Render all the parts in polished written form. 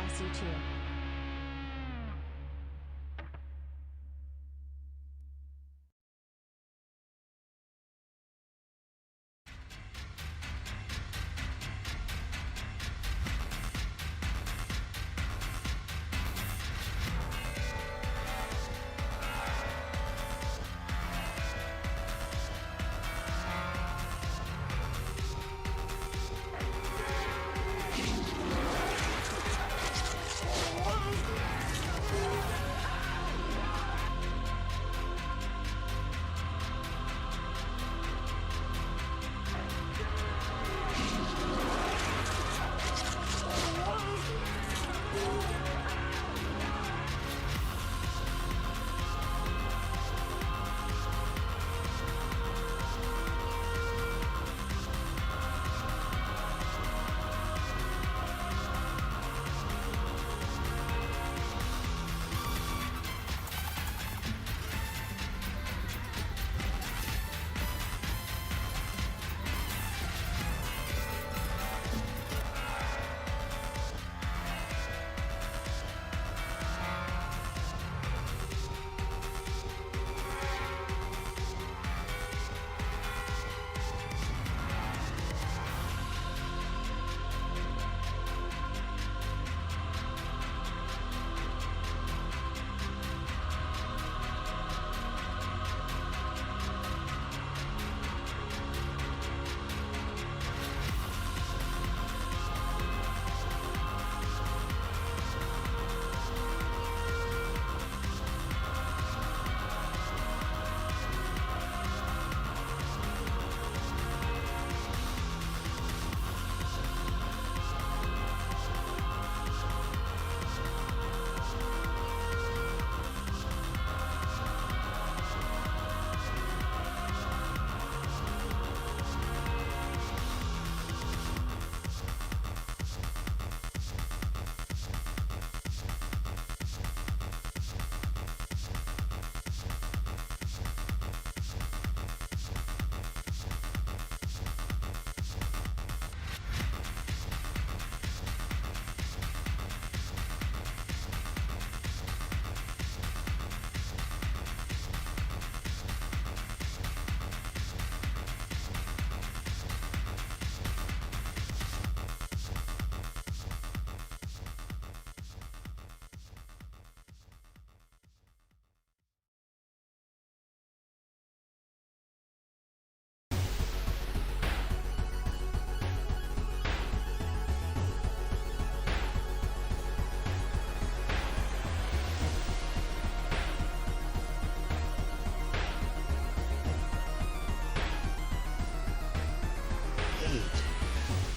pass you too.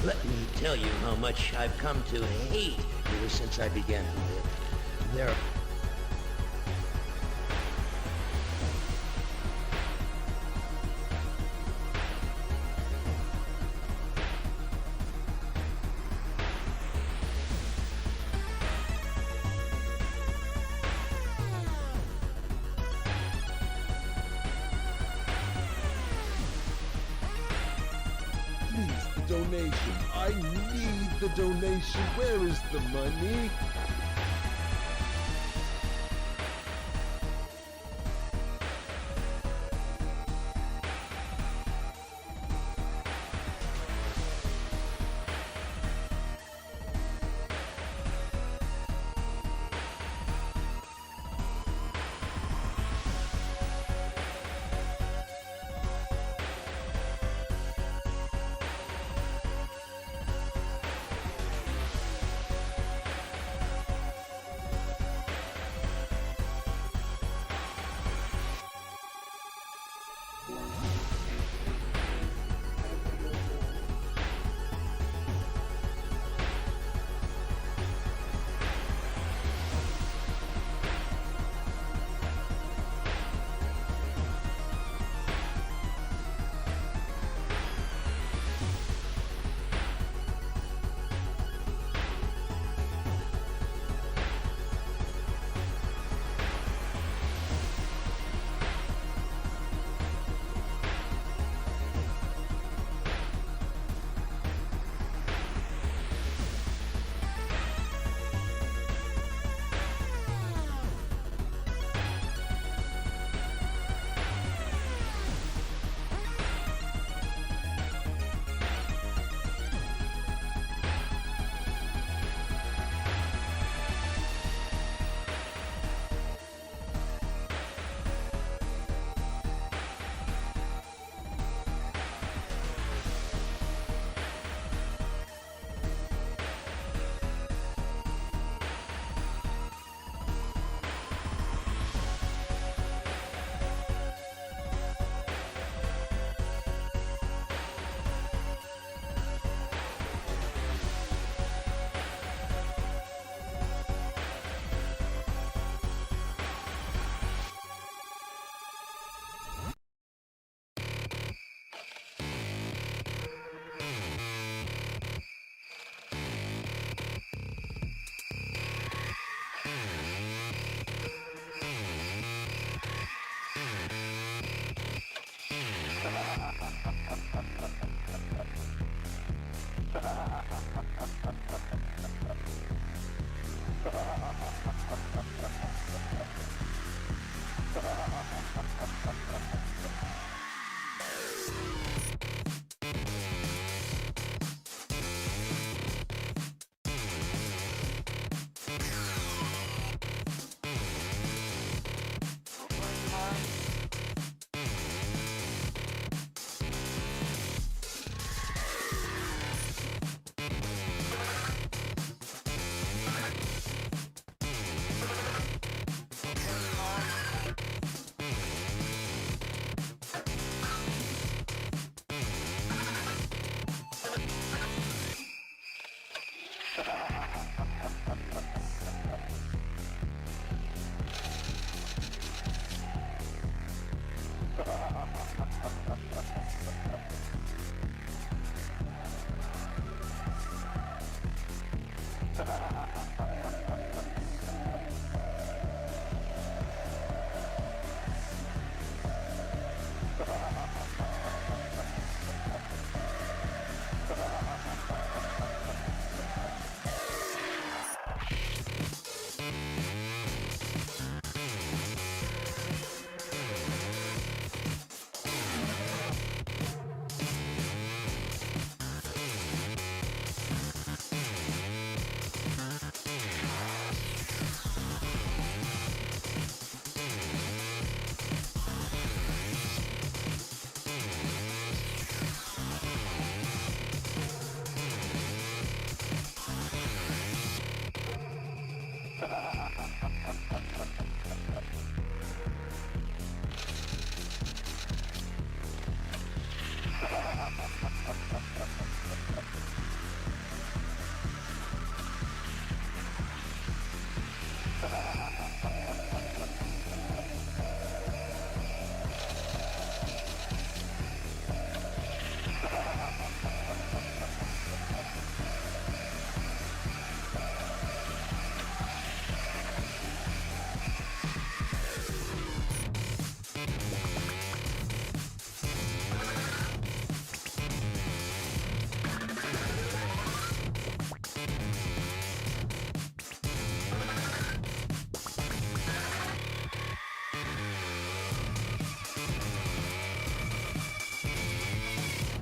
Let me tell you how much I've come to hate you since I began to live. There donation. I need the donation. Where is the money?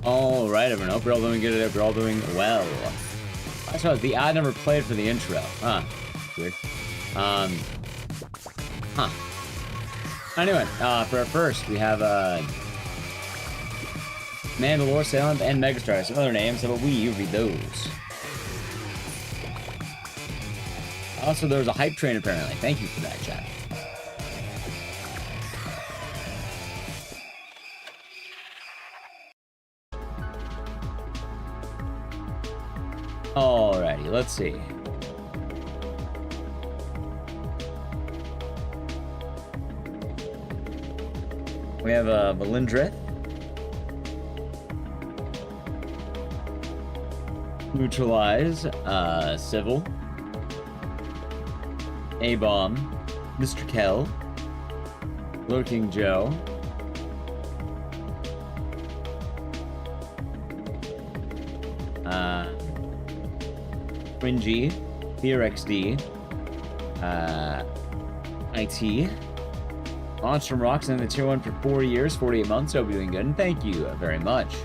All right, everyone. Hope you're all doing good. Hope you're all doing well. I saw the ad never played for the intro. Huh. Weird. Huh. Anyway, for our first, we have Mandalore, Salem, and Megastar. Some other names, but we read those. Also, there was a hype train apparently. Thank you for that, chat. Alrighty, let's see. We have Valindrith, Neutralize, Civil, A-Bomb, Mr. Kell, Lurking Joe, Fringy, XD, IT, Launch from Rocks in the tier 1 for 4 years, 48 months. Hope you're doing good, and thank you very much.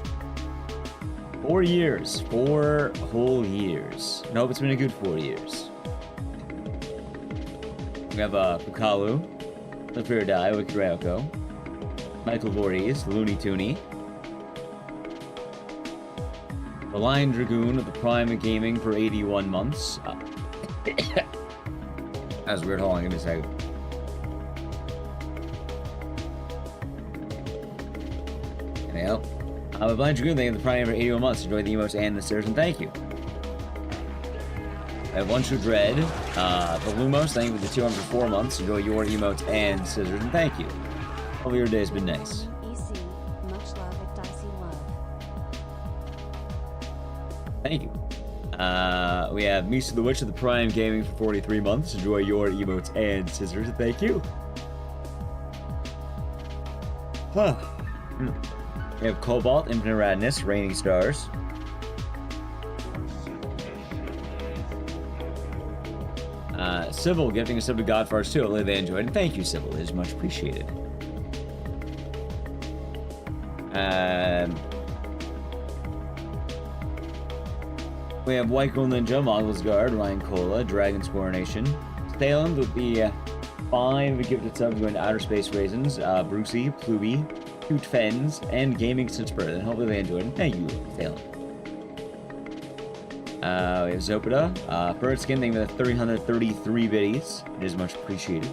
4 years. 4 whole years. And I hope it's been a good 4 years. We have Pukalu, The Fear Die, Wicked Ryoko, Michael Voorhees, Looney Tooney, The Lion Dragoon of the Prime Gaming for 81 months. That's weird. Hold on, give me a second. Anyhow, the Blind Dragoon, thank you for the Prime for 81 months. Enjoy the emotes and the stairs, and thank you. I have One True Dread, the Lumos, thank you for the 200 for 4 months. Enjoy your emotes and scissors, and thank you. Hope your day has been nice. EC, much love, Ecdycis love. Thank you. We have Misa the Witch of the Prime Gaming for 43 months. Enjoy your emotes and scissors, and thank you. Huh. We have Cobalt, Infinite Radness, Raining Stars. Sybil gifting a sub to Godfars too. Hopefully they enjoyed it. Thank you, Sybil. It is much appreciated. We have White Girl Ninja, Models Guard, Ryan Cola, Dragon's Coronation. Salem with the 5 gifted subs going to Outer Space Raisins, Brucey, Pluby, Cute Fens, and Gaming Since Birth. And hopefully they enjoyed it. Thank you, Salem. We have Zopida, Bird Skin, thank you for the 333 biddies. It is much appreciated.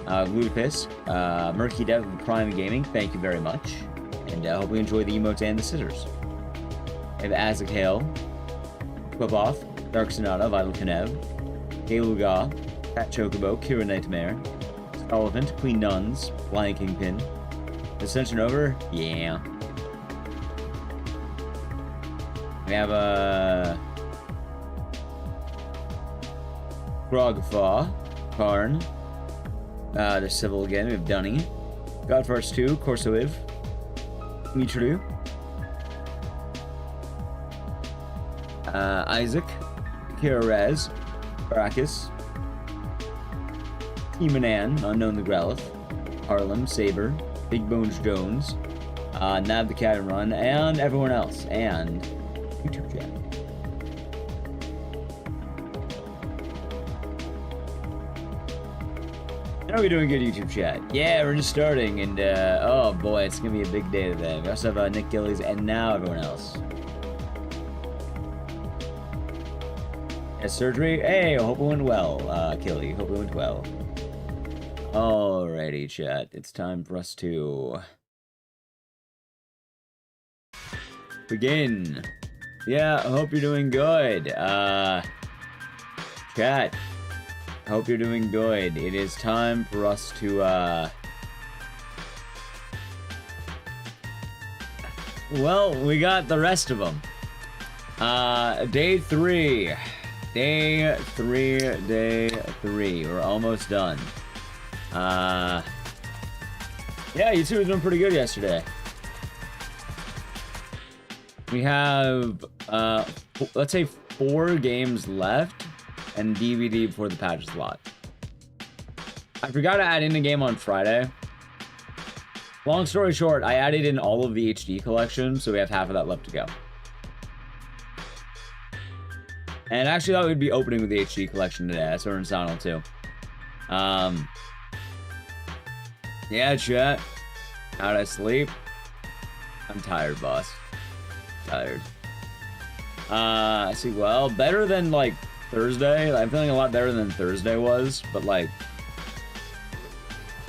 Ludicrous, Murky Dev of the Prime Gaming, thank you very much. And hope we enjoy the emotes and the scissors. We have Azekale, Quaboth, Dark Sonata, Vital Kanev, Galuga, Fat Chocobo, Kira Nightmare, Elephant, Queen Nuns, Lion Kingpin. Ascension over? Yeah. We have Grogfaw, Karn, there's Civil again, we have Dunny, Godfars 2, Corsoiv, Mitru, Isaac, Kira Rez, Baracus, T-Manan, Unknown the Growlith, Harlem, Saber, Big Bones Jones, Nav the Cat and Run, and everyone else, and YouTube chat. How are we doing good, YouTube chat? Yeah, we're just starting, and oh boy, it's gonna be a big day today. We also have Nick Gillies, and now everyone else. Yes, surgery? Hey, I hope it went well, Killy. Hope it went well. Alrighty, chat. It's time for us to begin. Yeah, I hope you're doing good. Chat, I hope you're doing good. It is time for us to, well, we got the rest of them. Day 3. Day 3. We're almost done. Yeah, you two were doing pretty good yesterday. We have, let's say 4 games left and DVD before the Pachislot. I forgot to add in a game on Friday. Long story short, I added in all of the HD collection, so we have half of that left to go. And actually, I thought we'd be opening with the HD collection today. That's what we're in Silent Hill 2. Yeah, chat. How'd I sleep? I'm tired, boss. Tired. See, well, better than, like, Thursday. I'm feeling a lot better than Thursday was, but, like,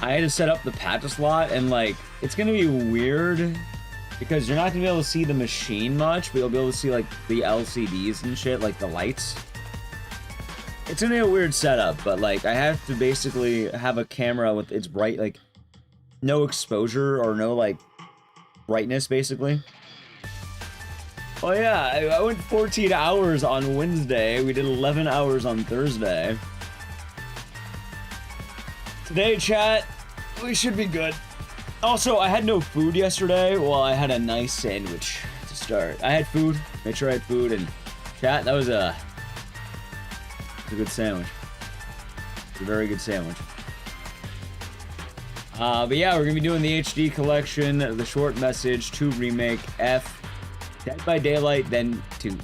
I had to set up the Pachislot, and, like, it's gonna be weird because you're not gonna be able to see the machine much, but you'll be able to see, like, the LCDs and shit, like the lights. It's gonna be a weird setup, but, like, I have to basically have a camera with its bright, like, no exposure or no, like, brightness, basically. Oh yeah, I went 14 hours on Wednesday. We did 11 hours on Thursday. Today, chat, we should be good. Also, I had no food yesterday. Well, I had a nice sandwich to start. I had food. Made sure I had food. And chat, that was a good sandwich. A very good sandwich. But yeah, we're going to be doing the HD collection, the short message, 2 remake, F, Dead by Daylight, then 2.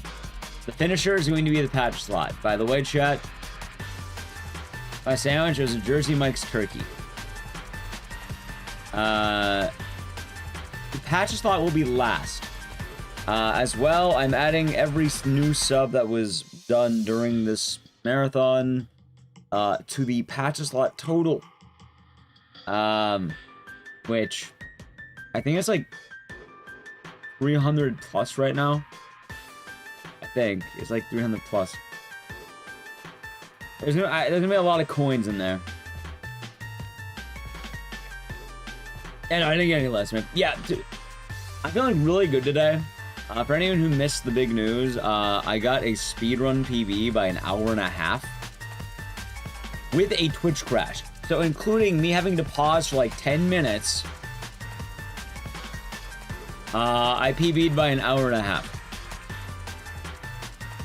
The finisher is going to be the Pachislot. By the way, chat, my sandwich was a Jersey Mike's turkey. The Pachislot will be last. As well, I'm adding every new sub that was done during this marathon to the Pachislot total. Which I think it's like 300 plus right now. I think it's like 300 plus. There's gonna be a lot of coins in there. And I didn't get any less, man. Yeah, dude, I'm feeling really good today. For anyone who missed the big news, I got a speedrun PB by an hour and a half with a Twitch crash. So including me having to pause for like 10 minutes, I PB'd by an hour and a half.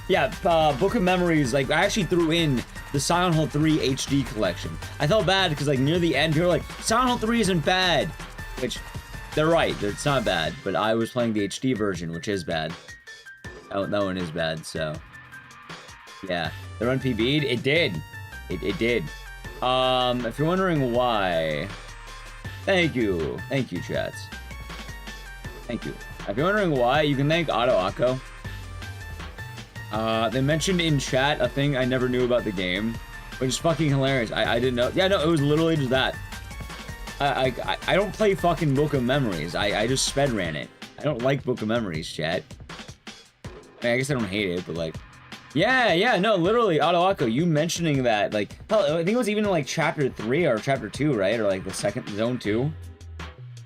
Yeah, Book of Memories, like, I actually threw in the Silent Hill 3 HD collection. I felt bad because, like, near the end, people were like, Silent Hill 3 isn't bad. Which, they're right, it's not bad. But I was playing the HD version, which is bad. Oh, that one is bad, so. Yeah, the run PB'd, it did. It did. If you're wondering why, thank you, chats. Thank you. If you're wondering why, you can thank Auto Akko. They mentioned in chat a thing I never knew about the game, which is fucking hilarious. I didn't know. Yeah, no, it was literally just that. I don't play fucking Book of Memories. I just sped ran it. I don't like Book of Memories, chat. I mean, I guess I don't hate it, but like, yeah, no, literally, Auto Akko, you mentioning that, like, hell, I think it was even in like chapter 3 or chapter 2, right? Or like the second zone 2.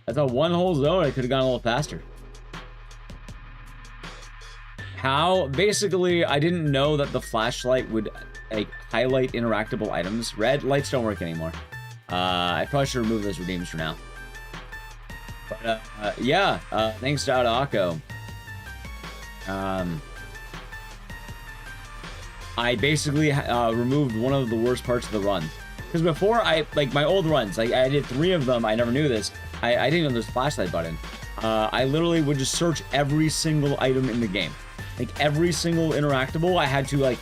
That's a one whole zone. I could have gone a little faster. How? Basically, I didn't know that the flashlight would, like, highlight interactable items. Red lights don't work anymore. I probably should remove those redeems for now. But, yeah, thanks to Auto Akko. I basically removed one of the worst parts of the run. Because before, like, my old runs, like, I did 3 of them, I never knew this. I didn't know there's a flashlight button. I literally would just search every single item in the game. Like, every single interactable, I had to, like,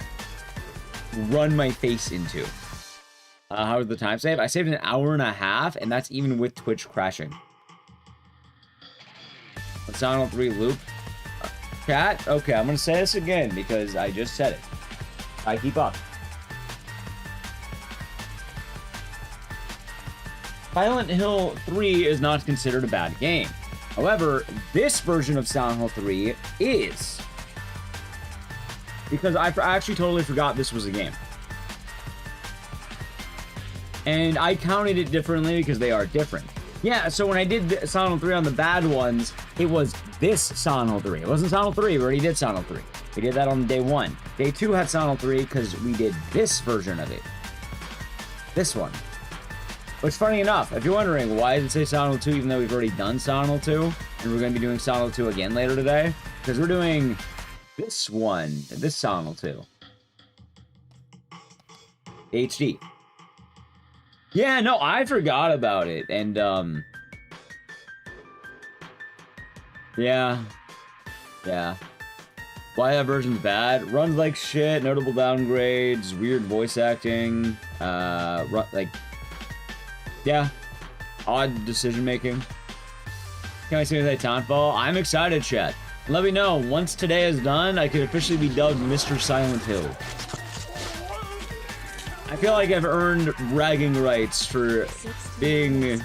run my face into. How was the time save? I saved an hour and a half, and that's even with Twitch crashing. Silent Hill 3 loop. Chat? Okay, I'm gonna say this again, because I just said it. I keep up. Silent Hill 3 is not considered a bad game. However, this version of Silent Hill 3 is. Because I actually totally forgot this was a game. And I counted it differently because they are different. Yeah, so when I did Silent Hill 3 on the bad ones, it was this Silent Hill 3. It wasn't Silent Hill 3, we already did Silent Hill 3. We did that on day 1. Day 2 had Silent Hill 3 because we did this version of it. This one. Which, funny enough, if you're wondering why does it say Silent Hill 2 even though we've already done Silent Hill 2, and we're going to be doing Silent Hill 2 again later today, because we're doing this one, this Silent Hill 2. HD. Yeah, no, I forgot about it, and, Yeah. Yeah. Why that version's bad? Runs like shit, notable downgrades, weird voice acting, yeah. Odd decision making. Can I say that Townfall? I'm excited, chat. Let me know, once today is done, I could officially be dubbed Mr. Silent Hill. I feel like I've earned bragging rights for being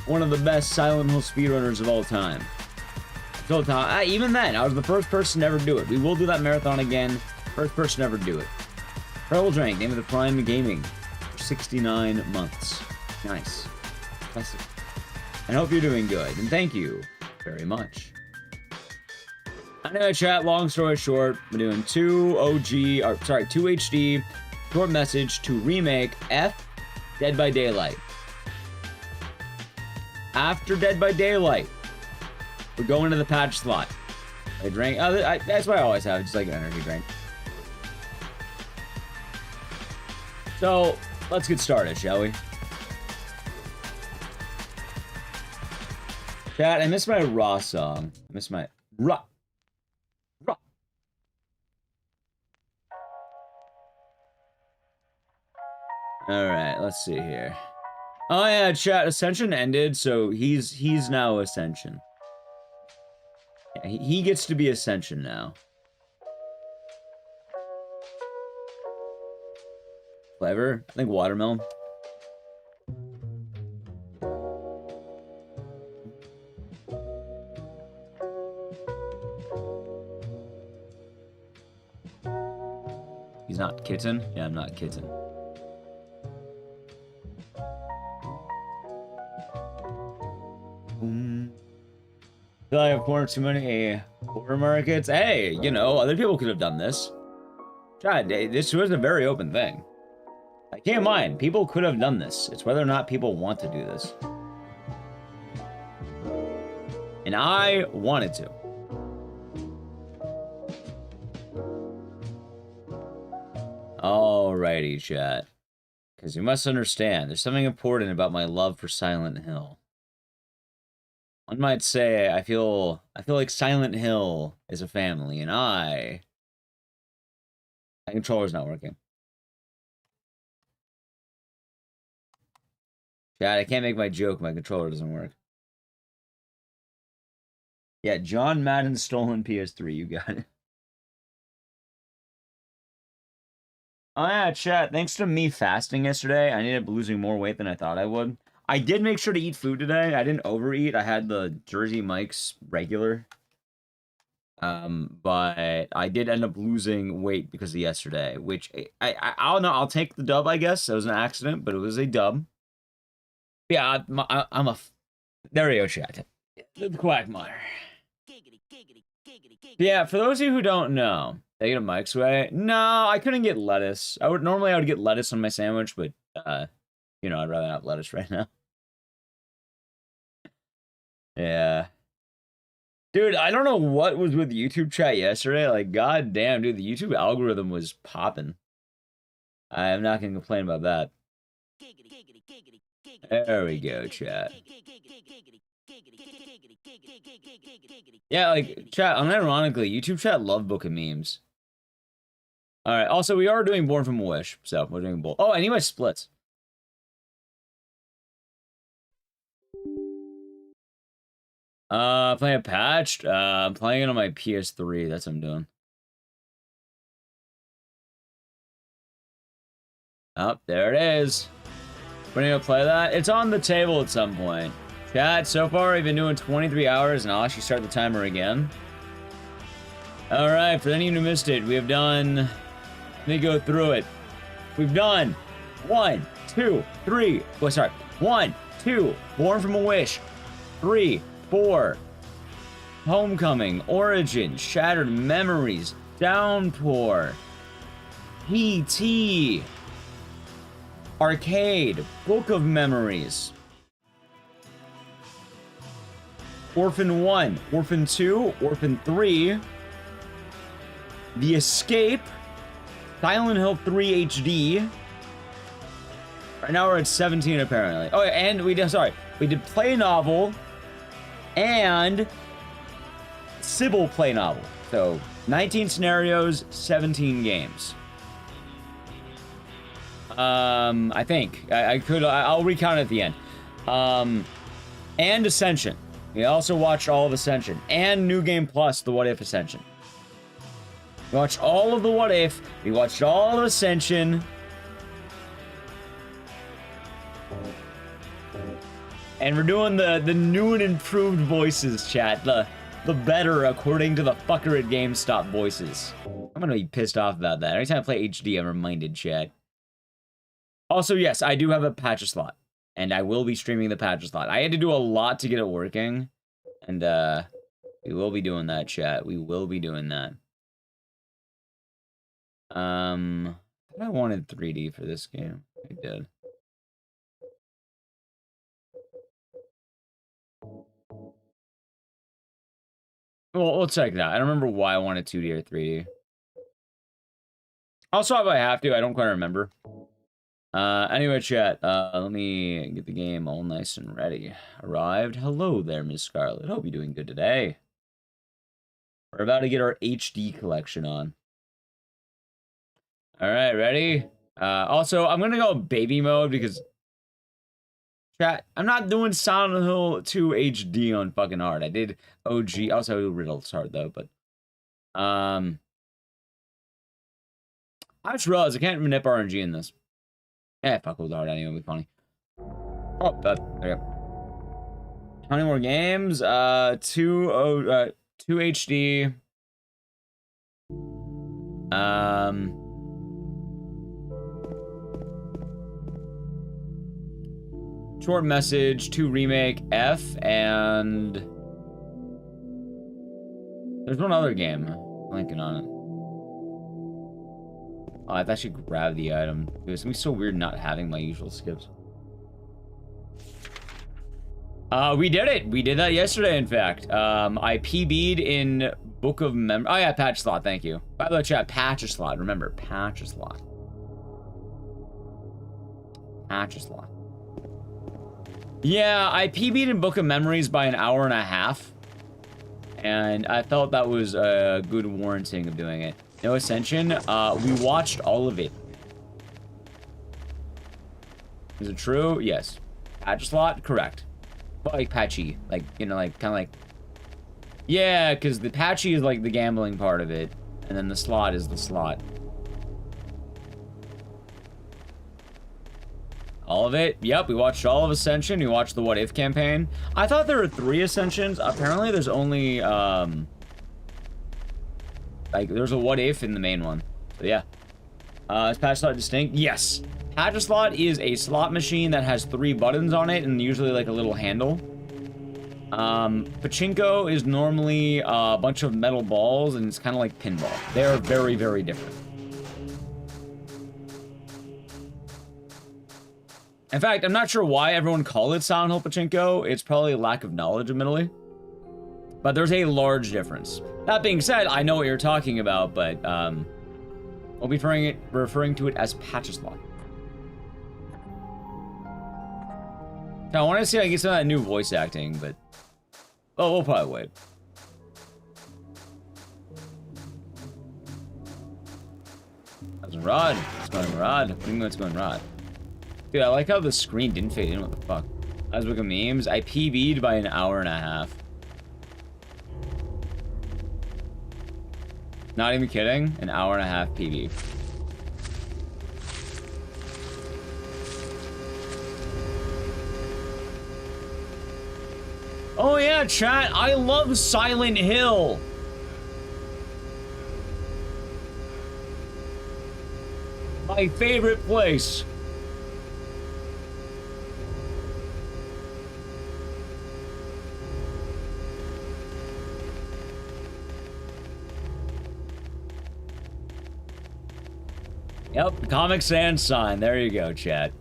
one of the best Silent Hill speedrunners of all time. So, even then, I was the first person to ever do it. We will do that marathon again. First person to ever do it. Rebel Drink, name of the Prime Gaming. For 69 months. Nice. Impressive. I hope you're doing good, and thank you very much. I know, chat, long story short, we're doing 2 HD, short message to remake F, Dead by Daylight. After Dead by Daylight, we're going to the Pachislot. I drank, that's what I always have, just like an energy drink. So, let's get started, shall we? Chat, I missed my Raw song. I missed my Raw. Alright, let's see here. Oh yeah, chat, Ascension ended, so he's now Ascension. Yeah, he gets to be Ascension now. Flavor? I think watermelon. He's not kitten? Yeah, I'm not kitten. I feel like I've cornered too many horror markets. Hey, you know, other people could have done this. God, this was a very open thing. I can't mind. People could have done this. It's whether or not people want to do this. And I wanted to. Alrighty, chat. Because you must understand, there's something important about my love for Silent Hill. One might say I feel like Silent Hill is a family, and my controller's not working. Chat, I can't make my joke. My controller doesn't work. Yeah, John Madden's stolen PS3. You got it. Oh yeah, chat. Thanks to me fasting yesterday, I ended up losing more weight than I thought I would. I did make sure to eat food today. I didn't overeat. I had the Jersey Mike's regular. But I did end up losing weight because of yesterday, which I don't know. I'll take the dub, I guess. It was an accident, but it was a dub. Yeah, I'm a... There you go, chat. The Quagmire. Yeah, for those of you who don't know, taking a Mike's way. No, I couldn't get lettuce. I would get lettuce on my sandwich, but you know, I'd rather not have lettuce right now. Yeah. Dude, I don't know what was with YouTube chat yesterday. Like, goddamn, dude, the YouTube algorithm was popping. I'm not gonna complain about that. There we go, chat. Yeah, like, chat, unironically, YouTube chat love booking memes. Alright, also, we are doing Born from a Wish, so we're doing both. Oh, I need my splits. Playing a patched? I'm playing it on my PS3, that's what I'm doing. Oh, there it is. We're gonna play that. It's on the table at some point. Chat, so far I've been doing 23 hours, and I'll actually start the timer again. Alright, for any of you who missed it, we have done... Let me go through it. We've done 1, 2, 3... Oh, sorry. 1, 2, Born from a Wish. 3, 4, Homecoming, Origin, Shattered Memories, Downpour, PT, Arcade, Book of Memories, Orphan 1, Orphan 2, Orphan 3, The Escape, Silent Hill 3 HD. Right now we're at 17 apparently. Oh, and we did, sorry, we did Play Novel and Sybil play novel. So 19 scenarios, 17 games. I think I'll recount at the end. And Ascension. We also watched all of Ascension and New Game Plus, the What If Ascension. We watched all of the What If. We watched all of Ascension. And we're doing the new and improved voices, chat. The better, according to the fucker at GameStop voices. I'm gonna be pissed off about that. Every time I play HD, I'm reminded, chat. Also, yes, I do have a Pachislot. And I will be streaming the Pachislot. I had to do a lot to get it working. And, we will be doing that, chat. We will be doing that. I wanted 3D for this game. I did. Well, we'll check that. I don't remember why I wanted 2D or 3D. Also, if I have to, I don't quite remember. Anyway, chat, let me get the game all nice and ready. Arrived. Hello there, Miss Scarlet. Hope you're doing good today. We're about to get our HD collection on. Alright, ready? Also, I'm gonna go baby mode because... Chat, I'm not doing Silent Hill 2 HD on fucking hard. I did OG. Also, Riddle's hard, though, but... I just realized I can't manip RNG in this. Yeah, fuck with hard anyway, it'll be funny. Oh, there we go. How many more games? 2 HD. Short Message, 2 Remake, F, and... There's one other game. I'm blanking on it. Oh, I've actually grabbed the item. It's gonna be so weird not having my usual skips. We did it! We did that yesterday, in fact. I PB'd in Book of Memory. Oh yeah, Pachislot, thank you. By the way, chat, Pachislot. Remember, Pachislot. Pachislot. Yeah, I PB'd in Book of Memories by an hour and a half. And I felt that was a good warranting of doing it. No Ascension, we watched all of it. Is it true? Yes. Pachislot? Correct. But like Patchy. Like, you know, like, kind of like... Yeah, because the Patchy is like the gambling part of it. And then the slot is the slot. All of it? Yep, we watched all of Ascension. We watched the What If campaign. I thought there were 3 Ascensions. Apparently there's only, like, there's a What If in the main one. So, yeah. Is Pachislot distinct? Yes. Pachislot is a slot machine that has 3 buttons on it and usually, like, a little handle. Pachinko is normally a bunch of metal balls and it's kind of like pinball. They are very, very different. In fact, I'm not sure why everyone called it Silent Hill Pachinko. It's probably a lack of knowledge, admittedly. But there's a large difference. That being said, I know what you're talking about, but we'll be referring to it as Pachislot. Now, I want to see if I can get some of that new voice acting, but... Oh, we'll probably wait. That's Rod. It's going Rod. What do you mean it's going Rod? Dude, I like how the screen didn't fade in. What the fuck? I was looking at memes. I PB'd by an hour and a half. Not even kidding. An hour and a half PB. Oh yeah, chat. I love Silent Hill. My favorite place. Yep, Comic Sans sign. There you go, chat.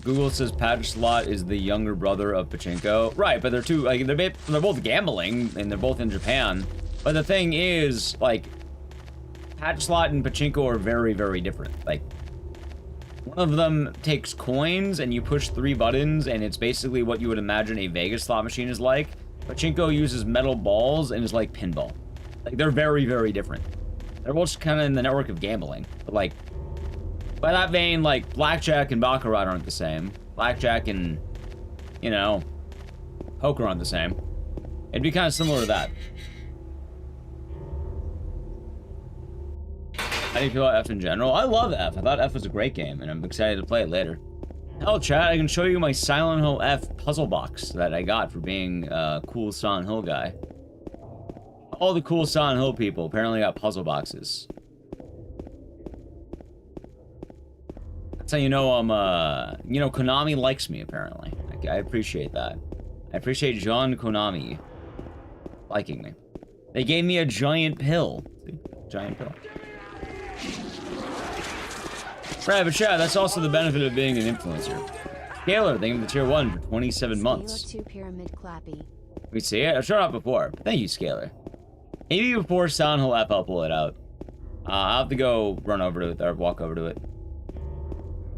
Google says Pachislot is the younger brother of Pachinko. Right, but they're two, like, they're both gambling, and they're both in Japan. But the thing is, like, Pachislot and Pachinko are very, very different. Like, One of them takes coins and you push 3 buttons and it's basically what you would imagine a Vegas slot machine is like. Pachinko uses metal balls and is like pinball. Like, they're very, very different. They're both kind of in the network of gambling. But, like, by that vein, like, blackjack and baccarat aren't the same. Blackjack and, you know, poker aren't the same. It'd be kind of similar to that. How do you feel about F in general? I love F. I thought F was a great game, and I'm excited to play it later. Hell, chat, I can show you my Silent Hill F puzzle box that I got for being a cool Silent Hill guy. All the cool Silent Hill people apparently got puzzle boxes. That's how you know I'm, you know, Konami likes me, apparently. I appreciate that. I appreciate John Konami liking me. They gave me a giant pill. See? Giant pill. Right, but yeah, that's also the benefit of being an influencer. Scalar, thank you for the tier 1 for 27 months. Scalar 2 pyramid clappy. We see it? I've shown it before. Thank you, Scalar. Maybe before Silent Hill F, I'll pull it out. I'll have to go run over to it, or walk over to it.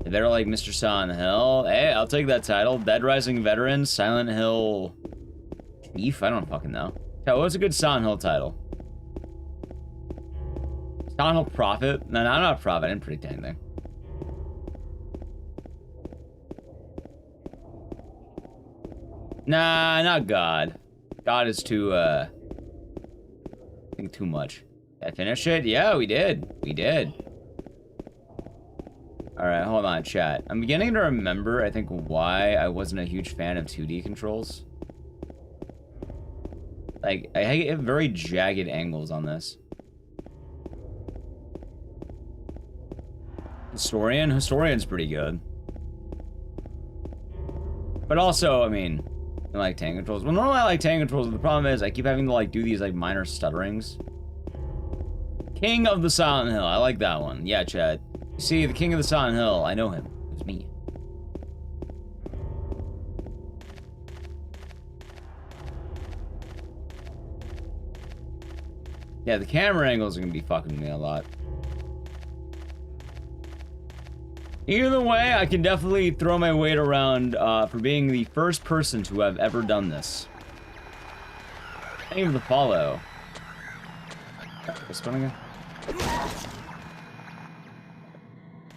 They're like Mr. Silent Hill. Hey, I'll take that title. Dead Rising Veteran, Silent Hill Chief? I don't fucking know. Yeah, what's a good Silent Hill title? Silent Hill Prophet? No, I'm not a prophet. I didn't predict anything. Nah, not God. God is too, I think too much. Did I finish it? Yeah, we did. We did. Alright, hold on, chat. I'm beginning to remember, I think, why I wasn't a huge fan of 2D controls. Like, I have very jagged angles on this. Historian's pretty good. But also, I mean, I like tank controls. Well, normally I like tank controls, but the problem is I keep having to, like, do these, like, minor stutterings. King of the Silent Hill. I like that one. Yeah, chat. You see, the King of the Silent Hill, I know him. It's me. Yeah, the camera angles are gonna be fucking me a lot. Either way, I can definitely throw my weight around for being the first person to have ever done this. Thank you for the follow. This one again?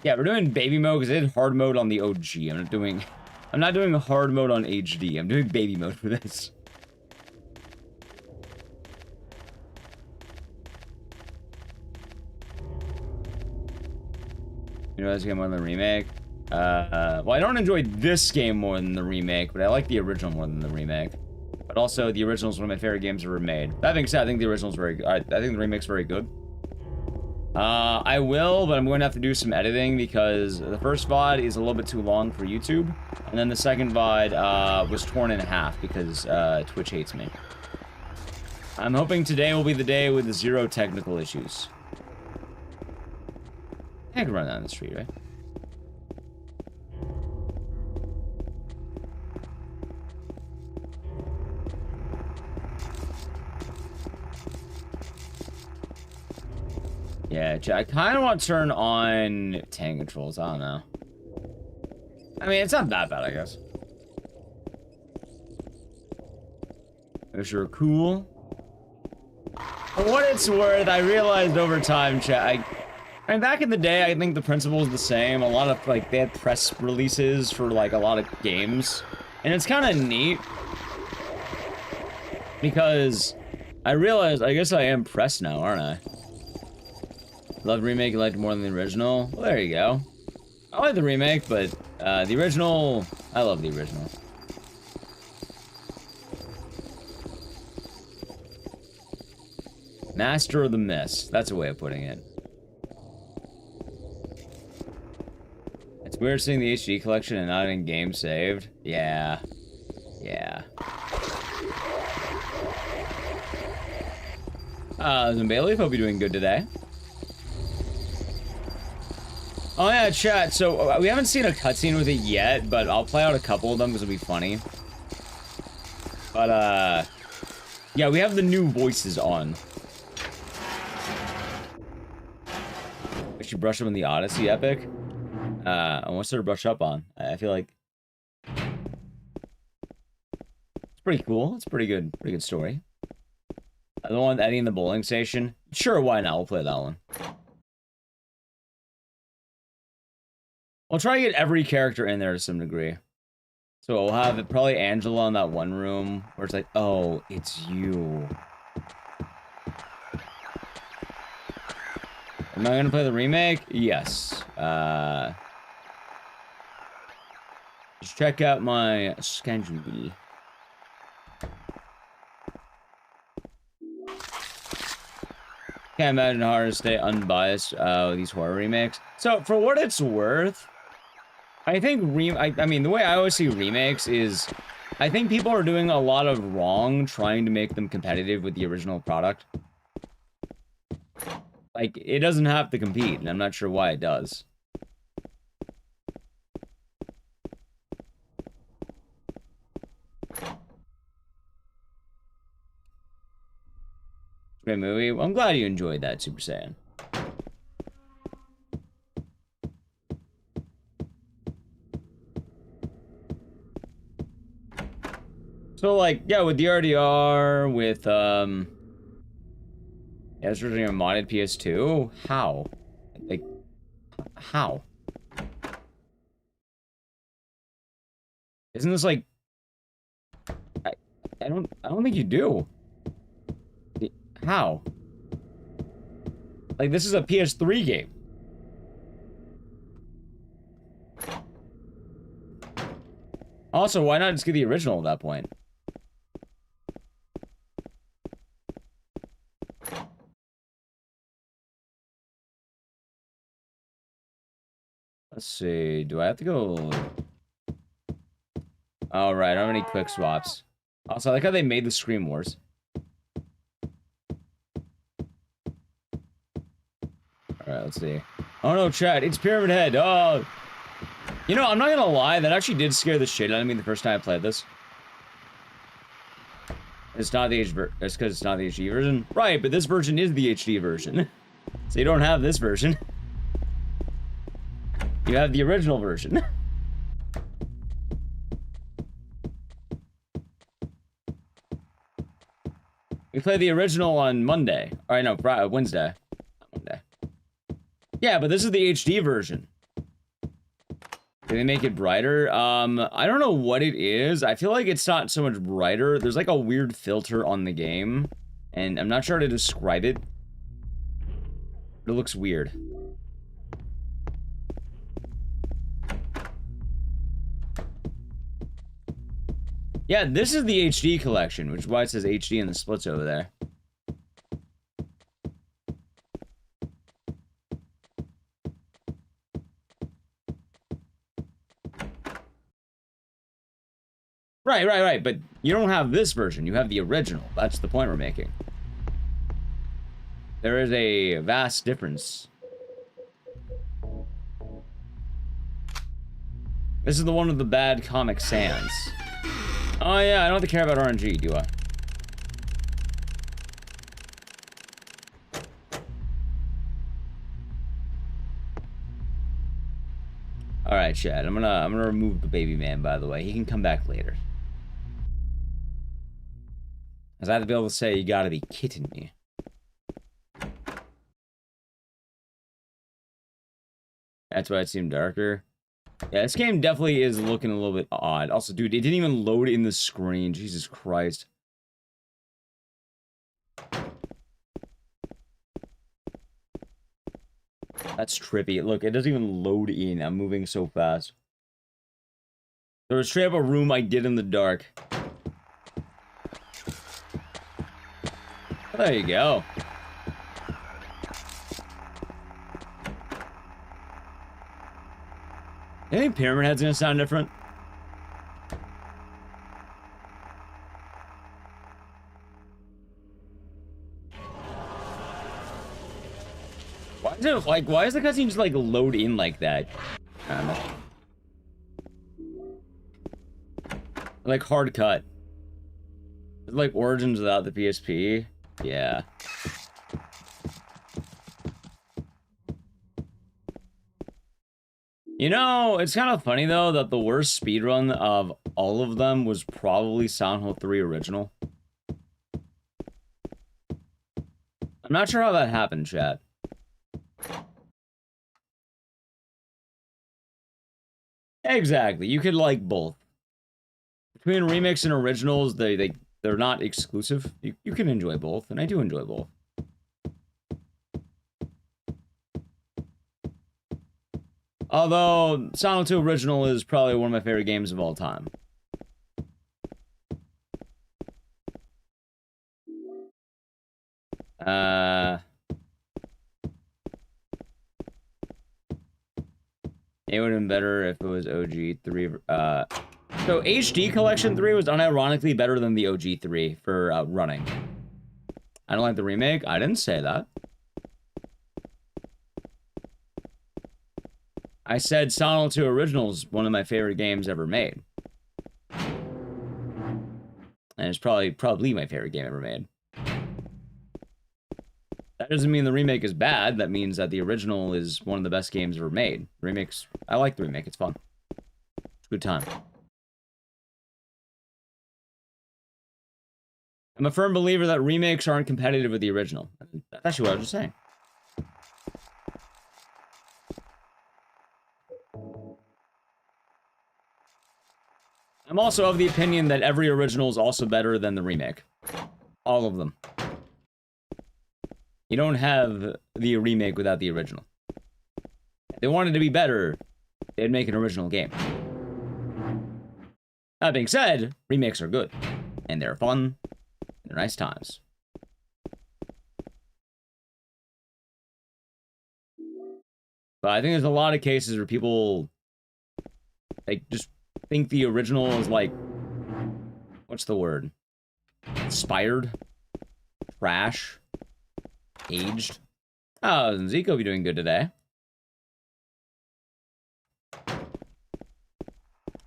Yeah, we're doing baby mode because I did hard mode on the OG. I'm not doing hard mode on HD. I'm doing baby mode for this. You know this game more than the remake? Well, I don't enjoy this game more than the remake, but I like the original more than the remake. But also, the original is one of my favorite games ever made. That being said, I think the original's very good. I think the remake's very good. I will, but I'm going to have to do some editing because the first VOD is a little bit too long for YouTube. And then the second VOD was torn in half because Twitch hates me. I'm hoping today will be the day with 0 technical issues. I can run down the street, right? Yeah, I kind of want to turn on tank controls. I don't know. I mean, it's not that bad, I guess. If you're cool. For what it's worth, I realized over time, chat, I mean, back in the day, I think the principle was the same. A lot of, like, they had press releases for, like, a lot of games. And it's kind of neat. Because I realized, I guess I am pressed now, aren't I? Love the remake, you liked it more than the original? Well, there you go. I like the remake, but the original, I love the original. Master of the Mist. That's a way of putting it. It's weird seeing the HD collection and not in game saved. Yeah. Yeah. Zimbailey, hope you're doing good today. Oh yeah, chat, so we haven't seen a cutscene with it yet, but I'll play out a couple of them because it'll be funny. But, yeah, we have the new voices on. I should brush up on the Odyssey epic. I want to brush up on. I feel like it's pretty cool. It's pretty good story. The one with Eddie in the bowling station. Sure, why not? We'll play that one. I'll try to get every character in there to some degree. So we'll have probably Angela in that one room where it's like, oh, it's you. Am I gonna play the remake? Yes. Just check out my schedule. Can't imagine how hard to stay unbiased with these horror remakes. So for what it's worth, I think I mean the way I always see remakes is I think people are doing a lot of wrong trying to make them competitive with the original product. Like, it doesn't have to compete, and I'm not sure why it does. Great movie. Well, I'm glad you enjoyed that, Super Saiyan. So, like, yeah, with the RDR, with, yeah, it's originally a modded PS2. How? Like, how? Isn't this like... I don't think you do. How? Like, this is a PS3 game. Also, why not just get the original at that point? Let's see. Do I have to go... Oh, right. I don't have any quick swaps. Also, I like how they made the Scream Wars. Alright, let's see. Oh no, chat, it's Pyramid Head. Oh. You know, I'm not gonna lie, that actually did scare the shit out of me the first time I played this. It's not the HD version. It's because it's not the HD version. Right, but this version is the HD version. So you don't have this version. You have the original version. We played the original on Monday. Alright, no, Wednesday. Not Monday. Yeah, but this is the HD version. Did they make it brighter? I don't know what it is. I feel like it's not so much brighter. There's like a weird filter on the game. And I'm not sure how to describe it. But it looks weird. Yeah, this is the HD collection, which is why it says HD in the splits over there. Right, but you don't have this version, you have the original. That's the point we're making. There is a vast difference. This is the one with the bad Comic Sans. Oh yeah, I don't have to care about RNG, do I? Alright, Chad, I'm gonna remove the baby man, by the way. He can come back later. As I have to be able to say, you gotta be kidding me. That's why it seemed darker. Yeah, this game definitely is looking a little bit odd. Also, dude, it didn't even load in the screen. Jesus Christ. That's trippy. Look, it doesn't even load in. I'm moving so fast. There was straight up a room I did in the dark. There you go. You think Pyramid Head's gonna sound different? Why is it like? Why is the cutscene just like load in like that? I don't know. Like hard cut. Is it like Origins without the PSP? Yeah. You know, it's kind of funny though that the worst speedrun of all of them was probably Silent Hill 3 original. I'm not sure how that happened, chat. Exactly, you could like both. Between remix and originals, they're not exclusive. You can enjoy both, and I do enjoy both. Although, Silent Hill 2 original is probably one of my favorite games of all time. It would have been better if it was OG 3. So HD Collection 3 was unironically better than the OG 3 for running. I don't like the remake. I didn't say that. I said Silent Hill 2 Original is one of my favorite games ever made. And it's probably my favorite game ever made. That doesn't mean the remake is bad. That means that the original is one of the best games ever made. Remakes, I like the remake. It's fun. It's a good time. I'm a firm believer that remakes aren't competitive with the original. That's actually what I was just saying. I'm also of the opinion that every original is also better than the remake. All of them. You don't have the remake without the original. If they wanted to be better, they'd make an original game. That being said, remakes are good. And they're fun. They're nice times. But I think there's a lot of cases where people just think the original is like, what's the word? Inspired? Trash? Aged? Oh, Zico be doing good today.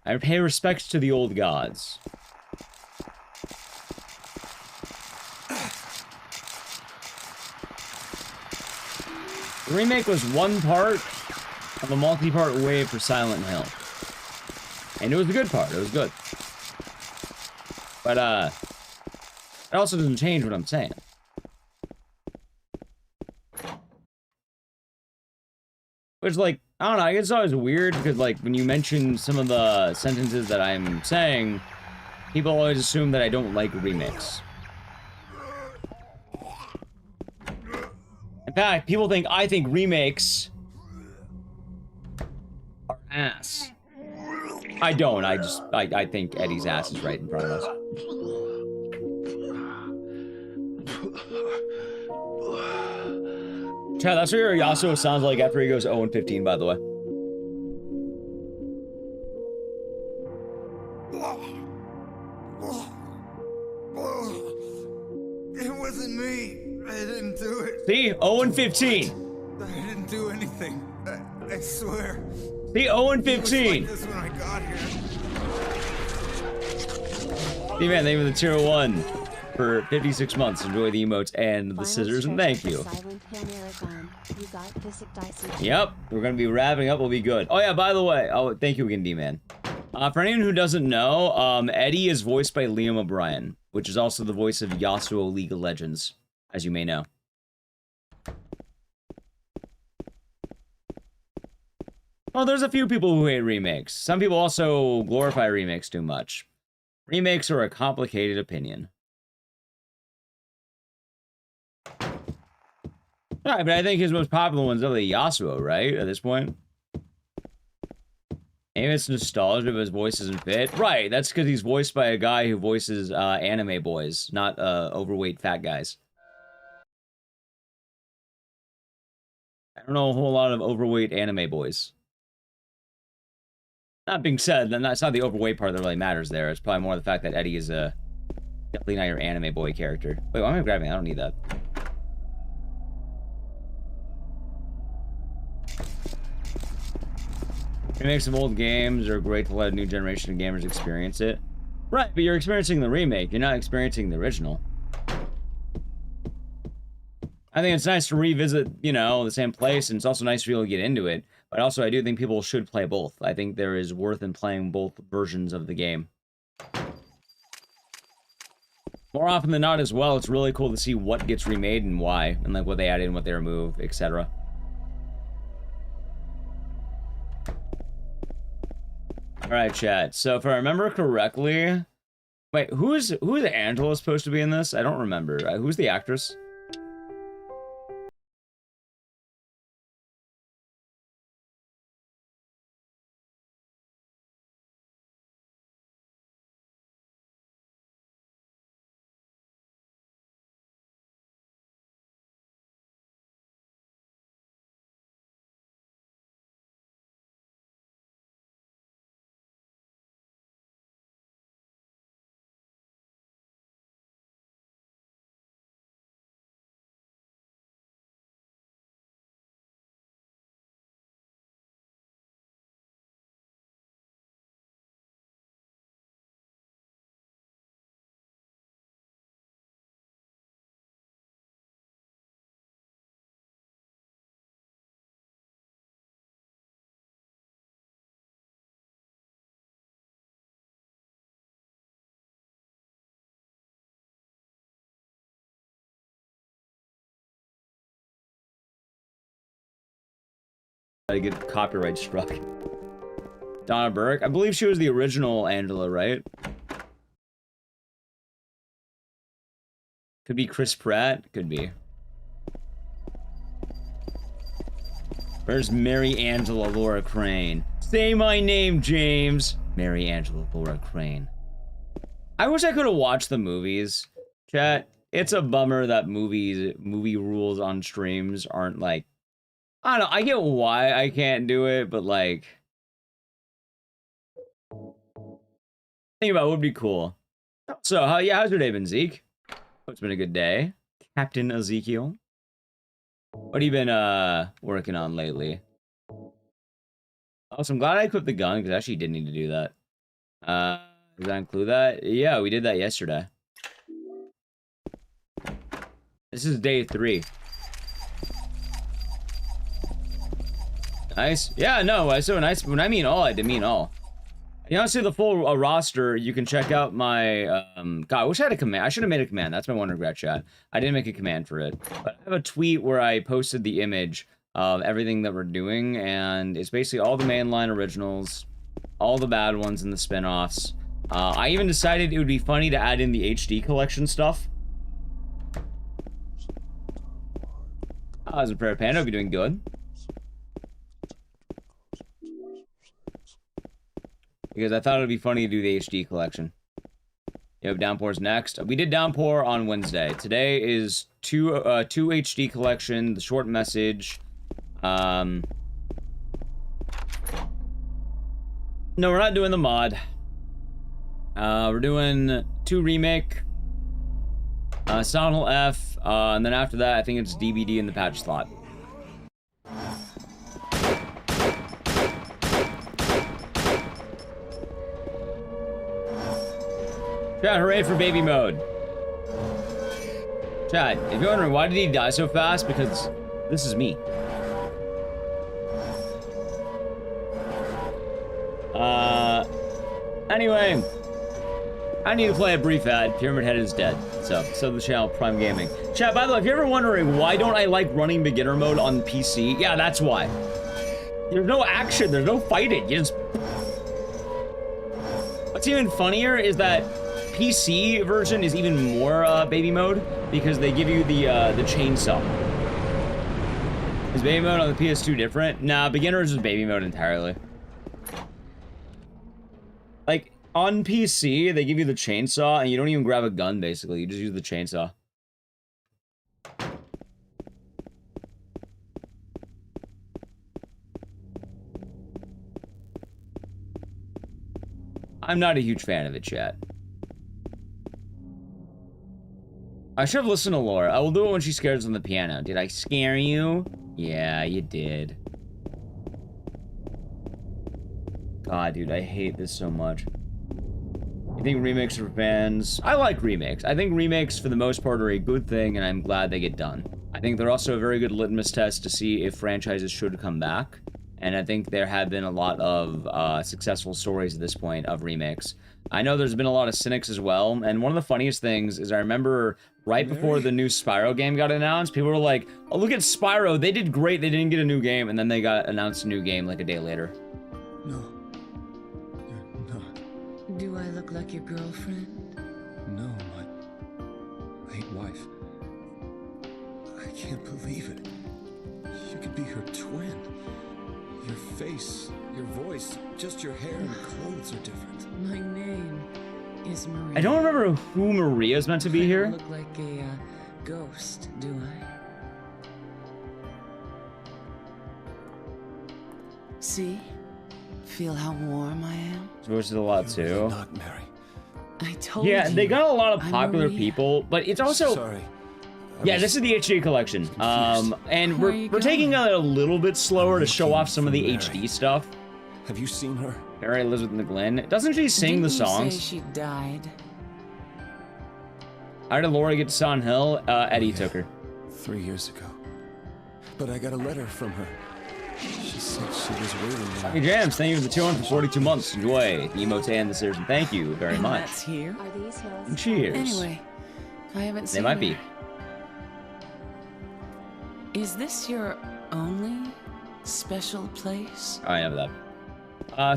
I pay respects to the old gods. The remake was one part of a multi-part wave for Silent Hill. And it was the good part. It was good. But, it also doesn't change what I'm saying. Which, like, I don't know, I guess it's always weird, because, like, when you mention some of the sentences that I'm saying, people always assume that I don't like remakes. In fact, people think I think remakes are ass. I don't, I think Eddie's ass is right in front of us. Chad, that's what your Yasuo sounds like after he goes 0-15, by the way. It wasn't me. I didn't do it. See? 0-15. I didn't do anything. I swear. See? 0-15. Like this when I got here. See, man, thank you for the tier 1 for 56 months. Enjoy the emotes and the scissors, and thank you. Yep, we're gonna be wrapping up. We'll be good. Oh yeah, by the way, oh thank you again, D-Man. For anyone who doesn't know, Eddie is voiced by Liam O'Brien, which is also the voice of Yasuo League of Legends, as you may know. Well, there's a few people who hate remakes. Some people also glorify remakes too much. Remakes are a complicated opinion. Right, but I think his most popular one's really Yasuo, right? At this point. Maybe it's nostalgia, but his voice isn't fit. Right, that's because he's voiced by a guy who voices anime boys, not overweight fat guys. I don't know a whole lot of overweight anime boys. That being said, then that's not the overweight part that really matters there. It's probably more the fact that Eddie is definitely not your anime boy character. Wait, why am I grabbing? I don't need that. Remakes of old games are great to let a new generation of gamers experience it. Right, but you're experiencing the remake. You're not experiencing the original. I think it's nice to revisit, you know, the same place, and it's also nice for you to get into it. But also, I do think people should play both. I think there is worth in playing both versions of the game. More often than not as well, it's really cool to see what gets remade and why, and like what they add in, what they remove, etc. Alright, chat. So if I remember correctly... Wait, who's Angela supposed to be in this? I don't remember. Who's the actress? I get copyright struck. Donna Burke? I believe she was the original Angela, right? Could be Chris Pratt. Could be. Where's Mary Angela Laura Crane? Say my name, James. Mary Angela Laura Crane. I wish I could have watched the movies. Chat, it's a bummer that movie rules on streams aren't like... I don't know, I get why I can't do it, but like... Think about it would be cool. So, how's your day been, Zeke? It's been a good day. Captain Ezekiel. What have you been, working on lately? Oh, so I'm glad I equipped the gun, because I actually did need to do that. Does that include that? Yeah, we did that yesterday. This is day 3. Nice. Yeah, no, so nice. When I mean all, I did mean all. You want to see the full roster, you can check out my, God, I wish I had a command. I should have made a command. That's my one regret, chat. I didn't make a command for it. But I have a tweet where I posted the image of everything that we're doing, and it's basically all the mainline originals, all the bad ones and the spin-offs. I even decided it would be funny to add in the HD collection stuff. How's a prayer panda? Hope you're doing good. Because I thought it would be funny to do the HD collection. Yep, Downpour's next. We did Downpour on Wednesday. Today is two HD collection, the short message. No, we're not doing the mod. We're doing 2 remake, Soundhole F, and then after that, I think it's DVD in the Pachislot. Chat, hooray for baby mode. Chat, if you're wondering why did he die so fast, because this is me. Anyway, I need to play a brief ad. Pyramid Head is dead. So the channel, Prime Gaming. Chat, by the way, if you're ever wondering why don't I like running beginner mode on PC, yeah, that's why. There's no action, there's no fighting. You just... What's even funnier is that PC version is even more baby mode because they give you the chainsaw. Is baby mode on the PS2 different? Nah, beginner is just baby mode entirely. Like, on PC, they give you the chainsaw, and you don't even grab a gun, basically. You just use the chainsaw. I'm not a huge fan of it, chat. I should have listened to Laura. I will do it when she scares on the piano. Did I scare you? Yeah, you did. God, dude, I hate this so much. You think remakes are for fans? I like remakes. I think remakes, for the most part, are a good thing, and I'm glad they get done. I think they're also a very good litmus test to see if franchises should come back. And I think there have been a lot of successful stories at this point of remakes. I know there's been a lot of cynics as well, and one of the funniest things is I remember right before the new Spyro game got announced, people were like, oh, look at Spyro, they did great, they didn't get a new game, and then they got announced a new game like a day later. No. You're not. Do I look like your girlfriend? No, my late wife. I can't believe it. You could be her twin. Your face, your voice, just your hair and clothes are different. My name is Maria. I don't remember who Maria's meant to be I here. don't look like a ghost, do I? See? Feel how warm I am? Which is a lot too. Not Mary. I told you. Yeah, they got a lot of I'm popular Maria. people, but it's also... Sorry. Yeah, this is the HD collection. And Where are you we're taking it a little bit slower to show off some of the Mary. HD stuff. Have you seen her? Mary Elizabeth McGlynn. Doesn't she sing the Didn't you songs? say she died? How did Laura get to Silent Hill? Eddie took her. 3 years ago. But I got a letter from her. She said she was waiting there. Hey Jams, thank you for the 242 months. Enjoy the emote and the series, and thank you very And much. that's here? Are these hills? And cheers. Anyway, I haven't They seen might her. be. Is this your only special place? I have that.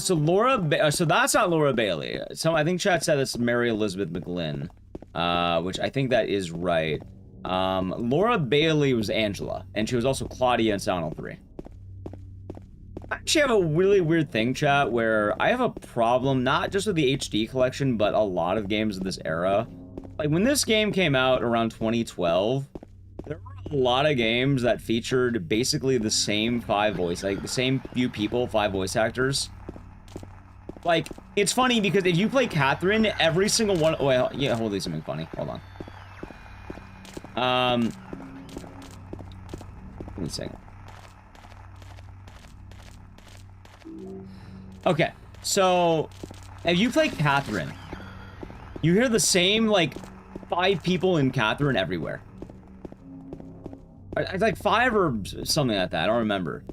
So so that's not Laura Bailey. So I think chat said it's Mary Elizabeth McGlynn, which I think that is right. Laura Bailey was Angela, and she was also Claudia in Silent Hill 3. I actually have a really weird thing, chat, where I have a problem not just with the HD collection, but a lot of games of this era. Like when this game came out around 2012, there were a lot of games that featured basically the same the same few people, 5 voice actors. Like, it's funny because if you play Catherine, every single one... Oh, wait, yeah, hold on, something funny. Hold on. Give me a second. Okay, so if you play Catherine, you hear the same, like, 5 people in Catherine everywhere. It's like 5 or something like that. I don't remember.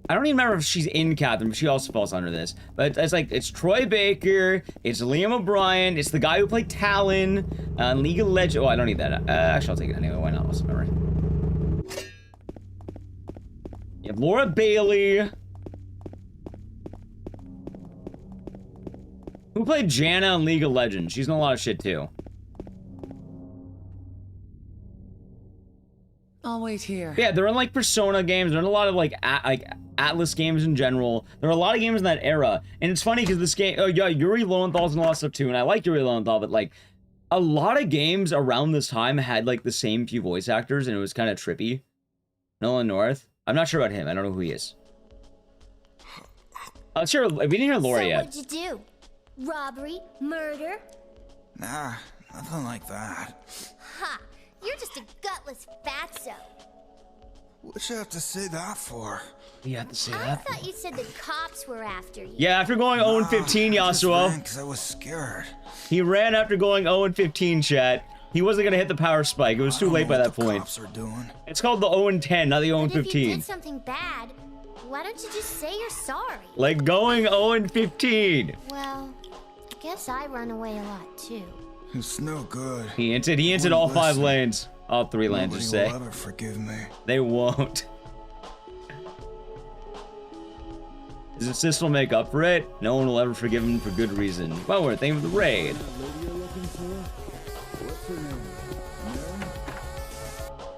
I don't even remember if she's in Catherine, but she also falls under this. But it's like, it's Troy Baker, it's Liam O'Brien, it's the guy who played Talon, League of Legends. Oh, I don't need that. Actually, I'll take it anyway. Why not? What's the memory? You have Laura Bailey. Who played Janna in League of Legends? She's in a lot of shit, too. I'll wait here. Yeah, they're in like Persona games. They're in a lot of like Atlas games in general. There are a lot of games in that era, and it's funny because this game, oh yeah, Yuri Lowenthal's in a lot of stuff too, and I like Yuri Lowenthal, but like a lot of games around this time had like the same few voice actors, and it was kind of trippy. Nolan North. I'm not sure about him. I don't know who he is. Sure, we didn't hear Laura So yet. what'd you do? Robbery? Murder? Nah, nothing like that. Ha! You're just a gutless fatso. What'd you have to say that for? You have to say I that. thought you said the cops were after you. Yeah, after going 0-15, Yasuo. Because I was scared. He ran after going 0-15, chat. He wasn't gonna hit the power spike. It was too late by that point. Cops are doing. It's called the 0-10, not the But if you 0-15. did something bad, why don't you just say you're sorry? Like going 0-15. Well, I guess I run away a lot too. It's no good. He entered all 5 lanes. All 3 lanes, Nobody just say. will ever forgive me. They won't. His assist will make up for it. No one will ever forgive him for good reason. Well, we're thank you for the raid.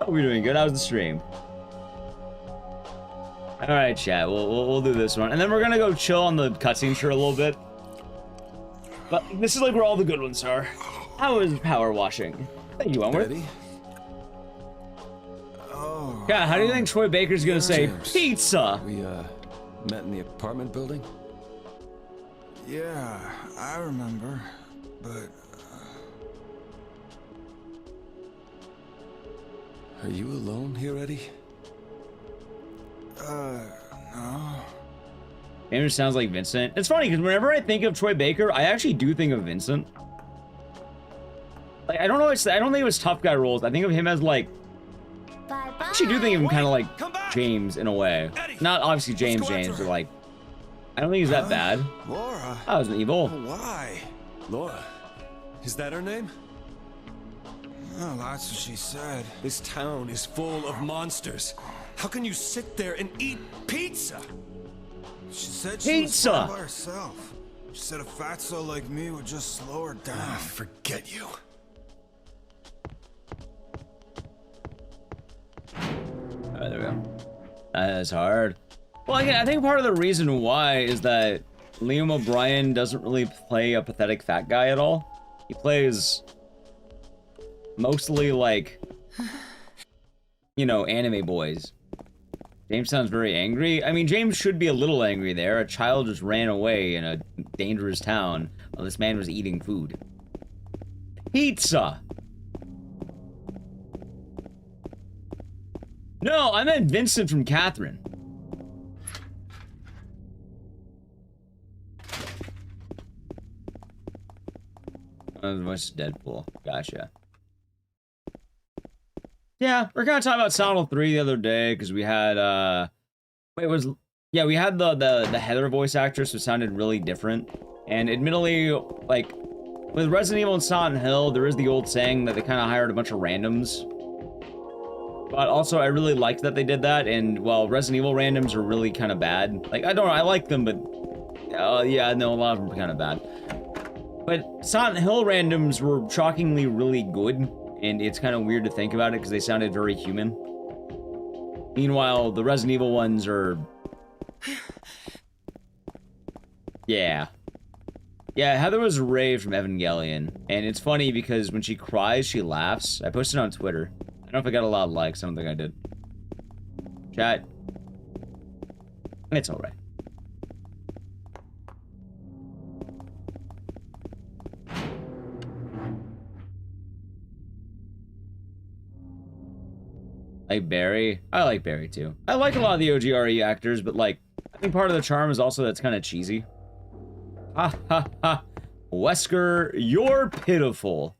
Oh, we're doing good. How's the stream? All right, chat. We'll do this one, and then we're gonna go chill on the cutscenes for a little bit. But this is like where all the good ones are. How is power washing? Thank you, Onward. Betty? Oh. Yeah, how do you think Troy Baker's gonna say Cheers. pizza? We, met in the apartment building? Yeah, I remember. But Are you alone here, Eddie? no. It sounds like Vincent. It's funny because whenever I think of Troy Baker, I actually do think of Vincent. Like I don't know, I don't think it was tough guy roles. I think of him as like, Bye bye. I actually do think of him kind of like James in a way. Eddie, Not obviously James, but like, I don't think he's that bad. Laura. I wasn't evil. Why? Laura. Is that her name? Oh, that's what she said. This town is full of monsters. How can you sit there and eat pizza? She said she was Pizza. fine by herself. She said a fatso like me would just slow her down. Forget you. Alright, there we go. That's hard. Well, again, I think part of the reason why is that Liam O'Brien doesn't really play a pathetic fat guy at all. He plays mostly like, you know, anime boys. James sounds very angry. I mean, James should be a little angry there. A child just ran away in a dangerous town while this man was eating food. Pizza! No, I meant Vincent from Catherine. Oh, voice of Deadpool. Gotcha. Yeah, we're kind of talking about Silent Hill 3 the other day, because we had, we had the Heather voice actress who sounded really different. And admittedly, like, with Resident Evil and Silent Hill, there is the old saying that they kind of hired a bunch of randoms. But also, I really liked that they did that, and, well, Resident Evil randoms are really kind of bad. Like, I like them, but, yeah, no, a lot of them are kind of bad. But Silent Hill randoms were shockingly really good, and it's kind of weird to think about it, because they sounded very human. Meanwhile, the Resident Evil ones are... Yeah. Yeah, Heather was Ray from Evangelion, and it's funny because when she cries, she laughs. I posted it on Twitter. I don't know if I got a lot of likes. I don't think I did. Chat. It's alright. Like Barry? I like Barry too. I like a lot of the OGRE actors, but like, I think part of the charm is also that's kind of cheesy. Ha ha ha. Wesker, you're pitiful.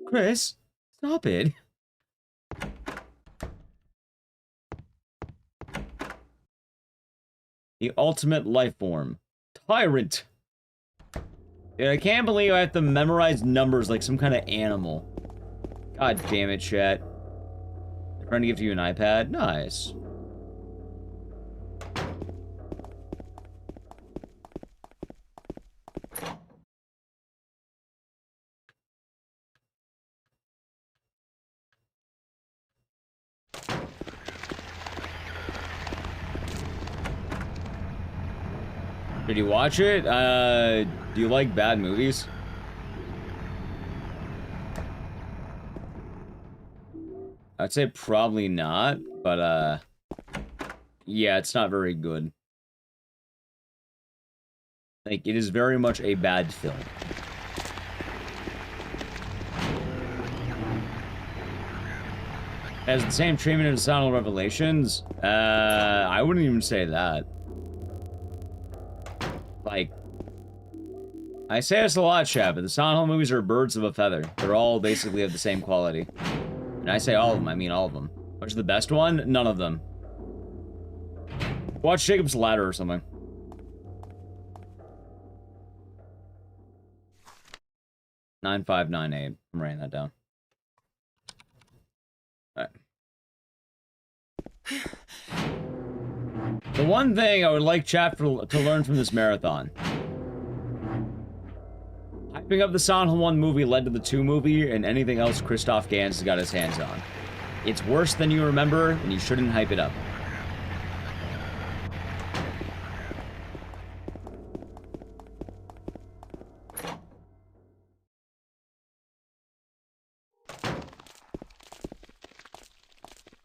Chris, stop it. The ultimate life form. Tyrant. Dude, I can't believe I have to memorize numbers like some kind of animal. God damn it, chat. They're trying to give you an iPad? Nice. Did you watch it? Do you like bad movies? I'd say probably not, but, yeah, it's not very good. Like, it is very much a bad film. Has the same treatment as Silent Hill Revelations? I wouldn't even say that. Like, I say this a lot, chat, but the Silent Hill movies are birds of a feather. They're all basically of the same quality. And I say all of them, I mean all of them. What's the best one? None of them. Watch Jacob's Ladder or something. $9598. I'm writing that down. Alright. The one thing I would like chat to learn from this marathon. Hyping up the Silent Hill 1 movie led to the 2 movie and anything else Christoph Gans has got his hands on. It's worse than you remember, and you shouldn't hype it up.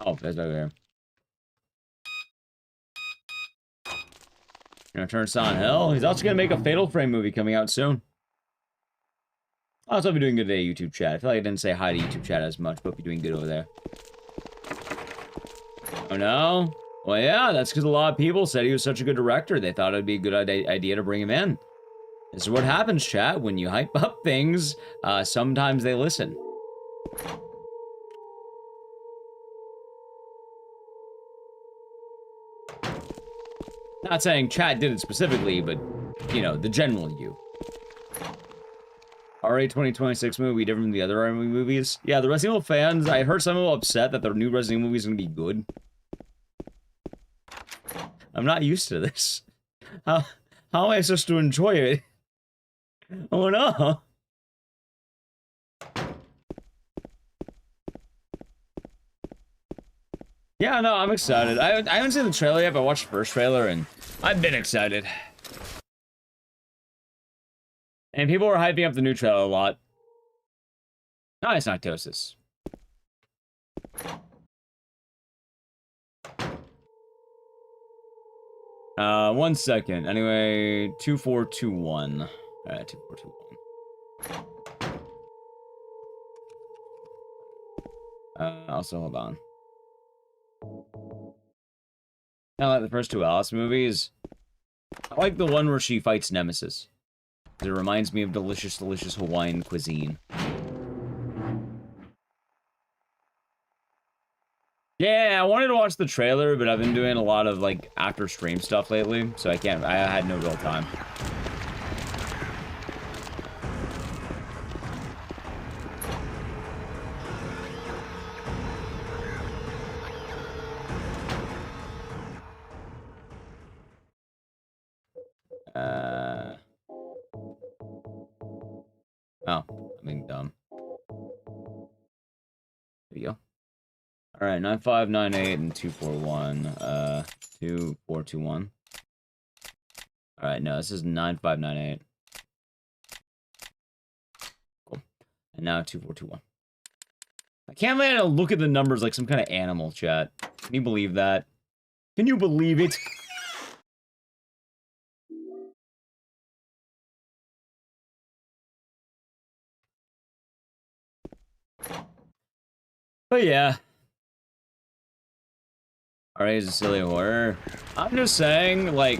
Oh, that's over there. You know, turn Silent Hill. He's also gonna make a Fatal Frame movie coming out soon. Also, I'll be doing good today, YouTube chat. I feel like I didn't say hi to YouTube chat as much, but I'll be doing good over there. Oh no? Well, yeah, that's because a lot of people said he was such a good director. They thought it'd be a good idea to bring him in. This is what happens, chat. When you hype up things, sometimes they listen. Not saying chat did it specifically, but, you know, the general you. RA 2026 movie different from the other RA movies? Yeah, the Resident Evil fans, I heard some of them upset that their new Resident Evil movie is going to be good. I'm not used to this. How am I supposed to enjoy it? Oh no! Yeah, no, I'm excited. I haven't seen the trailer yet, but I watched the first trailer and I've been excited. And people were hyping up the new trailer a lot. Nice, Noctosis. 1 second. Anyway, 2421. Alright, 2421. Also, hold on. I like the first two Alice movies. I like the one where she fights Nemesis. It reminds me of delicious, delicious Hawaiian cuisine. Yeah, I wanted to watch the trailer, but I've been doing a lot of, like, after stream stuff lately, so I had no real time. Oh, I'm being dumb. There you go. Alright, 9598 and 241. 2421. Alright, no, this is 9598. Cool. And now 2421. I can't let it look at the numbers like some kind of animal, chat. Can you believe that? Can you believe it? But yeah. Alright, is a silly horror. I'm just saying, like,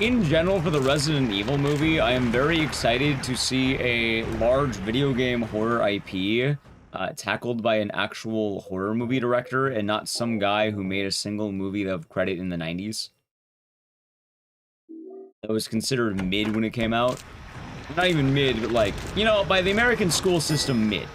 in general for the Resident Evil movie, I am very excited to see a large video game horror IP tackled by an actual horror movie director and not some guy who made a single movie of credit in the 90s. That was considered mid when it came out. Not even mid, but like, you know, by the American school system, mid.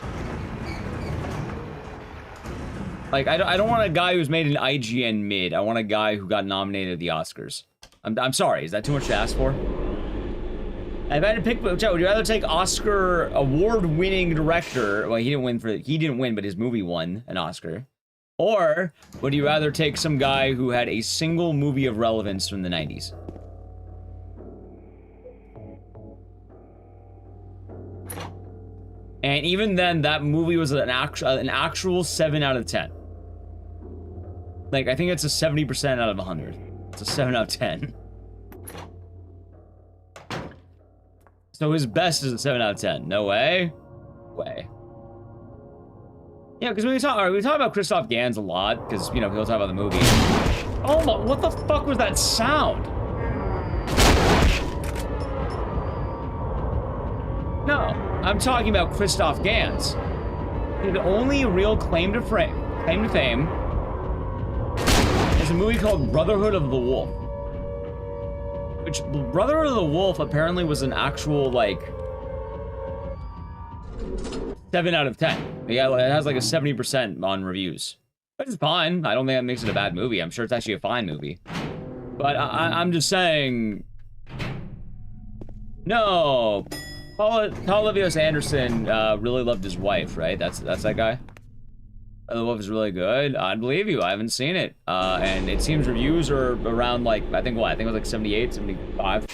Like, I don't want a guy who's made an IGN mid. I want a guy who got nominated at the Oscars. I'm sorry, is that too much to ask for? If I had to pick, would you rather take Oscar award-winning director? Well, he didn't win, but his movie won an Oscar. Or would you rather take some guy who had a single movie of relevance from the 90s? And even then, that movie was an actual 7 out of 10. Like, I think it's a 70% out of 100. It's a 7 out of 10. So his best is a 7 out of 10. No way? Way. Yeah, because we talk about Christoph Gans a lot, because, you know, he'll talk about the movie. Oh my, what the fuck was that sound? No, I'm talking about Christoph Gans. His only real claim to fame is a movie called Brotherhood of the Wolf. Which, Brotherhood of the Wolf apparently was an actual, like, 7 out of 10. Yeah, it has like a 70% on reviews. But it's fine. I don't think that makes it a bad movie. I'm sure it's actually a fine movie. But I'm just saying... No! Paul Livius Anderson really loved his wife, right? That's that guy? The Wolf is really good. I believe you. I haven't seen it. And it seems reviews are around, like, I think it was like 78, 75.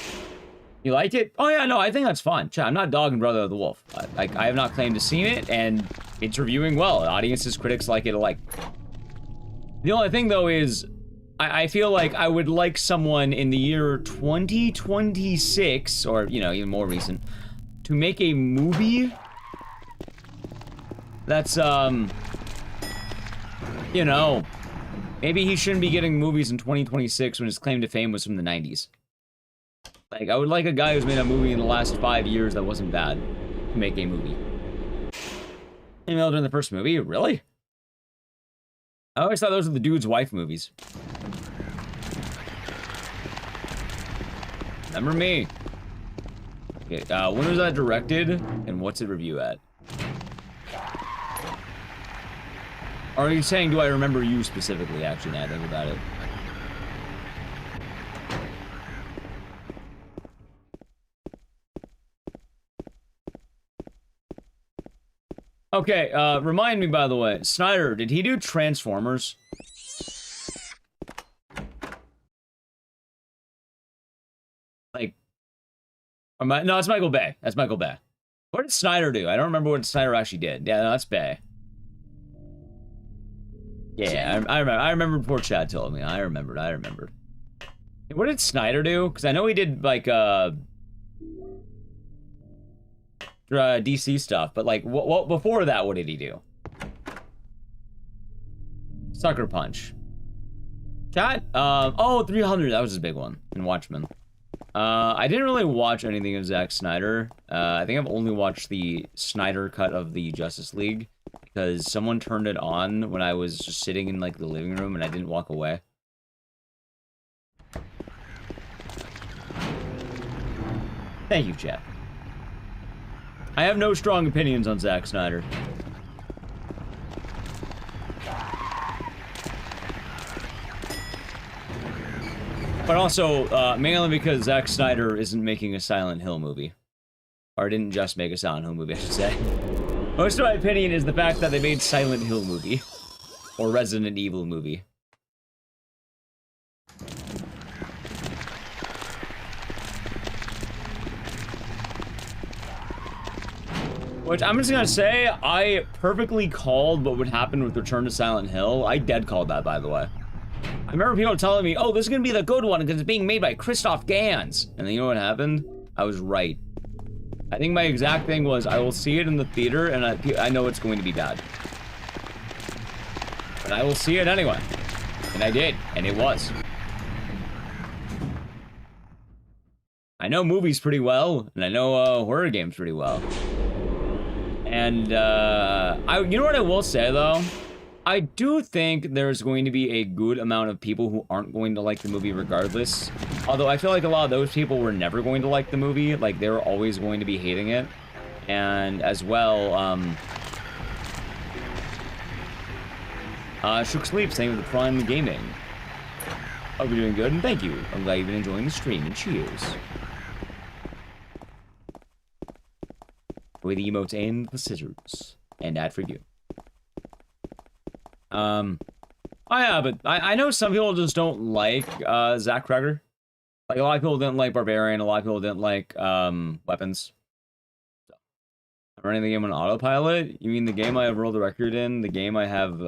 You like it? Oh, yeah, no, I think that's fun. I'm not dogging Brother of the Wolf. Like, I have not claimed to seen it, and it's reviewing well. Audiences, critics like it alike. The only thing, though, is I feel like I would like someone in the year 2026, or, you know, even more recent, to make a movie that's, you know, maybe he shouldn't be getting movies in 2026 when his claim to fame was from the 90s. Like, I would like a guy who's made a movie in the last 5 years that wasn't bad to make a movie. Emailed in the first movie? Really? I always thought those were the dude's wife movies. Remember me? Okay, when was that directed? And what's it review at? Or are you saying, do I remember you specifically, actually, now I think about it? Okay, remind me, by the way, Snyder, did he do Transformers? Like, no, it's Michael Bay. That's Michael Bay. What did Snyder do? I don't remember what Snyder actually did. Yeah, no, that's Bay. Yeah, I remember before Chad told me. I remembered. What did Snyder do? Because I know he did, like, DC stuff, but, like, what before that, what did he do? Sucker Punch. Chat? Oh, 300, that was his big one. In Watchmen. I didn't really watch anything of Zack Snyder. I think I've only watched the Snyder cut of the Justice League, because someone turned it on when I was just sitting in, like, the living room, and I didn't walk away. Thank you, chat. I have no strong opinions on Zack Snyder. But also, mainly because Zack Snyder isn't making a Silent Hill movie. Or didn't just make a Silent Hill movie, I should say. Most of my opinion is the fact that they made Silent Hill movie. Or Resident Evil movie. Which, I'm just gonna say, I perfectly called what would happen with Return to Silent Hill. I dead called that, by the way. I remember people telling me, oh, this is gonna be the good one because it's being made by Christoph Gans. And then you know what happened? I was right. I think my exact thing was, I will see it in the theater, and I know it's going to be bad. But I will see it anyway. And I did, and it was. I know movies pretty well, and I know horror games pretty well. And, you know what I will say, though? I do think there's going to be a good amount of people who aren't going to like the movie regardless. Although I feel like a lot of those people were never going to like the movie. Like, they were always going to be hating it. And as well, Shook Sleep saying with the Prime Gaming. Hope you're doing good, and thank you. I'm glad you've been enjoying the stream, and cheers. With the emotes and the scissors. And ad for you. Oh yeah, but I know some people just don't like, Zach Kreger. Like, a lot of people didn't like Barbarian, a lot of people didn't like, Weapons. So, I'm running the game on autopilot? You mean the game I have world record in? The game I have,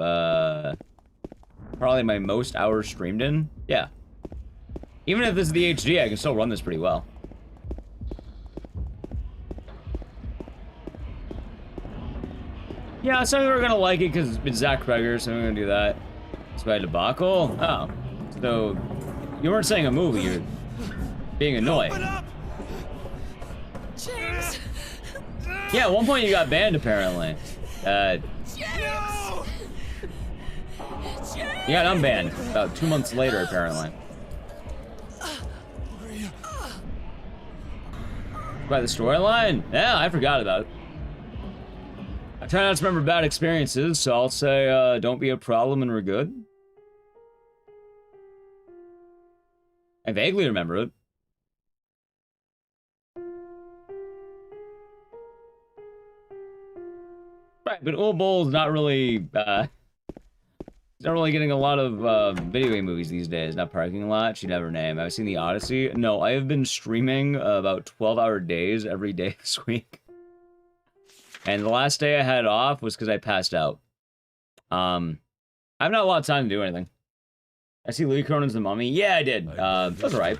probably my most hours streamed in? Yeah. Even if this is the HD, I can still run this pretty well. Yeah, some people are gonna like it because it's Zach Kreger, so I'm gonna do that. Spy Debacle? Oh. So, you weren't saying a movie, you're being annoying. James! Yeah, at one point you got banned, apparently. James! You got unbanned about 2 months later, apparently. By the storyline? Yeah, I forgot about it. I try not to remember bad experiences, so I'll say, don't be a problem and we're good. I vaguely remember it. Right, but Old Bull's not really, not really getting a lot of, video game movies these days. Not Parking Lot, she'd never name. I've seen The Odyssey. No, I have been streaming about 12-hour days every day this week. And the last day I had off was because I passed out. I have not a lot of time to do anything. I see Lee Cronin's The Mummy. Yeah, I did. That's right.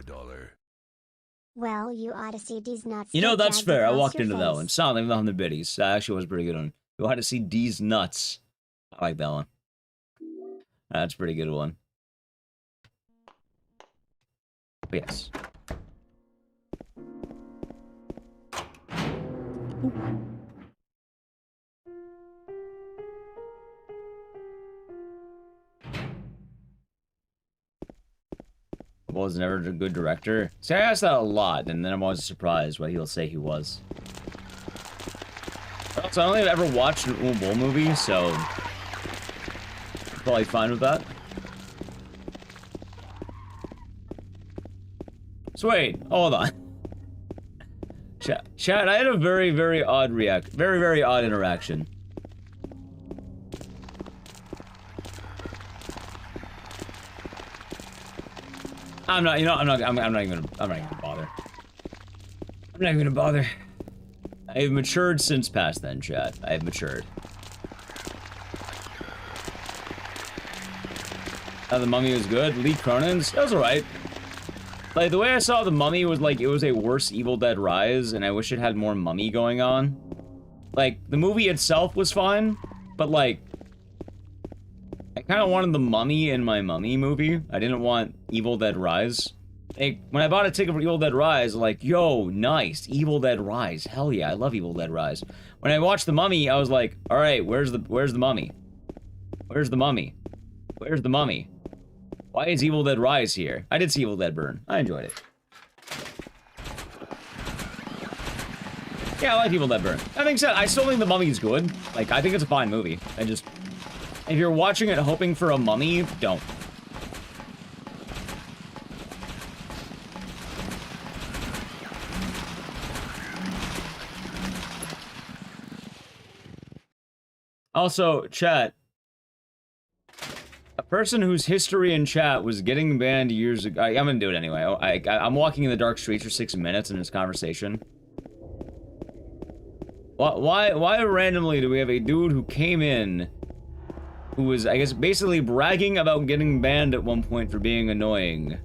Well, you Odyssey D's nuts. You know, that's dragged fair. I across walked your into that face. one. Sound like on the biddies. That actually was pretty good one. You Odyssey D's nuts. I like that one. That's a pretty good one. But yes. Was never a good director. See, I ask that a lot, and then I'm always surprised what he'll say he was. Also, I don't think I've ever watched an Uwe Boll movie, so probably fine with that. So wait, hold on. Chat, I had a very, very odd very odd interaction. I'm not even gonna bother. I'm not even gonna bother. I've matured since past then, chat. I've matured. The Mummy was good. Lee Cronin's, that was alright. Like, the way I saw The Mummy was like, it was a worse Evil Dead Rise, and I wish it had more Mummy going on. Like, the movie itself was fine, but like, I kind of wanted the Mummy in my Mummy movie. I didn't want Evil Dead Rise. Like, when I bought a ticket for Evil Dead Rise, like, yo, nice, Evil Dead Rise. Hell yeah, I love Evil Dead Rise. When I watched The Mummy, I was like, all right, where's the Mummy? Where's the Mummy? Where's the Mummy? Why is Evil Dead Rise here? I did see Evil Dead Burn. I enjoyed it. Yeah, I like Evil Dead Burn. That being said, I still think The Mummy's good. Like, I think it's a fine movie. I just... If you're watching it hoping for a mummy, don't. Also, chat. A person whose history in chat was getting banned years ago... I'm gonna do it anyway. I'm walking in the dark streets for 6 minutes in this conversation. Why randomly do we have a dude who came in... who was, I guess, basically bragging about getting banned at one point for being annoying.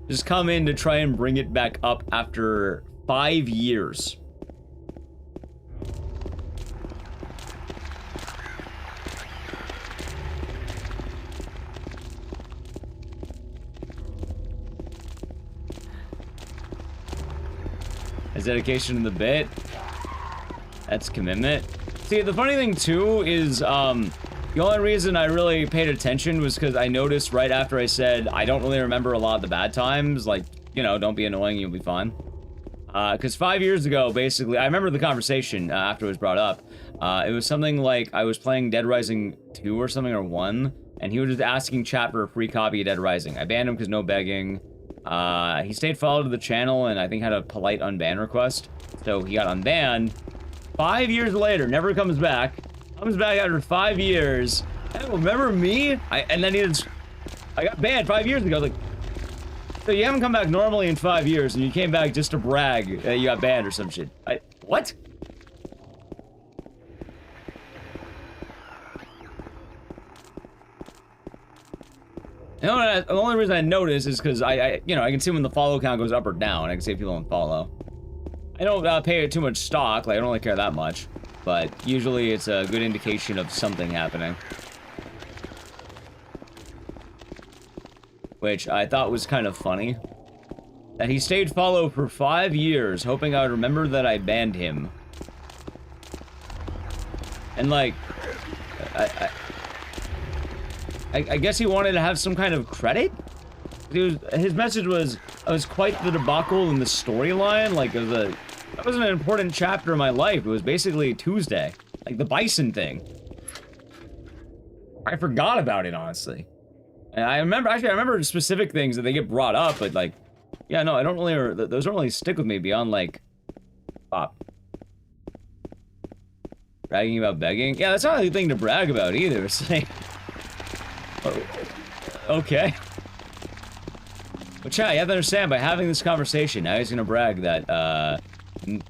Just come in to try and bring it back up after 5 years. His dedication to the bit. That's commitment. See, the funny thing, too, is, the only reason I really paid attention was because I noticed right after I said, I don't really remember a lot of the bad times, like, you know, don't be annoying, you'll be fine. Because 5 years ago, basically, I remember the conversation after it was brought up. It was something like, I was playing Dead Rising 2 or something, or 1, and he was just asking chat for a free copy of Dead Rising. I banned him because no begging. He stayed followed to the channel, and I think had a polite unban request, so he got unbanned. 5 years later, never comes back. Comes back after 5 years. Hey, remember me? And then I got banned 5 years ago. Like, so you haven't come back normally in 5 years, and you came back just to brag that you got banned or some shit. What? You know, the only reason I notice is because you know, I can see when the follow count goes up or down. I can see if people don't follow. I don't pay it too much stock, like I don't really care that much, but usually it's a good indication of something happening. Which I thought was kind of funny. That he stayed follow for 5 years, hoping I would remember that I banned him. And like, I guess he wanted to have some kind of credit? His message was, I was quite the debacle in the storyline, like that was an important chapter of my life. It was basically Tuesday, like the bison thing. I forgot about it, honestly. And I remember specific things that they get brought up, but like, yeah, no, I don't really, those don't really stick with me beyond like, pop. Bragging about begging? Yeah, that's not a thing to brag about either. It's like, oh, okay. But chat, you have to understand, by having this conversation, now he's gonna brag that,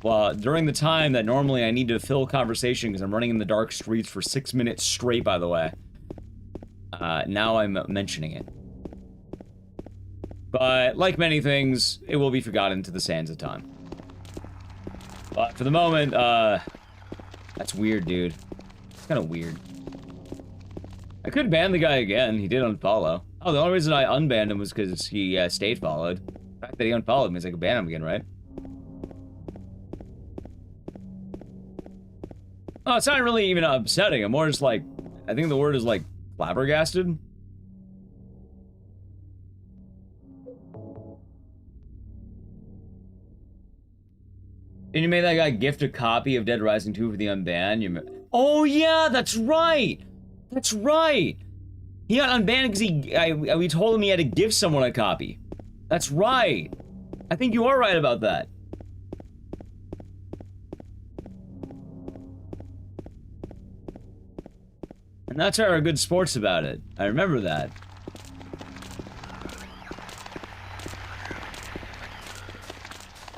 well, during the time that normally I need to fill conversation because I'm running in the dark streets for 6 minutes straight, by the way. Now I'm mentioning it. But, like many things, it will be forgotten to the sands of time. But for the moment, that's weird, dude. It's kind of weird. I could ban the guy again. He did unfollow. Oh, the only reason I unbanned him was because he stayed followed. The fact that he unfollowed means I could ban him again, right? Oh, it's not really even upsetting. I'm more just like, I think the word is like flabbergasted. And you made that guy gift a copy of Dead Rising 2 for the unbanned. Oh yeah, that's right. That's right. He got unbanned because we told him he had to give someone a copy. That's right. I think you are right about that. And that's our good sports about it. I remember that.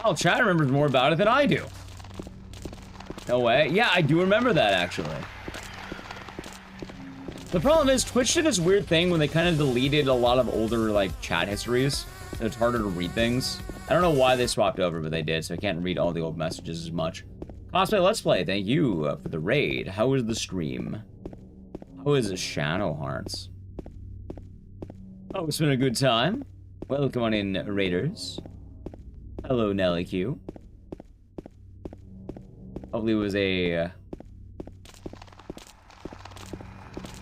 Oh, Chad remembers more about it than I do. No way. Yeah, I do remember that, actually. The problem is, Twitch did this weird thing when they kind of deleted a lot of older, like, chat histories. And it's harder to read things. I don't know why they swapped over, but they did, so I can't read all the old messages as much. Cosplay Let's Play, thank you for the raid. How was the stream? How is it, Shadow Hearts? Oh, it's been a good time. Welcome on in, Raiders. Hello, Nelly Q. Hopefully it was a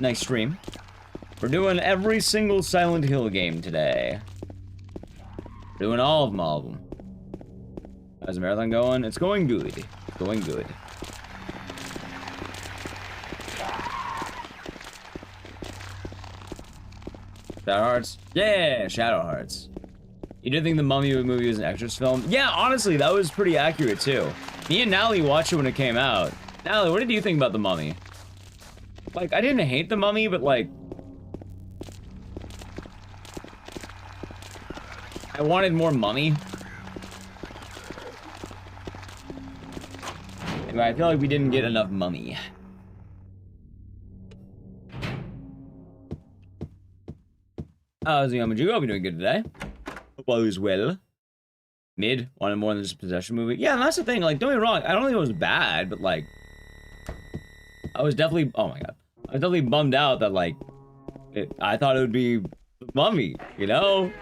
nice stream. We're doing every single Silent Hill game today. We're doing all of them. How's the marathon going? It's going good. It's going good. Shadow Hearts? Yeah, Shadow Hearts. You didn't think the Mummy movie was an extras film? Yeah, honestly, that was pretty accurate, too. Me and Nally watched it when it came out. Nally, what did you think about the Mummy? Like, I didn't hate the Mummy, but, like... I wanted more Mummy. Anyway, I feel like we didn't get enough Mummy. How's the Yamajugo? Hope you're doing good today. Hope all is well. Mid, wanted more than just a possession movie. Yeah, and that's the thing, like, don't get me wrong, I don't think it was bad, but, like... I was definitely, oh my god. I was definitely bummed out that, like, I thought it would be Mummy, you know?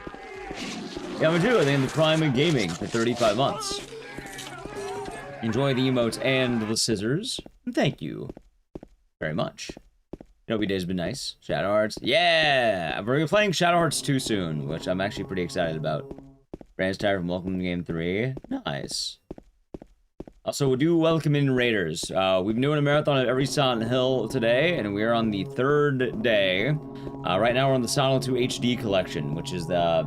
Yamajugo, I think in the prime of gaming for 35 months. Enjoy the emotes and the scissors. Thank you very much. Nobi Day's been nice. Shadow Hearts. Yeah! We're playing Shadow Hearts 2 soon, which I'm actually pretty excited about. Brand's tired from Welcome to Game 3. Nice. Also, we do welcome in Raiders. We've been doing a marathon of every Silent Hill today, and we are on the 3rd day. Right now we're on the Silent Hill 2 HD collection, which is the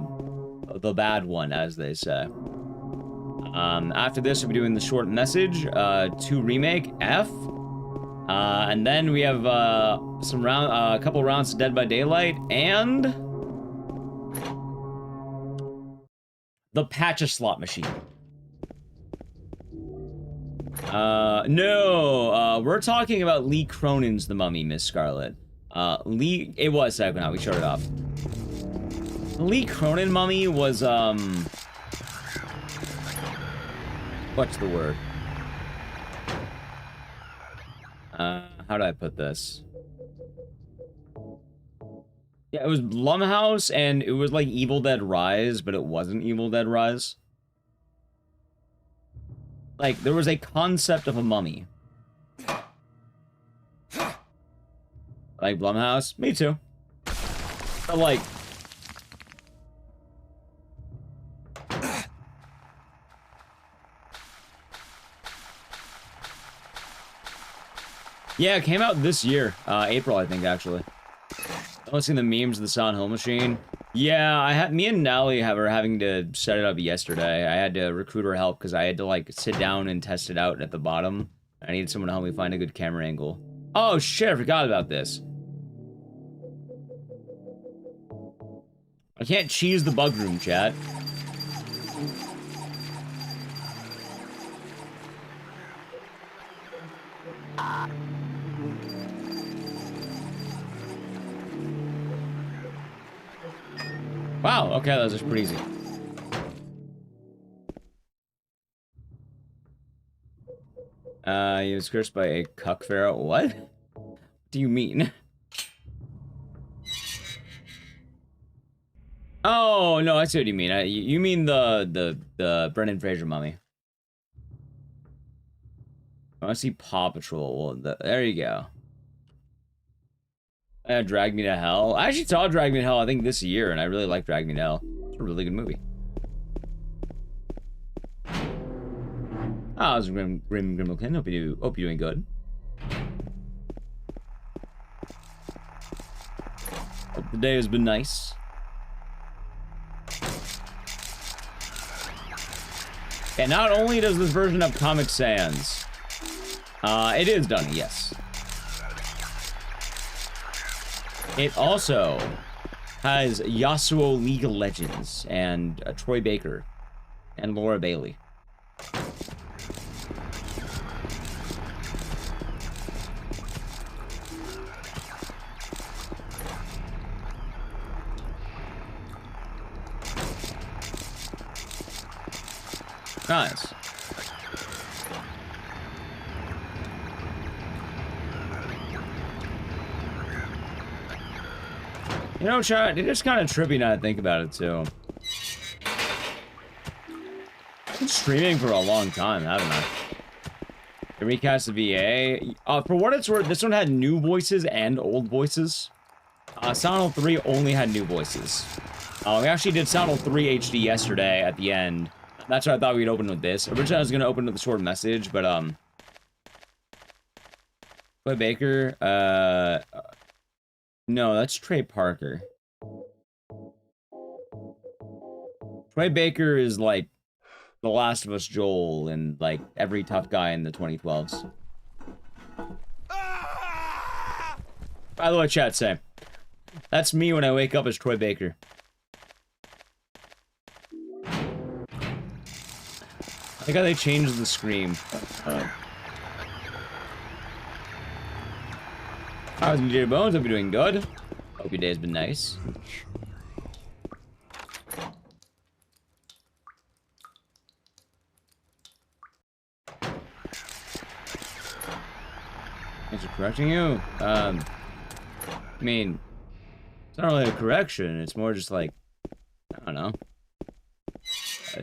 bad one, as they say. After this, we'll be doing the short message, 2 remake, F. And then we have a couple rounds of Dead by Daylight, and the Pachislot machine. No, we're talking about Lee Cronin's The Mummy, Miss Scarlet. It was Psychonaut, we showed it off. The Lee Cronin Mummy was, what's the word? How do I put this? Yeah, it was Blumhouse, and it was like Evil Dead Rise, but it wasn't Evil Dead Rise. Like, there was a concept of a mummy. Like Blumhouse? Me too. But like... Yeah, it came out this year. April, I think, actually. I've seen the memes of the Silent Hill machine. Yeah, me and Nally were having to set it up yesterday. I had to recruit her help because I had to, like, sit down and test it out at the bottom. I needed someone to help me find a good camera angle. Oh, shit, I forgot about this. I can't cheese the bug room, chat. Wow, okay, that was just pretty easy. He was cursed by a cuck pharaoh. What? What do you mean? Oh, no, I see what you mean. You mean the Brendan Fraser mummy. I want to see Paw Patrol. Well, there you go. Drag Me to Hell. I actually saw Drag Me to Hell, I think, this year, and I really like Drag Me to Hell. It's a really good movie. Oh, it was Grim Grimmelkin. Hope you're doing good. Hope the day has been nice. And not only does this version have Comic Sans, it is done, yes. It also has Yasuo League of Legends and Troy Baker and Laura Bailey. Nice. You know, chat, it is kind of trippy now to think about it, too. I've been streaming for a long time, haven't I? The recast of VA. For what it's worth, this one had new voices and old voices. Silent Hill 3 only had new voices. We actually did Silent Hill 3 HD yesterday at the end. That's what I thought we'd open with this. Originally, I was going to open with a short message, but, Troy Baker, no, that's Trey Parker. Troy Baker is, like, The Last of Us Joel and, like, every tough guy in the 2012s. By the way, chat, say. That's me when I wake up as Troy Baker. I think how they changed the scream. How's DJ Bones? Hope you're doing good. Hope your day's been nice. Thanks for correcting you. I mean, it's not really a correction. It's more just like, I don't know.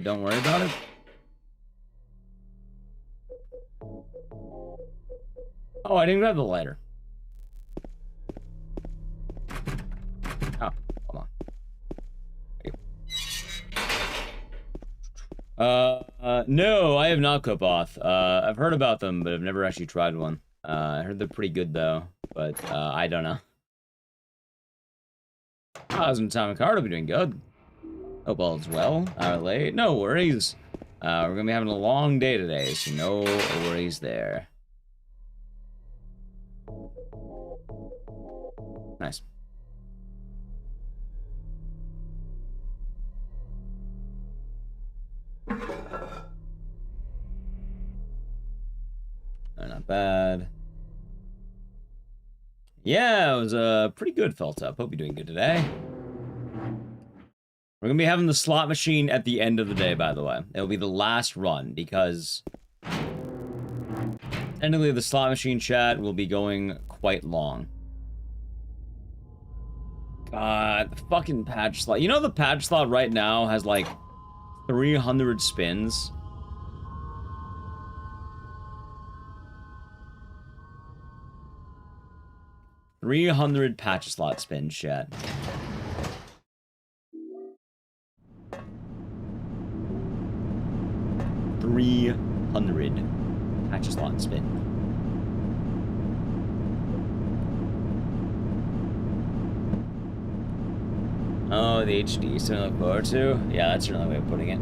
Don't worry about it. Oh, I didn't grab the lighter. Oh, hold on. No, I have not Kopoth. I've heard about them, but I've never actually tried one. I heard they're pretty good, though, but, I don't know. How's Atomic Heart? I'll be doing good. Hope all is well. Late. No worries. We're gonna be having a long day today, so no worries there. Nice. Not bad. Yeah, it was pretty good, felt up. Hope you're doing good today. We're gonna be having the slot machine at the end of the day, by the way. It'll be the last run, because technically the slot machine chat will be going quite long. God, the fucking Pachislot. You know the Pachislot right now has like 300 spins? $300 Pachislot spins, chat. $300 Pachislot spin. Oh, the HD, something to look forward to? Yeah, that's certainly a way of putting it.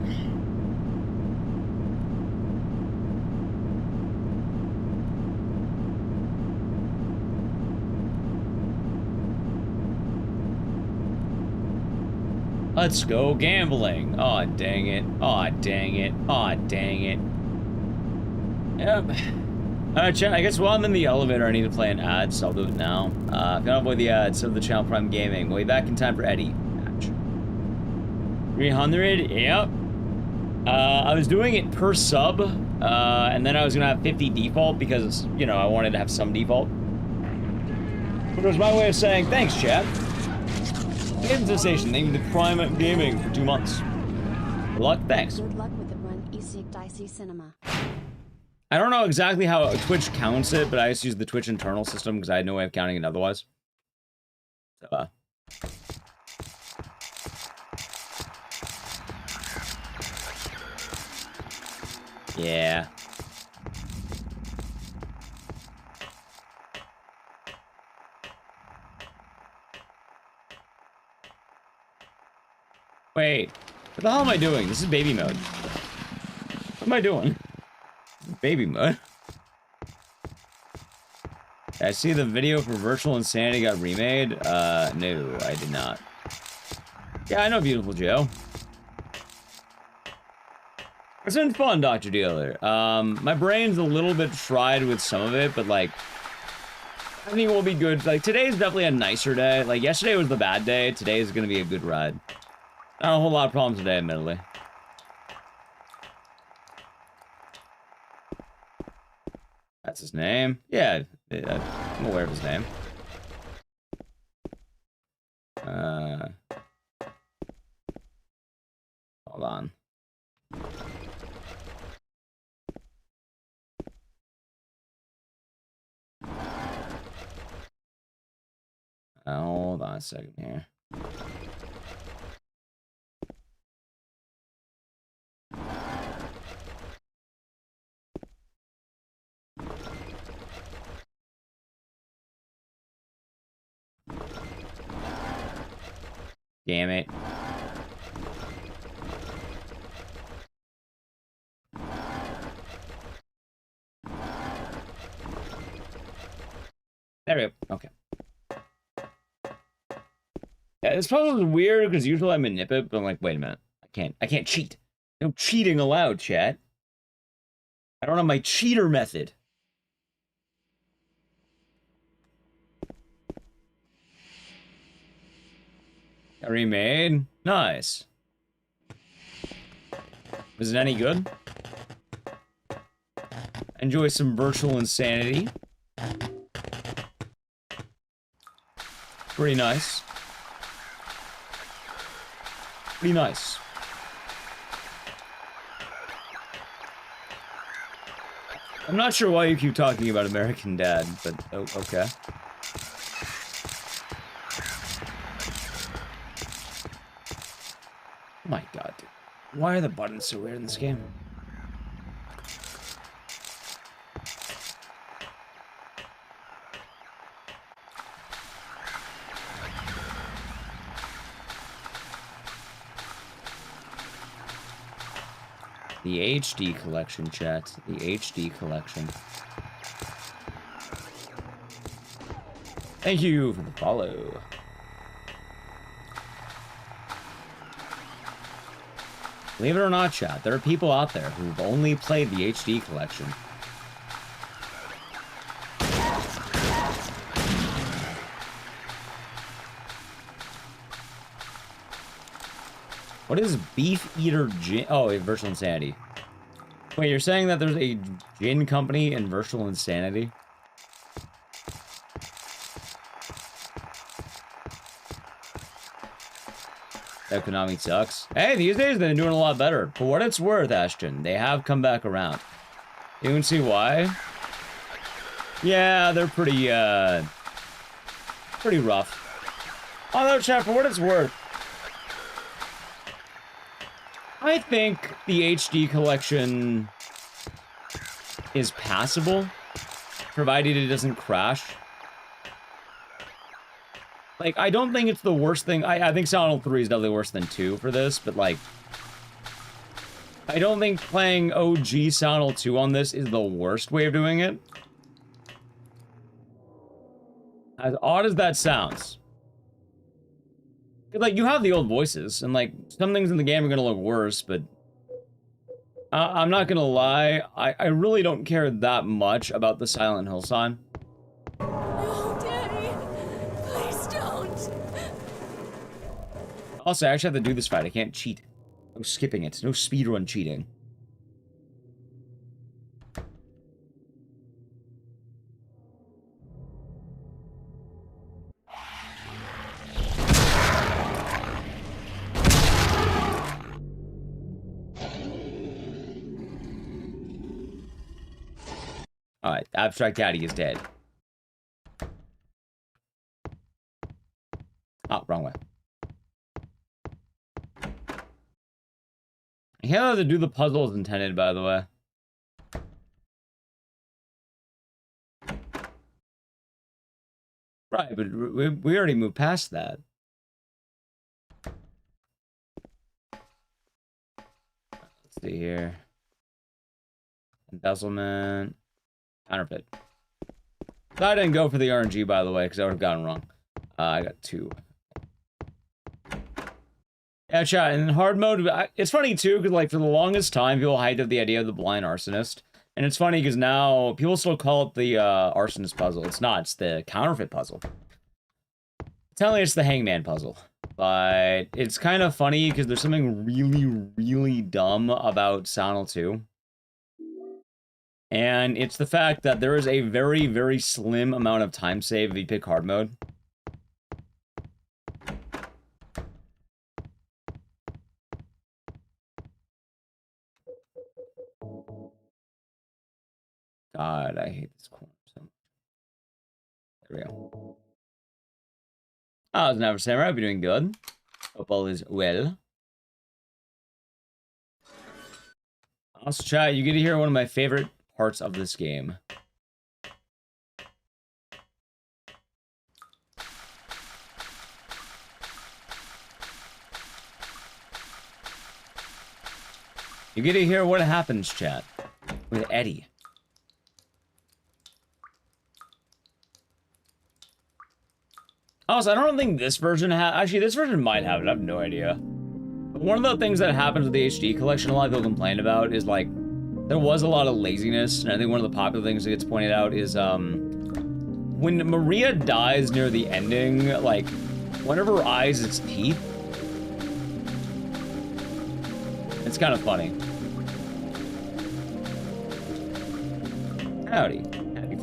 Let's go gambling. Aw, dang it. Aw, dang it. Aw, dang it. Yep. Alright, chat, I guess while I'm in the elevator, I need to play an ad, so I'll do it now. If you don't avoid the ads, sub the channel Prime Gaming. We'll be back in time for Eddie. 300? Yep. I was doing it per sub, and then I was gonna have 50 default because, you know, I wanted to have some default. But it was my way of saying, thanks, chat. Game Sensation, thank you to Prime Gaming for 2 months. Good luck, thanks. Good luck with the run, Ecdycis Cinema. I don't know exactly how Twitch counts it, but I just use the Twitch internal system because I had no way of counting it otherwise. So, yeah. Wait, what the hell am I doing? This is baby mode. What am I doing? Baby mode. I see the video for Virtual Insanity got remade. No, I did not. Yeah, I know Beautiful Joe. It's been fun, Dr. Dealer. My brain's a little bit fried with some of it, but like, I think it will be good. Like, today's definitely a nicer day. Like, yesterday was the bad day. Today is gonna be a good ride. Not a whole lot of problems today, admittedly. That's his name. Yeah, I'm aware of his name. Hold on. Hold on a second here. Damn it. There we go. Okay. Yeah, this puzzle is weird because usually I manip it, but I'm like, wait a minute. I can't cheat. No cheating allowed, chat. I don't have my cheater method. Remade? Nice. Was it any good? Enjoy some virtual insanity. Pretty nice. Pretty nice. I'm not sure why you keep talking about American Dad, but okay. Oh my god, dude. Why are the buttons so weird in this game? The HD collection, chat. The HD collection. Thank you for the follow. Believe it or not, chat, there are people out there who've only played the HD collection. What is Beef Eater Gin? Oh, Virtual Insanity. Wait, you're saying that there's a gin company in Virtual Insanity? That Konami sucks. Hey, these days they're doing a lot better. For what it's worth, Ashton, they have come back around. You can see why? Yeah, they're pretty rough. Although, chat, for what it's worth, I think the HD collection is passable, provided it doesn't crash. Like, I don't think it's the worst thing. I think Silent Hill 3 is definitely worse than 2 for this, but, like, I don't think playing OG Silent Hill 2 on this is the worst way of doing it. As odd as that sounds. Like, you have the old voices, and, like, some things in the game are gonna look worse, but I'm not gonna lie, I really don't care that much about the Silent Hill sign. No, Daddy. Please don't. Also, I actually have to do this fight. I can't cheat. No skipping it. No speedrun cheating. Alright, Abstract Daddy is dead. Oh, wrong way. I can't have to do the puzzle as intended, by the way. Right, but we already moved past that. Let's see here. Embezzlement. Counterfeit. I didn't go for the RNG, by the way, because I would have gotten wrong. I got 2. Yeah, chat, in hard mode, it's funny, too, because, like, for the longest time, people hyped up the idea of the blind arsonist. And it's funny, because now, people still call it the arsonist puzzle. It's not, it's the counterfeit puzzle. Telling it's the hangman puzzle. But it's kind of funny, because there's something really, really dumb about Silent 2. And it's the fact that there is a very, very slim amount of time save if you pick hard mode. God, I hate this corner so much. There we go. Oh, it's Never Samurai. I'll be doing good. Hope all is well. Also, chat, you get to hear one of my favorite parts of this game. You get to hear what happens, chat, with Eddie. Also, I don't think this version actually, this version might have it. I have no idea. But one of the things that happens with the HD collection, a lot of people complain about, is like there was a lot of laziness, and I think one of the popular things that gets pointed out is when Maria dies near the ending, like one of her eyes is teeth. It's kind of funny. Howdy. Happy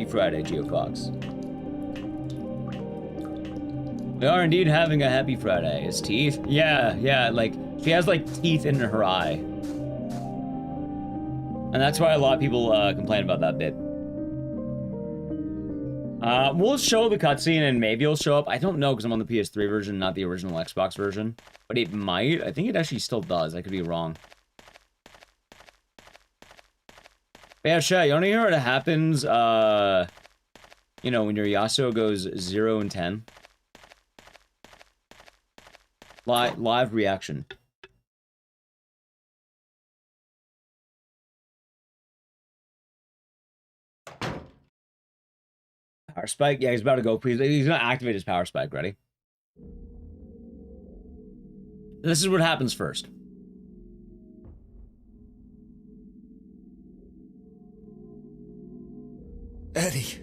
Friday, GeoFox. We are indeed having a happy Friday. His teeth? Yeah, like, she has, like, teeth in her eye. And that's why a lot of people complain about that bit. We'll show the cutscene and maybe it'll show up. I don't know because I'm on the PS3 version, not the original Xbox version. But it might. I think it actually still does. I could be wrong. But yeah, chat, you want to hear what happens, you know, when your Yasuo goes 0 and 10? Live reaction. Power spike? Yeah, he's about to go. Please, he's gonna activate his power spike. Ready? This is what happens first. Eddie,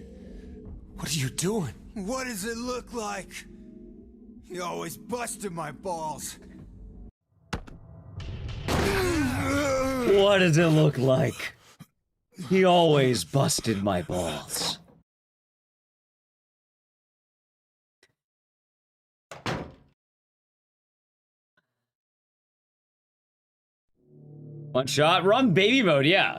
what are you doing? What does it look like? He always busted my balls. What does it look like? He always busted my balls. One shot, run baby mode, yeah.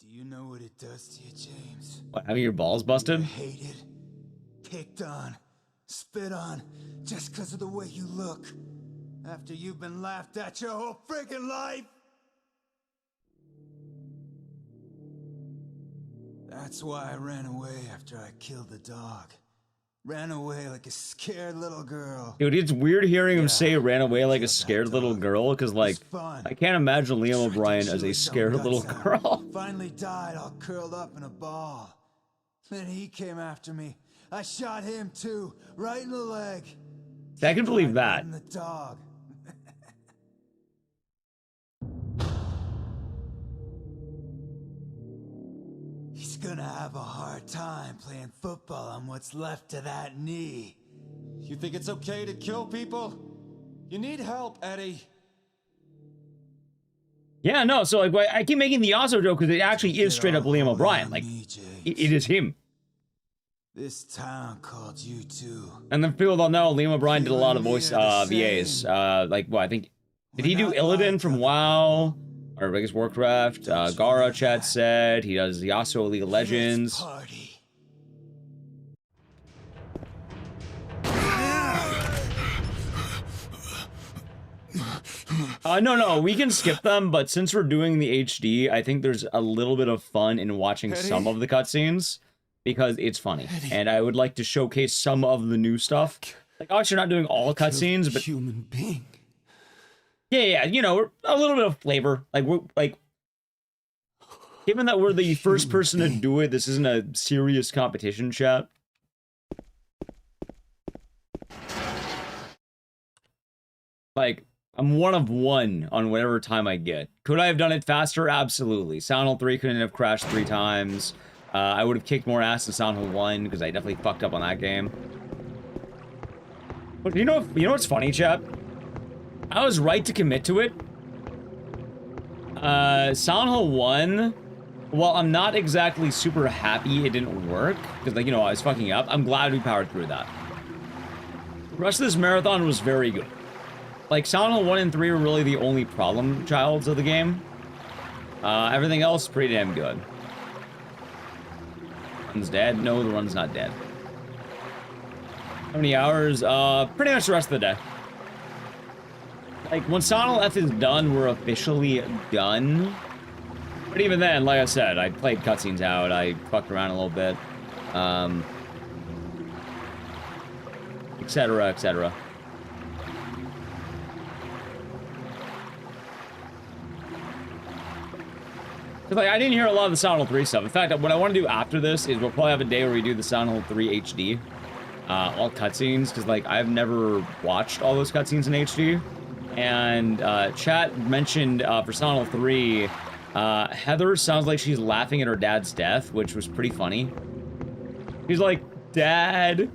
Do you know what it does to you, James? What, having your balls busted? Hated, picked on, spit on, just because of the way you look. After you've been laughed at your whole friggin' life. That's why I ran away after I killed the dog. Ran away like a scared little girl. Dude, it's weird hearing him say ran away like a scared little girl, because, like, I can't imagine Liam O'Brien as a scared little girl. Finally died all curled up in a ball. Then he came after me. I shot him too, right in the leg. I can believe that. And the dog. He's gonna have a hard time playing football on what's left of that knee. You think it's okay to kill people? You need help, Eddie. Yeah, no, so, like, I keep making the Yasuo joke because it actually is straight up Liam O'Brien. Like, it is him. This town called you too. And then people don't know, Liam O'Brien did a lot of voice VAs. Like, well, I think, did he do Illidan from WoW? our biggest Warcraft. Gara chat said he does Yasuo League of Legends. Party. No, we can skip them, but since we're doing the HD, I think there's a little bit of fun in watching some of the cutscenes because it's funny, and I would like to showcase some of the new stuff. Like, obviously, not doing all cutscenes, but human being. yeah, you know, a little bit of flavor. Like, we're like, given that we're the first person to do it, this isn't a serious competition, chat. Like, I'm 1 of 1 on whatever time I get. Could I have done it faster? Absolutely. Silent Hill 3 couldn't have crashed 3 times. I would have kicked more ass in Silent Hill 1 because I definitely fucked up on that game. But you know what's funny, chap? I was right to commit to it. Silent Hill 1, while I'm not exactly super happy it didn't work, because, like, you know, I was fucking up, I'm glad we powered through that. The rest of this marathon was very good. Like, Silent Hill 1 and 3 were really the only problem childs of the game. Everything else, pretty damn good. Run's dead? No, the run's not dead. How many hours? Pretty much the rest of the day. Like, when Silent Hill F is done, we're officially done. But even then, like I said, I played cutscenes out, I fucked around a little bit. Etc, etc. Like, I didn't hear a lot of the Silent Hill 3 stuff. In fact, what I want to do after this is we'll probably have a day where we do the Silent Hill 3 HD. All cutscenes, because, like, I've never watched all those cutscenes in HD. And, chat mentioned, for Silent Hill 3, Heather sounds like she's laughing at her dad's death, which was pretty funny. She's like, Dad.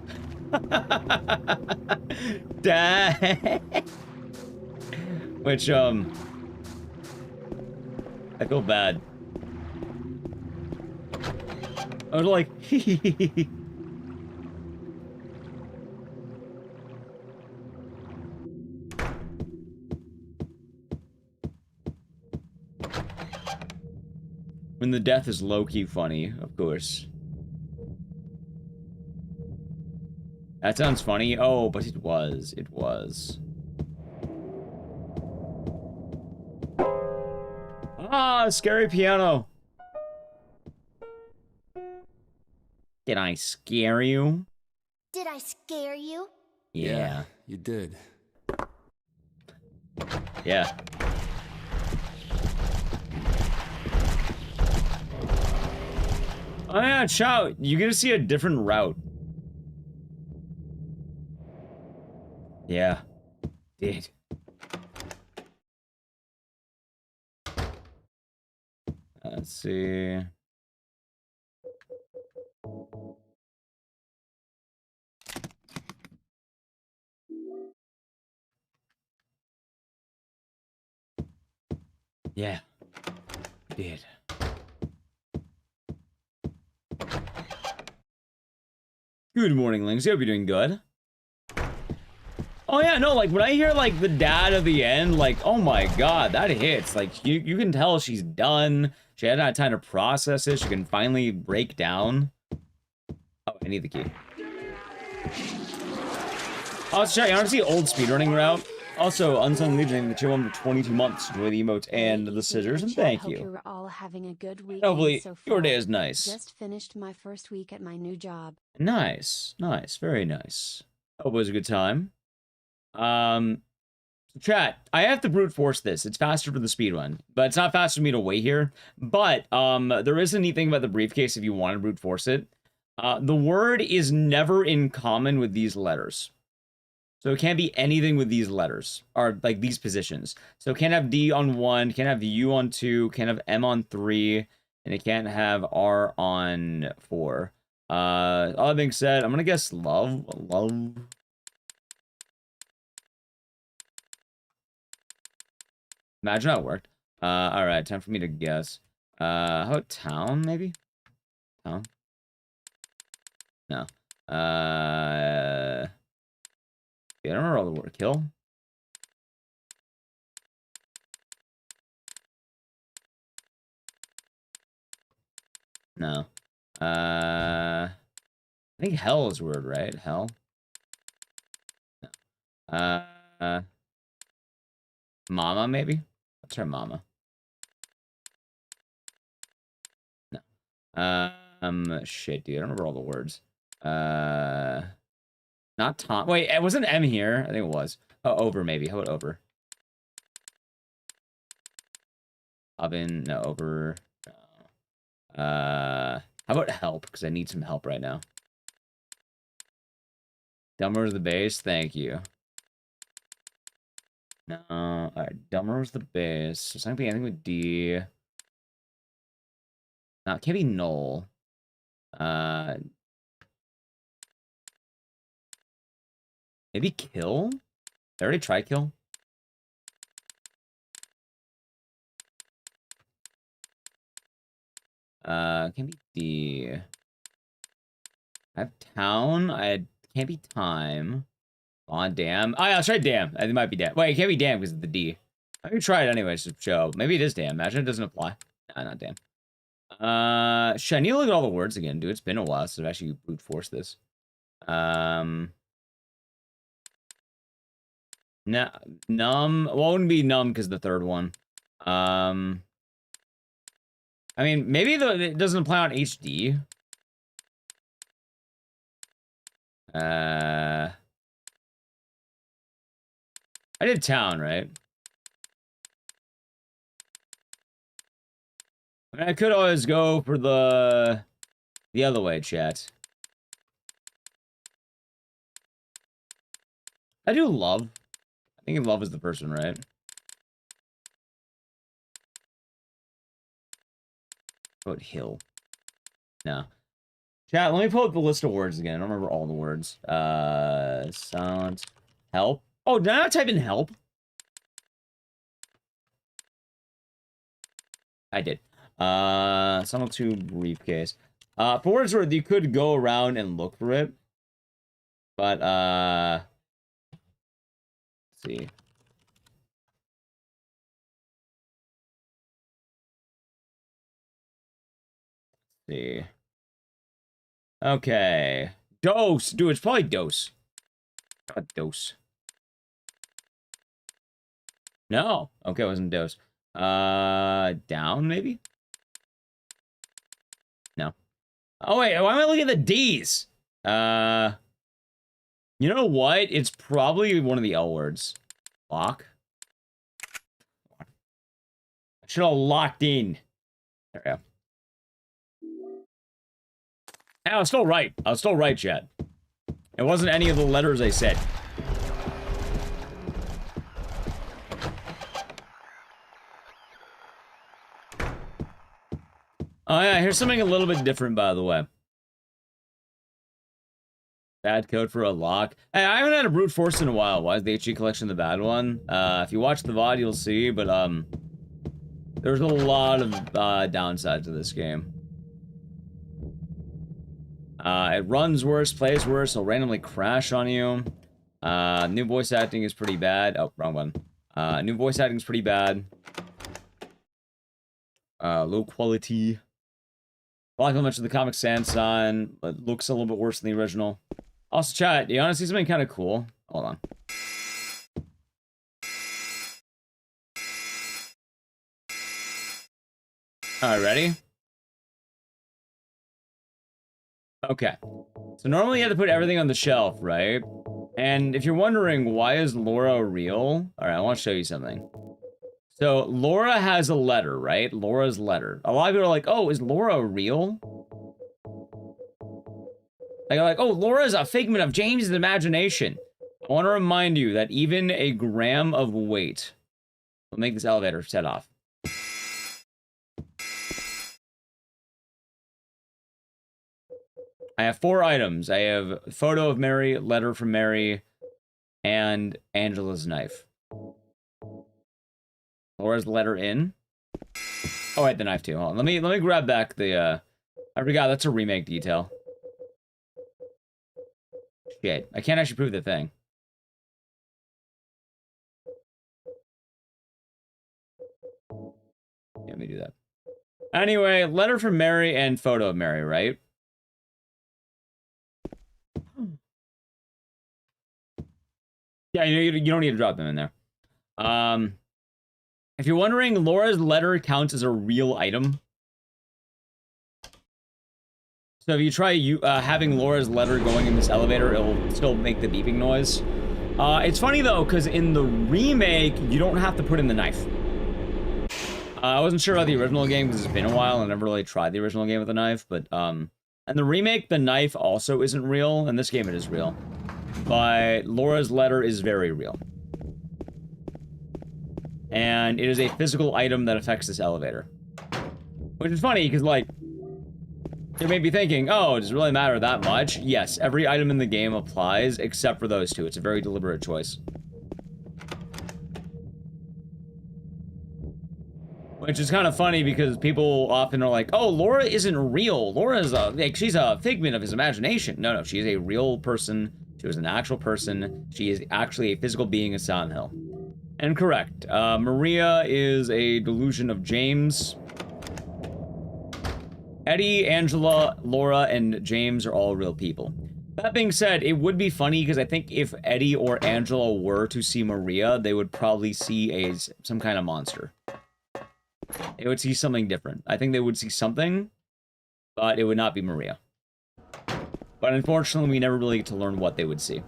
Dad. Which, I feel bad. I was like, when the death is low-key funny, of course. That sounds funny. Oh, but it was. It was. Ah, scary piano. Did I scare you? Did I scare you? Yeah. You did. Yeah. Oh yeah, Chow, you get to see a different route. Yeah. Did. Let's see. Yeah. Did. Good morning, Lindsay. Hope you're doing good. Oh yeah, no, like when I hear like the dad at the end, like, oh my god, that hits. Like you can tell she's done. She hadn't had time to process it. She can finally break down. Oh, I need the key. Also, chat, you want to see old speedrunning route? Also, Unsung Legion, the chill for 22 months. Enjoy the emotes and the scissors, and thank Hope you. you're all having a good week. Hopefully, so your far. day is nice. Just finished my first week at my new job. Nice, nice, very nice. Hope it was a good time. Chat, I have to brute force this. It's faster for the speedrun, but it's not faster for me to wait here. But there is a neat thing about the briefcase if you want to brute force it. The word is never in common with these letters. So it can't be anything with these letters, or like these positions. So it can't have D on 1, can't have U on 2, can't have M on 3, and it can't have R on 4. All that being said, I'm gonna guess love. Imagine how it worked. Alright, time for me to guess. How about town, maybe? Town? No. Yeah, I don't remember all the word. Kill? No. I think hell is a word, right? Hell. No. Mama, maybe? Let's try mama. No. Shit, dude. I don't remember all the words. Not Tom. Wait, it wasn't M here. I think it was. Oh, over, maybe. How about over? Oven. No, over. No. How about help? Because I need some help right now. Dumber is the base. Thank you. No. Alright, dumber is the base. So it's not gonna be anything with D. No, it can't be null. Maybe kill? Did I already try kill? Can't be D. I have town. Can't be time. On damn. Oh yeah, let's try damn. It might be damn. Wait, it can't be damn because of the D. I'm gonna try it anyway just to show. Maybe it is damn. Imagine it doesn't apply. Nah, not damn. Shit, I need to look at all the words again, dude. It's been a while since I've actually brute forced this. No, numb. Well, it wouldn't be numb because the third one. I mean, maybe it doesn't apply on HD. I did town, right? I mean, I could always go for the other way, chat. I do love. I think love is the person, right? About hill. No. Chat, let me pull up the list of words again. I don't remember all the words. Sound. Help. Oh, did I not type in help? I did. Sound 2 briefcase. For words where you could go around and look for it. But, let's see. See. Okay. Dose. Dude, it's probably dose. Not dose. No. Okay, it wasn't dose. Down, maybe? No. Oh, wait. Why am I looking at the D's? You know what? It's probably one of the L words. Lock. I should have locked in. There we go. I was still right. I was still right, chat. It wasn't any of the letters I said. Oh yeah, here's something a little bit different, by the way. Bad code for a lock. Hey, I haven't had a brute force in a while. Why is the HG collection the bad one? If you watch the VOD, you'll see, but there's a lot of downsides to this game. It runs worse, plays worse, it'll randomly crash on you. New voice acting is pretty bad. Oh, wrong one. New voice acting is pretty bad. Low quality. I like how much of the Comic Sans sign. It looks a little bit worse than the original. Also, chat, you want to see something kind of cool? Hold on. Alright, ready? Okay. So normally you have to put everything on the shelf, right? And if you're wondering, why is Laura real? Alright, I want to show you something. So, Laura has a letter, right? Laura's letter. A lot of people are like, oh, is Laura real? Like, oh, Laura's a figment of James's imagination. I want to remind you that even a gram of weight will make this elevator set off. I have 4 items. I have a photo of Mary, letter from Mary, and Angela's knife. Laura's letter in. Oh, wait, the knife too. Hold on. Let me grab back the, I forgot, that's a remake detail. Shit. I can't actually prove the thing. Yeah, let me do that. Anyway, letter from Mary and photo of Mary, right? Yeah, you don't need to drop them in there. If you're wondering, Laura's letter counts as a real item. So if you try having Laura's letter going in this elevator, it will still make the beeping noise. It's funny though, because in the remake, you don't have to put in the knife. I wasn't sure about the original game because it's been a while. I never really tried the original game with a knife, but in the remake, the knife also isn't real. In this game, it is real. But Laura's letter is very real. And it is a physical item that affects this elevator. Which is funny, because, like, you may be thinking, oh, does it really matter that much? Yes, every item in the game applies, except for those two. It's a very deliberate choice. Which is kind of funny, because people often are like, oh, Laura isn't real. Laura's, like, she's a figment of his imagination. No, no, she is a real person. She was an actual person. She is actually a physical being in Silent Hill. And correct. Maria is a delusion of James. Eddie, Angela, Laura, and James are all real people. That being said, it would be funny because I think if Eddie or Angela were to see Maria, they would probably see some kind of monster. They would see something different. I think they would see something, but it would not be Maria. But unfortunately, we never really get to learn what they would see.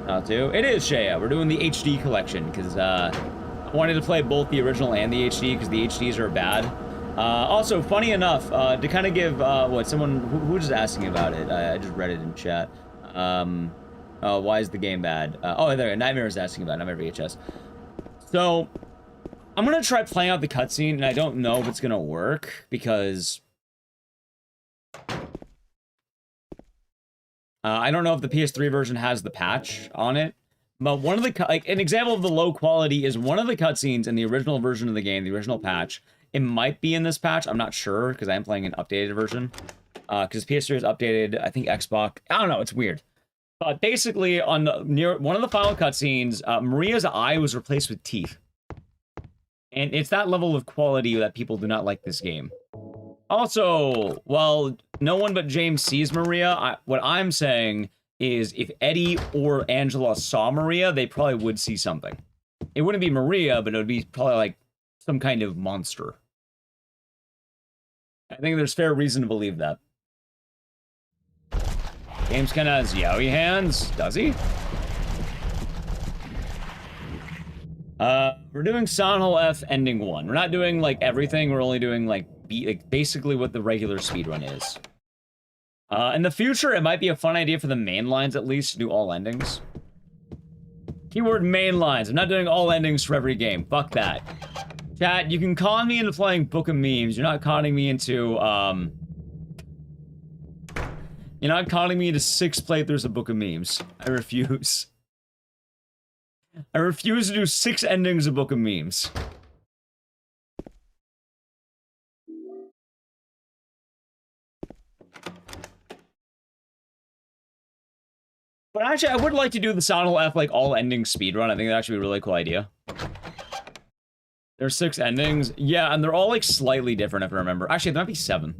It is Shaya. We're doing the HD collection because I wanted to play both the original and the HD because the HDs are bad. Also, funny enough, to kind of give someone who was just asking about it. I just read it in chat. Why is the game bad? Oh, there, Nightmare is asking about it, Nightmare VHS. So, I'm gonna try playing out the cutscene, and I don't know if it's gonna work because I don't know if the PS3 version has the patch on it, but one of the an example of the low quality is one of the cutscenes in the original version of the game, the original patch. It might be in this patch. I'm not sure because I am playing an updated version. Because PS3 is updated. I think Xbox. I don't know. It's weird. But basically, near one of the final cutscenes, Maria's eye was replaced with teeth, and it's that level of quality that people do not like this game. Also, while no one but James sees Maria, what I'm saying is if Eddie or Angela saw Maria, they probably would see something. It wouldn't be Maria, but it would be probably like some kind of monster. I think there's fair reason to believe that. James kind of has yaoi hands, does he? We're doing Silent Hill F ending 1. We're not doing like everything, we're only doing like basically what the regular speedrun is. In the future, it might be a fun idea for the main lines at least to do all endings. Keyword main lines. I'm not doing all endings for every game. Fuck that. Chat, you can con me into playing Book of Memes. You're not conning me into, You're not conning me into 6 playthroughs of Book of Memes. I refuse. I refuse to do 6 endings of Book of Memes. But actually, I would like to do the Silent Hill F, like, all-ending speedrun. I think that'd actually be a really cool idea. There's 6 endings. Yeah, and they're all, like, slightly different, if I remember. Actually, there might be 7.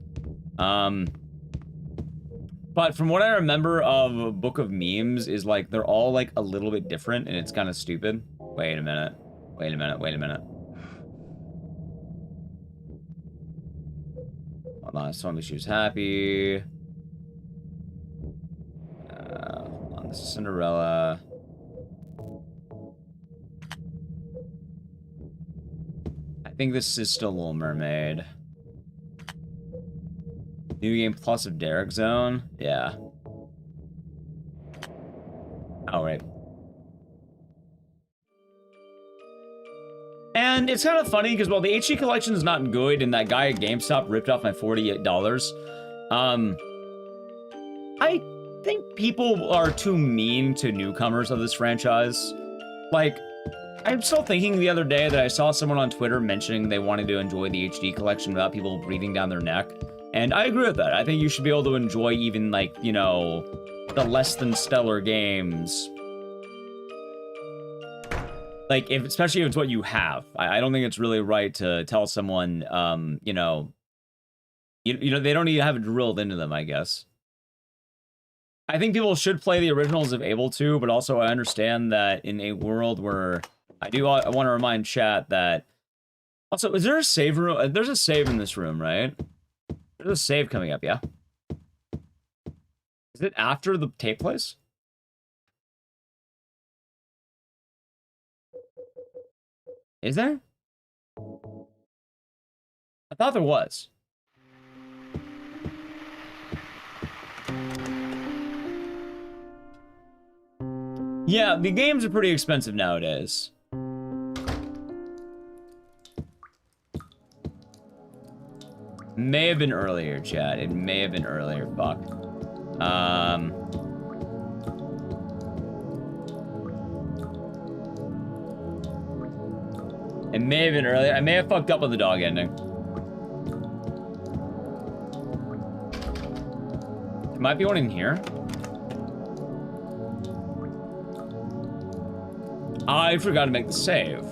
But from what I remember of Book of Memes is, like, they're all, like, a little bit different, and it's kind of stupid. Wait a minute. Wait a minute. Wait a minute. Hold on, so she was happy. Hold on, this is Cinderella. I think this is still Little Mermaid. New game plus of Derek Zone? Yeah. Oh, right. And it's kind of funny because, well, the HD collection is not good, and that guy at GameStop ripped off my $48. I think people are too mean to newcomers of this franchise. Like, I'm still thinking the other day that I saw someone on Twitter mentioning they wanted to enjoy the HD collection without people breathing down their neck. And I agree with that. I think you should be able to enjoy even, like, you know, the less than stellar games. like, especially if it's what you have. I don't think it's really right to tell someone, you know, they don't need to have it drilled into them, I guess. I think people should play the originals if able to, but also I understand that in a world where I want to remind chat that. Also, is there a save room? There's a save in this room, right? There's a save coming up, yeah? Is it after the tape plays? Is there? I thought there was. Yeah, the games are pretty expensive nowadays. May have been earlier, chat. It may have been earlier. Fuck. It may have been earlier. I may have fucked up with the dog ending. There might be one in here. I forgot to make the save.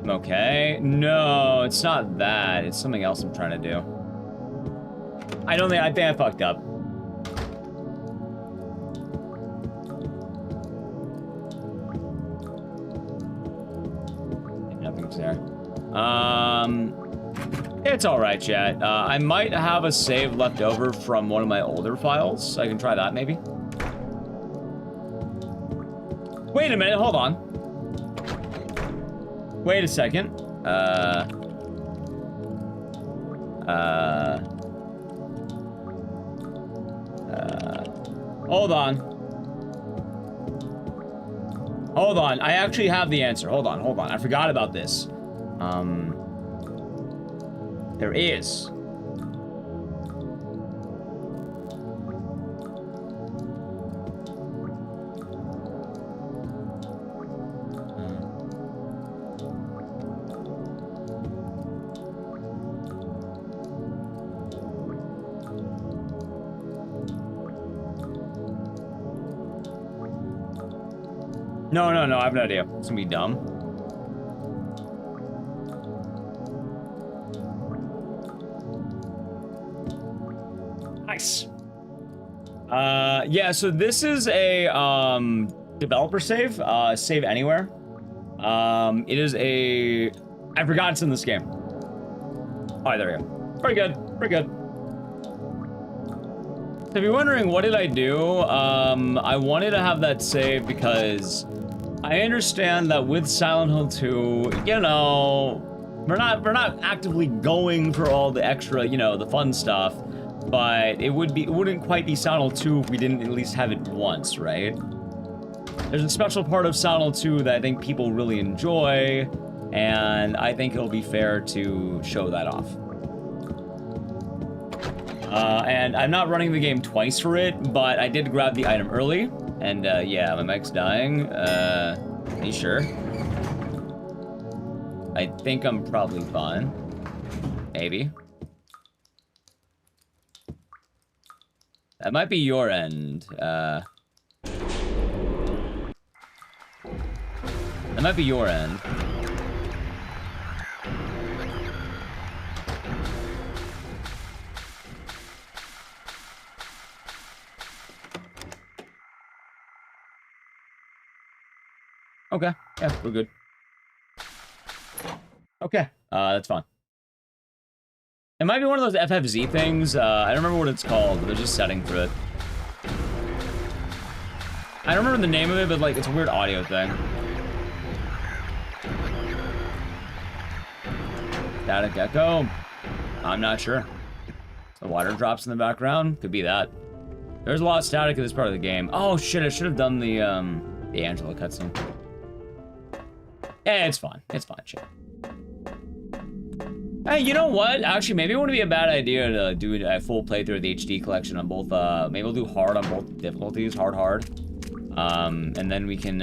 Okay. No, it's not that. It's something else I'm trying to do. I think I fucked up. Nothing's there. It's alright, chat. I might have a save left over from one of my older files. I can try that, maybe. Wait a minute, hold on. Wait a second. Hold on. Hold on. I actually have the answer. Hold on. I forgot about this. There is. No, I have no idea. It's gonna be dumb. Nice. Yeah, so this is a developer save, save anywhere. It is a, I forgot it's in this game. Oh, there we go. Pretty good. So if you're wondering what did I do, I wanted to have that save because I understand that with Silent Hill 2, you know, we're not actively going for all the extra, you know, the fun stuff, but it wouldn't quite be Silent Hill 2 if we didn't at least have it once, right? There's a special part of Silent Hill 2 that I think people really enjoy, and I think it'll be fair to show that off. And I'm not running the game twice for it, but I did grab the item early. And, yeah, my mic's dying. Are you sure? I think I'm probably fine. Maybe. That might be your end. That might be your end. Okay, yeah, we're good. Okay, that's fine. It might be one of those FFZ things. I don't remember what it's called, but there's a setting for it. I don't remember the name of it, but like it's a weird audio thing. Static echo? I'm not sure. The water drops in the background? Could be that. There's a lot of static in this part of the game. Oh shit, I should have done the Angela cutscene. Yeah, it's fine. It's fine, shit. Hey, you know what? Actually, maybe it wouldn't be a bad idea to do a full playthrough of the HD collection on both, maybe we'll do hard on both difficulties, hard. And then we can,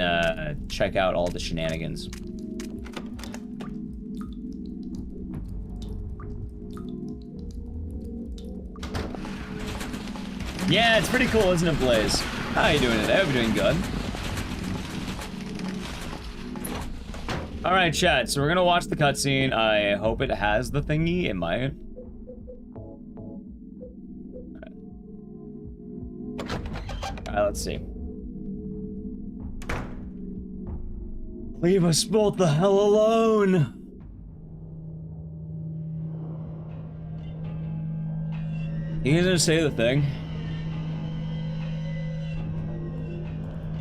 check out all the shenanigans. Yeah, it's pretty cool, isn't it, Blaze? How you doing today? I hope you're doing good. Alright, chat, so we're gonna watch the cutscene. I hope it has the thingy. It might. Alright, let's see. Leave us both the hell alone! You gonna say the thing?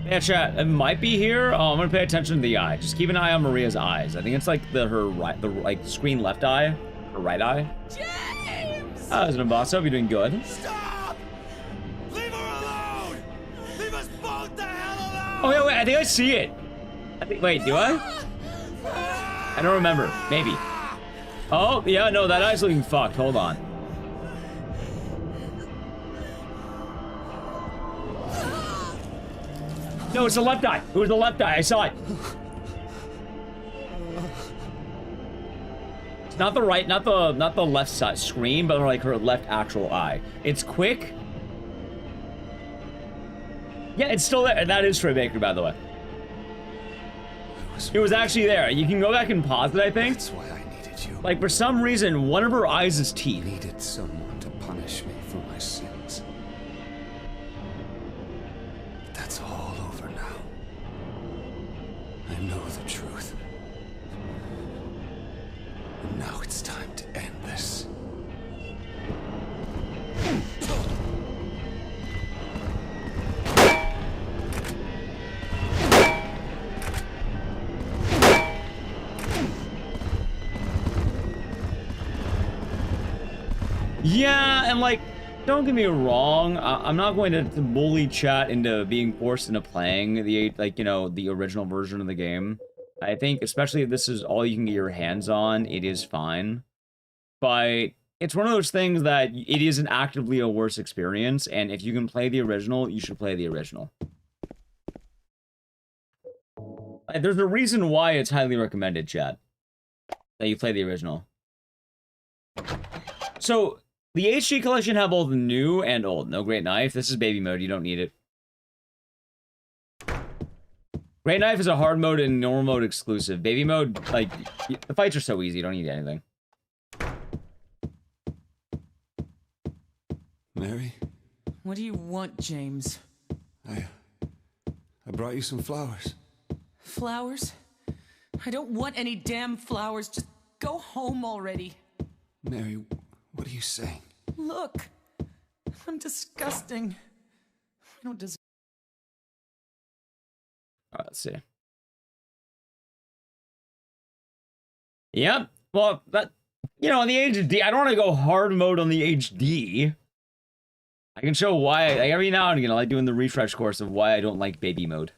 Yeah, chat, it might be here. Oh, I'm gonna pay attention to the eye. Just keep an eye on Maria's eyes. I think it's like her screen left eye, her right eye. James! Oh, isn't it, boss? Hope you're doing good. Stop! Leave her alone! Leave us both the hell alone! Oh, wait, I think I see it. Wait, do I? I don't remember. Maybe. Oh, yeah, no, that eye's looking fucked. Hold on. No, it's the left eye. It was the left eye. I saw it. It's not the right, not the left side screen, but like her left actual eye. It's quick. Yeah, it's still there. That is Troy Baker, by the way. It was actually there. You can go back and pause it, I think. That's why I needed you. Like, for some reason, one of her eyes is I teeth. needed someone to punish me for my sins. But that's all over now. I know the truth. And now it's time to end this. Yeah, and like, don't get me wrong, I'm not going to bully chat into being forced into playing the, like, you know, the original version of the game. I think, especially if this is all you can get your hands on, it is fine. But it's one of those things that it isn't actively a worse experience, and if you can play the original, you should play the original. Like, there's a reason why it's highly recommended, chat, that you play the original. So, the HD collection have both new and old. No Great Knife. This is baby mode. You don't need it. Great Knife is a hard mode and normal mode exclusive. Baby mode, like, the fights are so easy. You don't need anything. Mary, What do you want, James? I brought you some flowers. Flowers? I don't want any damn flowers. Just go home already. Mary, what are you saying? Look, I'm disgusting. I don't deserve. All right, let's see. Yep. Well, that, you know, on the HD, I don't want to go hard mode on the HD. I can show why. Like, every now and again, I like doing the refresh course of why I don't like baby mode.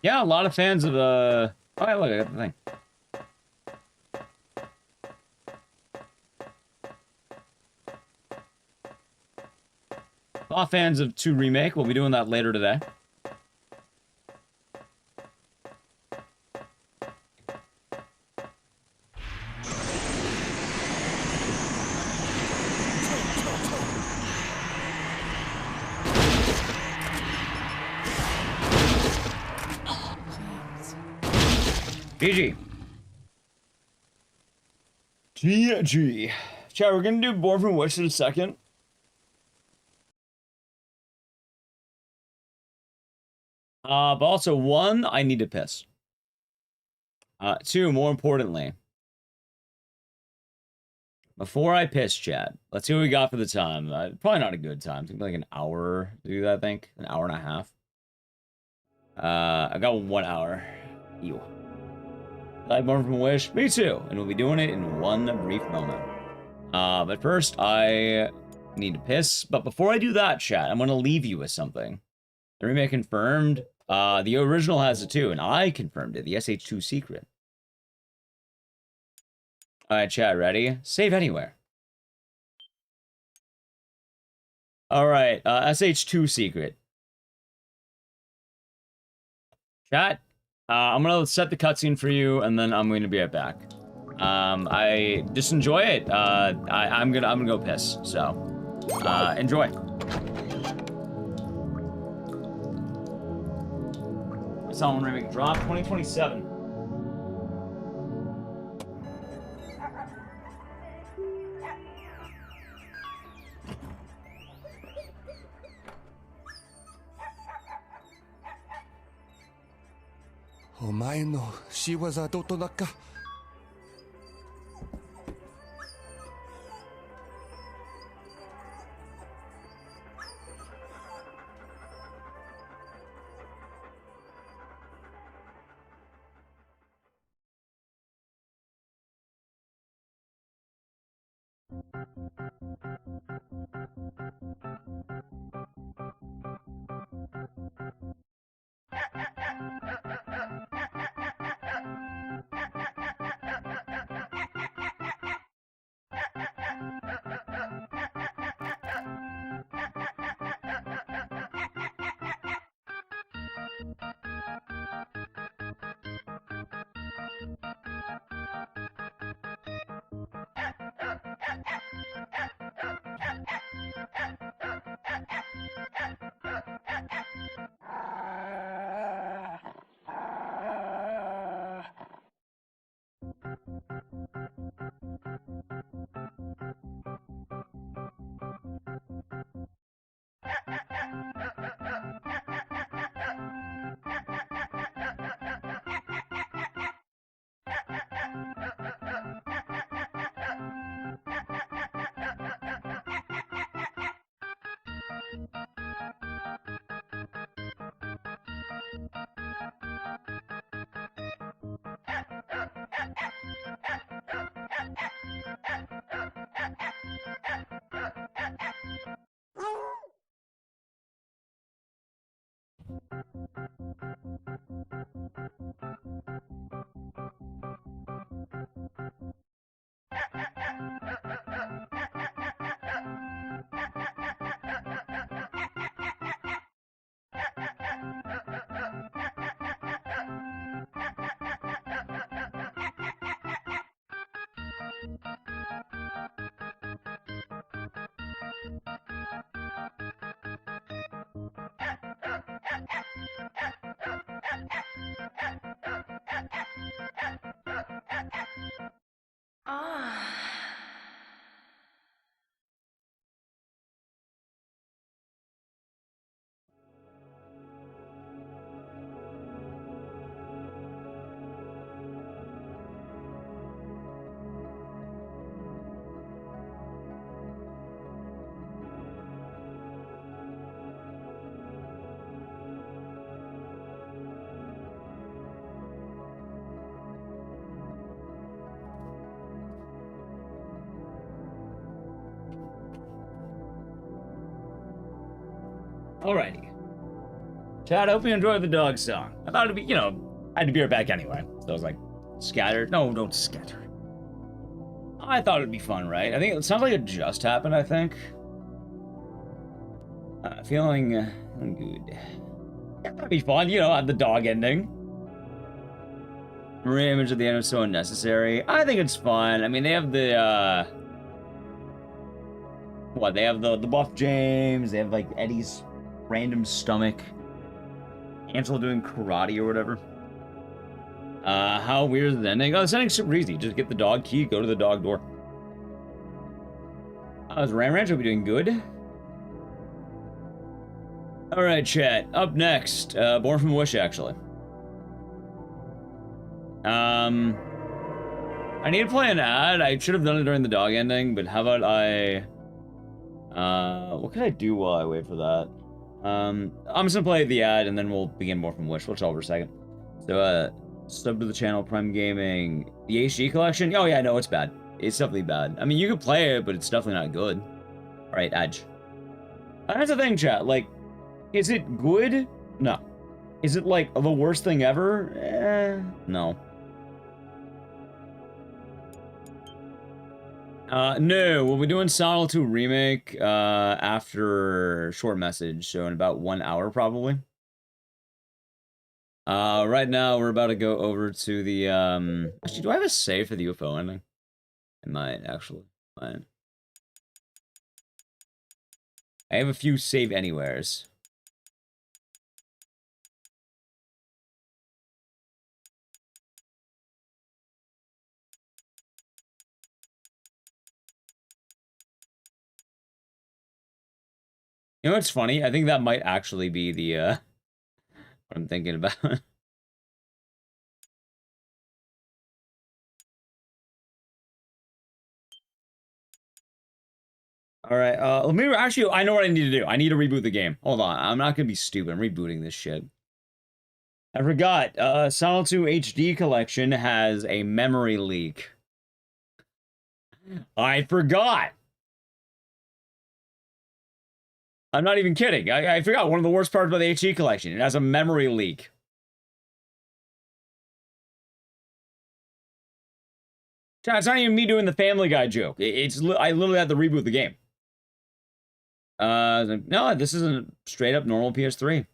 Yeah, a lot of fans of oh, yeah, look, I got the thing. A lot of fans of 2 Remake. We'll be doing that later today. GG. GG. Chat, we're gonna do Born from Wish in a second. But also, 1, I need to piss. 2, more importantly, before I piss, chat, let's see what we got for the time. Probably not a good time. I think like an hour to do that, I think. An hour and a half. I got 1 hour. Ew. Like Born from Wish? Me too. And we'll be doing it in one brief moment. But first, I need to piss. But before I do that, chat, I'm going to leave you with something. The remake confirmed. The original has it too, and I confirmed it. The SH2 secret. Alright, chat, ready? Save anywhere. Alright, SH2 secret. Chat, I'm gonna set the cutscene for you, and then I'm going to be right back. I just enjoy it. I'm gonna go piss. So, enjoy. Someone remake drop 2027. Omae no shiwaza doto naka. Alrighty. Chad, I hope you enjoyed the dog song. I thought it'd be, I had to be right back anyway. So I was like, scattered? No, don't scatter. I thought it'd be fun, right? I think it sounds like it just happened, I think. Feeling good. That'd be fun, at the dog ending. Maria image at the end was so unnecessary. I think it's fun. I mean, they have the, they have the buff James, they have, like, Eddie's random stomach. Ansel doing karate or whatever. How weird is the ending? Oh, the ending's super easy. Just get the dog key, go to the dog door. How's Ram Ranch? Hope you're doing good. Alright, chat. Up next, Born from Wish, actually. I need to play an ad. I should have done it during the dog ending, but how about I... what can I do while I wait for that? I'm just gonna play the ad, and then we'll begin Born from Wish. We'll chill for a second. So, sub to the channel, Prime Gaming. The HD collection? Oh yeah, no, it's bad. It's definitely bad. I mean, you can play it, but it's definitely not good. Alright, Edge. That's the thing, chat. Like, is it good? No. Is it, like, the worst thing ever? No. No, we'll be doing Silent 2 Remake, after short message, so in about 1 hour, probably. Right now we're about to go over to the actually, do I have a save for the UFO ending? I might actually. Might. I have a few save anywheres. You know what's funny? I think that might actually be the what I'm thinking about. All right, let me actually. I know what I need to do. I need to reboot the game. Hold on, I'm not gonna be stupid. I'm rebooting this shit. I forgot. Silent 2 HD collection has a memory leak. I forgot. I'm not even kidding. I forgot one of the worst parts about the HD collection. It has a memory leak. It's not even me doing the Family Guy joke. I literally had to reboot the game. No, this is a straight up normal PS3.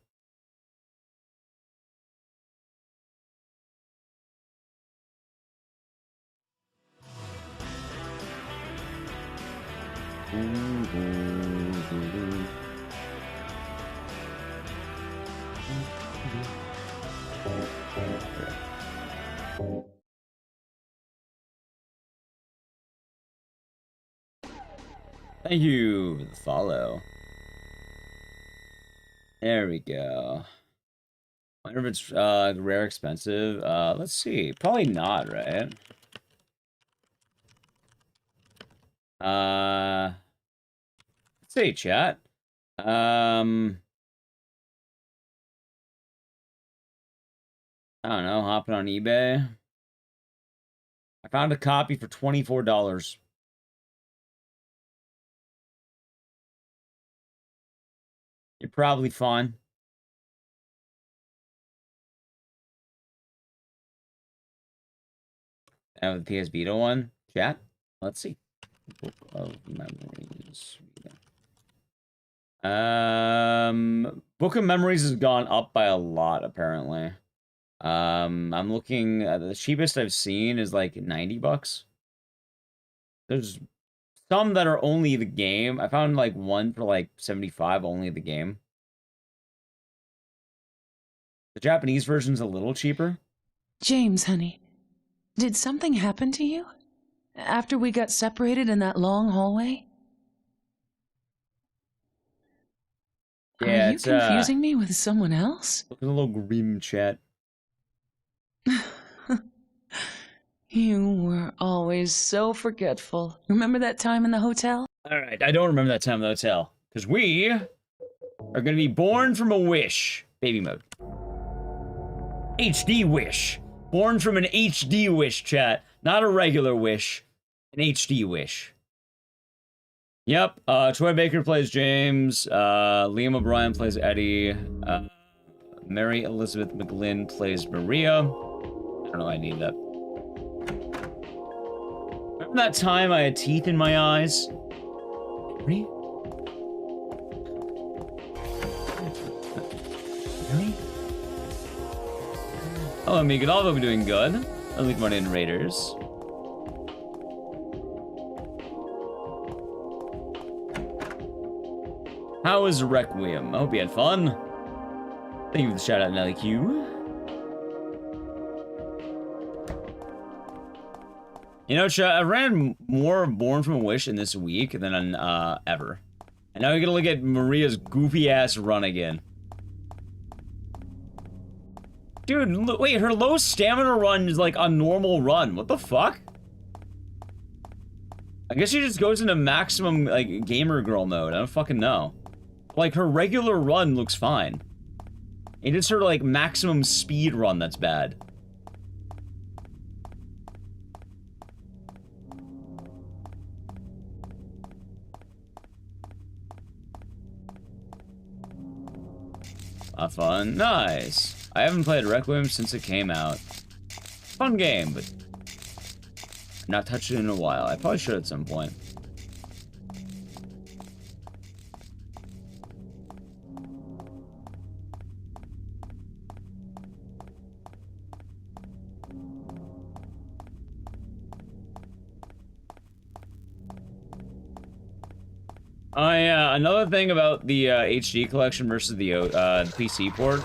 Thank you for the follow. There we go. Wonder if it's rare expensive. Let's see. Probably not, right? Let's see, chat. I don't know, hopping on eBay. I found a copy for $24. You're probably fine. I have the PS Vita one. Chat. Let's see. Book of Memories. Book of Memories has gone up by a lot, apparently. I'm looking, the cheapest I've seen is like 90 bucks. There's some that are only the game. I found like one for like 75, only the game. The Japanese version's a little cheaper. James, honey, did something happen to you? After we got separated in that long hallway? Yeah, Are you confusing me with someone else? Looking a little grim, chat. You were always so forgetful. Remember that time in the hotel? Alright, I don't remember that time in the hotel. Because we are going to be born from a wish. Baby mode. HD wish. Born from an HD wish, chat. Not a regular wish. An HD wish. Yep, Troy Baker plays James. Liam O'Brien plays Eddie. Mary Elizabeth McGlynn plays Maria. I don't know why I need that. Remember that time I had teeth in my eyes? Really? Really? Hello, Megan. Although we're doing good. I'll leave money in Raiders. How was Requiem? I hope you had fun. Thank you for the shout out, Nelly Q. You know, chat, I ran more Born from a Wish in this week than ever. And now we gotta look at Maria's goofy ass run again. Dude, wait, her low stamina run is like a normal run. What the fuck? I guess she just goes into maximum, like, gamer girl mode. I don't fucking know. Like, her regular run looks fine. It is her, like, maximum speed run that's bad. Fun. Nice. I haven't played Requiem since it came out. Fun game, but not touched it in a while. I probably should at some point. Oh yeah, another thing about the HD collection versus the PC port.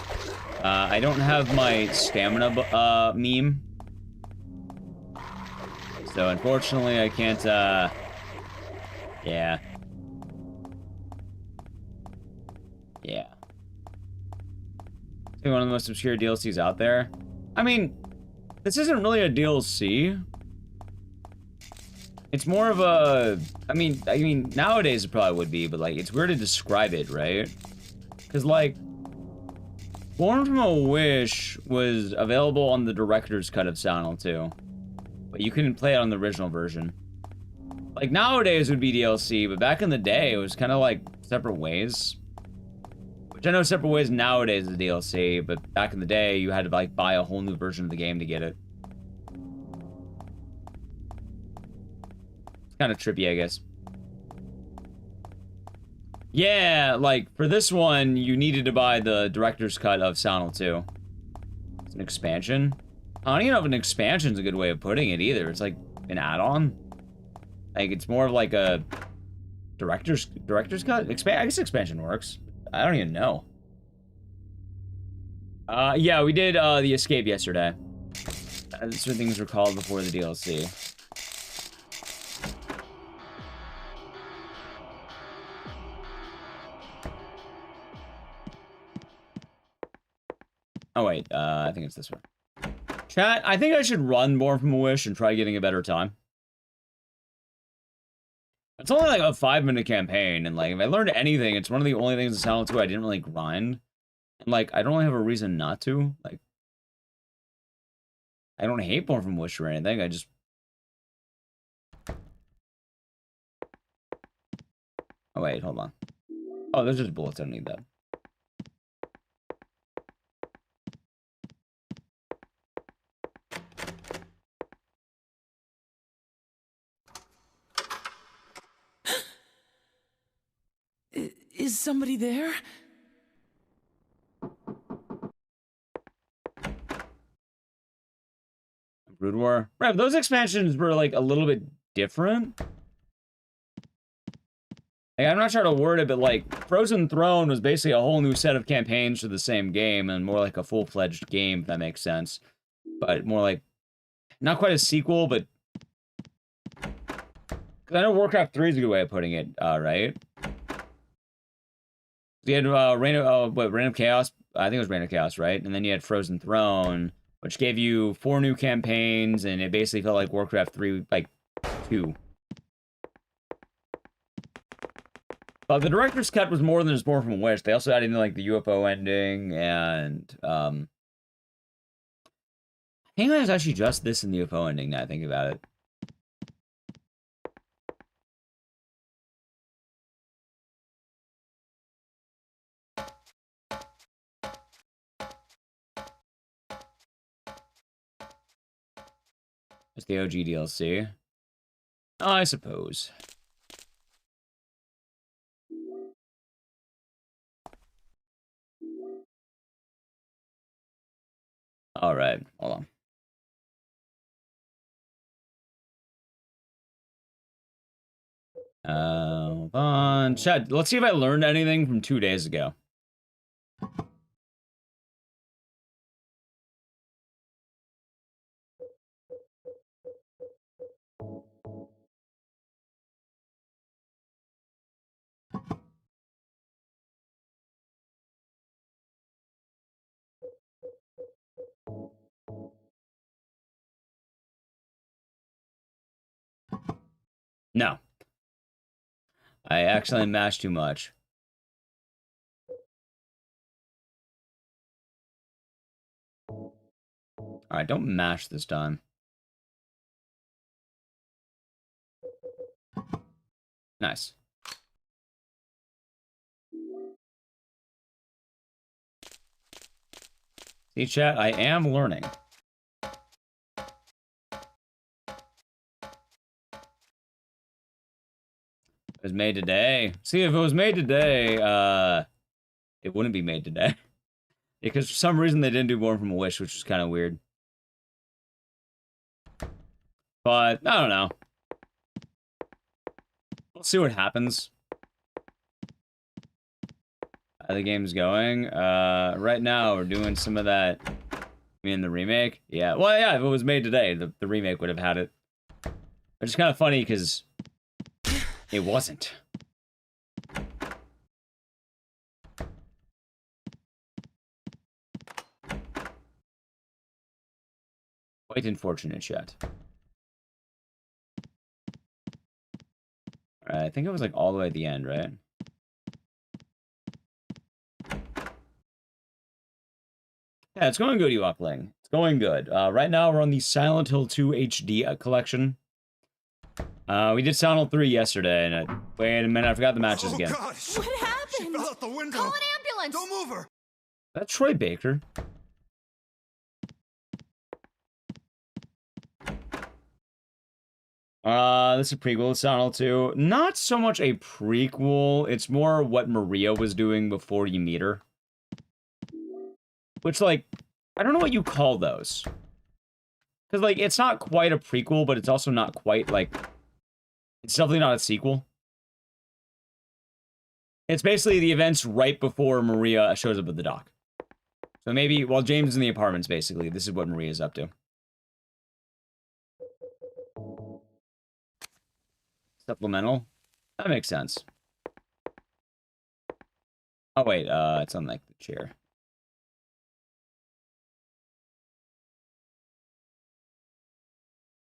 I don't have my stamina meme. So unfortunately I can't, yeah. Yeah. It's one of the most obscure DLCs out there. I mean, this isn't really a DLC. It's more of a, I mean, nowadays it probably would be, but like, it's weird to describe it, right? Because like, Born from a Wish was available on the director's cut of Silent Hill 2, but you couldn't play it on the original version. Like, nowadays it would be DLC, but back in the day, it was kind of like separate ways. Which I know separate ways nowadays is DLC, but back in the day, you had to like buy a whole new version of the game to get it. It's kind of trippy, I guess. Yeah, like, for this one, you needed to buy the director's cut of Silent Hill 2. It's an expansion. I don't even know if an expansion's a good way of putting it either. It's like an add-on. Like, it's more of like a director's cut? I guess expansion works. I don't even know. Yeah, we did the escape yesterday. That's what things were called before the DLC. Oh wait, I think it's this one. Chat, I think I should run Born from a Wish and try getting a better time. It's only like a 5-minute campaign, and like, if I learned anything, it's one of the only things in Silent 2 I didn't really grind. And like, I don't really have a reason not to. Like, I don't hate Born from a Wish or anything, I just... Oh wait, hold on. Oh, there's just bullets, I don't need that. Is somebody there? Brood War. Right, but those expansions were like a little bit different. Like, I'm not trying to word it, but like, Frozen Throne was basically a whole new set of campaigns for the same game, and more like a full-fledged game, if that makes sense. But more like, not quite a sequel, but... Because I know Warcraft 3 is a good way of putting it, right? You had Reign of Chaos? I think it was Reign of Chaos, right? And then you had Frozen Throne, which gave you 4 new campaigns, and it basically felt like Warcraft 3, like, 2. But the director's cut was more than just Born from a Wish. They also added in, like, the UFO ending, and, I think it was actually just this in the UFO ending, now I think about it. It's the OG DLC. I suppose. Alright, hold on. Hold on. Chat, let's see if I learned anything from 2 days ago. No. I accidentally mashed too much. Alright, don't mash this time. Nice. See, chat, I am learning. It was made today. See, if it was made today, it wouldn't be made today. Because for some reason they didn't do Born from a Wish, which was kind of weird. But, I don't know. We'll see what happens. how the game's going. Right now we're doing some of that. I mean, the remake? Yeah. Well, yeah, if it was made today, the remake would have had it. Which is kind of funny because it wasn't. Quite unfortunate, chat. Alright, I think it was like all the way at the end, right? Yeah, it's going good, Ewokling. It's going good. Right now we're on the Silent Hill 2 HD collection. We did Silent Hill 3 yesterday, and wait a minute, I forgot the matches again. God, What happened? she fell out the window. Call an ambulance. Don't move her. That's Troy Baker. This is a prequel to Silent Hill 2. Not so much a prequel, it's more what Maria was doing before you meet her. Which, like, I don't know what you call those. Because, like, it's not quite a prequel, but it's also not quite, like... It's definitely not a sequel. It's basically the events right before Maria shows up at the dock. So maybe, while James is in the apartments, basically, this is what Maria's up to. Supplemental? That makes sense. Oh, wait, it's on, like, the chair.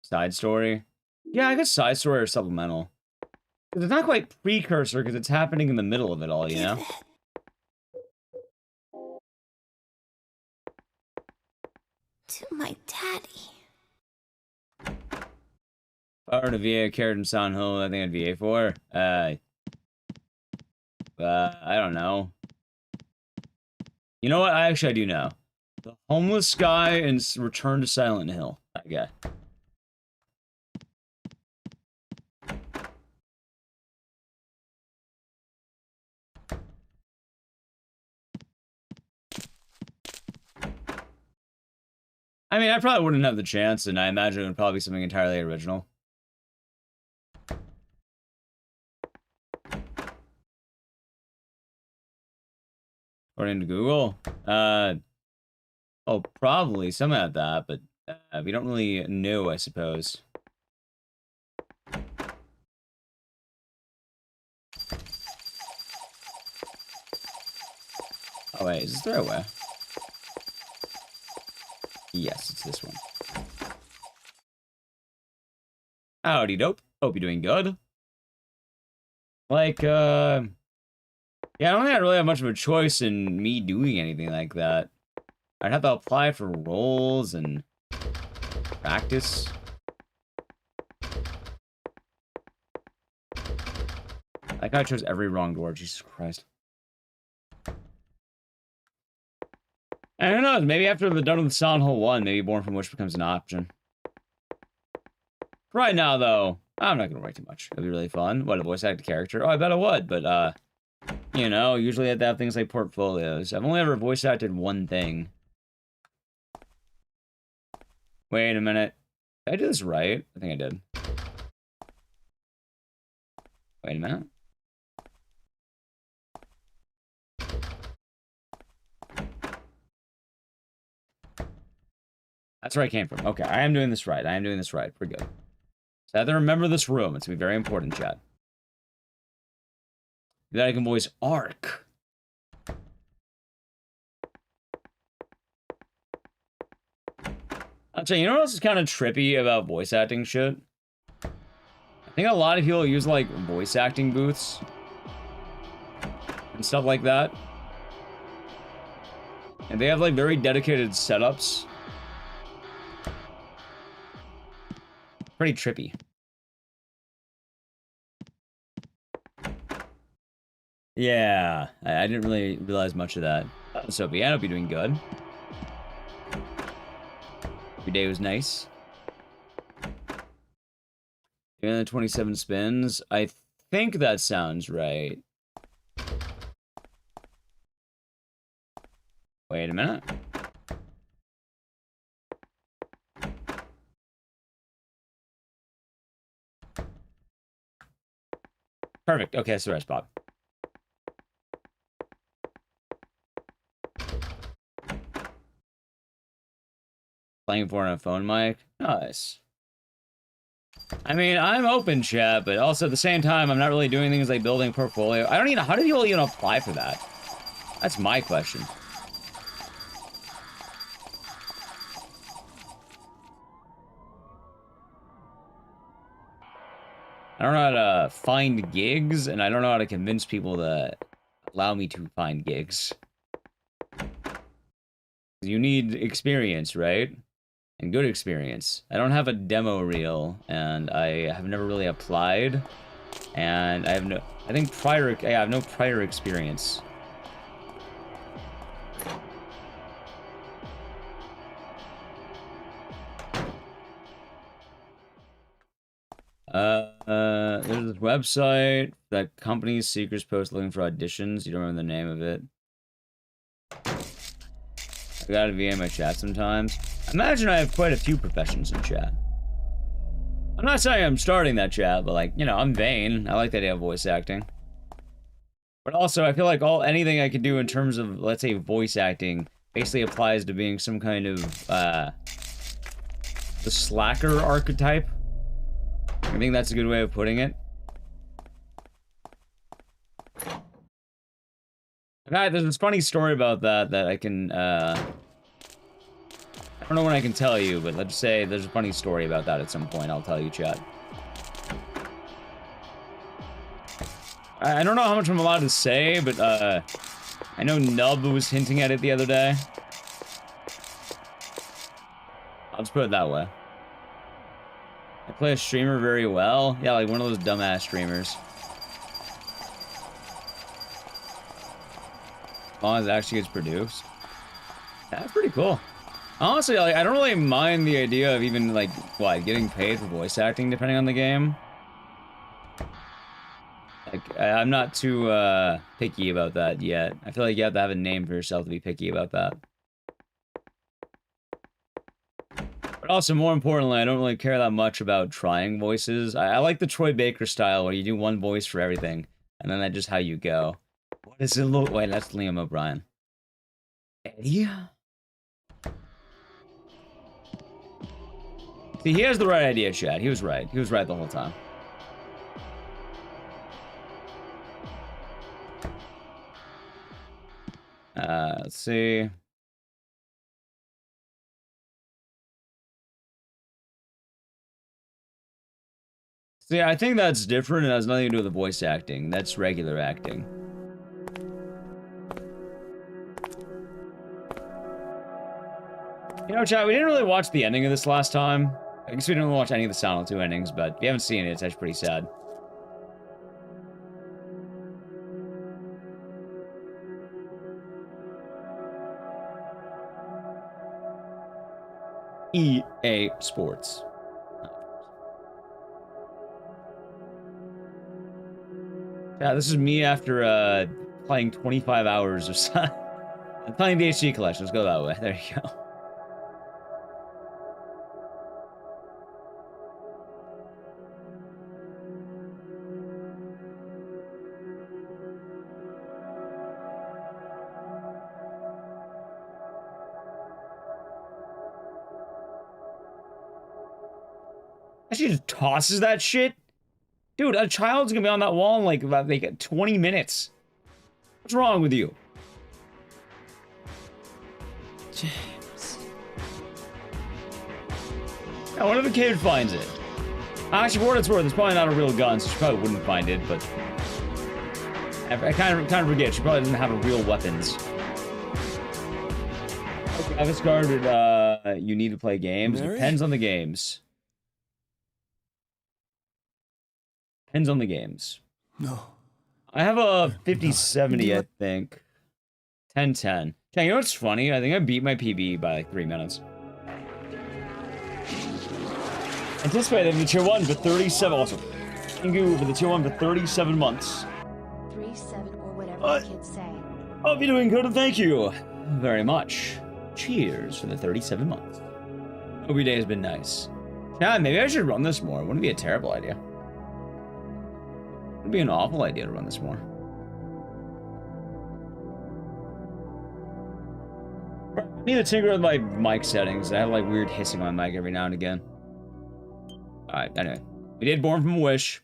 Side story? Yeah, I guess side story or supplemental. Because it's not quite precursor, because it's happening in the middle of it all, you know? To my daddy. If I were to VA character in Silent Hill, I think I'd VA for. I don't know. You know what? I do know. The homeless guy in Return to Silent Hill. That guy. I mean, I probably wouldn't have the chance, and I imagine it would probably be something entirely original. According to Google, oh, probably some of that, but we don't really know, I suppose. Oh wait, is this the right way? Yes, it's this one. Howdy dope. Hope you're doing good. Like, yeah, I don't think I really have much of a choice in me doing anything like that. I'd have to apply for roles and practice. That guy chose every wrong door, Jesus Christ. I don't know, maybe after they're done with Silent Hill 1, maybe Born from Wish becomes an option. Right now, though, I'm not gonna write too much. It'll be really fun. What, a voice acted character? Oh, I bet I would, but, you know, usually I have to have things like portfolios. I've only ever voice acted one thing. Wait a minute. Did I do this right? I think I did. Wait a minute. That's where I came from. Okay, I am doing this right. I am doing this right. We're good. So I have to remember this room. It's going to be very important, chat. That I can voice Ark. I'll tell you, you know what else is kind of trippy about voice acting shit? I think a lot of people use, like, voice acting booths. And stuff like that. And they have, like, very dedicated setups. Pretty trippy. Yeah, I didn't really realize much of that. So, I hope you're doing good. Your day was nice. You're in the 27 spins. I think that sounds right. Wait a minute. Perfect. Okay, that's the rest, Bob. Playing for on a phone mic? Nice. I mean, I'm open, chat, but also at the same time, I'm not really doing things like building portfolio. I don't even know, how do people even apply for that? That's my question. I don't know how to find gigs, and I don't know how to convince people to allow me to find gigs. You need experience, right? And good experience. I don't have a demo reel, and I have never really applied, and I have no, I have no prior experience. There's this website that companies, seekers post looking for auditions. You don't remember the name of it. I gotta VA my chat sometimes. Imagine I have quite a few professions in chat. I'm not saying I'm starting that chat, but like, you know, I'm vain. I like the idea of voice acting. But also, I feel like anything I could do in terms of, let's say, voice acting basically applies to being some kind of, the slacker archetype. I think that's a good way of putting it. There's this funny story about that I can, I don't know when I can tell you, but let's say there's a funny story about that at some point. I'll tell you, chat. I don't know how much I'm allowed to say, but, I know Nub was hinting at it the other day. I'll just put it that way. I play a streamer very well. Yeah, like one of those dumbass streamers. As long as it actually gets produced. That's pretty cool. Honestly, like, I don't really mind the idea of even, like, what, getting paid for voice acting, depending on the game. Like, I'm not too, picky about that yet. I feel like you have to have a name for yourself to be picky about that. But also, more importantly, I don't really care that much about trying voices. I like the Troy Baker style, where you do one voice for everything, and then that's just how you go. What does it look like? That's Liam O'Brien. Eddie? See, he has the right idea, Chad. He was right. He was right the whole time. Let's see. See, I think that's different. It has nothing to do with the voice acting. That's regular acting. You know, chat, we didn't really watch the ending of this last time. I guess we didn't really watch any of the Silent 2 endings, but if you haven't seen it, it's actually pretty sad. EA Sports. Yeah, this is me after playing 25 hours or so. I'm playing the HD collection. Let's go that way. There you go. She just tosses that shit? Dude, a child's gonna be on that wall in like about 20 minutes. What's wrong with you? James. Now, what if the kid finds it? Actually, for what it's worth, it's probably not a real gun, so she probably wouldn't find it, but... I kind of forget, she probably doesn't have a real weapons. Okay, I've discarded, you need to play games. Mary? Depends on the games. Depends on the games. No. I have a 50-70, I think. 10-10. Okay, you know what's funny? I think I beat my PB by like 3 minutes. Anticipated the tier 1 for 37. Awesome. Thank you for the tier 1 for 37 months. 3-7 or whatever the kids say. Hope you're doing good, and thank you very much. Cheers for the 37 months. Hope your day has been nice. Yeah, maybe I should run this more. It wouldn't be a terrible idea. It would be an awful idea to run this more. need to tinker with my mic settings. I have like weird hissing on my mic every now and again. Alright, anyway. We did Born from a Wish.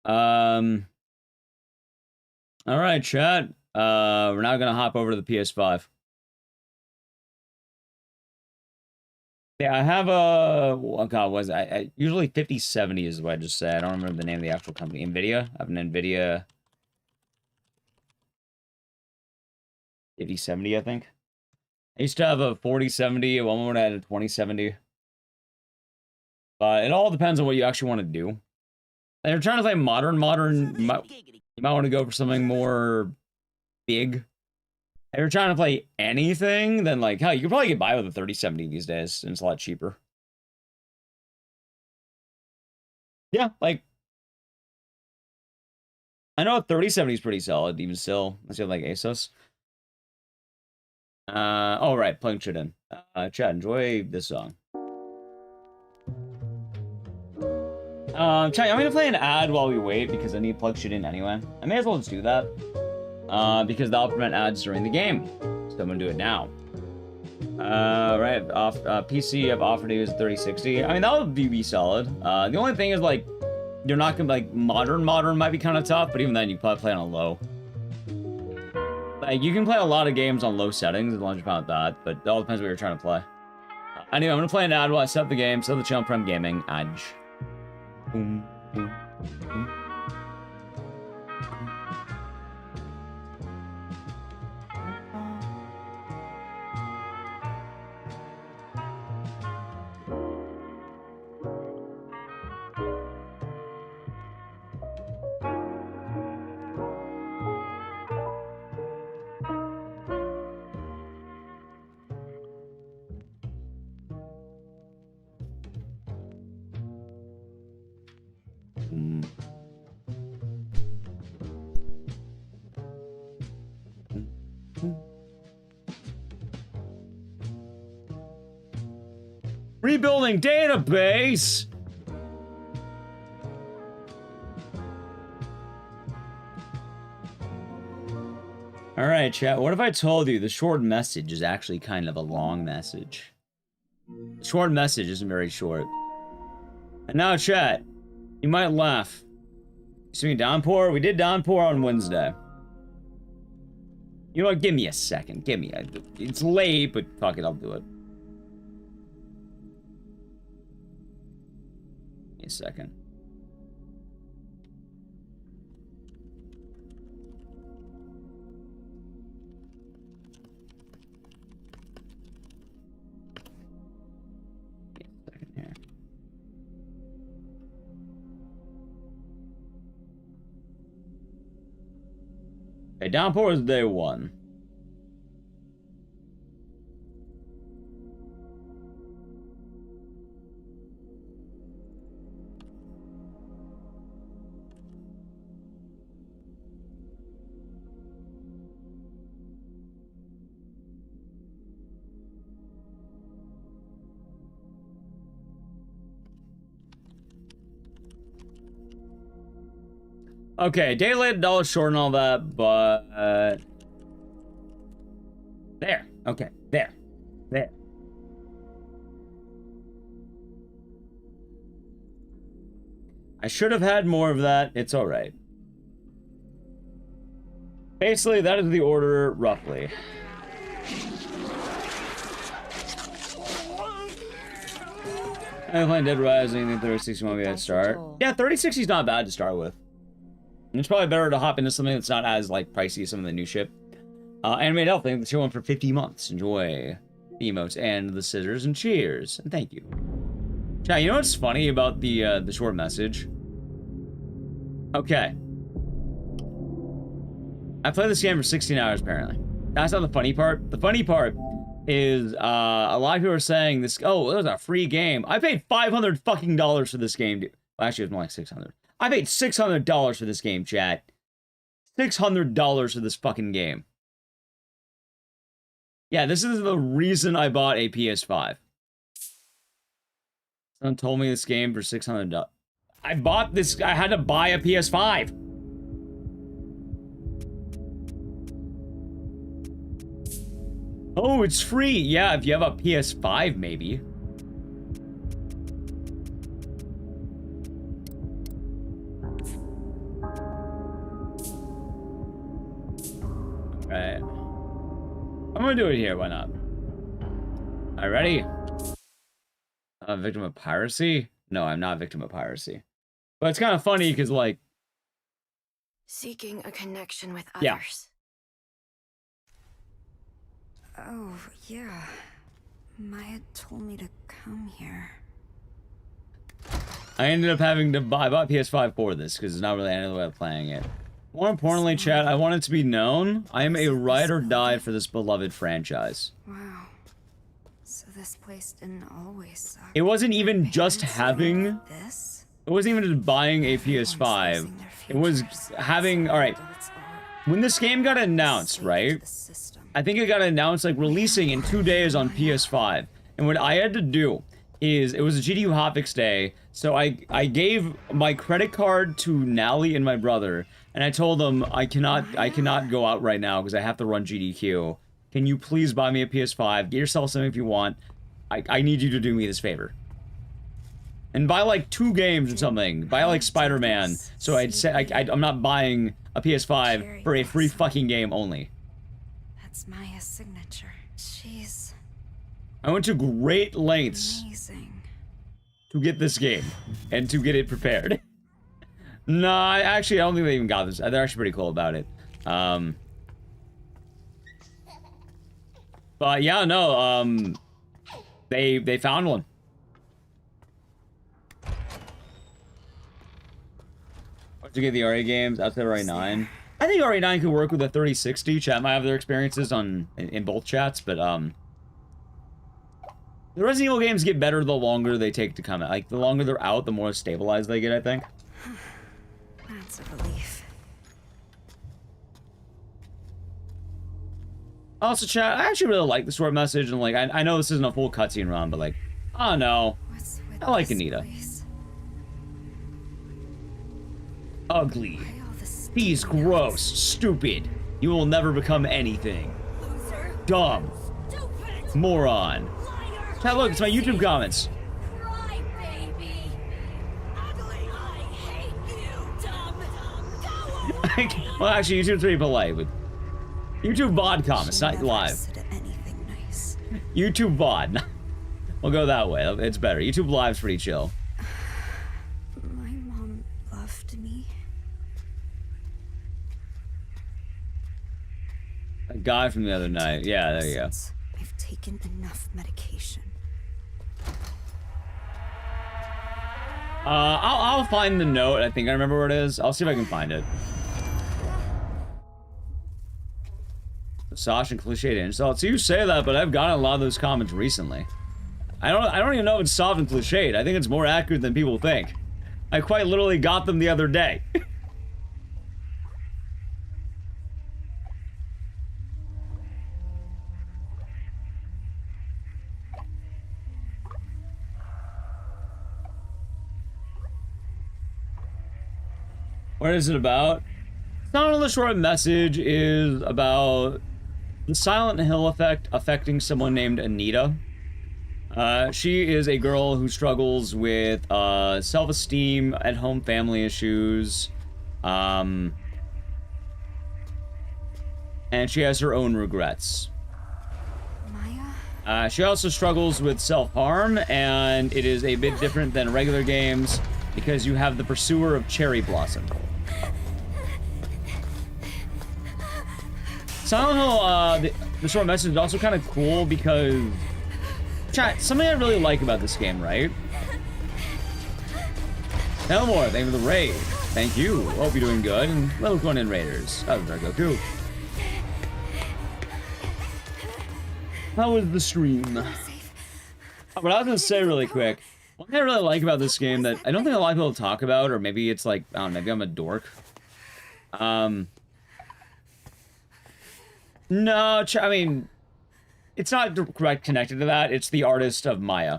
Alright, chat. We're now gonna hop over to the PS5. Yeah, I have a... Oh god, was I usually 5070 is what I just said. I don't remember the name of the actual company. Nvidia? I have an Nvidia 5070, I think. I used to have a 4070. At one moment I had a 2070. But it all depends on what you actually want to do. And if you're trying to play modern, you might want to go for something more big. If you're trying to play anything, then like, hell, you could probably get by with a 3070 these days, and it's a lot cheaper. Yeah, like, I know a 3070 is pretty solid, even still. Let's see, like ASUS. Oh, right, playing shit in. Chat, enjoy this song. Chat, I'm gonna play an ad while we wait, because I need to plug shit in anyway. I may as well just do that. Because that'll prevent ads during the game. So I'm gonna do it now. Right, PC I've offered you is 3060. I mean, that would be solid. The only thing is, like, you're not gonna, like, modern might be kind of tough, but even then, you probably play on a low. Like, you can play a lot of games on low settings as long as you're fine with that, but it all depends what you're trying to play. Anyway, I'm gonna play an ad while I set up the game, set the channel Prem Gaming, Adge. Boom, boom, boom. Rebuilding database. All right, chat. What if I told you the short message is actually kind of a long message? The short message isn't very short. And now, chat, you might laugh. You see me downpour? We did downpour on Wednesday. You know what? Give me a second. Give me a... It's late, but fuck it, I'll do it. Give me a second. Give me a second here. Okay, downpour is day one. Okay, day late, $1 short and all that, but... there. Okay, there. There. I should have had more of that. It's alright. Basically, that is the order, roughly. I'm playing Dead Rising, the 3060 won't be a start. Yeah, 3060 is not bad to start with. And it's probably better to hop into something that's not as, like, pricey as some of the new shit. Animated Elf, thank you for the show on for 50 months. Enjoy the emotes and the scissors and cheers. And thank you. Chat, you know what's funny about the short message? Okay. I played this game for 16 hours, apparently. That's not the funny part. The funny part is, a lot of people are saying this, oh, it was a free game. I paid $500 fucking dollars for this game, dude. Well, actually, it was more like 600. I paid $600 for this game, chat. $600 for this fucking game. Yeah, this is the reason I bought a PS5. Someone told me this game for $600. I bought this, I had to buy a PS5. Oh, it's free. Yeah, if you have a PS5, maybe. Alright. I'm gonna do it here, why not? Alright, ready? I'm a victim of piracy? No, I'm not a victim of piracy. But it's kind of funny because, like... Seeking a connection with others. Yeah. Oh, yeah. Maya told me to come here. I ended up having to buy... I bought PS5 for this because there's not really any other way of playing it. More importantly, chat, I want it to be known I am a ride or die for this beloved franchise. Wow. So this place didn't always suck. It wasn't even just having... This? It wasn't even just buying a PS5. It was having... Alright. When this game got announced, right? I think it got announced, like, releasing in 2 days on PS5. And what I had to do is... It was a GDU hotfix day. So I gave my credit card to Nally and my brother. And I told them, I cannot go out right now because I have to run GDQ. Can you please buy me a PS5? Get yourself something if you want. I need you to do me this favor. And buy like 2 games or something. Buy like Spider-Man. So I'd say I'm not buying a PS5 for a free fucking game only. That's Maya's signature. Jeez. I went to great lengths Amazing. to get this game and to get it prepared. Nah, actually, I don't think they even got this. They're actually pretty cool about it. But yeah, no, they found one. To get the RA games outside of RA9. I think RA9 could work with a 3060. Chat might have their experiences in both chats, but the Resident Evil games get better the longer they take to come out. Like the longer they're out, the more stabilized they get, I think. That's a relief. Also, chat, I actually really like the short message, and like I know this isn't a full cutscene run, but like, I don't know. I like Anita. Place? Ugly. He's gross. Stupid. You will never become anything. Loser. Dumb. Stupid. Moron. Liar. Chat, look, it's my YouTube comments. Cry, baby. Ugly. I hate you, dumb. Go away. Well, actually, YouTube's pretty polite, but YouTube VOD comments, not live. Said anything nice. YouTube VOD. We'll go that way. It's better. YouTube Live's pretty chill. My mom loved me. A guy from the other night. Yeah, there you go. I've taken enough medication. I'll find the note. I think I remember where it is. I'll see if I can find it. Sash and cliched insult. So you say that, but I've gotten a lot of those comments recently. I don't even know if it's soft and cliched. I think it's more accurate than people think. I quite literally got them the other day. What is it about? Sound of the short message is about the Silent Hill effect affecting someone named Anita. She is a girl who struggles with self-esteem, at-home family issues, and she has her own regrets. Maya? She also struggles with self-harm, and it is a bit different than regular games because you have the pursuer of Cherry Blossom. Silent Hill, the short message is also kind of cool because... Chat, something I really like about this game, right? Elmore, thank you for the raid. Thank you. Hope you're doing good. And Little Coin in Raiders. That was our Goku. How was the stream? What I was gonna say really quick, one thing I really like about this game that I don't think a lot of people talk about, or maybe it's like, I don't know, maybe I'm a dork. No, I mean, it's not direct connected to that. It's the artist of Maya.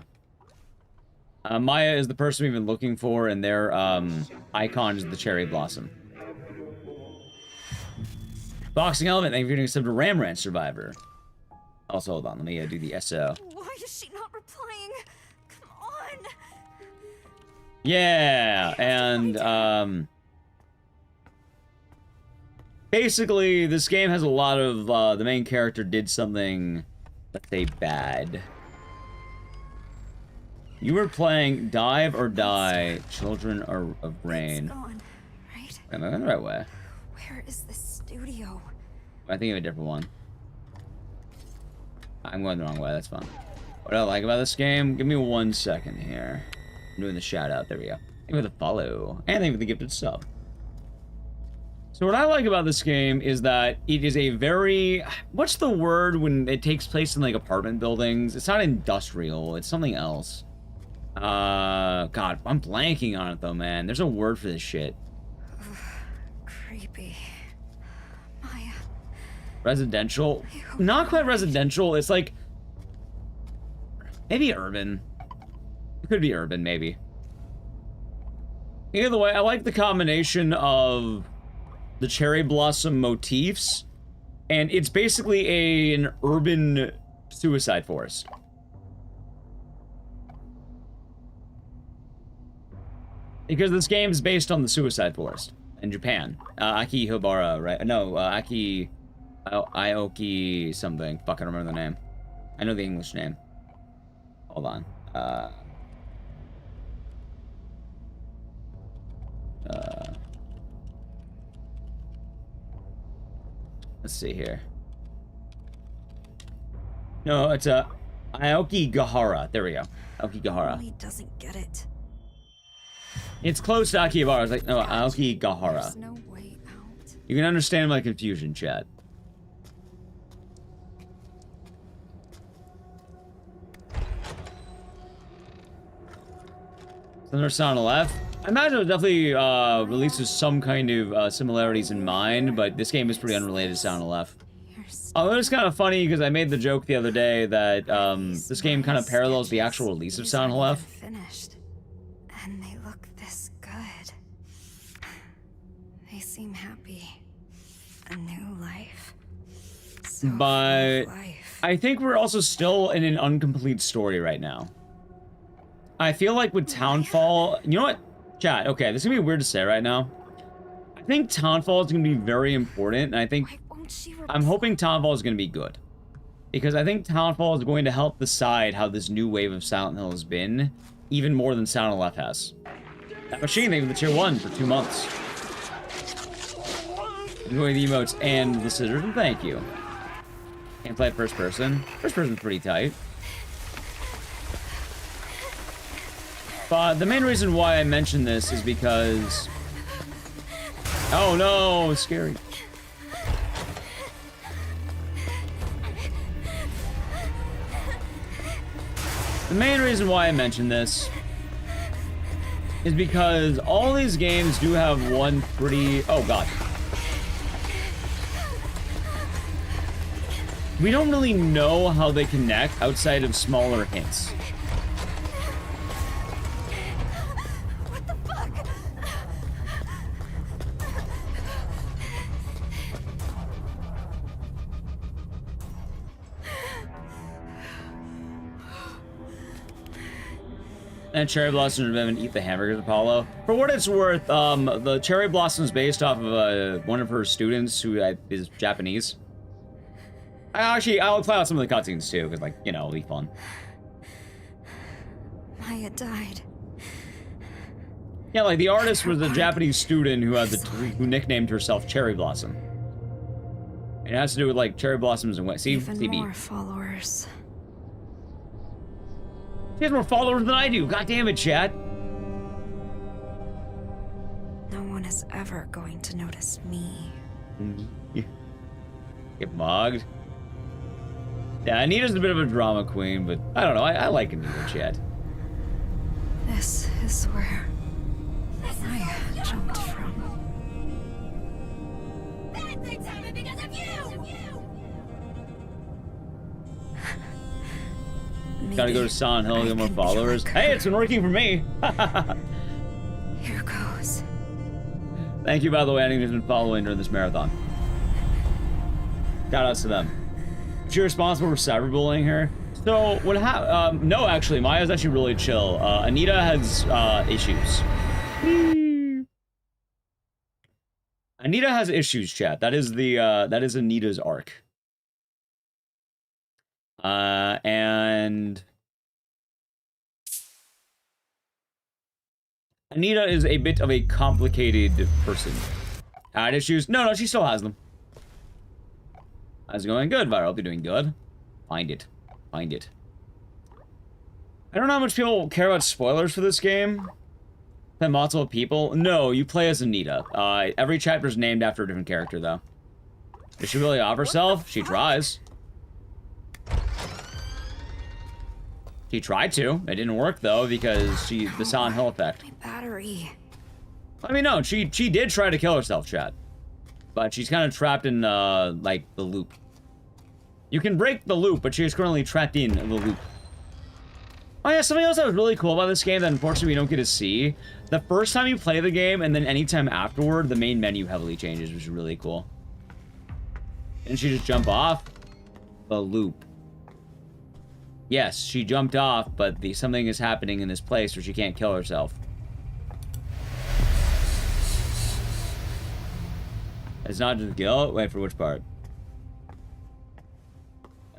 Maya is the person we've been looking for, and their icon is the cherry blossom. Boxing Element, thank you for getting subbed to Ramran Survivor. Also, hold on. Let me do the SO. Why is she not replying? Come on. Yeah, and basically, this game has a lot of the main character did something, let's say, bad. You were playing Dive or Die, Children of Rain. It's gone, right? Am I going the right way? Where is the studio? I think of a different one. I'm going the wrong way, that's fine. What I like about this game, give me 1 second here. I'm doing the shout out, there we go. Thank you for the follow, and thank you for the gifted sub. So what I like about this game is that it is a very, what's the word when it takes place in like apartment buildings? It's not industrial, it's something else. God, I'm blanking on it though, man. There's a word for this shit. Creepy. Maya. Residential? Not quite residential, it's like, maybe urban. It could be urban, maybe. Either way, I like the combination of the cherry blossom motifs, and it's basically an urban suicide forest. Because this game is based on the suicide forest in Japan. Akihabara, right? No, Aoki something. Fuck, I don't remember the name. I know the English name. Hold on. Let's see here. No, it's Aokigahara. There we go. Aokigahara. He doesn't get it. It's close to Akihabara. It's like, no, Aokigahara. There's no way out. You can understand my confusion, chat. Thunder Sound Left. I imagine it definitely releases some kind of similarities in mind, but this game is pretty unrelated to Sound Left. Oh, it was kind of funny because I made the joke the other day that this game kind of parallels the actual release of Sound Left. Finished, and they look this good. They seem happy. A new life. So But life. I think we're also still in an incomplete story right now. I feel like with Townfall, you know what? Chat, okay, this is gonna be weird to say right now. I think Townfall is gonna be very important, and I think I'm hoping Townfall is gonna be good. Because I think Townfall is going to help decide how this new wave of Silent Hill has been, even more than Sound of Left has. That machine, thank you for the tier 1 for 2 months. Enjoy the emotes and the scissors, and thank you. Can't play first person. First person's pretty tight. But the main reason why I mentioned this is because... Oh no, it's scary. The main reason why I mentioned this is because all these games do have one pretty... Oh god. We don't really know how they connect outside of smaller hints. And Cherry Blossom and Eat the Hamburgers, Apollo. For what it's worth, the Cherry Blossom is based off of one of her students who is Japanese. I'll play out some of the cutscenes too, because, like, you know, it'll be fun. Maya died. Yeah, like the artist was a Japanese student who had who nicknamed herself Cherry Blossom. It has to do with like cherry blossoms and what? See, Even CB. more followers. She has more followers than I do. God damn it, chat. No one is ever going to notice me. Get mugged. Yeah, Anita's a bit of a drama queen, but I don't know. I like Anita, chat. This is where Maya jumped from. Bad things happen because of you! Gotta go to Silent Hill and get more followers. Hey, it's been working for me. Here goes. Thank you, by the way, anyone who's been following during this marathon. Shout outs to them. she responsible for cyberbullying her? So what happened? No, actually, Maya's actually really chill. Anita has issues. Anita has issues, chat. That is Anita's arc. And Anita is a bit of a complicated person. Had issues? No, she still has them. How's it going? Good, Vira. Hope you're doing good. Find it. Find it. I don't know how much people care about spoilers for this game. Play multiple people? No, you play as Anita. Every chapter is named after a different character, though. Does she really off herself? She tries. She tried to. It didn't work, though, because the Silent Hill effect. My battery. I mean, no, she did try to kill herself, chat. But she's kind of trapped in, like, the loop. You can break the loop, but she is currently trapped in the loop. Oh yeah, something else that was really cool about this game that unfortunately we don't get to see. The first time you play the game, and then anytime afterward, the main menu heavily changes, which is really cool. Didn't she just jump off? The loop. Yes, she jumped off, but something is happening in this place where she can't kill herself. It's not just guilt? Wait, for which part?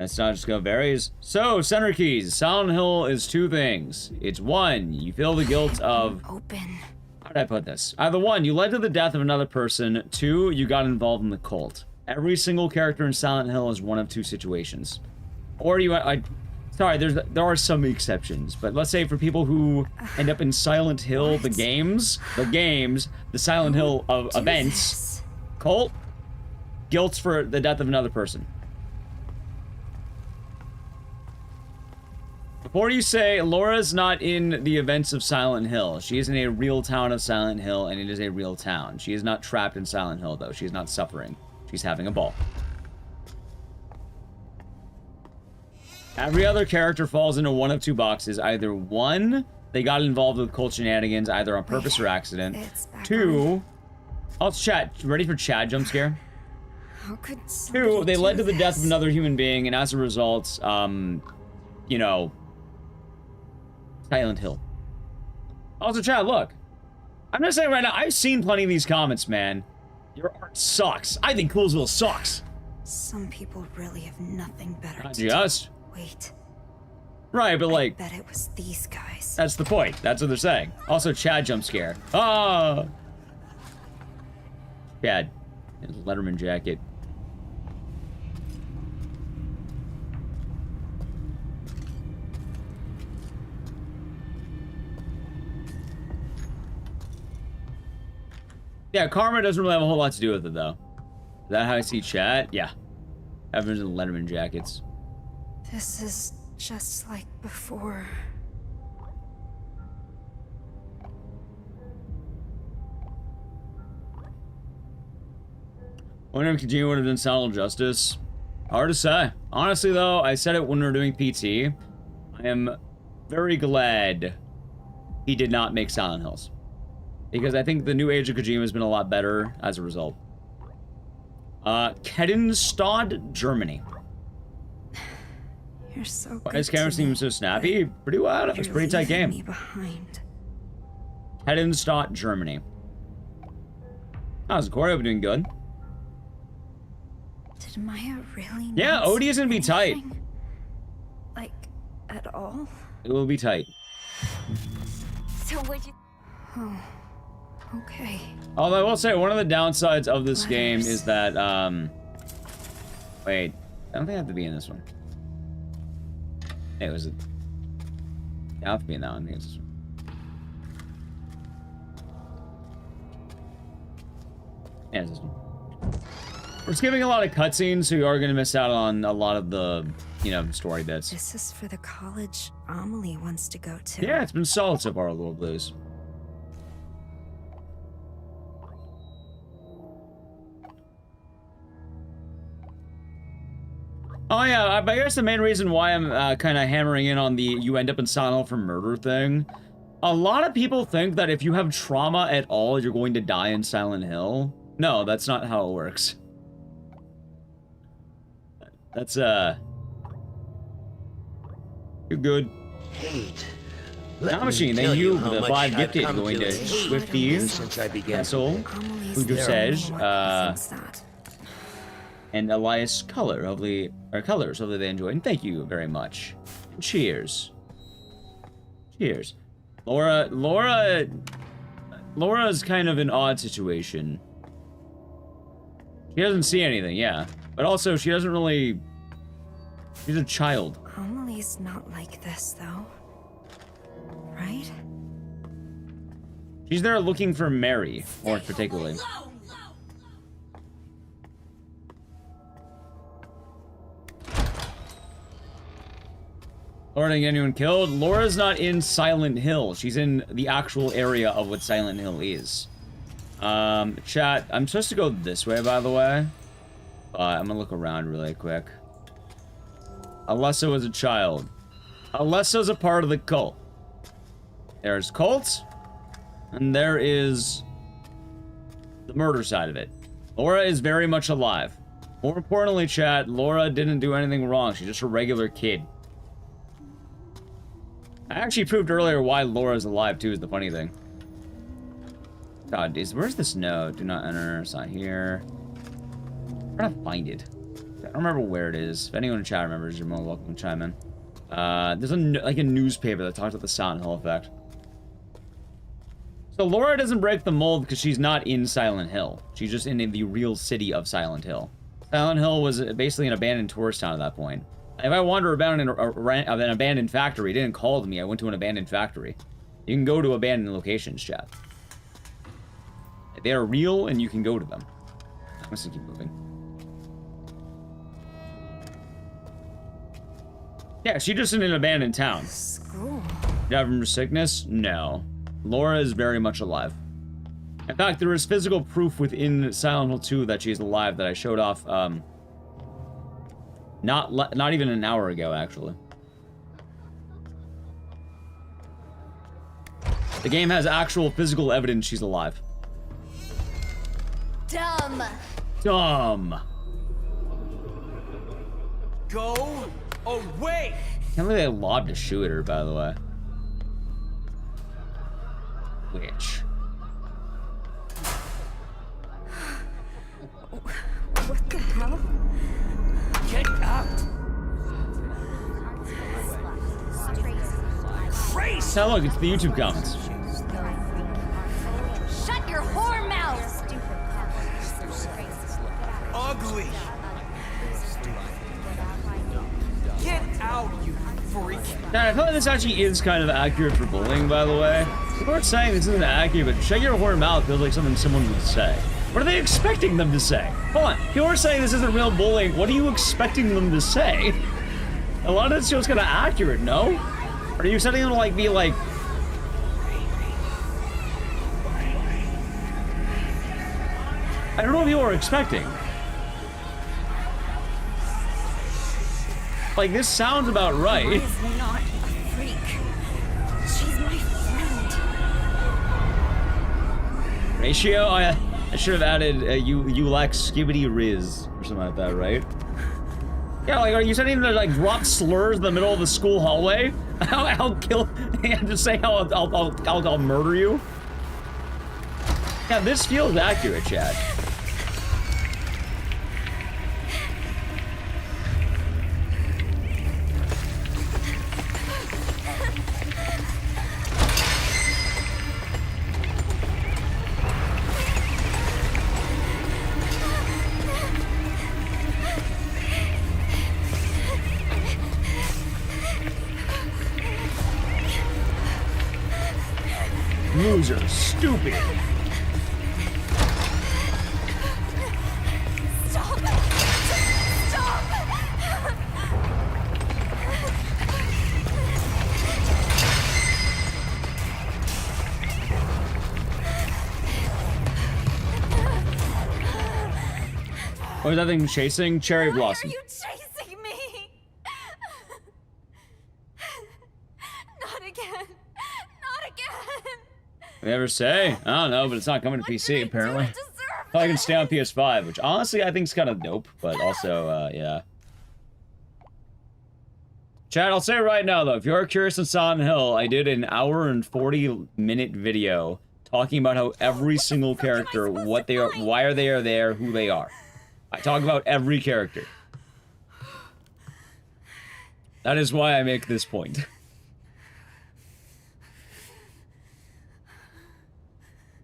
It's not just go varies. So, center keys. Silent Hill is two things. It's one, you feel the guilt of... Open. How did I put this? Either one, you led to the death of another person. Two, you got involved in the cult. Every single character in Silent Hill is one of two situations. Or you... Sorry, there are some exceptions, but let's say for people who end up in Silent Hill, the games, the Silent Hill of events, cult, guilt for the death of another person. Before you say, Laura's not in the events of Silent Hill. She is in a real town of Silent Hill, and it is a real town. She is not trapped in Silent Hill, though. She is not suffering. She's having a ball. Every other character falls into one of two boxes. Either one, they got involved with cult shenanigans, either on purpose or accident. Two, oh, chat. Ready for Chad jump scare? How could Two, they led to the death of another human being, and as a result, you know, Silent Hill. Also, Chad, look. I'm just saying right now, I've seen plenty of these comments, man. Your art sucks. I think Coolsville sucks. Some people really have nothing better Not to do. just. Wait. Right, but like... I bet it was these guys. That's the point. That's what they're saying. Also, Chad jump scare. Ah! Chad. His Letterman jacket. Yeah, karma doesn't really have a whole lot to do with it, though. Is that how I see chat? Yeah. Everyone's in Letterman jackets. This is just like before. I wonder if Kojima would have done Silent Justice. Hard to say. Honestly, though, I said it when we were doing PT. I am very glad he did not make Silent Hills. Because I think the new age of Kojima has been a lot better as a result. Keddenstad, Germany. You're so Why good does camera to seem me, so snappy? Pretty wild. It was a you're pretty tight leaving game. me behind. Keddenstad, Germany. How's Corey? Hope you're doing good. Did Maya really Yeah, not Odie say is gonna be tight. anything? Like, at all? It will be tight. So would you... Oh, okay. Although I will say, one of the downsides of this game is that, wait. I don't think I have to be in this one. Hey, was it? Yeah, I have to be in that one. I think it's this one. Yeah, it's this one. We're skipping a lot of cutscenes, so you are going to miss out on a lot of the, you know, story bits. This is for the college Amelie wants to go to. Yeah, it's been solid so far, Little Blues. Oh yeah, I guess the main reason why I'm kind of hammering in on the you end up in Silent Hill for murder thing. A lot of people think that if you have trauma at all, you're going to die in Silent Hill. No, that's not how it works. That's You're good. Hate. Now, Machine, thank you for the 5 gifted I've come going to hate Swifties, since I began. Vessel, Amelie's Udosej, thinks that. and Elias Color. Hopefully, or Colors. Hopefully they enjoyed. And thank you very much. Cheers. Cheers. Laura's kind of an odd situation. She doesn't see anything, yeah. But also, she doesn't really... She's a child. Amelie's not like this, though. Right? She's there looking for Mary, more particularly. Laura didn't get anyone killed. Laura's not in Silent Hill. She's in the actual area of what Silent Hill is. Chat, I'm supposed to go this way, by the way. I'm gonna look around really quick. Alessa was a child. Alessa's a part of the cult. There's cult, and there is the murder side of it. Laura is very much alive. More importantly, chat, Laura didn't do anything wrong. She's just a regular kid. I actually proved earlier why Laura's alive, too, is the funny thing. God, where's this note? Do not enter. It's not here. I'm trying to find it. I don't remember where it is. If anyone in chat remembers, you're more welcome to chime in. There's like a newspaper that talks about the Silent Hill effect. So Laura doesn't break the mold because she's not in Silent Hill. She's just in the real city of Silent Hill. Silent Hill was basically an abandoned tourist town at that point. If I wanted to abandon an abandoned factory, it didn't call to me. I went to an abandoned factory. You can go to abandoned locations, chat. They are real, and you can go to them. I'm just gonna keep moving. Yeah, she's just in an abandoned town. School. Die from sickness? No. Laura is very much alive. In fact, there is physical proof within Silent Hill 2 that she's alive that I showed off, not even an hour ago, actually. The game has actual physical evidence she's alive. Dumb. Dumb. Go away! Can't believe they lobbed a shoe at her, by the way. Which? What the hell? Get out! Crazy! Now look, it's the YouTube comments. Shut your whore mouth. Ugly! Get out, you freak! Now, I feel like this actually is kind of accurate for bullying, by the way. People are saying this isn't accurate, but shut your whore mouth feels like something someone would say. What are they expecting them to say? Hold on, people are saying this isn't real bullying. What are you expecting them to say? A lot of this show's kind of accurate, no? Are you expecting them to, like, be like... I don't know what people are expecting. Like, this sounds about right. Is not a freak. She's my friend. Ratio? Oh, yeah. I should have added you lack skibidi riz or something like that, right? Yeah, like, are you saying to like drop slurs in the middle of the school hallway? I'll kill. Yeah, just say I'll murder you. Yeah, this feels accurate, Chad. Loser, stupid. Stop. Stop. What was that thing chasing? Cherry Blossom. Why are you chasing me? Not again. Not again. They ever say? I don't know, but it's not coming to PC apparently. I can stay on PS5, which honestly I think is kind of dope, but also, yeah. Chad, I'll say right now, though, if you're curious on Silent Hill, I did an hour and 40-minute video talking about how every single character, what they are, why are they there, who they are. I talk about every character. That is why I make this point.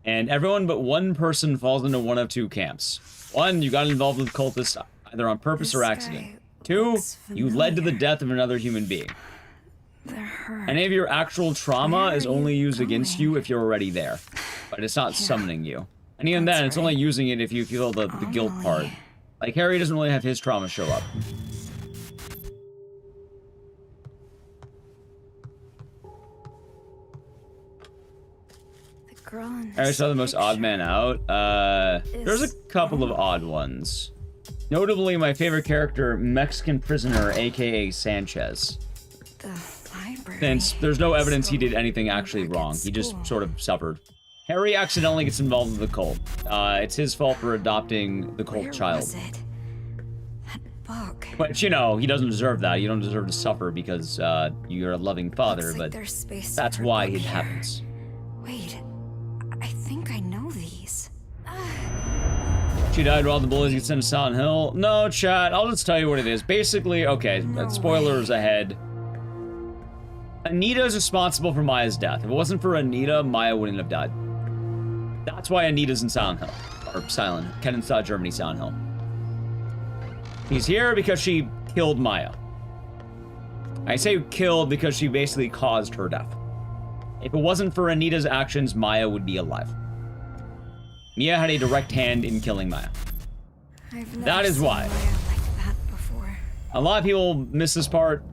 And everyone but one person falls into one of two camps. One, you got involved with cultists either on purpose or accident. Two, you led to the death of another human being. Any of your actual trauma is only used against you if you're already there. But it's not summoning you. And even then, it's only using it if you feel the guilt part. Like, Harry doesn't really have his trauma show up. I saw the most odd man out. There's a couple of odd ones. Notably, my favorite character, Mexican prisoner, aka Sanchez. Since there's no evidence he did anything actually wrong. He just sort of suffered. Harry accidentally gets involved with the cult. It's his fault for adopting the cult child. But, you know, he doesn't deserve that. You don't deserve to suffer because you're a loving father, but that's why it happens. Wait, I think I know these. She died while the bullies get sent to Silent Hill. No, chat, I'll just tell you what it is. Basically, okay, spoilers ahead. Anita is responsible for Maya's death. If it wasn't for Anita, Maya wouldn't have died. That's why Anita's in Silent Hill. Or Silent, Kenenstadt, Germany, Silent Hill. He's here because she killed Maya. I say killed because she basically caused her death. If it wasn't for Anita's actions, Maya would be alive. Mia had a direct hand in killing Maya. That is why. A lot of people miss this part.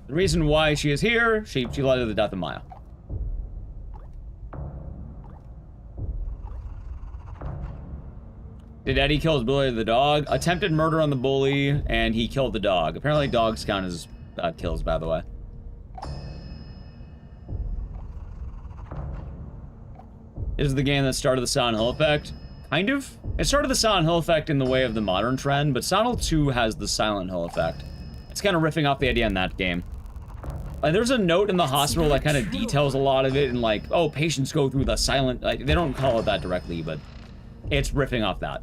The reason why she is here, she led to the death of Maya. Did Eddie kill his bully or the dog? Attempted murder on the bully, and he killed the dog. Apparently dogs count as kills, by the way. This is the game that started the Silent Hill effect. Kind of. It started the Silent Hill effect in the way of the modern trend, but Silent Hill 2 has the Silent Hill effect. It's kind of riffing off the idea in that game. There's a note in the hospital that kind of details a lot of it, and like, oh, patients go through the silent... Like, they don't call it that directly, but it's riffing off that.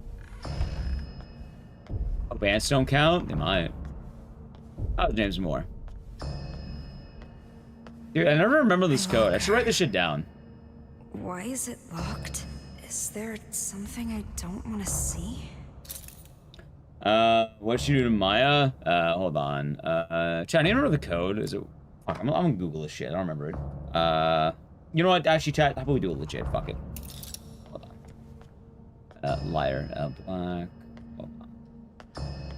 Oh, bands don't count? They might. Oh, James Moore. Dude, I never remember this code. I should write this shit down. Why is it locked? Is there something I don't want to see? What'd she do to Maya? Hold on. Chat, you remember the code? Is it... Fuck, I'm gonna Google this shit. I don't remember it. You know what? Actually, chat, how about we do it legit? Fuck it. Hold on. Liar. Black. Hold on.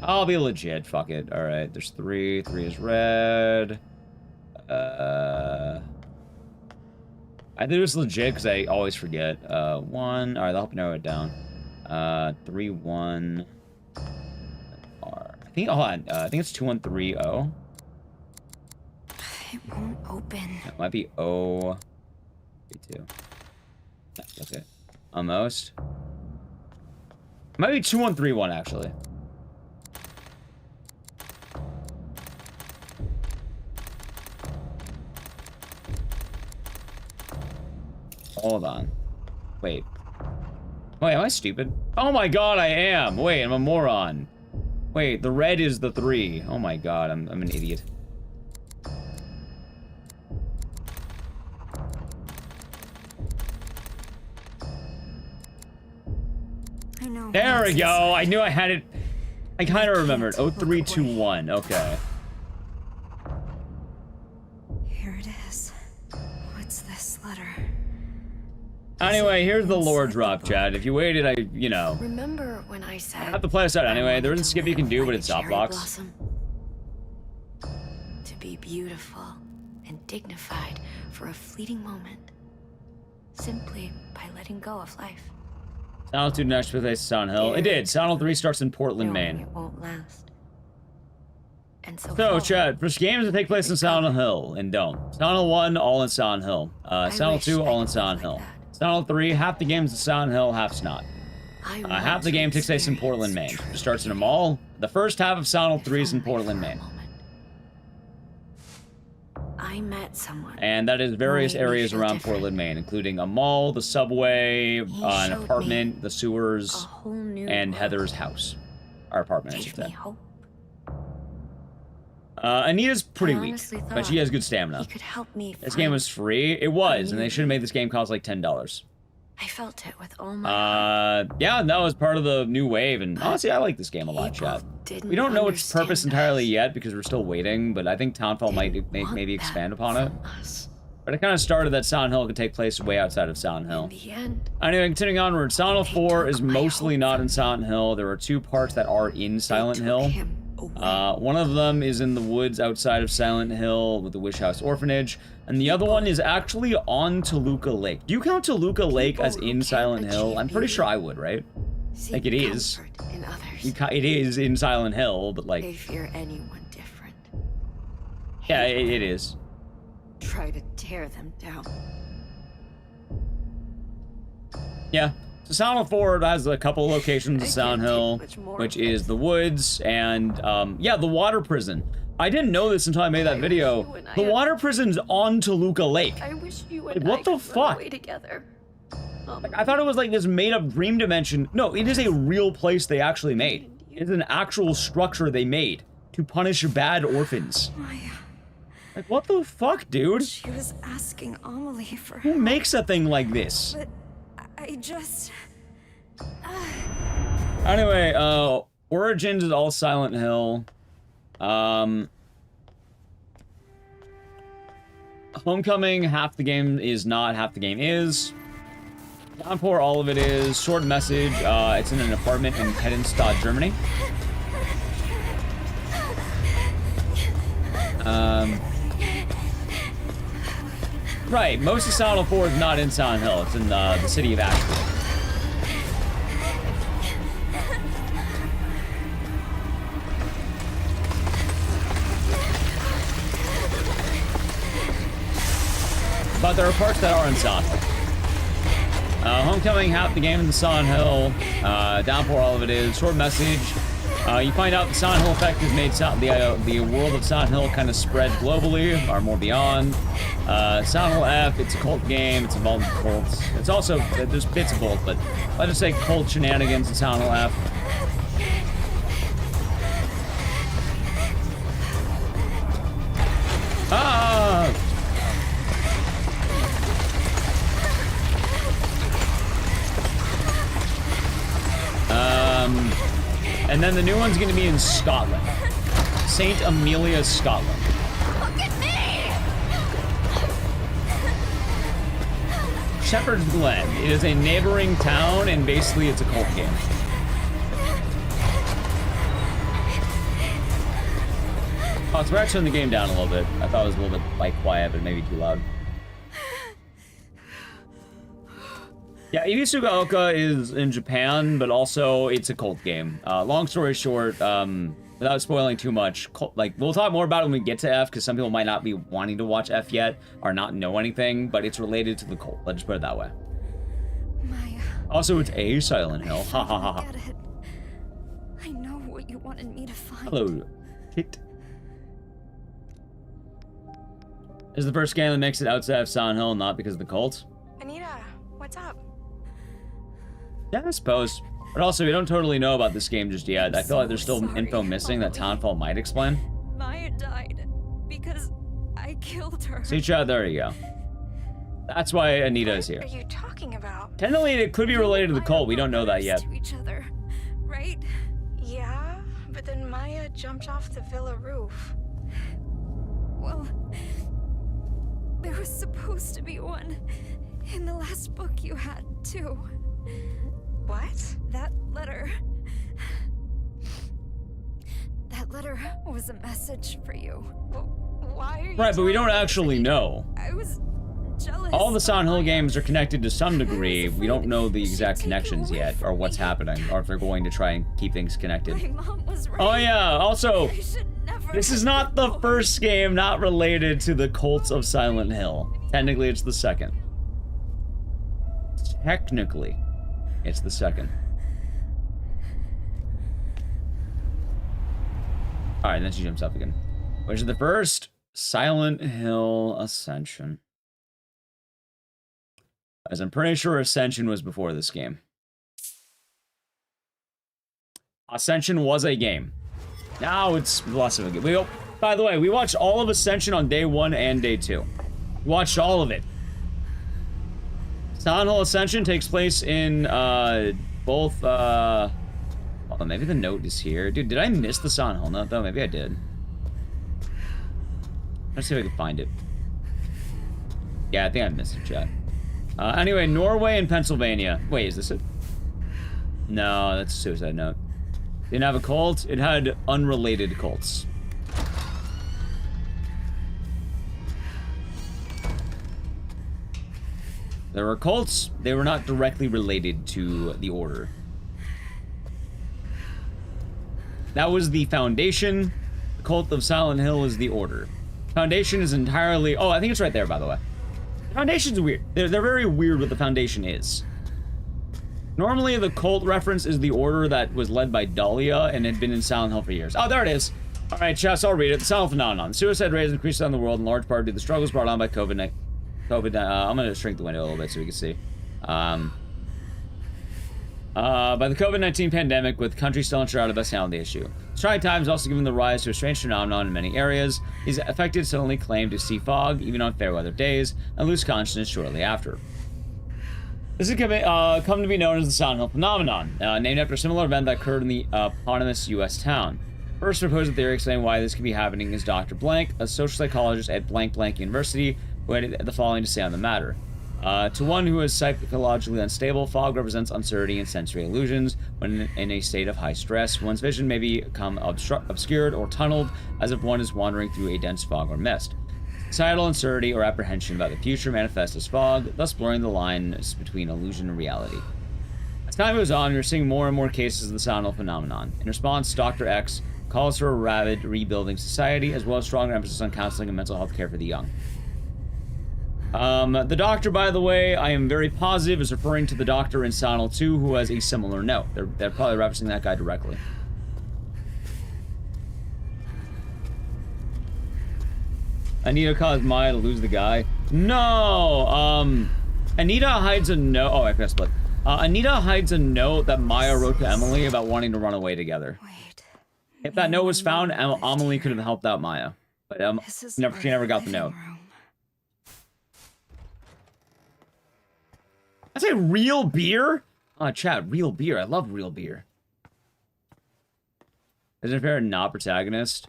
I'll be legit. Fuck it. Alright, there's 3. 3 is red. I think it was legit because I always forget. 1. Alright, that'll help me narrow it down. 3, 1. R. I think, hold on. I think it's 2130. It won't open. It might be O. 2. Okay. Almost. It might be 2131, actually. Hold on. Wait. Wait, am I stupid? Oh my god, I am! Wait, I'm a moron. Wait, the red is the 3. Oh my god, I'm an idiot. I know. There we go! I knew I had it. I kind of remembered. 0321. Okay. Here it is. What's this letter? Anyway, here's the lore drop, Chad. If you waited, you know. Remember when I said... I have to play this out anyway. There isn't skip you can do, but it's soft blocks. To be beautiful and dignified for a fleeting moment. Simply by letting go of life. Silent 2 next with Silent Hill. It did. Silent 3 starts in Portland, Maine. It won't last. And so Chad, for games that take place in Silent Hill and don't. Silent Hill 1, all in Silent Hill. Silent 2, all in Silent Hill. Silent 3, half the game's in Silent Hill, half's not. Half the game takes place in Portland, Maine. It starts in a mall. The first half of Silent Hill 3 is in Portland, Maine. I met someone. And that is various Made me areas feel around different. Portland, Maine, including a mall, the subway, an showed apartment, the A sewers, whole new and world. Heather's house. Our apartment, I Gave should me say. hope. Anita's pretty weak, honestly but she thought has good stamina. He could help me. This game was free. It was, and they should have made this game cost like $10. I felt it with all my heart. Yeah, that was part of the new wave, and honestly, I like this game a lot, chat. We don't know its purpose entirely yet because we're still waiting, but I think Townfall might maybe expand upon it. But it kind of started that Silent Hill could take place way outside of Silent Hill. In the end, Anyway, continuing onward, Silent Hill 4 is mostly not in Silent Hill. There are 2 parts that are in Silent Hill. One of them is in the woods outside of Silent Hill with the Wish House Orphanage, and the other one is actually on Toluca Lake. Do you count Toluca Lake as in Silent Hill? I'm pretty sure I would, right? Like it is. in others. It is in Silent Hill, but like, They fear anyone different. yeah, it is. Try to tear them down. Yeah. So Silent Hill 4 has a couple of locations in Silent Hill, which is the woods and, yeah, the water prison. I didn't know this until I made that video. The water prison's on Toluca Lake. I wish you Like, and what I the could fuck? run away together. Like, I thought it was like this made-up dream dimension. No, it is a real place they actually made. It is an actual structure they made to punish bad orphans. Like, what the fuck, dude? She was asking Amelie for Who makes a thing like this? But I just... Anyway, Origins is all Silent Hill. Homecoming, half the game is not, half the game is. Downpour, all of it is. Short Message, it's in an apartment in Hedenstadt, Germany. Right, most of Silent Hill 4 is not in Silent Hill. It's in the city of Asheville. But there are parts that are in Silent Hill. Homecoming, half the game in Silent Hill. Downpour, all of it is. Short Message. You find out the Silent Hill effect has made the world of Silent Hill kind of spread globally, or more beyond. Silent Hill F, it's a cult game, it's involved in cults. It's also, there's bits of both, but let's just say cult shenanigans in Silent Hill F. Ah! And then the new one's gonna be in Scotland. St. Amelia, Scotland. Look at me! Shepherd's Glen. It is a neighboring town, and basically it's a cult game. Oh, so we're actually turning the game down a little bit. I thought it was a little bit, like, quiet, but maybe too loud. Yeah, Ibisugaoka is in Japan, but also it's a cult game. Long story short, without spoiling too much, like, we'll talk more about it when we get to F, because some people might not be wanting to watch F yet, or not know anything, but it's related to the cult. Let's just put it that way. Maya. Also, it's a Silent Hill. Ha ha ha ha. Get it. I know what you wanted me to find. Hello, Kit. This is the first game that makes it outside of Silent Hill, not because of the cult. Anita, what's up? Yeah, I suppose. But also, we don't totally know about this game just yet. I feel like there's still info missing that Townfall might explain. Maya died because I killed her. See, Chad, there you go. That's why Anita is here. What are you talking about? Technically, it could be related to the cult. We don't know that yet. To each other, right? Yeah, but then Maya jumped off the villa roof. Well, there was supposed to be one in the last book you had, too. What? That letter. That letter was a message for you. Why are you Right, but we don't actually know. I was jealous. All the Silent Hill games are connected to some degree. We don't know the exact connections yet, or what's happening, or if they're going to try and keep things connected. My mom was right. Oh yeah, also, I should never this is not the first game not related to the cults of Silent Hill. Technically, it's the second. Technically, it's the second. Alright, then she jumps up again. Which is the first? Silent Hill Ascension. As I'm pretty sure Ascension was before this game. Ascension was a game. Now it's less of a game. By the way, we watched all of Ascension on day 1 and day 2. We watched all of it. Silent Hill Ascension takes place in both. Oh, maybe the note is here. Dude, did I miss the Silent Hill note though? Maybe I did. Let's see if I can find it. Yeah, I think I missed it, chat. Anyway, Norway and Pennsylvania. Wait, is this it? No, that's a suicide note. Didn't have a cult. It had unrelated cults. There were cults. They were not directly related to the order. That was the Foundation. The cult of Silent Hill is the order. Foundation is entirely... Oh, I think it's right there, by the way. The Foundation's weird. They're very weird what the Foundation is. Normally, the cult reference is the order that was led by Dahlia and had been in Silent Hill for years. Oh, there it is. All right, Chess, I'll read it. The Silent phenomenon. Suicide rates increased around the world in large part due to the struggles brought on by COVID. I'm going to shrink the window a little bit so we can see. By the COVID-19 pandemic, with countries still unsure how to best handle the issue. Trying times also given the rise to a strange phenomenon in many areas. These affected suddenly claim to see fog, even on fair weather days, and lose consciousness shortly after. This has come to be known as the Silent Hill phenomenon, named after a similar event that occurred in the eponymous U.S. town. First proposed theory explaining why this could be happening is Dr. Blank, a social psychologist at blank University, who had the following to say on the matter. To one who is psychologically unstable, fog represents uncertainty and sensory illusions. When in a state of high stress, one's vision may become obscured or tunneled, as if one is wandering through a dense fog or mist. Societal uncertainty or apprehension about the future manifests as fog, thus blurring the lines between illusion and reality. As time goes on, we're seeing more and more cases of the Silent Hill phenomenon. In response, Dr. X calls for a rapid rebuilding society, as well as stronger emphasis on counseling and mental health care for the young. The doctor, by the way, I am very positive is referring to the doctor in Silent Hill 2 who has a similar note. They're probably referencing that guy directly. Anita caused Maya to lose the guy. No! Anita hides a note. Oh, I pressed split. Anita hides a note that Maya wrote to Emily about wanting to run away together. Wait. If that note was found, Amelie could have helped out Maya. But she never got the note. That's a real beer? Oh, chat, real beer. I love real beer. Isn't it fair not protagonist?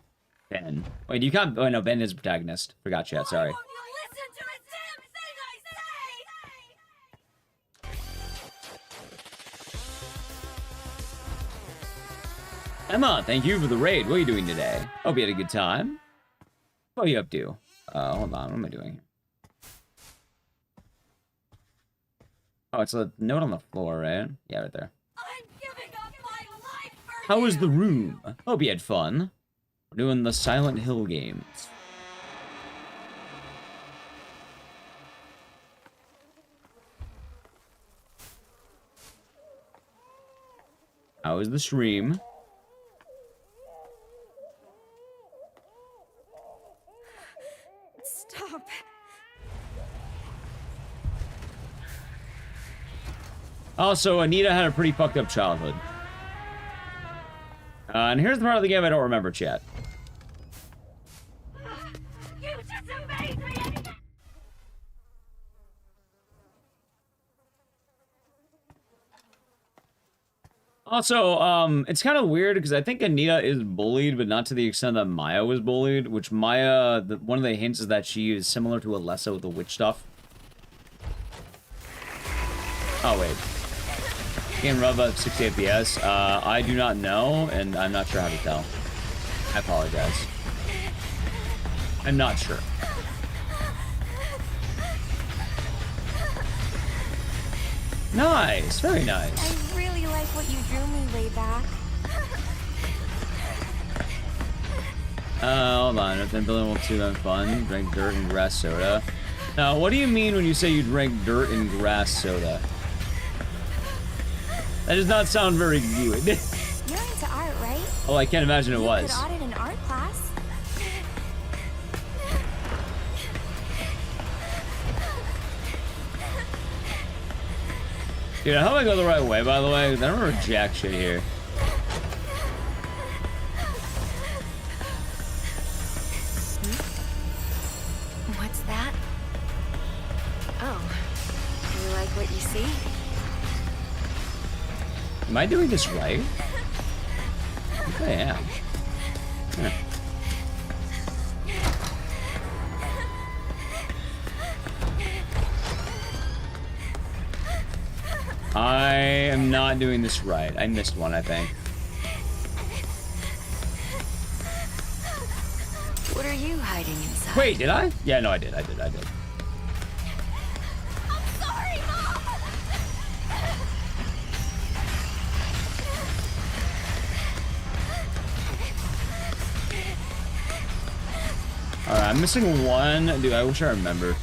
Ben. Wait, you can't... Oh, no, Ben is protagonist. Forgot, chat, sorry. Emma, thank you for the raid. What are you doing today? Hope you had a good time. What are you up to? Hold on, what am I doing? Oh, it's a note on the floor, right? Yeah, right there. I'm giving up my life for How was the room? Hope you had fun. We're doing the Silent Hill games. How was the stream? Stop. Also, Anita had a pretty fucked up childhood. And here's the part of the game I don't remember, chat. You disobeyed me. Also, it's kind of weird because I think Anita is bullied, but not to the extent that Maya was bullied, which Maya, one of the hints is that she is similar to Alessa with the witch stuff. Oh, wait. Game run about 60 FPS. I do not know, and I'm not sure how to tell. I apologize. I'm not sure. Nice, very nice. I really like what you drew me way back. Hold on. I've been building 2 on fun. Drink dirt and grass soda. Now, what do you mean when you say you drink dirt and grass soda? That does not sound very good. You're into art, right? Oh, I can't imagine it was. You could audit an art class. Dude, I hope I go the right way, by the way. I don't remember jack shit here. What's that? Oh, you like what you see? Am I doing this right? I think I am. Huh. I am not doing this right. I missed one, I think. What are you hiding inside? Wait, did I? Yeah, no, I did. I'm sorry, Mom! Alright, I'm missing one. Dude, I wish I remember.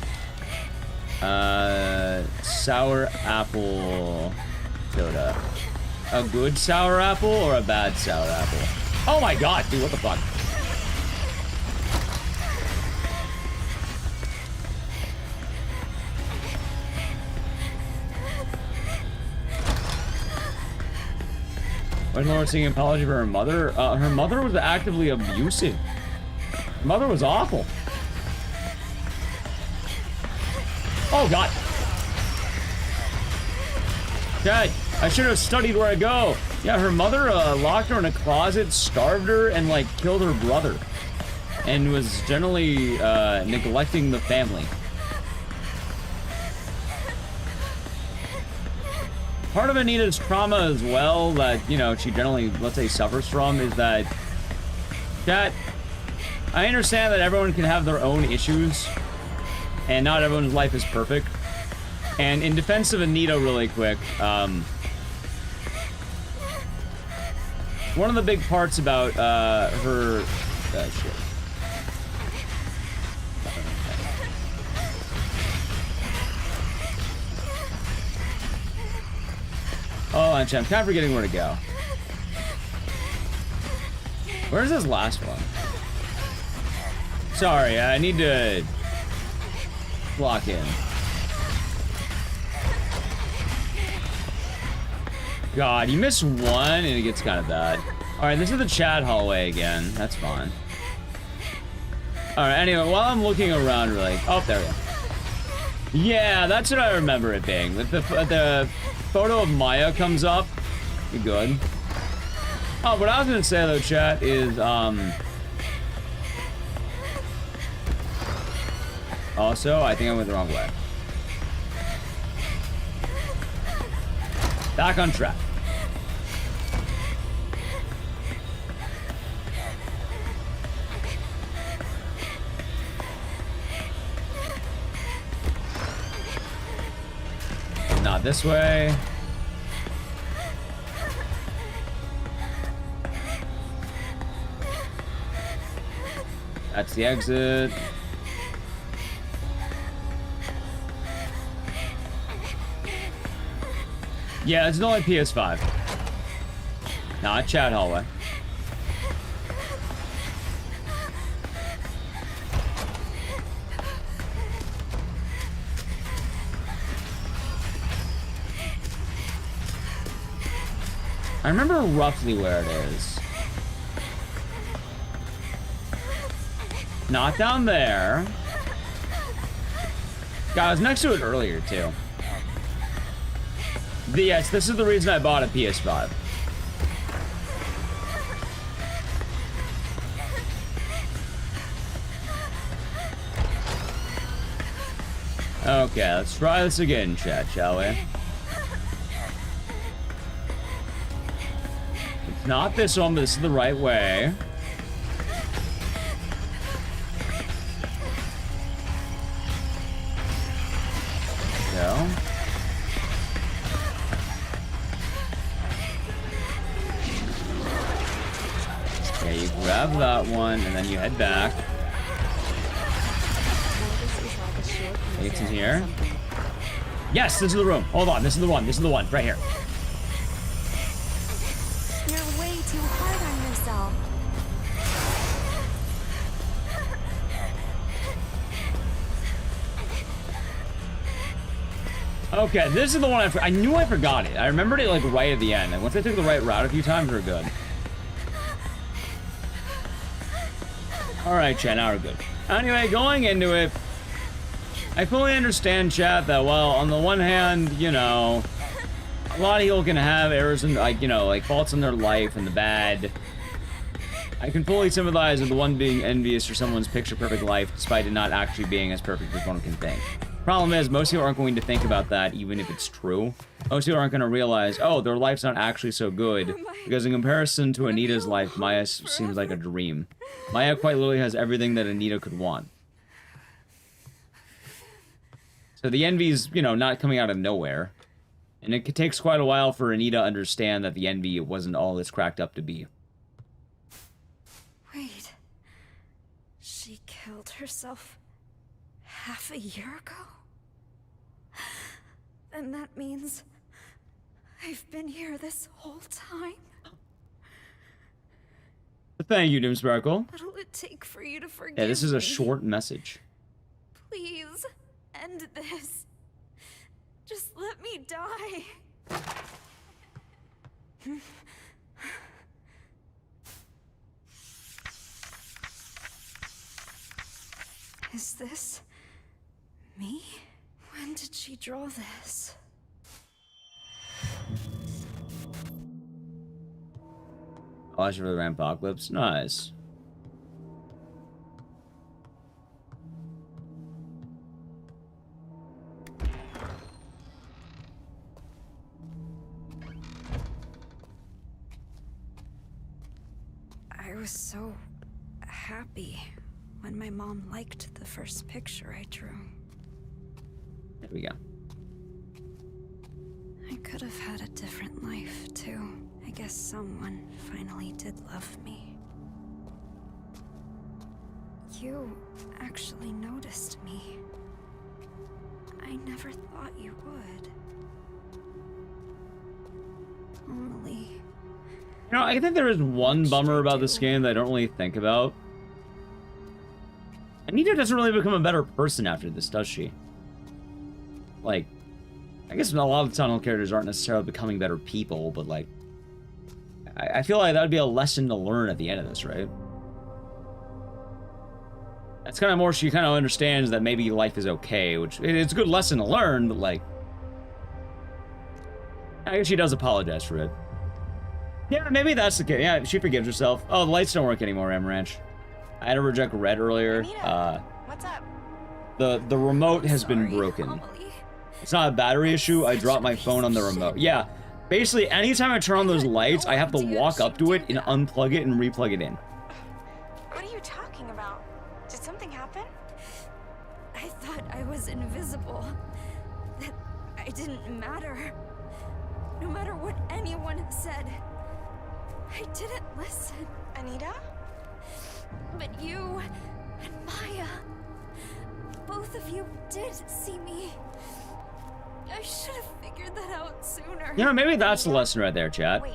Sour apple soda. A good sour apple or a bad sour apple? Oh my god, dude, what the fuck? When Laura singing an apology for her mother? Her mother was actively abusive. Her mother was awful. Oh god. Dad, I should have studied where I go. Yeah, her mother locked her in a closet, starved her, and like killed her brother. And was generally neglecting the family. Part of Anita's trauma as well that, you know, she generally, let's say, suffers from is that I understand that everyone can have their own issues and not everyone's life is perfect. And in defense of Anita really quick, one of the big parts about her shit. Oh, I'm kind of forgetting where to go. Where's this last one? Sorry, I need to lock in. God, you miss one and it gets kind of bad. Alright, this is the chat hallway again. That's fine. Alright, anyway, while I'm looking around, really... Oh, there we go. Yeah, that's what I remember it being. The photo of Maya comes up. You're good. Oh, what I was gonna say though, chat, is, also, I think I went the wrong way. Back on track. Not this way. That's the exit. Yeah, it's only PS5. Not chat hallway. I remember roughly where it is. Not down there. God, I was next to it earlier, too. Yes, this is the reason I bought a PS5. Okay, let's try this again, chat, shall we? It's not this one, but this is the right way. Go. Okay, you grab that one, and then you head back. It's in here. Yes, this is the room. Hold on, this is the one. This is the one, right here. You're way too hard on yourself. Okay, this is the one I knew I forgot it. I remembered it like right at the end. And once I took the right route a few times, we're good. Alright, chat, now we're good. Anyway, going into it, I fully understand, chat, that, well, on the one hand, you know, a lot of people can have errors and, like, you know, like, faults in their life and the bad. I can fully sympathize with the one being envious for someone's picture-perfect life, despite it not actually being as perfect as one can think. Problem is, most people aren't going to think about that, even if it's true. Most people aren't going to realize, oh, their life's not actually so good, because in comparison to Anita's life, Maya seems like a dream. Maya quite literally has everything that Anita could want. So the envy's, you know, not coming out of nowhere. And it takes quite a while for Anita to understand that the envy wasn't all it's cracked up to be. Wait. She killed herself half a year ago? And that means I've been here this whole time? Thank you, Doomsparkle. What'll it take for you to forgive Yeah, this is a me? short message. Please, end this. Just let me die. Is this me? When did she draw this? Watch for the Rampocalypse. Nice. I was so happy when my mom liked the first picture I drew. There we go. I could have had a different life, too. I guess someone finally did love me. You actually noticed me. I never thought you would. Only... You know, I think there is one bummer about this game that I don't really think about. Anita doesn't really become a better person after this, does she? Like, I guess a lot of the tunnel characters aren't necessarily becoming better people, but like, I feel like that would be a lesson to learn at the end of this, right? That's kind of more she kind of understands that maybe life is okay, which it's a good lesson to learn, but like, I guess she does apologize for it. Yeah, maybe that's the case. Yeah, she forgives herself. Oh, the lights don't work anymore, Amaranth. I had to reject red earlier. Anita, what's up? The remote has been broken. It's not a battery issue. I dropped my phone on the remote. Yeah, basically, anytime I turn on those lights, I have to walk up to it and unplug it and replug it in. What are you talking about? Did something happen? I thought I was invisible. That I didn't matter. No matter what anyone said. I didn't listen. Anita? But you and Maya, both of you did see me. I should have figured that out sooner. You know, maybe that's the lesson right there, chat. Wait,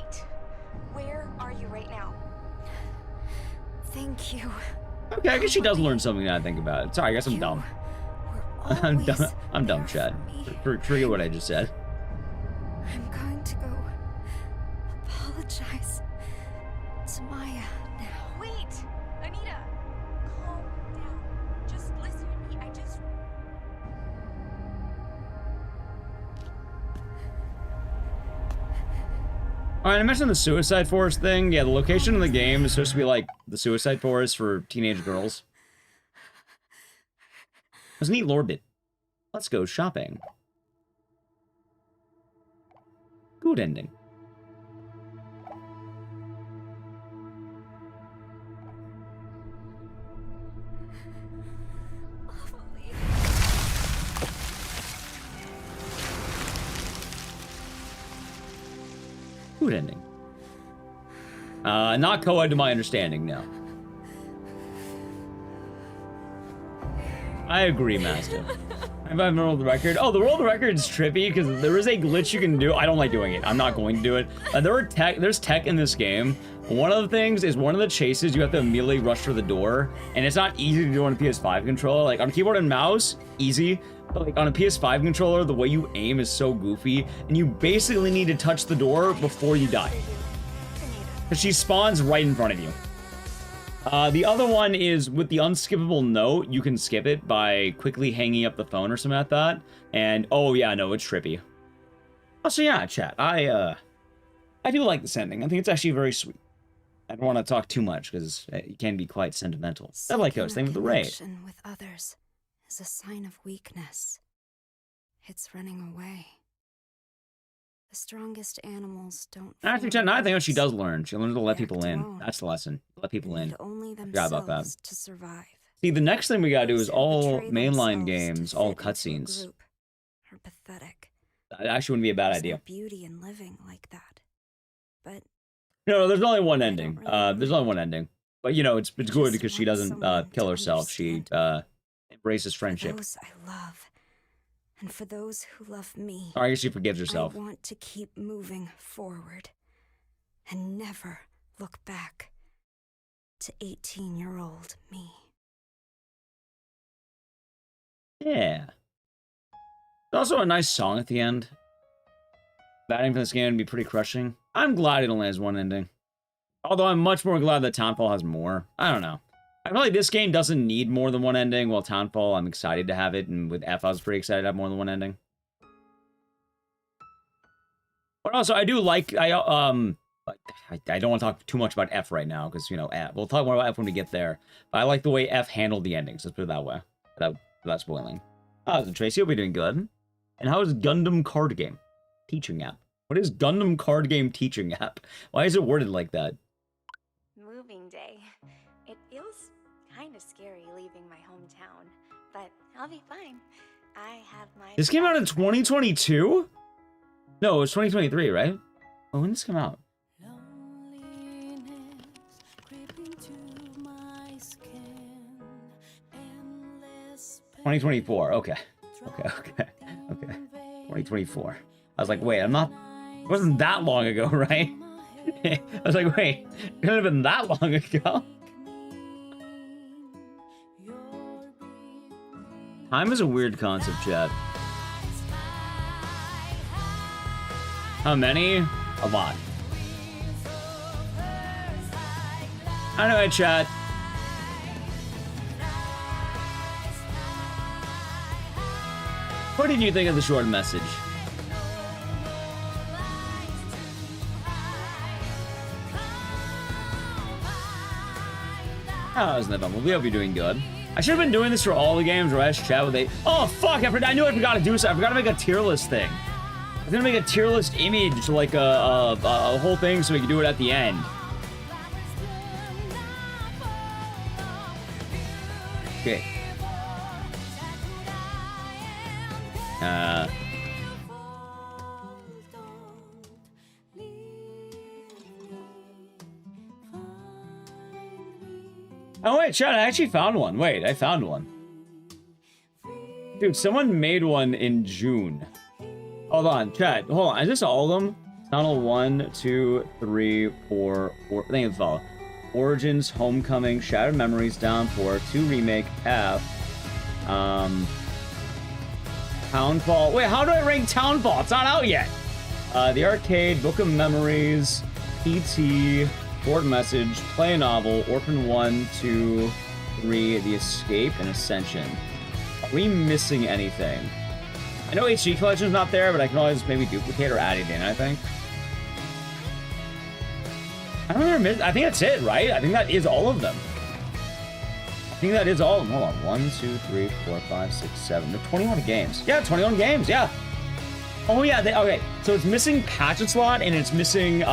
where are you right now? Thank you. Okay, I guess she does learn something now I think about it. Sorry, I guess I'm dumb. I'm dumb, chat. Forget what I just said. I'm going to go apologize to Maya now. Wait, Anita, calm down. Just listen to me. Alright, I mentioned the Suicide Forest thing. Yeah, the location of the game is supposed to be like the Suicide Forest for teenage girls. It's a neat lore bit. Let's go shopping. Good ending. Good ending. Not co-ed to my understanding, no. I agree, Master. I If I've rolled the record. Oh, the world record's trippy because there is a glitch you can do. I don't like doing it. I'm not going to do it. There's tech in this game. One of the things is one of the chases you have to immediately rush for the door, and it's not easy to do on a PS5 controller. Like on keyboard and mouse, easy. But like on a PS5 controller, the way you aim is so goofy, and you basically need to touch the door before you die. Because she spawns right in front of you. The other one is with the unskippable note, you can skip it by quickly hanging up the phone or something like that. And oh yeah, no, it's trippy. Also, yeah, chat. I do like this ending. I think it's actually very sweet. I don't want to talk too much because it can be quite sentimental. I like those things with the raid. With others is a sign of weakness. It's running away. The strongest animals don't. After 10, I think she does learn. She learns to let people in. That's the lesson. Let people in. Forgot about that. To survive. See, the next thing we gotta do is all mainline games, all cutscenes. Are pathetic. That actually wouldn't be a bad idea. Beauty in living like that, but no, there's only one ending. There's only one ending. But you know, it's good because she doesn't kill herself. She embraces friendship. For those I love, and for those who love me. Or I guess she forgives herself. I want to keep moving forward, and never look back to 18-year-old me. Yeah. It's also a nice song at the end. Batting for this game would be pretty crushing. I'm glad it only has one ending. Although I'm much more glad that Townfall has more. I don't know. I feel like this game doesn't need more than one ending, while Townfall, I'm excited to have it, and with F, I was pretty excited to have more than one ending. But also, I do like, I don't want to talk too much about F right now, because, you know, F. We'll talk more about F when we get there. But I like the way F handled the endings, let's put it that way. Without spoiling. How's it, Tracy? Hope you're doing good. And how is Gundam Card Game? Teaching app. What is Gundam Card Game Teaching app? Why is it worded like that? Moving day. It feels kind of scary leaving my hometown, but I'll be fine. I have my... This came out in 2022? No, it was 2023, right? Oh, when did this come out? 2024. Okay. 2024. I was like, wait, it wasn't that long ago, right? I was like, wait, it couldn't have been that long ago. Time is a weird concept, chat. How many? A lot. Anyway, chat. What did you think of the short message? Oh, isn't that bumble? We hope you're doing good. I should have been doing this for all the games where I just chat with a... Oh, fuck! I knew I forgot to do so. I forgot to make a tier list thing. I was gonna make a tier list image, like a whole thing, so we can do it at the end. Okay. Oh wait, chat, I actually found one. Wait, I found one. Dude, someone made one in June. Hold on, chat. Hold on. Is this all of them? Tunnel 1, 2, 3, 4. I think it's all. Origins, Homecoming, Shattered Memories, Downpour, 2 Remake, F. Townfall. Wait, how do I rank Townfall? It's not out yet. The Arcade, Book of Memories, PT, Board Message, Play a Novel, Orphan 1, 2, 3, The Escape, and Ascension. Are we missing anything? I know HD Collection's not there, but I can always maybe duplicate or add it in, I think. I don't remember. I think that's it, right? I think that is all of them. I think that is all of them. Hold on. 1, 2, 3, 4, 5, 6, 7. There are 21 games. Yeah, 21 games. Yeah. Oh, yeah. Okay. So it's missing Pachislot and it's missing,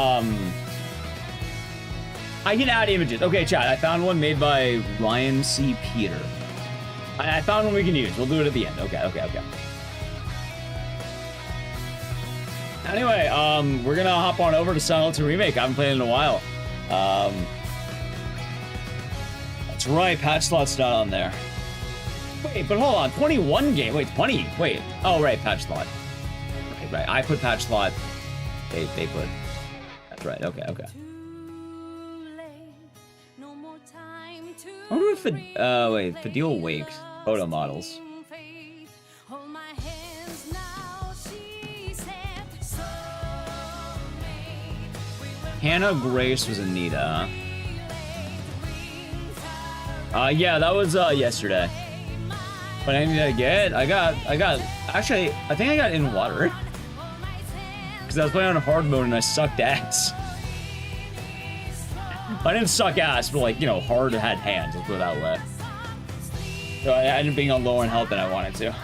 I can add images. Okay, chat. I found one made by Ryan C. Peter. I found one we can use. We'll do it at the end. Okay. Anyway, we're gonna hop on over to Silent 2 Remake. I haven't played it in a while. That's right, Pachislot's not on there. Wait, but hold on. 21 game. Wait, 20. Wait. Oh, right. Pachislot. Right. I put Pachislot. They put. That's right. Okay. Okay. I wonder if wait, Fadil wakes photo models. Hannah Grace was Anita. Yeah, that was yesterday. What I need to get, I got. Actually, I think I got in water because I was playing on hard mode and I sucked ass. I didn't suck ass, but like, you know, hard had hands, let's put it that way. So I ended up being on lower in health than I wanted to.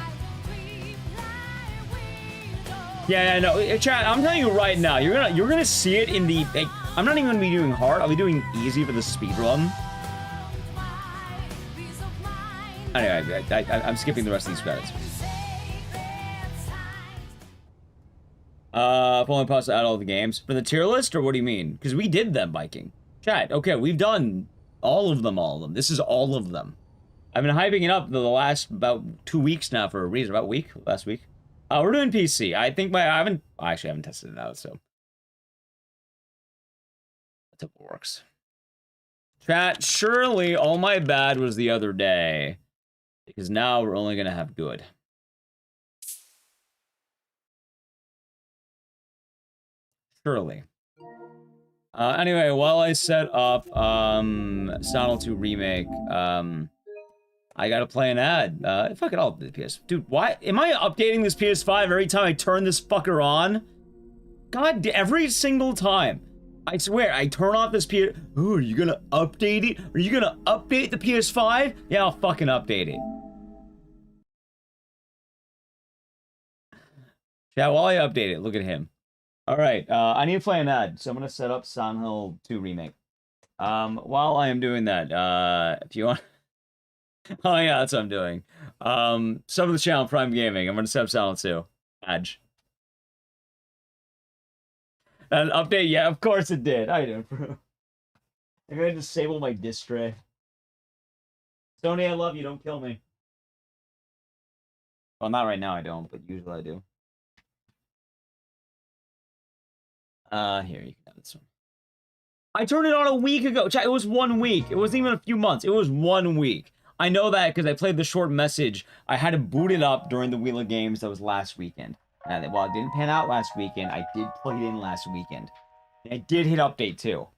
Yeah, no, chat, I'm telling you right now, you're gonna see it in the, like, I'm not even gonna be doing hard, I'll be doing easy for the speedrun. Anyway, I'm skipping the rest of these credits. If only possible to add all the games. For the tier list, or what do you mean? Because we did them, Viking. Chat, okay, we've done all of them. This is all of them. I've been hyping it up the last about 2 weeks now for a reason. About a week, last week. We're doing PC. I think I actually haven't tested it out, so. That's how it works. Chat, surely all my bad was the other day. Because now we're only gonna have good. Surely. Anyway, while I set up Silent 2 Remake, I gotta play an ad. Fuck it, I'll do the PS. Dude, why am I updating this PS5 every time I turn this fucker on? God, every single time. I swear, I turn off this PS. Oh, are you gonna update it? Are you gonna update the PS5? Yeah, I'll fucking update it. Yeah, while I update it, look at him. Alright, I need to play an ad, so I'm gonna set up Silent Hill 2 Remake. While I am doing that, if you want... Oh yeah, that's what I'm doing. Sub to the channel, Prime Gaming. I'm gonna set up Silent 2. Badge. An update? Yeah, of course it did. I didn't. I'm gonna disable my disc tray. Sony, I love you, don't kill me. Well, not right now, I don't, but usually I do. Here, you can have this one. I turned it on a week ago. It was 1 week. It wasn't even a few months. It was 1 week. I know that because I played the short message. I had to boot it up during the Wheel of Games that was last weekend. And while it didn't pan out last weekend, I did plug it in last weekend. And I did hit update too.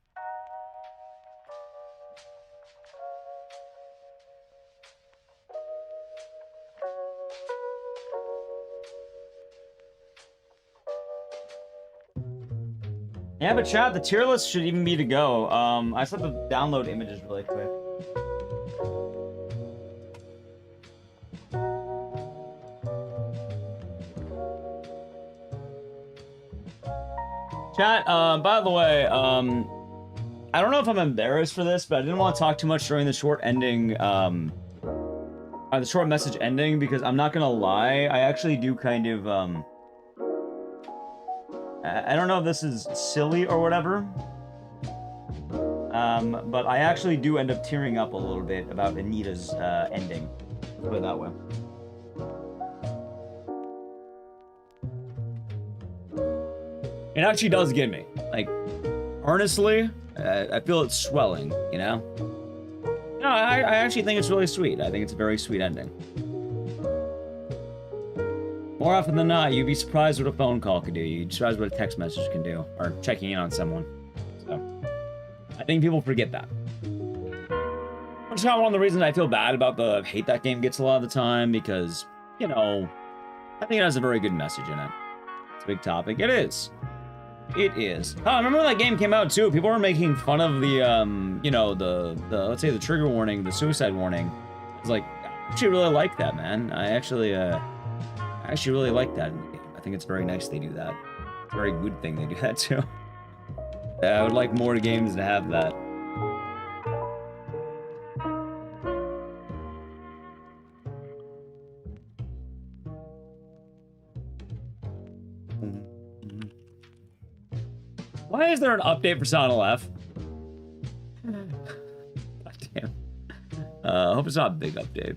Yeah, but chat, the tier list should even be to go. I just have to download images really quick. Chat, by the way, I don't know if I'm embarrassed for this, but I didn't want to talk too much during the short ending, the short message ending, because I'm not gonna lie, I actually do kind of, I don't know if this is silly or whatever, but I actually do end up tearing up a little bit about Anita's ending. Let's put it that way. It actually does get me. Like, earnestly, I feel it swelling, you know? No, I actually think it's really sweet. I think it's a very sweet ending. More often than not, you'd be surprised what a phone call could do. You'd be surprised what a text message can do. Or checking in on someone. So, I think people forget that. Which is not one of the reasons I feel bad about the hate that game gets a lot of the time, because, you know, I think it has a very good message in it. It's a big topic. It is. It is. Oh, I remember when that game came out, too. People were making fun of the, you know, the let's say the trigger warning, the suicide warning. I was like, I actually really like that, man. I actually really like that in the game. I think it's very nice they do that. It's a very good thing they do that, too. I would like more games to have that. Why is there an update for Silent F? God damn. I hope it's not a big update.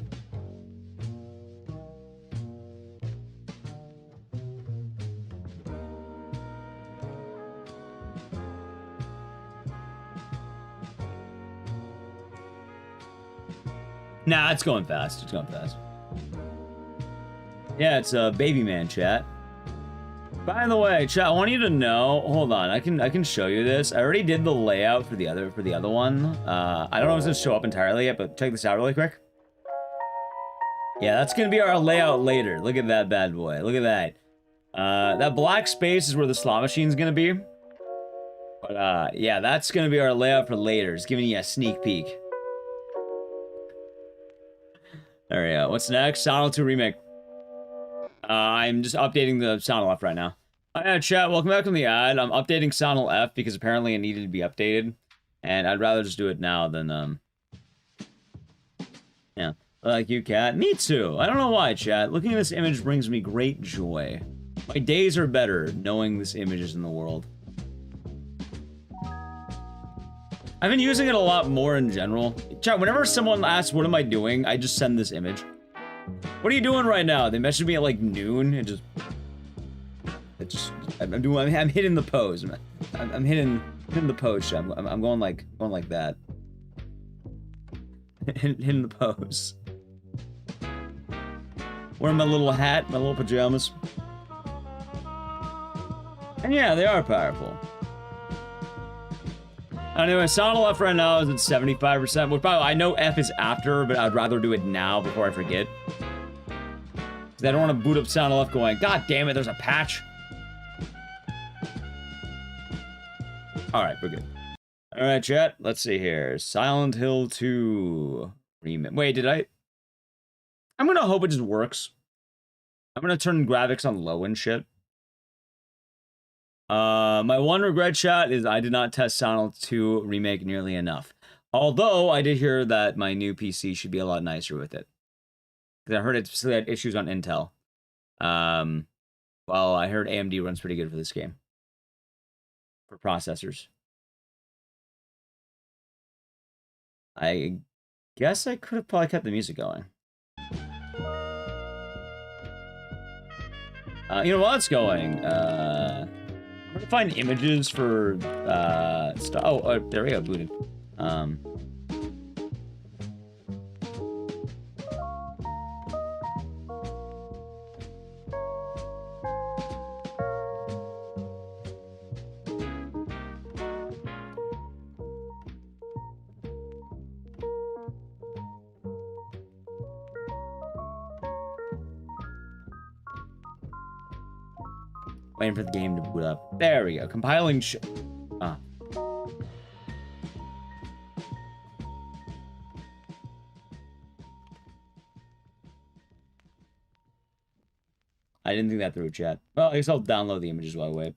Nah, it's going fast. It's going fast. Yeah, it's a baby man chat. By the way, chat, I want you to know. Hold on, I can show you this. I already did the layout for the other one. I don't know if it's gonna show up entirely yet, but check this out really quick. Yeah, that's gonna be our layout later. Look at that bad boy. Look at that. That black space is where the slot machine's gonna be. But yeah, that's gonna be our layout for later. Just giving you a sneak peek. There we go. What's next? Silent 2 Remake. I'm just updating the Sound F right now. Hi, chat. Welcome back from the ad. I'm updating Sound F because apparently it needed to be updated. And I'd rather just do it now than, yeah. Like you, Cat. Me too. I don't know why, chat. Looking at this image brings me great joy. My days are better knowing this image is in the world. I've been using it a lot more in general. Chat, whenever someone asks, what am I doing? I just send this image. What are you doing right now? They message me at like noon and I'm hitting the pose. I'm hitting the pose, chat. I'm going like that. hitting the pose. Wearing my little hat, my little pajamas. And yeah, they are powerful. Anyway, Sound F right now is at 75%, which probably, I know F is after, but I'd rather do it now before I forget. Because I don't want to boot up Sound F going, God damn it, there's a patch. Alright, we're good. Alright, chat, let's see here. Silent Hill 2 remake. Wait, I'm gonna hope it just works. I'm gonna turn graphics on low and shit. My one regret, chat, is I did not test Silent 2 Remake nearly enough. Although, I did hear that my new PC should be a lot nicer with it. Because I heard it still had issues on Intel. Well, I heard AMD runs pretty good for this game. For processors. I guess I could have probably kept the music going. You know, while it's going, I'm gonna find images for, stuff. Oh, there we go, booted. Waiting for the game to boot up. There we go. Compiling I didn't think that through, chat. Well, I guess I'll download the images while I wait.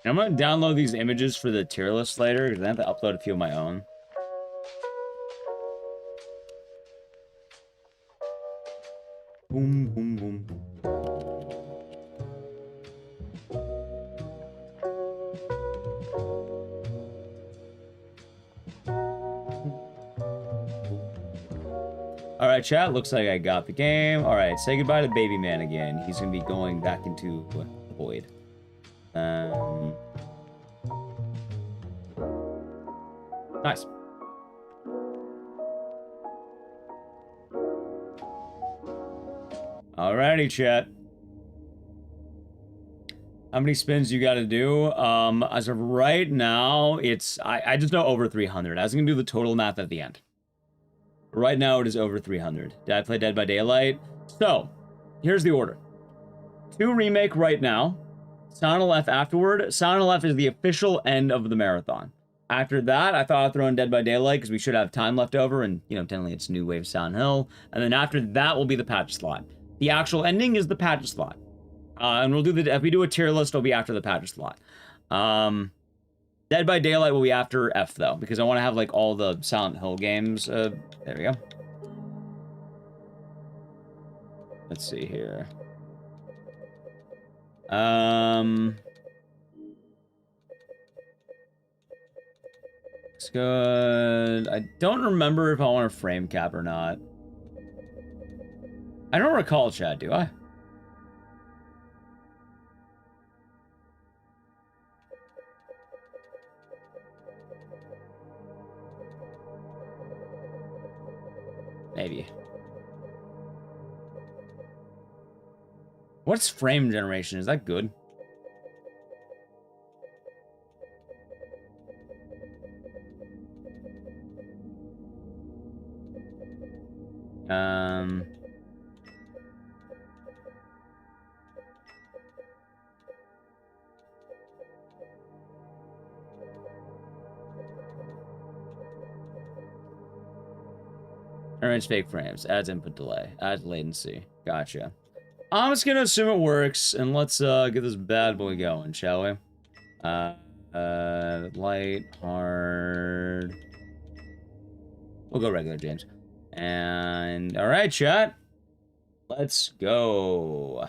I'm gonna download these images for the tier list later because I have to upload a few of my own. Boom, boom, boom. Alright, chat. Looks like I got the game. Alright, say goodbye to Baby Man again. He's gonna be going back into the void. Nice. Alrighty, chat. How many spins you gotta do? As of right now, it's... I just know over 300. I was gonna do the total math at the end. Right now, it is over 300. Did I play Dead by Daylight? So, here's the order. 2 remake right now. Sound F afterward. Sound F is the official end of the marathon. After that, I thought I'd throw in Dead by Daylight because we should have time left over, and, you know, technically it's New Wave Silent Hill. And then after that will be the Pachislot. The actual ending is the Pachislot. And we'll do the... If we do a tier list, it'll be after the Pachislot. Dead by Daylight will be after F, though, because I want to have, like, all the Silent Hill games. There we go. Let's see here. Looks good. I don't remember if I want a frame cap or not. I don't recall, chat, do I? Maybe. What's frame generation? Is that good? Arrange fake frames. Adds input delay. Adds latency. Gotcha. I'm just gonna assume it works, and let's get this bad boy going, shall we? Light, hard. We'll go regular, James. And all right, chat. Let's go.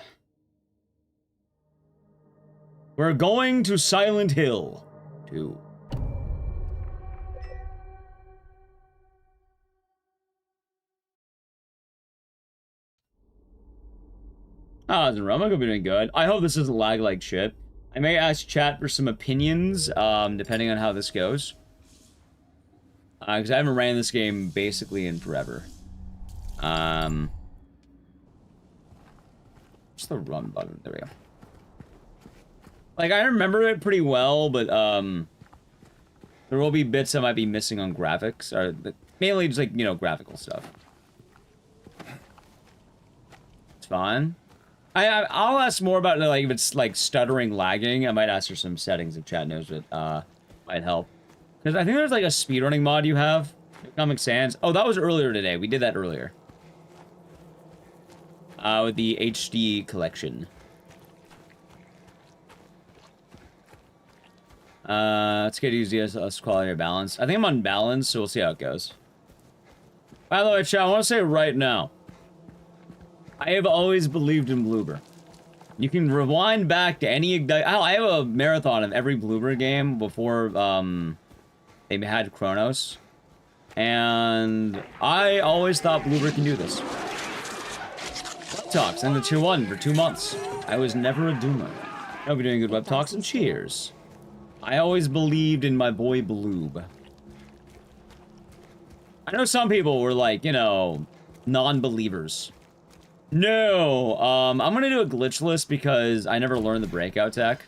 We're going to Silent Hill 2. Oh, it's Roma gonna be doing good. I hope this doesn't lag like shit. I may ask chat for some opinions, depending on how this goes. Because I haven't ran this game basically in forever. What's the run button? There we go. Like, I remember it pretty well, but, there will be bits I might be missing on graphics, or mainly just, like, you know, graphical stuff. It's fine. I'll ask more about, like, if it's, like, stuttering, lagging. I might ask for some settings if chat knows it, might help. Because I think there's, like, a speedrunning mod you have. Comic Sans. Oh, that was earlier today. We did that earlier. With the HD collection. Let's get easy as quality or balance. I think I'm on balance, so we'll see how it goes. By the way, chat, I want to say right now, I have always believed in Bloober. You can rewind back to any Ecdycis. I have a marathon of every Bloober game before they had Chronos. And I always thought Bloober can do this. Web Talks in the tier 1 for 2 months. I was never a doomer. I'll be doing good Web Talks and cheers. I always believed in my boy Bloob. I know some people were like, you know, non-believers. No, I'm gonna do a glitchless because I never learned the breakout tech.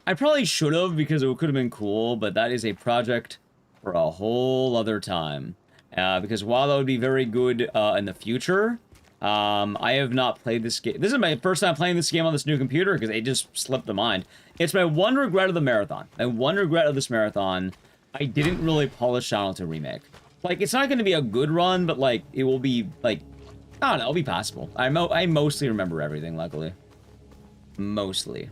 I probably should have because it could have been cool, but that is a project for a whole other time. Because while that would be very good in the future, I have not played this game. This is my first time playing this game on this new computer because it just slipped the mind. It's my one regret of the marathon. My one regret of this marathon, I didn't really polish Silent Hill Remake. Like, it's not going to be a good run, but, like, it will be, like, I don't know, it'll be passable. I mostly remember everything, luckily. Mostly.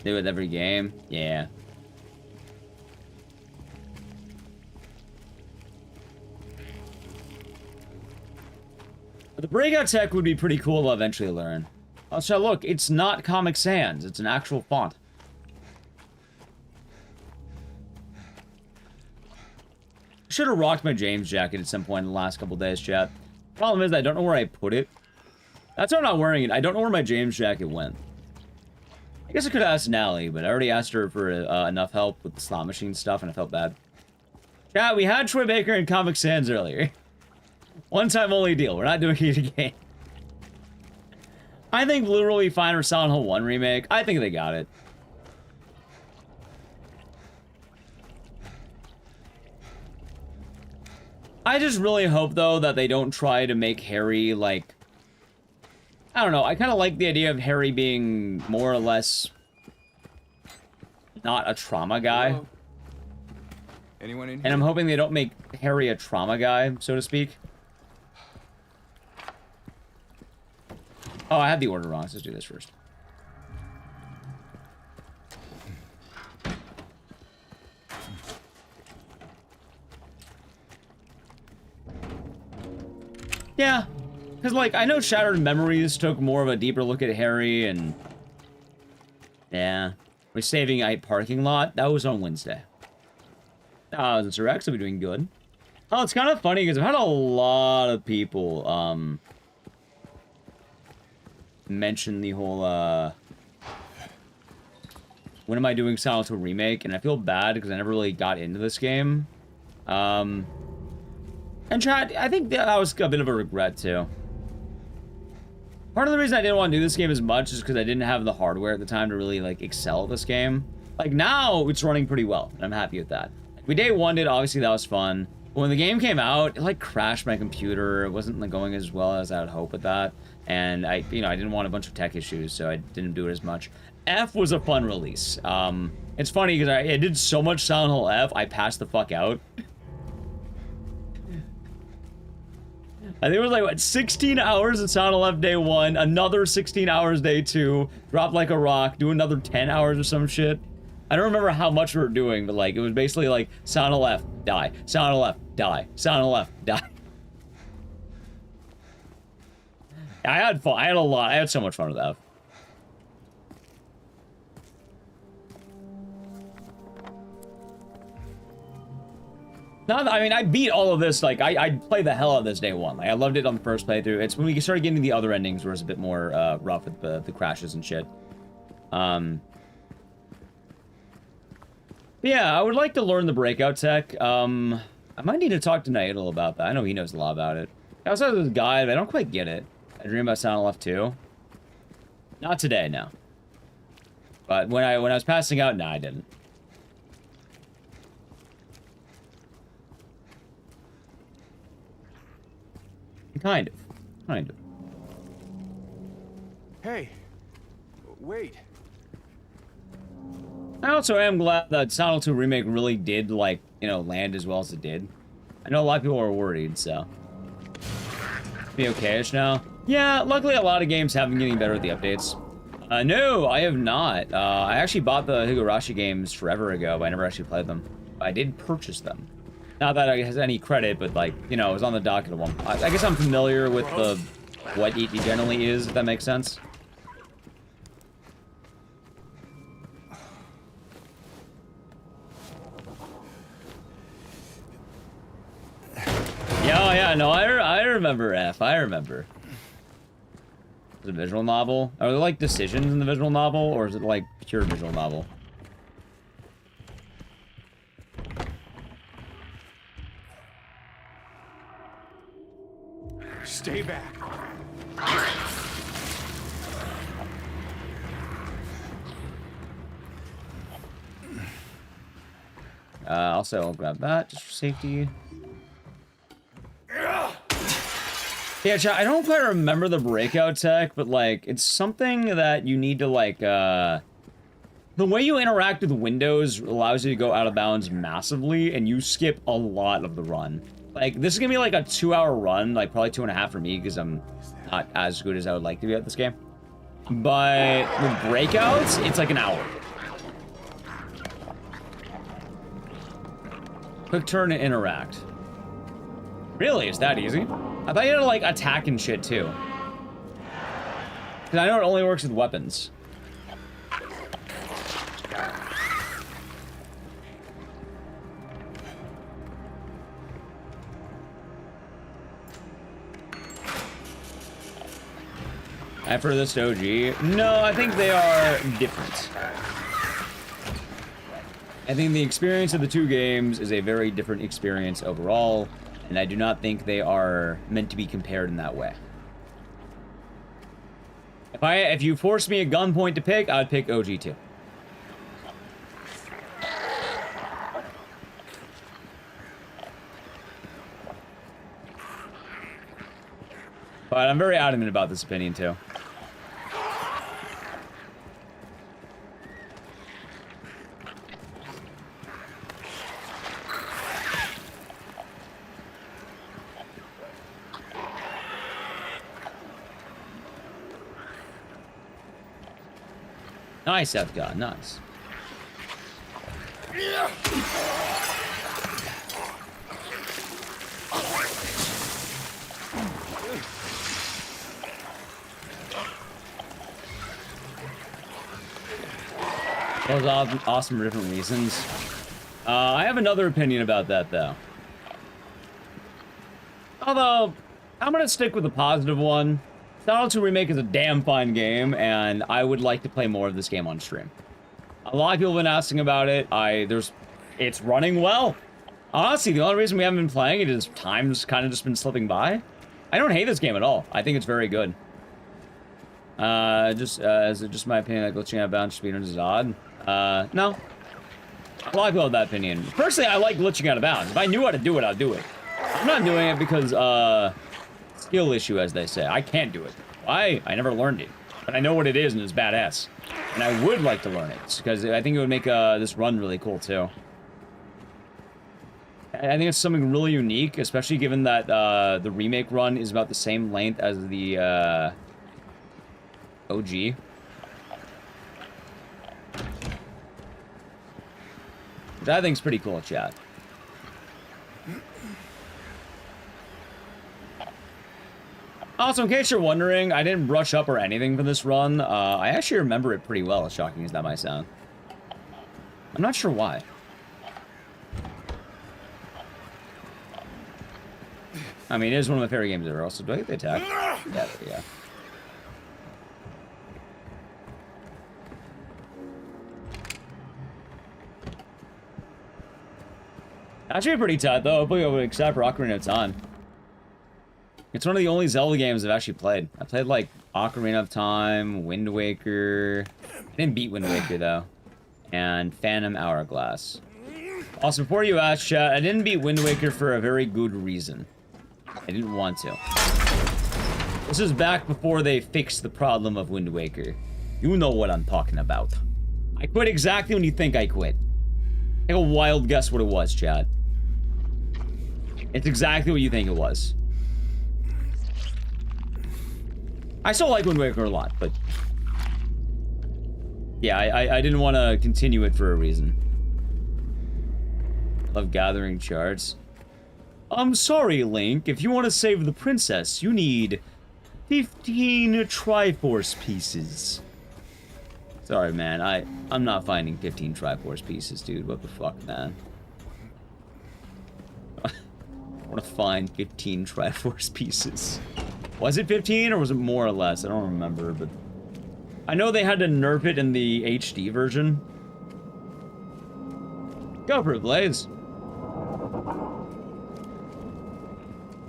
Do it every game? Yeah. But the breakout tech would be pretty cool to eventually learn. Oh, so look, it's not Comic Sans. It's an actual font. Should have rocked my James jacket at some point in the last couple days, chat. Problem is, I don't know where I put it. That's why I'm not wearing it. I don't know where my James jacket went. I guess I could have asked Nally, but I already asked her for enough help with the slot machine stuff, and I felt bad. Chat, we had Troy Baker and Comic Sans earlier. One time only deal. We're not doing it again. I think Blue will be fine for Silent Hill 1 remake. I think they got it. I just really hope, though, that they don't try to make Harry, like... I don't know, I kind of like the idea of Harry being more or less... not a trauma guy. Hello? Anyone in here? And I'm hoping they don't make Harry a trauma guy, so to speak. Oh, I had the order wrong. Let's do this first. Yeah, Because, like, I know Shattered Memories took more of a deeper look at Harry, and... yeah. We're saving a parking lot. That was on Wednesday. Sir X will be doing good. Oh, it's kind of funny, because I've had a lot of people, mention the whole, when am I doing Silent Hill Remake? And I feel bad, because I never really got into this game. And chat, I think that was a bit of a regret, too. Part of the reason I didn't want to do this game as much is because I didn't have the hardware at the time to really, like, excel at this game. Like, now, it's running pretty well, and I'm happy with that. We day one did, obviously, that was fun. But when the game came out, it, like, crashed my computer. It wasn't, like, going as well as I would hope with that. And I didn't want a bunch of tech issues, so I didn't do it as much. F was a fun release. It's funny, because I did so much Silent Hill F, I passed the fuck out. I think it was like, what, 16 hours in Silent Hill F day 1, another 16 hours day 2, drop like a rock, do another 10 hours or some shit. I don't remember how much we were doing, but like, it was basically like, Silent Hill F, die, Silent Hill F, die, Silent Hill F, die. I had fun, I had a lot, I had so much fun with F. I mean, I beat all of this, like, I played the hell out of this day 1. Like, I loved it on the first playthrough. It's when we started getting the other endings where it's a bit more, rough with the crashes and shit. Yeah, I would like to learn the breakout tech. I might need to talk to Naidal about that. I know he knows a lot about it. I also have this guide, but I don't quite get it. I dream about Silent Hill F 2. Not today, no. But when I was passing out, nah, I didn't. Kind of. Hey, wait. I also am glad that Silent Hill 2 Remake really did, like, land as well as it did. I know a lot of people are worried, so. Be okay-ish now? Yeah, luckily a lot of games have been getting better with the updates. No, I have not. I actually bought the Higurashi games forever ago, but I never actually played them. I did purchase them. Not that it has any credit, but, like, it was on the docket at one point. I guess I'm familiar with what it generally is, if that makes sense. Yeah, no, I remember F. I remember. Is it a visual novel? Are there, like, decisions in the visual novel, or is it, like, pure visual novel? Stay back. Also, I'll grab that just for safety. Yeah, chat, I don't quite remember the breakout tech, but, like, it's something that you need to, like, the way you interact with windows allows you to go out of bounds massively, and you skip a lot of the run. Like, this is gonna be, like, a 2-hour run, like, probably 2.5 for me, because I'm not as good as I would like to be at this game. But with breakouts, it's like an hour. Quick turn and interact. Really? It's that easy? I thought you had to, like, attack and shit, too. Because I know it only works with weapons. After this OG? No, I think they are different. I think the experience of the two games is a very different experience overall, and I do not think they are meant to be compared in that way. If you forced me at gunpoint to pick, I would pick OG2. But I'm very adamant about this opinion, too. Nice, Ecdycis, nice. Those are awesome for different reasons. I have another opinion about that, though. Although, I'm gonna stick with the positive one. Silent 2 Remake is a damn fine game, and I would like to play more of this game on stream. A lot of people have been asking about it. It's running well. Honestly, the only reason we haven't been playing it is time's kind of just been slipping by. I don't hate this game at all. I think it's very good. Is it just my opinion that glitching out of bounds speedruns is odd? No. A lot of people have that opinion. Personally, I like glitching out of bounds. If I knew how to do it, I'd do it. I'm not doing it because, skill issue, as they say. I can't do it. Why? I never learned it. But I know what it is, and it's badass. And I would like to learn it, because I think it would make, this run really cool, too. I think it's something really unique, especially given that, the remake run is about the same length as the, OG. Which I think is pretty cool, chat. Also, in case you're wondering, I didn't brush up or anything for this run. I actually remember it pretty well, as shocking as that might sound. I'm not sure why. I mean, it is one of my favorite games ever. Also, do I get the attack? Yeah, yeah. Actually pretty tight, though. Hopefully I'll accept Ocarina of Time. It's one of the only Zelda games I've actually played. I played, like, Ocarina of Time, Wind Waker. I didn't beat Wind Waker, though. And Phantom Hourglass. Also, before you ask, chat, I didn't beat Wind Waker for a very good reason. I didn't want to. This is back before they fixed the problem of Wind Waker. You know what I'm talking about. I quit exactly when you think I quit. Take a wild guess what it was, chat. It's exactly what you think it was. I still like Wind Waker a lot, but... yeah, I didn't want to continue it for a reason. Love gathering shards. I'm sorry, Link. If you want to save the princess, you need 15 Triforce pieces. Sorry, man. I'm not finding 15 Triforce pieces, dude. What the fuck, man? I want to find 15 Triforce pieces. Was it 15 or was it more or less? I don't remember, but... I know they had to nerf it in the HD version. Go for it, Blaze.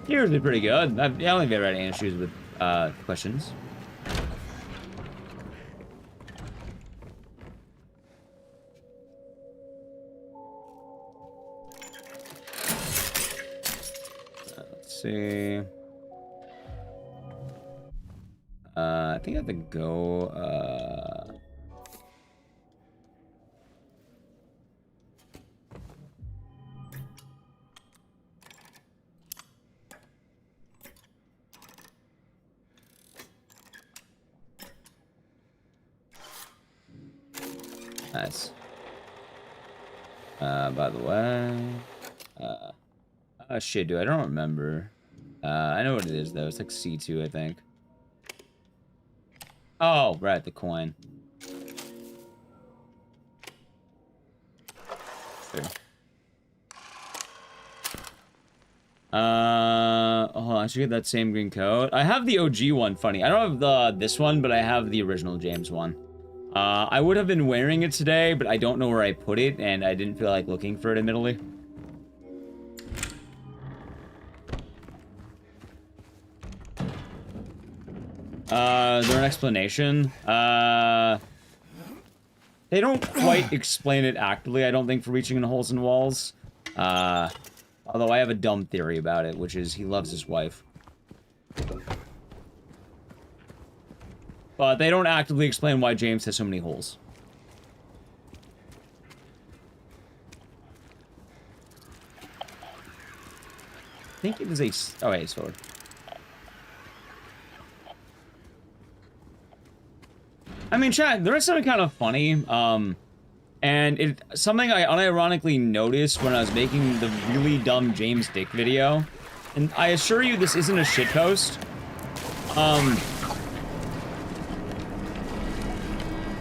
Usually pretty good. I don't think I've ever had any issues with questions. Let's see. I think I have to go, nice. By the way, oh shit, dude, I don't remember. I know what it is though. It's like C2, I think. Oh, right, the coin. Sure. Hold on, I should get that same green coat. I have the OG one, funny. I don't have this one, but I have the original James one. I would have been wearing it today, but I don't know where I put it, and I didn't feel like looking for it, admittedly. Is there an explanation? They don't quite explain it actively, I don't think, for reaching in holes in walls. Although I have a dumb theory about it, which is he loves his wife. But they don't actively explain why James has so many holes. I think it was a... oh, hey, sword. I mean, chat, there is something kind of funny, and it's something I unironically noticed when I was making the really dumb James Dick video. And I assure you this isn't a shitpost.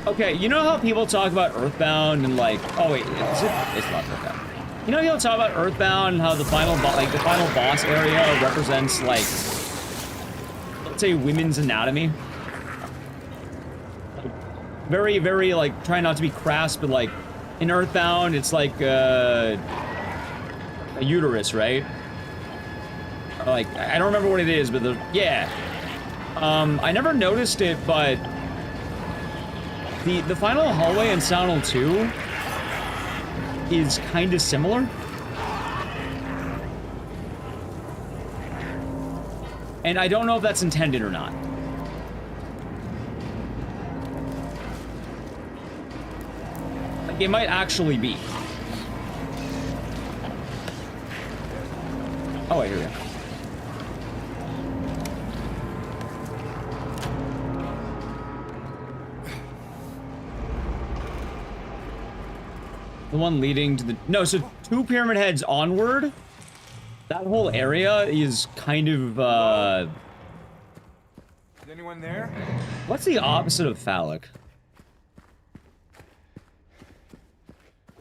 Okay, you know how people talk about Earthbound and like, oh wait, is it? It's not Earthbound. You know, you'll talk about Earthbound and how the final boss area represents like, let's say, women's anatomy. Very, very like trying not to be crass, but like in Earthbound, it's like a uterus, right? Or, like I don't remember what it is, but yeah. I never noticed it, but the final hallway in Silent Hill 2 is kind of similar. And I don't know if that's intended or not. Like, it might actually be. Oh, wait, here we go. The one leading to the... No, so 2 Pyramid Heads onward, that whole area is kind of, Is anyone there? What's the opposite of phallic?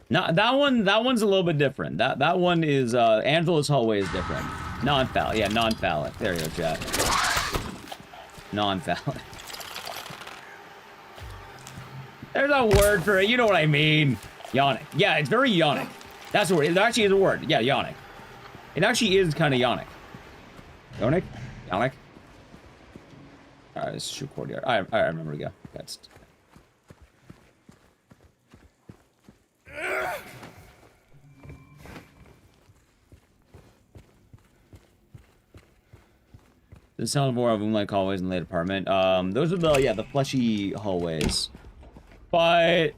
No, that one's a little bit different. That one is, Angelo's hallway is different. Non-phallic, yeah, non-phallic. There you go, chat. Non-phallic. There's a word for it, you know what I mean. Yonic. Yeah, it's very yonic. That's a word. It actually is a word. Yeah, yonic. It actually is kind of yonic. Yonic? Yonic? Alright, let's shoot courtyard. I remember to go. That's... The sound more of moonlight hallways in the late apartment. Those are the fleshy hallways. But...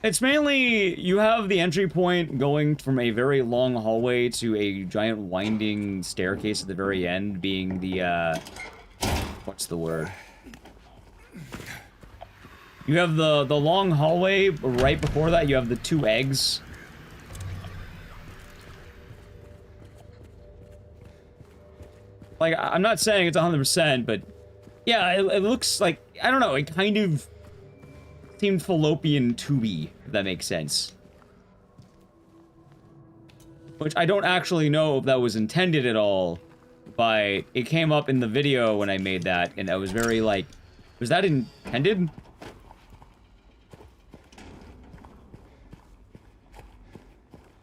it's mainly, you have the entry point going from a very long hallway to a giant winding staircase at the very end, being the, what's the word? You have the long hallway, right before that you have the 2 eggs. Like, I'm not saying it's 100%, but yeah, it looks like, I don't know, it kind of seemed fallopian tubey, if that makes sense. Which I don't actually know if that was intended at all, but it came up in the video when I made that, and I was very like, was that intended?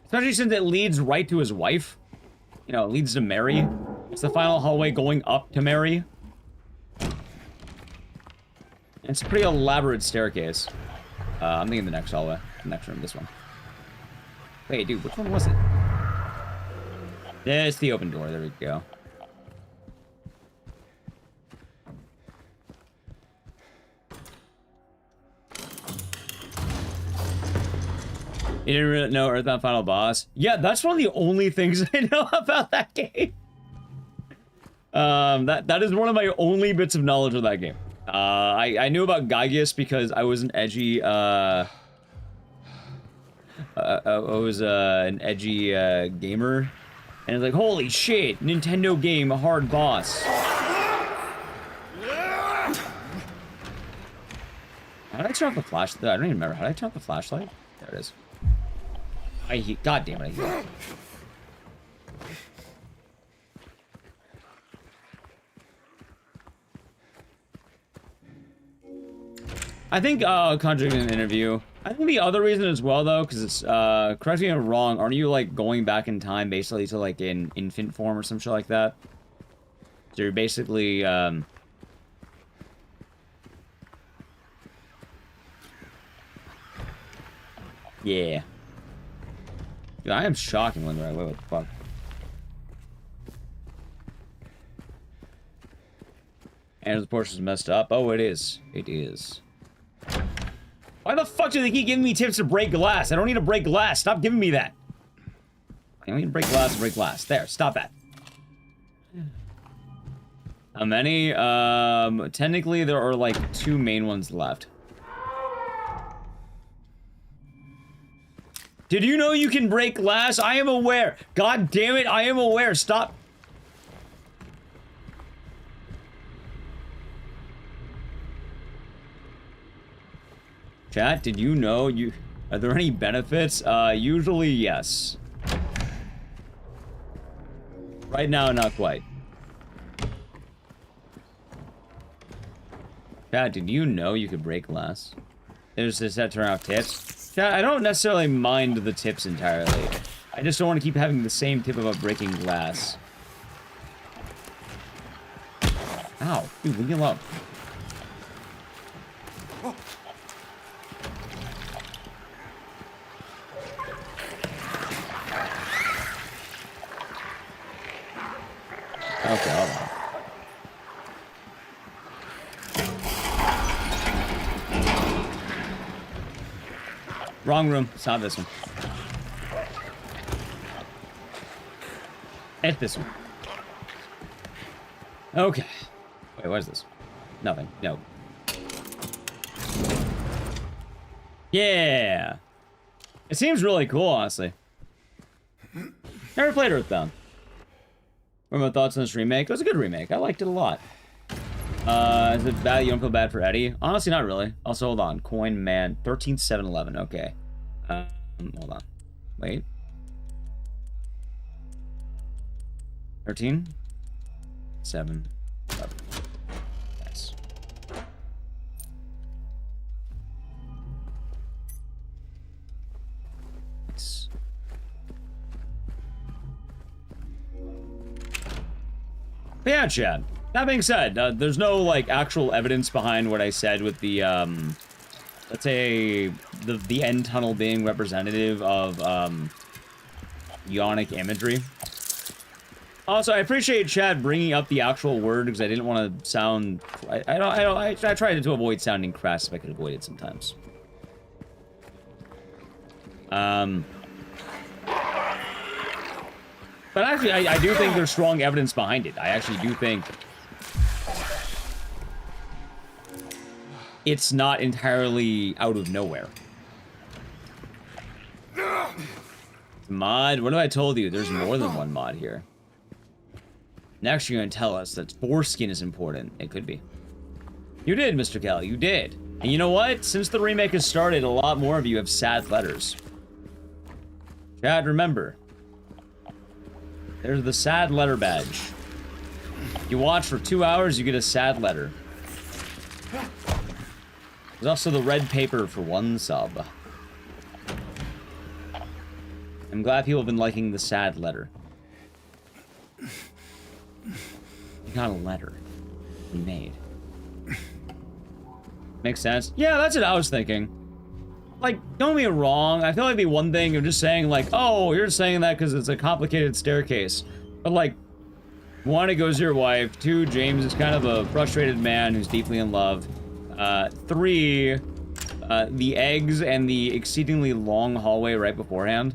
Especially since it leads right to his wife. You know, it leads to Mary. It's the final hallway going up to Mary. It's a pretty elaborate staircase. I'm thinking the next hallway. The next room, this one. Wait, dude, which one was it? Yeah, it's the open door. There we go. You didn't really know Earthbound Final Boss? Yeah, that's one of the only things I know about that game. That is one of my only bits of knowledge of that game. I knew about Ecdycis because I was an edgy, I was an edgy gamer, and it's like, holy shit, Nintendo game, a hard boss. How did I turn off the flashlight? I don't even remember. How did I turn off the flashlight? There it is. God damn it, I hate it. I think, conjuring an interview. I think the other reason as well, though, because it's, correct me if I'm wrong, aren't you, like, going back in time, basically, to, like, an infant form or some shit like that? So you're basically, yeah. Dude, I am shocking when the right way, what the fuck? And the portion's messed up. Oh, it is. It is. Why the fuck do they keep giving me tips to break glass? I don't need to break glass. Stop giving me that. I don't need to break glass, break glass. There, stop that. How many? Technically there are like 2 main ones left. Did you know you can break glass? I am aware. God damn it, I am aware. Stop. Chat, did you know are there any benefits? Usually yes. Right now, not quite. Chat, did you know you could break glass? There's this that turn off tips. Chat, I don't necessarily mind the tips entirely. I just don't want to keep having the same tip about breaking glass. Ow. Dude, leave me alone. Okay, hold on. Wrong room. It's not this one. It's this one. Okay. Wait, what is this? Nothing. No. Yeah. It seems really cool, honestly. Never played Earthbound. What are my thoughts on this remake? It was a good remake. I liked it a lot. Is it bad? You don't feel bad for Eddie? Honestly, not really. Also, hold on. Coin man. 13,711. Okay. Hold on. Wait. 13? 7. 11. Nice. Nice. But yeah, Chad. That being said, there's no, like, actual evidence behind what I said with the, let's say, the end tunnel being representative of, yonic imagery. Also, I appreciate Chad bringing up the actual word, because I didn't want to sound, I tried to avoid sounding crass if I could avoid it sometimes. But actually, I do think there's strong evidence behind it. I actually do think it's not entirely out of nowhere. Mod? What have I told you? There's more than one mod here. Next, you're gonna tell us that foreskin is important. It could be. You did, Mr. Kelly. You did. And you know what? Since the remake has started, a lot more of you have sad letters. Chad, remember. There's the sad letter badge. You watch for 2 hours, you get a sad letter. There's also the red paper for 1 sub. I'm glad people have been liking the sad letter. You got a letter. We made. Makes sense? Yeah, that's what I was thinking. Like, don't get me wrong, I feel like it'd be one thing of just saying, like, oh, you're saying that because it's a complicated staircase. But, like, 1, it goes to your wife. 2, James is kind of a frustrated man who's deeply in love. 3, the eggs and the exceedingly long hallway right beforehand.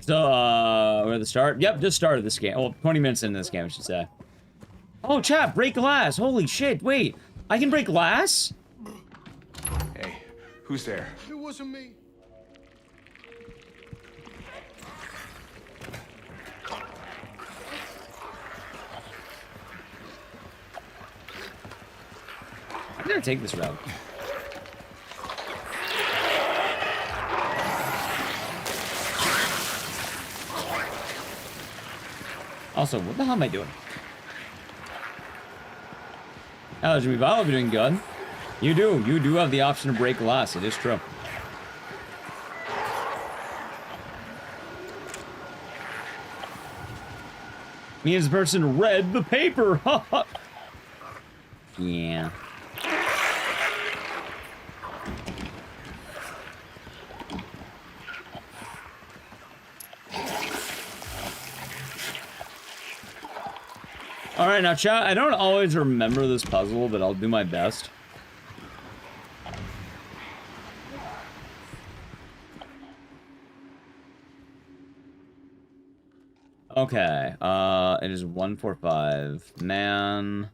So, we're at the start? Yep, just started this game. Well, 20 minutes into this game, I should say. Oh, chat, break glass. Holy shit, wait. I can break glass? Hey, who's there? It wasn't me. I'm gonna take this route. Also, what the hell am I doing? Jimmy Valo, you're doing good. You do have the option to break glass, it is true. Me as the person read the paper, yeah. Alright, now chat, I don't always remember this puzzle, but I'll do my best. Okay, it is 145. Man,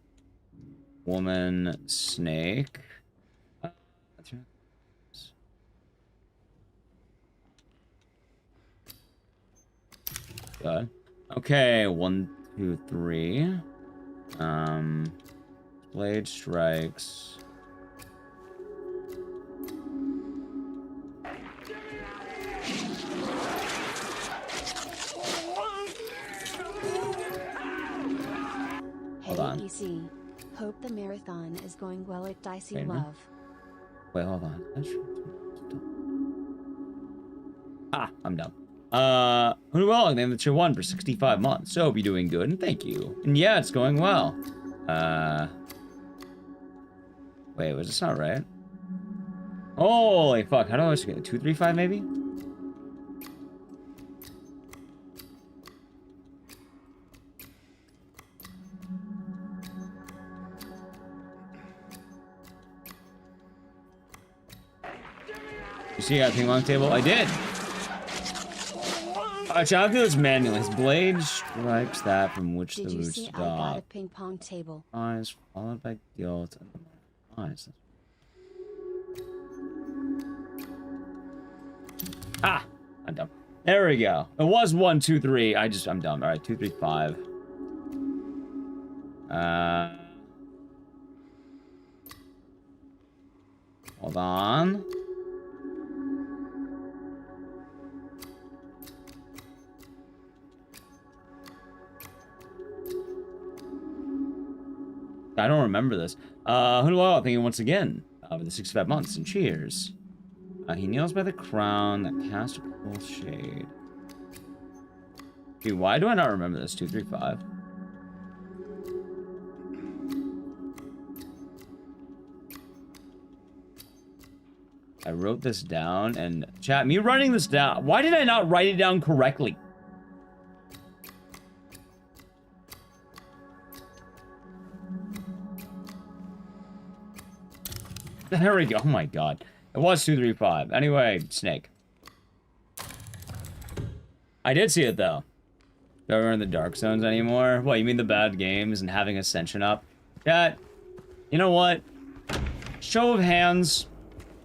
woman, snake. good. Okay, 1, 2, 3. Blade strikes. Hey, on. EC. Hope the marathon is going well at Dicey Wait a minute. Love. Wait, hold on. I'm dumb. Who well, name the tier 1 for 65 months. So hope you're doing good, and thank you. And yeah, it's going well. Wait, was this not right? Holy fuck, how do I always get it? 235 maybe? You see, I got a ping pong table? I did! Alright, I'll do this manually. His blade strikes that from which Did the you root see I got stop. a ping pong table? Eyes followed by guilt and eyes. Ah! I'm dumb. There we go. It was 1, 2, 3. I'm dumb. Alright, 2, 3, 5. Hold on. I don't remember this. Who do I think once again? For the 65 months, and cheers. He kneels by the crown that cast a cool shade. Dude, why do I not remember this? 2, 3, 5. I wrote this down, and chat, me writing this down, why did I not write it down correctly? There we go. Oh my god. It was 2, 3, 5. Anyway, snake. I did see it though. Don't remember the dark zones anymore. What, you mean the bad games and having Ascension up? Chat, you know what? Show of hands.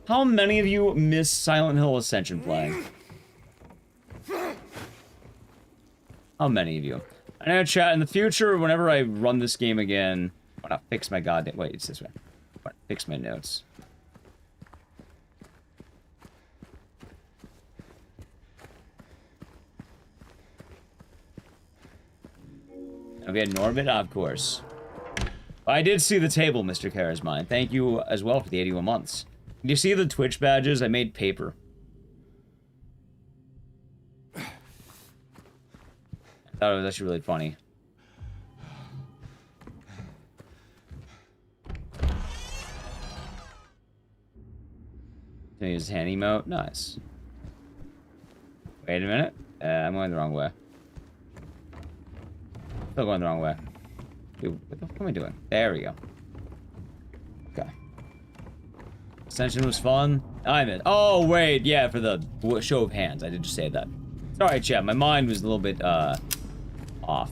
How many of you miss Silent Hill Ascension playing? How many of you? I know, chat, in the future, whenever I run this game again, I want to fix my goddamn... Wait, it's this way. I want to fix my notes. Okay, Norbit, of course. I did see the table, Mr. Charismine. Thank you as well for the 81 months. Did you see the Twitch badges? I made paper. I thought it was actually really funny. Can I use hand emote? Nice. Wait a minute. I'm going the wrong way. Still going the wrong way. Dude, what the fuck am I doing? There we go. Okay. Ascension was fun. I'm in. Oh, wait. Yeah, for the show of hands. I did just say that. Sorry, chat. My mind was a little bit, off.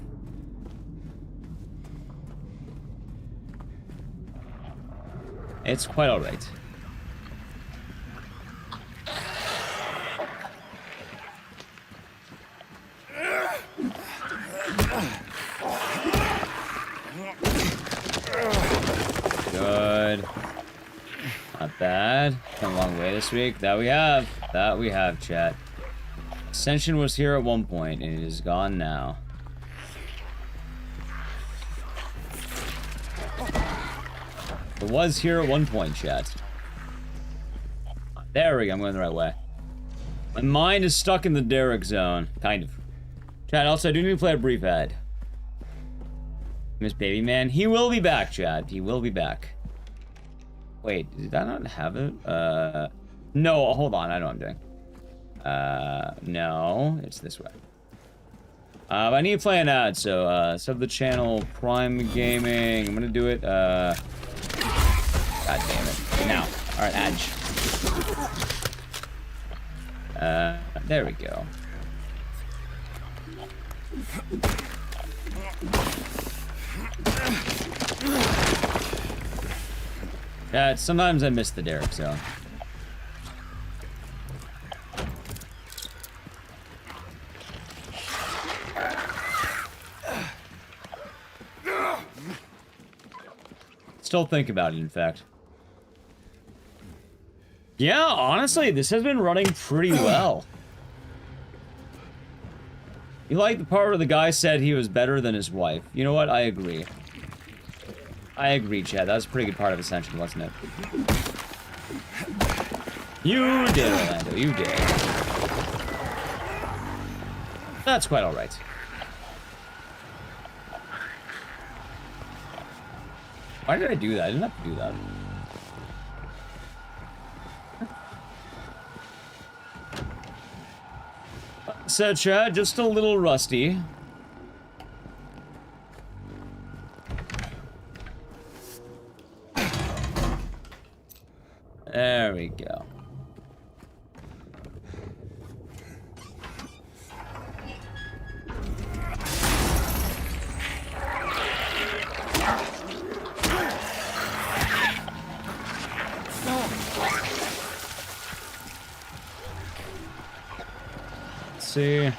It's quite alright. Good. Not bad. Come a long way this week. That we have. That we have, chat. Ascension was here at one point, and it is gone now. It was here at one point, chat. There we go. I'm going the right way. My mind is stuck in the Derek zone. Kind of. Chat, also, I do need to play a brief ad. Miss Baby Man. He will be back, Chad. He will be back. Wait, did I not have it? No, hold on. I know what I'm doing. No, it's this way. I need to play an ad, so, sub the channel, Prime Gaming. I'm gonna do it, God damn it. Now. Alright, Edge. There we go. Yeah, sometimes I miss the Derek zone. still think about it, in fact. Yeah, honestly, this has been running pretty well. You like the part where the guy said he was better than his wife. You know what? I agree. I agree, Chad. That was a pretty good part of Ascension, wasn't it? You did, Orlando. You did. That's quite alright. Why did I do that? I didn't have to do that. So, Chad, just a little rusty. There we go. See.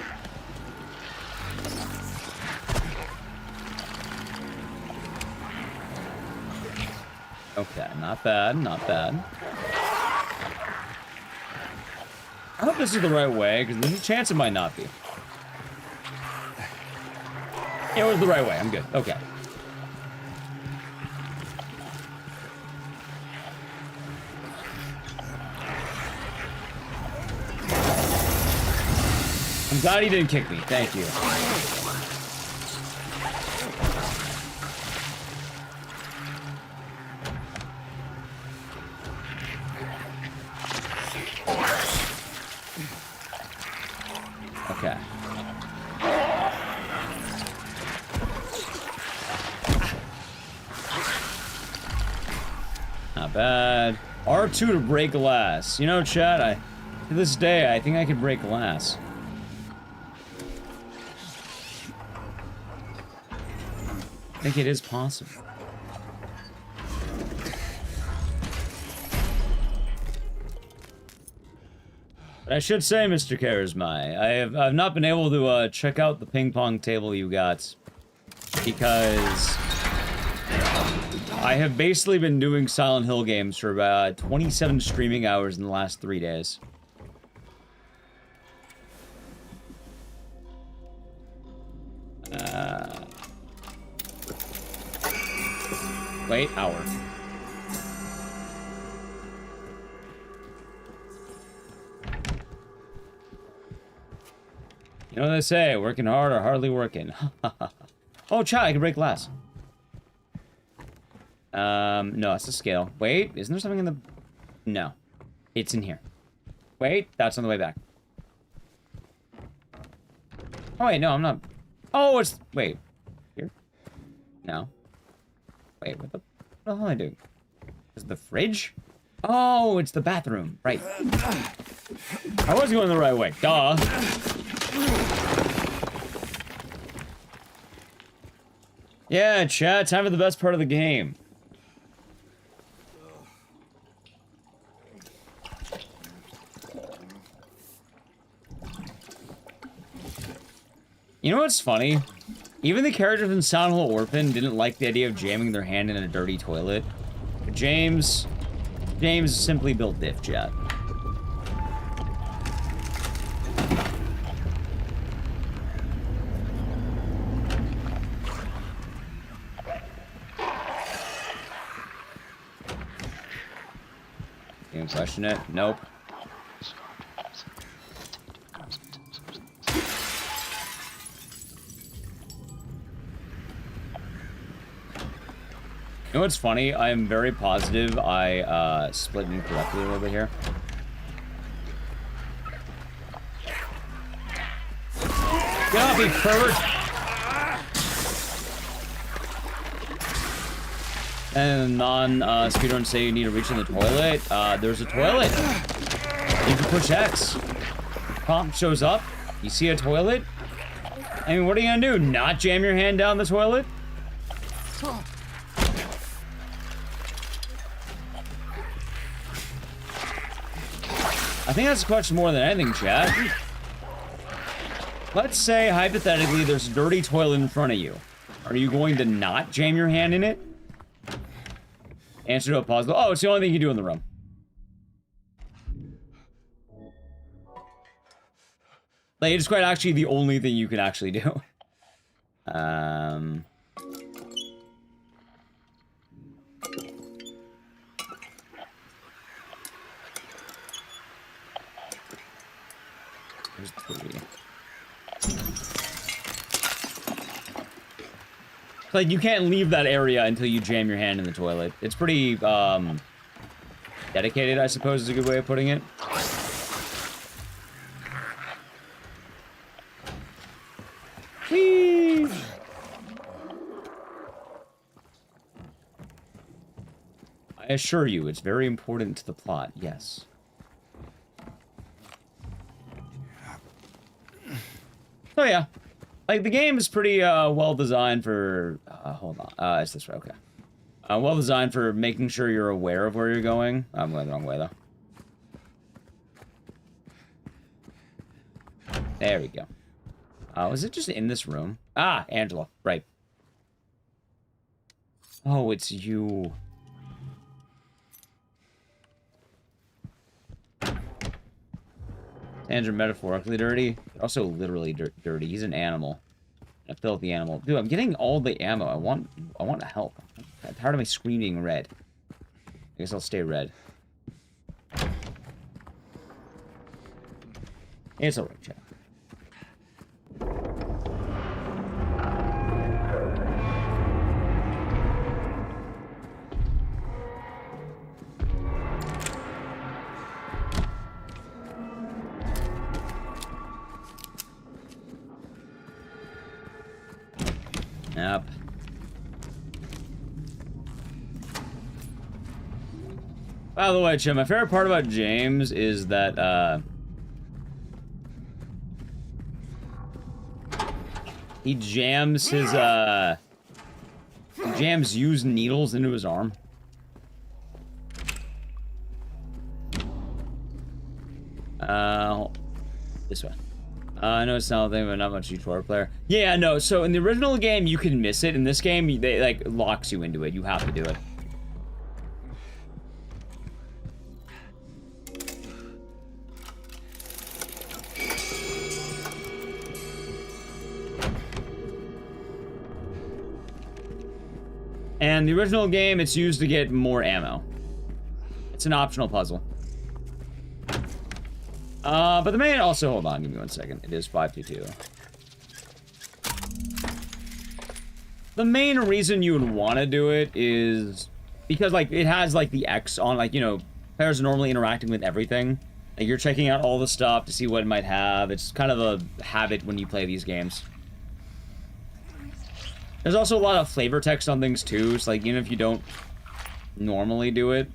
Okay, not bad, not bad. I hope this is the right way, because there's a chance it might not be. It was the right way, I'm good. Okay. I'm glad he didn't kick me. Thank you. Okay. Not bad. R2 to break glass. You know, chat, to this day, I think I could break glass. I think it is possible. But I should say, Mr. Charisma, I've not been able to check out the ping pong table you got because I have basically been doing Silent Hill games for about 27 streaming hours in the last 3 days. Wait, hour. You know what they say, working hard or hardly working. Oh, chat, I can break glass. No, it's a scale. Wait, isn't there something in the... No. It's in here. Wait, that's on the way back. Oh, wait, no, I'm not... Oh, it's... Wait. Here? No. Wait, what the hell am I doing? Is it the fridge? Oh, it's the bathroom. Right. I was going the right way. Duh. Yeah, chat, time for the best part of the game. You know what's funny? Even the characters in Silent Hill Orphan didn't like the idea of jamming their hand in a dirty toilet. But James simply built diff, chat. You can question it? Nope. You know what's funny? I am very positive I split incorrectly a little bit here. Get off me, pervert! And non-speedrun say you need to reach in the toilet. There's a toilet. You can push X. Prompt shows up. You see a toilet. I mean, what are you gonna do? Not jam your hand down the toilet? I think that's a question more than anything, chat. Let's say, hypothetically, there's a dirty toilet in front of you. Are you going to not jam your hand in it? Answer to a puzzle. Oh, it's the only thing you can do in the room. Like, it's quite actually the only thing you can actually do. There's 3. Like, you can't leave that area until you jam your hand in the toilet. It's pretty, dedicated, I suppose, is a good way of putting it. Whee! I assure you, it's very important to the plot, yes. So yeah, like the game is pretty well designed for. Hold on, it's this way. Okay, well designed for making sure you're aware of where you're going. I'm going the wrong way though. There we go. Was it just in this room? Ah, Angela, right. Oh, it's you. Hands are metaphorically dirty. Also literally dirty. He's an animal. A filthy animal. Dude, I'm getting all the ammo. I want to help. I'm tired of my screen being red. I guess I'll stay red. It's alright, chat. Yep. By the way, Chim, my favorite part about James is that, he jams his, jams used needles into his arm. This way. I know it's something, but not much tutorial player. Yeah, no, so in the original game, you can miss it. In this game, they, like, locks you into it. You have to do it. And the original game, it's used to get more ammo. It's an optional puzzle. But the main, also, hold on, give me 1 second. It is 522. The main reason you would want to do it is because, like, it has, like, the X on, like, you know, players are normally interacting with everything. Like, you're checking out all the stuff to see what it might have. It's kind of a habit when you play these games. There's also a lot of flavor text on things, too. So, like, even if you don't normally do it,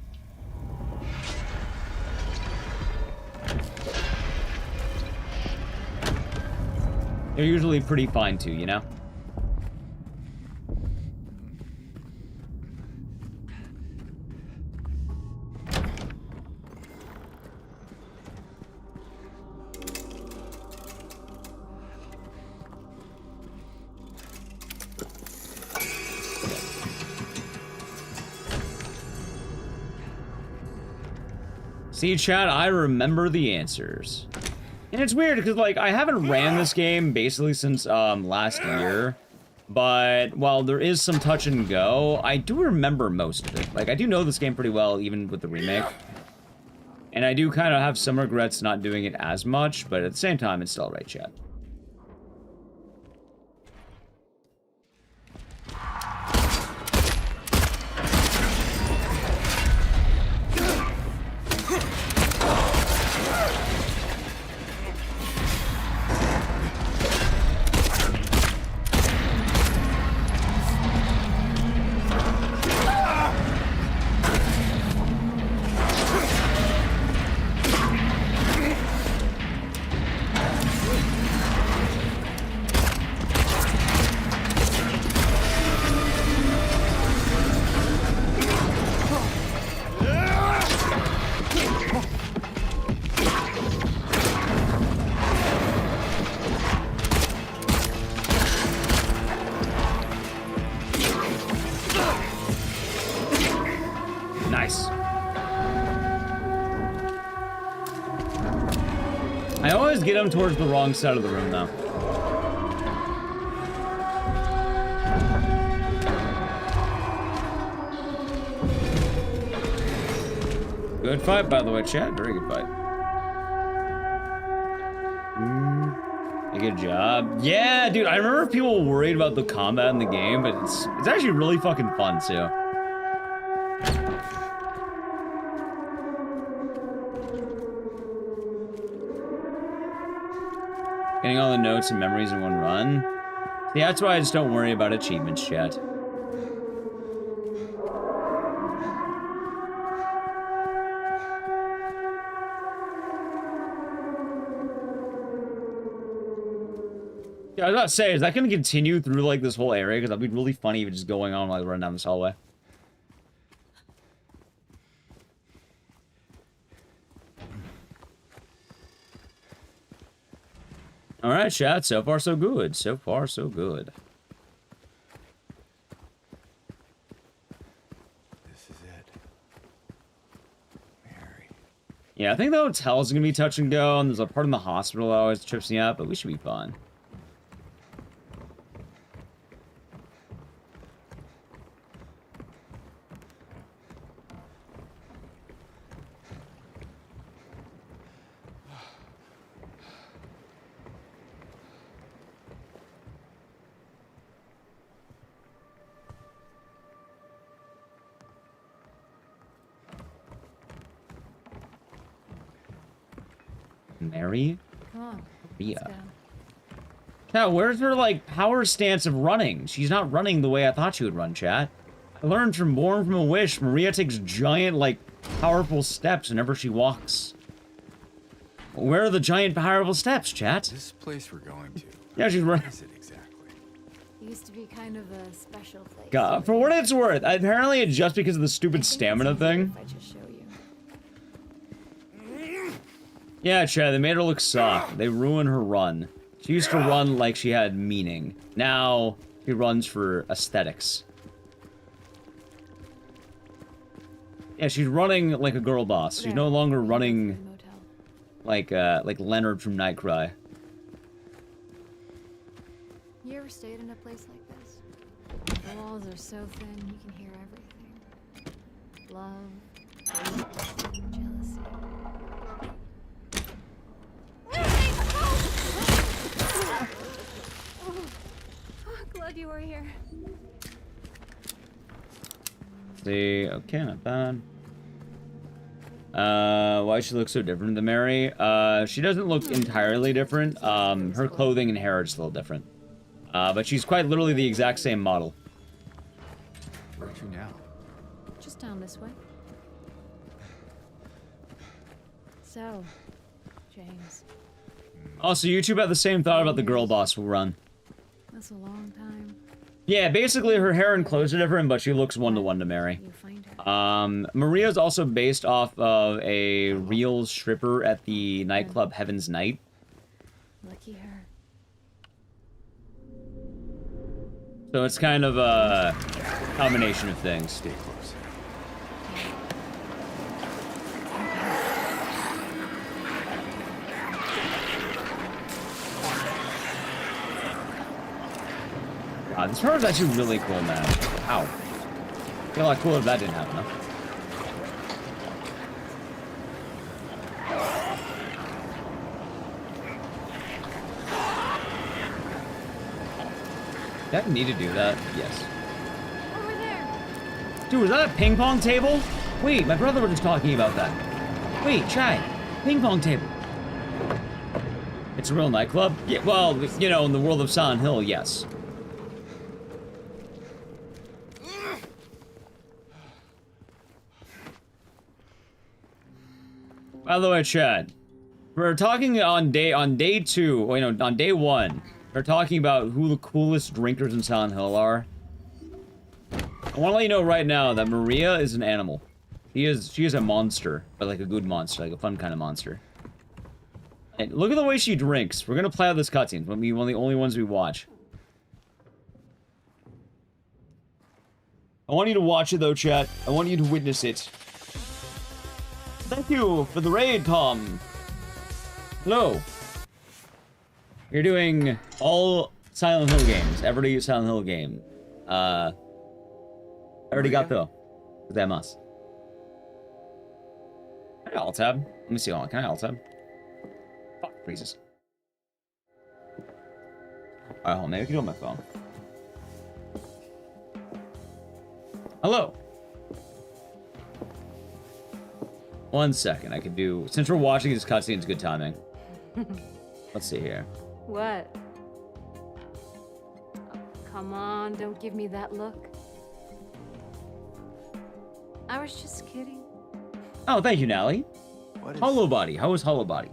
they're usually pretty fine too, you know? See, chat, I remember the answers. And it's weird, because, like, I haven't ran this game basically since, last year. But, while there is some touch and go, I do remember most of it. Like, I do know this game pretty well, even with the remake. And I do kind of have some regrets not doing it as much, but at the same time, it's still alright, chat. I always get them towards the wrong side of the room, though. Good fight, by the way, chat. Very good fight. Good job. Yeah, dude, I remember people were worried about the combat in the game, but it's actually really fucking fun, too. Getting all the notes and memories in one run. Yeah, that's why I just don't worry about achievements, chat. Yeah, I was about to say, is that going to continue through, like, this whole area? Because that'd be really funny if it's just going on while I run down this hallway. Alright, chat. So far, so good. So far, so good. This is it. Mary. Yeah, I think the hotel's going to be touch and go, and there's a part in the hospital that always trips me up, but we should be fine. Mary? Come on. Yeah. Chat, where's her, like, power stance of running? She's not running the way I thought she would run, chat. I learned from Born from a Wish, Maria takes giant, like, powerful steps whenever she walks. Where are the giant, powerful steps, chat? This place we're going to. Yeah, she's running. What is it exactly? It used to be kind of a special place. God, for what it's worth, apparently it's just because of the stupid stamina thing. If I just show you. Yeah, chat, they made her look soft. They ruined her run. She used to run like she had meaning. Now, she runs for aesthetics. Yeah, she's running like a girl boss. She's no longer running like Leonard from Nightcry. You ever stayed in a place like this? The walls are so thin, you can hear everything. Love, hate, jealousy. Oh, glad you were here. See, okay, not bad. Why she looks so different than Mary? She doesn't look entirely different. Her clothing and hair are just a little different. But she's quite literally the exact same model. Where to now? Just down this way. So, James. Also, YouTube had the same thought about the girl boss run. That's a long time. Yeah, basically her hair and clothes are different, but she looks one-to-one to Mary. Maria's also based off of a real stripper at the nightclub Heaven's Night. Lucky her. So it's kind of a combination of things. Stay close. God, this part is actually really cool, man. Wow. I feel a lot cooler if that didn't happen, huh? Did I need to do that? Yes. Over there. Dude, was that a ping pong table? Wait, my brother was just talking about that. Wait, Chai. Ping pong table. It's a real nightclub? Yeah, well, you know, in the world of Silent Hill, yes. By the way, Chad, we're talking on day 2, wait, no, on day 1. We're talking about who the coolest drinkers in Silent Hill are. I want to let you know right now that Maria is an animal. She is a monster, but like a good monster, like a fun kind of monster. And look at the way she drinks. We're gonna play out this cutscene. It'll be one of the only ones we watch. I want you to watch it though, chat. I want you to witness it. Thank you for the raid, Tom. Hello. You're doing all Silent Hill games. Every Silent Hill game. I already got Phil. Gozaimasu. Can I alt tab? Let me see. Hold on. Can I alt tab? Fuck, freezes. Alright, hold on. Maybe I can do it on my phone. Hello. 1 second. I could do... Since we're watching this cutscene, it's good timing. Let's see here. What? Oh, come on, don't give me that look. I was just kidding. Oh, thank you, Nally. What is Hollow Body. How was Hollow Body?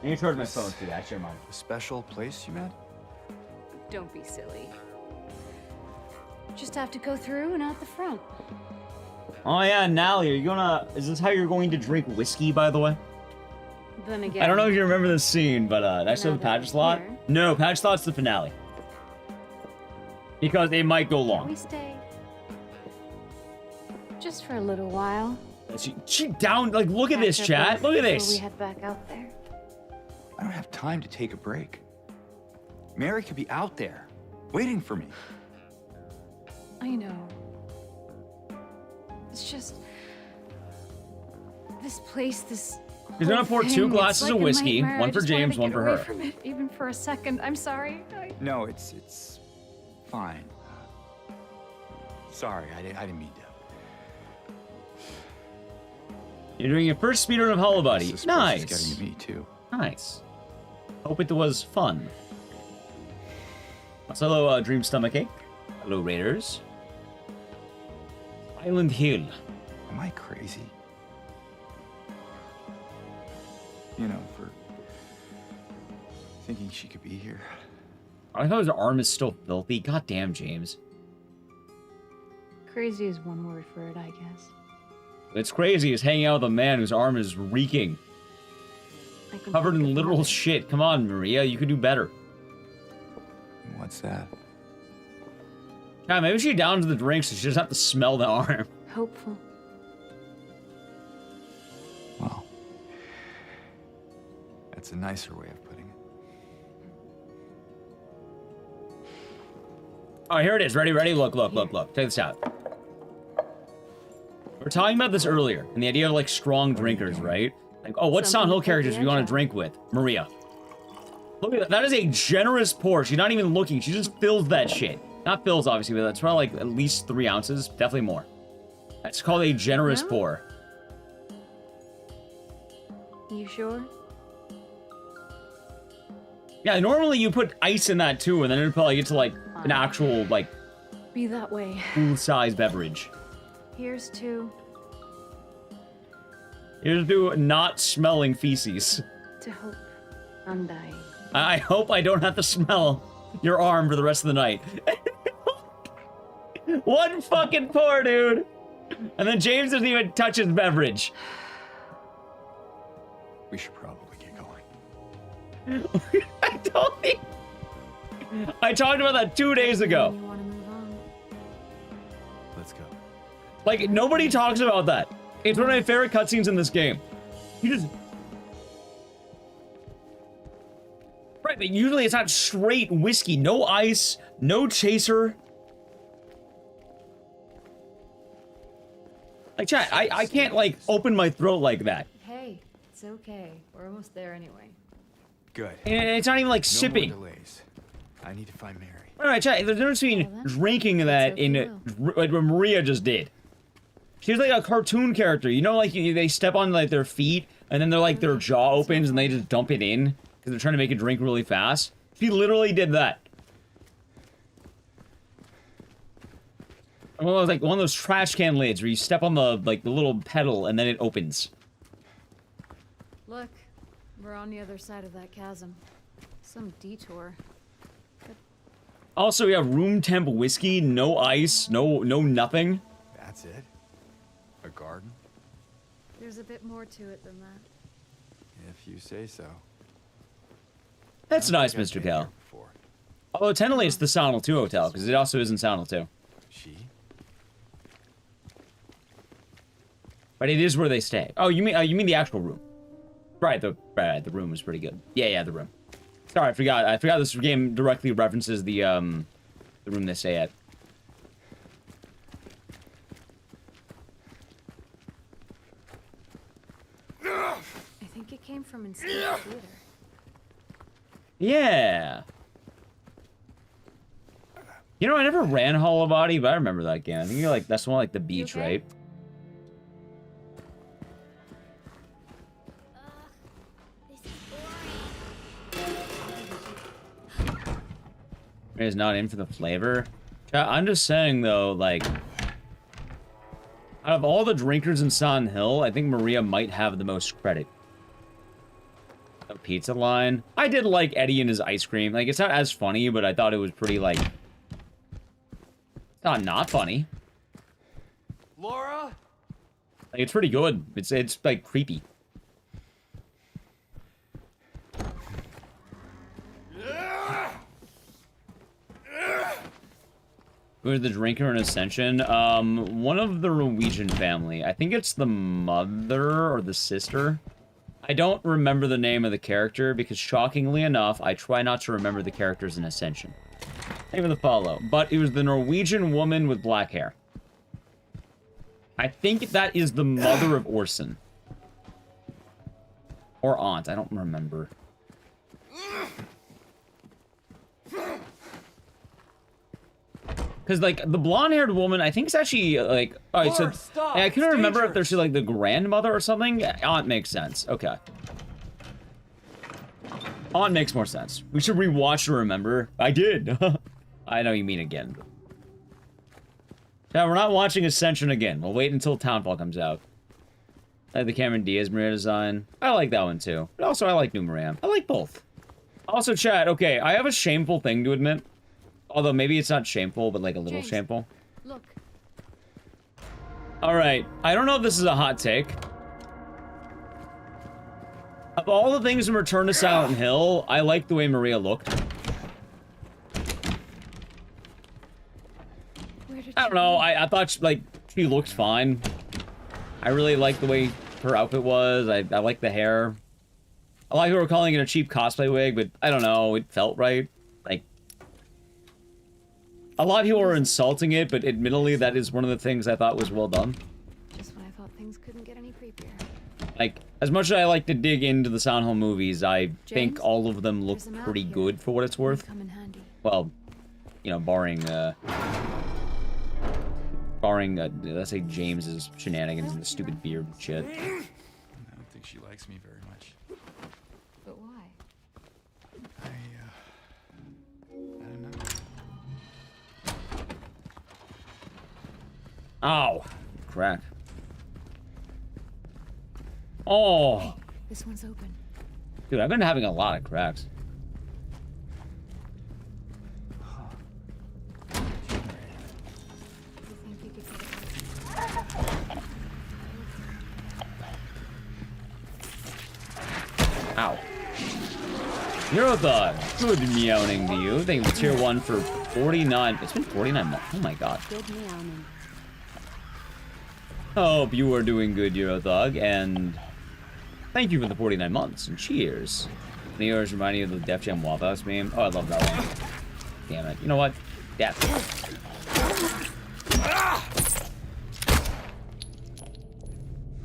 I need to charge my phone too. That's your mind. a special place you met? Don't be silly. Just have to go through and out the front. Oh yeah, Nally, are you gonna... Is this how you're going to drink whiskey, by the way? Then again, I don't know if you remember this scene, but next to the Pachislot... here. No, Pachislot's the finale. Because it might go long. We stay. Just for a little while. She down... Like, look at this, Catch up chat. with Look at before this. we head back out there. I don't have time to take a break. Mary could be out there, waiting for me. I know. It's just... This place, this... He's gonna whole pour thing, 2 it's glasses like of a whiskey. nightmare. One I for just wanted James, to one get for away her. From it, even for a second. I'm sorry. No, it's fine. Sorry, I didn't mean to. You're doing your first speedrun of Hollow Body. This Nice. is getting to me too. Nice. Hope it was fun. Hello, Dream Stomachache. Hello, Raiders. Island Hill. Am I crazy? You know, for thinking she could be here. I thought his arm is still filthy. God damn, James. Crazy is one word for it, I guess. It's crazy is hanging out with a man whose arm is reeking. Covered in literal shit. Come on, Maria. You could do better. What's that? God, maybe she downs the drink so she doesn't have to smell the arm. Hopeful. Well, that's a nicer way of putting it. Oh, here it is. Ready, ready? Look, look, look, look. Check this out. We were talking about this earlier, and the idea of, like, strong drinkers, right? Like, oh, what Silent Hill characters do you want to drink with? Maria. Look at that. That is a generous pour. She's not even looking. She just fills that shit. Not fills, obviously, but that's probably, like, at least 3 ounces. Definitely more. That's called a generous pour. You sure? Yeah, normally you put ice in that, too, and then it'd probably get to, like, an actual, like, Be that way. full-size beverage. Here's to... Here's to not smelling feces. To hope I'm dying. I hope I don't have to smell your arm for the rest of the night. One fucking pour, dude. And then James doesn't even touch his beverage. We should probably get going. I talked about that 2 days ago. You want to move on? Let's go. Like, nobody talks about that. It's one of my favorite cutscenes in this game. You just... Right, but usually it's not straight whiskey. No ice, no chaser. Like, chat, I can't, like, open my throat like that. Hey, it's okay. We're almost there anyway. Good. And it's not even, like, sipping. No more delays. I need to find Mary. Alright, chat, there's a difference between drinking that in like what Maria just did. She's like a cartoon character. You know, like, they step on, like, their feet, and then they're, like, their jaw opens, and they just dump it in, because they're trying to make it drink really fast. She literally did that. Well, it was like one of those trash can lids where you step on the, like, the little pedal, and then it opens. Look, we're on the other side of that chasm. Some detour. Also, we have room temp whiskey, no ice, no nothing. That's it? A garden? There's a bit more to it than that. If you say so. That's nice, Mr. Cal. Although technically it's the Silent Hill 2 hotel, because it also is in Silent Hill 2. She? But it is where they stay. Oh, you mean the actual room? Right, the room was pretty good. Yeah, the room. Sorry, I forgot this game directly references the room they stay at. I think it came from inside the theater. Yeah. You know, I never ran Hollow Body, but I remember that game. I think you're like, that's one like the beach, right? Is not in for the flavor. I'm just saying though, like, out of all the drinkers in Silent Hill, I think Maria might have the most credit. A pizza line. I did like Eddie and his ice cream. Like, it's not as funny, but I thought it was pretty, like, it's not funny. Laura? Like, it's pretty good. It's like creepy. Who's the drinker in Ascension? One of the Norwegian family. I think it's the mother or the sister. I don't remember the name of the character because, shockingly enough, I try not to remember the characters in Ascension. Name of the follow. But it was the Norwegian woman with black hair. I think that is the mother of Orson. Or aunt. I don't remember. Because, like, the blonde-haired woman, I think it's actually, like... Alright, so... I couldn't remember if there's, like, the grandmother or something. Aunt makes sense. Okay. Aunt makes more sense. We should rewatch to remember. I did. I know you mean again. Yeah, we're not watching Ascension again. We'll wait until Townfall comes out. I like the Cameron Diaz Maria design. I like that one, too. But also, I like New Maria. I like both. Also, chat, okay, I have a shameful thing to admit. Although maybe it's not shameful, but like a little shameful. Look. Alright, I don't know if this is a hot take. Of all the things in Return to Silent Hill, I like the way Maria looked. I don't know, I thought she looked fine. I really liked the way her outfit was. I like the hair. A lot of people were calling it a cheap cosplay wig, but I don't know, it felt right. Like, a lot of people were insulting it, but admittedly, that is one of the things I thought was well done. Just when I thought things couldn't get any creepier. Like, as much as I like to dig into the Silent Hill movies, I think all of them look pretty good for what it's worth. Well, you know, barring, let's say James's shenanigans and the stupid beard shit. I don't think she likes me very much. But why? I don't know. Ow. Crack. Oh. Hey, this one's open. Dude, I've been having a lot of cracks. Ow. Eurothog, good meowing to you. Thank you for tier 1 for 49. It's been 49 months. Oh my god. Good meowing. Hope you are doing good, Eurothog, and thank you for the 49 months, and cheers. New Year's reminding you of the Def Jam Waffle House meme. Oh, I love that one. Damn it. You know what? Death.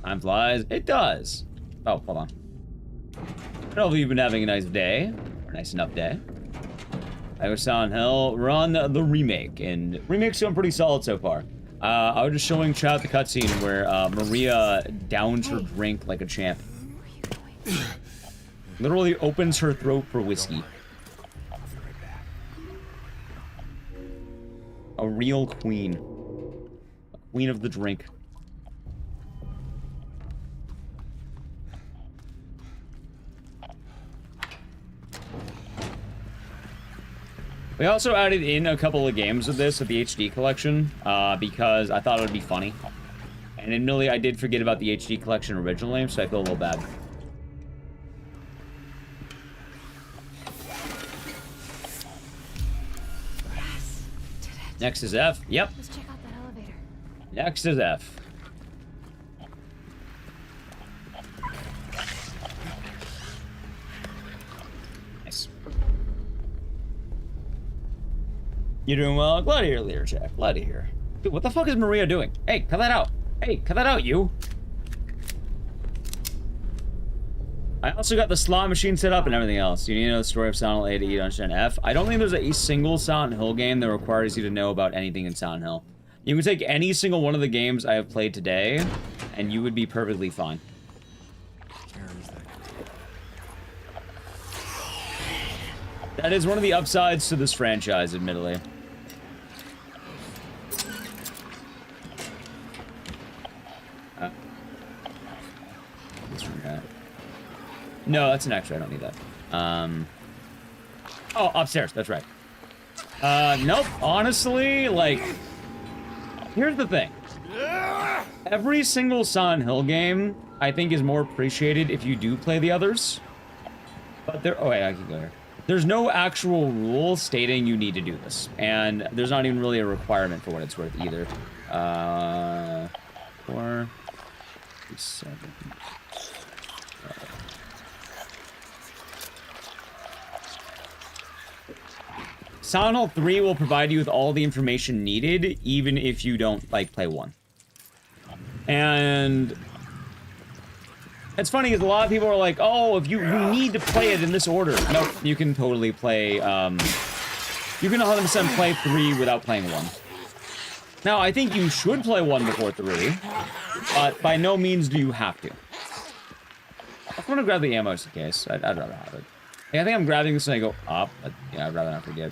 Time flies. It does. Oh, hold on. Hopefully you've been having a nice day. Or a nice enough day. I was Silent Hill. We're on the remake, and remake's going pretty solid so far. I was just showing chat the cutscene where Maria downs her drink like a champ. Literally opens her throat for whiskey. A real queen. A queen of the drink. We also added in a couple of games of this with the HD collection, because I thought it would be funny. And admittedly, I did forget about the HD collection originally, so I feel a little bad. Yes, did it. Next is F. Yep. Let's check out that elevator. Next is F. You're doing well. Glad to hear, Leader Jack. Glad to hear. Dude, what the fuck is Maria doing? Hey, cut that out. Hey, cut that out, you. I also got the slot machine set up and everything else. You need to know the story of Silent Hill A to E to understand F. I don't think there's a single Silent Hill game that requires you to know about anything in Silent Hill. You can take any single one of the games I have played today, and you would be perfectly fine. That is one of the upsides to this franchise, admittedly. No, that's an extra. I don't need that. Oh, upstairs. That's right. Nope. Honestly, like, here's the thing. Every single Silent Hill game, I think, is more appreciated if you do play the others. But there... Oh, wait, I can go here. There's no actual rule stating you need to do this. And there's not even really a requirement for what it's worth either. 4... 7... Silent Hill 3 will provide you with all the information needed, even if you don't, like, play 1. And... it's funny, because a lot of people are like, oh, if you need to play it in this order. Nope, you can totally play, you can 100% play 3 without playing 1. Now, I think you should play 1 before 3, but by no means do you have to. I want to grab the ammo just in case. I'd rather have it. I think I'm grabbing this and I go up, but yeah, I'd rather not forget.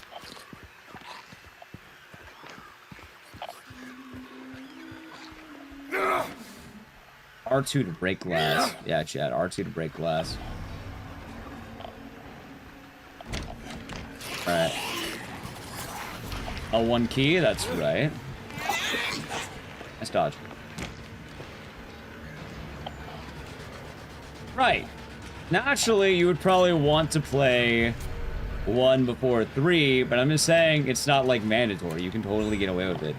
R2 to break glass. Yeah, Chad, R2 to break glass. Alright. L1 key, that's right. Nice dodge. Right. Naturally, you would probably want to play 1 before 3, but I'm just saying it's not, like, mandatory. You can totally get away with it.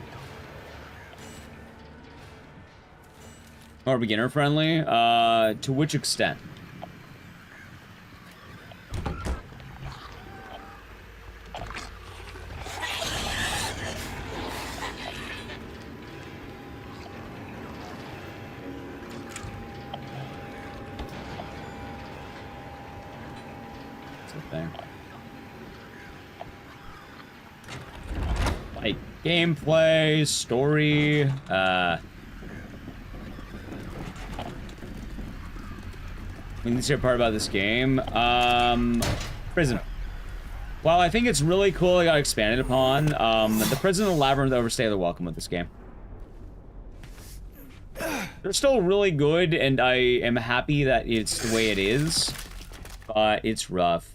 More beginner friendly? To which extent? Like gameplay, story, the favorite part about this game, prison. While I think it's really cool it got expanded upon, the prison and the labyrinth overstay their welcome with this game. They're still really good, and I am happy that it's the way it is, but it's rough.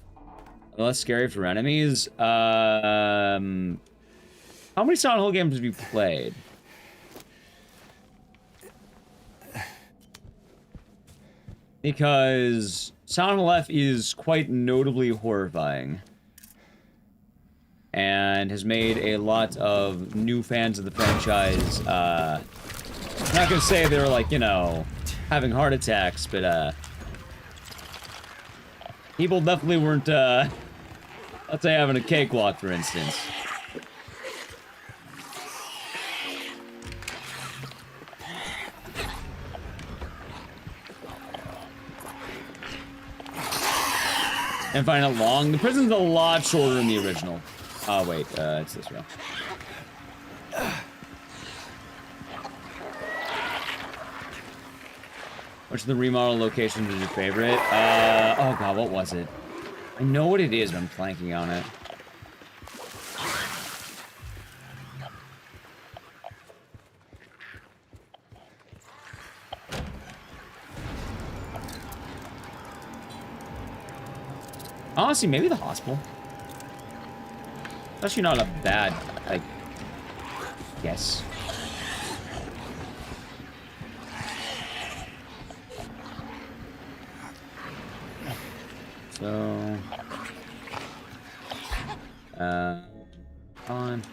Less scary for enemies. How many Silent Hill games have you played? Because Silent Hill F is quite notably horrifying. And has made a lot of new fans of the franchise, I'm not gonna say they're like, you know, having heart attacks, but, people definitely weren't, let's say having a cakewalk, for instance. And find it long. The prison's a lot shorter than the original. Oh, wait, it's this row. Which of the remodel locations is your favorite? Oh god, what was it? I know what it is, but I'm blanking on it. Honestly, maybe the hospital. It's actually not a bad, like, guess. So, on.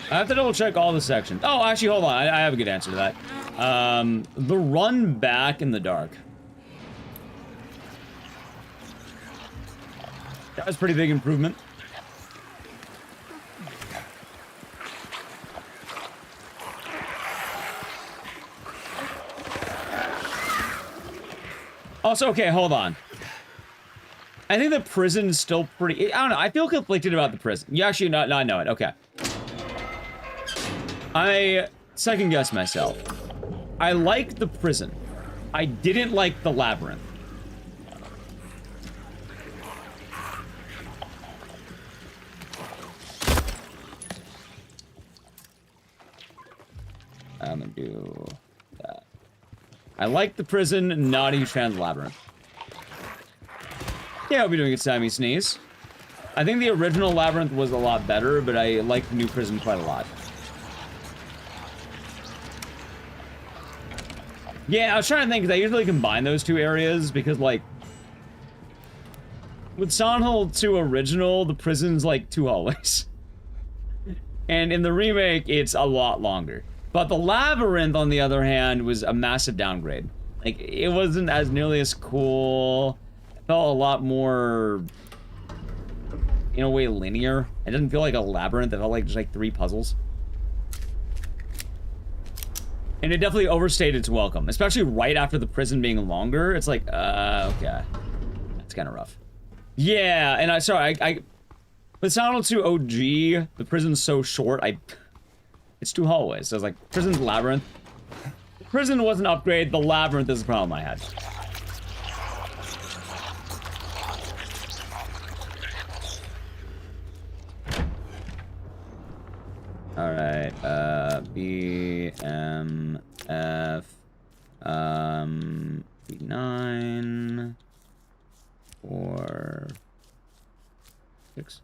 I have to double check all the sections. Oh, actually, hold on. I have a good answer to that. The run back in the dark. That was a pretty big improvement. Also, okay, hold on. I think the prison is still pretty... I don't know. I feel conflicted about the prison. You actually not know it. Okay. I second-guess myself. I like the prison. I didn't like the labyrinth. I'm gonna do that. I like the prison, not a huge fan of the labyrinth. Yeah, I'll be doing it, Sammy Sneeze. I think the original labyrinth was a lot better, but I like the new prison quite a lot. Yeah, I was trying to think, because I usually combine those two areas, because, like, with Silent Hill 2 original, the prison's, like, 2 hallways. And in the remake, it's a lot longer. But the labyrinth, on the other hand, was a massive downgrade. Like, it wasn't as nearly as cool. It felt a lot more, in a way, linear. It didn't feel like a labyrinth. It felt like just, like, 3 puzzles. And it definitely overstayed its welcome, especially right after the prison being longer. It's like, okay. That's kind of rough. Yeah, and I with Silent Hill 2 OG, the prison's so short, it's 2 hallways. So I was like, prison's labyrinth. The prison was an upgrade, the labyrinth is the problem I had. Alright, B, M, F, B9, 4, 6.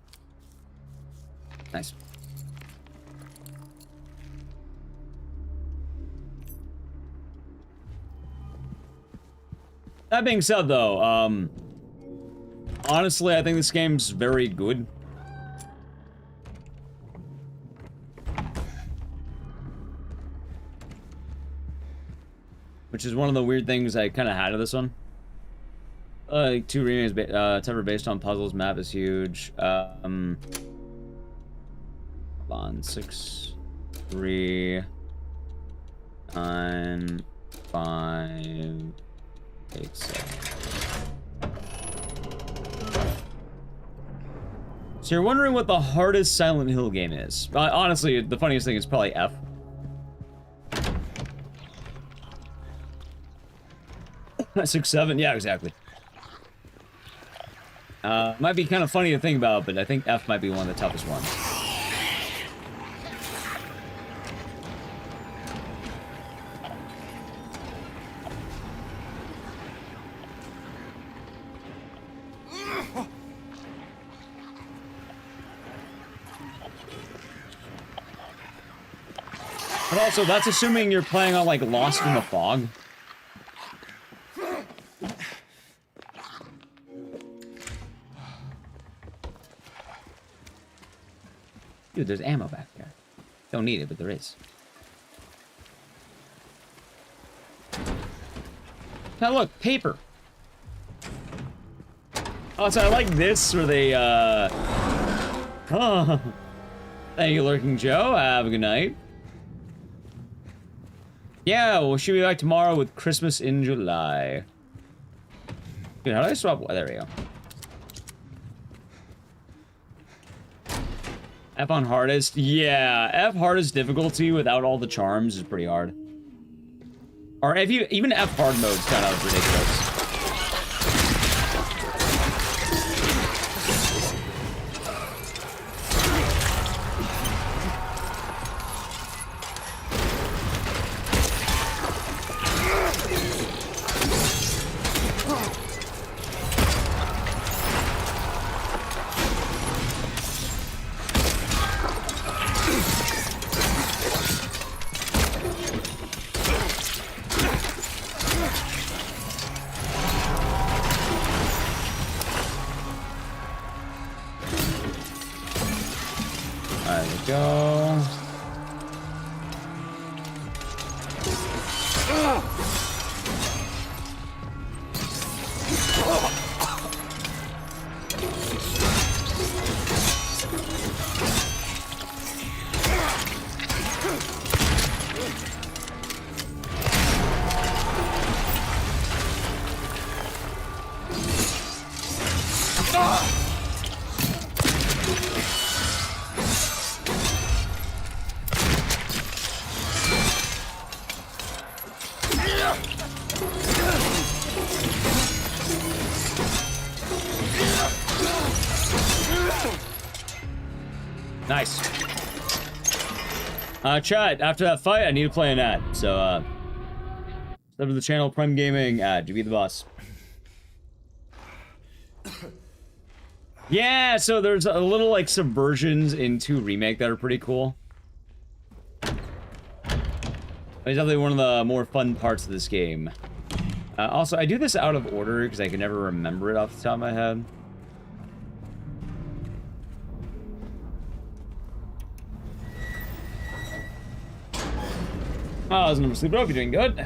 Nice. That being said, though, honestly, I think this game's very good. Which is one of the weird things I kind of had of this one. 2 remakes, ever based on puzzles. Map is huge. Hold on. 6, 3, 9, 5, 8, 7. So you're wondering what the hardest Silent Hill game is. Honestly, the funniest thing is probably F. Six, 7, yeah, exactly. Might be kind of funny to think about, but I think F might be one of the toughest ones. But also, that's assuming you're playing on, like, Lost in the Fog. Dude, there's ammo back there. Don't need it, but there is. Now look, paper. Oh, so I like this where they, Oh. Thank you, Lurking Joe. Have a good night. Yeah, we'll shoot you back tomorrow with Christmas in July. Dude, how do I swap? Oh, there we go. F on hardest? Yeah, F hardest difficulty without all the charms is pretty hard. Or if you, even F hard mode's kind of ridiculous. Nice. Chat, after that fight, I need to play an ad. So, sub to the channel, Prime Gaming ad. You be the boss. Yeah, so there's a little, like, subversions in 2 Remake that are pretty cool. It's definitely one of the more fun parts of this game. Also, I do this out of order because I can never remember it off the top of my head. Oh, I was never sleeping. Hope you're doing good.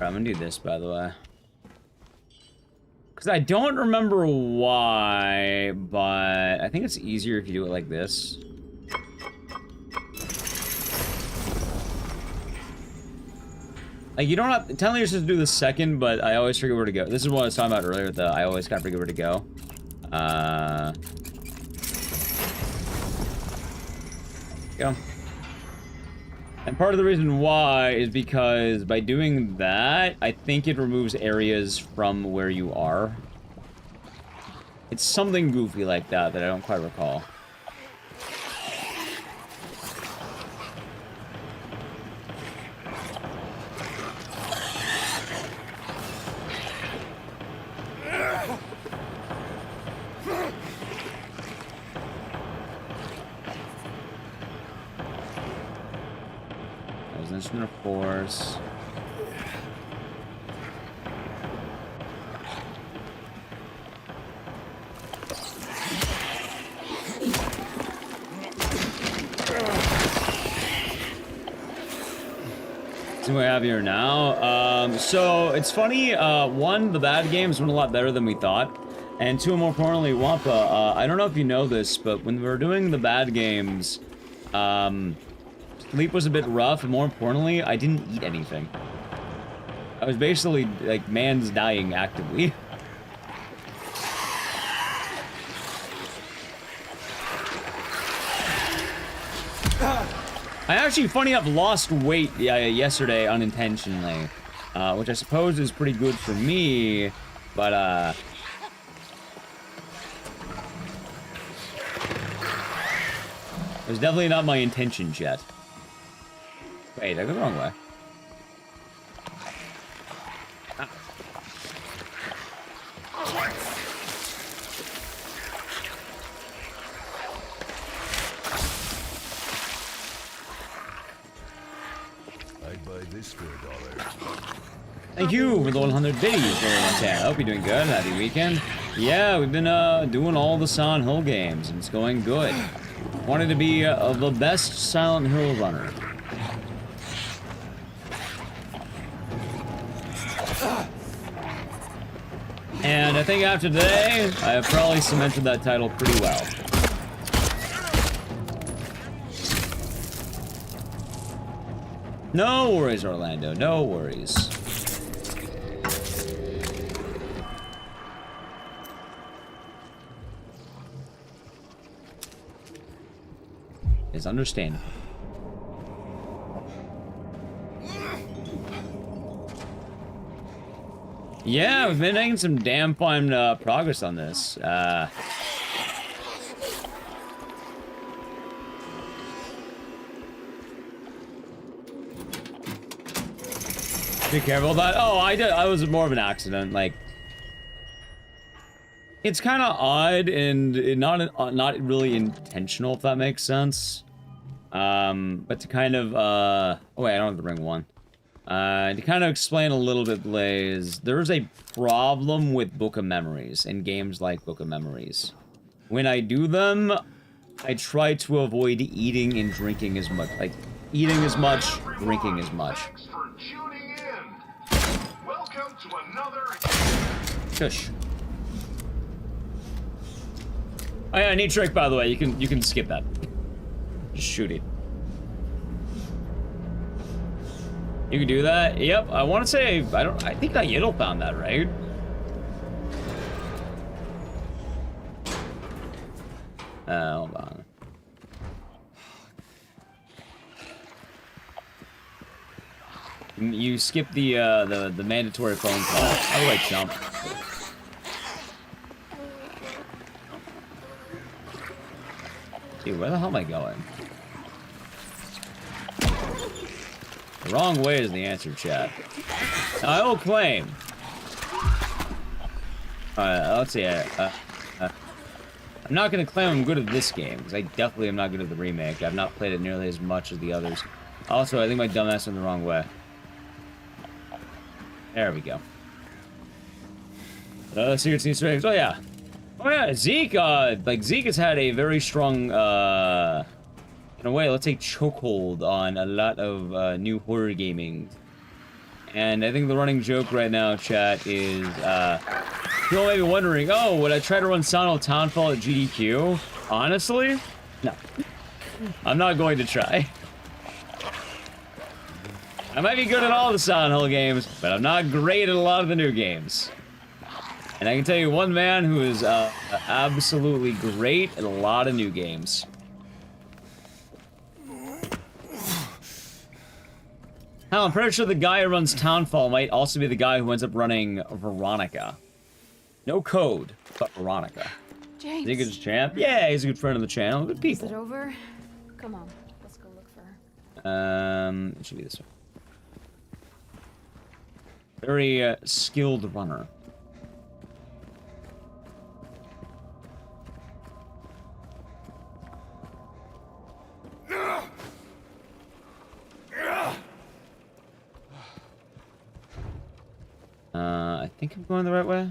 I'm gonna do this, by the way. Because I don't remember why, but I think it's easier if you do it like this. Like, you don't have... Technically, you're supposed to do the second, but I always forget where to go. This is what I was talking about earlier, I always kind of forget where to go. Go. And part of the reason why is because by doing that, I think it removes areas from where you are. It's something goofy like that that I don't quite recall. Of course. See what I have here now. So it's funny. One, the bad games went a lot better than we thought, and two, more importantly, Wampa. I don't know if you know this, but when we were doing the bad games, sleep was a bit rough, and more importantly, I didn't eat anything. I was basically, like, man's dying actively. I actually, funny enough, lost weight yesterday unintentionally, which I suppose is pretty good for me, but, it was definitely not my intentions yet. Wait, I go the wrong way. Ah. I'd buy this for $1. Thank you for the 100 biddies, I hope you're doing good. Happy weekend. Yeah, we've been doing all the Silent Hill games, and it's going good. Wanted to be the best Silent Hill runner. And I think after today, I have probably cemented that title pretty well. No worries, Orlando. No worries. It's understandable. Yeah, we've been making some damn fine progress on this. Be careful of that. Oh, I was more of an accident. Like, it's kind of odd and not really intentional, if that makes sense. But to kind of oh wait, I don't have the ring one. To kind of explain a little bit, Blaze, there's a problem with Book of Memories and games like Book of Memories. When I do them, I try to avoid eating and drinking as much. Like, eating as much, drinking as much. Thanks for tuning in. Welcome to another... Shush. Oh yeah, neat trick, by the way. You can skip that. Just shoot it. You can do that? Yep, I want to say, I think Yittle found that, right? Hold on. You skip the mandatory phone call. Oh, wait, jump. Dude, where the hell am I going? The wrong way is the answer, chat. I will claim. Alright, let's see. I'm not gonna claim I'm good at this game, because I definitely am not good at the remake. I've not played it nearly as much as the others. Also, I think my dumbass went the wrong way. There we go. Secrets and Easter eggs. Oh yeah. Oh yeah, Zeke, Zeke has had a very strong, in a way, let's say chokehold on a lot of, new horror gaming. And I think the running joke right now, chat, is, people may be wondering, oh, would I try to run Silent Hill Townfall at GDQ? Honestly? No. I'm not going to try. I might be good at all the Silent Hill games, but I'm not great at a lot of the new games. And I can tell you one man who is absolutely great at a lot of new games. Hell, I'm pretty sure the guy who runs Townfall might also be the guy who ends up running Veronica. No code, but Veronica. James. Is he a good champ? Yeah, he's a good friend of the channel. Good people. Is it over? Come on, let's go look for her. It should be this one. Very skilled runner. I think I'm going the right way.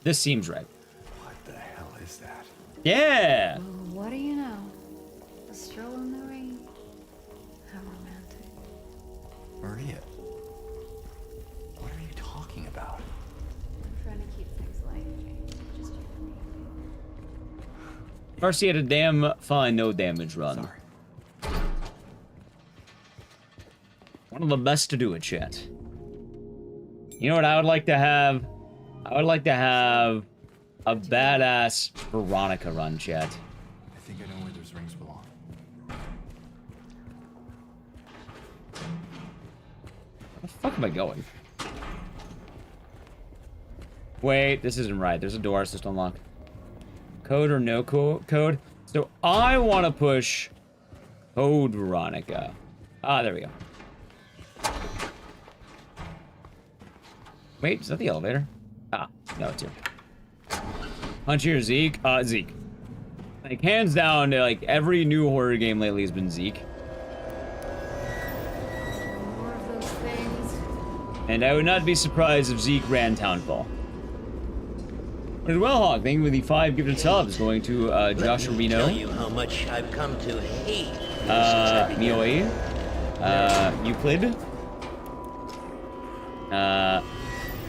This seems right. What the hell is that? Yeah! Well, what do you know? A stroll in the rain. How romantic. Maria. What are you talking about? I'm trying to keep things light, James. Just you and me. Darcy had a damn fine no damage run. Sorry. One of the best to do it, chat. You know what I would like to have? I would like to have a badass Veronica run, chat. I think I know where those rings belong. Where the fuck am I going? Wait, this isn't right. There's a door, it's just unlocked. Code or no code? So I want to push Code Veronica. Ah, there we go. Wait, is that the elevator? Ah, no, it's here. Punch here, Zeke. Zeke. Like, hands down, like, every new horror game lately has been Zeke. More of those things. And I would not be surprised if Zeke ran Townfall. But Wellhog, thank you for the 5 gifted subs, going to Josh Let me Reno. tell you how much I've come to hate. Mioi. Euclid.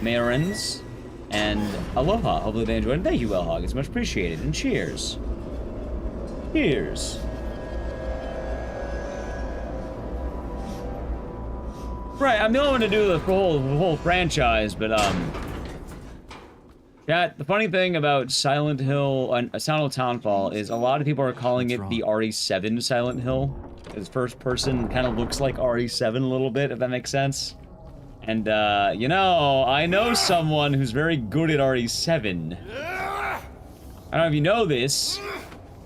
Marins. And Aloha. Hopefully they enjoyed it. Thank you, Wellhog. It's much appreciated. And cheers. Cheers. Right, I'm the only one to do the whole franchise, but chat, the funny thing about Silent Hill Townfall is a lot of people are calling it the RE7 Silent Hill. Because first person kind of looks like RE7 a little bit, if that makes sense. And, you know, I know someone who's very good at RE7. I don't know if you know this.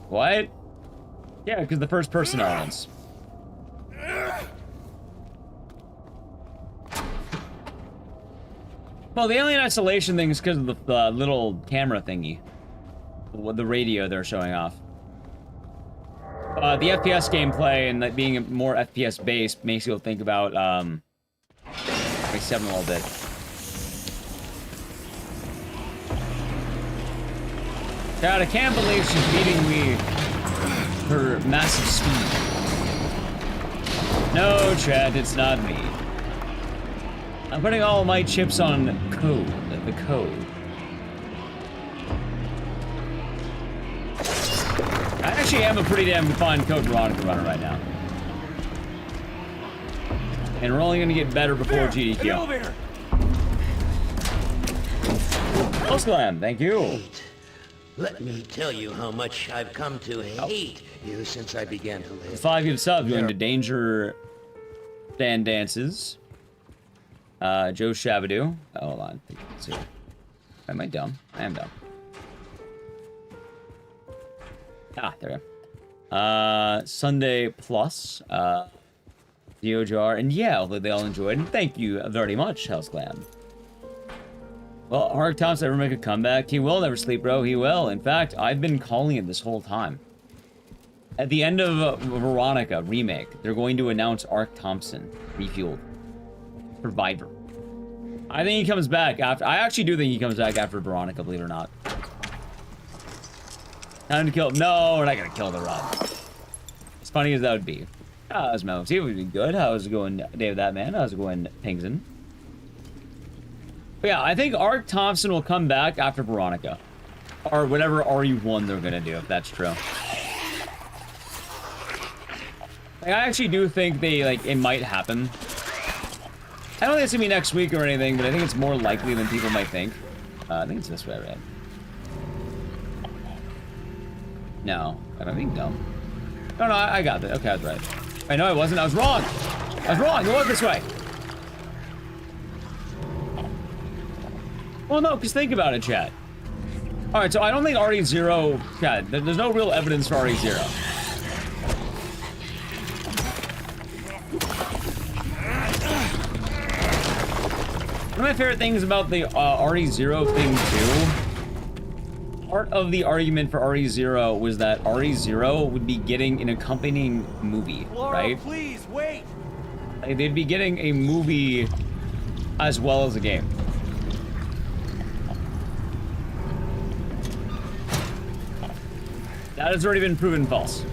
What? Yeah, because the first person elements. Well, the alien isolation thing is because of the little camera thingy. The radio they're showing off. The FPS gameplay and that being more FPS based makes you think about, like 7 a little bit. God, I can't believe she's beating me her massive speed. No, Chad, it's not me. I'm putting all my chips on code, the code. I actually am a pretty damn fine Code Veronica runner right now. And we're only going to get better before GDQ. Slam, thank you. Let me tell you how much I've come to hate you since I began to live. 5 gift sub going to Danger Dan Dances. Joe Shabadoo. Oh, hold on. Let's see. Am I dumb? I am dumb. Ah, there we go. Sunday Plus. Jar, and yeah, hopefully they all enjoyed. And thank you very much, House Glam. Well, Hark Thompson ever make a comeback? He will never sleep, bro. He will. In fact, I've been calling it this whole time. At the end of Veronica remake, they're going to announce Ark Thompson refueled. Survivor. I think he comes back after. I actually do think he comes back after Veronica, believe it or not. Time to kill. No, we're not gonna kill the Rob. As funny as that would be. How's Melody? It would be good. How's it going, Dave That Man? How's it going, Pingson? But yeah, I think Ark Thompson will come back after Veronica. Or whatever RE1 they're gonna do, if that's true. Like, I actually do think they, like, it might happen. I don't think it's gonna be next week or anything, but I think it's more likely than people might think. I think it's this way, right? No. Am I being dumb? No, I got it. Okay, I was right. I know I wasn't. I was wrong. I was wrong. It was this way. Well, no, because think about it, chat. All right, so I don't think RE0... Yeah, there's no real evidence for RE0. One of my favorite things about the RE0 thing, too, part of the argument for RE0 was that RE0 would be getting an accompanying movie, right? Please, wait! Like, they'd be getting a movie as well as a game. That has already been proven false.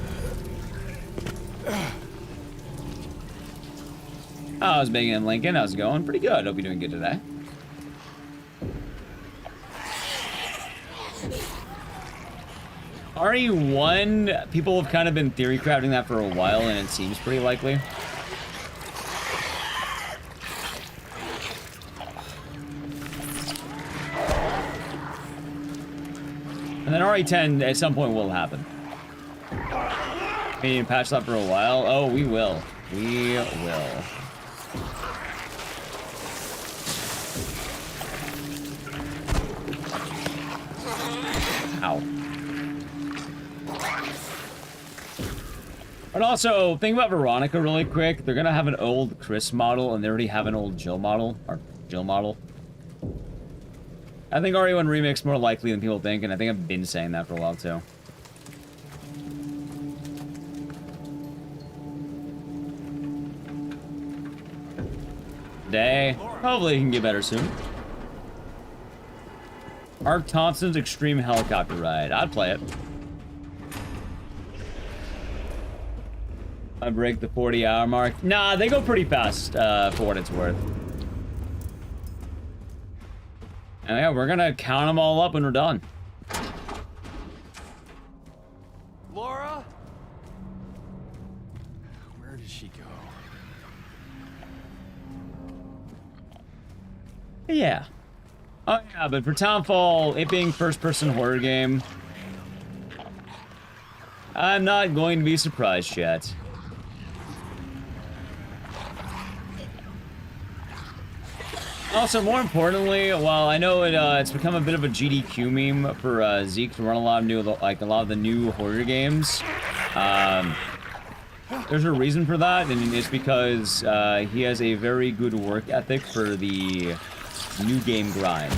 How's Big and Lincoln? How's it going? Pretty good. Hope you're doing good today. RE1, people have kind of been theory crafting that for a while, and it seems pretty likely. And then RE10 at some point will happen. Maybe patch that for a while. Oh, we will. We will. Ow. But also, think about Veronica really quick. They're gonna have an old Chris model, and they already have an old Jill model. Or Jill model. I think RE1 Remake's more likely than people think, and I think I've been saying that for a while, too. Today. Hopefully he can get better soon. Ark Thompson's Extreme Helicopter Ride. I'd play it. I break the 40-hour mark. Nah, they go pretty fast, for what it's worth. And yeah, we're gonna count them all up when we're done. Laura? Where did she go? Yeah. Oh yeah, but for Townfall, it being first-person horror game, I'm not going to be surprised yet. Also, more importantly, while I know it's become a bit of a GDQ meme for Zeke to run a lot of the new horror games, there's a reason for that, and it's because he has a very good work ethic for the new game grind.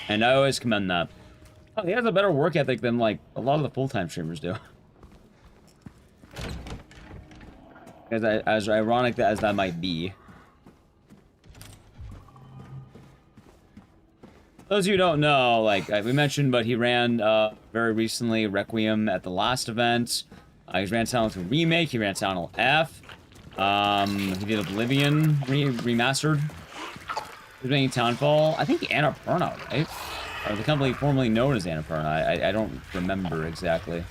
And I always commend that. Oh, he has a better work ethic than like a lot of the full-time streamers do. As ironic as that might be. Those of you who don't know, like we mentioned, but he ran very recently Requiem at the last event. He ran Silent Hill Remake, he ran Silent Hill F. He did Oblivion remastered. He's making Townfall. I think Annapurna, right? Or the company formerly known as Annapurna. I don't remember exactly.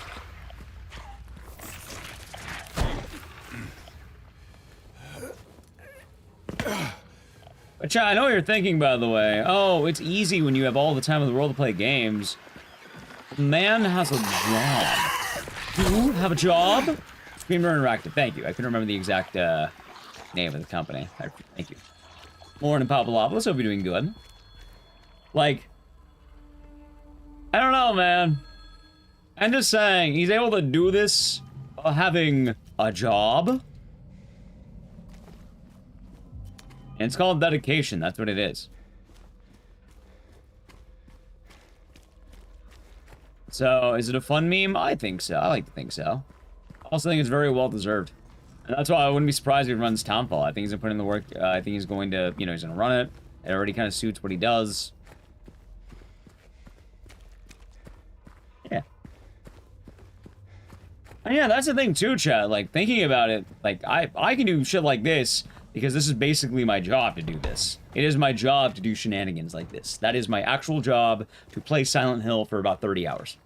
But I know what you're thinking, by the way. Oh, it's easy when you have all the time in the world to play games. The man has a job. You have a job? Speedrunning Interactive. Thank you. I couldn't remember the exact name of the company. Thank you. Morning, Papalovopoulos. Hope you're doing good. Like, I don't know, man. I'm just saying, he's able to do this while having a job. And it's called dedication. That's what it is. So, is it a fun meme? I think so. I like to think so. I also think it's very well deserved. And that's why I wouldn't be surprised if he runs Townfall. I think he's gonna put in the work. I think he's going to, you know, he's gonna run it. It already kind of suits what he does. Yeah. And yeah, that's the thing too, chat. Like, thinking about it, like, I can do shit like this because this is basically my job to do this. It is my job to do shenanigans like this. That is my actual job, to play Silent Hill for about 30 hours.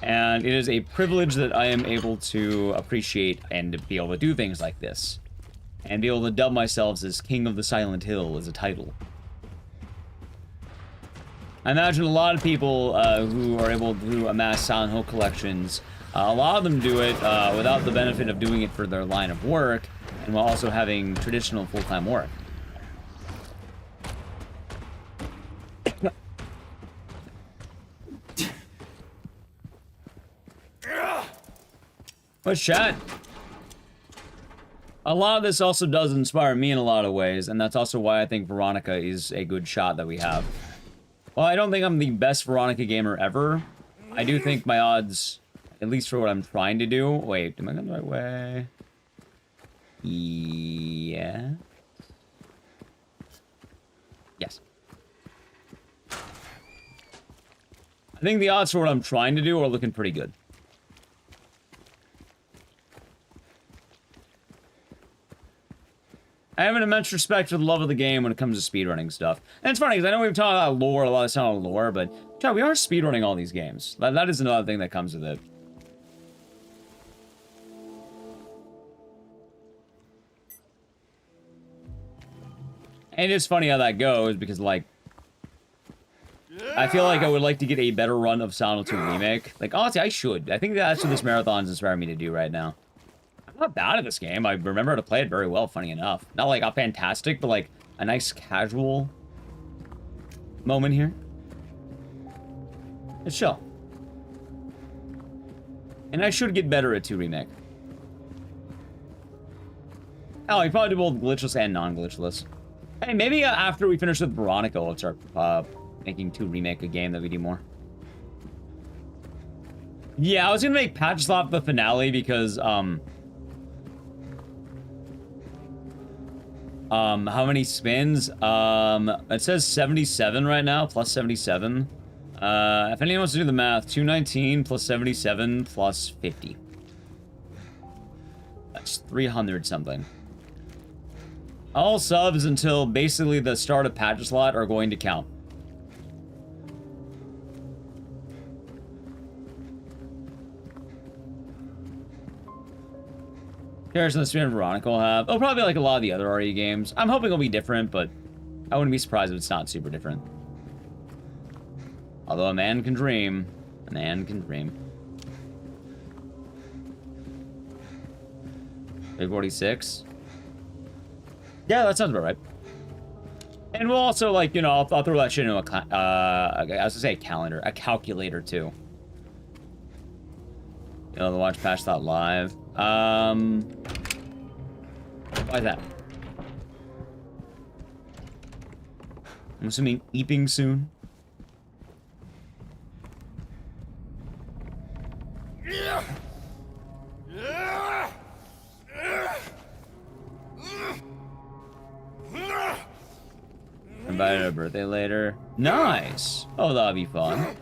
And it is a privilege that I am able to appreciate and to be able to do things like this. And be able to dub myself as King of the Silent Hill as a title. I imagine a lot of people who are able to amass Silent Hill collections, a lot of them do it without the benefit of doing it for their line of work, and while also having traditional full-time work. But chat, a lot of this also does inspire me in a lot of ways, and that's also why I think Veronica is a good shot that we have. Well, I don't think I'm the best Veronica gamer ever. I do think my odds, at least for what I'm trying to do... Wait, am I going the right way? Yeah. Yes. I think the odds for what I'm trying to do are looking pretty good. I have an immense respect for the love of the game when it comes to speedrunning stuff. And it's funny, because I know we've talked about lore, a lot of sound on lore, but yeah, we are speedrunning all these games. That is another thing that comes with it. And it's funny how that goes, because, like, I feel like I would like to get a better run of Silent Hill 2 Remake. Like, honestly, I should. I think that's what this marathon's inspiring me to do right now. I'm not bad at this game. I remember how to play it very well, funny enough. Not like a fantastic, but like a nice casual moment here. It's chill. And I should get better at 2 Remake. Oh, you probably do both glitchless and non-glitchless. Hey, maybe after we finish with Veronica, we'll start making 2 Remake a game that we do more. Yeah, I was gonna make Pachislot the finale because, how many spins? It says 77 right now, plus 77. If anyone wants to do the math, 219 plus 77 plus 50. That's 300 something. All subs until basically the start of Pachislot are going to count. Comparison to Speed and Veronica will have. Oh, probably like a lot of the other RE games. I'm hoping it'll be different, but I wouldn't be surprised if it's not super different. Although a man can dream. A man can dream. 346. Yeah, that sounds about right. And we'll also, like, you know, I'll throw that shit into I was gonna say a calendar. A calculator, too. You know, to watch Pachislot live. Why is that? I'm assuming eeping soon. Invited a birthday later. Nice. Oh, that'll be fun.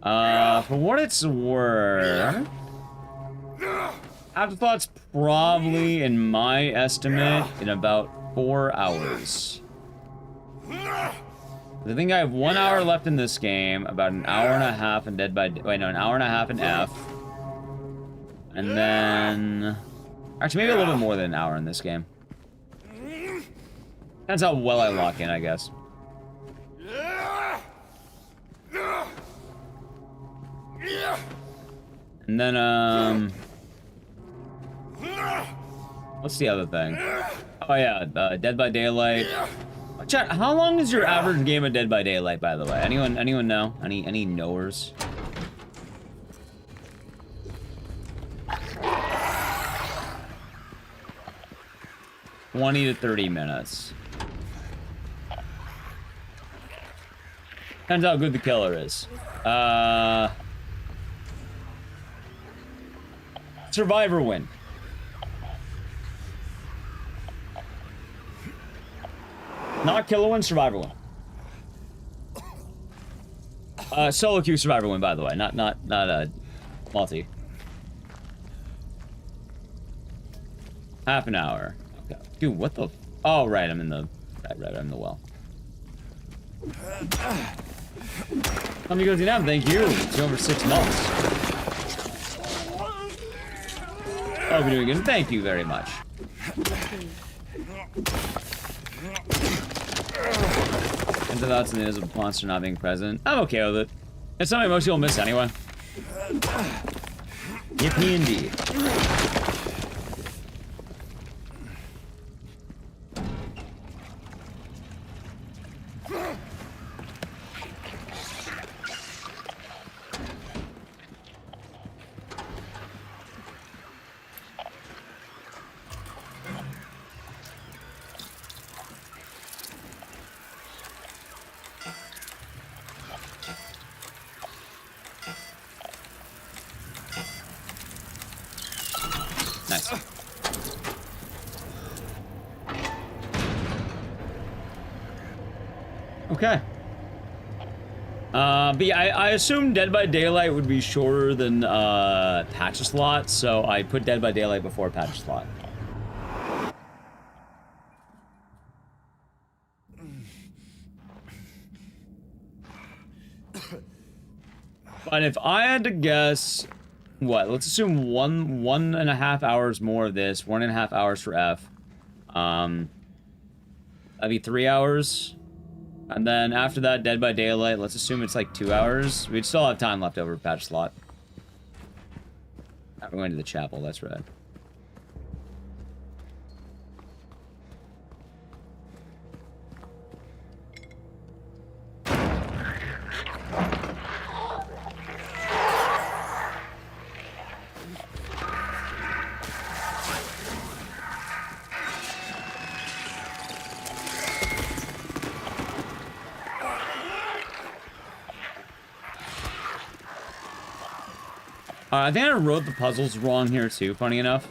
For what it's worth, Afterthought's probably, in my estimate, in about 4 hours. I think I have 1 hour left in this game, about an hour and a half in Dead by... Wait, no, an hour and a half in F. And then... Actually, maybe a little bit more than an hour in this game. Depends how well I lock in, I guess. And then, what's the other thing? Oh yeah, Dead by Daylight. Chat, how long is your average game of Dead by Daylight, by the way? Anyone know? Any knowers? $20 to 30 minutes. Depends how good the killer is. Survivor win. Not killer win, survivor win. Solo queue survivor win, by the way. Not multi. Half an hour. Okay. Dude, what the? Oh, right. I'm in the. Right. I'm in the well. Let me go to now. Thank you. It's over 6 months. Oh, we're doing good. Thank you very much. And the thoughts on the invisible monster not being present. I'm okay with it. It's something most people miss anyway. Yippee indeed. Okay. But yeah, I assumed Dead by Daylight would be shorter than Pachislot, so I put Dead by Daylight before Pachislot. But if I had to guess, what? Let's assume one and a half hours more of this, 1.5 hours for F. That'd be 3 hours. And then after that, Dead by Daylight, let's assume it's like 2 hours. We'd still have time left over for Pachislot. We're going to the chapel, that's right. I think I wrote the puzzles wrong here too, funny enough.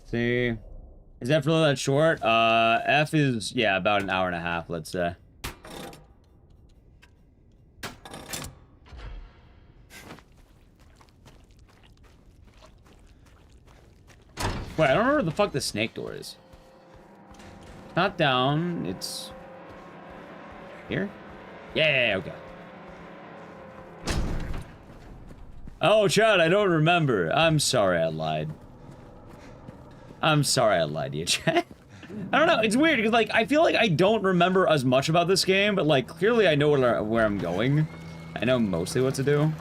See, is F really that short? F is, yeah, about an hour and a half, let's say. Wait, I don't remember what the fuck the snake door is. Not down, it's here? Yeah, okay. Oh, Chad, I don't remember. I'm sorry I lied. I'm sorry I lied to you, Chad. I don't know, it's weird, because, like, I feel like I don't remember as much about this game, but, like, clearly I know where I'm going. I know mostly what to do.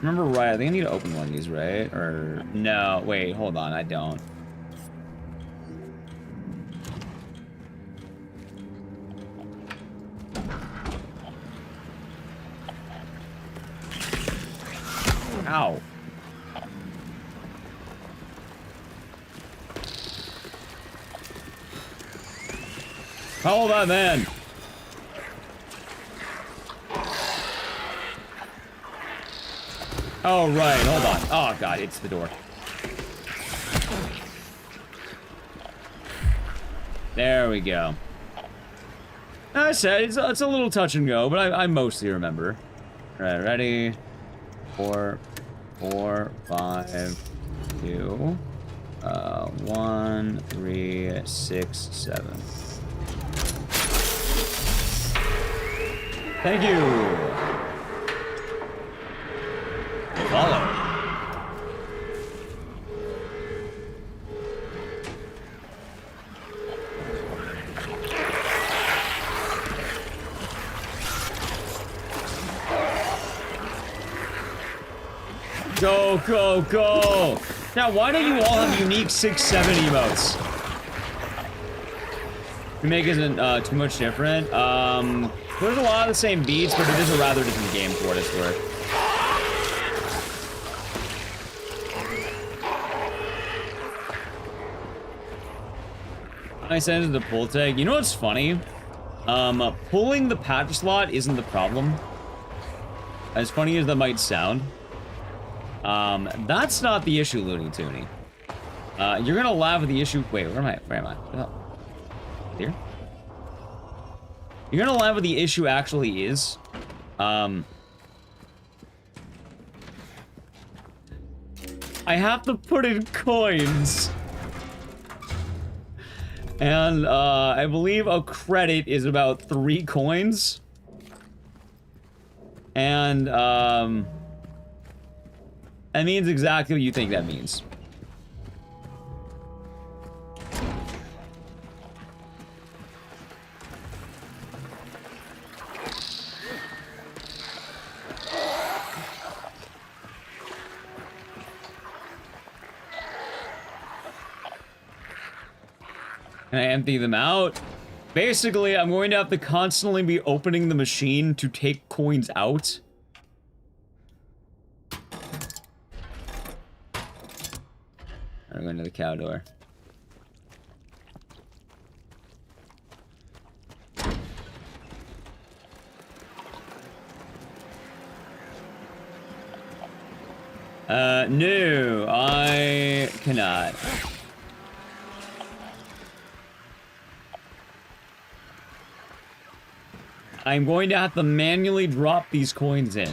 Remember right, I think I need to open one of these, right? Or, no, wait, hold on, I don't. Ow. Follow that man. Oh, right. Hold on. Oh, God. It's the door. There we go. I said, it's a little touch and go, but I mostly remember. All right, ready? 4, 5, 2, 1, 3, 6, 7. Thank you. Follow. Go, go, go! Now, why don't you all have unique 6-7 emotes? Remake isn't too much different. There's a lot of the same beats, but it is a rather different game for what it's worth. I sent it to the pull tag. You know what's funny? Pulling the Pachislot isn't the problem. As funny as that might sound. That's not the issue, Looney Tooney. You're gonna laugh at the issue. Wait, where am I? Where am I? Oh. Here? You're gonna laugh at the issue actually is. I have to put in coins. And, I believe a credit is about 3 coins. And, that means exactly what you think that means. Can I empty them out? Basically, I'm going to have to constantly be opening the machine to take coins out. I'm going to the cow door. No, I cannot. I'm going to have to manually drop these coins in.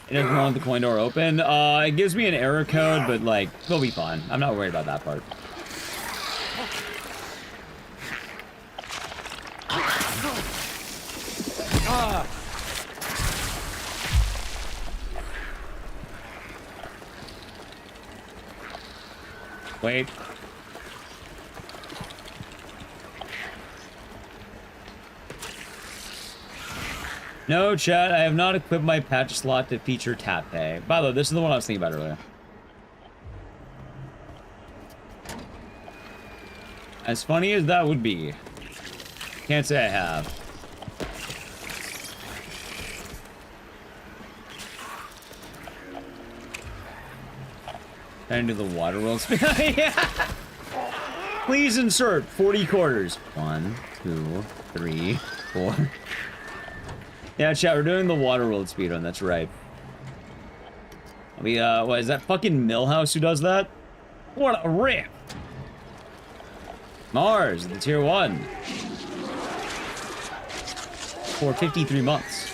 It doesn't want the coin door open. It gives me an error code, but, like, we'll be fine. I'm not worried about that part. Wait. No, chat, I have not equipped my Pachislot to feature tap pay. By the way, this is the one I was thinking about earlier. As funny as that would be, can't say I have. Into the water world. Yeah. Please insert 40 quarters. 1, 2, 3, 4. Yeah, chat, we're doing the Waterworld speedrun, that's right. What, is that fucking Millhouse who does that? What a rip! Mars, the tier 1. For 53 months.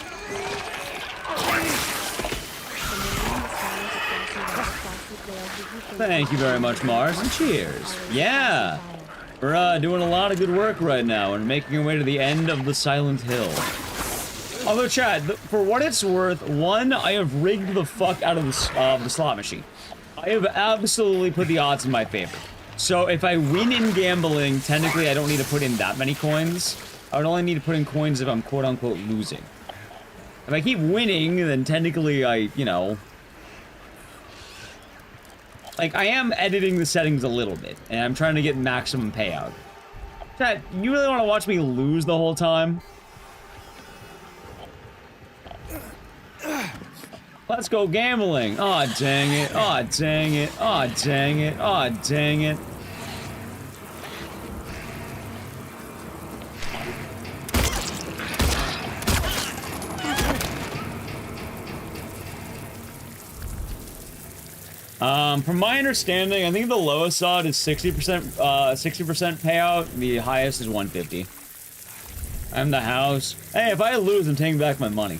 Thank you very much, Mars, and cheers. Yeah! We're, doing a lot of good work right now and making our way to the end of the Silent Hill. Although, Chad, for what it's worth, one, I have rigged the fuck out of the slot machine. I have absolutely put the odds in my favor. So if I win in gambling, technically I don't need to put in that many coins. I would only need to put in coins if I'm quote-unquote losing. If I keep winning, then technically I, you know... Like, I am editing the settings a little bit, and I'm trying to get maximum payout. Chad, you really want to watch me lose the whole time? Let's go gambling. Aw, oh, dang it. Aw, oh, dang it. Aw, oh, dang it. Aw, oh, dang it. From my understanding, I think the lowest odd is 60% payout. The highest is 150. I'm the house. Hey, if I lose, I'm taking back my money.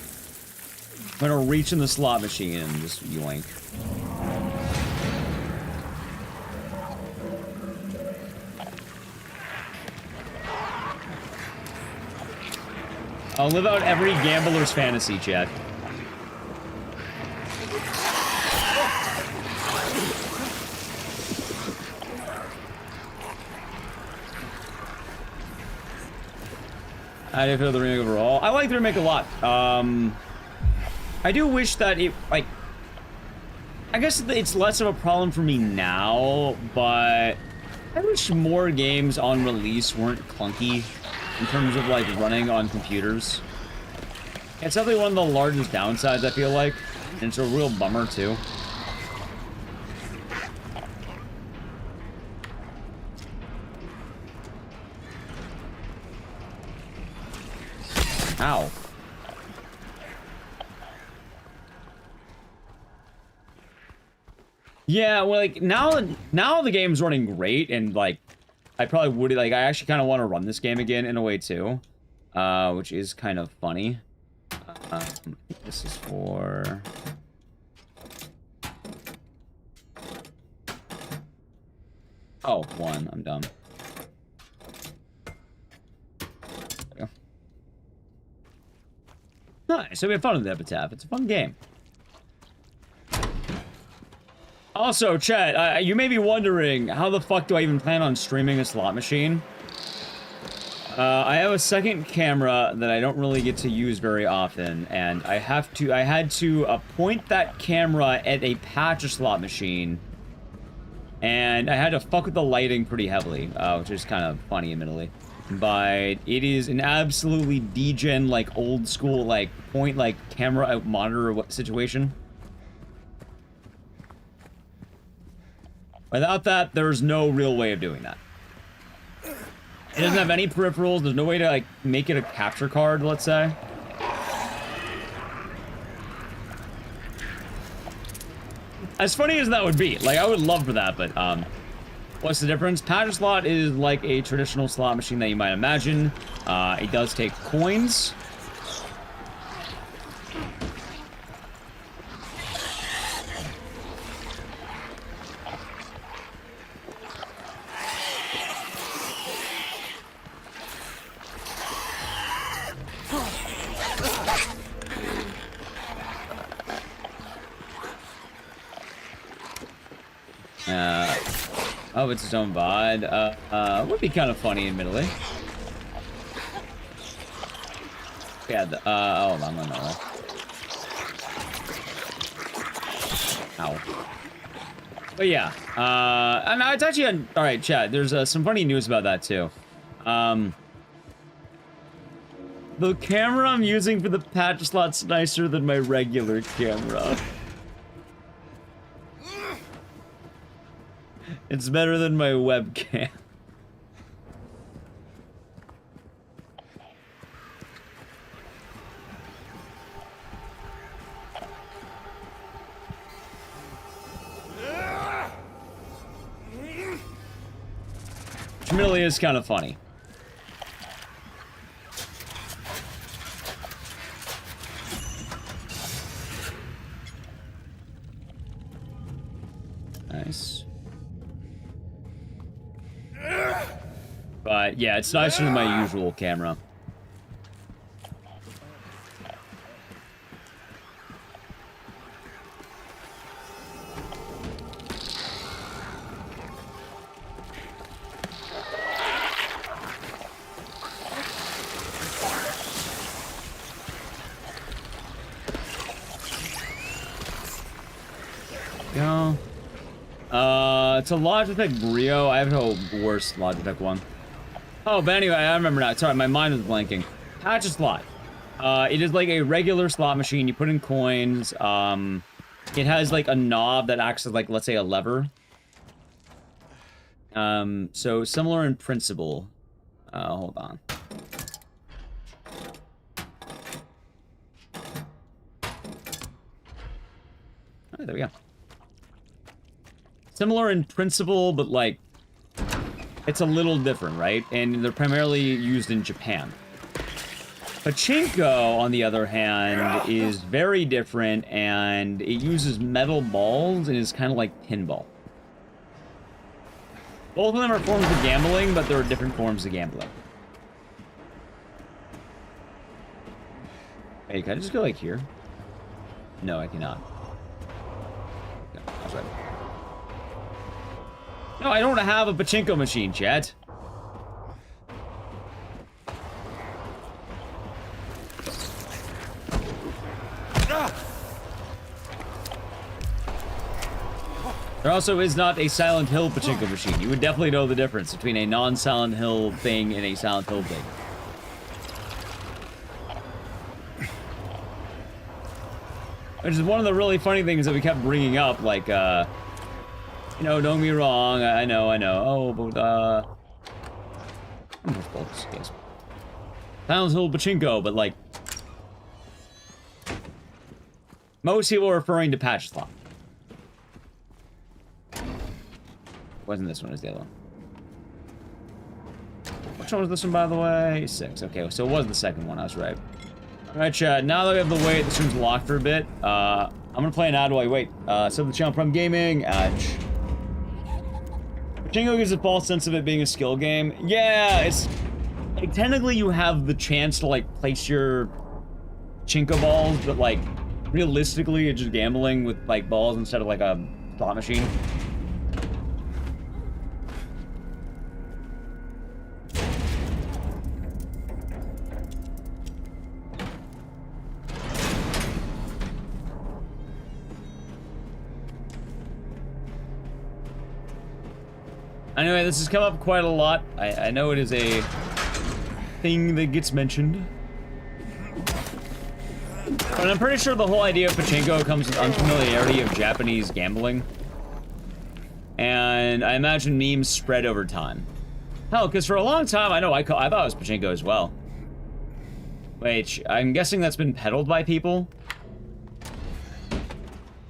I'm gonna reach in the slot machine and just yoink. I'll live out every gambler's fantasy, chat. How do you feel the remake overall? I like the remake a lot. I do wish that it, like... I guess it's less of a problem for me now, but... I wish more games on release weren't clunky in terms of, like, running on computers. It's definitely one of the largest downsides, I feel like. And it's a real bummer, too. Ow. Yeah, well, like, now the game's running great, and, like, I probably would, like, I actually kind of want to run this game again in a way, too. Which is kind of funny. This is for... Oh, one. I'm dumb. There we go. Nice. So we have fun with Epitaph. It's a fun game. Also, chat, you may be wondering, how the fuck do I even plan on streaming a slot machine? I have a second camera that I don't really get to use very often, and I had to point that camera at a Pachislot machine, and I had to fuck with the lighting pretty heavily, which is kind of funny, admittedly. But it is an absolutely degen, like, old school, like, point, like, camera monitor situation. Without that, there's no real way of doing that. It doesn't have any peripherals. There's no way to, like, make it a capture card, let's say. As funny as that would be, like, I would love for that, but, what's the difference? Pachislot is like a traditional slot machine that you might imagine. It does take coins. Oh, it's its own VOD. Would be kind of funny, admittedly. Yeah, oh, I'm on that. Ow. But yeah, and it's actually, alright, chat, there's some funny news about that, too. The camera I'm using for the Pachislot's nicer than my regular camera. It's better than my webcam. Which really is kind of funny. Nice. But yeah, it's nicer than my usual camera. Yeah. It's a Logitech Brio. I have a worse Logitech one. Oh, but anyway, I remember now. Sorry, my mind was blanking. Pachislot. It is like a regular slot machine. You put in coins. It has like a knob that acts as like, let's say, a lever. So similar in principle. Hold on. Oh, there we go. similar in principle, but like it's a little different, right? And they're primarily used in Japan. Pachinko, on the other hand, is very different, and it uses metal balls and is kind of like pinball. Both of them are forms of gambling, but there are different forms of gambling. Hey, can I just go like here? No, I cannot. No, that's right. No, I don't have a pachinko machine, chat. There also is not a Silent Hill pachinko machine. You would definitely know the difference between a non-Silent Hill thing and a Silent Hill thing. Which is one of the really funny things that we kept bringing up, like, you know, don't get me wrong, I know, oh, but, I'm just both this case. Silent Hill pachinko, but, like, most people are referring to Pachislot. Wasn't this one, it was the other one. Which one was this one, by the way? 6, okay, so it was the second one, I was right. Alright, chat, now that we have the wait, this room's locked for a bit. I'm gonna play an ad while I wait. Sub the channel Prime Gaming, Pachinko gives a false sense of it being a skill game. Yeah, it's... like, technically you have the chance to, like, place your Pachinko balls, but, like, realistically, it's just gambling with, like, balls instead of, like, a slot machine. Anyway, this has come up quite a lot. I know it is a thing that gets mentioned. But I'm pretty sure the whole idea of pachinko comes with unfamiliarity of Japanese gambling. And I imagine memes spread over time. Hell, because for a long time, I thought it was pachinko as well. Wait, I'm guessing that's been peddled by people?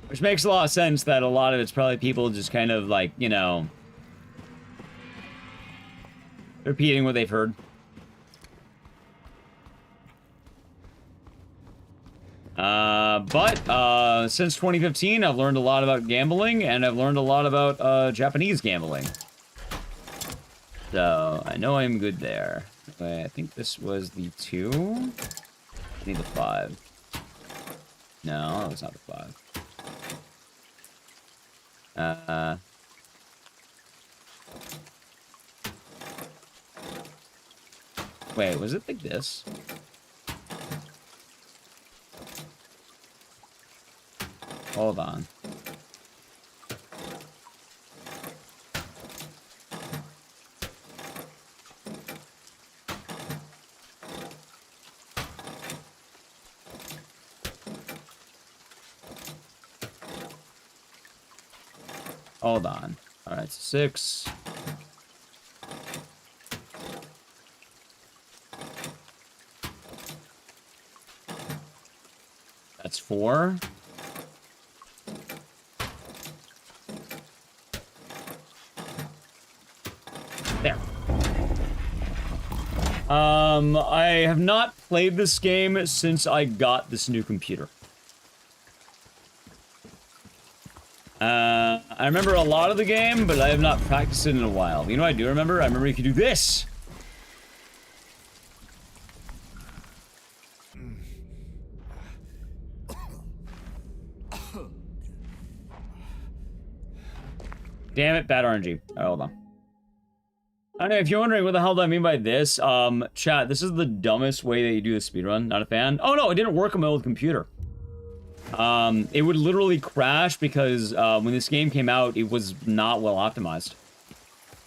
Which makes a lot of sense that a lot of it's probably people just kind of like, you know... repeating what they've heard. But since 2015, I've learned a lot about gambling, and I've learned a lot about Japanese gambling. So, I know I'm good there. Okay, I think this was the 2. I need the 5. No, that was not the 5. Wait, was it like this? Hold on. Hold on. All right, 6. That's 4. There. I have not played this game since I got this new computer. I remember a lot of the game, but I have not practiced it in a while. You know what I do remember? I remember you could do this. Damn it, bad RNG. Alright, hold on. I don't know, if you're wondering what the hell do I mean by this, chat, this is the dumbest way that you do the speedrun. Not a fan. Oh no, it didn't work on my old computer. It would literally crash because when this game came out, it was not well optimized.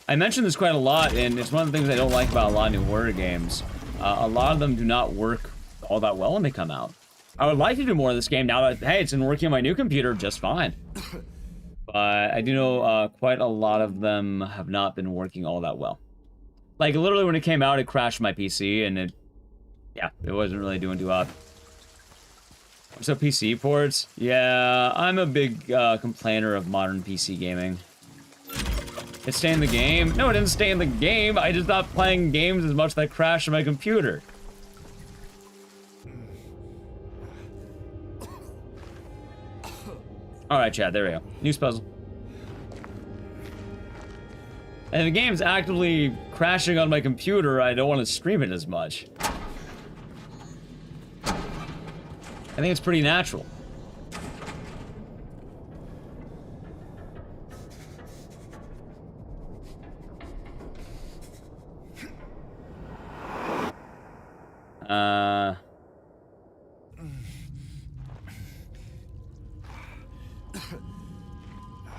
I mentioned this quite a lot, and it's one of the things I don't like about a lot of new horror games. A lot of them do not work all that well when they come out. I would like to do more of this game now that, hey, it's been working on my new computer just fine. But I do know quite a lot of them have not been working all that well. Like, literally when it came out, it crashed my PC, and it wasn't really doing too hot. So PC ports? Yeah, I'm a big complainer of modern PC gaming. It stay in the game? No, it didn't stay in the game. I just stopped playing games as much that crashed on my computer. Alright, chat, there we go. News puzzle. And if the game's actively crashing on my computer, I don't want to stream it as much. I think it's pretty natural.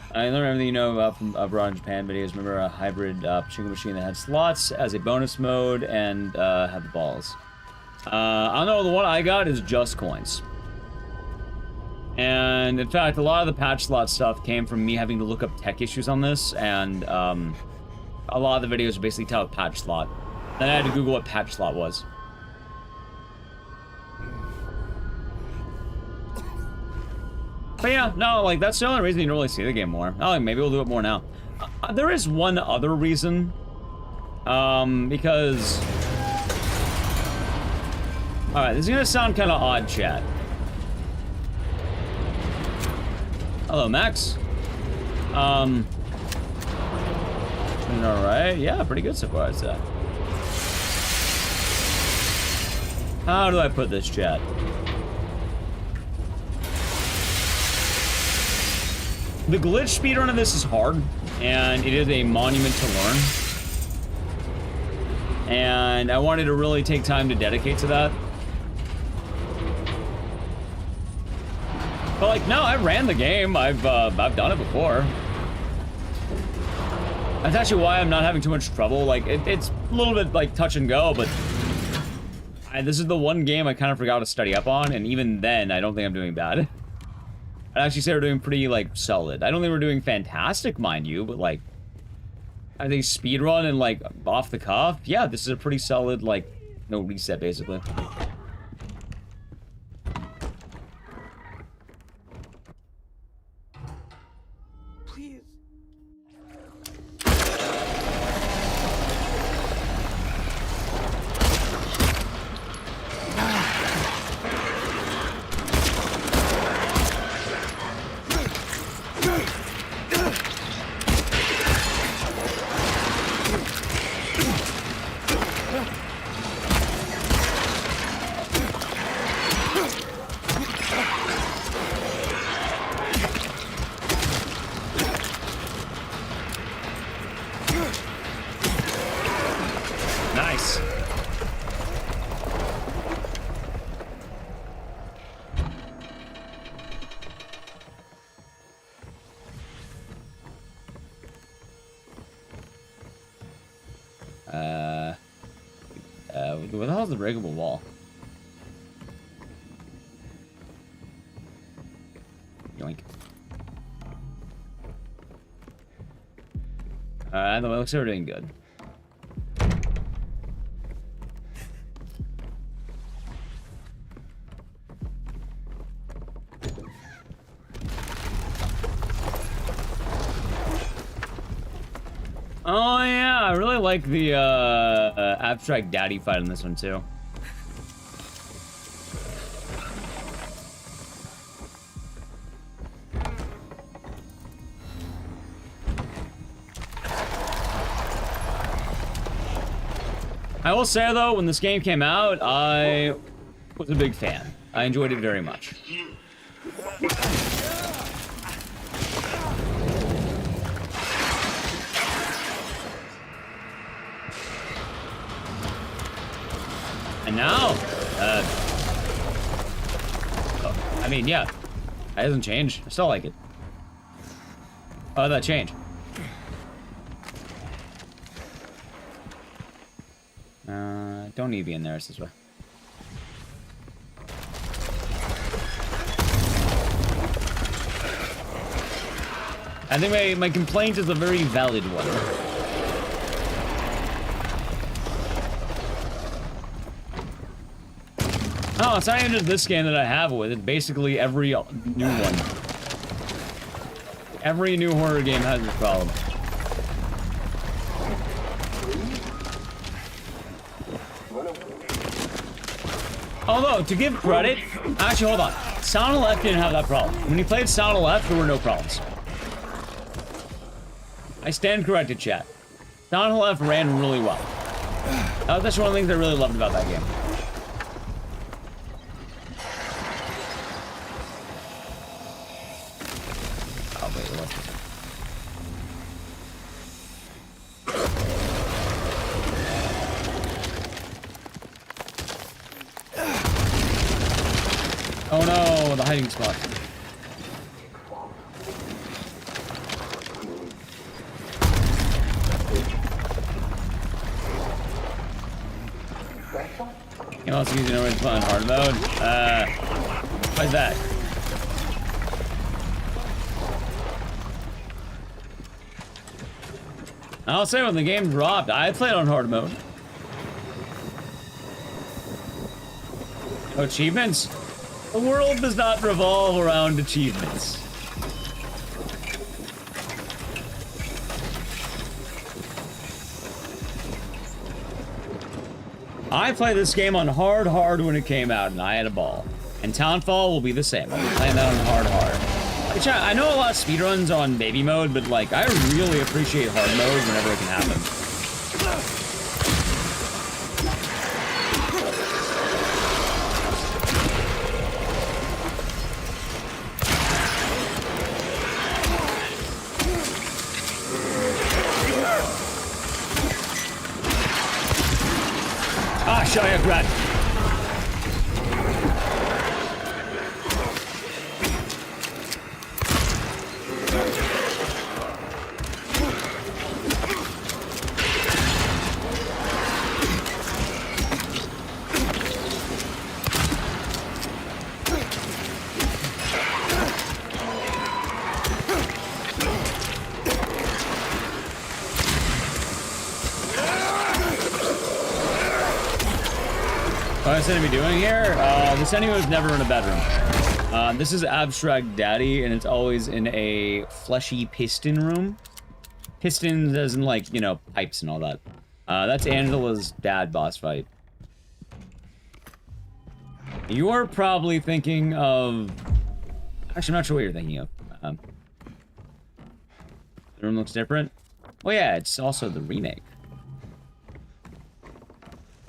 I learned everything you know about from abroad in Japan videos. Remember a hybrid pachinko machine that had slots as a bonus mode and had the balls. I don't know, the one I got is just coins. And in fact, a lot of the Pachislot stuff came from me having to look up tech issues on this, and a lot of the videos are basically titled Pachislot. Then I had to Google what Pachislot was. But yeah, no, like, that's the only reason you don't really see the game more. Oh, maybe we'll do it more now. There is one other reason. Because... Alright, this is gonna sound kind of odd, chat. Hello, Max. Doing alright? Yeah, pretty good so far, I'd say. How do I put this, chat? The glitch speedrun of this is hard, and it is a monument to learn. And I wanted to really take time to dedicate to that. But like, no, I ran the game. I've done it before. That's actually why I'm not having too much trouble. Like, it's a little bit like touch and go, but this is the one game I kind of forgot to study up on, and even then, I don't think I'm doing bad. I'd actually say we're doing pretty, like, solid. I don't think we're doing fantastic, mind you, but, like, I think speedrun and, like, off the cuff, yeah, this is a pretty solid, like, no reset, basically. Please. Nice. What the hell is the breakable wall? Yoink. It looks like we're doing good. Oh yeah, I really like the abstract daddy fight in this one too. I will say though, when this game came out, I was a big fan. I enjoyed it very much. And now, I mean, yeah, that hasn't changed. I still like it. Oh, that changed. Don't need to be in there, this way. I think my complaint is a very valid one. Oh, it's not even just this game that I have it with. It's basically every new one. Every new horror game has this problem. Although, to give credit, actually, hold on. Sound of Left didn't have that problem. When you played Sound of Left, there were no problems. I stand corrected, chat. Sound of Left ran really well. That's one of the things I really loved about that game. Oh, wait, what's this? Oh no, the hiding spot. You know, also using it to play in hard mode. Why's that? I'll say when the game dropped, I played on hard mode. Achievements? The world does not revolve around achievements. I played this game on hard when it came out, and I had a ball. And Townfall will be the same. I'll be playing that on hard. Which I know a lot of speedruns on baby mode, but like, I really appreciate hard mode whenever it can happen. Ah, show you, Grant. What's enemy doing here? This enemy was never in a bedroom. This is Abstract Daddy, and it's always in a fleshy piston room. Pistons as in, like, you know, pipes and all that. That's Angela's dad boss fight. You're probably thinking of... Actually, I'm not sure what you're thinking of. The room looks different. Oh yeah, it's also the remake.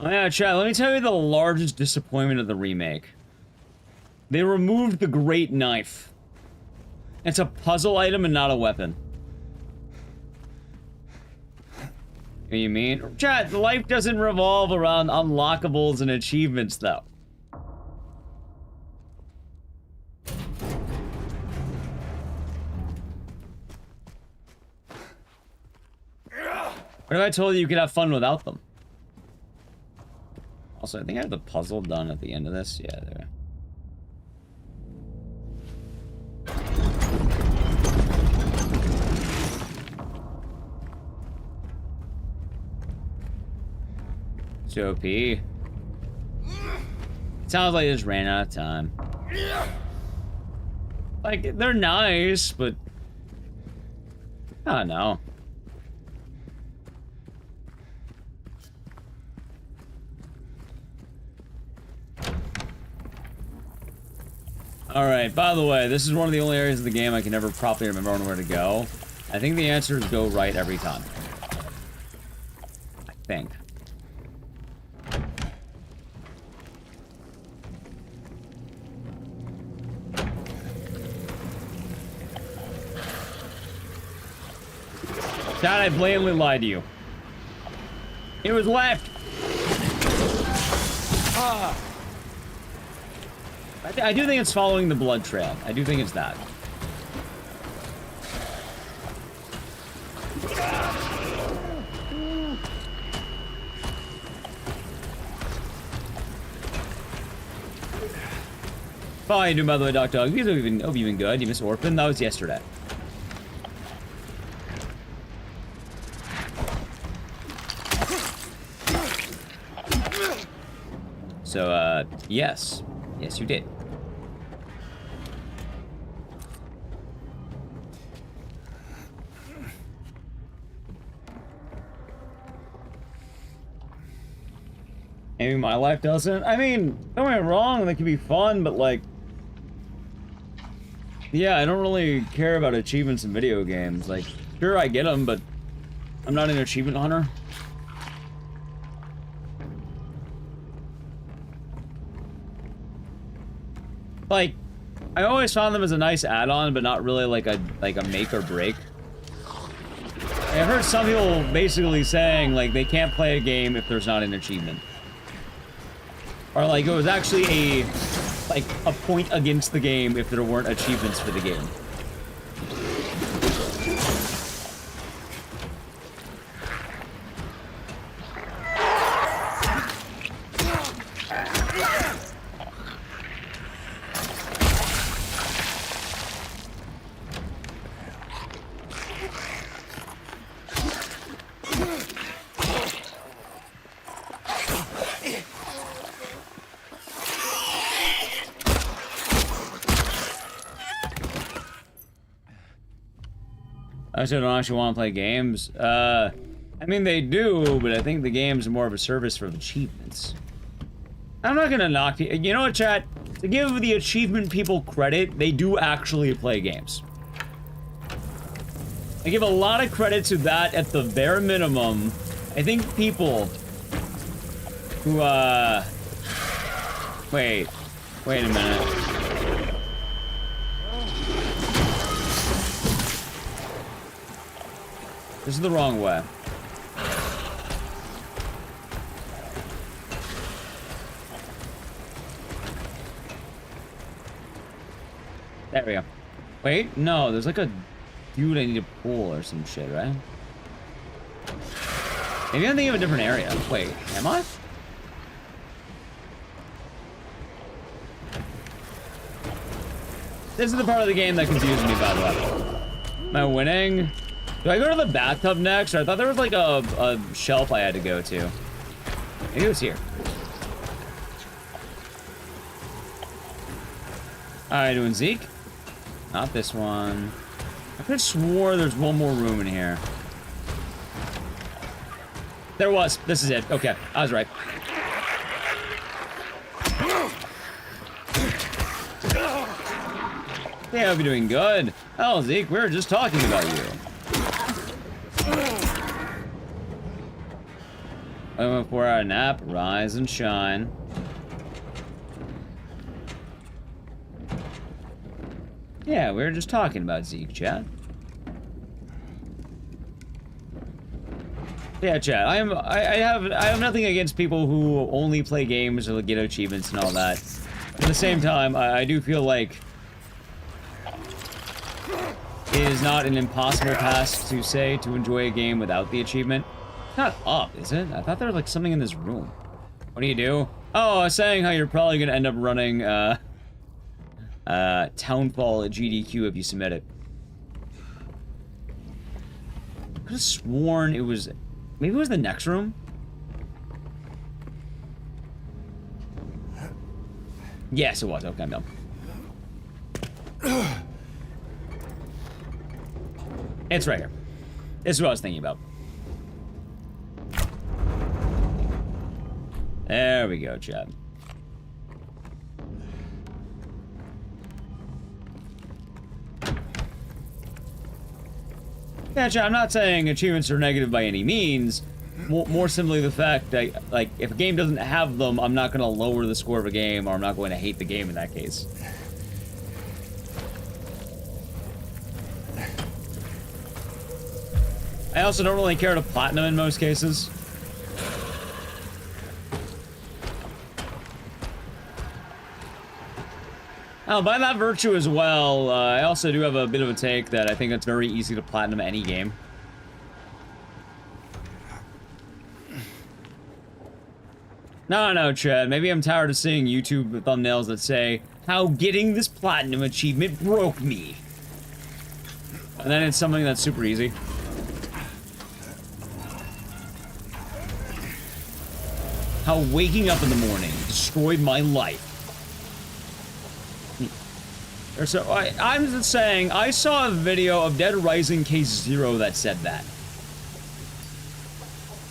Oh yeah, chat, let me tell you the largest disappointment of the remake. They removed the Great Knife. It's a puzzle item and not a weapon. What do you mean? Chat, life doesn't revolve around unlockables and achievements, though. What if I told you could have fun without them? Also, I think I have the puzzle done at the end of this. Yeah, there. So OP. It sounds like it just ran out of time. Like, they're nice, but... I don't know. Alright, by the way, this is one of the only areas of the game I can never properly remember on where to go. I think the answer is go right every time. I think. Dad, I blatantly lied to you. It was left! Ah! I do think it's following the blood trail. I do think it's that. How you doing, by the way, Dr. Hope you've been good. You miss Orphan? That was yesterday. So, yes. Yes, you did. Maybe my life doesn't. I mean, don't get me wrong, that could be fun, but like... Yeah, I don't really care about achievements in video games. Like, sure, I get them, but I'm not an achievement hunter. Like, I always found them as a nice add-on, but not really like a make or break. I've heard some people basically saying, like, they can't play a game if there's not an achievement. Or, like, it was actually a point against the game if there weren't achievements for the game. I also don't actually want to play games. I mean, they do, but I think the game's more of a service for achievements. I'm not gonna knock you. You know what, chat? To give the achievement people credit, they do actually play games. I give a lot of credit to that at the bare minimum. I think people who, wait a minute. This is the wrong way. There we go. Wait, no, there's like a dude I need to pull or some shit, right? Maybe I'm thinking of a different area. Wait, am I? This is the part of the game that confused me, by the way. Am I winning? Do I go to the bathtub next? Or I thought there was like a shelf I had to go to. Maybe it was here. Alright, doing Zeke? Not this one. I could have swore there's one more room in here. There was. This is it. Okay, I was right. Hey, I hope you're doing good. Oh, Zeke, we were just talking about you. I went for our nap, rise and shine. Yeah, we were just talking about Zeke, chat. Yeah, chat. I have nothing against people who only play games or get achievements and all that. At the same time, I do feel like it is not an impossible task to say to enjoy a game without the achievement. Not up, is it? I thought there was like something in this room. What do you do? Oh, I was saying how you're probably gonna end up running Townfall at GDQ if you submit it. I could have sworn it was, maybe it was the next room? Yes, it was. Okay, I'm done. It's right here. This is what I was thinking about. There we go, Chad. Yeah, Chad, I'm not saying achievements are negative by any means. More simply the fact that, like, if a game doesn't have them, I'm not going to lower the score of a game, or I'm not going to hate the game in that case. I also don't really care to platinum in most cases. Oh, by that virtue as well, I also do have a bit of a take that I think it's very easy to platinum any game. No, Chad. Maybe I'm tired of seeing YouTube thumbnails that say, how getting this platinum achievement broke me. And then it's something that's super easy. How waking up in the morning destroyed my life. So I'm just saying, I saw a video of Dead Rising Case 0 that said that.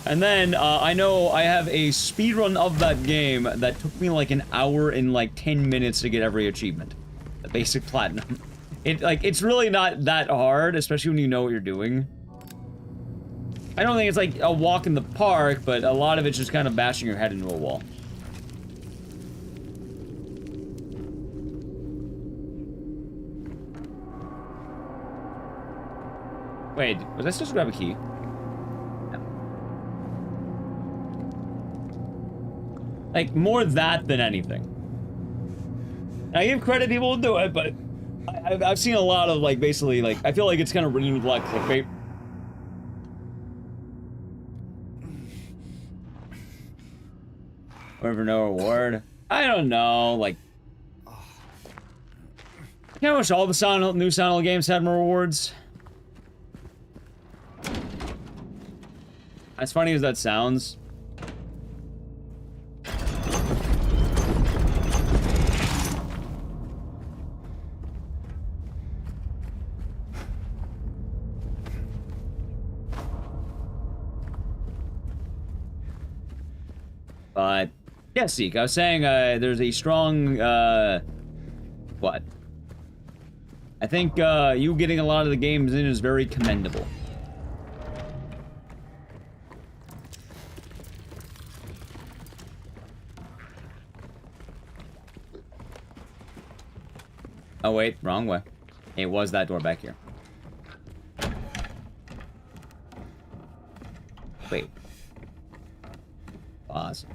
And then, I know I have a speedrun of that game that took me like an hour and like 10 minutes to get every achievement. The basic platinum. It's really not that hard, especially when you know what you're doing. I don't think it's like a walk in the park, but a lot of it's just kind of bashing your head into a wall. Wait, was I supposed to grab a key? Like, more that than anything. I give credit to people who do it, but I've seen a lot of, like, basically, like, I feel like it's kind of written with, like, clickbait. Or for no reward. I don't know, like... I wish all the new Silent Hill games had more rewards. As funny as that sounds... But, yeah, Seek, I was saying, there's a strong, what? I think, you getting a lot of the games in is very commendable. Oh, wait, wrong way. It was that door back here. Wait. Pause.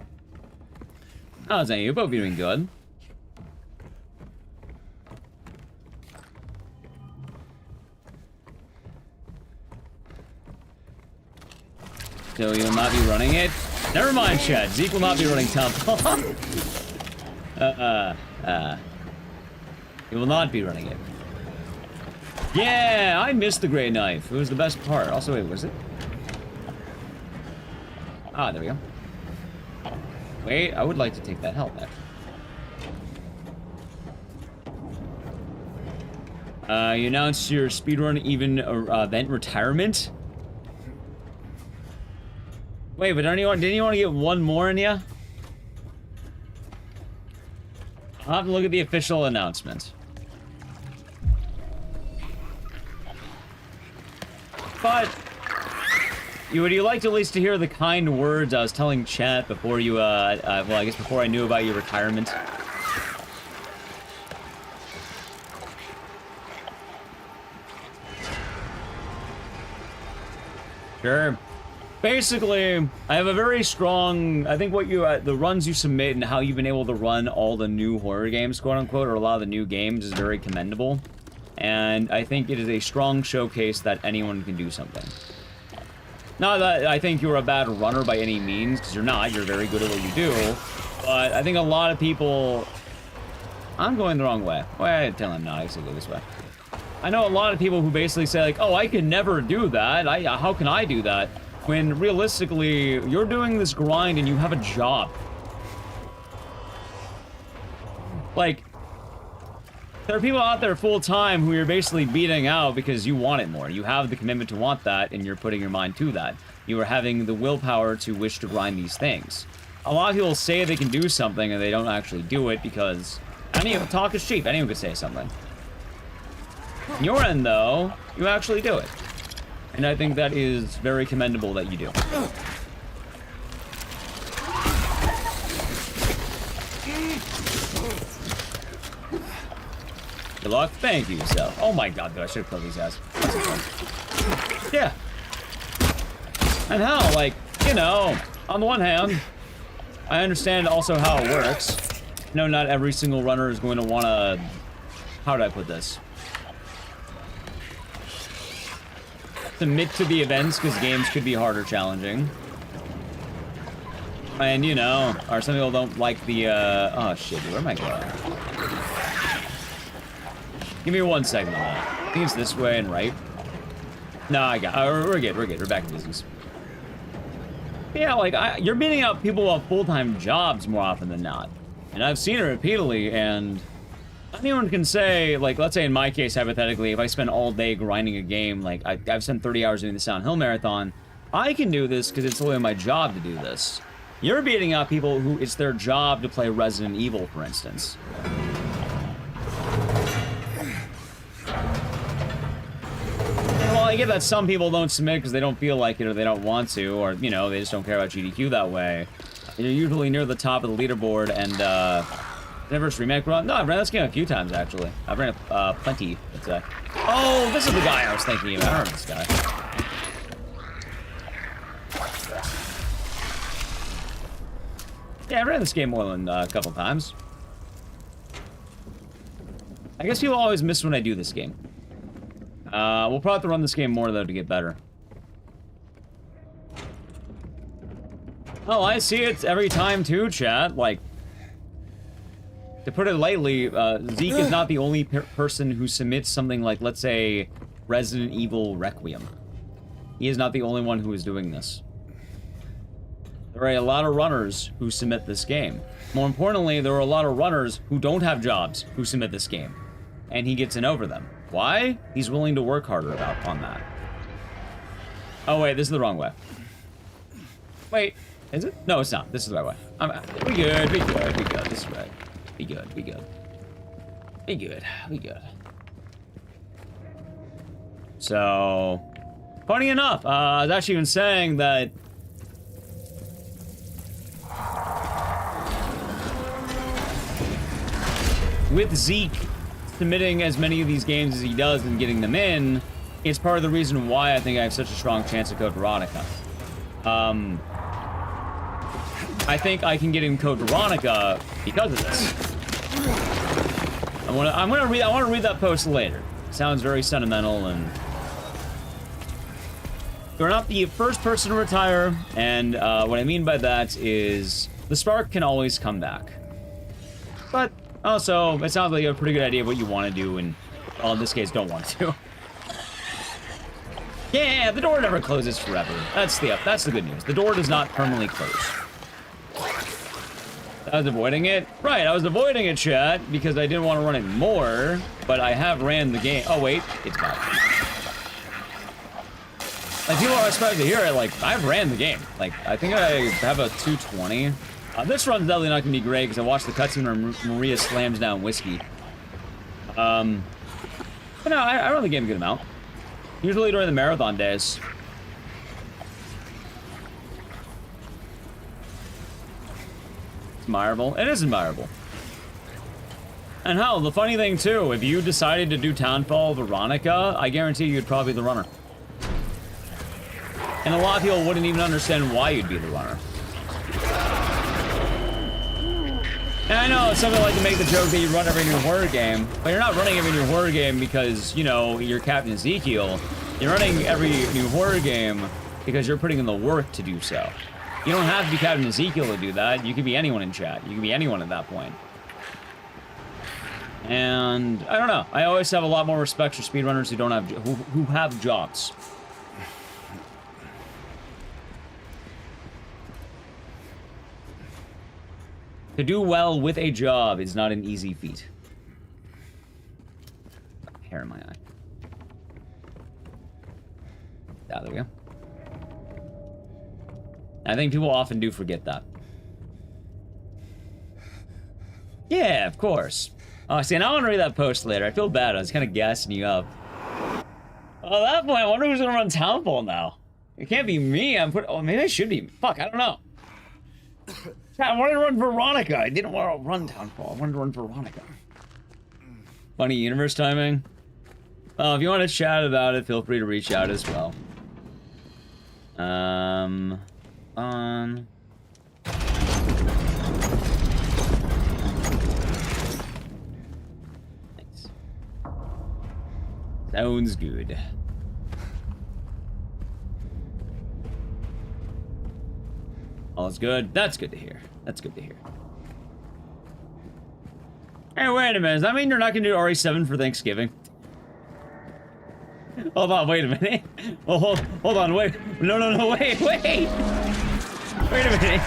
I was saying, you both be doing good. So you will not be running it? Never mind, Chad. Zeke will not be running Temple. He will not be running it. Yeah, I missed the gray knife. It was the best part. Also, wait, was it? Ah, there we go. Wait, I would like to take that health, actually. You announced your speedrun event retirement? Wait, but didn't you want to get one more in ya? I'll have to look at the official announcement. But... would you like to at least to hear the kind words I was telling chat before you, well, I guess before I knew about your retirement? Sure. Basically, I have a very strong, I think what you, the runs you submit and how you've been able to run all the new horror games, quote unquote, or a lot of the new games is very commendable. And I think it is a strong showcase that anyone can do something. Not that I think you're a bad runner by any means, because you're not. You're very good at what you do. But I think a lot of people... I'm going the wrong way. Well, I tell them not. I should go this way. I know a lot of people who basically say, like, oh, I can never do that. How can I do that? When, realistically, you're doing this grind and you have a job. Like... there are people out there full-time who you're basically beating out because you want it more. You have the commitment to want that, and you're putting your mind to that. You are having the willpower to wish to grind these things. A lot of people say they can do something, and they don't actually do it because... talk is cheap. Anyone could say something. On your end, though, you actually do it. And I think that is very commendable that you do. Good luck. Thank you, yourself. Oh my god, dude, I should have killed these guys. Yeah. And how, like, you know, on the one hand, I understand also how it works. No, not every single runner is going to want to... how do I put this? Submit to the events, because games could be harder challenging. And, you know, or some people don't like the, oh shit, where am I going? Give me 1 second on that. I think it's this way and right. No, I got, we're good, we're back to business. Yeah, like, you're beating out people with full-time jobs more often than not. And I've seen it repeatedly, and anyone can say, like, let's say in my case, hypothetically, if I spend all day grinding a game, like, I've spent 30 hours doing the Silent Hill marathon, I can do this because it's only my job to do this. You're beating out people who it's their job to play Resident Evil, for instance. Well, I get that some people don't submit because they don't feel like it or they don't want to, or, you know, they just don't care about GDQ that way. You're usually near the top of the leaderboard, and, never remake run? No, I've ran this game a few times, actually. I've ran it, plenty, let's say. Oh, this is the guy I was thinking of. I remember this guy. Yeah, I've ran this game more than a couple times. I guess people always miss when I do this game. We'll probably have to run this game more, though, to get better. Oh, I see it every time, too, chat. Like, to put it lightly, Zeke is not the only person who submits something like, let's say, Resident Evil Requiem. He is not the only one who is doing this. There are a lot of runners who submit this game. More importantly, there are a lot of runners who don't have jobs who submit this game. And he gets in over them. Why? He's willing to work harder on that. Oh, wait, this is the wrong way. Wait, is it? No, it's not. This is the right way. We good, we good, we good. This is right. Be good, be good. Be good, be good. So, funny enough, I was actually even saying that with Zeke submitting as many of these games as he does and getting them in, it's part of the reason why I think I have such a strong chance of Code Veronica. I think I can get in Code Veronica because of this. I want to read that post later. It sounds very sentimental, and you're not the first person to retire, and what I mean by that is the spark can always come back. But also, it sounds like you have a pretty good idea of what you want to do, and, well, in this case, don't want to. Yeah, the door never closes forever. That's the good news. The door does not permanently close. I was avoiding it? Right, I was avoiding it, chat, because I didn't want to run it more, but I have ran the game. Oh, wait, it's back. Like, people are surprised to hear it, like, I've ran the game. Like, I think I have a 220. This run's definitely not gonna be great, because I watched the cutscene where Maria slams down whiskey. But no, I run the game a good amount. Usually during the marathon days. It's admirable. It is admirable. And hell, the funny thing too, if you decided to do Townfall Veronica, I guarantee you'd probably be the runner. And a lot of people wouldn't even understand why you'd be the runner. And I know some people like to make the joke that you run every new horror game, but you're not running every new horror game because, you know, you're Captain Ezekiel. You're running every new horror game because you're putting in the work to do so. You don't have to be Captain Ezekiel to do that. You can be anyone in chat. You can be anyone at that point. And I don't know. I always have a lot more respect for speedrunners who don't have who have jobs. To do well with a job is not an easy feat. Hair in my eye. Ah, there we go. I think people often do forget that. Yeah, of course. Oh, see, now I want to read that post later. I feel bad. I was kind of gassing you up. Well, at that point, I wonder who's going to run Townfall now. It can't be me. Oh, maybe I should be. Fuck, I don't know. I wanted to run Veronica. I didn't want to run Townfall. I wanted to run Veronica. Funny universe timing. If you want to chat about it, feel free to reach out as well. Nice. Sounds good. All's good. That's good to hear. That's good to hear. Hey, wait a minute. Does that mean you're not gonna do RE7 for Thanksgiving? Hold on, wait a minute. Oh, hold on, wait. No, wait. Wait a minute.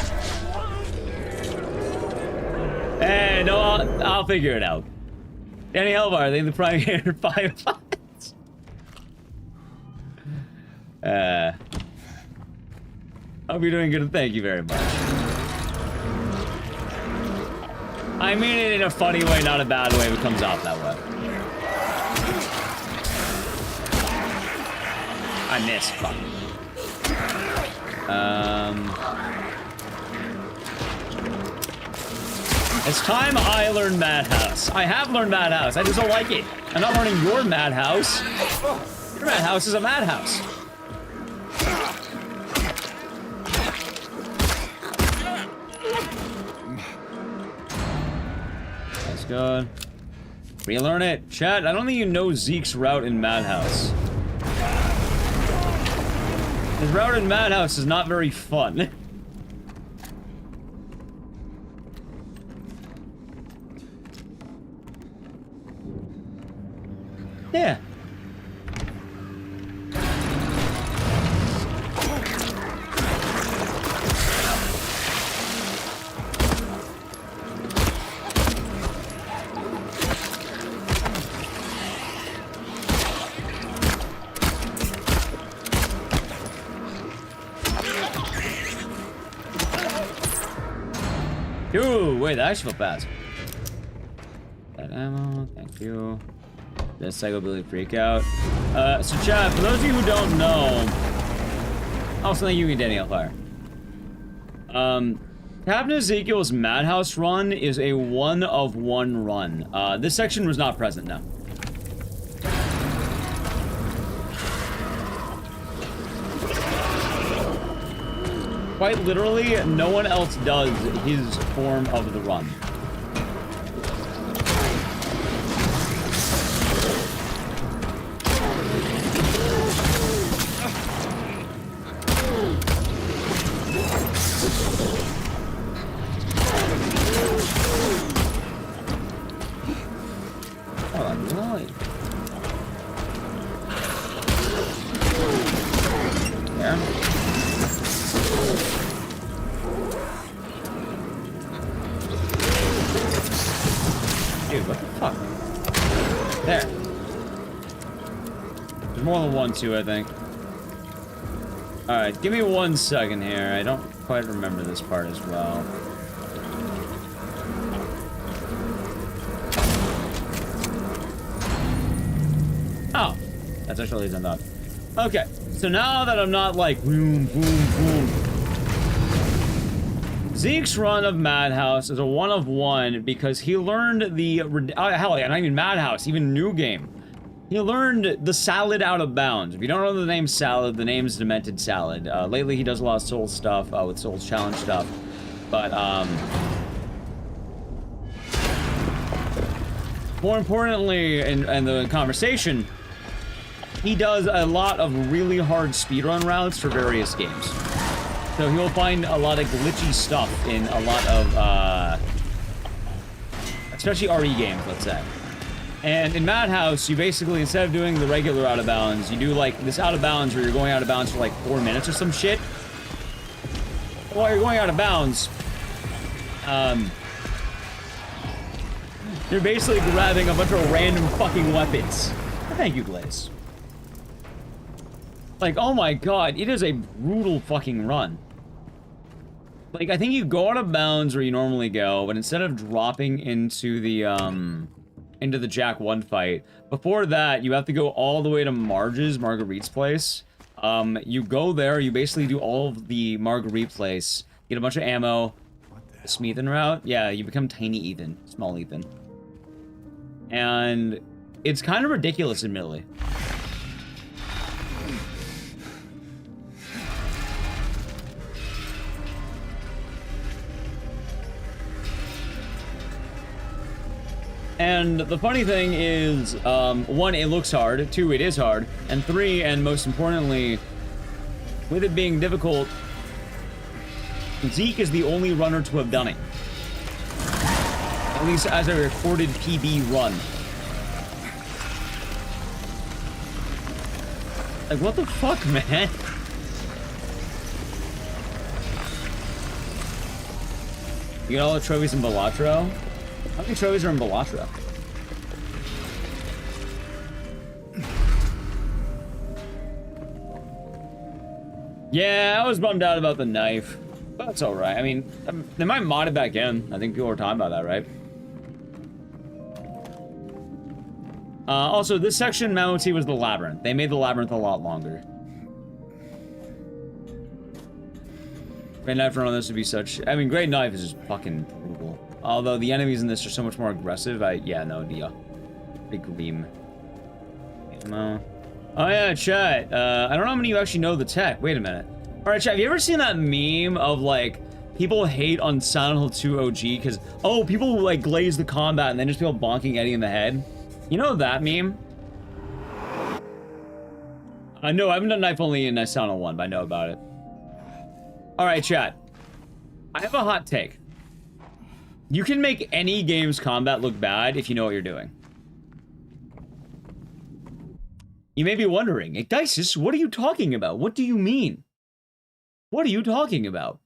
Hey, no, I'll figure it out. Danny Helvar, they in the prime here 5 months. Hope you're doing good. Thank you very much. I mean it in a funny way, not a bad way, if it comes out that way. I missed. Fuck. It's time I learn Madhouse. I have learned Madhouse. I just don't like it. I'm not learning your Madhouse. Your Madhouse is a madhouse. That's good. Relearn it. Chat, I don't think you know Zeke's route in Madhouse. His route in Madhouse is not very fun. Yeah. Ooh, wait, that actually felt fast. That ammo, thank you. The psychobilly freakout. So chat, for those of you who don't know, also thank you, Danny Fire. Captain Ezekiel's Madhouse run is a 1-of-1 run. This section was not present now. Quite literally, no one else does his form of the run. Two, I think. Alright, give me 1 second here. I don't quite remember this part as well. Oh, that's actually done that. Okay, so now that I'm not like boom, boom, boom. Zeke's run of Madhouse is a 1-of-1 because he learned the hell, not even Madhouse, even New Game. He learned the salad out of bounds. If you don't know the name Salad, the name's Demented Salad. Lately, he does a lot of Souls stuff, with Souls Challenge stuff. But, more importantly, in the conversation, he does a lot of really hard speedrun routes for various games. So he'll find a lot of glitchy stuff in a lot of, especially RE games, let's say. And in Madhouse, you basically, instead of doing the regular out of bounds, you do like this out of bounds where you're going out of bounds for like 4 minutes or some shit. While you're going out of bounds, you're basically grabbing a bunch of random fucking weapons. Thank you, Glaze. Like, oh my god, it is a brutal fucking run. Like, I think you go out of bounds where you normally go, but instead of dropping into the Jack 1 fight. Before that, you have to go all the way to Marguerite's place. You go there, you basically do all of the Marguerite place, get a bunch of ammo. The Smeathan route? Yeah, you become Tiny Ethan. Small Ethan. And it's kind of ridiculous, admittedly. And the funny thing is, 1, it looks hard, 2, it is hard, and 3, and most importantly, with it being difficult, Zeke is the only runner to have done it. At least as a recorded PB run. Like, what the fuck, man? You got all the trophies in Balatro? How many trophies are in Balatro? Yeah, I was bummed out about the knife. But that's alright. I mean, they might mod it back in. I think people were talking about that, right? Also, this section, Mammoty, was the labyrinth. They made the labyrinth a lot longer. Great Knife run on this would be such... I mean, Great Knife is just fucking brutal. Although the enemies in this are so much more aggressive, yeah, no idea. Big gleam. Ammo. Oh yeah, chat. I don't know how many of you actually know the tech. Wait a minute. Alright, chat, have you ever seen that meme of, like, people hate on Silent Hill 2 OG because, oh, people, like, glaze the combat and then just people bonking Eddie in the head? You know that meme? No, I haven't done knife only in Silent Hill 1, but I know about it. Alright, chat. I have a hot take. You can make any game's combat look bad if you know what you're doing. You may be wondering, Ecdycis, what are you talking about? What do you mean? What are you talking about?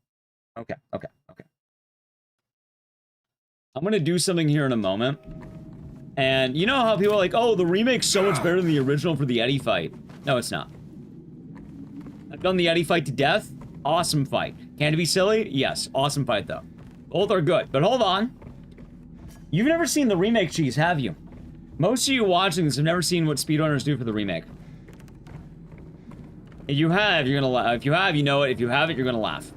Okay. I'm gonna do something here in a moment. And you know how people are like, oh, the remake's so much better than the original for the Eddie fight. No, it's not. I've done the Eddie fight to death. Awesome fight. Can it be silly? Yes. Awesome fight, though. Both are good. But hold on. You've never seen the remake, cheese, have you? Most of you watching this have never seen what speedrunners do for the remake. If you have, you're gonna laugh. If you have, you know it. If you haven't, you're gonna laugh.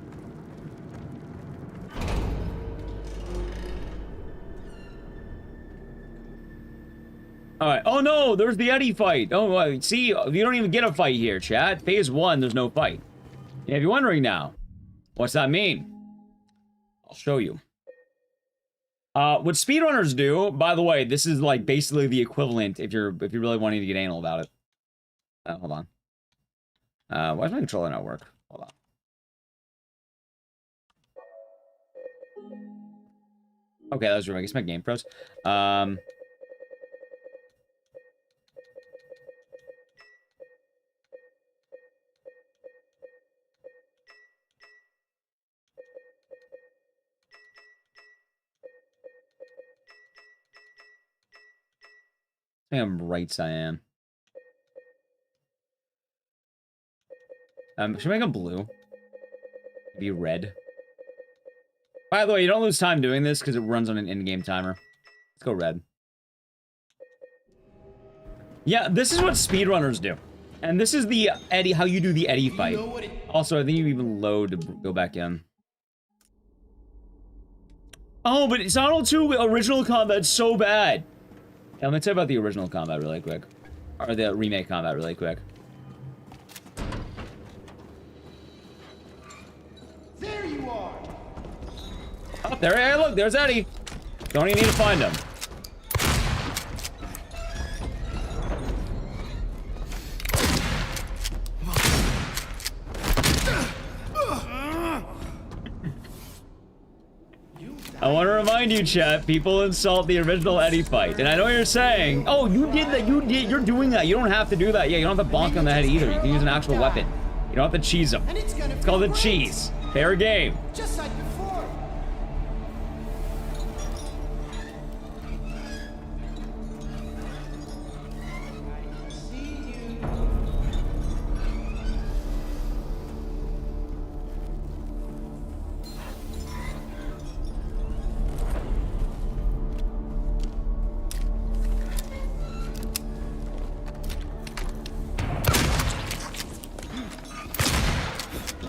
Alright. Oh no, there's the Eddie fight. Oh, see, you don't even get a fight here, chat. Phase 1, there's no fight. Yeah, if you're wondering now, what's that mean? I'll show you. What speedrunners do, by the way, this is like basically the equivalent if you're really wanting to get anal about it. Hold on. Why does my controller not work? Hold on. Okay, that was wrong. I guess my game froze. I think I'm right, I am. Should I make them blue? Maybe red. By the way, you don't lose time doing this because it runs on an in-game timer. Let's go red. Yeah, this is what speedrunners do. And this is the Eddie, how you do the Eddie fight. Also, I think you even load to go back in. Oh, but Silent Hill 2 original combat's so bad. Yeah, let me tell you about the original combat really quick. Or the remake combat really quick. There you are. Oh, there, hey, look, there's Eddie. Don't even need to find him. I want to remind you, chat, people insult the original Eddie fight. And I know you're saying, oh, you did that, you're doing that. You don't have to do that. Yeah, you don't have to bonk on the head either. You can use an actual weapon. You don't have to cheese them. It's called a cheese. Fair game. Just like before.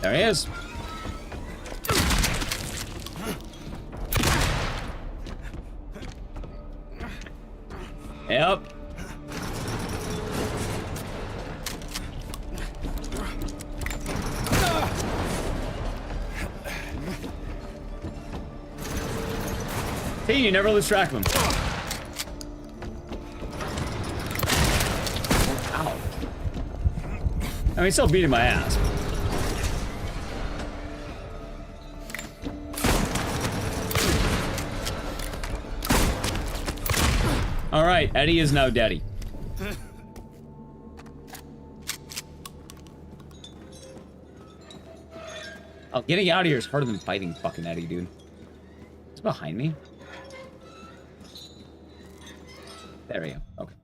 There he is. Yep. See, you never lose track of him. Ow. I mean, he's still beating my ass. Alright, Eddie is now daddy. Oh, getting out of here is harder than fighting fucking Eddie, dude. It's behind me. There we go. Okay.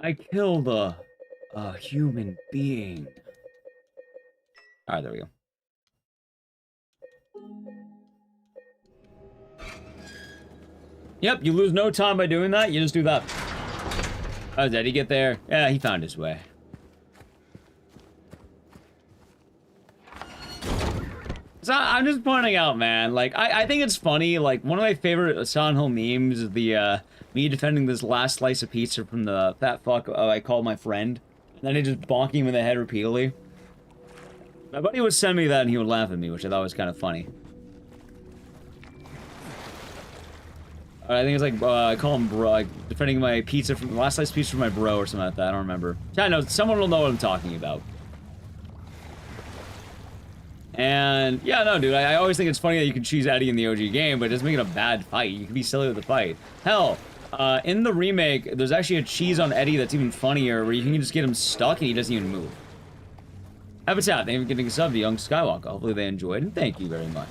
I killed a human being. All right, there we go. Yep, you lose no time by doing that. You just do that. How did he get there? Yeah, he found his way. So I'm just pointing out, man, like, I think it's funny, like, one of my favorite Silent Hill memes is the, me defending this last slice of pizza from the fat fuck I call my friend, and then it just bonking him in the head repeatedly. My buddy would send me that and he would laugh at me, which I thought was kind of funny. I think it's like, I call him bro, like, defending my pizza from, the last slice of pizza from my bro or something like that, I don't remember. Yeah, no, someone will know what I'm talking about. And, yeah, no, dude, I always think it's funny that you can cheese Eddie in the OG game, but it doesn't make it a bad fight. You can be silly with the fight. Hell, in the remake, there's actually a cheese on Eddie that's even funnier, where you can just get him stuck and he doesn't even move. Habitat, thank you for getting a sub to Young Skywalker. Hopefully they enjoyed, and thank you very much.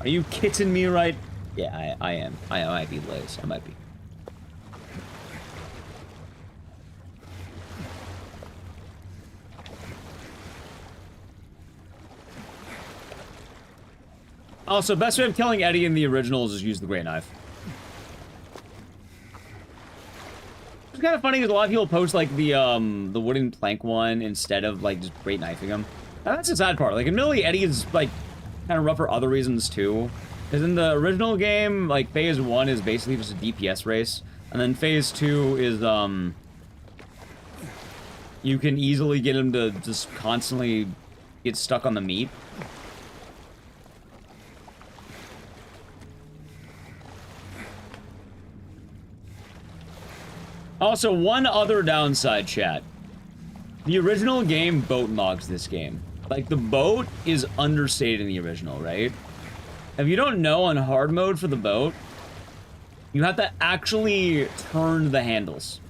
Are you kidding me right? Yeah, I am. I might be, Liz. I might be. Also, best way of killing Eddie in the originals is use the great knife. It's kind of funny because a lot of people post like the wooden plank one instead of like just great knifing him. And that's the sad part. Like, admittedly, Eddie is like kind of rough for other reasons too. Because in the original game, like phase 1 is basically just a DPS race, and then phase 2 is you can easily get him to just constantly get stuck on the meat. Also, one other downside, chat. The original game boat logs this game. Like, the boat is understated in the original, right? If you don't know, on hard mode for the boat, you have to actually turn the handles.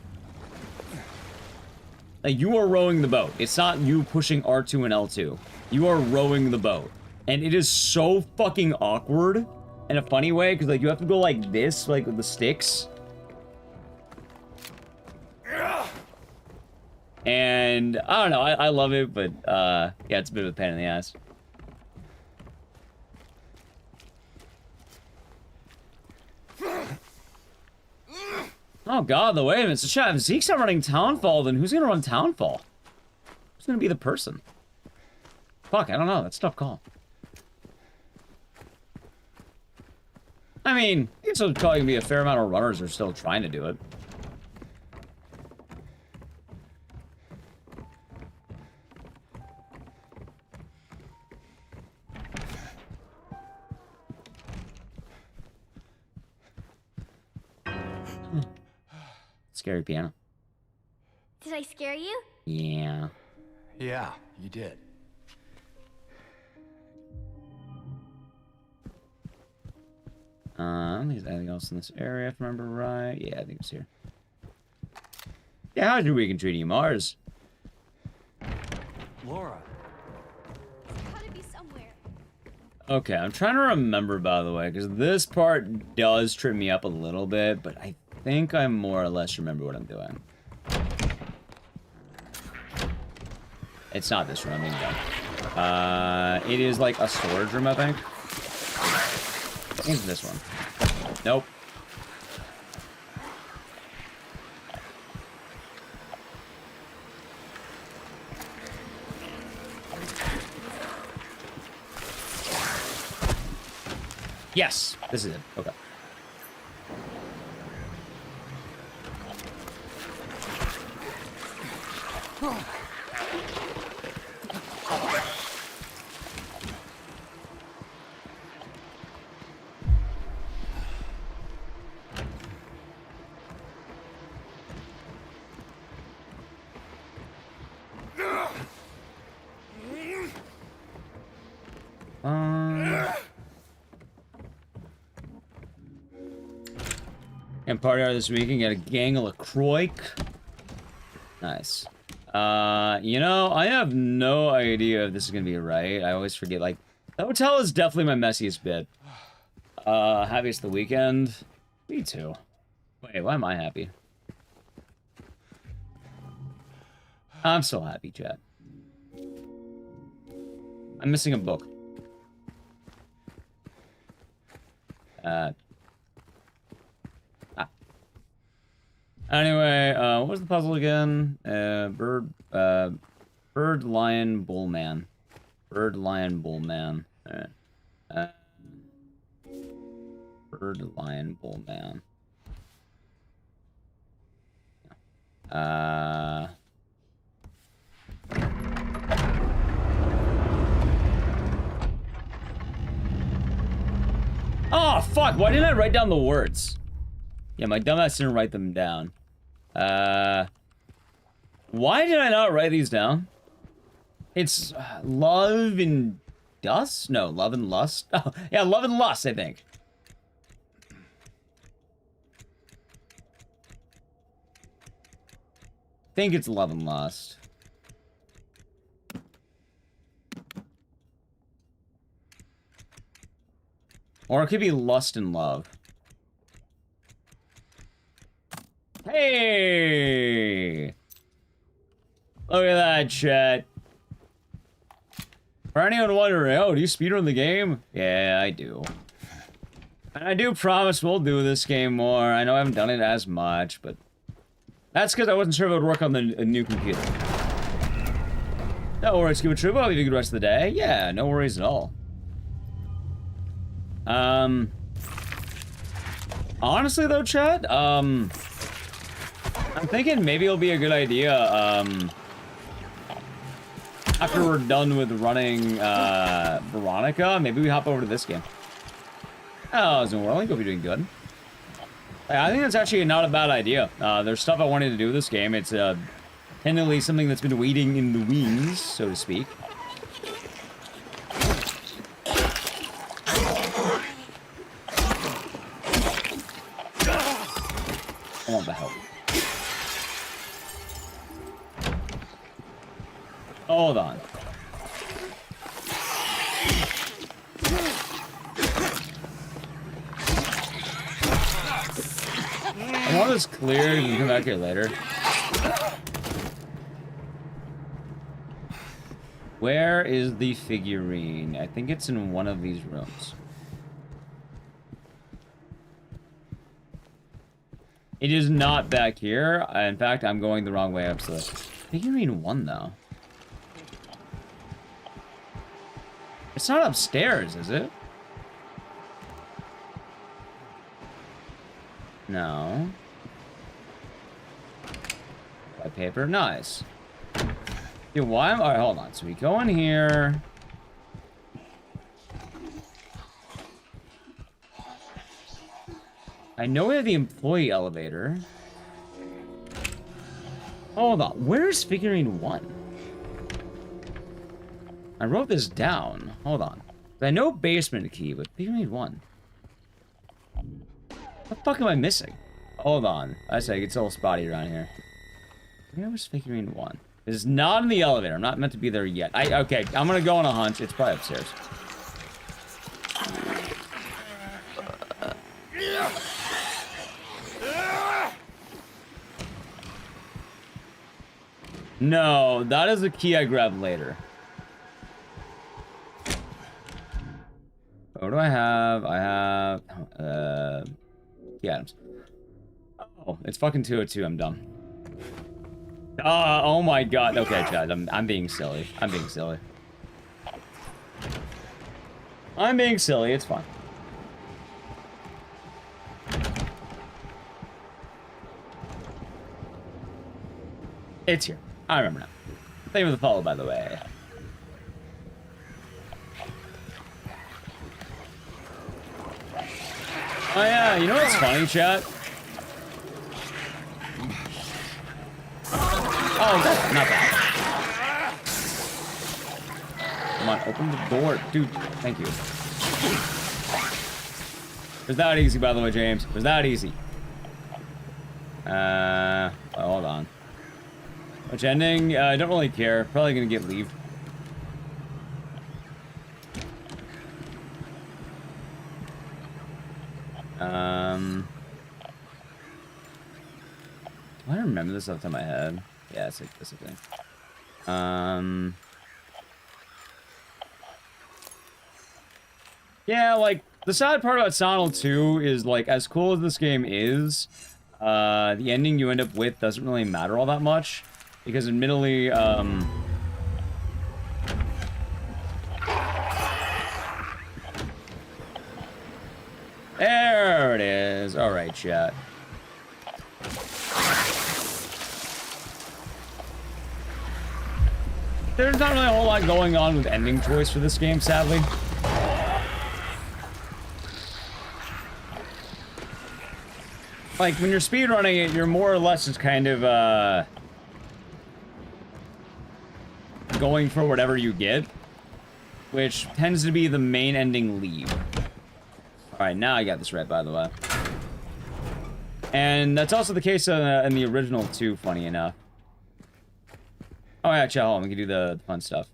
Like, you are rowing the boat. It's not you pushing R2 and L2. You are rowing the boat. And it is so fucking awkward in a funny way, because, like, you have to go like this, like, with the sticks. And, I don't know, I love it, but, yeah, it's a bit of a pain in the ass. Oh god, the wait a minute, so chat, if Zeke's not running Townfall, then who's gonna run Townfall? Who's gonna be the person? Fuck, I don't know, that's a tough call. I mean, it's probably gonna be a fair amount of runners who are still trying to do it. Scary piano. Did I scare you? Yeah. Yeah, you did. I don't think there's anything else in this area, if I remember right. Yeah, I think it's here. Yeah, how's your weekend treating you, Mars? Laura. It's gotta be somewhere. Okay, I'm trying to remember, by the way, because this part does trip me up a little bit, but I think I more or less remember what I'm doing. It's not this room, I mean, no. It is like a storage room, I think. I think it's this one. Nope. Yes, this is it. Okay. And party hour this weekend, got a gang of LaCroix. Nice. You know, I have no idea if this is gonna be right. I always forget, like, the hotel is definitely my messiest bit. Happiest the weekend? Me too. Wait, why am I happy? I'm so happy, chat. I'm missing a book. Anyway, what was the puzzle again? Bird, lion, bull, man. Bird, lion, bull, man. Alright. Bird, lion, bull, man. Oh, fuck! Why didn't I write down the words? Yeah, my dumbass didn't write them down. Why did I not write these down? It's love and dust? No, love and lust? Oh, yeah, love and lust, I think. I think it's love and lust. Or it could be lust and love. Hey! Look at that, chat. For anyone wondering, oh, do you speedrun the game? Yeah, I do. And I do promise we'll do this game more. I know I haven't done it as much, but... That's because I wasn't sure if it would work on the new computer. No worries, Scuba Trouba. I'll leave you a good rest of the day. Yeah, no worries at all. Honestly, though, chat, I'm thinking maybe it'll be a good idea, after we're done with running, Veronica, maybe we hop over to this game. Oh, Zorlink will be doing good. I think that's actually not a bad idea. There's stuff I wanted to do with this game. It's, technically something that's been waiting in the wings, so to speak. I want the help. Hold on. I want this cleared. You can come back here later. Where is the figurine? I think it's in one of these rooms. It is not back here. In fact, I'm going the wrong way up. So figurine 1, though. It's not upstairs, is it? No. White paper, nice. Dude, why am... Alright, hold on. So we go in here. I know we have the employee elevator. Hold on. Where's figurine 1? I wrote this down. Hold on. I know basement key, but figurine 1. What the fuck am I missing? Hold on. I say it's a little spotty around here. Where was figurine 1? It's not in the elevator. I'm not meant to be there yet. Okay, I'm gonna go on a hunch. It's probably upstairs. No, that is the key I grabbed later. What do I have? I have... key items. Oh, it's fucking 202. I'm dumb. Oh my god. Okay, Chad. I'm being silly. I'm being silly. I'm being silly. It's fine. It's here. I remember now. Thank you for the follow, by the way. Oh yeah, you know what's funny, chat? Oh, that's not bad. Come on, open the door. Dude, thank you. It was that easy, by the way, James. It was that easy. Oh, hold on. Which ending? I don't really care. Probably gonna get leave. Do I remember this off the top of my head? Yeah, it's like this, I think. Yeah, like, the sad part about Silent Hill 2 is, like, as cool as this game is, the ending you end up with doesn't really matter all that much. Because admittedly, there it is. Alright, chat. There's not really a whole lot going on with ending choice for this game, sadly. Like, when you're speedrunning it, you're more or less just kind of, going for whatever you get, which tends to be the main ending lead. Alright, now I got this right, by the way. And that's also the case in the original, too, funny enough. Oh, yeah, chat, hold on, we can do the fun stuff.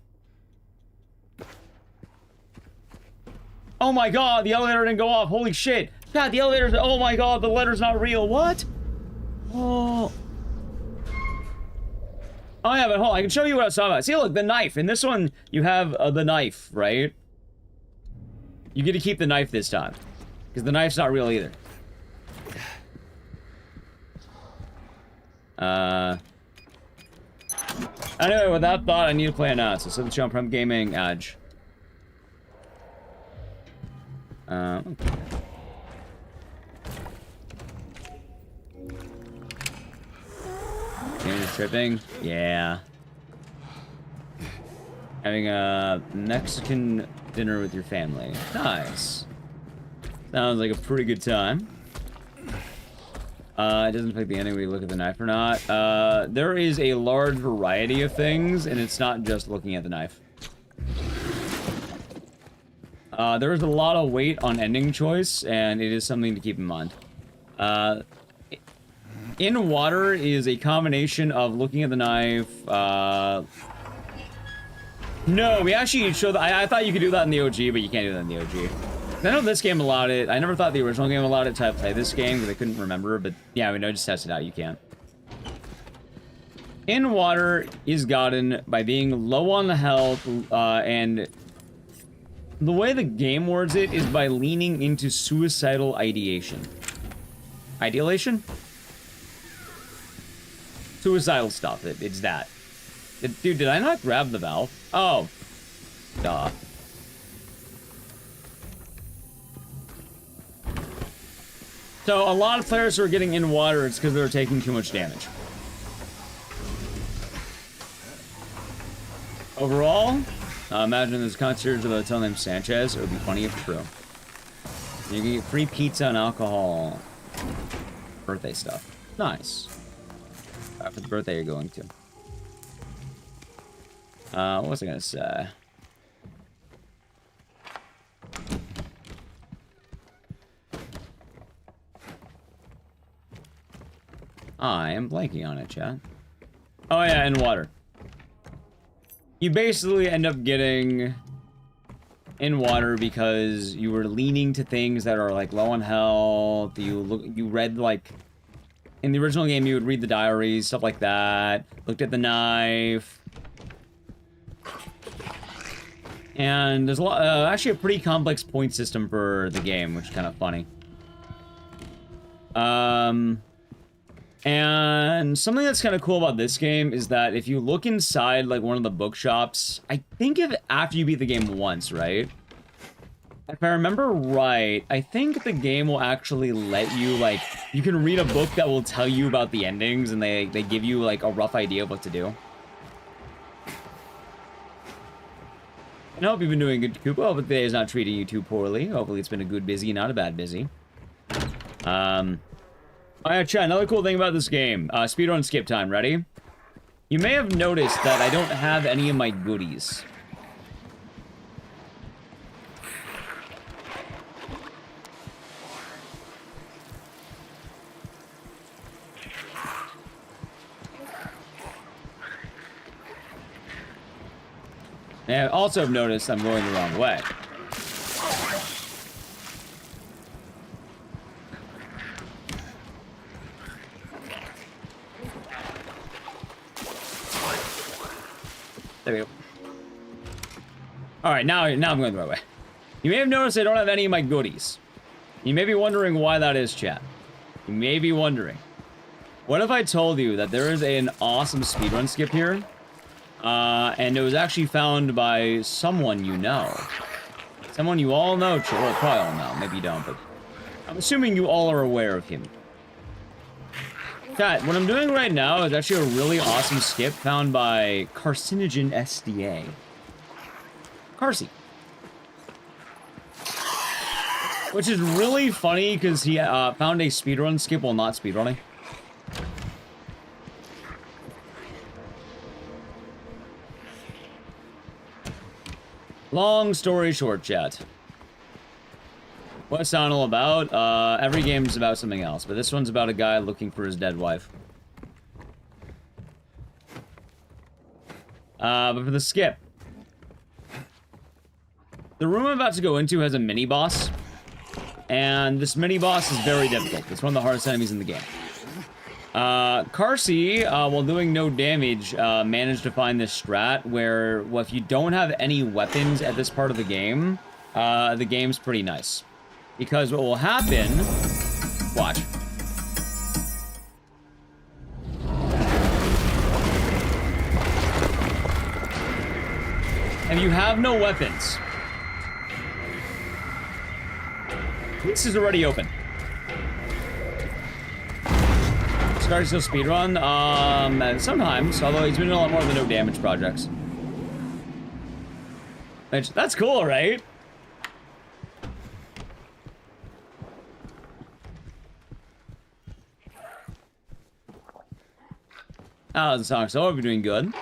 Oh my god, the elevator didn't go off, holy shit! God, the elevator's, oh my god, the letter's not real, what? Oh. Oh yeah, but hold on, I can show you what I was talking about. See, look, the knife. In this one, you have the knife, right? You get to keep the knife this time. Because the knife's not real either. Anyway, with that thought, I need to play analysis. So the Jump from Gaming Edge. Okay. You're tripping? Yeah. Having a Mexican dinner with your family. Nice. Sounds like a pretty good time. It doesn't affect the ending when you look at the knife or not. There is a large variety of things, and it's not just looking at the knife. There is a lot of weight on ending choice, and it is something to keep in mind. In water is a combination of looking at the knife, No, we actually show that. I thought you could do that in the OG, but you can't do that in the OG. I know this game allowed it. I never thought the original game allowed it to play this game because I couldn't remember, but yeah, we know, just test it out, you can. In water is gotten by being low on the health, and the way the game words it is by leaning into suicidal ideation. Ideation? Suicidal stuff. It's that. Dude, did I not grab the valve? Oh. Duh. So, a lot of players who are getting in water, it's because they're taking too much damage. Overall, imagine there's a concierge of a hotel named Sanchez. It would be funny if true. You can get free pizza and alcohol. Birthday stuff. Nice. For the birthday you're going to. What was I gonna say? I am blanking on it, chat. Oh yeah, in water. You basically end up getting in water because you were leaning to things that are like low on health. You read like in the original game you would read the diaries, stuff like that. Looked at the knife. And there's a lot, actually a pretty complex point system for the game, which is kind of funny. And something that's kind of cool about this game is that if you look inside, like, one of the bookshops, I think if after you beat the game once, right? If I remember right, I think the game will actually let you, like, you can read a book that will tell you about the endings, and they give you, like, a rough idea of what to do. I hope you've been doing good, Koopa. Hope the day is not treating you too poorly. Hopefully it's been a good busy, not a bad busy. Alright, chat, another cool thing about this game. Speedrun skip time, ready? You may have noticed that I don't have any of my goodies. And I also have noticed I'm going the wrong way. Alright, now I'm going the right way. You may have noticed I don't have any of my goodies. You may be wondering why that is, chat. You may be wondering. What if I told you that there is an awesome speedrun skip here? And it was actually found by someone you know. Someone you all know, well, probably all know, maybe you don't, but I'm assuming you all are aware of him. Chat, what I'm doing right now is actually a really awesome skip found by Carcinogen SDA. Carsey. Which is really funny because he found a speedrun skip while not speedrunning. Long story short, chat. What's that all about? Every game's about something else, but this one's about a guy looking for his dead wife. But for the skip. The room I'm about to go into has a mini-boss. And this mini-boss is very difficult. It's one of the hardest enemies in the game. Carsey, while doing no damage, managed to find this strat where, well, if you don't have any weapons at this part of the game's pretty nice. Because what will happen... Watch. And you have no weapons. This is already open. Starting to speedrun? Sometimes, although he's been in a lot more of the no damage projects. Which, that's cool, right? How's the song? So, hope you're doing good.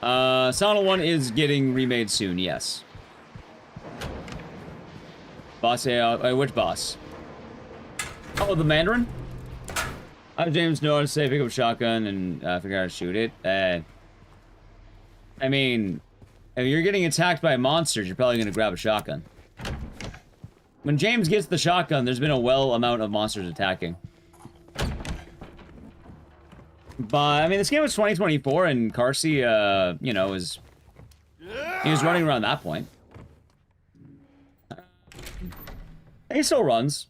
Silent 1 is getting remade soon, yes. Boss, which boss? Oh, the Mandarin? I'm James Noah, say pick up a shotgun and figure out how to shoot it. I mean, if you're getting attacked by monsters, you're probably going to grab a shotgun. When James gets the shotgun, there's been a well amount of monsters attacking. But, I mean, this game was 2024, and Carsey, you know, he was running around that point. He still runs.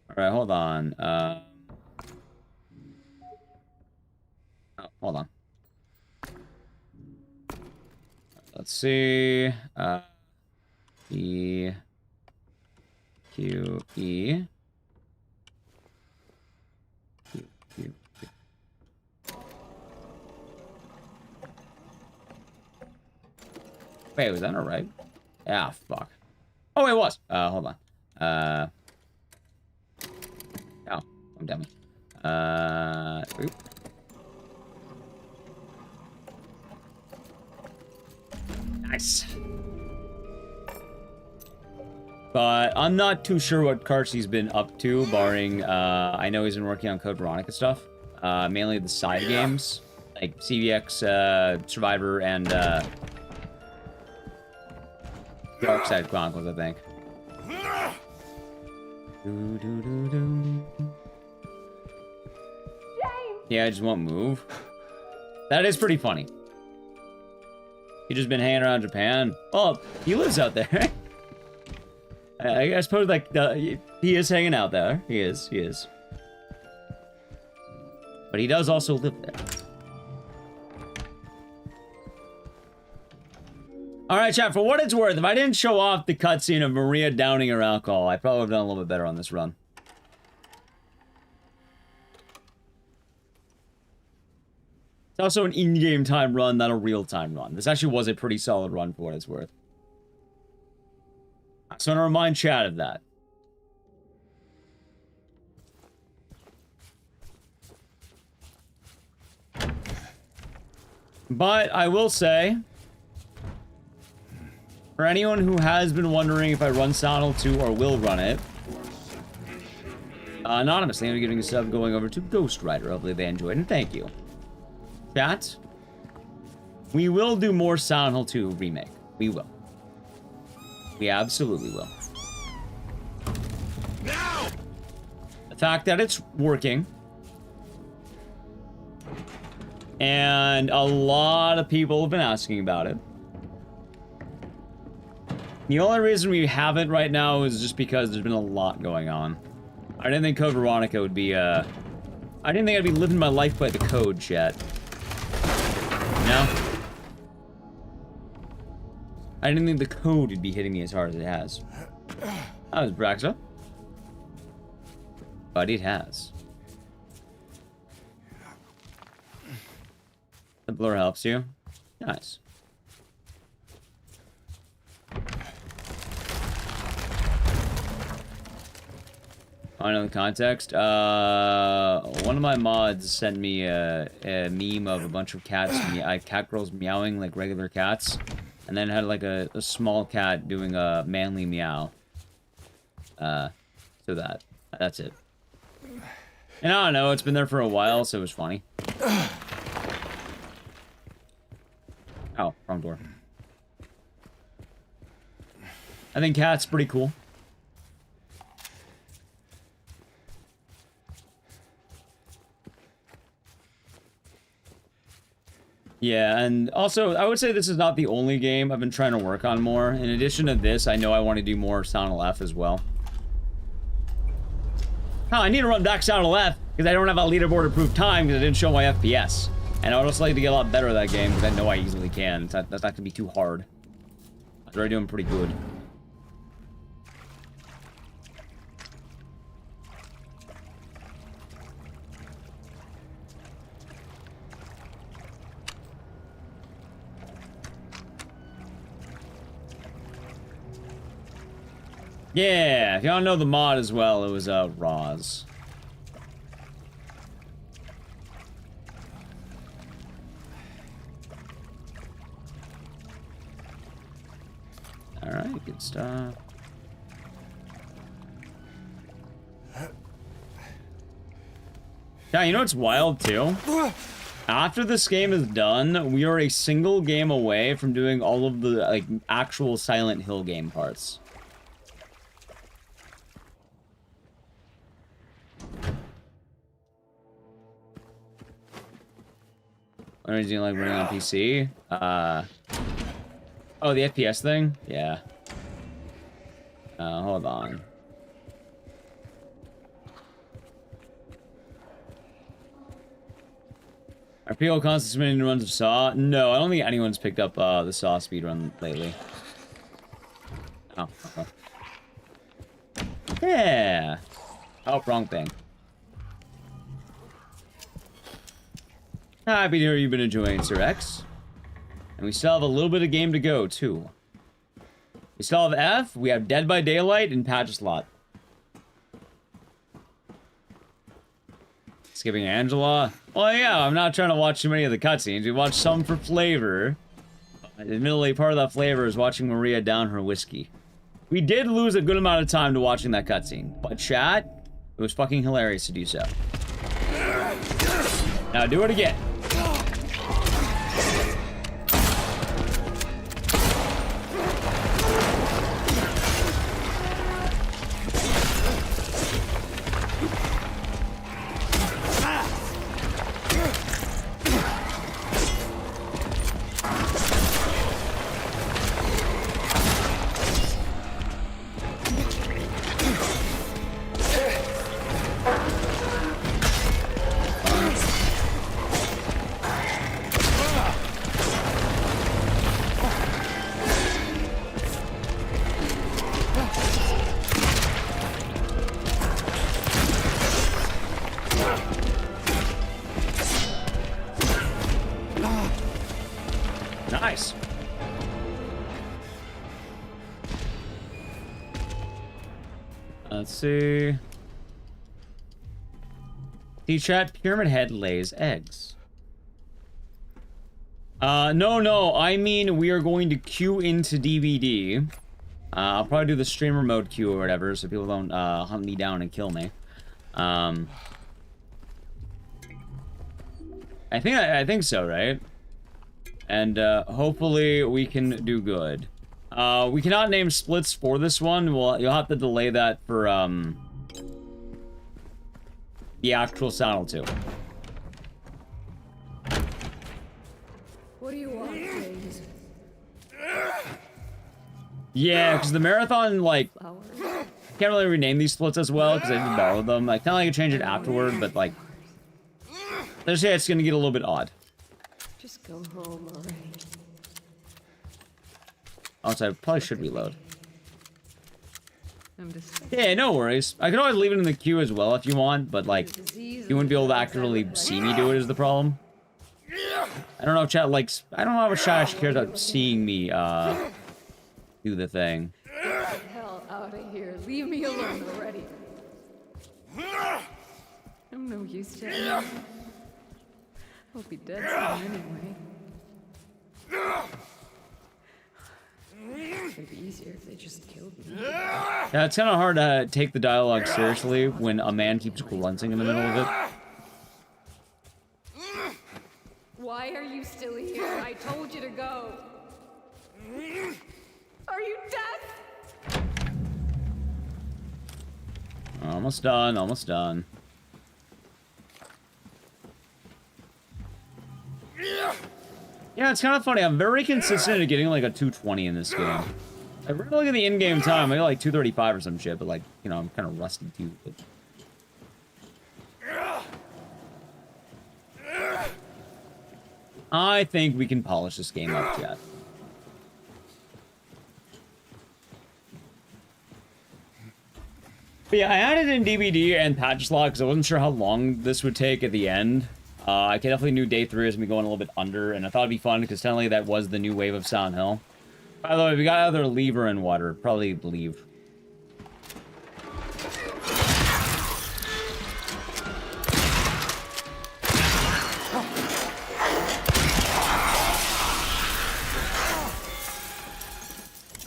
Alright, hold on. Oh, hold on. Let's see. E. Q. E. Q. Q. Wait, was that not right? Yeah, fuck. Oh, it was. Hold on. Oh, I'm dummy. Oop. Nice. But I'm not too sure what Carsey's been up to, barring, I know he's been working on Code Veronica stuff. Mainly the side games, like CVX, Survivor, and, Dark Side Chronicles, I think. Yeah, I just won't move. That is pretty funny. He just been hanging around Japan. Oh, he lives out there. I suppose, like, he is hanging out there. He is. But he does also live there. Alright, chat, for what it's worth, if I didn't show off the cutscene of Maria downing her alcohol, I probably would have done a little bit better on this run. It's also an in-game time run, not a real-time run. This actually was a pretty solid run for what it's worth. So I want to remind chat of that. But I will say, for anyone who has been wondering if I run Silent Hill 2 or will run it, anonymously, I'm giving a sub going over to Ghost Rider. Hopefully they enjoyed, and thank you. Chat, we will do more Silent Hill 2 remake. We will. We absolutely will. Now! The fact that it's working And a lot of people have been asking about it. The only reason we haven't right now is just because there's been a lot going on. I didn't think Code Veronica would be, I didn't think I'd be living my life by the code, chat. No? I didn't think the code would be hitting me as hard as it has. That was Braxa. But it has. The blur helps you. Nice. I know the context. One of my mods sent me a meme of a bunch of cats, cat girls meowing like regular cats, and then had like a small cat doing a manly meow. So that's it. And I don't know, it's been there for a while, so it was funny. Oh, wrong door. I think cat's pretty cool. Yeah, and also, I would say this is not the only game I've been trying to work on more. In addition to this, I know I want to do more Sound Left as well. Oh, I need to run back Sound Left because I don't have a leaderboard approved time because I didn't show my FPS. And I would also like to get a lot better at that game because I know I easily can. That's not going to be too hard. I'm already doing pretty good. Yeah, if y'all know the mod as well, it was Roz. Alright, good stuff. Yeah, you know what's wild too? After this game is done, we are a single game away from doing all of the like actual Silent Hill game parts. What are you doing, like running on PC? Oh, the FPS thing? Yeah. Hold on. Are people constantly submitting runs of Saw? No, I don't think anyone's picked up the Saw speedrun lately. Oh, okay. Yeah. Oh, wrong thing. Happy to hear you've been enjoying Sir X. And we still have a little bit of game to go, too. We still have F, we have Dead by Daylight, and Pachislot. Skipping Angela. Well, yeah, I'm not trying to watch too many of the cutscenes. We watched some for flavor. Admittedly, part of that flavor is watching Maria down her whiskey. We did lose a good amount of time to watching that cutscene. But chat, it was fucking hilarious to do so. Now do it again. Nice. Let's see. T-chat, Pyramid Head lays eggs. No, I mean we are going to queue into DVD. I'll probably do the streamer mode queue or whatever, so people don't hunt me down and kill me. I think so, right? And hopefully we can do good. We cannot name splits for this one. Well, you'll have to delay that for the actual Sound 2. What do you want, James? Yeah, because the marathon, like, can't really rename these splits as well because I didn't borrow them. I kind of like to change it afterward, but like, let's say it's gonna get a little bit odd. Just go home already. Also, I probably should reload. I'm just... Yeah, no worries. I can always leave it in the queue as well if you want, but like, you wouldn't be able to actually see me do it is the problem. I don't know if chat likes... I don't know if chat actually cares about seeing me, do the thing. Get the hell out of here. Leave me alone already. I'm no use to anyone. I'll be dead soon anyway. It'd be easier if they just killed me. Yeah, it's kind of hard to take the dialogue seriously when a man keeps grunting in the middle of it. Why are you still here? I told you to go. Are you deaf? Almost done, almost done. Yeah, it's kind of funny. I'm very consistent at getting like a 220 in this game. I really look at the in-game time. I get like 235 or some shit, but like, you know, I'm kind of rusty too. But... I think we can polish this game up, chat. But yeah, I added in DVD and Pachislot because I wasn't sure how long this would take at the end. I definitely knew day 3 was going to be going a little bit under, and I thought it'd be fun because technically that was the new wave of Silent Hill. By the way, we got either lever and water. Probably leave.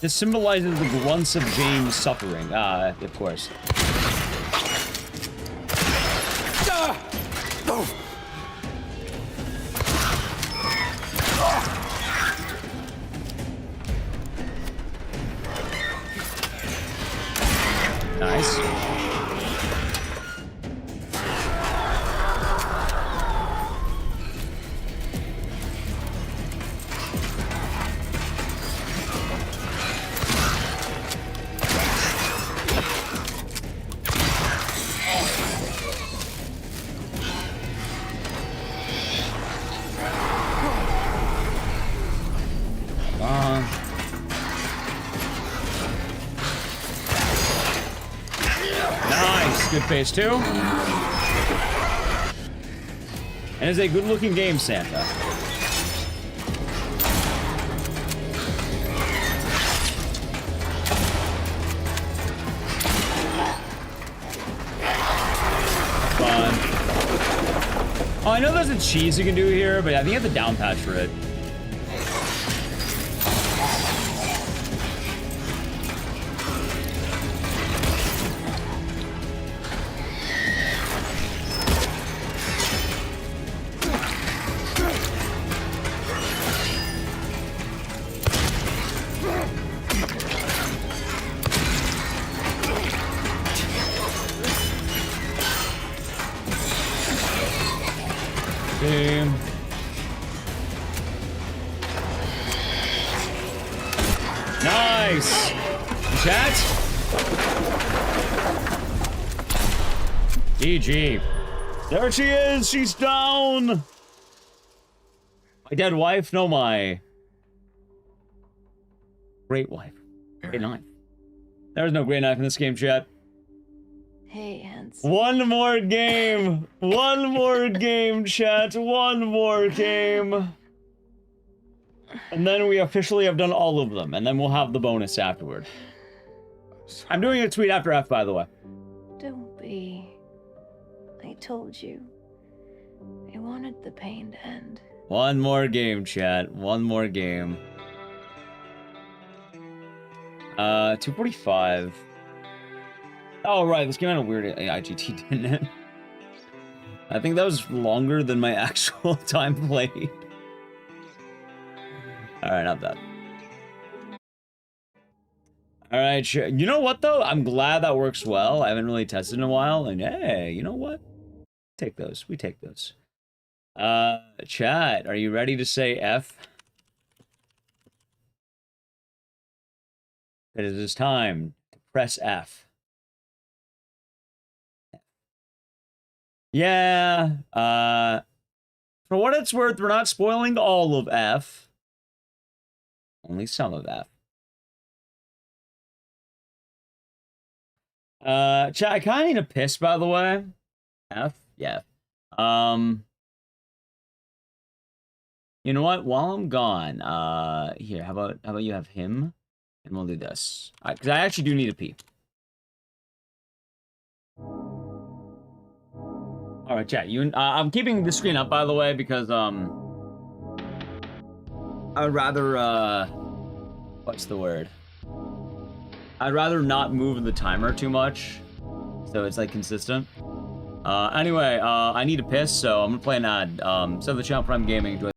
This symbolizes the grunts of James suffering. Of course. Nice. Good phase 2. And it's a good-looking game, Santa. Fun. Oh, I know there's a cheese you can do here, but I think you have the down patch for it. Nice! Chat? GG. There she is! She's down! My dead wife? No, my... great wife. Great knife. There's no great knife in this game, chat. Hey, Hans. One more game! One more game, chat! One more game! And then we officially have done all of them, and then we'll have the bonus afterward. I'm doing a tweet after F, by the way. Don't be. I told you. I wanted the pain to end. One more game, chat. One more game. 245. Oh, right. This came out of weird IGT, didn't it? I think that was longer than my actual time played. Alright, not bad. Alright, sure. You know what, though? I'm glad that works well. I haven't really tested in a while. And hey, you know what? Take those. We take those. Chat, are you ready to say F? It is time to press F. Yeah, for what it's worth, we're not spoiling all of F. Only some of F. Chat, I kinda need a piss, by the way. F? Yeah. You know what? While I'm gone, here, how about you have him? And we'll do this. Because I actually do need a pee. Alright, chat, I'm keeping the screen up, by the way, because, I would rather, what's the word? I'd rather not move the timer too much, so it's, like, consistent. Anyway, I need a piss, so I'm gonna play an ad. Sub the channel Prime Gaming, enjoy.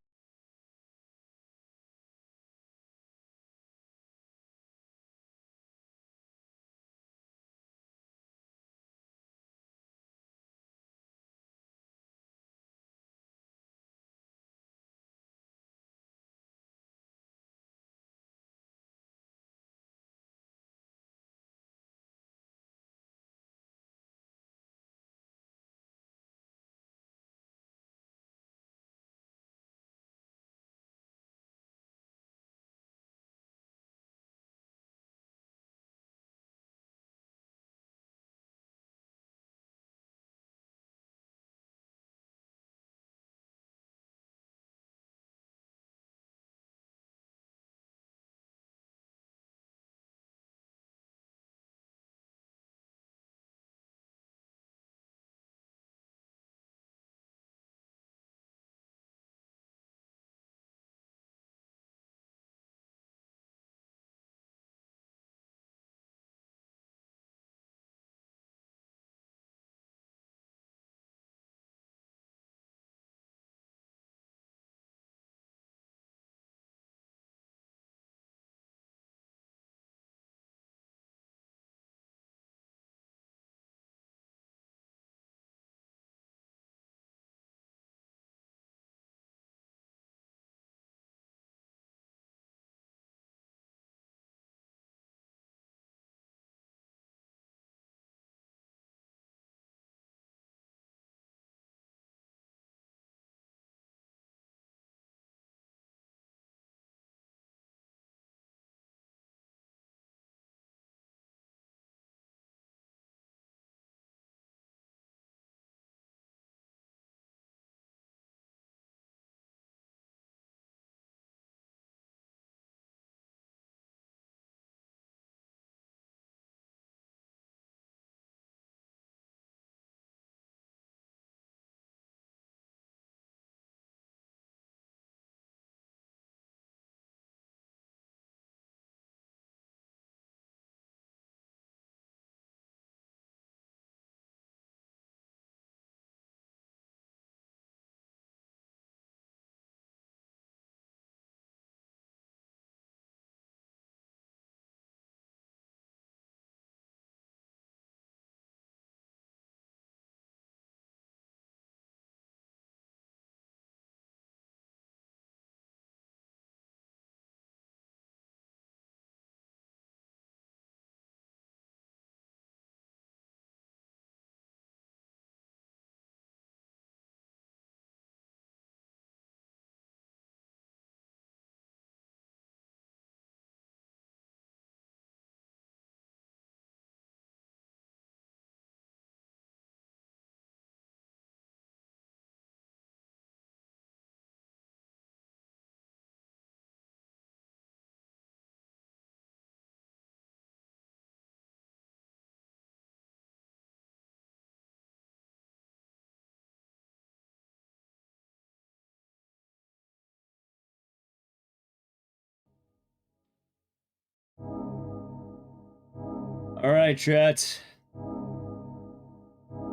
Alright, chat.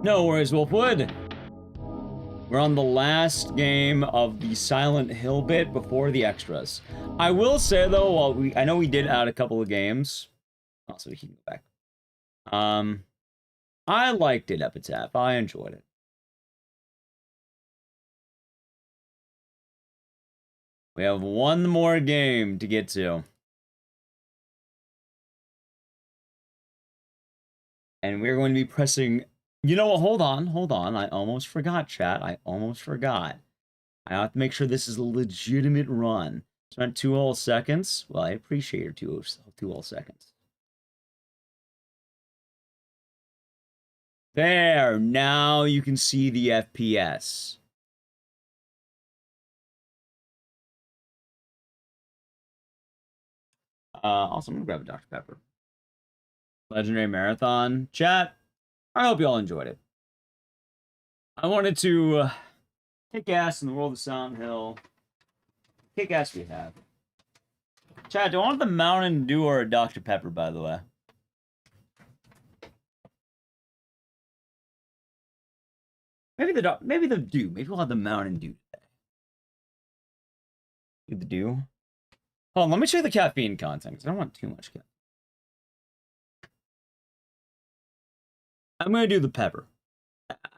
No worries, Wolfwood. We're on the last game of the Silent Hill bit before the extras. I will say, though, while I know we did add a couple of games. Also, we can go back. I liked it, Epitaph. I enjoyed it. We have one more game to get to. And we're going to be pressing... You know what? Hold on. I almost forgot, chat. I almost forgot. I have to make sure this is a legitimate run. Spent 2 whole seconds. Well, I appreciate your 2 whole seconds. There. Now you can see the FPS. Also, I'm going to grab a Dr. Pepper. Legendary Marathon. Chat, I hope you all enjoyed it. I wanted to kick ass in the world of Silent Hill. Kick ass we have. Chat, do I want the Mountain Dew or a Dr. Pepper, by the way? Maybe the Dew. Maybe we'll have the Mountain Dew today. Get the Dew. Hold on, let me check the caffeine content, because I don't want too much caffeine. I'm going to do the pepper.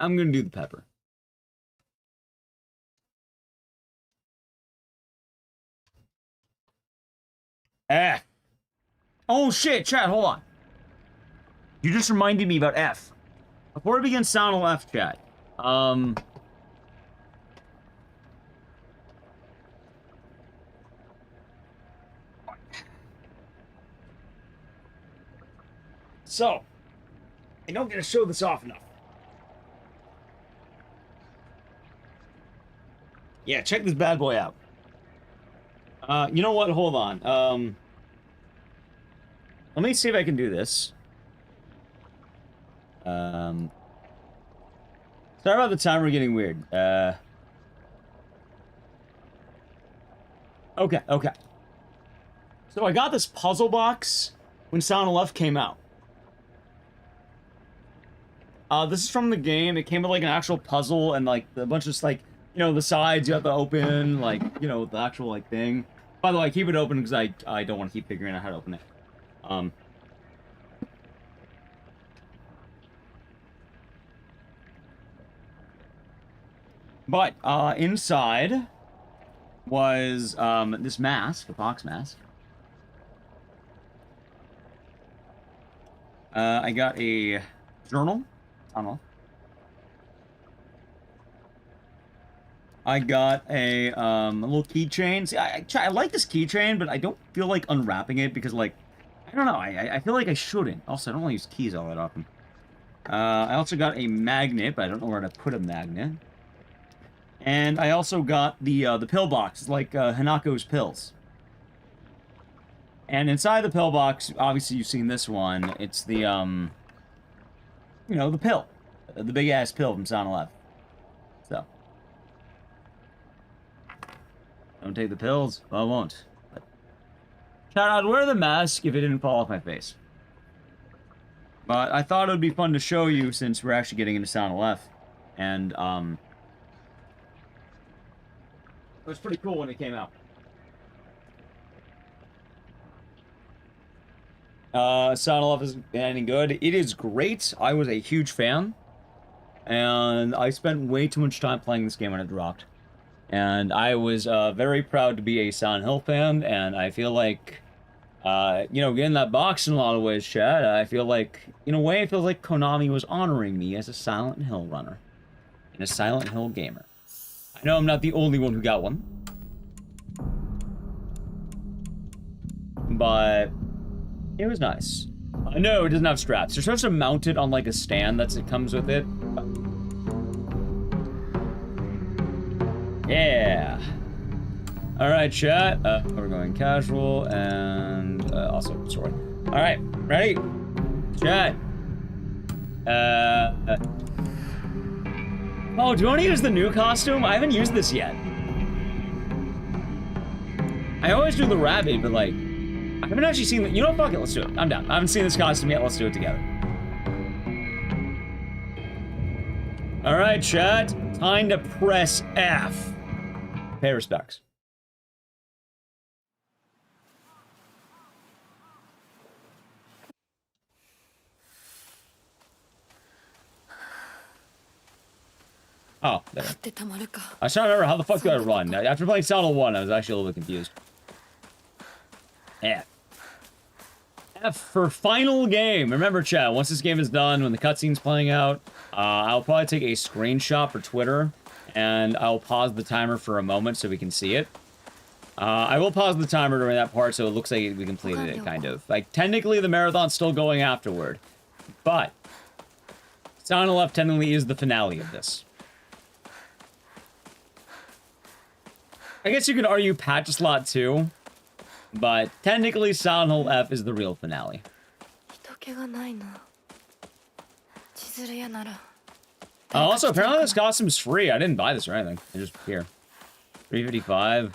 I'm going to do the pepper. F. Oh shit, chat, hold on. You just reminded me about F. Before we begin Sound F, chat. So, I don't get to show this off enough. Yeah, check this bad boy out. You know what? Hold on. Let me see if I can do this. Sorry about the timer getting weird. Okay. So I got this puzzle box when Sound of Left came out. This is from the game. It came with, like, an actual puzzle and, like, a bunch of, like, you know, the sides you have to open, like, you know, the actual, like, thing. By the way, I keep it open because I don't want to keep figuring out how to open it. But, inside was, this mask, a box mask. I got a journal. I don't know. I got a little keychain. See, I like this keychain, but I don't feel like unwrapping it because, like, I don't know. I feel like I shouldn't. Also, I don't want to use keys all that often. I also got a magnet, but I don't know where to put a magnet. And I also got the pill box. It's like Hanako's pills. And inside the pill box, obviously you've seen this one. It's the, you know, the pill. The big-ass pill from Sound 11. So. Don't take the pills. Well, I won't. But I'd wear the mask if it didn't fall off my face. But I thought it would be fun to show you since we're actually getting into Sound 11. And, it was pretty cool when it came out. Sound 11 isn't any good. It is great. I was a huge fan. And I spent way too much time playing this game when it dropped. And I was very proud to be a Silent Hill fan. And I feel like, you know, getting that box in a lot of ways, Chad, I feel like, in a way, it feels like Konami was honoring me as a Silent Hill runner. And a Silent Hill gamer. I know I'm not the only one who got one. But it was nice. No, it doesn't have straps. You're supposed to mount it on, like, a stand it comes with it. Yeah. Alright, chat. We're going casual and also sword. Alright, ready? Chat. Oh, do you want to use the new costume? I haven't used this yet. I always do the rabbit, but, like, I haven't actually seen the... You know what? Fuck it, let's do it. I'm down. I haven't seen this costume yet. Let's do it together. Alright, chat. Time to press F. Pay respects. Oh, there. I was trying to remember how the fuck do I run. After playing Silent Hill 1, I was actually a little bit confused. Yeah. F for final game. Remember, chat, once this game is done, when the cutscene's playing out, I'll probably take a screenshot for Twitter, and I'll pause the timer for a moment so we can see it. I will pause the timer during that part so it looks like we completed it, kind of. Like, technically, the marathon's still going afterward. But Silent Hill F technically is the finale of this. I guess you could argue Pachislot too, but technically Silent Hill F is the real finale. Also, apparently this costume's free. I didn't buy this or anything. It's just here. $3.55.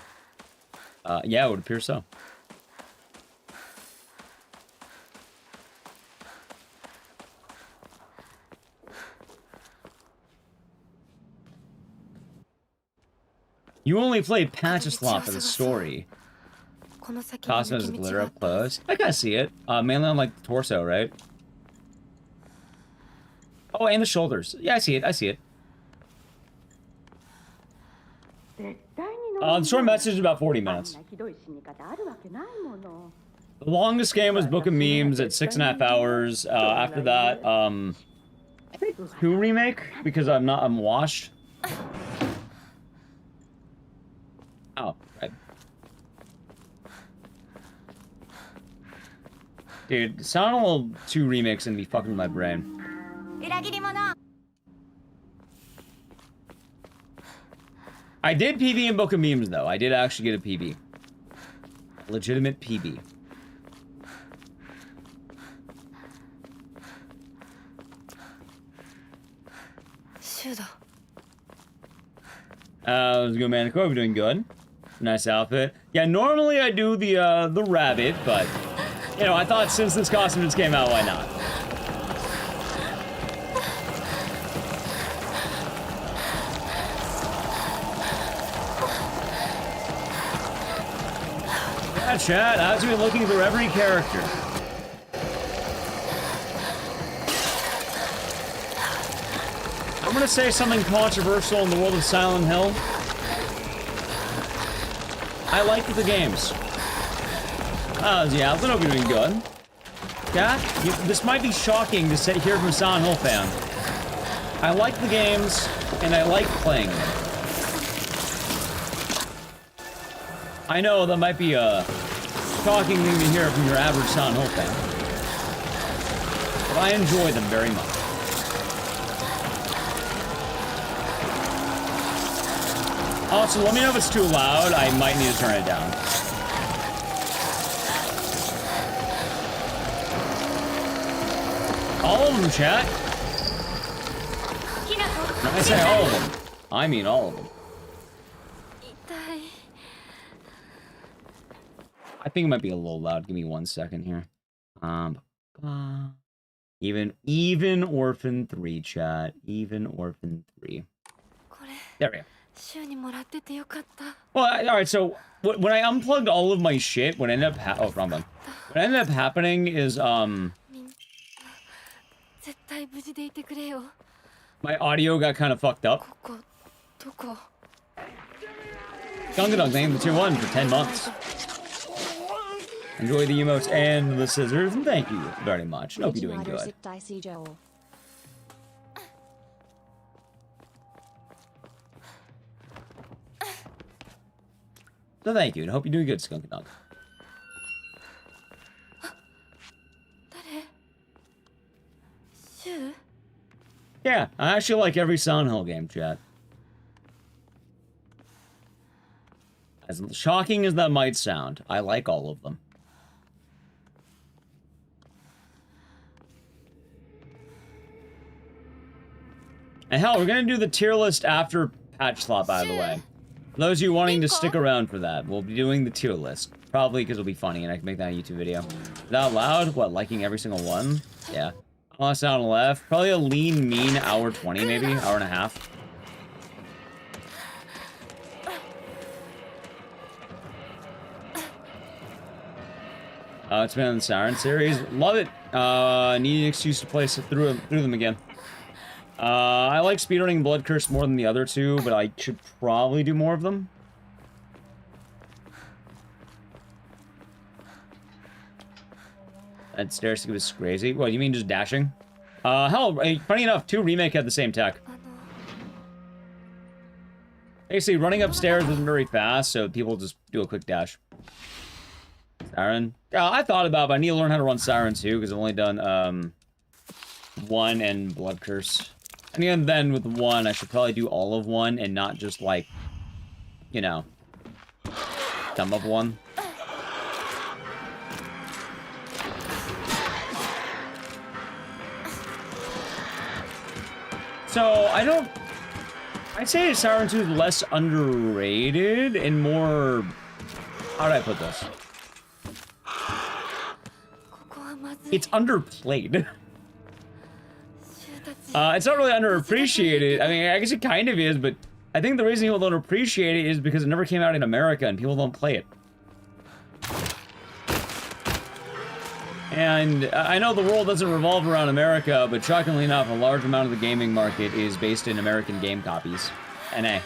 Yeah, it would appear so. You only played Pachislot for the story. Costume has glitter up close. I kinda see it. Mainly on like the torso, right? Oh, and the shoulders. Yeah, I see it. I see it. The short message is about 40 minutes. The longest game was Book of Memes at 6.5 hours. After that, I think 2 remake because I'm washed. Oh, right. Dude, Silent Hill 2 remakes and be fucking with my brain. I did PB in Book of Memes, though. I did actually get a PB. Legitimate PB. How's it going, man? We're doing good. Nice outfit. Yeah, normally I do the rabbit, but, you know, I thought since this costume just came out, why not? Yeah, chat, as we've been looking through every character. I'm gonna say something controversial in the world of Silent Hill. I like the games. Yeah, I hope you're doing good. Yeah, this might be shocking to hear from a Silent Hill fan. I like the games, and I like playing them. I know that might be a shocking thing to hear from your average Silent Hill fan. But I enjoy them very much. Also, let me know if it's too loud. I might need to turn it down. All of them, chat. When I say all of them, I mean all of them. I think it might be a little loud. Give me 1 second here. Even Orphan 3, chat. Even Orphan 3. There we go. Well, alright, so when I unplugged all of my shit, what ended up wrong button. What ended up happening is, my audio got kind of fucked up. Gungadung, thank you for tier 1 for 10 months. Enjoy the emotes and the scissors, and thank you very much. Hope you're doing good. So thank you, and hope you're doing good, Skunk Dog. Yeah, I actually like every Silent Hill game, chat. As shocking as that might sound, I like all of them. And hell, we're gonna do the tier list after Pachislot, by the way. For those of you wanting to stick around for that, we'll be doing the tier list. Probably because it'll be funny and I can make that a YouTube video. That loud? What, liking every single one? Yeah. Lost out on the left. Probably a lean, mean hour 20, maybe? Hour and a half. It's been on the Siren series. Love it. Need an excuse to play through them again. I like speedrunning Blood Curse more than the other two, but I should probably do more of them. That stairskip is crazy. What, you mean just dashing? Hell, funny enough, 2 Remake had the same tech. Basically, running upstairs isn't very fast, so people just do a quick dash. Siren? Yeah, I thought about it, but I need to learn how to run Siren too, because I've only done, 1 and Blood Curse. And even then, with 1, I should probably do all of 1 and not just, like, you know, some of 1. So, I'd say Siren 2 is less underrated and more... How do I put this? It's underplayed. It's not really underappreciated. I mean, I guess it kind of is, but I think the reason people don't appreciate it is because it never came out in America and people don't play it. And I know the world doesn't revolve around America, but shockingly enough, a large amount of the gaming market is based in American game copies. NA.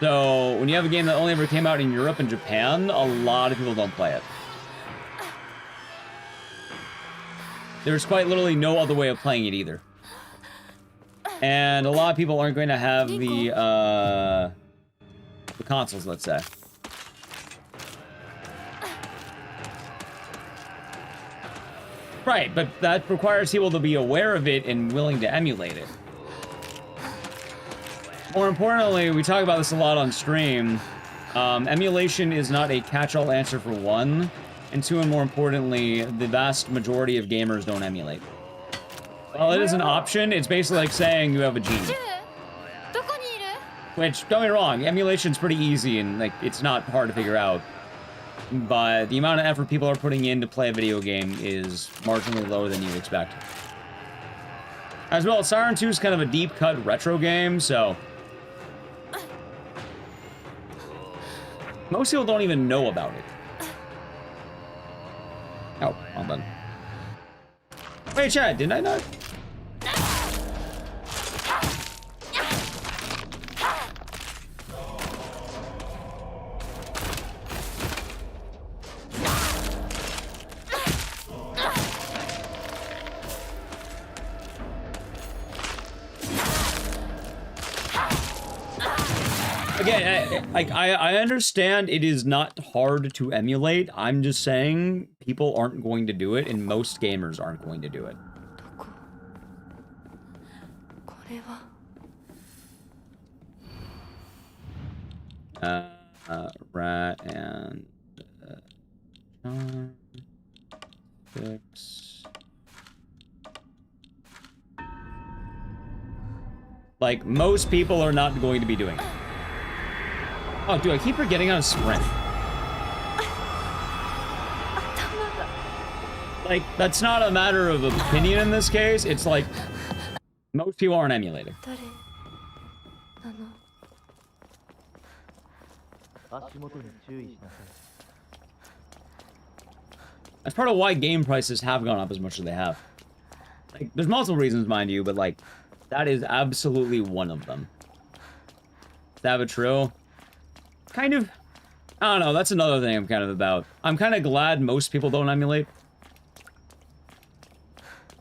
So, when you have a game that only ever came out in Europe and Japan, a lot of people don't play it. There's quite literally no other way of playing it either. And a lot of people aren't going to have the consoles, let's say. Right, but that requires people to be aware of it and willing to emulate it. More importantly, we talk about this a lot on stream. Emulation is not a catch-all answer for 1, and 2, and more importantly, the vast majority of gamers don't emulate. While it is an option, it's basically like saying you have a gene. Which, don't get me wrong, emulation's pretty easy and like it's not hard to figure out. But the amount of effort people are putting in to play a video game is marginally lower than you'd expect. As well, Siren 2 is kind of a deep-cut retro game, so... most people don't even know about it. Oh, well done. Wait, Chad, didn't I not? Again, I understand it is not hard to emulate. I'm just saying people aren't going to do it, and most gamers aren't going to do it. Rat and charm, 6. Like, most people are not going to be doing it. Oh, dude, I keep forgetting how to sprint. Like, that's not a matter of opinion in this case. It's like, most people aren't emulating. That's part of why game prices have gone up as much as they have. Like, there's multiple reasons, mind you, but, like, that is absolutely one of them. Sabotrill. Kind of, I don't know, that's another thing I'm kind of about. I'm kind of glad most people don't emulate.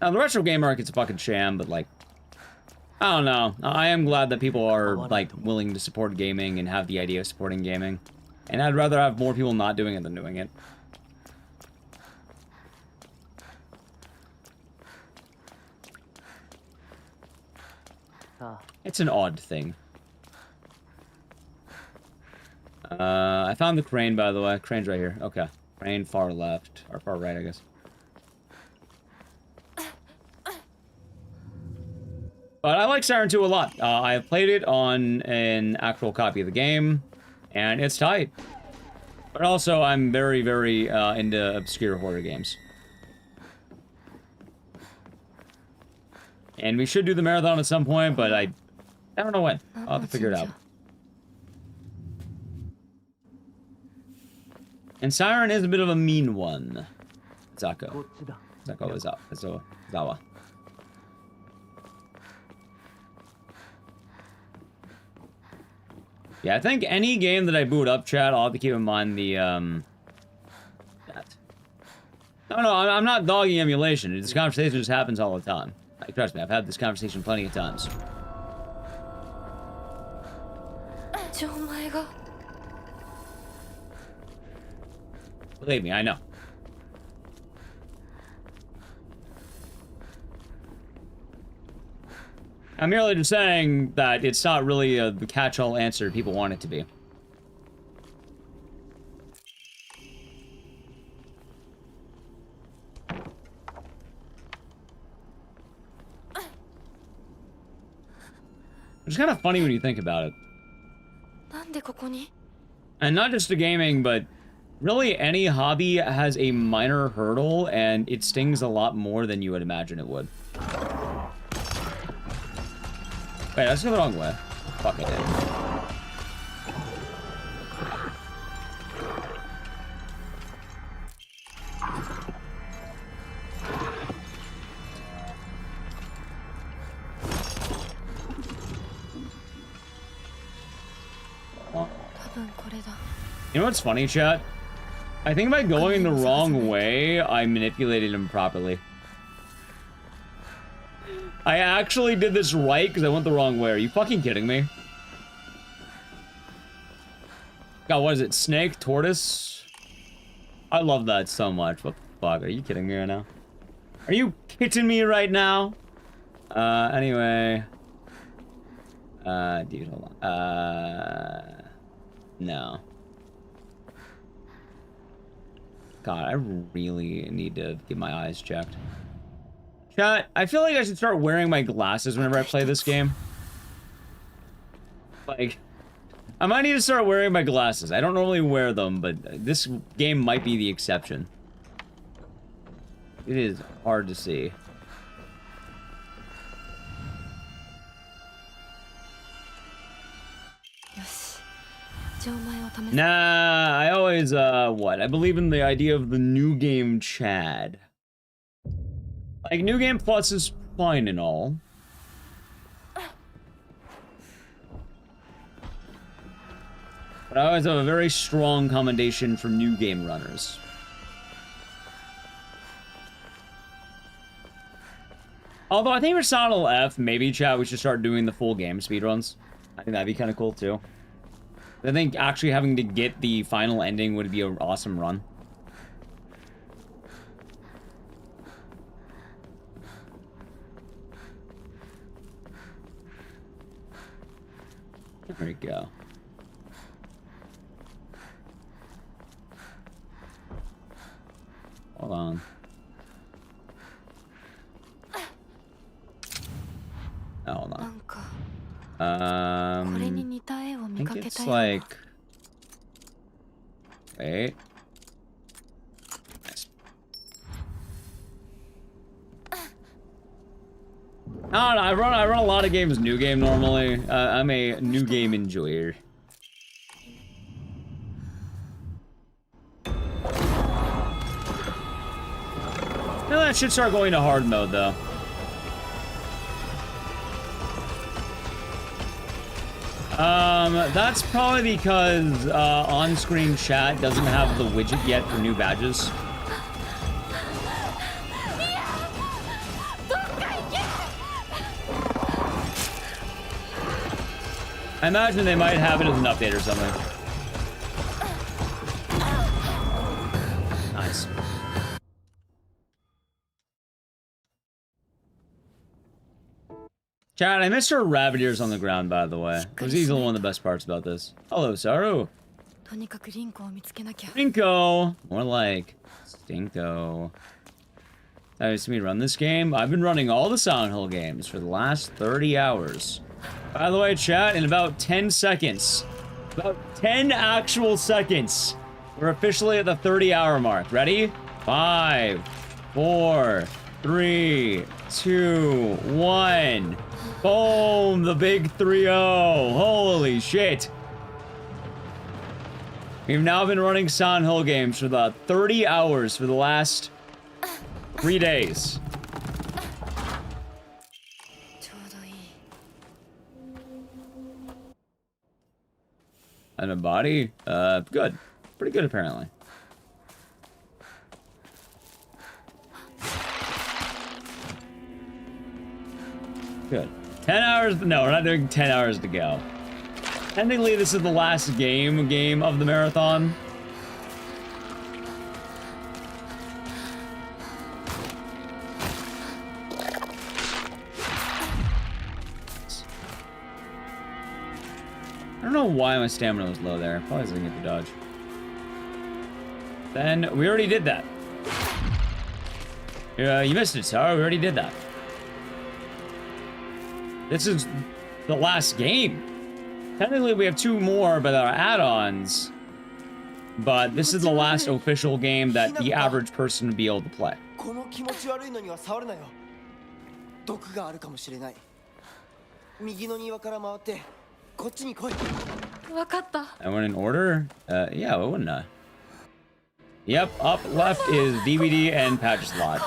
Now, the retro game market's a fucking sham, but, like, I don't know. I am glad that people are, like, willing to support gaming and have the idea of supporting gaming. And I'd rather have more people not doing it than doing it. It's an odd thing. I found the crane, by the way. Crane's right here. Okay. Crane far left. Or far right, I guess. But I like Siren 2 a lot. I have played it on an actual copy of the game, and it's tight. But also, I'm very, very into obscure horror games. And we should do the marathon at some point, but I don't know when. I'll have to figure it out. And Siren is a bit of a mean one. Zako. Zako is Zawa. Yeah, I think any game that I boot up, chat, I'll have to keep in mind the, that. No, I'm not dogging emulation. This conversation just happens all the time. Like, trust me, I've had this conversation plenty of times. Believe me, I know. I'm merely just saying that it's not really the catch-all answer people want it to be. It's kind of funny when you think about it. And not just the gaming, but really any hobby has a minor hurdle, and it stings a lot more than you would imagine it would. Wait, let's go the wrong way. Fuck it. You know what's funny, chat? I think by going the wrong way, I manipulated him properly. I actually did this right because I went the wrong way. Are you fucking kidding me? God, what is it? Snake? Tortoise? I love that so much. What the fuck? Are you kidding me right now? Are you kidding me right now? Anyway. Dude, hold on. No. God, I really need to get my eyes checked. Chat, I feel like I should start wearing my glasses whenever I play this game. Like, I might need to start wearing my glasses. I don't normally wear them, but this game might be the exception. It is hard to see. Nah, I always, what? I believe in the idea of the new game Chad. Like, New Game Plus is fine and all. But I always have a very strong commendation for new game runners. Although, I think for Sonal F, maybe, chat, we should start doing the full game speedruns. I think that'd be kind of cool, too. I think actually having to get the final ending would be an awesome run. There we go. Hold on. Oh, hold on. I think it's like... Wait. Nice. I don't know, I run a lot of games new game normally. I'm a new game enjoyer. No, that should start going to hard mode though. That's probably because on-screen chat doesn't have the widget yet for new badges. I imagine they might have it as an update or something. Nice. Chat, I missed her rabbit ears on the ground, by the way. It was easily one of the best parts about this. Hello, Saru. Rinko. More like Stinko. Have you seen me run this game? I've been running all the Silent Hill games for the last 30 hours. By the way, chat, in about 10 seconds, about 10 actual seconds, we're officially at the 30-hour mark. Ready? 5, 4, 3, 2, 1. Boom! The big 3-0. Holy shit. We've now been running Silent Hill games for the 30 hours for the last 3 days. And a body? Good. Pretty good, apparently. Good. 10 hours? No, we're not doing 10 hours to go. Technically, this is the last game of the marathon. I don't know why my stamina was low there. Probably doesn't get the dodge. Then, we already did that. You missed it, Sarah. We already did that. This is the last game. Technically, we have 2 more, but our add-ons. But this is the last official game that the average person would be able to play. I went in order? Yeah, I wouldn't. Yep, up left is DVD and Pachislot.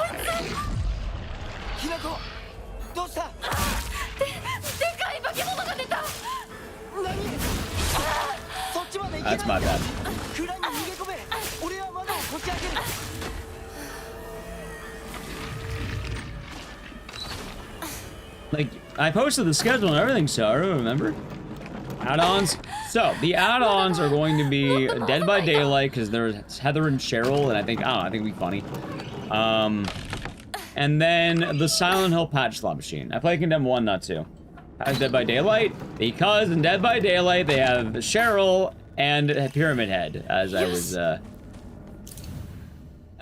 That's my bad. Like, I posted the schedule and everything, so I don't remember. Add-ons. So, the add-ons are going to be Dead by Daylight, because there's Heather and Cheryl, and I think it'd be funny. And then the Silent Hill Pachislot machine. I play Condemned 1, not 2. As Dead by Daylight, because in Dead by Daylight, they have Cheryl and Pyramid Head, as I was, as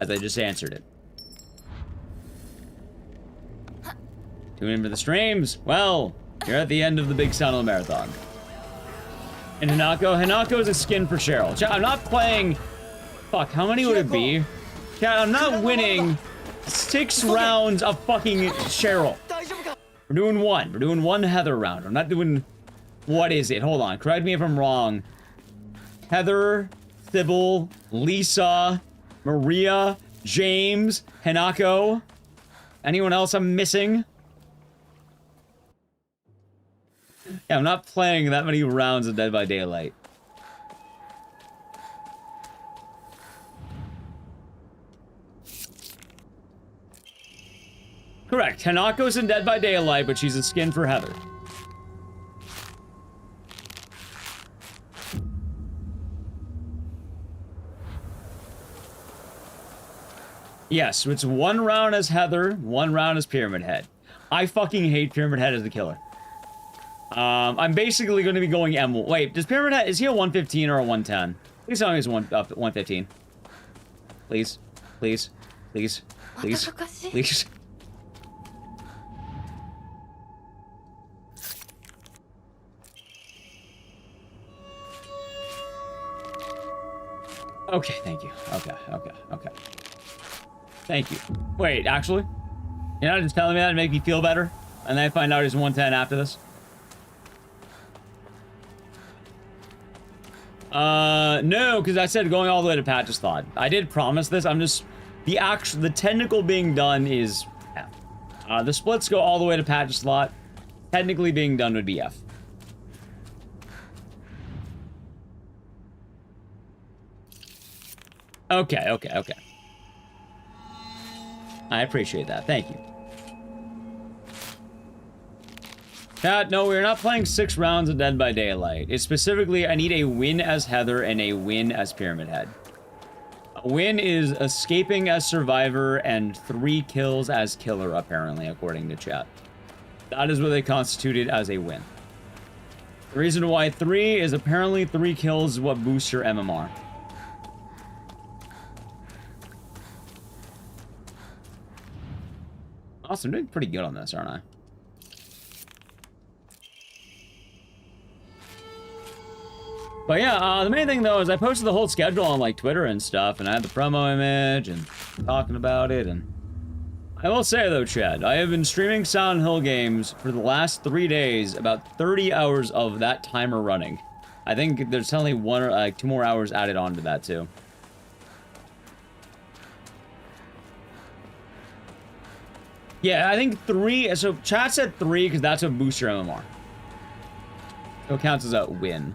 I just answered it. Tune in for the streams. Well, you're at the end of the big Silent Hill marathon. And Hanako is a skin for Cheryl. I'm not playing... Fuck, how many would it be? Yeah, I'm not winning 6 rounds of fucking Cheryl. We're doing 1. We're doing 1 Heather round. I'm not doing... What is it? Hold on. Correct me if I'm wrong. Heather, Sybil, Lisa, Maria, James, Hanako. Anyone else I'm missing? Yeah, I'm not playing that many rounds of Dead by Daylight. Correct. Hanako's in Dead by Daylight, but she's a skin for Heather. Yes, it's 1 round as Heather, 1 round as Pyramid Head. I fucking hate Pyramid Head as the killer. I'm basically going to be going M1. Wait, does Pyramid Head, is he a 115 or a 110? Please tell me he's 115. Please. Please. Please. Please. Please. Okay, thank you. Okay. Thank you. Wait, actually? You're not just telling me that to make me feel better? And then I find out he's 110 after this? No, because I said going all the way to Pachislot. I did promise this. I'm just... The technical being done is F. The splits go all the way to Pachislot. Technically being done would be F. Okay. I appreciate that. Thank you. Chat, no, we're not playing 6 rounds of Dead by Daylight. It's specifically, I need a win as Heather and a win as Pyramid Head. A win is escaping as Survivor and 3 kills as Killer, apparently, according to chat. That is what they constituted as a win. The reason why 3 is apparently 3 kills is what boosts your MMR. Awesome, I'm doing pretty good on this, aren't I? But yeah, the main thing though is I posted the whole schedule on like Twitter and stuff, and I had the promo image and talking about it, and I will say though, Chad, I have been streaming Silent Hill games for the last 3 days, about 30 hours of that timer running. I think there's only 1 or like 2 more hours added on to that too. Yeah, I think 3, so chat said 3 because that's what boosts your MMR. So it counts as a win.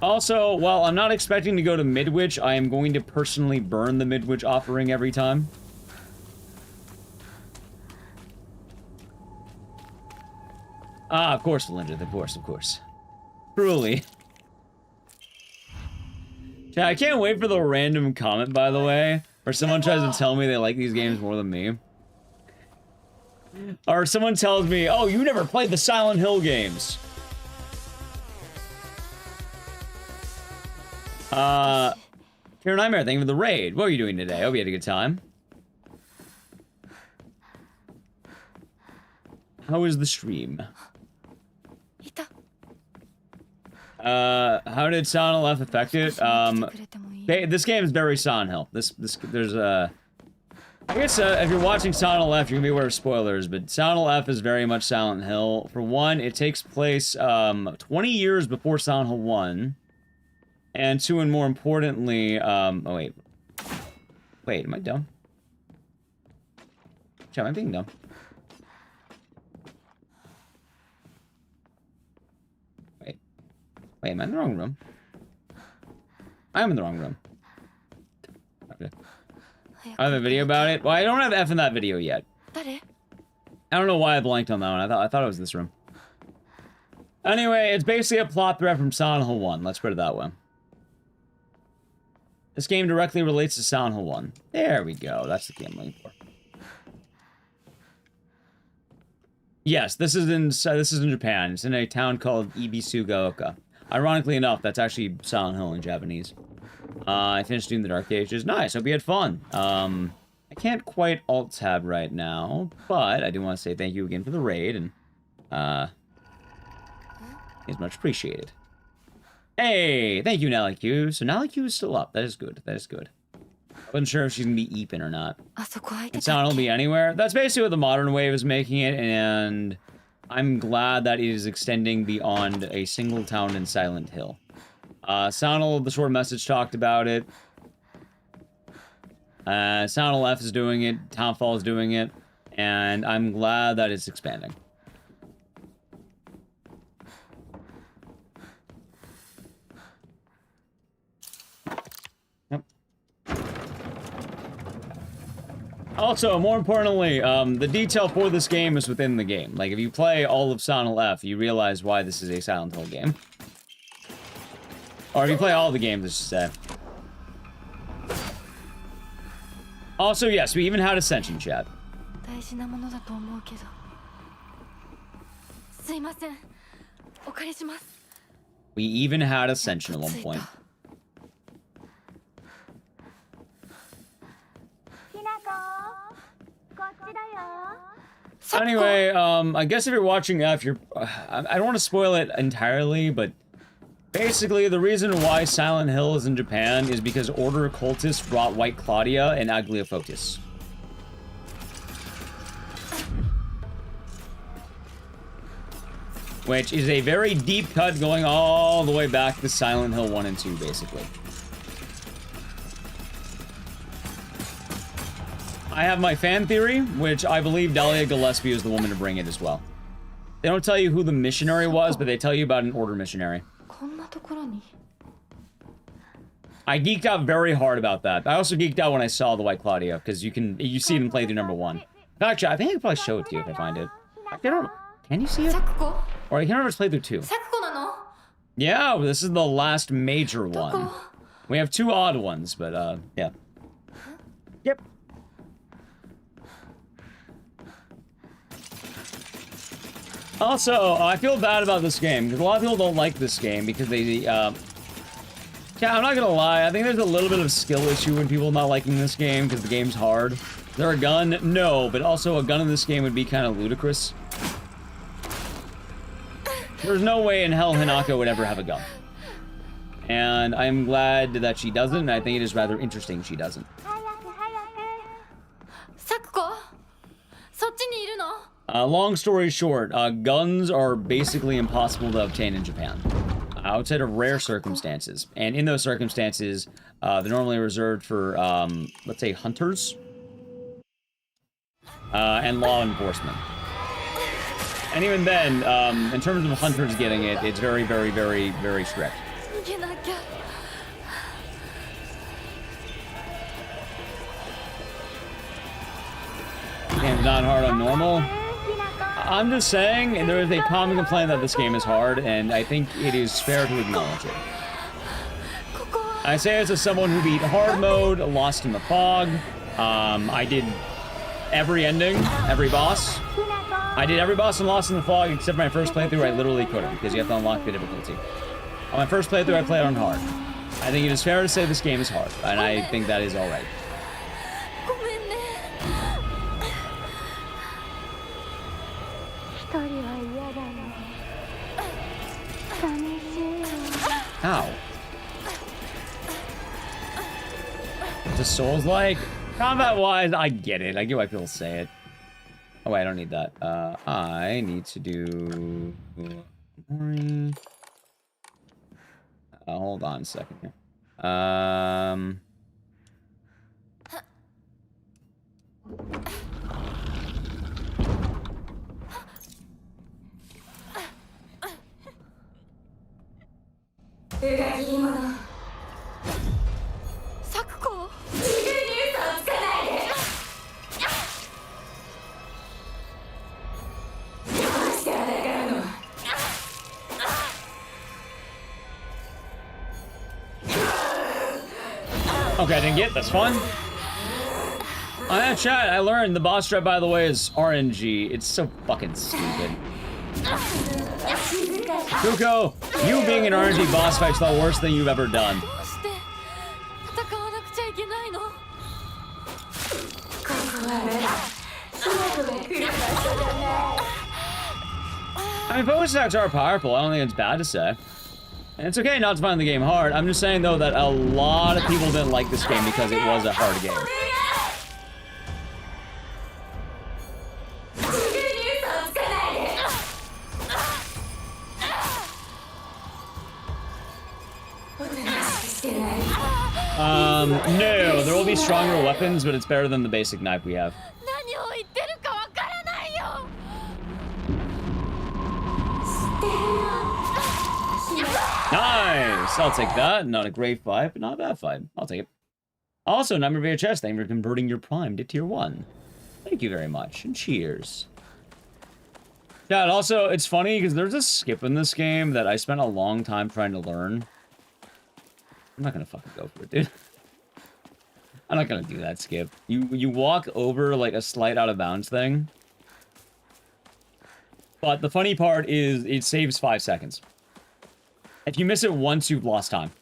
Also, while I'm not expecting to go to Midwich, I am going to personally burn the Midwich offering every time. Ah, of course, Linda, of course. Truly. Yeah, I can't wait for the random comment, by the way, where someone tries to tell me they like these games more than me. Or someone tells me, oh, you never played the Silent Hill games. Pure Nightmare, thank you for the raid. What were you doing today? Hope you had a good time. How was the stream? How did Silent Hill affect it? This game is very Silent Hill. There's a... I guess if you're watching Silent Hill F, you're gonna be aware of spoilers, but Silent Hill F is very much Silent Hill. For one, it takes place 20 years before Silent Hill 1. And two, and more importantly, oh wait. Wait, am I dumb? Chat, am I being dumb? Wait, am I in the wrong room? I am in the wrong room. Okay. I have a video about it. Well, I don't have F in that video yet. I don't know why I blanked on that one. I thought it was this room. Anyway, it's basically a plot thread from Silent Hill 1. Let's put it that way. This game directly relates to Silent Hill 1. There we go. That's the game I'm looking for. Yes, this is in Japan. It's in a town called Ibisugaoka. Ironically enough, that's actually Silent Hill in Japanese. I finished doing the Dark Ages. Nice. Hope you had fun. I can't quite alt-tab right now, but I do want to say thank you again for the raid, and it's much appreciated. Hey, thank you, Nally Q. So Nally Q is still up. That is good. That is good. I wasn't sure if she's gonna be Eepin or not. It's not gonna be anywhere. That's basically what the modern wave is making it, and I'm glad that it is extending beyond a single town in Silent Hill. Silent Hill, the short message talked about it. Silent Hill F is doing it. Townfall is doing it, and I'm glad that it's expanding. Also, more importantly, the detail for this game is within the game. Like, if you play all of Silent Hill F, you realize why this is a Silent Hill game. Or if you play all the games, let's just say. Also, yes, we even had Ascension chat. We even had Ascension at one point. Anyway, I guess if you're watching F, I don't want to spoil it entirely, but basically the reason why Silent Hill is in Japan is because Order Occultists brought White Claudia and Agliofotis. Which is a very deep cut going all the way back to Silent Hill 1 and 2, basically. I have my fan theory, which I believe Dahlia Gillespie is the woman to bring it as well. They don't tell you who the missionary was, but they tell you about an Order missionary. I geeked out very hard about that. I also geeked out when I saw the White Claudia, because you see it in playthrough number 1. Actually, I think I could probably show it to you if I find it. I don't know. Can you see it? Or I can't remember if it's playthrough 2. Yeah, this is the last major one. We have 2 odd ones, but yeah. Yep. Also, I feel bad about this game, because a lot of people don't like this game, because they, yeah, I'm not gonna lie, I think there's a little bit of skill issue when people not liking this game, because the game's hard. Is there a gun? No, but also a gun in this game would be kind of ludicrous. There's no way in hell Hinako would ever have a gun. And I'm glad that she doesn't, and I think it is rather interesting she doesn't. Long story short, guns are basically impossible to obtain in Japan, outside of rare circumstances. And in those circumstances, they're normally reserved for, let's say, hunters and law enforcement. And even then, in terms of hunters getting it, it's very, very, very, very strict. not hard on normal. I'm just saying, and there is a common complaint that this game is hard, and I think it is fair to acknowledge it. I say this as someone who beat hard mode, Lost in the Fog. I did every ending, every boss. I did every boss in Lost in the Fog except my first playthrough. I literally couldn't because you have to unlock the difficulty. On my first playthrough, I played on hard. I think it is fair to say this game is hard, and I think that is alright. Ow. The Souls-like? Combat-wise, I get it. I get why people say it. Oh, wait, I don't need that. I need to do... hold on a second here. Okay, I didn't get this one. On that chat, I learned the boss strat, by the way, is RNG. It's so fucking stupid. Kuko, you being an RNG boss fight's the worst thing you've ever done. I mean, focus attacks are powerful. I don't think it's bad to say. And it's okay not to find the game hard. I'm just saying, though, that a lot of people didn't like this game because it was a hard game. No, there will be stronger weapons, but it's better than the basic knife we have. Nice! I'll take that. Not a great fight, but not a bad fight. I'll take it. Also, number VHS, thank you for converting your Prime to Tier 1. Thank you very much, and cheers. Yeah, and also, it's funny, because there's a skip in this game that I spent a long time trying to learn. I'm not gonna fucking go for it, dude. I'm not gonna do that skip. You walk over, like, a slight out-of-bounds thing. But the funny part is, it saves 5 seconds. If you miss it once, you've lost time.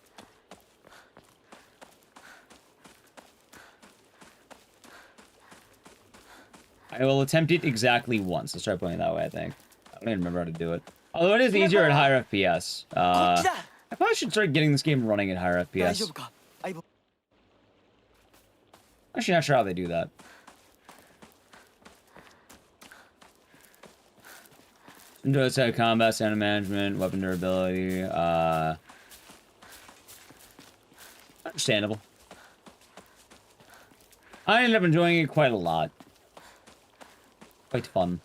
I will attempt it exactly once. Let's try playing it that way, I think. I don't even remember how to do it. Although it is easier at higher FPS. I probably should start getting this game running at higher FPS. Actually, not sure how they do that. Enjoy set combat, stamina management, weapon durability. Understandable. I ended up enjoying it quite a lot. Quite fun.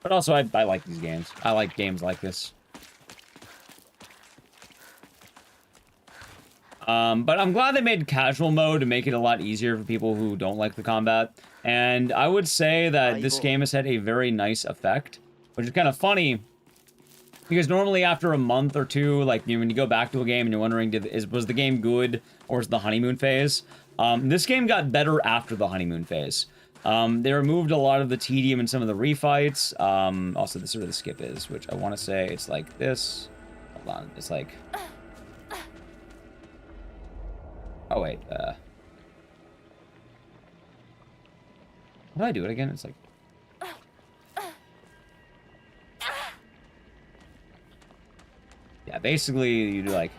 But also, I like these games. I like games like this. But I'm glad they made casual mode to make it a lot easier for people who don't like the combat. And I would say that this game has had a very nice effect, which is kind of funny, because normally after a month or two, like when you go back to a game and you're wondering, was the game good or is the honeymoon phase? This game got better after the honeymoon phase. They removed a lot of the tedium in some of the refights. Also, this is where the skip is, which I want to say it's like this. Hold on, it's like... Oh, wait, how do I do it again? It's like... Yeah, basically, you do like...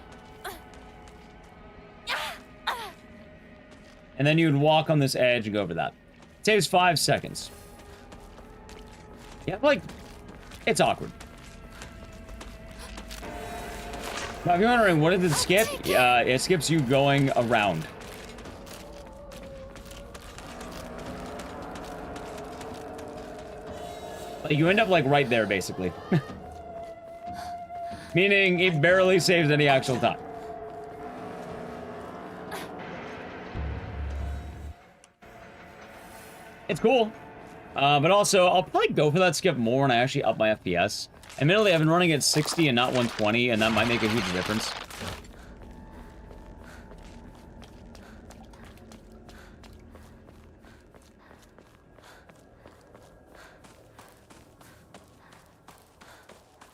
And then you'd walk on this edge and go over that. It saves 5 seconds. Yeah, like... It's awkward. Now, if you're wondering, what did it skip? It skips you going around. Like, you end up, like, right there, basically. Meaning, it barely saves any actual time. It's cool. But also, I'll probably go for that skip more when I actually up my FPS. Admittedly, I've been running at 60 and not 120, and that might make a huge difference.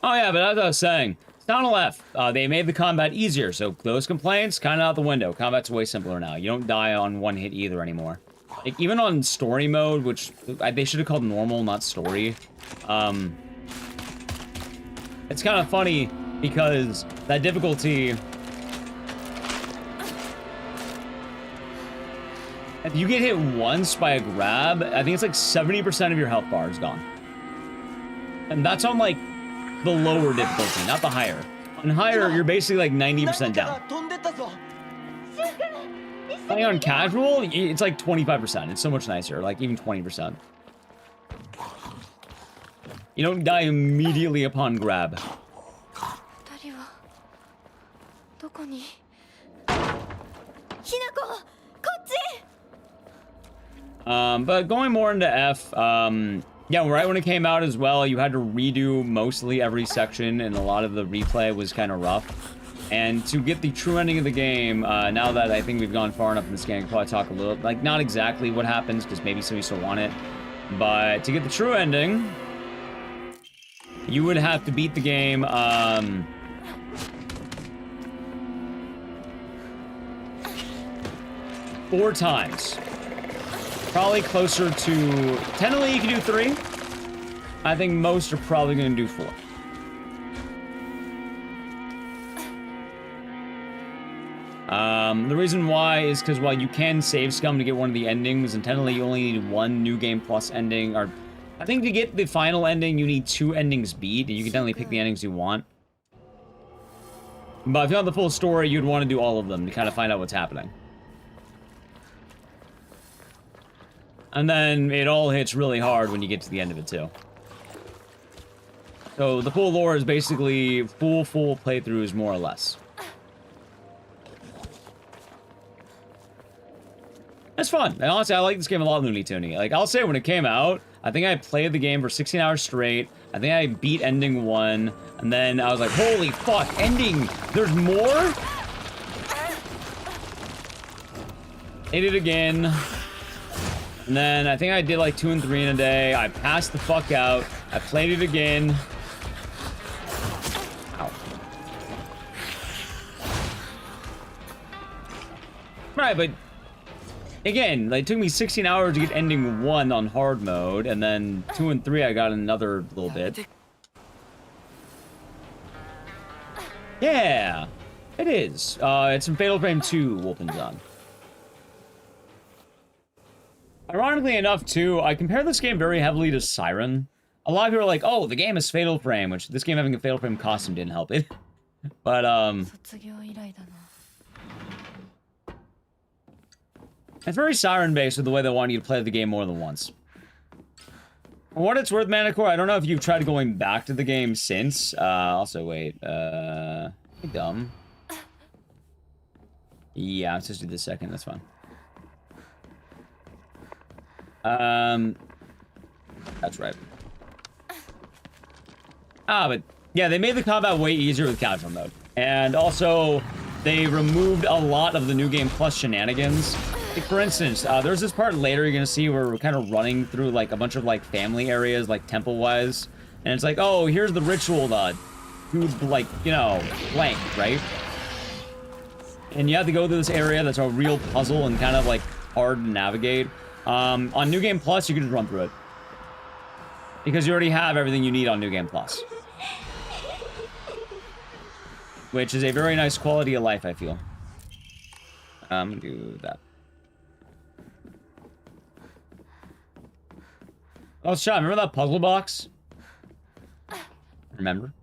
Oh yeah, but as I was saying, down the left, they made the combat easier, so those complaints, kind of out the window. Combat's way simpler now. You don't die on one hit either anymore. Like, even on story mode, which they should have called normal, not story. It's kind of funny because that difficulty, if you get hit once by a grab, I think it's like 70% of your health bar is gone. And that's on like the lower difficulty, not the higher. On higher, you're basically like 90% down. Playing on casual, it's like 25%. It's so much nicer, like even 20%. You don't die immediately upon grab. But going more into F, yeah, right when it came out as well, you had to redo mostly every section, and a lot of the replay was kind of rough. And to get the true ending of the game, now that I think we've gone far enough in this game, I'll probably talk a little, like, not exactly what happens, because maybe some of you still want it, but to get the true ending, you would have to beat the game, 4 times. Probably closer to... Technically, you can do 3. I think most are probably going to do 4. The reason why is because, while you can save scum to get one of the endings, and technically you only need 1 New Game Plus ending, or... I think to get the final ending, you need 2 endings beat, and you can definitely pick the endings you want. But if you want the full story, you'd want to do all of them to kind of find out what's happening. And then it all hits really hard when you get to the end of it, too. So the full lore is basically full playthroughs, more or less. It's fun. And honestly, I like this game a lot, Looney Toony. Like, I'll say when it came out, I think I played the game for 16 hours straight. I think I beat ending 1. And then I was like, holy fuck, ending! There's more? Hit it again. And then I think I did like 2 and 3 in a day. I passed the fuck out. I played it again. Ow. Right, but again, like, it took me 16 hours to get ending 1 on hard mode, and then 2 and 3 I got another little bit. Yeah, it is. It's in Fatal Frame 2, Wolfenstein. Ironically enough, too, I compare this game very heavily to Siren. A lot of people are like, oh, the game is Fatal Frame, which this game having a Fatal Frame costume didn't help it. But, it's very Siren-based with the way they want you to play the game more than once. For what it's worth, Manicore, I don't know if you've tried going back to the game since. Also, wait, dumb. Yeah, let's just do this second, that's fine. That's right. But yeah, they made the combat way easier with casual mode. And also, they removed a lot of the New Game Plus shenanigans. Like, for instance, there's this part later you're gonna see where we're kind of running through, like, a bunch of, like, family areas, like, temple-wise. And it's like, oh, here's the ritual to, like, you know, blank, right? And you have to go through this area that's a real puzzle and kind of, like, hard to navigate. On New Game Plus, you can just run through it. Because you already have everything you need on New Game Plus. Which is a very nice quality of life, I feel. I'm gonna do that. Oh, Sean, remember that puzzle box? Remember?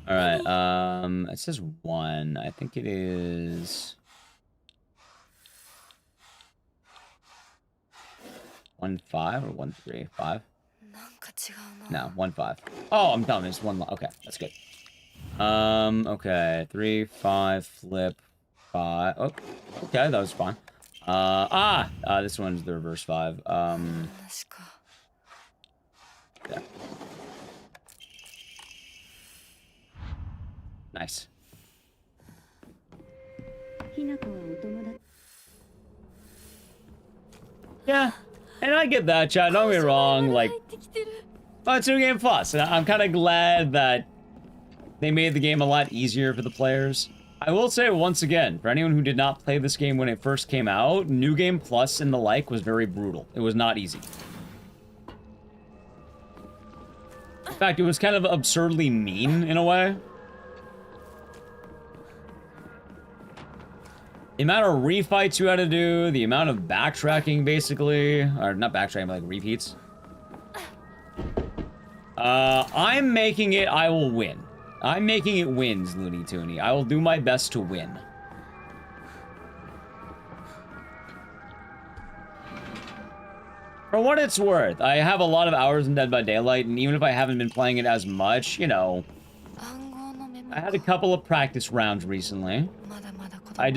Alright, it says 1. I think it is 1-5 or 1-3? 5? No, 1-5. Oh, I'm dumb. It's 1. Okay, that's good. Okay. 3, 5, flip, 5. Oh, okay, that was fine. This one's the reverse 5. Yeah. Nice. Yeah, and I get that, chat. Don't get me wrong. Like, oh, it's New Game Plus, and I'm kind of glad that they made the game a lot easier for the players. I will say once again, for anyone who did not play this game when it first came out, New Game Plus and the like was very brutal. It was not easy. In fact, it was kind of absurdly mean in a way. The amount of refights you had to do, the amount of backtracking, basically, or not backtracking, but like repeats. I'm making it, I will win. I'm making it wins, Looney Tooney. I will do my best to win. For what it's worth, I have a lot of hours in Dead by Daylight, and even if I haven't been playing it as much, you know, I had a couple of practice rounds recently. I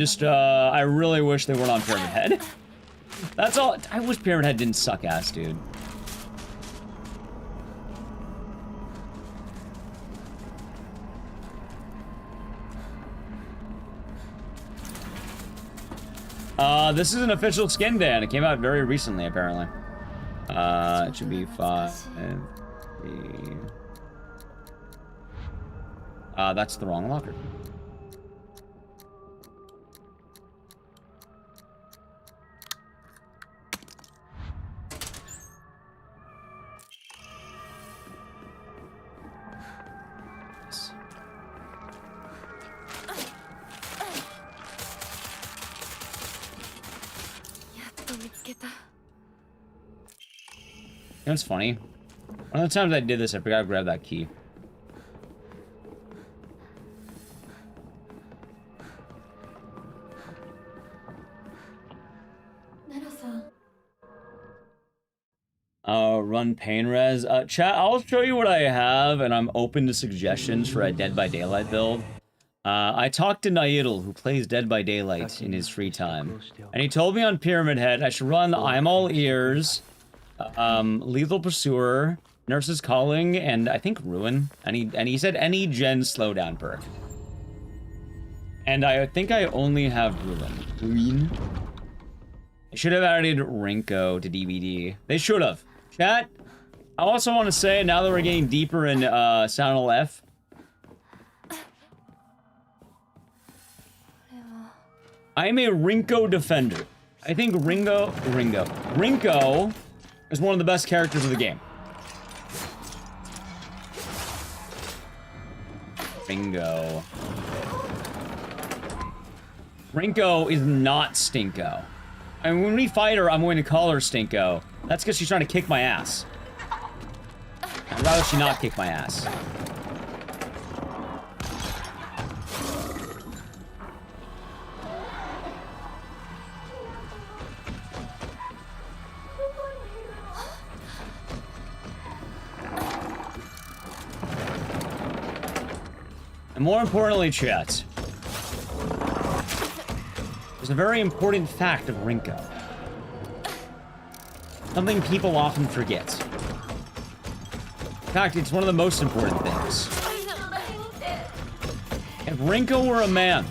really wish they weren't on Pyramid Head. That's all. I wish Pyramid Head didn't suck ass, dude. This is an official skin day, and it came out very recently, apparently. It should be 5, 3. That's the wrong locker. You know what's funny? One of the times I did this, I forgot to grab that key. Run pain res. Chat, I'll show you what I have, and I'm open to suggestions for a Dead by Daylight build. I talked to Naidal, who plays Dead by Daylight in his free time, and he told me on Pyramid Head I should run I'm All Ears, Lethal Pursuer, Nurse's Calling, and I think Ruin. And he said any gen slowdown perk. And I think I only have Ruin. They should have added Rinko to DVD. They should have. Chat, I also want to say, now that we're getting deeper in Sound F, I am a Rinko defender. I think Rinko is one of the best characters of the game. Rinko is not Stinko. I mean, when we fight her, I'm going to call her Stinko. That's because she's trying to kick my ass. I'd rather she not kick my ass. And more importantly, chat, there's a very important fact of Rinko. Something people often forget. In fact, it's one of the most important things. If Rinko were a man,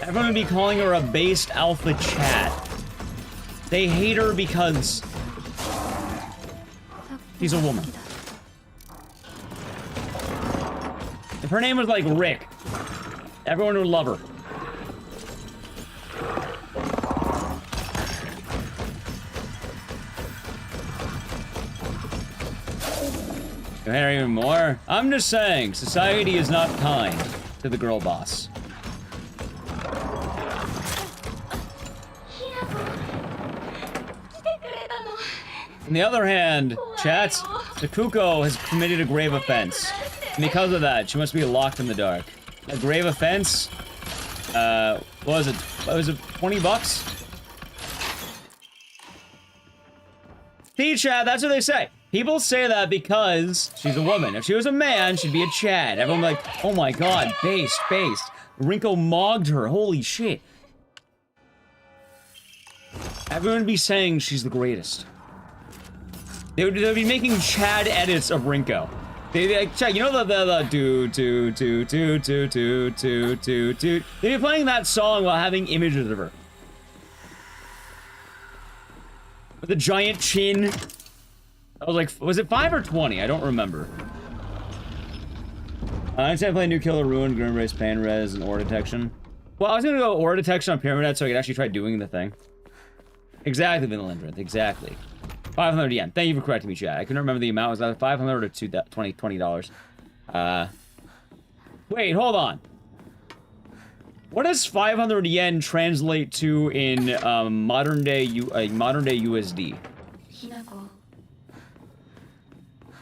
everyone would be calling her a based alpha chat. They hate her because she's a woman. If her name was like Rick, everyone would love her. You hear even more? I'm just saying, society is not kind to the girl boss. On the other hand, chats, Sakuko has committed a grave offense. And because of that, she must be locked in the dark. A grave offense? What was it? What was it, 20 bucks? See, chat, that's what they say. People say that because she's a woman. If she was a man, she'd be a Chad. Everyone would be like, oh my god, based. Rinko mogged her, holy shit. Everyone would be saying she's the greatest. They would be making Chad edits of Rinko. They'd be like, Chad, you know the do. They'd be playing that song while having images of her. With a giant chin. I was like, was it 5 or 20? I don't remember. I decided to play New Killer Ruin, Grim Race, Pan Res, and Ore Detection. Well, I was gonna go Ore Detection on Pyramid Head so I could actually try doing the thing. Exactly, Vanilla Labyrinth, exactly. 500 yen. Thank you for correcting me, chat. I couldn't remember the amount. Was that 500 or $20? Wait, hold on. What does 500 yen translate to in modern day USD?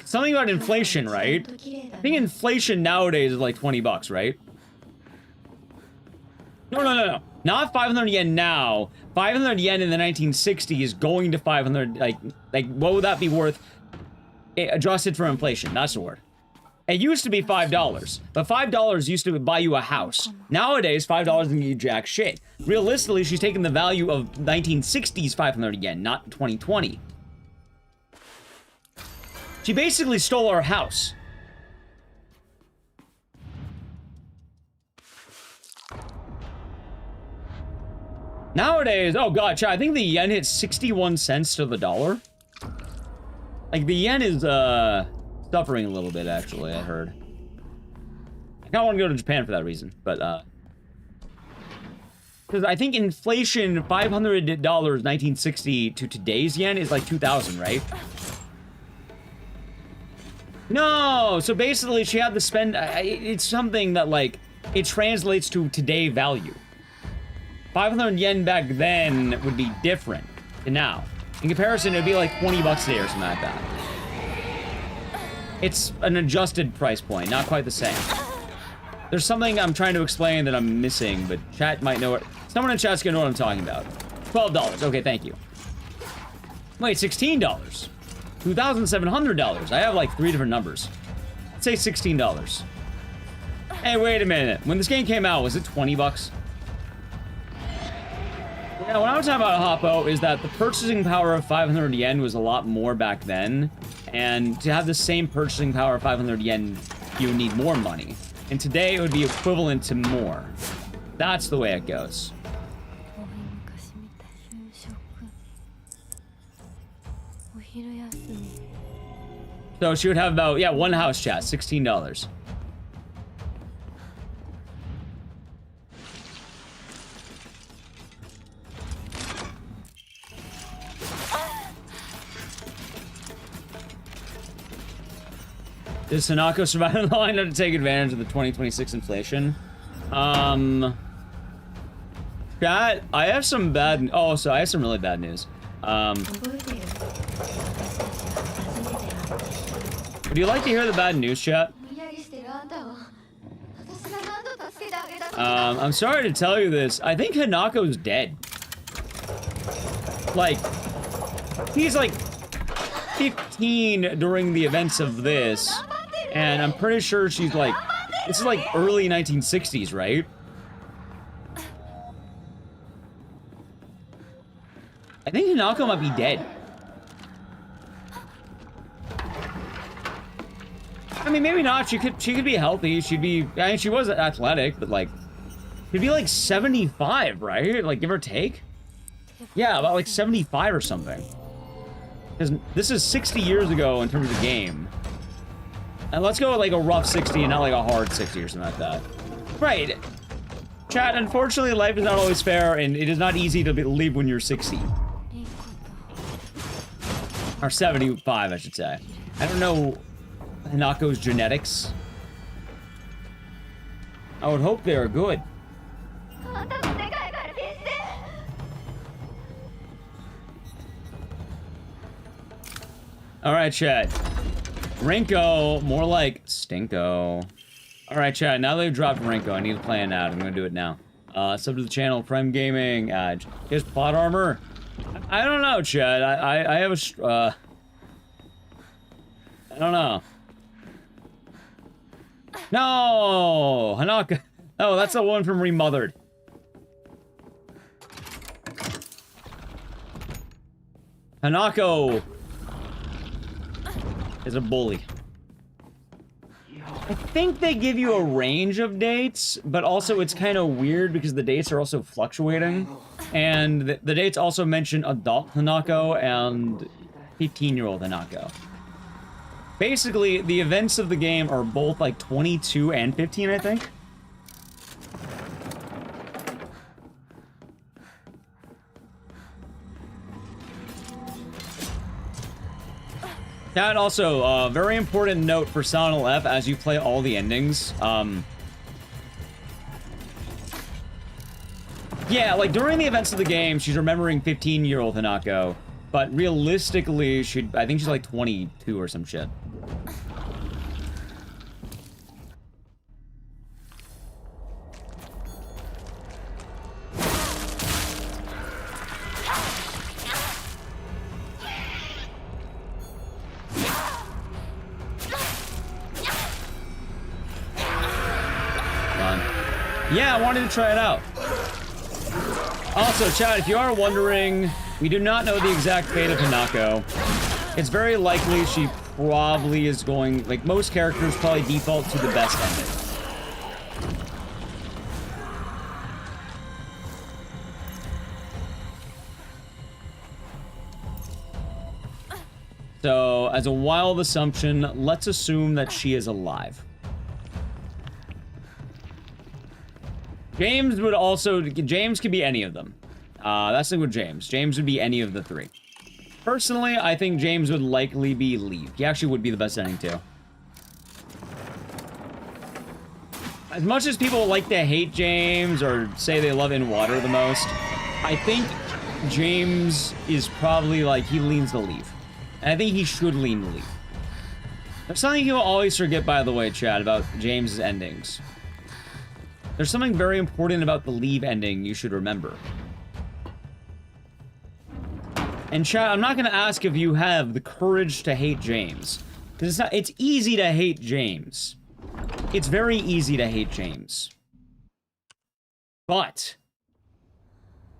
Something about inflation, right? I think inflation nowadays is like 20 bucks, right? No. Not 500 yen now. 500 yen in the 1960s going to 500, like what would that be worth adjusted for inflation? That's the word. It used to be $5, but $5 used to buy you a house. Nowadays, $5 doesn't get you jack shit. Realistically, she's taking the value of 1960s 500 yen, not 2020. She basically stole our house. Nowadays, oh god, chat, I think the yen hit 61 cents to the dollar. Like, the yen is, suffering a little bit, actually, I heard. I kinda want to go to Japan for that reason, but, because I think inflation, $500 1960 to today's yen is like 2,000, right? No! So basically, she had to spend, it's something that, like, it translates to today value. 500 yen back then would be different to now. In comparison, it would be like 20 bucks today or something like that. It's an adjusted price point, not quite the same. There's something I'm trying to explain that I'm missing, but chat might know it. Someone in chat's gonna know what I'm talking about. $12. Okay, thank you. Wait, $16. $2,700. I have like 3 different numbers. Let's say $16. Hey, wait a minute. When this game came out, was it 20 bucks? Yeah, what I was talking about, Hoppo, is that the purchasing power of 500 yen was a lot more back then. And to have the same purchasing power of 500 yen, you would need more money. And today, it would be equivalent to more. That's the way it goes. So she would have about, yeah, one house chat, $16. Does Hanako survive in the line to take advantage of the 2026 inflation? Chat, I have some bad... Oh, so I have some really bad news. Would you like to hear the bad news, chat? I'm sorry to tell you this. I think Hanako's dead. Like, he's like 15 during the events of this. And I'm pretty sure she's like... This is like early 1960s, right? I think Hanako might be dead. I mean, maybe not. She could be healthy. She'd be... I mean, she was athletic, but like... She'd be like 75, right? Like, give or take? Yeah, about like 75 or something. Because this is 60 years ago in terms of the game. And let's go with like a rough 60 and not like a hard 60 or something like that. Right. Chat, unfortunately, life is not always fair, and it is not easy to live when you're 60. Or 75, I should say. I don't know Hanako's genetics. I would hope they are good. Alright, chat. Rinko, more like Stinko. Alright, chat, now they've dropped Rinko, I need to plan out. I'm gonna do it now. Sub to the channel, Prime Gaming. Here's plot armor. I don't know, chat. I have a... I don't know. No! Hanaka. Oh, that's the one from Remothered. Hanako is a bully. I think they give you a range of dates, but also it's kind of weird because the dates are also fluctuating. And the dates also mention adult Hanako and 15-year-old Hanako. Basically, the events of the game are both like 22 and 15, I think. That also, very important note for Silent Hill F as you play all the endings. Yeah, like during the events of the game, she's remembering 15-year-old Hanako, but realistically, I think she's like 22 or some shit. Yeah, I wanted to try it out. Also, chat, if you are wondering, we do not know the exact fate of Hanako. It's very likely she probably is going, like most characters, probably default to the best ending. So, as a wild assumption, let's assume that she is alive. James would also... James could be any of them. That's the thing with James. James would be any of the three. Personally, I think James would likely be Leave. He actually would be the best ending, too. As much as people like to hate James or say they love In Water the most, I think James is probably, like, he leans to Leave. And I think he should lean to Leave. There's something you'll always forget, by the way, Chad, about James' endings. There's something very important about the Leave ending you should remember. And chat, I'm not gonna ask if you have the courage to hate James. Because it's easy to hate James. It's very easy to hate James. But,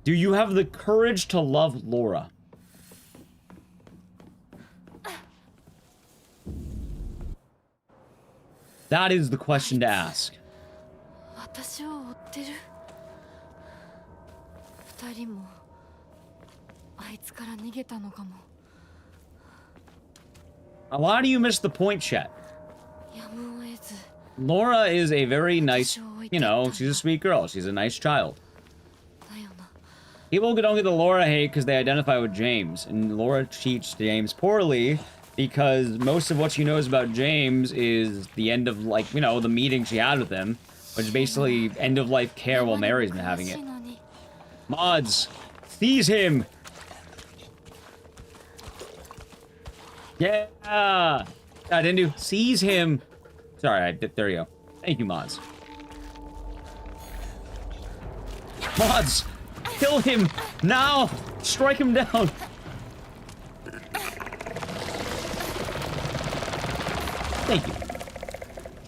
do you have the courage to love Laura? That is the question to ask. Why do you miss the point, chat? Laura is a very nice, you know, she's a sweet girl. She's a nice child. People don't get the Laura hate because they identify with James. And Laura treats James poorly because most of what she knows about James is the end of, like, you know, the meeting she had with him. Which is basically end-of-life care while Mary's been having it. Mods, seize him! Yeah! I didn't do seize him! Sorry, there you go. Thank you, Mods. Mods! Kill him! Now! Strike him down! Thank you.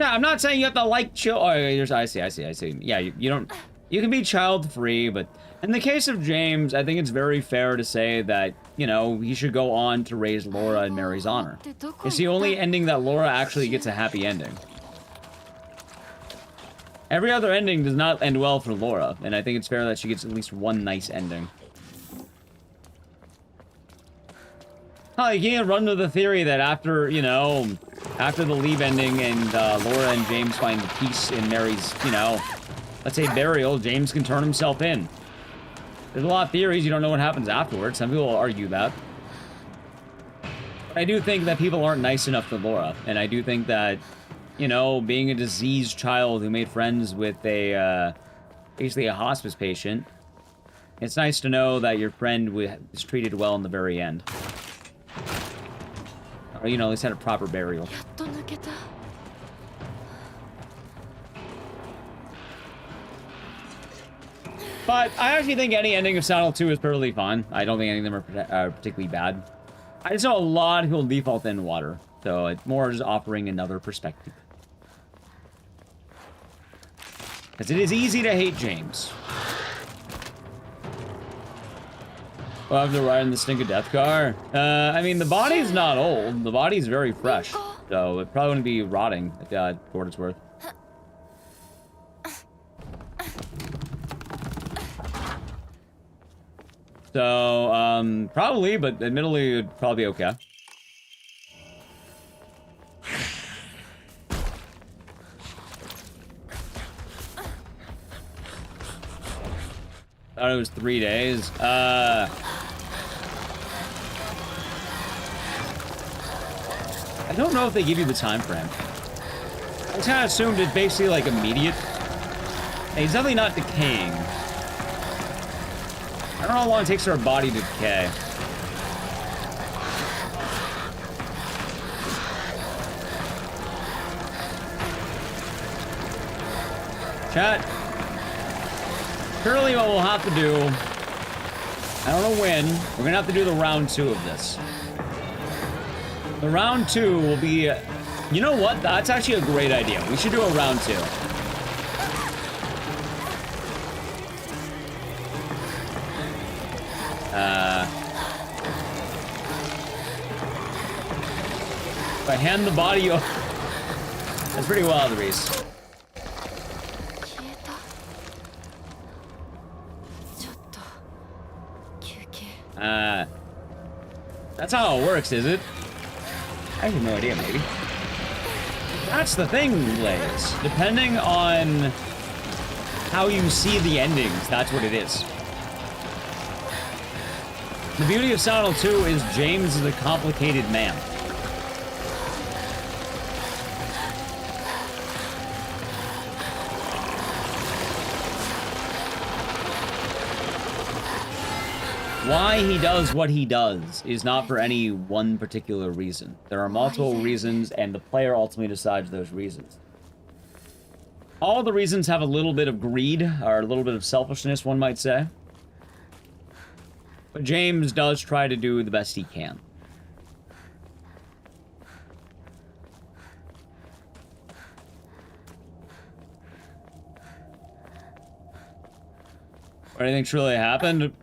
Yeah, I'm not saying you have to like chill. Oh, I see. Yeah, you don't. You can be child-free, but in the case of James, I think it's very fair to say that, you know, he should go on to raise Laura in Mary's honor. It's the only ending that Laura actually gets a happy ending. Every other ending does not end well for Laura, and I think it's fair that she gets at least one nice ending. Oh, you can't run with the theory that after, you know, after the Leave ending and Laura and James find peace in Mary's, you know, let's say burial, James can turn himself in. There's a lot of theories, you don't know what happens afterwards. Some people will argue that. I do think that people aren't nice enough to Laura, and I do think that, you know, being a diseased child who made friends with a, basically a hospice patient, it's nice to know that your friend was treated well in the very end. Or, you know, at least had a proper burial. But I actually think any ending of Silent Hill 2 is perfectly fine. I don't think any of them are particularly bad. I just know a lot of people default in Water. So it's more just offering another perspective. Because it is easy to hate James. We'll have to ride in the stink of death car. I mean, the body's not old. The body's very fresh. So it probably wouldn't be rotting, for what it's worth. So, probably, but admittedly, it'd probably be okay. Thought it was 3 days. I don't know if they give you the time frame. I kind of assumed it's basically like immediate. Hey, he's definitely not decaying. I don't know how long it takes for our body to decay. Chat. Currently what we'll have to do, I don't know when, we're gonna have to do the round 2 of this. The round 2 will be, you know what? That's actually a great idea. We should do a round 2. If I hand the body over, that's pretty wild, Reese. That's how it works, is it? I have no idea, maybe. That's the thing, Blaze. Depending on how you see the endings, that's what it is. The beauty of Silent Hill 2 is James is a complicated man. Why he does what he does is not for any one particular reason. There are multiple reasons, and the player ultimately decides those reasons. All the reasons have a little bit of greed, or a little bit of selfishness, one might say. But James does try to do the best he can. What do you think truly happened?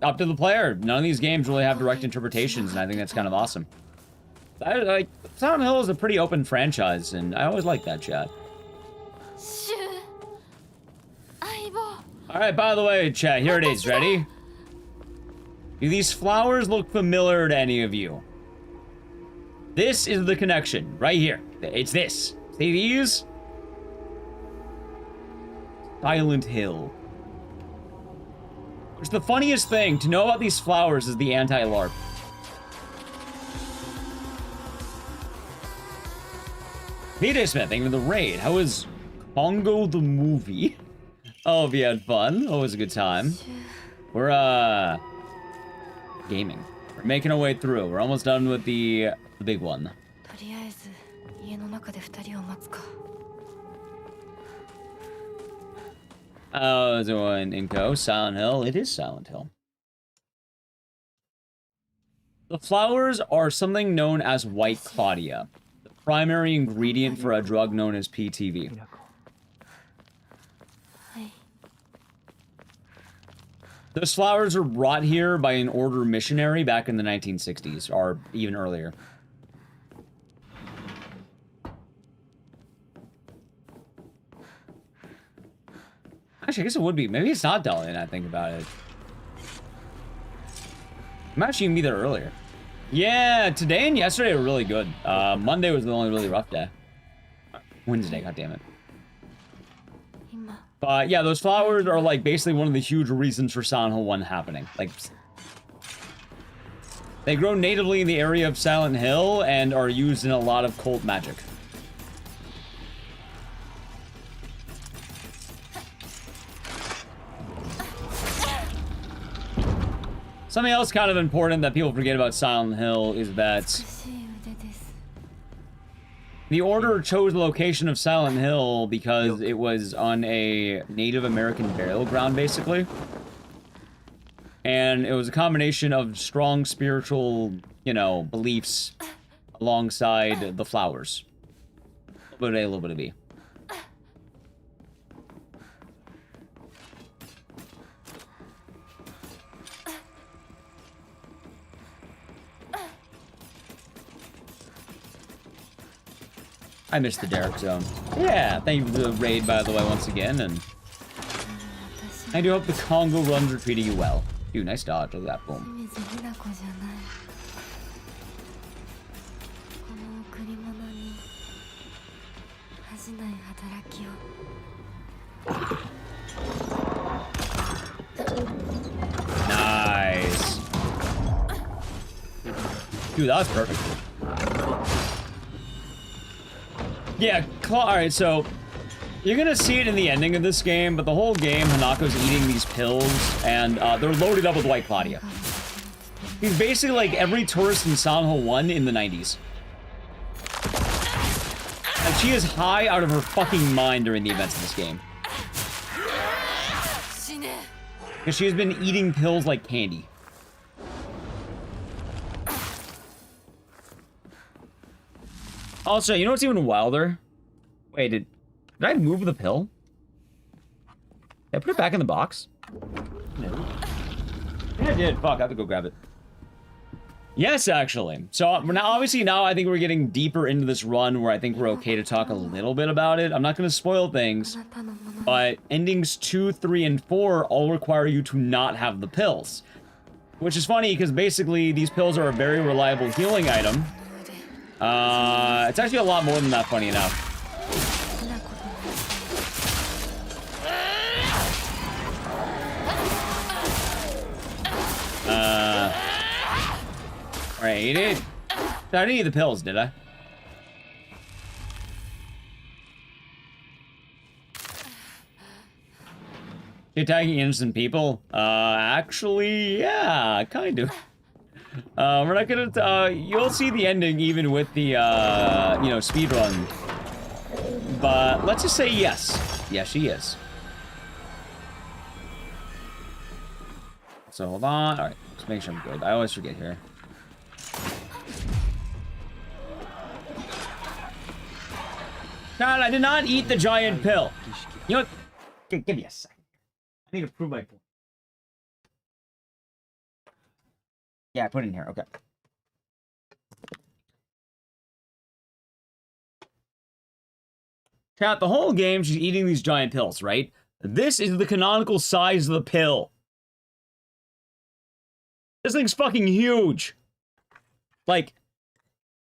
Up to the player. None of these games really have direct interpretations, and I think that's kind of awesome. Silent Hill is a pretty open franchise, and I always like that, chat. Alright, by the way, chat, here it is. Ready? Do these flowers look familiar to any of you? This is the connection, right here. It's this. See these? Silent Hill. Which the funniest thing to know about these flowers is the anti-LARP. PJ Smith, thank you for the raid. How was Congo the movie? Oh, if you had fun. Always a good time. We're, gaming. We're making our way through. We're almost done with the big one. Oh, so in Inco, Silent Hill. It is Silent Hill. The flowers are something known as White Claudia, the primary ingredient for a drug known as PTV. Those flowers were brought here by an order missionary back in the 1960s, or even earlier. Actually, I guess it would be. Maybe it's not Dahlia, now I think about it. I'm actually gonna be there earlier. Yeah, today and yesterday were really good. Monday was the only really rough day. Wednesday, goddammit. But yeah, those flowers are like basically one of the huge reasons for Silent Hill 1 happening. Like, they grow natively in the area of Silent Hill and are used in a lot of cult magic. Something else kind of important that people forget about Silent Hill is that the Order chose the location of Silent Hill because it was on a Native American burial ground, basically. And it was a combination of strong spiritual, you know, beliefs alongside the flowers. A little bit of A, a little bit of B. I missed the Derek zone. Yeah, thank you for the raid, by the way, once again, and I do hope the Congo runs are treating you well. Dude, nice dodge. Look at that, boom. Nice. Dude, that was perfect. Yeah, alright, so you're gonna see it in the ending of this game, but the whole game, Hanako's eating these pills, and they're loaded up with White Claudia. He's basically like every tourist in Sanho 1 in the 90s. And she is high out of her fucking mind during the events of this game. Because she's been eating pills like candy. Also, you know what's even wilder? Wait, did I move the pill? Did I put it back in the box? No. Yeah, I did. Fuck, I have to go grab it. Yes, actually. So we're now, obviously now I think we're getting deeper into this run where I think we're okay to talk a little bit about it. I'm not going to spoil things, but endings 2, 3, and 4 all require you to not have the pills. Which is funny because basically these pills are a very reliable healing item. It's actually a lot more than that, funny enough. Alright, you did. I didn't eat the pills, did I? You're attacking innocent people? Actually, yeah, kind of. We're not gonna, you'll see the ending even with the, you know, speedrun. But let's just say yes. Yes, she is. So hold on. Alright, let's make sure I'm good. I always forget here. God, I did not eat the giant pill. You know what? Give me a second. I need to prove my point. Yeah, I put it in here. Okay. Chat, the whole game, she's eating these giant pills, right? This is the canonical size of the pill. This thing's fucking huge. Like,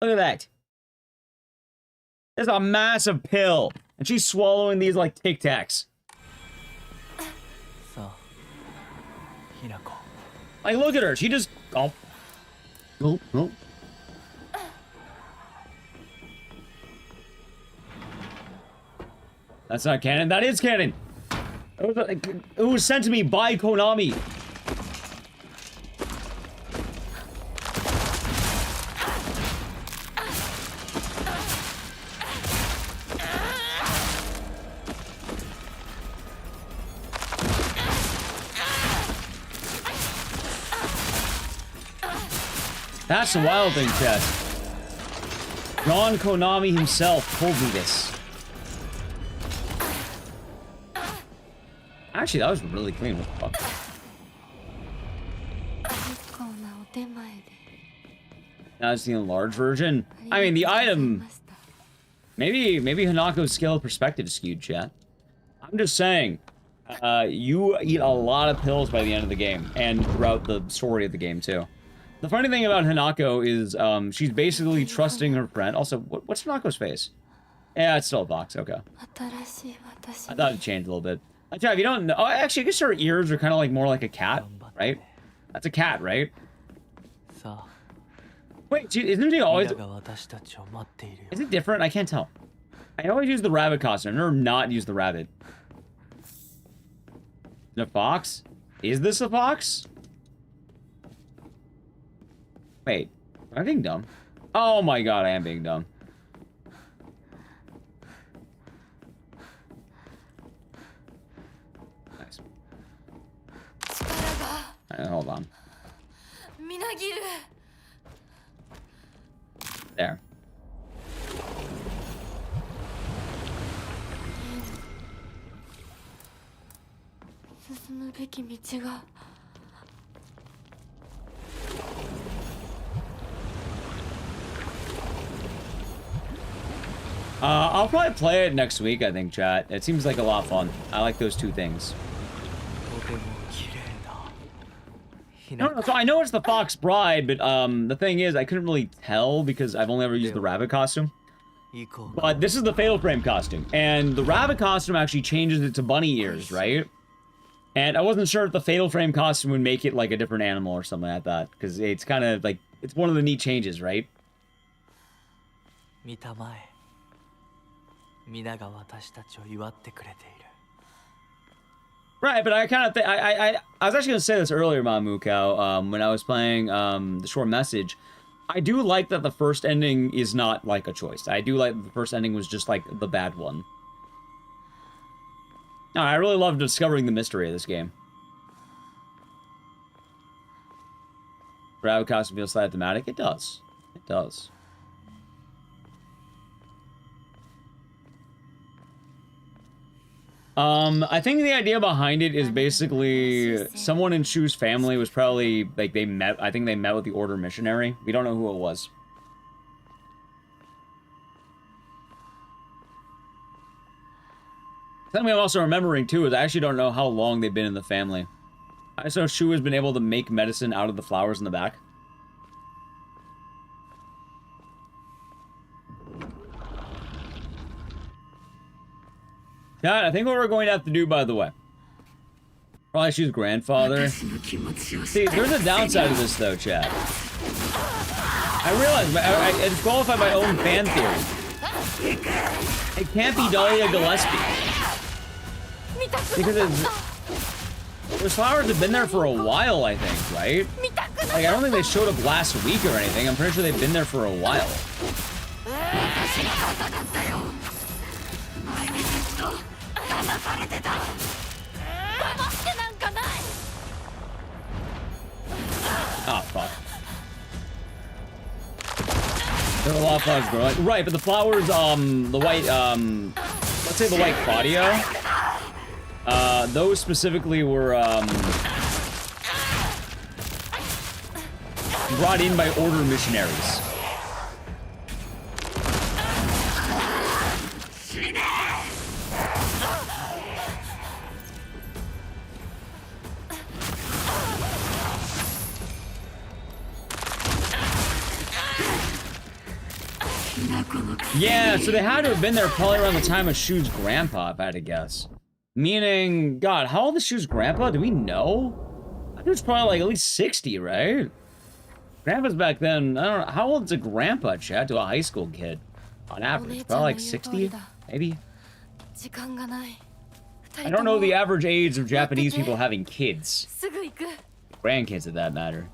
look at that. It's a massive pill. And she's swallowing these like Tic Tacs. Like, look at her. She just... Oh. Oh, oh. That's not canon. That is canon. It was sent to me by Konami. That's the wild thing, chat. John Konami himself told me this. Actually, that was really clean. What the fuck? That's the enlarged version. I mean, the item... Maybe Hanako's scale of perspective is skewed, chat. I'm just saying. You eat a lot of pills by the end of the game. And throughout the story of the game, too. The funny thing about Hanako is, she's basically trusting her friend. Also, what's Hanako's face? Yeah, it's still a box. Okay. I thought it changed a little bit. If you don't know... Oh, actually, I guess her ears are kind of like more like a cat, right? That's a cat, right? Wait, isn't it always... Is it different? I can't tell. I always use the rabbit costume. I've never not used the rabbit. Is it a fox? Is this a fox? Wait, am I being dumb? Oh my god, I am being dumb. Nice. Hold on. There. I'll probably play it next week, I think, chat. It seems like a lot of fun. I like those two things. No, so I know it's the Fox Bride, but the thing is, I couldn't really tell because I've only ever used the rabbit costume. But this is the Fatal Frame costume, and the rabbit costume actually changes it to bunny ears, right? And I wasn't sure if the Fatal Frame costume would make it like a different animal or something like that, because it's kind of like, it's one of the neat changes, right? Right, but I kind of think I was actually gonna say this earlier, Mamukao, when I was playing the short message. I do like that the first ending is not like a choice. I do like that the first ending was just like the bad one. No, I really love discovering the mystery of this game. Rabbit costume feels slightly thematic. It does. It does. I think the idea behind it is basically someone in Shu's family was probably, like, they met, I think they met with the Order missionary. We don't know who it was. Something I'm also remembering, too, is I actually don't know how long they've been in the family. I just know Shu has been able to make medicine out of the flowers in the back. Yeah, I think what we're going to have to do, by the way, probably Shu's grandfather. See, there's a downside to this, though, Chad. I realize I disqualify my own fan theory. It can't be Dahlia Gillespie. Because those flowers have been there for a while, I think, right? Like, I don't think they showed up last week or anything. I'm pretty sure they've been there for a while. Oh, fuck. There are a lot of flowers growing. Right, but the flowers, the white, let's say the white Claudio, those specifically were, brought in by Order missionaries. Yeah, so they had to have been there probably around the time of Shu's grandpa, if I had to guess. Meaning, God, how old is Shu's grandpa? Do we know? I think it's probably like at least 60, right? Grandpa's back then, I don't know, how old is a grandpa, Chad, to a high school kid? On average, probably like 60, maybe? I don't know the average age of Japanese people having kids. Grandkids, at that matter.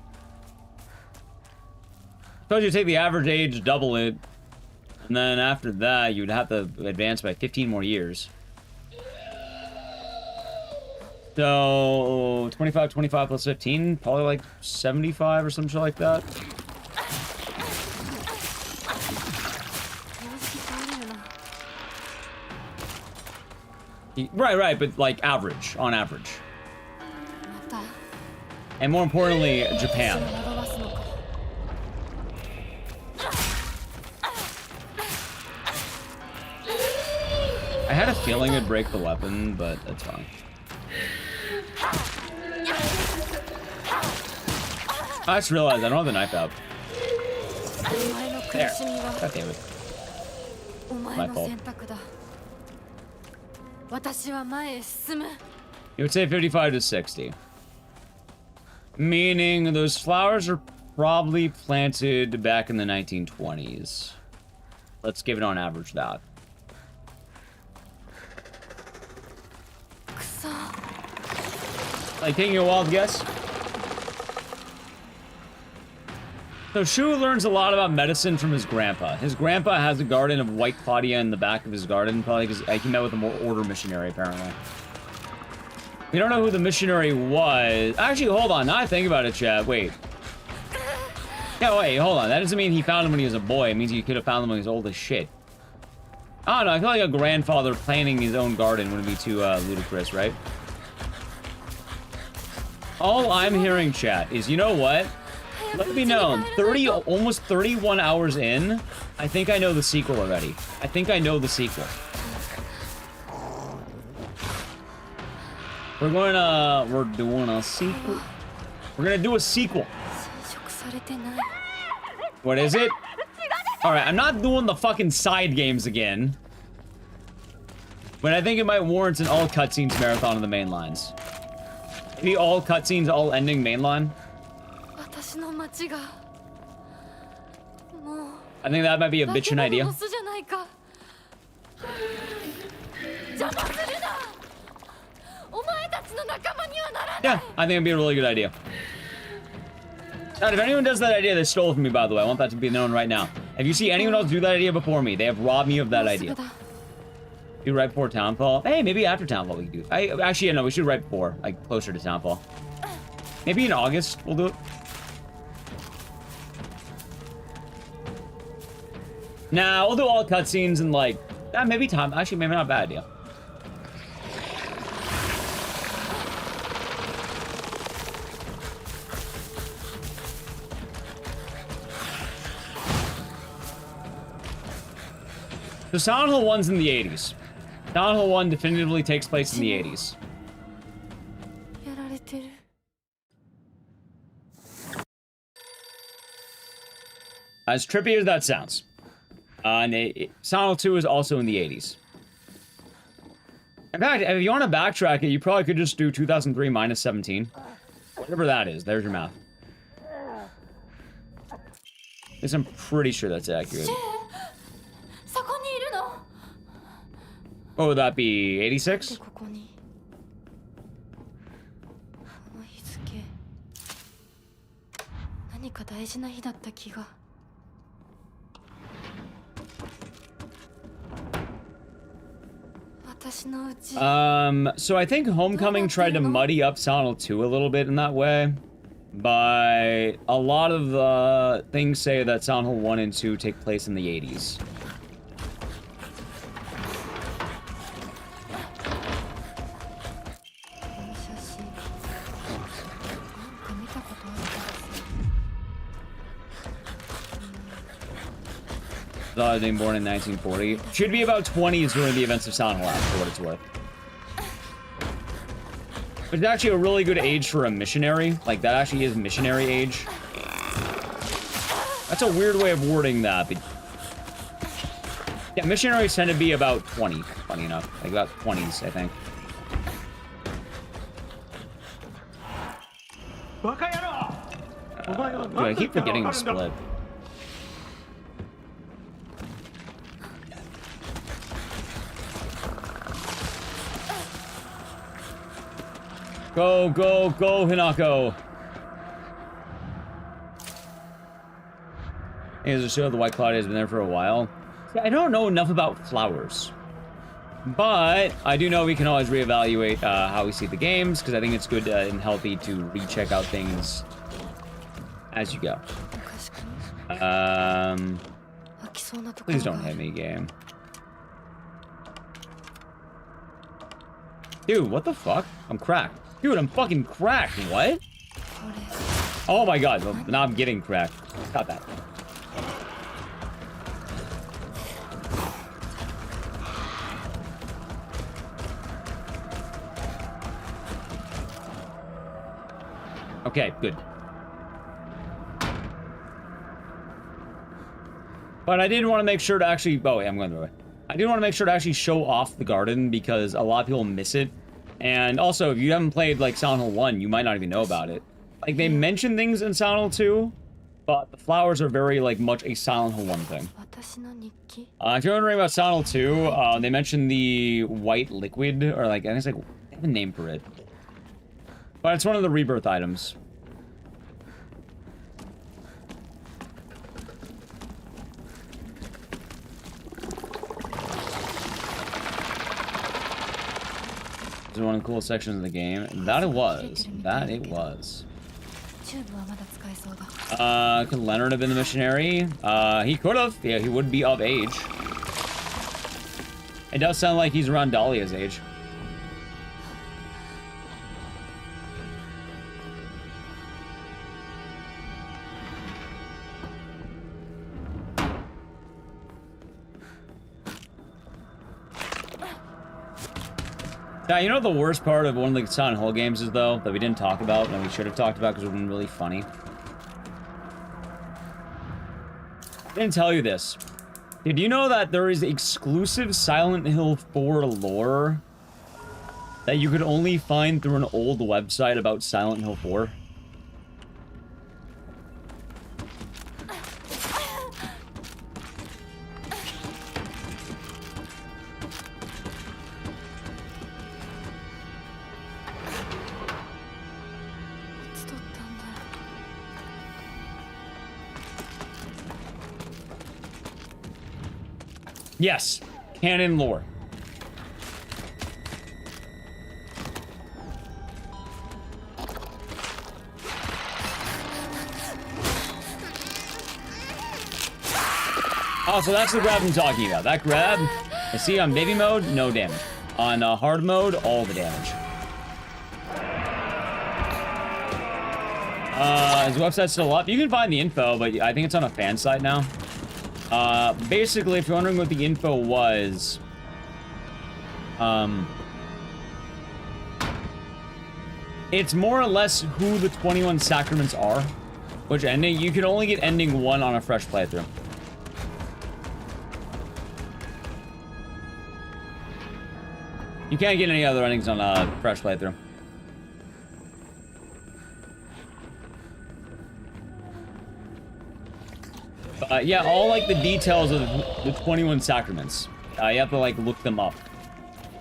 Suppose you take the average age, double it, and then after that, you'd have to advance by 15 more years. So, 25 plus 15, probably like 75 or some shit like that. Right, but like average, on average. And more importantly, Japan. I had a feeling it'd break the weapon, but that's fine. I just realized I don't have the knife out. There. God damn it. My fault. You would say 55 to 60. Meaning those flowers are probably planted back in the 1920s. Let's give it on average that. Like taking a wild guess? So Shu learns a lot about medicine from his grandpa. His grandpa has a garden of white Claudia in the back of his garden, probably because he met with a Order missionary, apparently. We don't know who the missionary was. Actually, hold on. Now I think about it, chat. Wait. Yeah, wait, hold on. That doesn't mean he found him when he was a boy. It means he could have found him when he was old as shit. I don't know. I feel like a grandfather planting his own garden wouldn't be too ludicrous, right? All I'm hearing, chat, is, you know what? Let it be known, almost 31 hours in, I think I know the sequel already. I think I know the sequel. We're doing a sequel. We're gonna do a sequel. What is it? Alright, I'm not doing the fucking side games again. But I think it might warrant an all cutscenes marathon of the main lines. Maybe all cutscenes, all ending mainline. I think that might be a bitchin' idea. Yeah, I think it'd be a really good idea. Now, if anyone does that idea, they stole it from me, by the way. I want that to be known right now. If you see anyone else do that idea before me, they have robbed me of that idea. Do right before Townfall. Hey, maybe after Townfall we can do it. Actually, yeah, no, we should right before, like closer to Townfall. Maybe in August we'll do it. Nah, we'll do all cutscenes and like, maybe time. Actually, maybe not a bad idea. So Silent Hill 1's in the 80s. Silent Hill 1 definitively takes place in the 80s. As trippy as that sounds. Silent Hill 2 is also in the 80s. In fact, if you want to backtrack it, you probably could just do 2003 minus 17. Whatever that is, there's your math. Because I'm pretty sure that's accurate. What would that be, 86? So I think Homecoming tried to muddy up Silent Hill 2 a little bit in that way. But a lot of the things say that Silent Hill 1 and 2 take place in the 80s. Being born in 1940. Should be about 20s during the events of Silent Hill, for what it's worth. It's actually a really good age for a missionary. Like, that actually is missionary age. That's a weird way of wording that, but... yeah, missionaries tend to be about 20, funny enough. Like, about 20s, I think. Dude, I keep forgetting to split. Go, go, go, Hinako! Hey, there's a show the White Cloud has been there for a while. Yeah, I don't know enough about flowers. But I do know we can always reevaluate how we see the games, because I think it's good and healthy to recheck out things as you go. Please don't hit me, game. Dude, what the fuck? I'm cracked. Dude, I'm fucking cracked. What? Oh my god. Well, now I'm getting cracked. Stop that. Okay, good. But I did want to make sure to actually... oh, yeah, I'm going the way. I did want to make sure to actually show off the garden because a lot of people miss it. And also, if you haven't played, like, Silent Hill 1, you might not even know about it. Like, they mention things in Silent Hill 2, but the flowers are very, like, much a Silent Hill 1 thing. If you're wondering about Silent Hill 2, they mentioned the white liquid, or, like, I think it's, like, they have a name for it. But it's one of the rebirth items. One of the coolest sections of the game. That it was. That it was. Could Leonard have been the missionary? He could have. Yeah, he would be of age. It does sound like he's around Dahlia's age. Now, you know the worst part of one of the Silent Hill games is, though, that we didn't talk about, and we should have talked about because it would have been really funny? I didn't tell you this. Did you know that there is exclusive Silent Hill 4 lore that you could only find through an old website about Silent Hill 4? Yes, canon lore. Oh, so that's the grab I'm talking about. That grab, you see on baby mode, no damage. On hard mode, all the damage. Is the website still up? You can find the info, but I think it's on a fan site now. Basically, if you're wondering what the info was, it's more or less who the 21 sacraments are, which ending, you can only get ending 1 on a fresh playthrough. You can't get any other endings on a fresh playthrough. Yeah, all, like, the details of the 21 sacraments. You have to, like, look them up.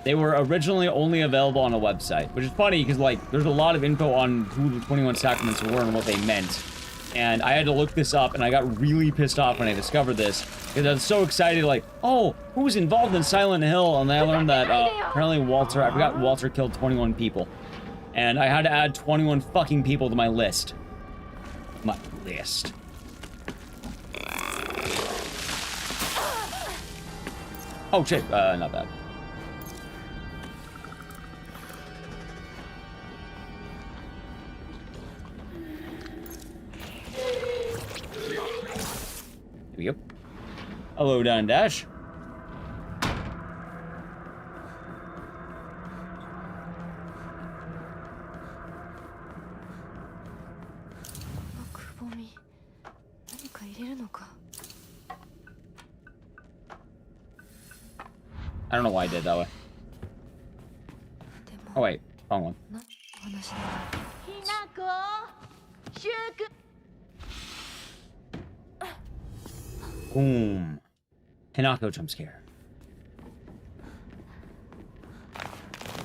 They were originally only available on a website, which is funny, because, like, there's a lot of info on who the 21 sacraments were and what they meant. And I had to look this up, and I got really pissed off when I discovered this, because I was so excited, like, oh, who was involved in Silent Hill? And then I learned that, apparently Walter, I forgot Walter killed 21 people. And I had to add 21 fucking people to my list. My list. Oh shit, not that. Here we go. Hello, Down Dash. I don't know why I did that way. Oh wait, wrong one. Boom. Hinako jump scare.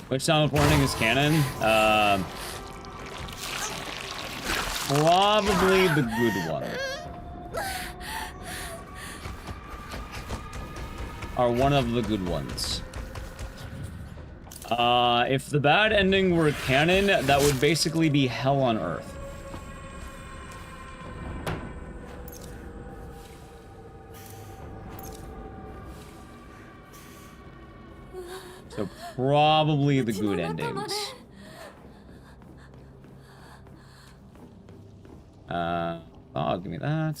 Which sound warning is canon? Probably the good one. Are one of the good ones. If the bad ending were canon, that would basically be hell on earth. So probably the good endings. Oh, give me that.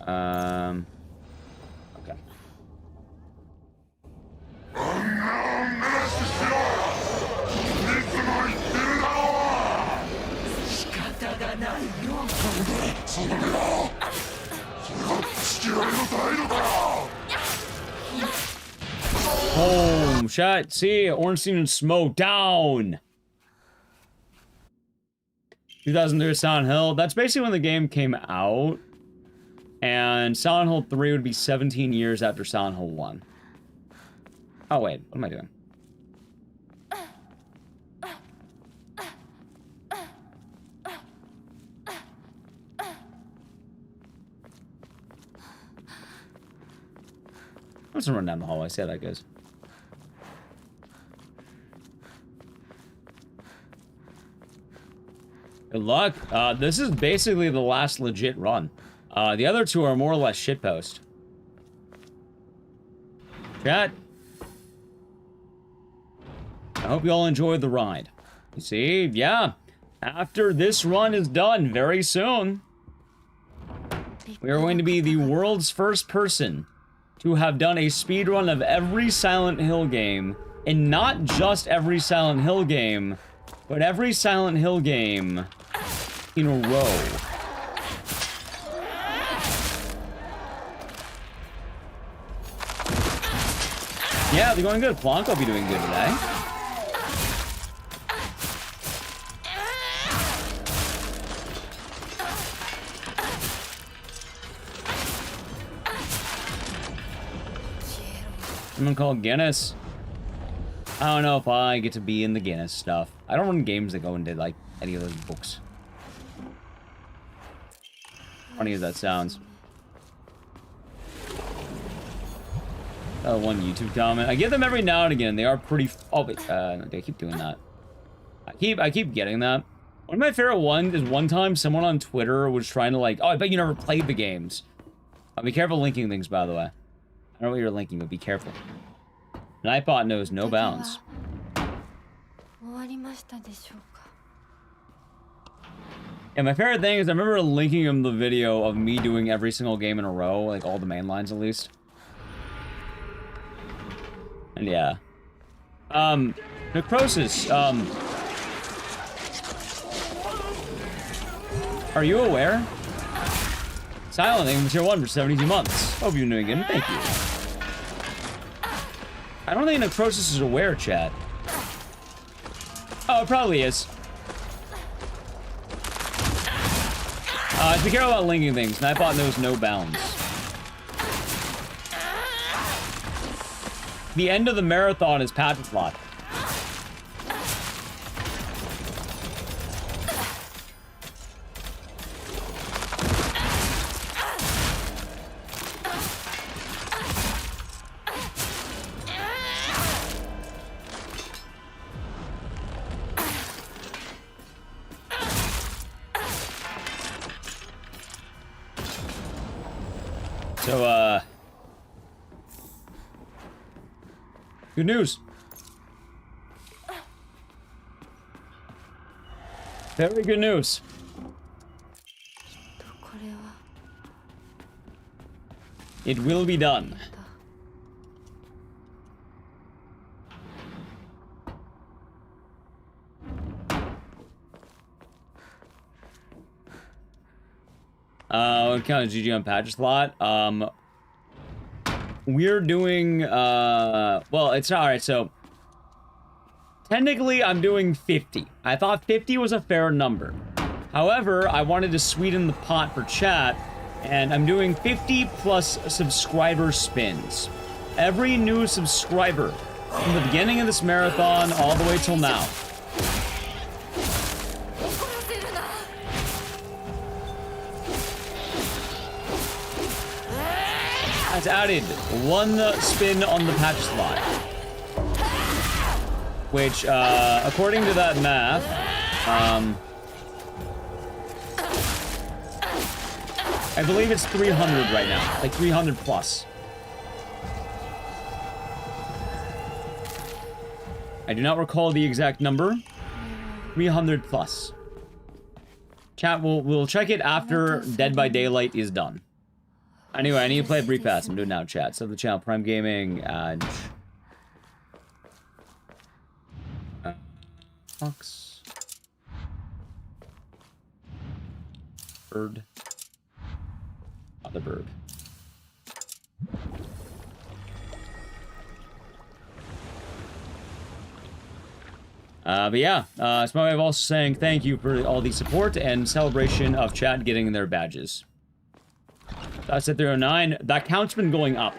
Okay. Home shot. See, Ornstein and Smoke down. 2003 Silent Hill. That's basically when the game came out. And Silent Hill 3 would be 17 years after Silent Hill 1. Oh, wait. What am I doing? I'm just gonna run down the hallway. See how that goes. Good luck. This is basically the last legit run. The other two are more or less shitpost. Chat. I hope you all enjoyed the ride. You see, yeah. After this run is done very soon, we are going to be the world's first person to have done a speedrun of every Silent Hill game. And not just every Silent Hill game, but every Silent Hill game in a row. Yeah, they're going good. Plonk will be doing good today. Someone called Guinness. I don't know if I get to be in the Guinness stuff. I don't run games that go into, like, any of those books. Funny as that sounds. Oh, one YouTube comment. I get them every now and again. They are pretty... Oh, wait. No, they keep doing that. I keep getting that. One of my favorite ones is one time someone on Twitter was trying to, like... Oh, I bet you never played the games. Be careful linking things, by the way. I don't know what you're linking, but be careful. Nightbot knows no bounds. And my favorite thing is I remember linking him the video of me doing every single game in a row, like all the main lines at least. And yeah. Necrosis, are you aware? Silent Hill Tier 1 for 72 months. Hope you're doing good, thank you. I don't think Necrosis is aware, chat. Oh, it probably is. Be careful about linking things. Nightbot knows no bounds. The end of the marathon is Pachislot. So, good news. Very good news. It will be done. What kind of GG on Pachislot? We're doing, well, it's alright, so technically I'm doing 50. I thought 50 was a fair number. However, I wanted to sweeten the pot for chat, and I'm doing 50 plus subscriber spins. Every new subscriber from the beginning of this marathon all the way till now has added one spin on the Pachislot, which, according to that math, I believe it's 300 right now, like 300 plus. I do not recall the exact number. 300 plus. Chat, we'll check it after Dead by Daylight is done. Anyway, I need to play a brief pass. I'm doing now, chat. So the channel, Prime Gaming, Fox. Bird. Other bird. But yeah, it's my way of also saying thank you for all the support and celebration of chat getting their badges. That's at 309. That count's been going up.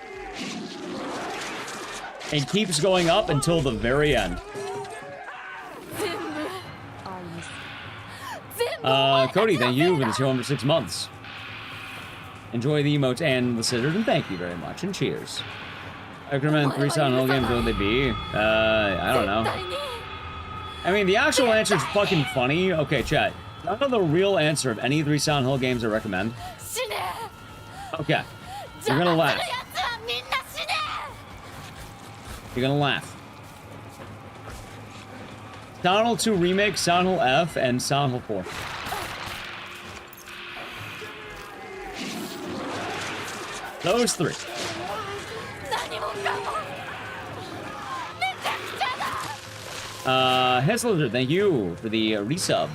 It keeps going up until the very end. Cody, thank you for the show for 6 months. Enjoy the emotes and the scissors, and thank you very much, and cheers. I recommend 3 Silent Hill games, what would they be? I don't know. I mean, the actual answer is fucking funny. Okay, chat. I don't know the real answer of any 3 Silent Hill games I recommend. Okay. You're gonna laugh. You're gonna laugh. Silent Hill 2 Remake, Silent Hill F, and Silent Hill 4. Those 3. Heslizard, thank you for the resub.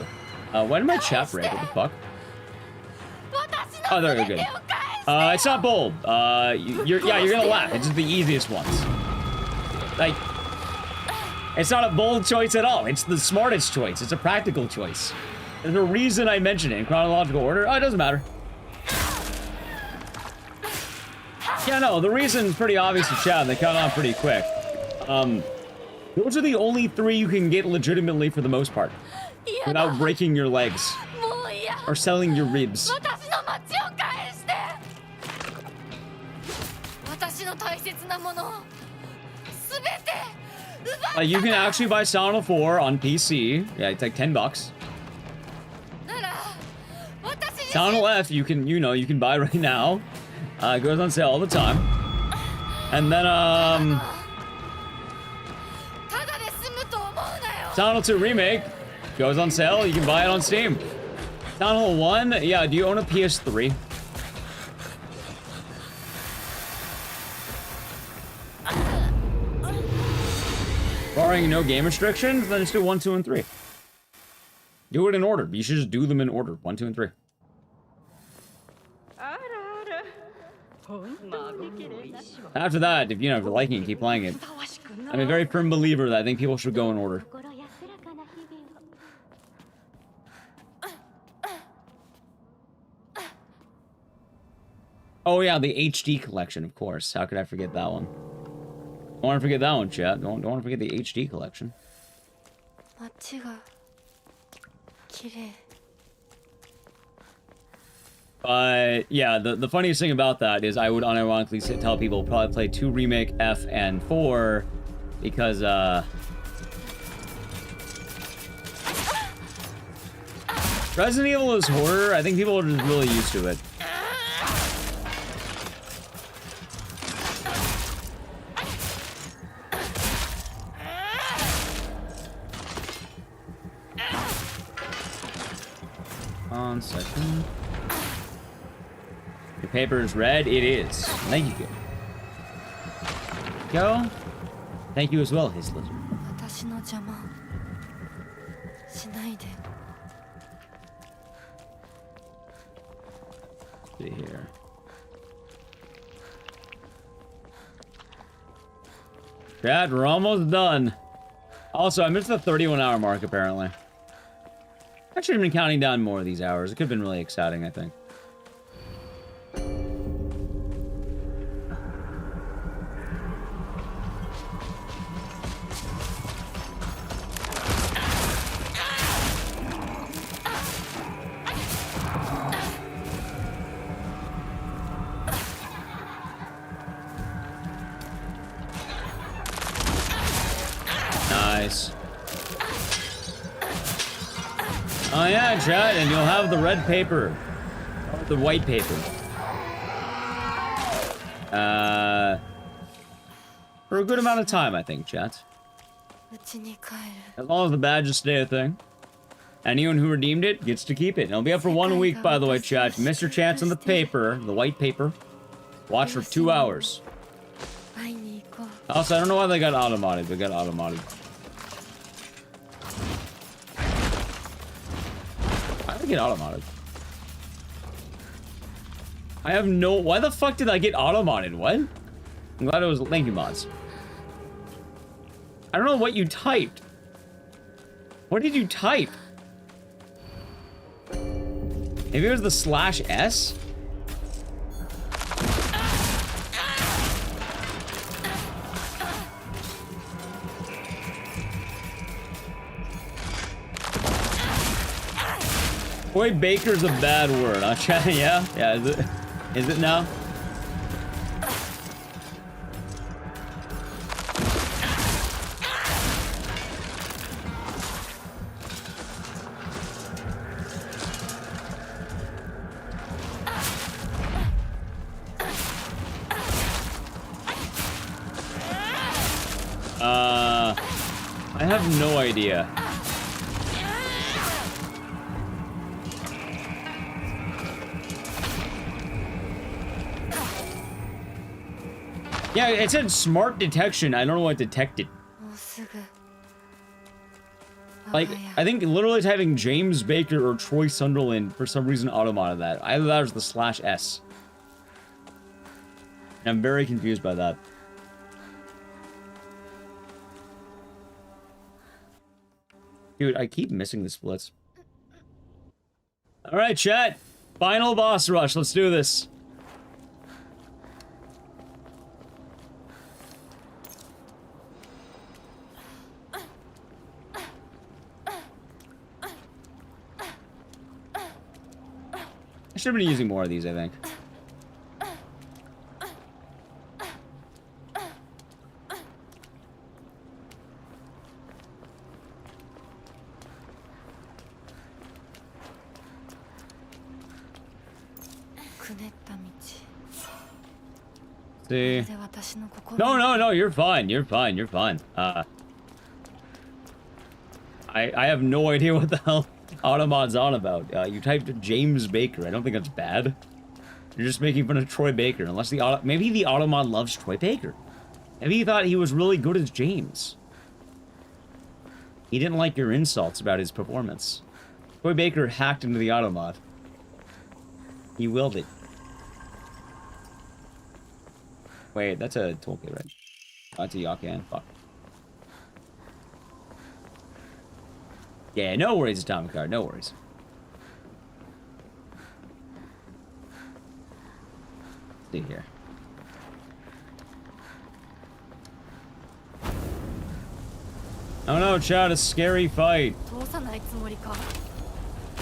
Why did my chat break? What the fuck? Oh, there we go. Good. It's not bold. You're gonna laugh. It's just the easiest ones. Like, it's not a bold choice at all. It's the smartest choice. It's a practical choice. There's a reason I mention it in chronological order. Oh, it doesn't matter. Yeah, no, the reason's pretty obvious to chat. They cut on pretty quick. Those are the only 3 you can get legitimately for the most part. Without breaking your legs. Or selling your ribs. You can actually buy Silent Hill 4 on PC. Yeah, it's like $10. Silent Hill F, you can buy right now. It goes on sale all the time. And then, Silent Hill 2 Remake goes on sale. You can buy it on Steam. Silent Hill 1, yeah, do you own a PS3? Barring no game restrictions, then just do 1, 2, and 3. Do it in order. You should just do them in order. 1, 2, and 3. After that, if you're liking it, keep playing it. I'm a very firm believer that I think people should go in order. Oh yeah, the HD collection, of course. How could I forget that one? Don't want to forget that one, chat. Don't want to forget the HD collection. But yeah, the funniest thing about that is I would unironically tell people probably play 2 Remake, F, and 4 because Resident Evil is horror. I think people are just really used to it. One second. Your paper is red. It is. Thank you. Go. Thank you as well, his lizard. See here. Chat, we're almost done. Also, I missed the 31-hour mark, apparently. I should have been counting down more of these hours. It could have been really exciting, I think. Nice. Oh yeah, chat, and you'll have the red paper. Or the white paper. For a good amount of time, I think, chat. As long as the badges stay a thing. Anyone who redeemed it gets to keep it. And it'll be up for 1 week, by the way, chat. You missed your chance on the paper, the white paper. Watch for 2 hours. Also, I don't know why they got auto-modded. They got auto-modded. Why did I get auto-modded? I have no... Why the fuck did I get auto-modded? What? I'm glad it was... Thank you, mods. I don't know what you typed. What did you type? Maybe it was the /S? Boy, baker's a bad word. I'm trying, yeah? Yeah, is it? Is it now? I have no idea. Yeah, it said smart detection. I don't know what detected. Like, I think literally typing James Baker or Troy Sunderland for some reason automated that. Either that or the /S. And I'm very confused by that. Dude, I keep missing the splits. Alright, chat. Final boss rush. Let's do this. I should have been using more of these, I think. See. No, you're fine. You're fine. You're fine. I have no idea what the hell Automod's on about. You typed James Baker. I don't think that's bad. You're just making fun of Troy Baker. Unless maybe the Automod loves Troy Baker. Maybe he thought he was really good as James. He didn't like your insults about his performance. Troy Baker hacked into the Automod. He willed it. Wait, that's a toolkit, right? Oh, that's a Yakan. Fuck. Yeah, no worries, Atomic Card. No worries. Let's see here. Oh no, chat, a scary fight.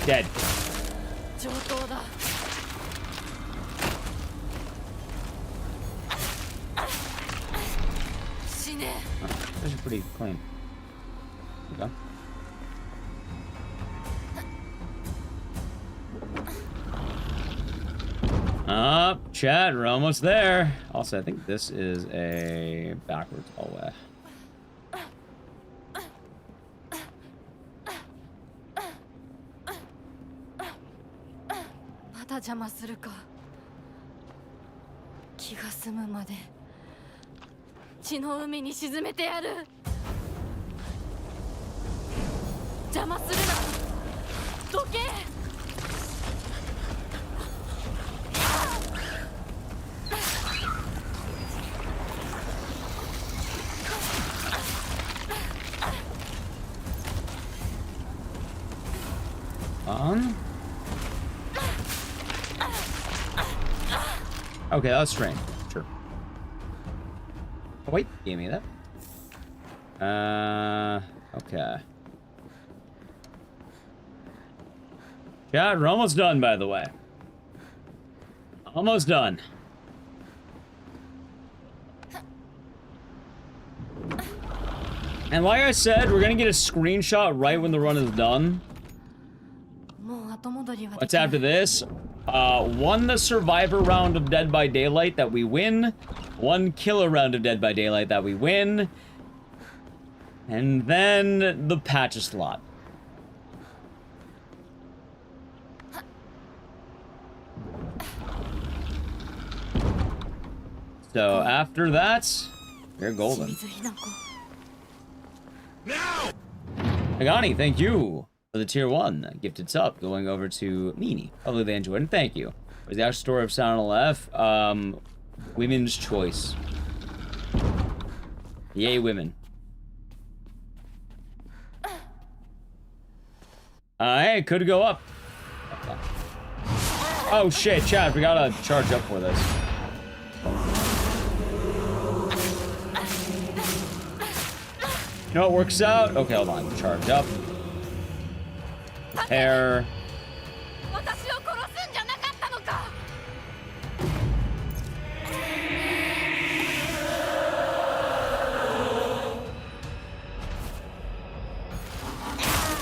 Dead. Those are pretty clean. Okay. Chat, we're almost there. Also, I think this is a backwards hallway. Okay, that's strange. Sure. Oh, wait, gave me that. Okay. Yeah, we're almost done, by the way. Almost done. And like I said, we're gonna get a screenshot right when the run is done. What's after this? One survivor round of Dead by Daylight that we win. One killer round of Dead by Daylight that we win. And then the Pachislot. So after that, you're golden. Now! Agani, thank you for the tier 1 gifted sub going over to Meanie. Hopefully they enjoyed it, and thank you. Where's the actual story of Sound LF? Women's choice. Yay, women. Hey, it could go up. Okay. Oh shit, chat, we gotta charge up for this. You know, it works out. Okay, hold on. Charge up. Hair.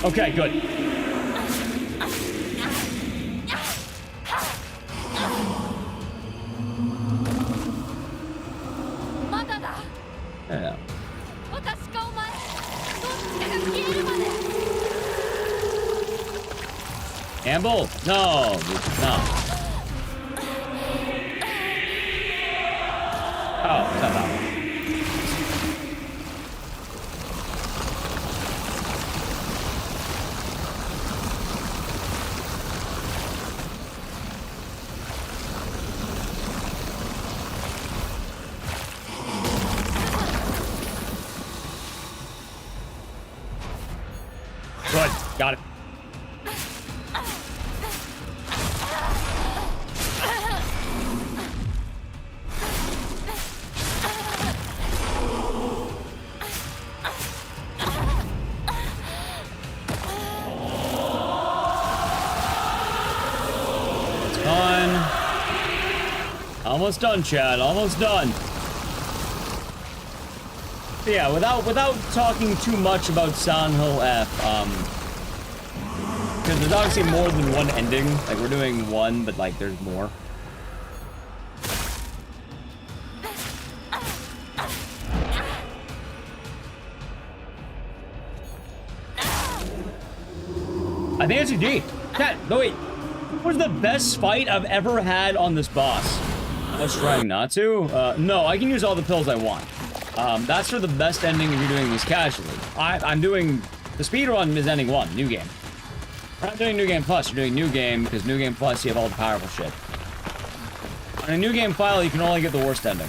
Okay, good. Yeah. Campbell? No. No. Oh, it's not that one. Good. Got it. It's done. Almost done, Chad. Almost done. Yeah, without talking too much about Silent Hill F, because there's obviously more than one ending. Like, we're doing one, but, like, there's more. I think it's a D. Cat, no wait. What was the best fight I've ever had on this boss? I was trying not to. No, I can use all the pills I want. That's for the best ending if you're doing this casually. I'm doing... The speedrun is ending 1, new game. We're not doing new game plus, you're doing new game, because new game plus you have all the powerful shit. On a new game file, you can only get the worst ending.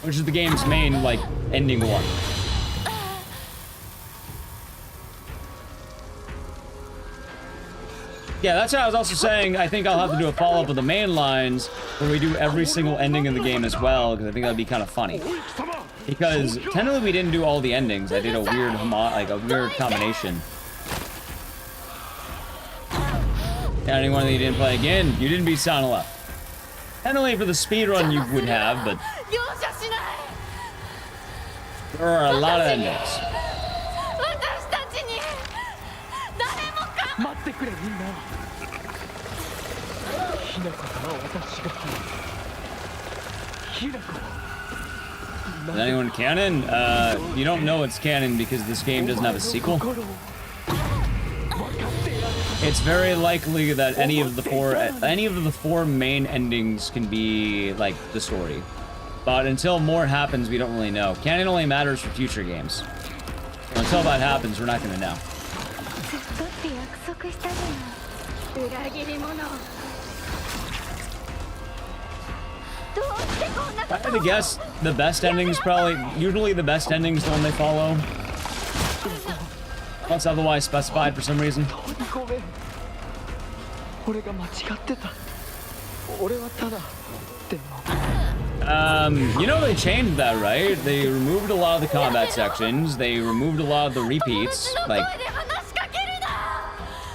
Which is the game's main, like, ending 1. Yeah, that's what I was also saying. I think I'll have to do a follow-up of the main lines where we do every single ending in the game as well, because I think that'd be kind of funny. Because technically we didn't do all the endings. I did a weird weird combination. And anyone that you didn't play again, you didn't beat Silent Hill. Technically for the speedrun you would have, but there are a lot of endings. Is anyone canon? You don't know it's canon because this game doesn't have a sequel. It's very likely that any of the four main endings can be like the story. But until more happens, we don't really know. Canon only matters for future games. So until that happens, we're not gonna know. If I had to guess, the best endings usually the best endings the one they follow. Unless otherwise specified for some reason. You know they changed that, right? They removed a lot of the combat sections. They removed a lot of the repeats. Like,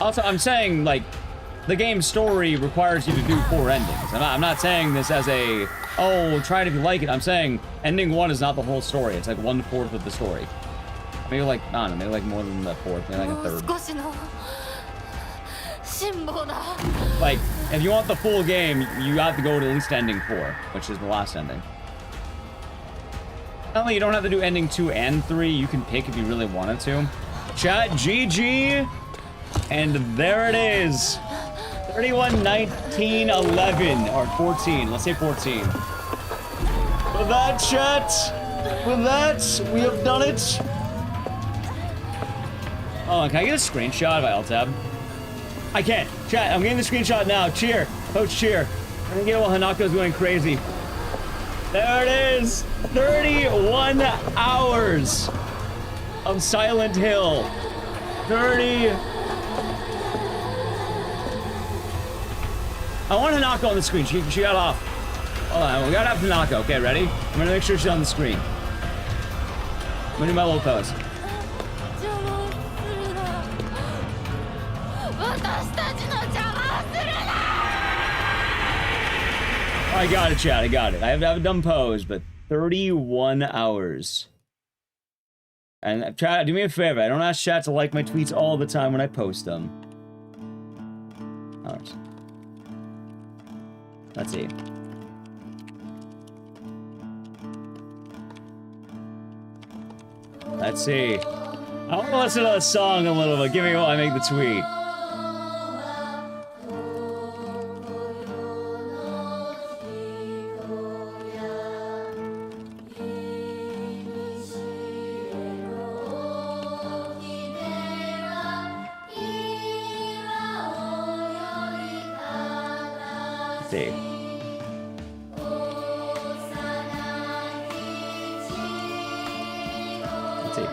also, I'm saying, like, the game's story requires you to do 4 endings. I'm not saying this as a, oh, try it if you like it. I'm saying ending 1 is not the whole story. It's like 1/4 of the story. Maybe like, I don't know, maybe like more than the 4th, maybe like a 3rd. Like, if you want the full game, you have to go to at least ending 4, which is the last ending. Not only you don't have to do ending 2 and 3, you can pick if you really wanted to. Chat, GG, and there it is. 31, 19, 11, or 14. Let's say 14. With that, chat, with that, we have done it. Oh, can I get a screenshot of my Alt-Tab? I can't. Chat, I'm getting the screenshot now. Cheer. Coach, cheer. I'm gonna get while Hanako's going crazy. There it is. 31 hours of Silent Hill. 30... I want Hanako on the screen. She got off. Hold on, we gotta have Hanako. Okay, ready? I'm gonna make sure she's on the screen. I'm gonna do my little pose. I got it, chat. I got it. I have to have a dumb pose, but 31 hours. And chat, do me a favor. I don't ask chat to like my tweets all the time when I post them. All right. Let's see. Let's see. I want to listen to the song a little bit. Give me while I make the tweet. see. Let's see.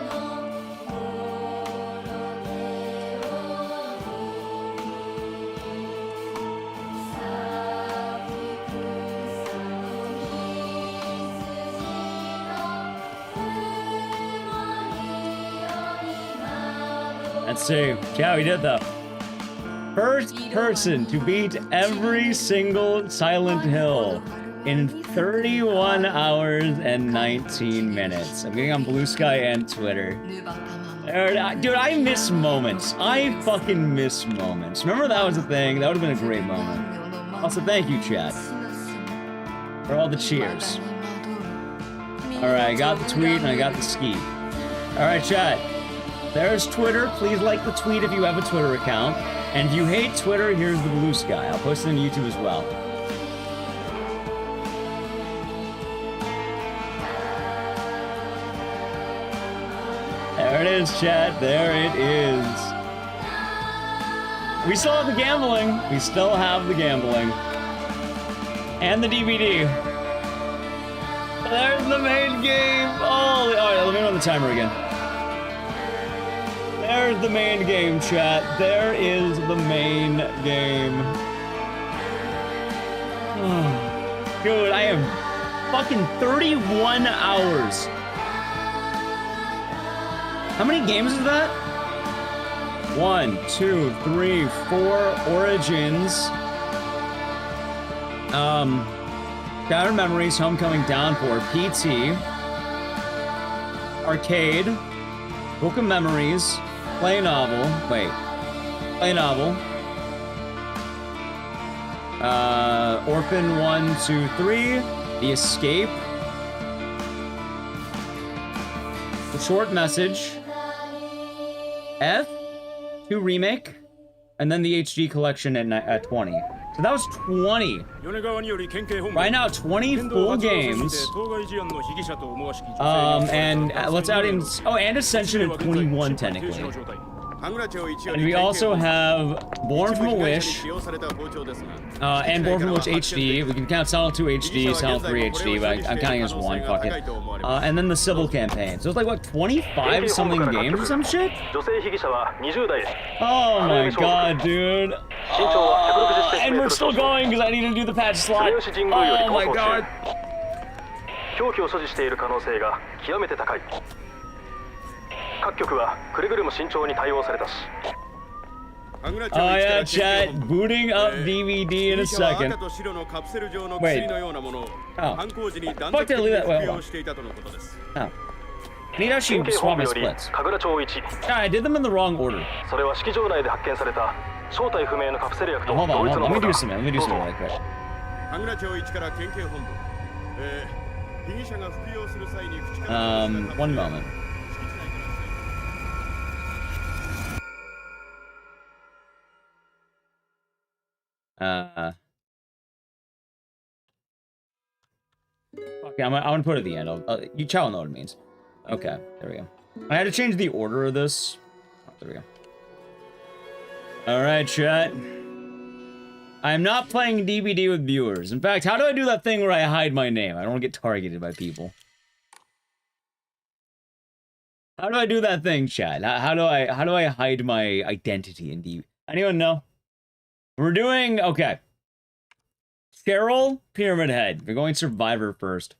Let's see. Yeah, we did though. First person to beat every single Silent Hill in 31 hours and 19 minutes. I'm getting on Blue Sky and Twitter. Dude, I miss moments. I fucking miss moments. Remember that was a thing? That would have been a great moment. Also, thank you, chat, for all the cheers. Alright, I got the tweet and I got the ski. Alright, chat. There's Twitter. Please like the tweet if you have a Twitter account. And if you hate Twitter, here's the Blue Sky. I'll post it on YouTube as well. There it is, chat. There it is. We still have the gambling. We still have the gambling. And the DVD. There's the main game. Oh, alright, let me run the timer again. There's the main game, chat. There is the main game. Oh, dude, I am fucking 31 hours. How many games is that? 1, 2, 3, 4 Origins. Shattered Memories, Homecoming, Downpour, PT, Arcade, Book of Memories, Play Novel, Orphan 1, 2, 3, The Escape, The Short Message, F, 2 Remake, and then the HD Collection at 20. So that was 20. Right now, 20 full games. And let's add in... Oh, and Ascension at 21, technically. And we also have Born from a Wish, and Born from a Wish HD. We can count Silent 2 HD, Silent 3 HD, but I'm counting as one, fuck it. And then the Civil Campaign. So it's like, what, 25 something games or some shit? Oh my god, dude. And we're still going because I need to do the Pachislot. Oh my god. Oh yeah, chat. Booting up DVD in a second. Wait. Oh. Fuck did I leave that? Wait, hold on. Oh. I need to actually swap my splits. Yeah, I did them in the wrong order. Hold on. Let me do something really quick. 1 moment. Okay, I'm gonna put it at the end. You child know what it means. Okay, there we go. I had to change the order of this. Oh, there we go. Alright, chat. I'm not playing DVD with viewers. In fact, how do I do that thing where I hide my name? I don't want to get targeted by people. How do I do that thing, chat? How do I hide my identity in DVD? Anyone know? We're doing okay. Cheryl, Pyramid Head. We're going Survivor first.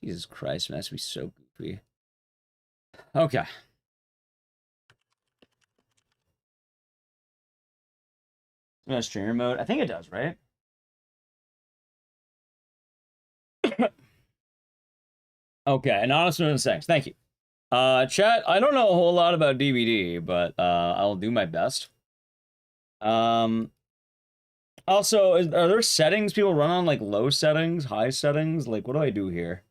Jesus Christ, man, that's be so goofy. Okay. Streamer mode. I think it does, right? Okay, anonymous in sex. Thank you. Chat, I don't know a whole lot about DVD, but I'll do my best. Also, are there settings people run on, like low settings, high settings? Like, what do I do here?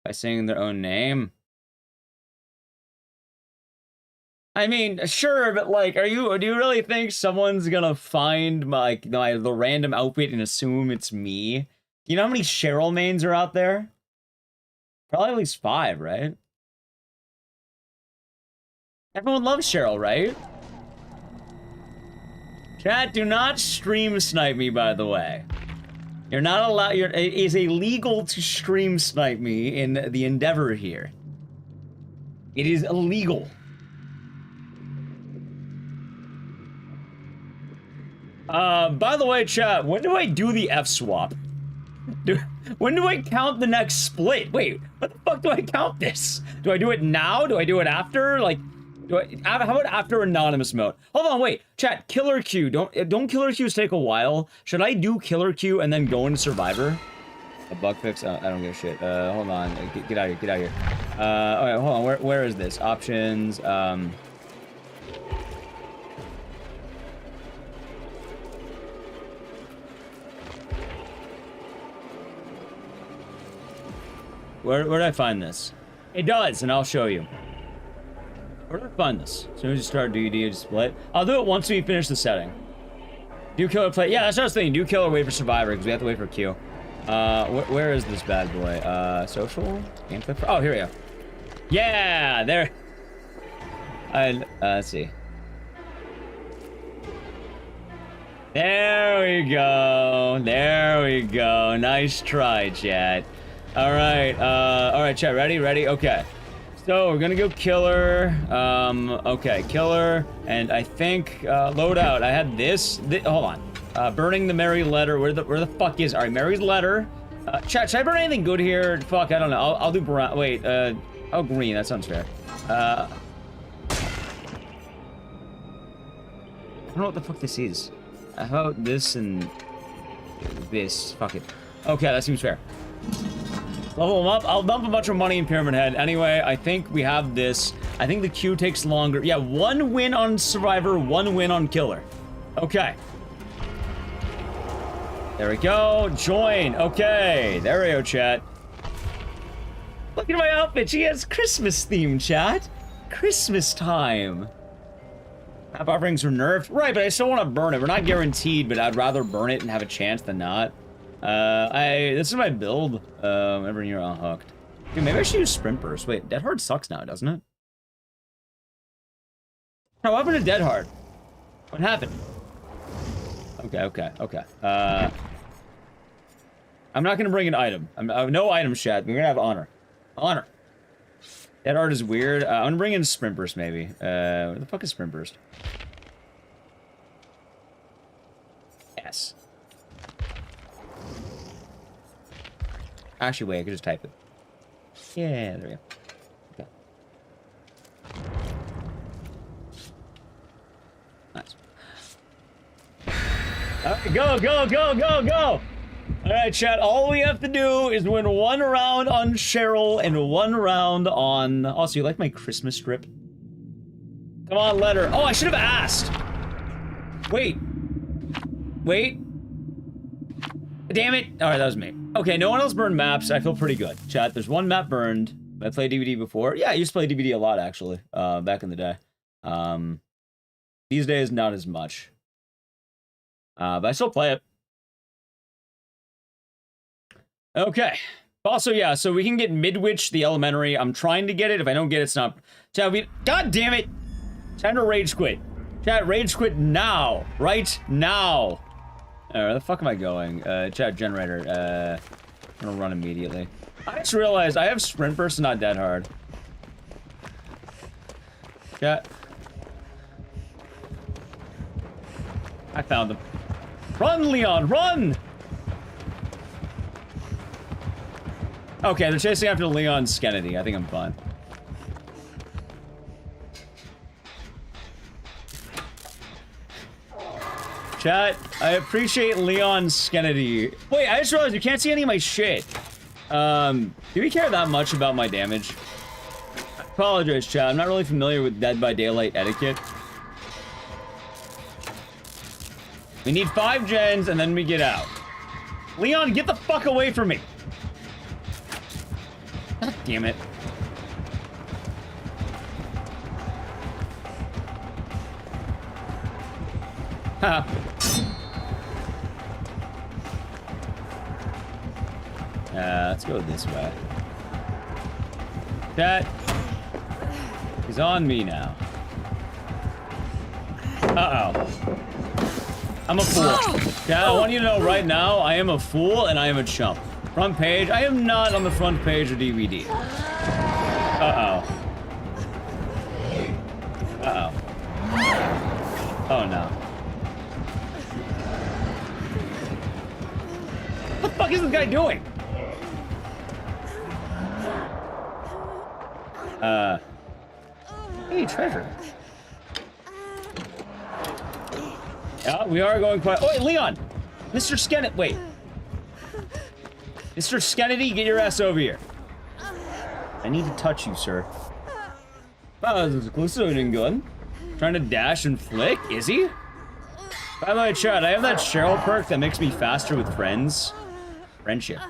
By saying their own name? I mean, sure, but like, do you really think someone's gonna find the random outfit and assume it's me? You know how many Cheryl mains are out there? Probably at least 5, right? Everyone loves Cheryl, right? Chat, do not stream snipe me, by the way. You're not allowed. It is illegal to stream snipe me in the endeavor here. It is illegal. By the way, chat, when do I do the F swap? When do I count the next split? Wait, what the fuck do I count this? Do I do it now? Do I do it after? Like, how about after anonymous mode? Hold on, wait, chat, killer queue. Don't killer queues take a while? Should I do killer queue and then go into survivor? A bug fix? I don't give a shit. Hold on, get out of here, get out of here. Okay, hold on, where is this? Options, Where did I find this? It does, and I'll show you. Where did I find this? As soon as you start DD split. I'll do it once we finish the setting. Do killer play. Yeah, that's what I was thinking. Do killer, wait for survivor, because we have to wait for Q. Where is this bad boy? Social? Game clip? Oh, here we go. Yeah, there. Let's see. There we go. There we go. Nice try, chat. All right, chat, ready? Okay. So, we're gonna go killer, okay, killer, and I think, loadout, I had this, hold on, burning the Mary letter, where the fuck is, all right, Mary's letter, chat, should I burn anything good here? Fuck, I don't know, I'll do brown, wait, oh, green, that sounds fair, I don't know what the fuck this is. How about this and this, fuck it. Okay, that seems fair. Level them up. I'll dump a bunch of money in Pyramid Head. Anyway, I think we have this. I think the queue takes longer. Yeah, 1 win on Survivor, 1 win on Killer. Okay. There we go. Join. Okay. There we go, chat. Look at my outfit. She has Christmas theme, chat. Christmas time. Map offerings were nerfed. Right, but I still want to burn it. We're not guaranteed, but I'd rather burn it and have a chance than not. This is my build. Every year unhooked. Dude, maybe I should use Sprint Burst. Wait, Dead Hard sucks now, doesn't it? No, what happened to Dead Hard? What happened? Okay. I'm not gonna bring an item. No items, chat. We're gonna have honor. Honor. Dead Hard is weird. I'm gonna bring in Sprint Burst, maybe. Where the fuck is Sprint Burst? Yes. Actually, wait, I could just type it. Yeah, there we go. Okay. Nice. Go! Alright, chat, all we have to do is win 1 round on Cheryl and 1 round on... Also, you like my Christmas strip? Come on, letter. Oh, I should have asked! Wait. Damn it! Alright, that was me. Okay, no one else burned maps. I feel pretty good. Chat, there's 1 map burned. I played DVD before. Yeah, I used to play DVD a lot, actually, back in the day. These days, not as much. But I still play it. Okay. Also, yeah, so we can get Midwich, the elementary. I'm trying to get it. If I don't get it, it's not... Chat, God damn it! Time to rage quit. Chat, rage quit now. Right now. Where the fuck am I going? Chat, generator. I'm gonna run immediately. I just realized I have Sprint Burst, not Dead Hard. Chat. I found him. Run, Leon, run! Okay, they're chasing after Leon Skennedy. I think I'm fine. Chat, I appreciate Leon Skennedy. Wait, I just realized you can't see any of my shit. Do we care that much about my damage? I apologize, chat. I'm not really familiar with Dead by Daylight etiquette. We need 5 gens and then we get out. Leon, get the fuck away from me. God damn it. Ha. Let's go this way. Chat. He's on me now. Uh-oh. I'm a fool. Chat, I want you to know right now, I am a fool and I am a chump. Front page, I am not on the front page of DVD. Uh-oh. Uh-oh. Oh no. What the fuck is this guy doing? Hey, treasure. Yeah, we are going quite. Oh, wait, Leon! Mr. Skennett, wait. Mr. Skennedy, get your ass over here. I need to touch you, sir. Oh, this is exclusive and good. Trying to dash and flick, is he? By the way, chat, I have that Cheryl perk that makes me faster with friends. Friendship.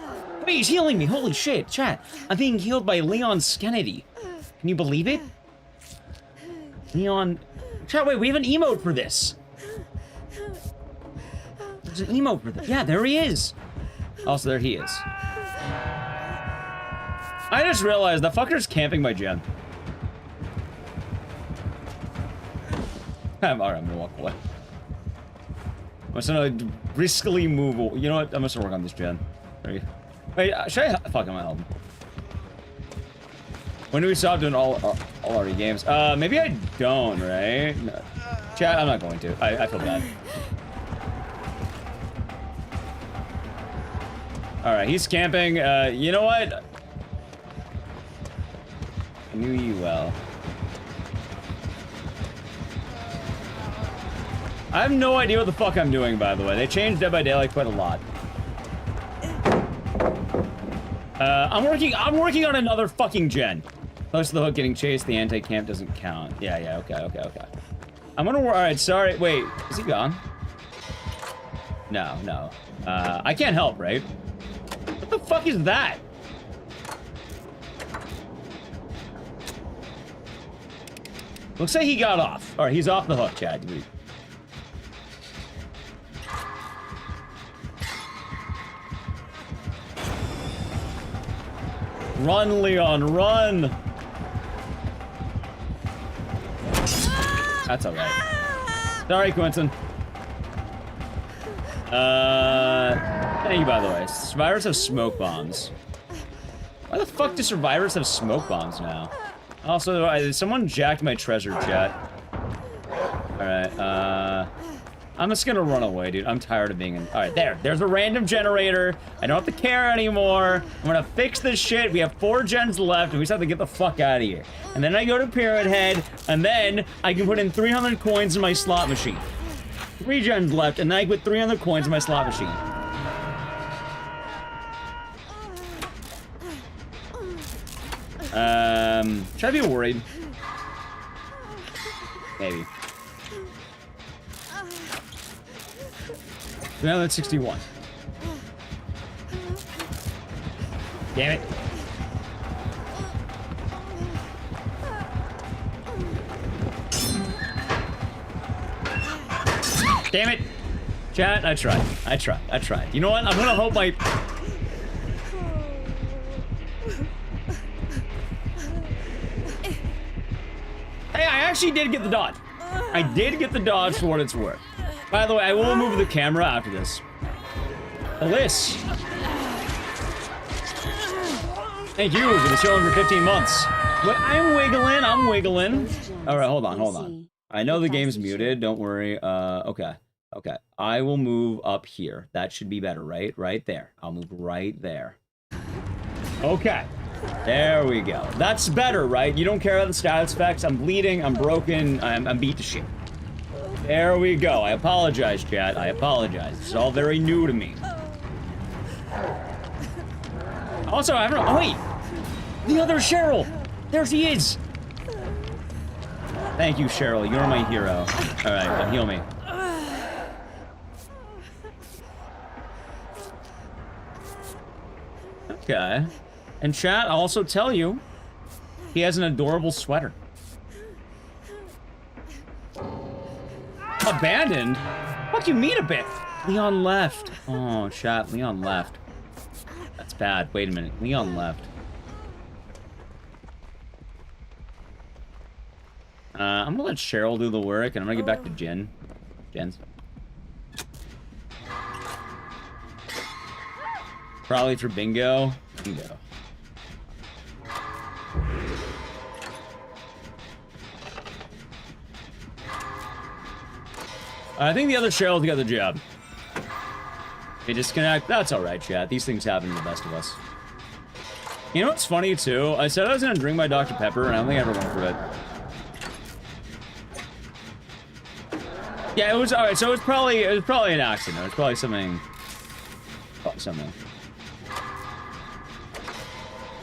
Wait, he's healing me, holy shit, chat. I'm being healed by Leon Skennedy. Can you believe it? Leon... Chat, wait, we have an emote for this. There's an emote for this. Yeah, there he is. Also, there he is. I just realized the fucker's camping my gen. Alright, I'm gonna walk away. I'm just gonna briskly move. You know what? I'm just gonna work on this gen. Wait, should I? Fuck, I'm gonna help him. When do we stop doing all RE games? Maybe I don't, right? No. Chat, I'm not going to. I feel bad. Alright, he's camping. You know what? I knew you well. I have no idea what the fuck I'm doing, by the way. They changed Dead by Daylight quite a lot. I'm working on another fucking gen. Close to the hook, getting chased, the anti-camp doesn't count. Yeah, okay. I'm gonna work. Alright, sorry. Wait, is he gone? No. I can't help, right? What the fuck is that? Looks like he got off. Alright, he's off the hook, Chad. Run, Leon, run! That's alright. Sorry, Quentin. Thank you, by the way. Survivors have smoke bombs. Why the fuck do survivors have smoke bombs now? Also, someone jacked my treasure, chat. Alright, I'm just gonna run away, dude. I'm tired of being in... Alright, there's a random generator. I don't have to care anymore. I'm gonna fix this shit. We have 4 gens left, and we just have to get the fuck out of here. And then I go to Pyramid Head, and then I can put in 300 coins in my slot machine. 3 gens left, and then I put 300 coins in my slot machine. Should I be worried? Maybe. 361. Damn it. Damn it. Chat, I tried. You know what? I'm gonna hope my... Hey, I actually did get the dodge. I did get the dodge for what it's worth. By the way, I will move the camera after this. Alyss. Thank you for the chilling for 15 months. But I'm wiggling. Alright, hold on. I know the game's muted, don't worry. Okay. I will move up here. That should be better, right? Right there. I'll move right there. Okay. There we go. That's better, right? You don't care about the status effects. I'm bleeding, I'm broken, I'm beat to shit. There we go. I apologize, chat. I apologize. It's all very new to me. Also, I don't know. Oh, wait! The other Cheryl! There she is! Thank you, Cheryl. You're my hero. Alright, heal me. Okay. And chat, I'll also tell you, he has an adorable sweater. Abandoned? What do you mean a bit? Leon left. Oh, chat, Leon left. That's bad. Wait a minute. Leon left. gonna let Cheryl do the work, and I'm gonna get back to Jen. Jen's. Probably for bingo. Bingo. I think the other Cheryl got the job. They disconnect. That's alright, chat. These things happen to the best of us. You know what's funny, too? I said I was gonna drink my Dr. Pepper, and I don't think I ever went for it. Yeah, it was alright. So it was probably an accident. It was probably something. Something.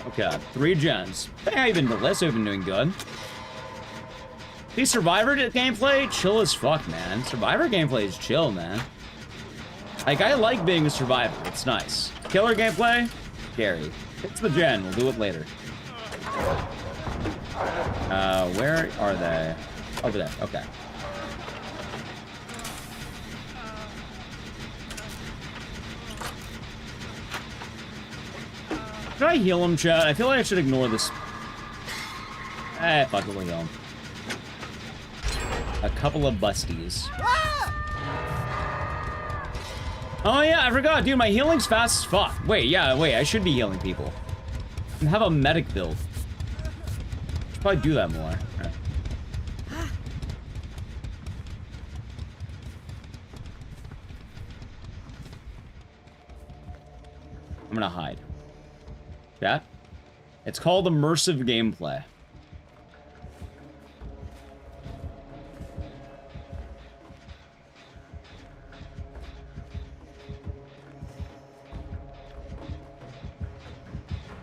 Okay, 3 gens. Hey, how you been, Bliss? I've been doing good. The Survivor gameplay, chill as fuck, man. Survivor gameplay is chill, man. Like, I like being a survivor. It's nice. Killer gameplay, scary. It's the gen. We'll do it later. Where are they? Over there. Okay. Should I heal him, chat? I feel like I should ignore this. Fuck it, we'll heal him. A couple of busties. Oh yeah, I forgot, dude. My healing's fast as fuck. Wait, I should be healing people. And have a medic build. Should probably do that more. Right. I'm gonna hide. Chat? It's called immersive gameplay.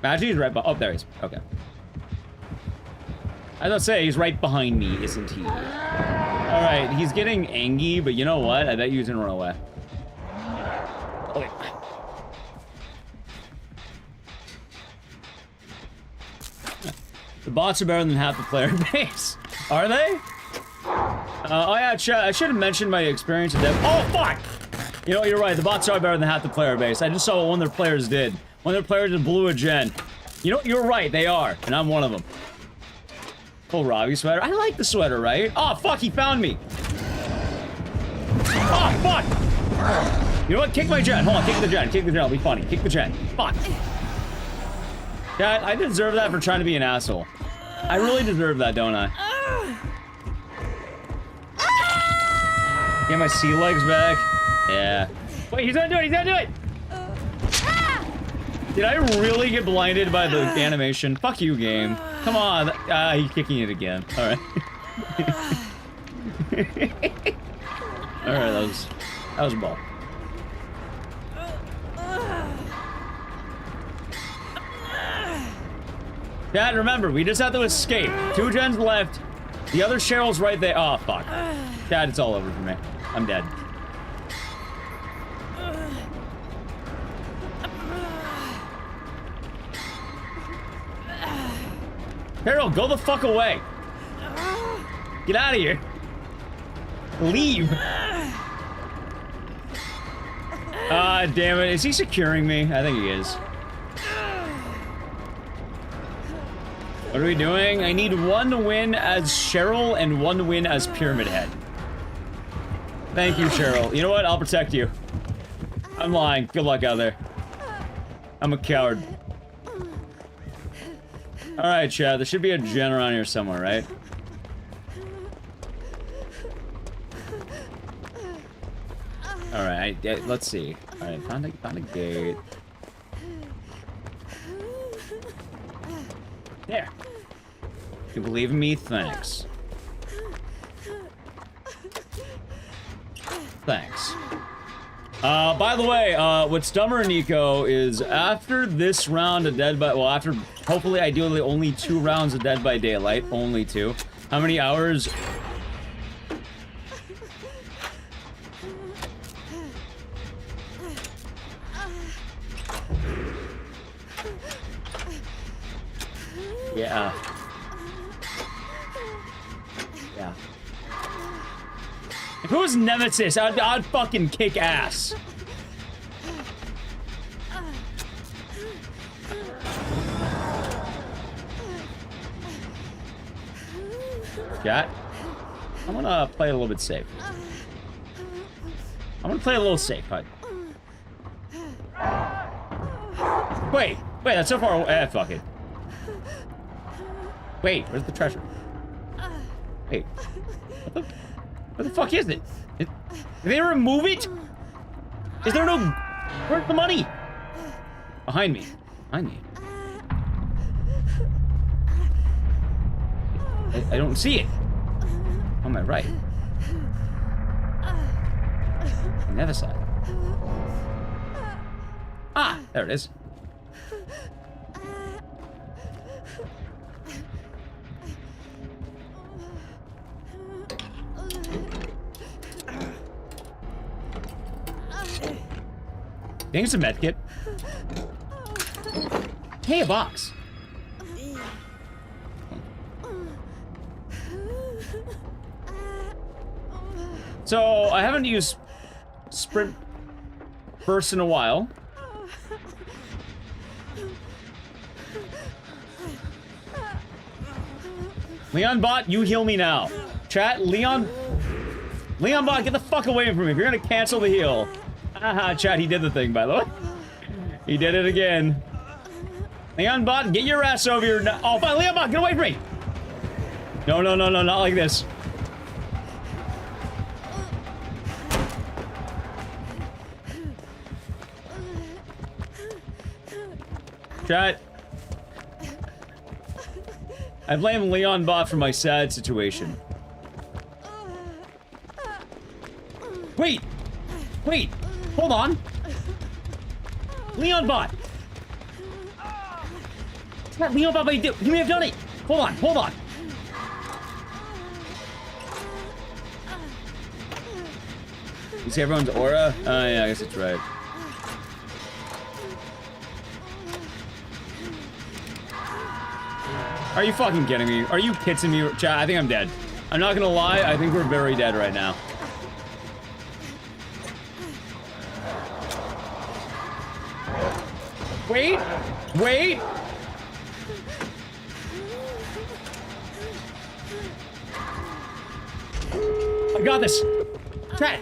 Actually, he's right oh, there he is. Okay. I was gonna say, he's right behind me, isn't he? Alright, he's getting angry, but you know what? I bet you can run away. Okay. The bots are better than half the player base. Are they? Oh yeah, I should have mentioned my experience with them. Oh, fuck! You know, you're right. The bots are better than half the player base. I just saw what one of their players did. One of their players blew a gen. You know, you're right. They are. And I'm one of them. Full Robbie sweater. I like the sweater, right? Oh, fuck. He found me. Oh, fuck. You know what? Kick my gen. Hold on. Kick the gen. Kick the gen. It'll be funny. Kick the gen. Fuck. Dad, I deserve that for trying to be an asshole. I really deserve that, don't I? Get my sea legs back. Yeah. Wait, he's gonna do it. He's gonna do it. Did I really get blinded by the animation? Fuck you, game. Come on. He's kicking it again. All right. All right, that was a ball. Dad, remember, we just have to escape. 2 gens left. The other Cheryl's right there. Oh, fuck. Dad, it's all over for me. I'm dead. Carol, go the fuck away. Get out of here. Leave. Ah, damn it. Is he securing me? I think he is. What are we doing? I need 1 win as Cheryl and 1 win as Pyramid Head. Thank you, Cheryl. You know what? I'll protect you. I'm lying. Good luck out there. I'm a coward. Alright, Chad. There should be a gen around here somewhere, right? Alright, let's see. Alright, found a gate. There. You believe in me? Thanks. Thanks. By the way, what's dumber, Nico, is after this round of Dead by... Well, after, hopefully, ideally, only 2 rounds of Dead by Daylight. Only 2. How many hours... Yeah. Yeah. If it was Nemesis, I'd fucking kick ass. Got? I'm gonna play it a little bit safe. I'm gonna play a little safe, but... Wait, that's so far away. Fuck it. Wait, where's the treasure? Wait, what the fuck is it? Did they remove it? Is there no... Where's the money? Behind me. Behind me. I don't see it. On my right. On the other side. Ah, there it is. I think it's a medkit. Hey, a box. So, I haven't used sprint burst in a while. Leon Bot, you heal me now. Chat, Leon Bot, get the fuck away from me if you're gonna cancel the heal. Haha, chat, he did the thing, by the way. He did it again. Leon Bot, get your ass over here. Oh, fine, Leon Bot, get away from me. No, not like this. Chat. I blame Leon Bot for my sad situation. Wait! Hold on! Leon Bot! Chat, Leon Bot, you may have done it! Hold on! You see everyone's aura? Yeah, I guess it's right. Are you fucking kidding me? Are you kidding me? Chat, I think I'm dead. I'm not gonna lie, I think we're very dead right now. Wait! I got this! Chat!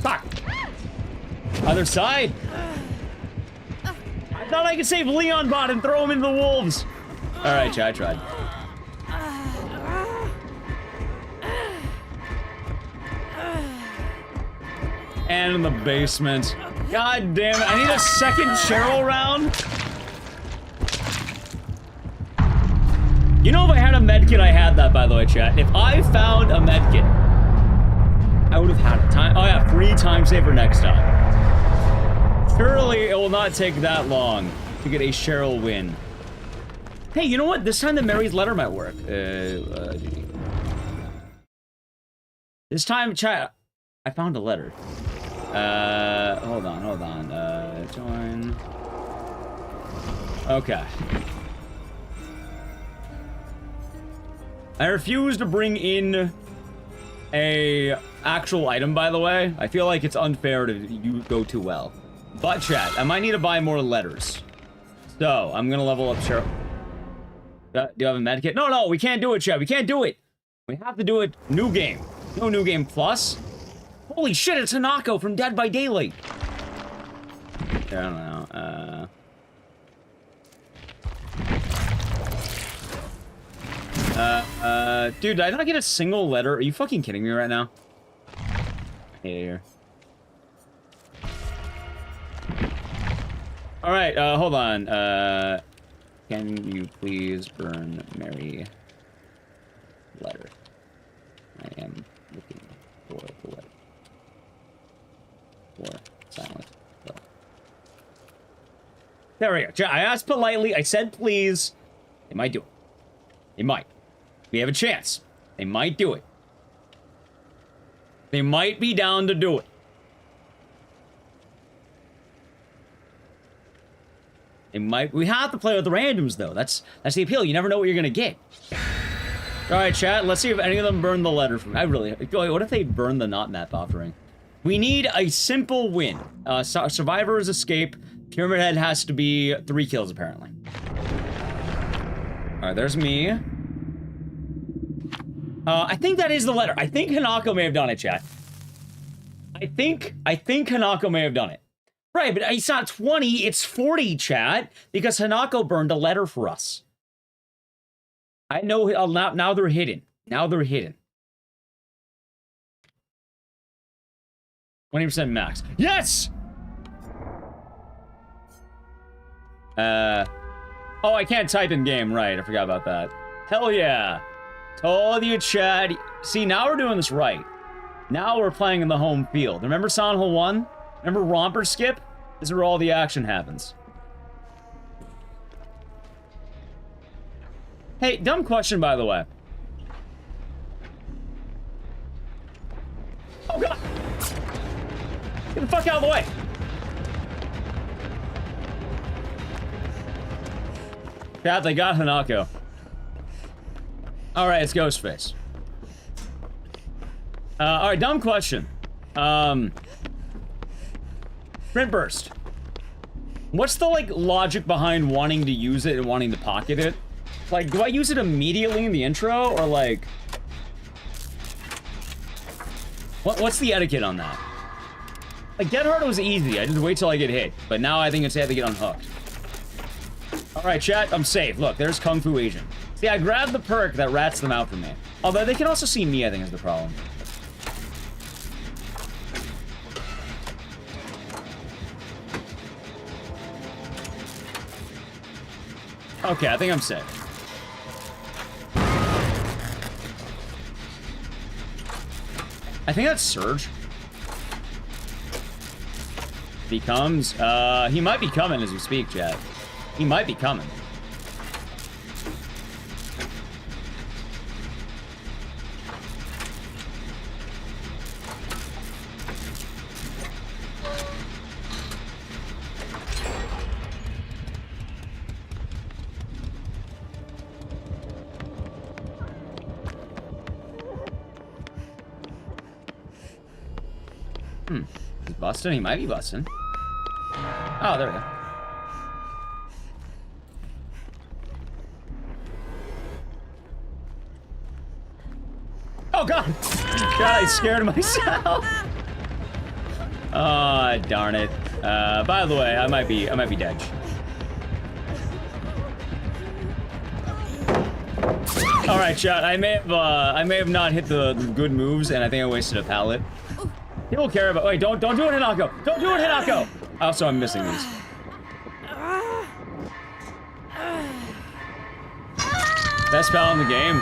Fuck! Other side! I thought I could save Leon Bot and throw him into the wolves! Alright, chat, I tried. And in the basement. God damn it, I need a second Cheryl round? You know, if I had a medkit, I had that, by the way, chat. If I found a medkit, I would have had it. Oh yeah, free time saver next time. Surely it will not take that long to get a Cheryl win. Hey, you know what? This time the Mary's letter might work. This time, chat, I found a letter. Hold on. Join. Okay. I refuse to bring in a actual item, by the way. I feel like it's unfair to you go too well. But chat, I might need to buy more letters. So, I'm gonna level up Cheryl. Do you have a medkit? No, we can't do it, chat. We can't do it. We have to do it new game. No new game plus. Holy shit, it's Hanako from Dead by Daylight. I don't know. Dude, did I not get a single letter? Are you fucking kidding me right now? Here. Alright, hold on. Can you please burn Mary letter? I am looking for the letter. For silent. So. There we go. I asked politely. I said please. They might do it. They might. We have a chance. They might do it. They might be down to do it. They might. We have to play with the randoms, though. That's the appeal. You never know what you're gonna get. All right, chat. Let's see if any of them burn the letter from. What if they burn the not map offering? We need a simple win. Survivors escape. Pyramid Head has to be 3 kills, apparently. Alright, there's me. I think that is the letter. I think Hanako may have done it, chat. I think Hanako may have done it. Right, but it's not 20, it's 40, chat, because Hanako burned a letter for us. I know, now they're hidden. Now they're hidden. 20% max. Yes! Oh, I can't type in game, right, I forgot about that. Hell yeah. Told you, Chad. See, now we're doing this right. Now we're playing in the home field. Remember Sanhole 1? Remember Romper Skip? This is where all the action happens. Hey, dumb question, by the way. Oh, God! Get the fuck out of the way! Chat, they got Hanako. Alright, it's Ghostface. Alright, dumb question. Sprint burst. What's the, like, logic behind wanting to use it and wanting to pocket it? Like, do I use it immediately in the intro, or, like... What's the etiquette on that? Like, Get Hard was easy, I just wait till I get hit. But now I think it's had to get unhooked. Alright, chat, I'm safe. Look, there's Kung Fu Agent. See, I grabbed the perk that rats them out for me. Although they can also see me, I think, is the problem. Okay, I think I'm safe. I think that's Surge. He comes. He might be coming as we speak, chat. He might be coming. He's busting. He might be busting. Oh, there we go. Oh, God! God, I scared myself. Oh, darn it. By the way, I might be dead. All right, chat. I may have not hit the good moves, and I think I wasted a pallet. People care about. Wait, don't do it, Hanako. Don't do it, Hanako. Also, I'm missing these. Best pal in the game.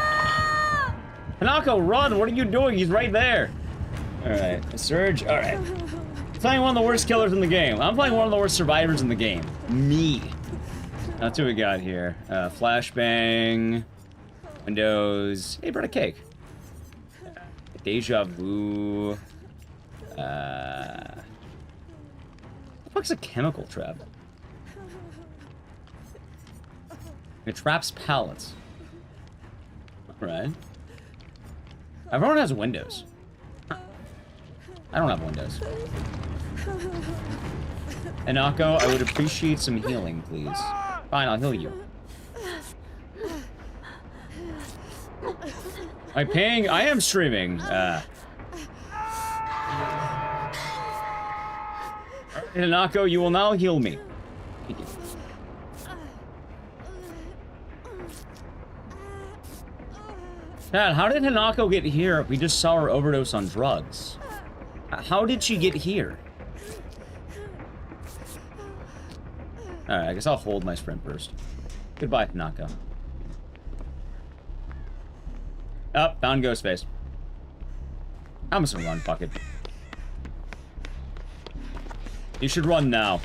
Hanako, run! What are you doing? He's right there. All right, Surge. All right. Playing one of the worst killers in the game. I'm playing one of the worst survivors in the game. Me. That's what we got here. Flashbang. Windows. Hey, brought a cake. Deja vu. What the fuck's a chemical trap? It traps pallets. Alright. Everyone has windows. I don't have windows. Hanako, I would appreciate some healing, please. Fine, I'll heal you. I'm paying. I am streaming. Hanako, you will now heal me. Thank you. Dad, how did Hanako get here if we just saw her overdose on drugs? How did she get here? Alright, I guess I'll hold my sprint burst. Goodbye, Hanako. Oh, found Ghostface. I'm just gonna run, fuck it. You should run now.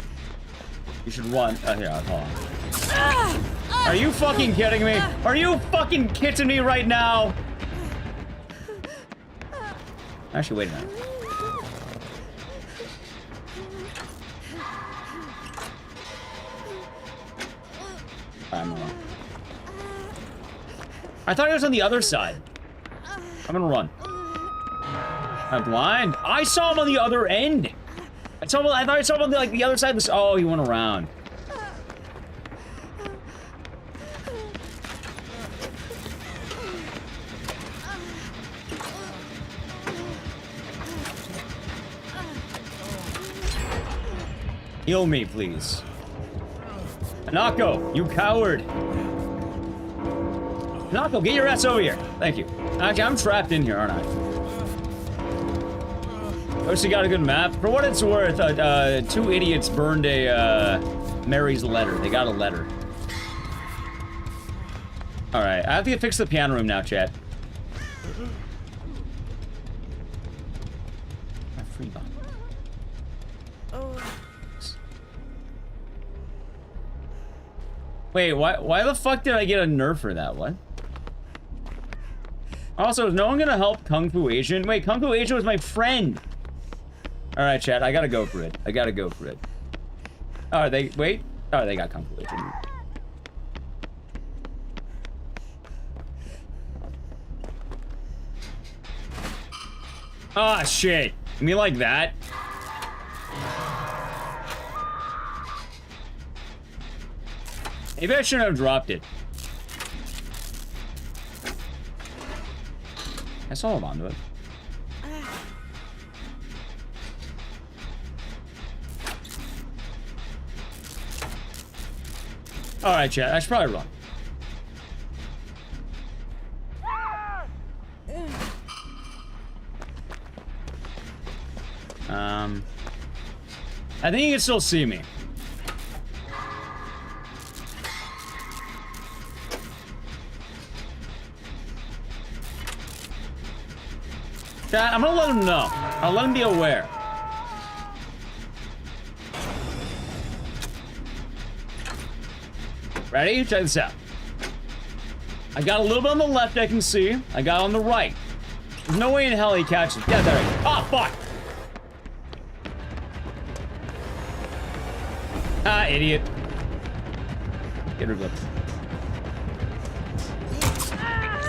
You should run. Here, hold on. Are you fucking kidding me? Are you fucking kidding me right now? Actually, wait a minute. I'm gonna run. I thought he was on the other side. I'm gonna run. I'm blind. I saw him on the other end. I thought I saw him like the other side of this. Oh, he went around. Heal me, please. Hanako, you coward. Hanako, get your ass over here. Thank you. Actually, I'm trapped in here, aren't I? Oh, she got a good map. For what it's worth, two idiots burned a, Mary's letter. They got a letter. Alright, I have to fix the piano room now, chat. My free bomb. Wait, why the fuck did I get a nerf for that? What? Also, is no one gonna help Kung Fu Asian? Wait, Kung Fu Asian was my friend! Alright, chat, I gotta go for it. I gotta go for it. Oh, wait? Oh, they got Kung Fu Asian. Ah, shit. Me like that? Maybe I shouldn't have dropped it. I saw him onto it. Alright, chat. I should probably run. I think you can still see me. Chat, I'm gonna let him know. I'll let him be aware. Ready? Check this out. I got a little bit on the left I can see. I got on the right. There's no way in hell he catches. Yeah, there he is. Ah, fuck! Ah, idiot. Get rid of it.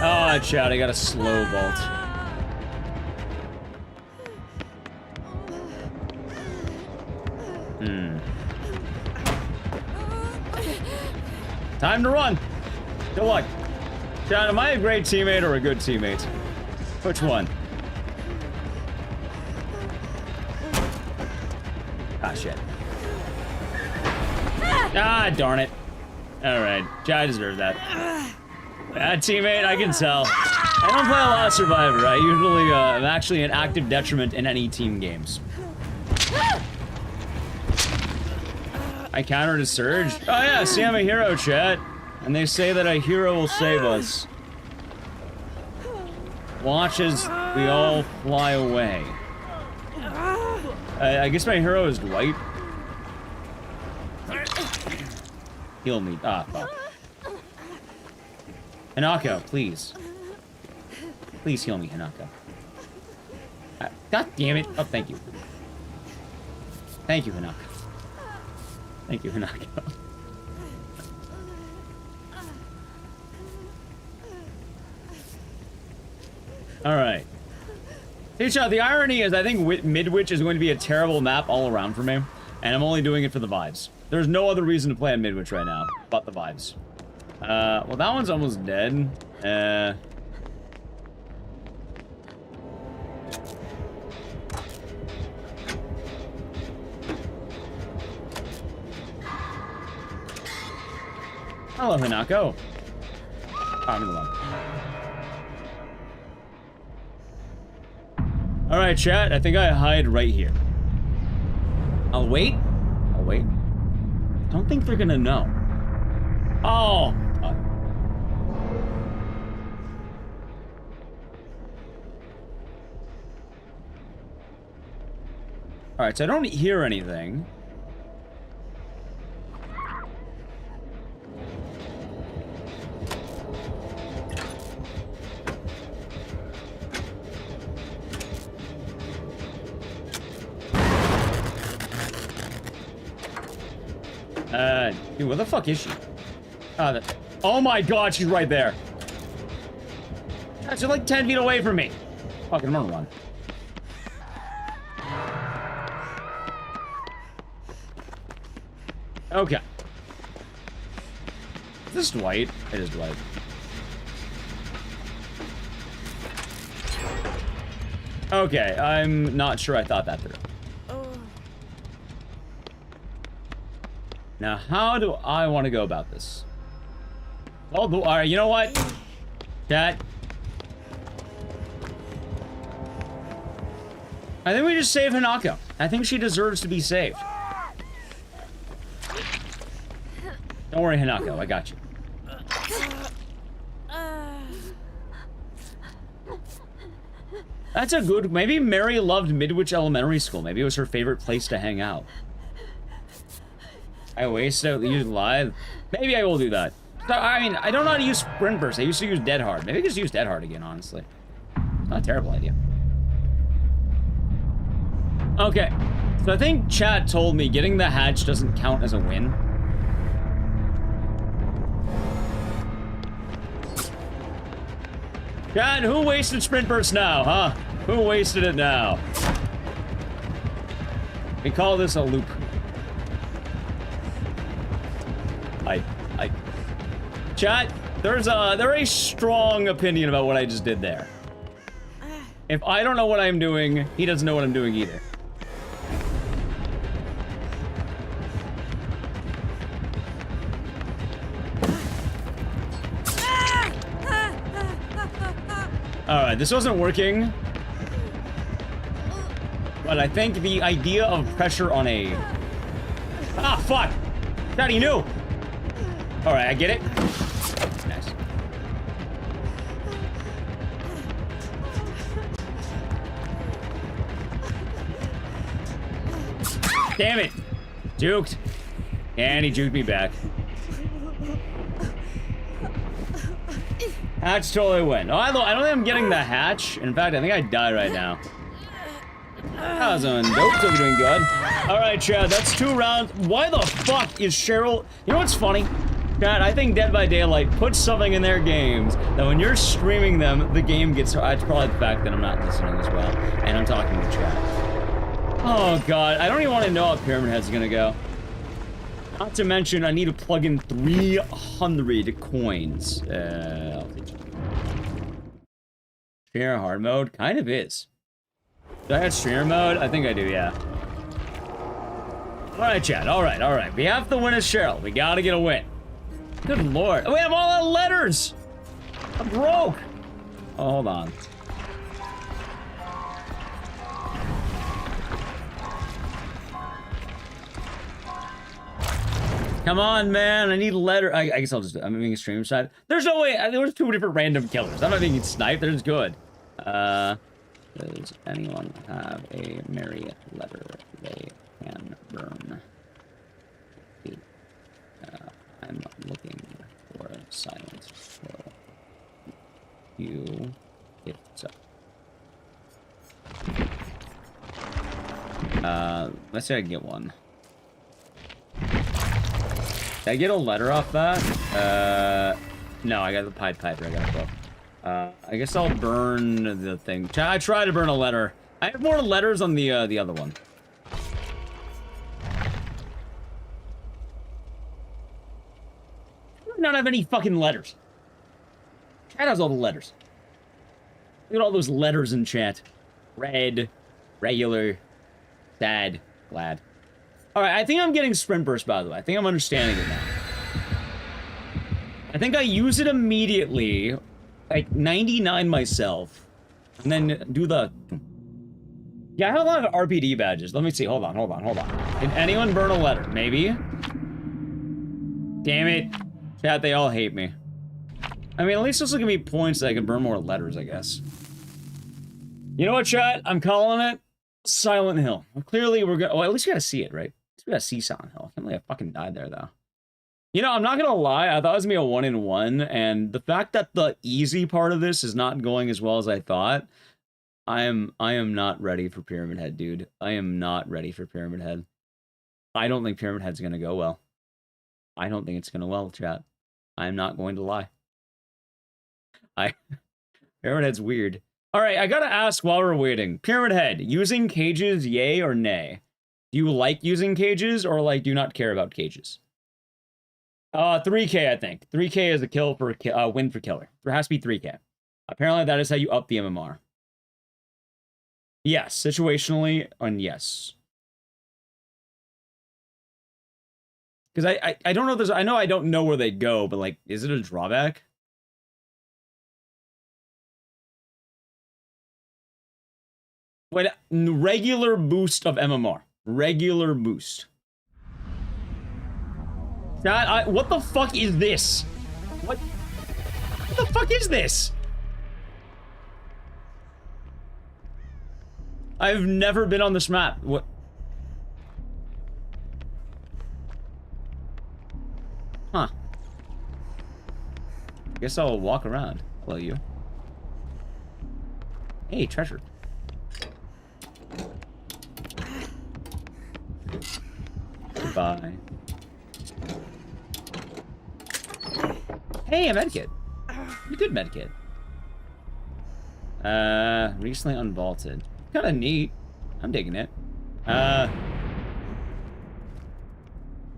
Oh, chat, I got a slow vault. Time to run. Good luck. Chat, am I a great teammate or a good teammate? Which one? Ah, shit. Ah, darn it. Alright. I deserve that. Bad teammate, I can tell. I don't play a lot of Survivor. I usually, am actually an active detriment in any team games. I countered a surge. Oh yeah, see, I'm a hero, chat. And they say that a hero will save us. Watch as we all fly away. I guess my hero is Dwight. Heal me. Ah, fuck. Hanako, please. Please heal me, Hanako. God damn it. Oh, thank you. Thank you, Hanako. Thank you, Hanako. Alright. Hey, Shot, the irony is I think Midwich is going to be a terrible map all around for me, and I'm only doing it for the vibes. There's no other reason to play on Midwich right now, but the vibes. Well, that one's almost dead. Hello, Hanako. Oh, I'm in the one. Alright, chat. I think I hide right here. I'll wait. I'll wait. Don't think they're gonna know. Oh! Alright, so I don't hear anything. Dude, where the fuck is she? Oh my god, she's right there. She's like 10 feet away from me. Fucking, I'm gonna run. Okay. Is this Dwight? It is Dwight. Okay, I'm not sure I thought that through. Now, how do I want to go about this? Oh, all right, you know what? Chat. I think we just save Hanako. I think she deserves to be saved. Don't worry, Hanako. I got you. That's a good... Maybe Mary loved Midwich Elementary School. Maybe it was her favorite place to hang out. I wasted use live. Maybe I will do that. So, I mean, I don't know how to use Sprint Burst. I used to use Dead Hard. Maybe I just use Dead Hard again, honestly. Not a terrible idea. Okay. So I think chat told me getting the hatch doesn't count as a win. Chat, who wasted Sprint Burst now, huh? Who wasted it now? We call this a loop. Chat, there's a strong opinion about what I just did there. If I don't know what I'm doing, he doesn't know what I'm doing either. Alright, this wasn't working. But I think the idea of pressure on a... Ah, fuck! Daddy knew! Alright, I get it. Nice. Damn it! Juked. And he juked me back. Hatch totally win. Oh, I don't think I'm getting the hatch. In fact, I think I die right now. That was on dope, still doing good. Alright, Chad, that's 2 rounds. Why the fuck is Cheryl... You know what's funny? Chad, I think Dead by Daylight puts something in their games that when you're streaming them, the game gets... It's probably the fact that I'm not listening as well. And I'm talking to Chad. Oh, God. I don't even want to know how Pyramid Head's gonna go. Not to mention, I need to plug in 300 coins. I'll teach you. Streamer hard mode? Kind of is. Do I have streamer mode? I think I do, yeah. Alright, chat. Alright. We have to win as Cheryl. We gotta get a win. Good lord. We have all the letters! I'm broke! Oh, hold on. Come on, man. I need a letter. I guess I'll just... I'm moving a stream side. There's no way. There was 2 different random killers. I'm not being sniped. They're just good. Does anyone have a merry letter they can burn? I'm looking for silence for you. It's let's say I can get one. Did I get a letter off that? No, I got the Pied Piper. I got a book. I guess I'll burn the thing. I try to burn a letter. I have more letters on the other one. I do not have any fucking letters. Chat has all the letters. Look at all those letters in chat. Red, regular, sad, glad. Alright, I think I'm getting Sprint Burst, by the way. I think I'm understanding it now. I think I use it immediately, like 99 myself, and then do the... Yeah, I have a lot of RPD badges. Let me see. Hold on. Did anyone burn a letter? Maybe? Damn it. Chat, they all hate me. I mean, at least this will give me points so I can burn more letters, I guess. You know what, chat? I'm calling it Silent Hill. Well, clearly, we're gonna... Oh, at least we gotta see it, right? At least we gotta see Silent Hill. I can't believe I fucking died there, though. You know, I'm not gonna lie, I thought it was gonna be a 1-in-1, and the fact that the easy part of this is not going as well as I thought, I am not ready for Pyramid Head, dude. I am not ready for Pyramid Head. I don't think Pyramid Head's gonna go well. I don't think it's gonna well, chat. I'm not going to lie. Pyramid Head's weird. Alright, I gotta ask while we're waiting. Pyramid Head, using cages, yay or nay? Do you like using cages or like do you not care about cages? 3K, I think. 3K is a kill for win for killer. There has to be 3K. Apparently, that is how you up the MMR. Yes, situationally, and yes. Because I don't know. I know I don't know where they go, but like, is it a drawback? What regular boost of MMR? Regular boost. What the fuck is this? What the fuck is this? I've never been on this map. What? Huh. Guess I'll walk around. Hello, you. Hey, treasure. Goodbye. Hey, a medkit. A good medkit. Recently unvaulted. Kind of neat. I'm digging it. I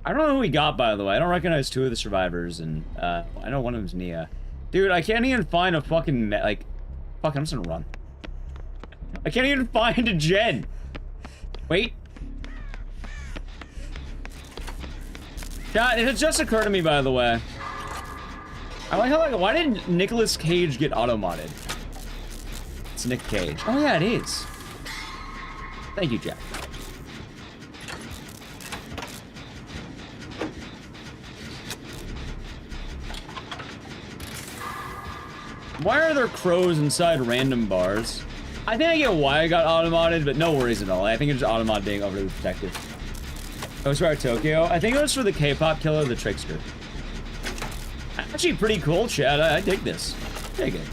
don't know who we got, by the way. I don't recognize two of the survivors, and I know one of them's Nia. Dude, I can't even find a fucking like. Fuck, I'm just gonna run. I can't even find a gen. Wait. God, it just occurred to me, by the way. I like how, like, why didn't Nicolas Cage get auto-modded? It's Nick Cage. Oh, yeah, it is. Thank you, Jack. Why are there crows inside random bars? I think I get why I got auto-modded, but no worries at all. I think it's just auto-mod being overly protective. Ghostwire Tokyo. I think it was for the K-pop killer, the Trickster. Actually, pretty cool, Chad. I dig this. Dig it.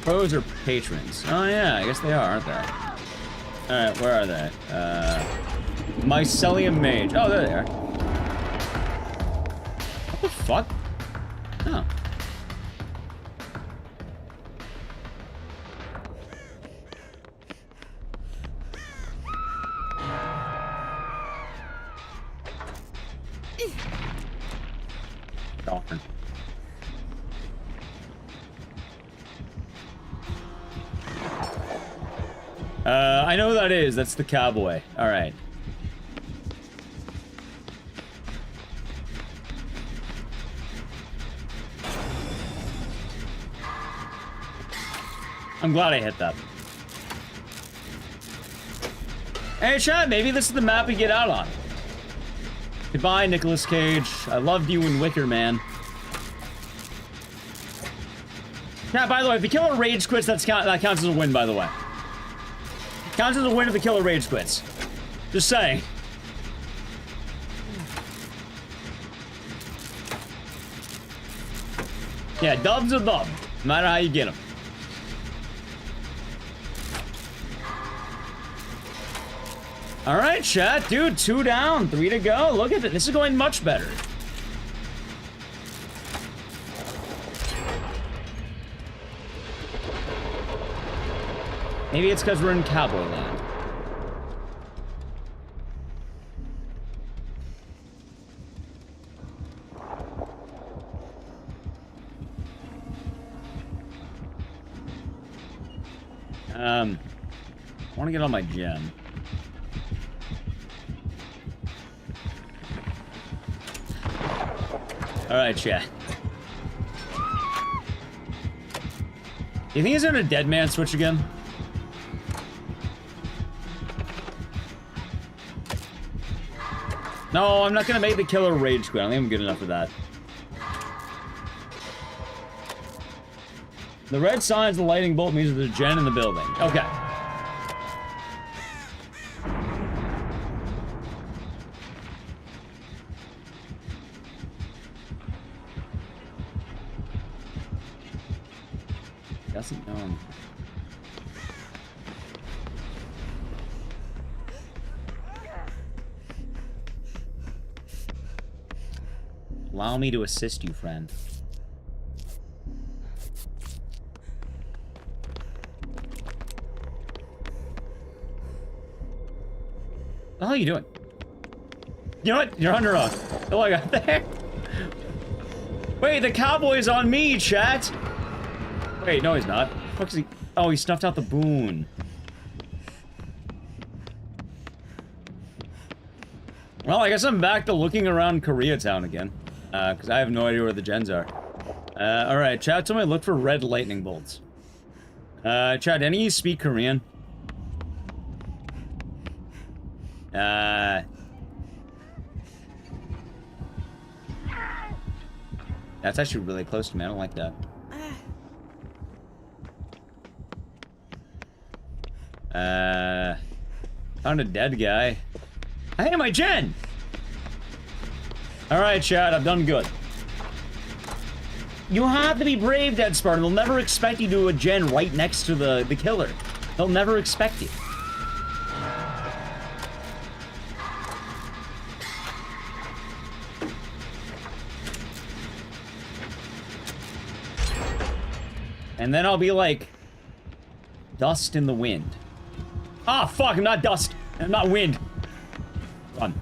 Pros are patrons. Oh, yeah, I guess they are, aren't they? Alright, where are they? Mycelium Mage. Oh, there they are. What the fuck? Oh. Darn. I know who that is. That's the cowboy. All right. I'm glad I hit that. Hey, chat, maybe this is the map we get out on. Goodbye, Nicolas Cage. I loved you in Wicker Man. Chat, by the way, if the killer rage quits, that counts as a win, by the way. Counts as a win if the killer rage quits. Just saying. Yeah, dub's a dub, no matter how you get them. All right, chat, dude, 2 down, 3 to go. Look at it. This is going much better. Maybe it's because we're in cowboy land. I want to get on my gem. All right, chat. You think he's in a dead man switch again? No, I'm not gonna make the killer rage quit. I don't think I'm good enough for that. The red signs, the lightning bolt means there's a gen in the building. Okay. Doesn't know him. Allow me to assist you, friend. hell are you doing? You know what? You're on your own. Oh, I got there. Wait, the cowboy's on me, chat. Wait, no, he's not. Fuck's he? Oh, he snuffed out the boon. Well, I guess I'm back to looking around Koreatown again. Because I have no idea where the gens are. Alright, chat, somebody look for red lightning bolts. Chat, any of you speak Korean? That's actually really close to me. I don't like that. Found a dead guy. Hey, my gen! Alright, chat, I've done good. You have to be brave, Dead Spartan. They'll never expect you to do a gen right next to the killer. They'll never expect it. And then I'll be like, dust in the wind. Ah, fuck, I'm not dust. I'm not wind. Run.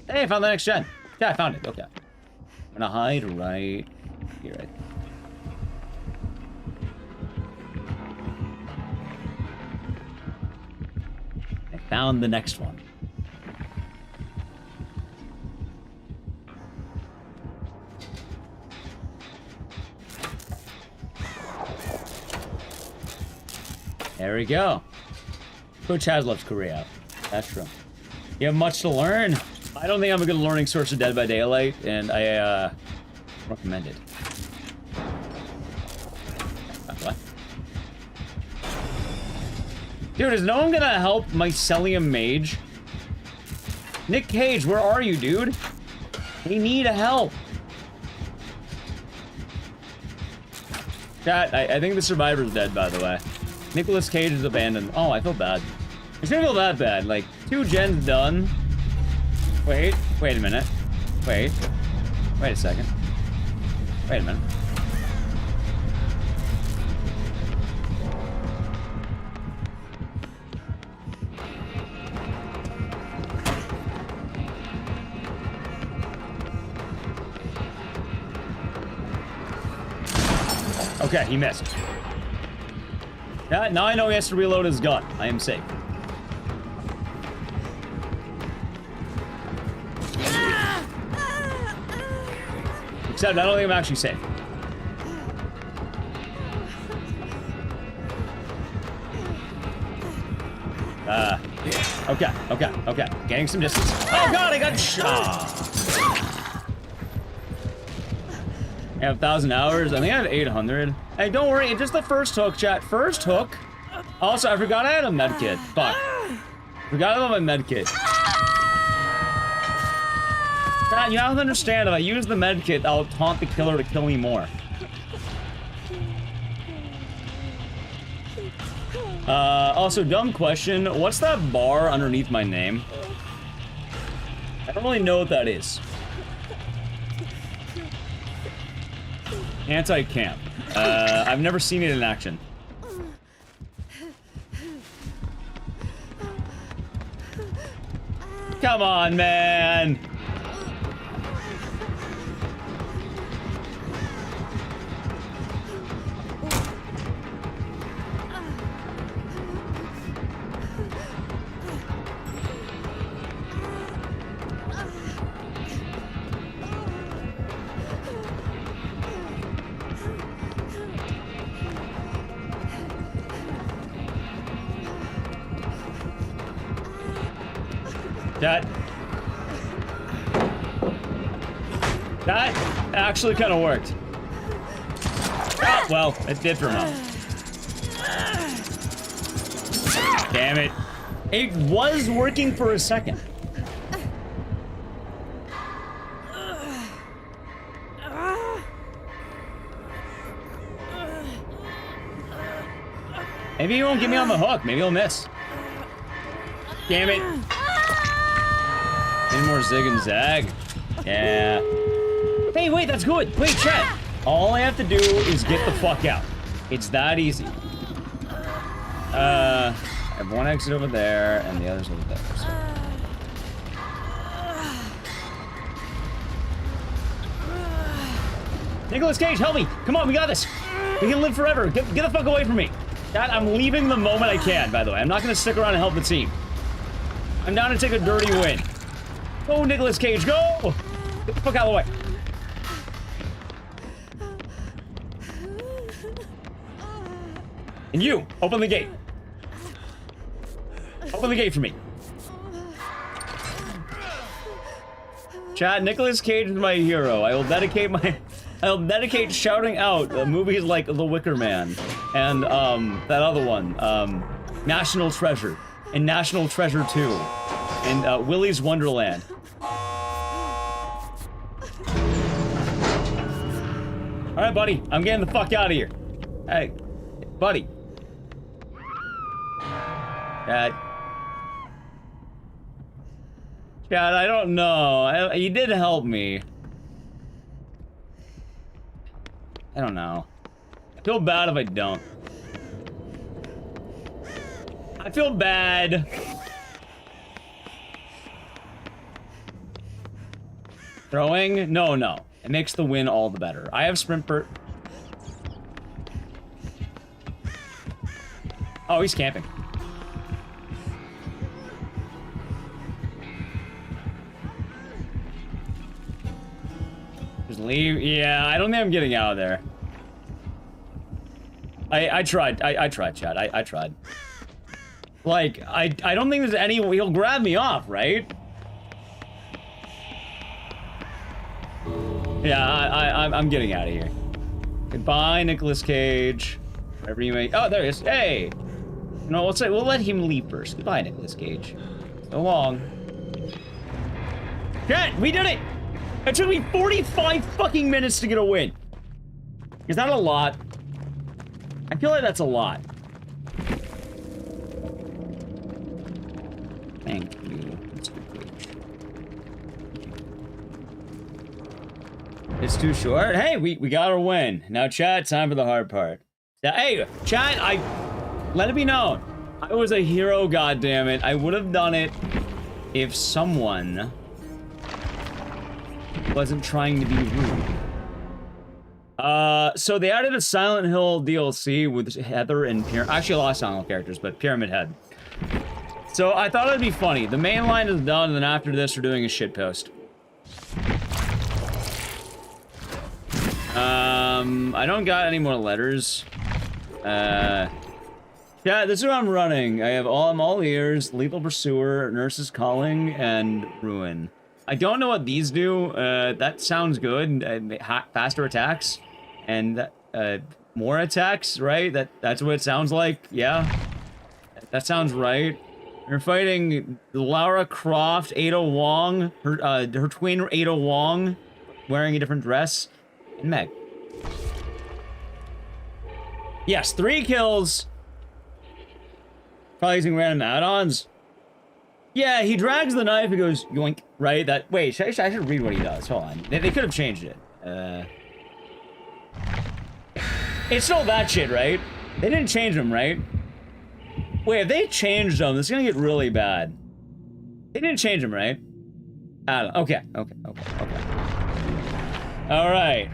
Hey, I found the next gen. Yeah, I found it. Okay. I'm gonna hide right here. Right. I found the next one. There we go. Coach has left Korea. That's true. You have much to learn. I don't think I'm a good learning source of Dead by Daylight, and I recommend it. What? Dude, is no one gonna help Mycelium Mage? Nick Cage, where are you, dude? They need help. Chat, I think the survivor's dead, by the way. Nicolas Cage is abandoned. Oh, I feel bad. I shouldn't feel that bad. Like, 2 gens done. Wait a minute. Wait a second. Wait a minute. Okay, he missed. Yeah, now I know he has to reload his gun. I am safe. Except I don't think I'm actually safe. Okay. Getting some distance. Oh god, I got shot. I have 1,000 hours. I think I have 800. Hey, don't worry. It's just the first hook, chat. First hook. Also, I forgot I had a medkit. Fuck. Forgot about my medkit. Chat, you have to understand, if I use the medkit, I'll taunt the killer to kill me more. Also, dumb question. What's that bar underneath my name? I don't really know what that is. Anti-camp. I've never seen it in action. Come on, man! That actually kind of worked. Oh, well, it did for a moment. Damn it. It was working for a second. Maybe he won't get me on the hook. Maybe he'll miss. Damn it. Any more zig and zag? Yeah. Hey, wait, that's good. Wait, chat. All I have to do is get the fuck out. It's that easy. have one exit over there, and the other's over there. So. Nicolas Cage, help me! Come on, we got this! We can live forever! Get the fuck away from me! Dad, I'm leaving the moment I can, by the way. I'm not gonna stick around and help the team. I'm down to take a dirty win. Go, Nicolas Cage, go! Get the fuck out of the way. And you, open the gate. Open the gate for me. Chat, Nicolas Cage is my hero. I will dedicate shouting out movies like The Wicker Man and that other one, National Treasure and National Treasure 2 and Willy's Wonderland. All right, buddy, I'm getting the fuck out of here. Hey, buddy. Chad, I don't know. You did help me. I don't know. I feel bad if I don't. I feel bad. Throwing? No, no. It makes the win all the better. I have sprint per... Oh, he's camping. Just leave. Yeah, I don't think I'm getting out of there. I tried. I tried, Chad. I tried. Like, I don't think there's any... He'll grab me off, right? Yeah, I'm getting out of here. Goodbye, Nicolas Cage. Whatever you may... Oh, there he is. Hey! No, we'll let him leave first. Goodbye, Nicolas Cage. So long. Chat, we did it! It took me 45 fucking minutes to get a win. Is that a lot? I feel like that's a lot. Thank you, Mr. Cage. It's too short? Hey, we got our win. Now, chat, time for the hard part. Now, hey, chat, let it be known. I was a hero, goddammit. I would have done it if someone wasn't trying to be rude. So they added a Silent Hill DLC with Heather and actually a lot of Silent Hill characters, but Pyramid Head. So I thought it'd be funny. The main line is done, and then after this, we're doing a shitpost. I don't got any more letters. Yeah, this is what I'm running. I'm all ears, Lethal Pursuer, Nurse's Calling, and Ruin. I don't know what these do. That sounds good. Faster attacks and more attacks, right? That's what it sounds like. Yeah, that sounds right. You're fighting Lara Croft, Ada Wong, her twin Ada Wong, wearing a different dress, and Meg. Yes, 3 kills. Probably using random add-ons. Yeah, he drags the knife and goes yoink. Right? Wait, I should read what he does. Hold on. They could have changed it. It's still that shit, right? They didn't change them, right? Wait, if they changed them, this is gonna get really bad. They didn't change them, right? I don't know. Okay. All right.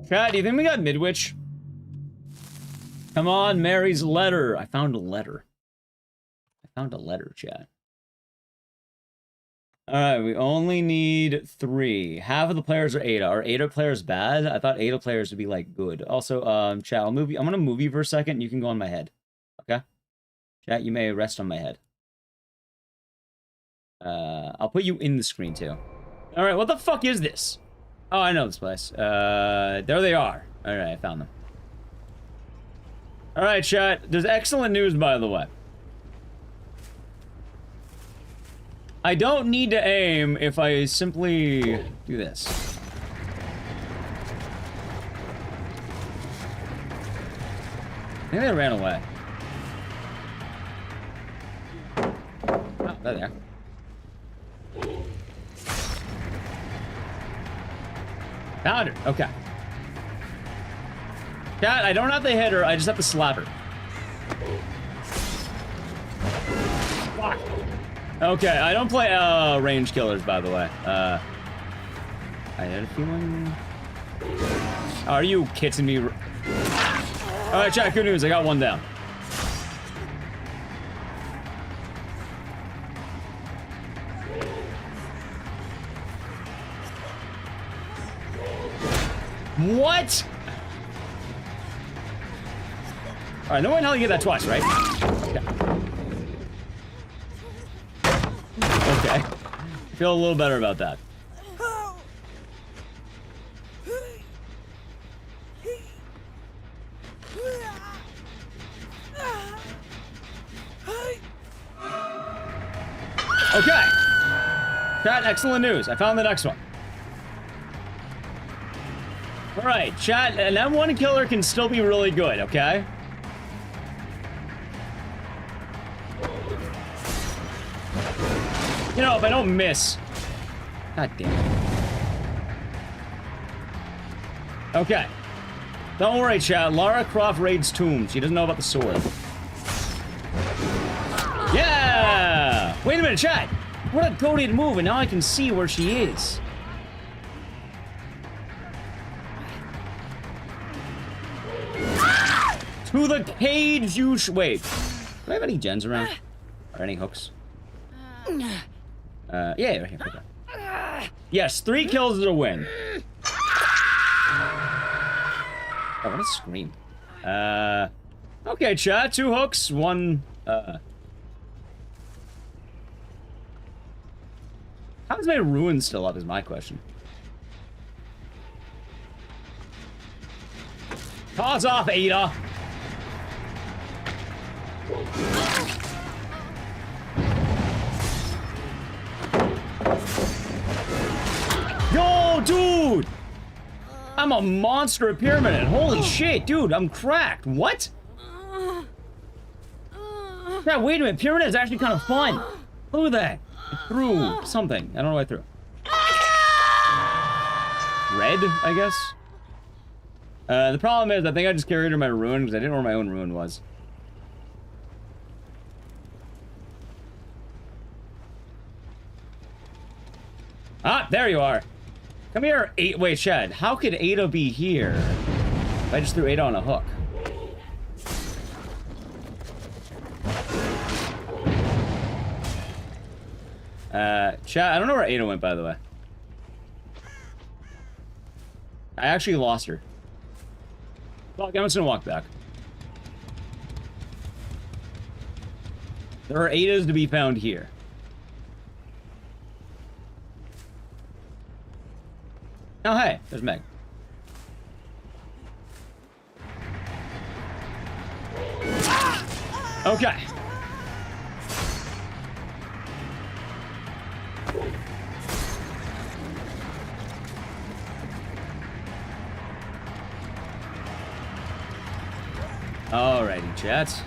Chat, do you think we got Midwich? Come on, Mary's letter. I found a letter. Chat. Alright, we only need 3. Half of the players are Ada. Are Ada players bad? I thought Ada players would be, like, good. Also, chat, I'm gonna move you for a second. You can go on my head. Okay? Chat, you may rest on my head. I'll put you in the screen, too. Alright, what the fuck is this? Oh, I know this place. There they are. Alright, I found them. Alright, chat. There's excellent news, by the way. I don't need to aim if I simply do this. I think they ran away. Oh, they're there. Found her. Okay. Chat, I don't have to hit her, I just have to slap her. Fuck. Okay, I don't play range killers, by the way. I had a feeling... Are you kidding me? Alright, chat, good news, I got one down. What? Alright, no way in hell you get that twice, right? Okay. Feel a little better about that. Okay. Chat, excellent news. I found the next one. Alright, chat, an M1 killer can still be really good, okay? You know, if I don't miss. God damn it. Okay. Don't worry, chat. Lara Croft raids tombs. She doesn't know about the sword. Yeah! Wait a minute, chat. What a goated move, and now I can see where she is. To the cage, you wait. Do I have any gens around? Or any hooks? Yeah, right here. Okay. Yes, 3 kills is a win. Oh, what a scream. Okay, chat. 2 hooks, 1, How is my ruin still up is my question. Paws off, Ada. Yo, dude! I'm a monster at Pyramid. Holy shit, dude, I'm cracked. What? Yeah, wait a minute. Pyramid is actually kind of fun. Look at that. I threw something. I don't know what I threw. Red, I guess? The problem is, I think I just carried her my ruin because I didn't know where my own ruin was. Ah, there you are. Come here, wait, Chad. How could Ada be here? If I just threw Ada on a hook. Chad, I don't know where Ada went, by the way. I actually lost her. Fuck, I'm just gonna walk back. There are Adas to be found here. Oh, hey, there's Meg. Okay. Alrighty, chat.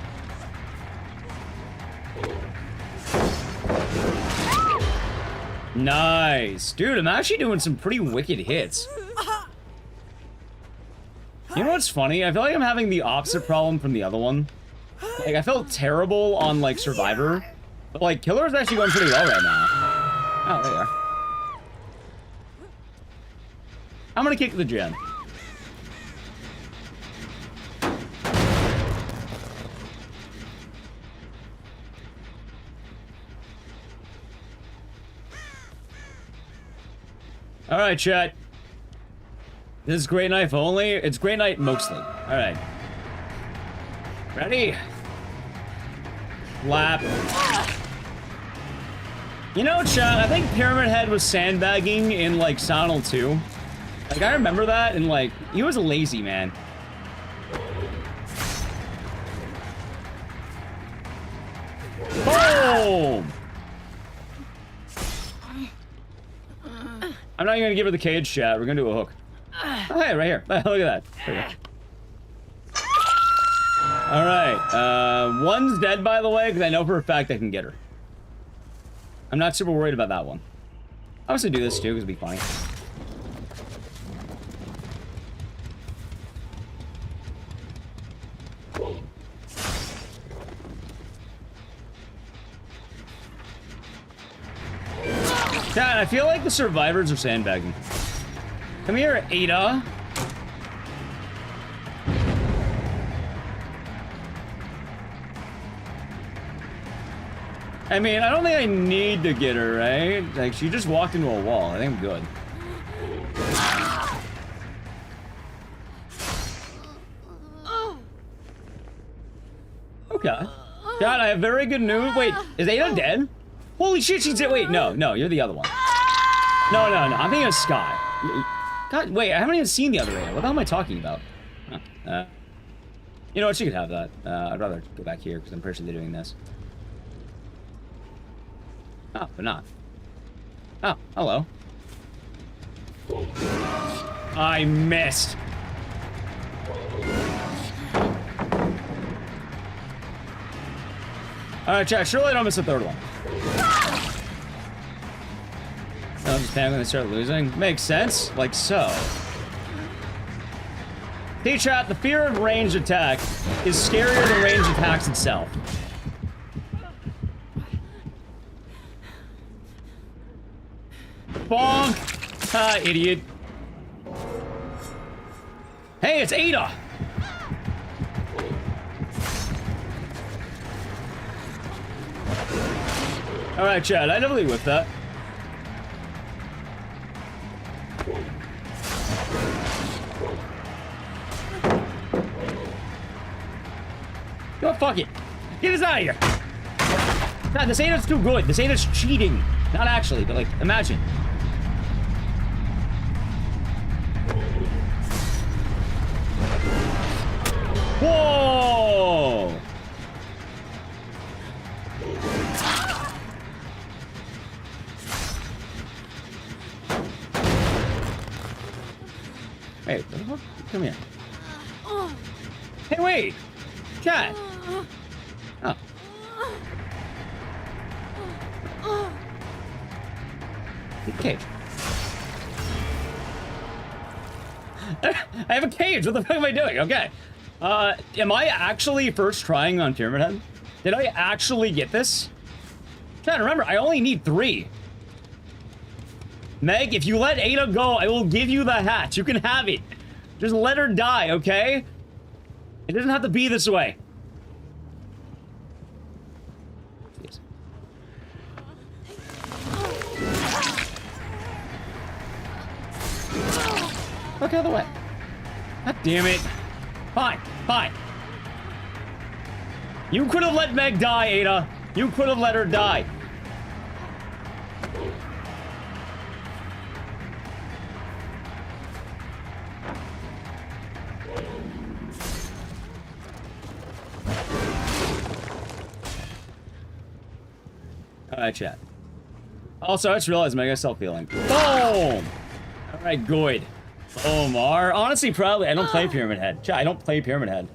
Nice. Dude, I'm actually doing some pretty wicked hits. You know what's funny? I feel like I'm having the opposite problem from the other one. Like, I felt terrible on, like, Survivor. But, like, Killer is actually going pretty well right now. Oh, there you are. I'm gonna kick the gen. Alright, chat. This is Great Knife only. It's Great Knight mostly. Alright. Ready? Lap. You know, chat, I think Pyramid Head was sandbagging in, like, Silent Hill 2. Like, I remember that, and, like, he was lazy, man. Boom! I'm not even gonna give her the cage, chat. We're gonna do a hook. Oh, hey, right here. Look at that. There you go. Alright, one's dead, by the way, because I know for a fact I can get her. I'm not super worried about that one. I'll also do this too, because it'll be funny. God, I feel like the survivors are sandbagging. Come here, Ada. I mean, I don't think I need to get her, right? Like, she just walked into a wall. I think I'm good. Okay. God, I have very good news. Wait, is Ada dead? Holy shit, she's dead. Wait, no, you're the other one. No, I'm thinking of Sky. God, wait, I haven't even seen the other Ada. What the hell am I talking about? Huh. You know what, she could have that. I'd rather go back here, because I'm pretty sure they're doing this. Oh, but not. Oh, hello. I missed. Alright, chat, surely I don't miss the third one. I'm just panicking when they start losing. Makes sense, like so. Hey chat, the fear of ranged attack is scarier than ranged attacks itself. Bonk! Ah, idiot. Hey, it's Ada! Alright, Chad, I definitely whipped that. Go fuck it. Get us out of here. God, this Ada's too good. This Ada's cheating. Not actually, but like, imagine. Whoa! Hey, what the fuck? Come here. Hey, wait! Cat! Oh. Cage. I have a cage! What the fuck am I doing? Okay. Am I actually first trying on Pyramid Head? Did I actually get this? Cat, remember, I only need 3. Meg, if you let Ada go, I will give you the hatch. You can have it. Just let her die, okay? It doesn't have to be this way. Jeez. Fuck out of the way. God damn it. Fine, fine. You could have let Meg die, Ada. You could have let her die. Alright, chat. Also, I just realized Mega self-healing. Boom! Alright, good. Boom. Honestly, probably, I don't play Pyramid Head. Chat, I don't play Pyramid Head.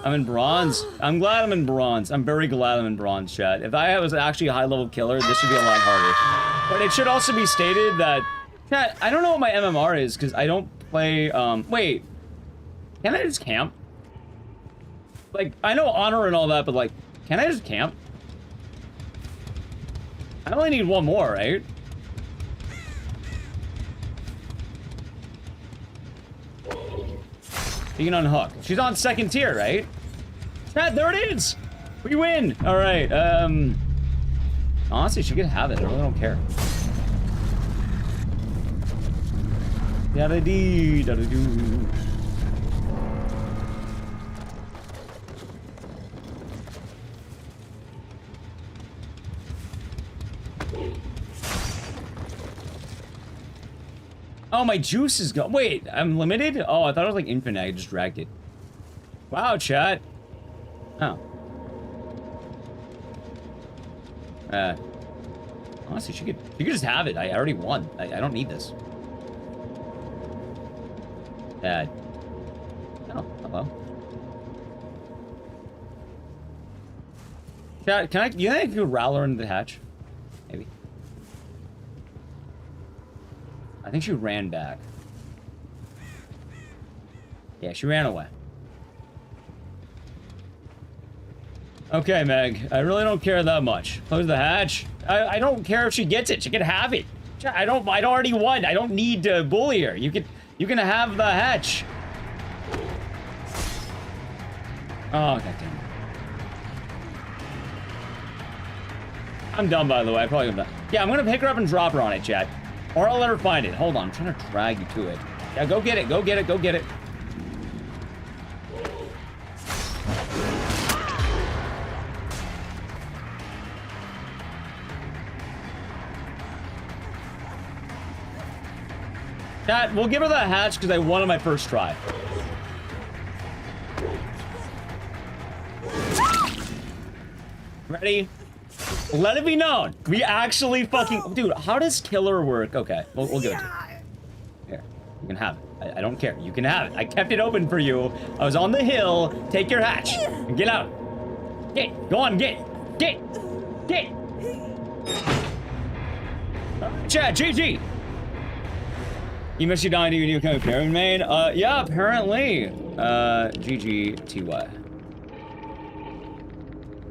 I'm in bronze. I'm glad I'm in bronze. I'm very glad I'm in bronze, chat. If I was actually a high-level killer, this would be a lot harder. But it should also be stated that... Chat, I don't know what my MMR is, because I don't play, wait. Can I just camp? Like, I know honor and all that, but like, can I just camp? I only need 1 more, right? You can unhook. She's on 2nd tier, right? Ah, there it is! We win! Alright, honestly, she could have it. I really don't care. Yada-dee, da-da-doo. Oh, my juice is gone. Wait, I'm limited? Oh, I thought it was like infinite. I just dragged it. Wow, chat. Oh. Honestly, she could just have it. I already won. I don't need this. Oh, hello. Chat, can I, you think I could roll her into the hatch? Maybe. I think she ran back. Yeah, she ran away. Okay, Meg. I really don't care that much. Close the hatch. I don't care if she gets it. She can have it. I already won. I don't need to bully her. You can have the hatch. Oh, goddamn. I'm done, by the way. I probably am done. Yeah, I'm gonna pick her up and drop her on it, chat. Or I'll let her find it. Hold on, I'm trying to drag you to it. Yeah, go get it, go get it, go get it. Chat, we'll give her the hatch because I won on my first try. Ready? Let it be known. We actually fucking... Dude, how does killer work? Okay, we'll give it to you. Here, you can have it. I don't care. You can have it. I kept it open for you. I was on the hill. Take your hatch. And get out. Get. Go on, get. Get. Get. Chat, GG. You missed your dying to your new code, Karen Main? Yeah, apparently. GGTY.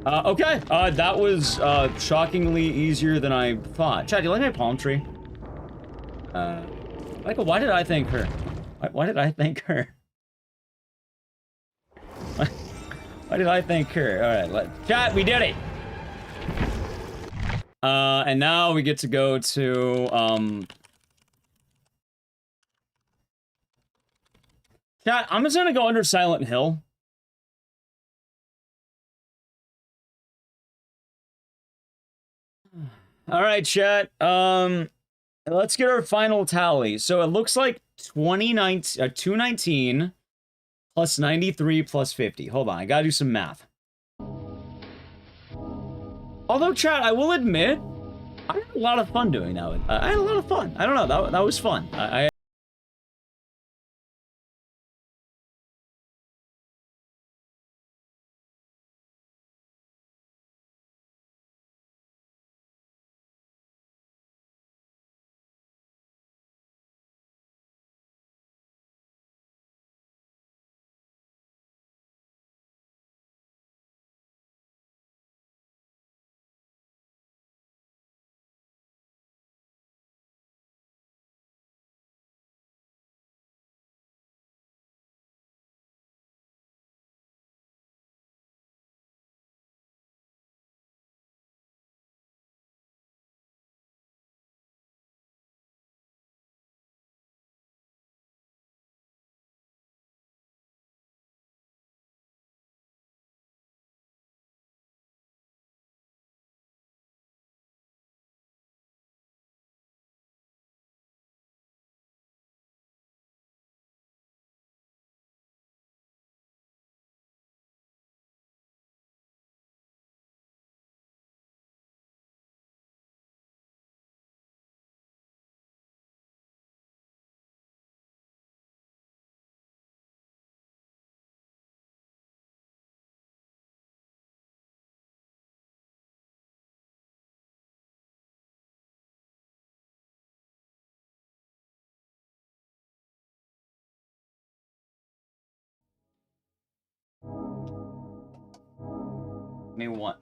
Okay. That was, shockingly easier than I thought. Chad, do you like my palm tree? Michael, why did I thank her? Why did I thank her? Why did I thank her? Alright, chat, we did it! And now we get to go to, chat, I'm just gonna go under Silent Hill. Alright, chat, let's get our final tally. So it looks like 219 plus 93 plus 50. Hold on, I gotta do some math. Although, chat, I will admit, I had a lot of fun doing that. I had a lot of fun. I don't know, that was fun.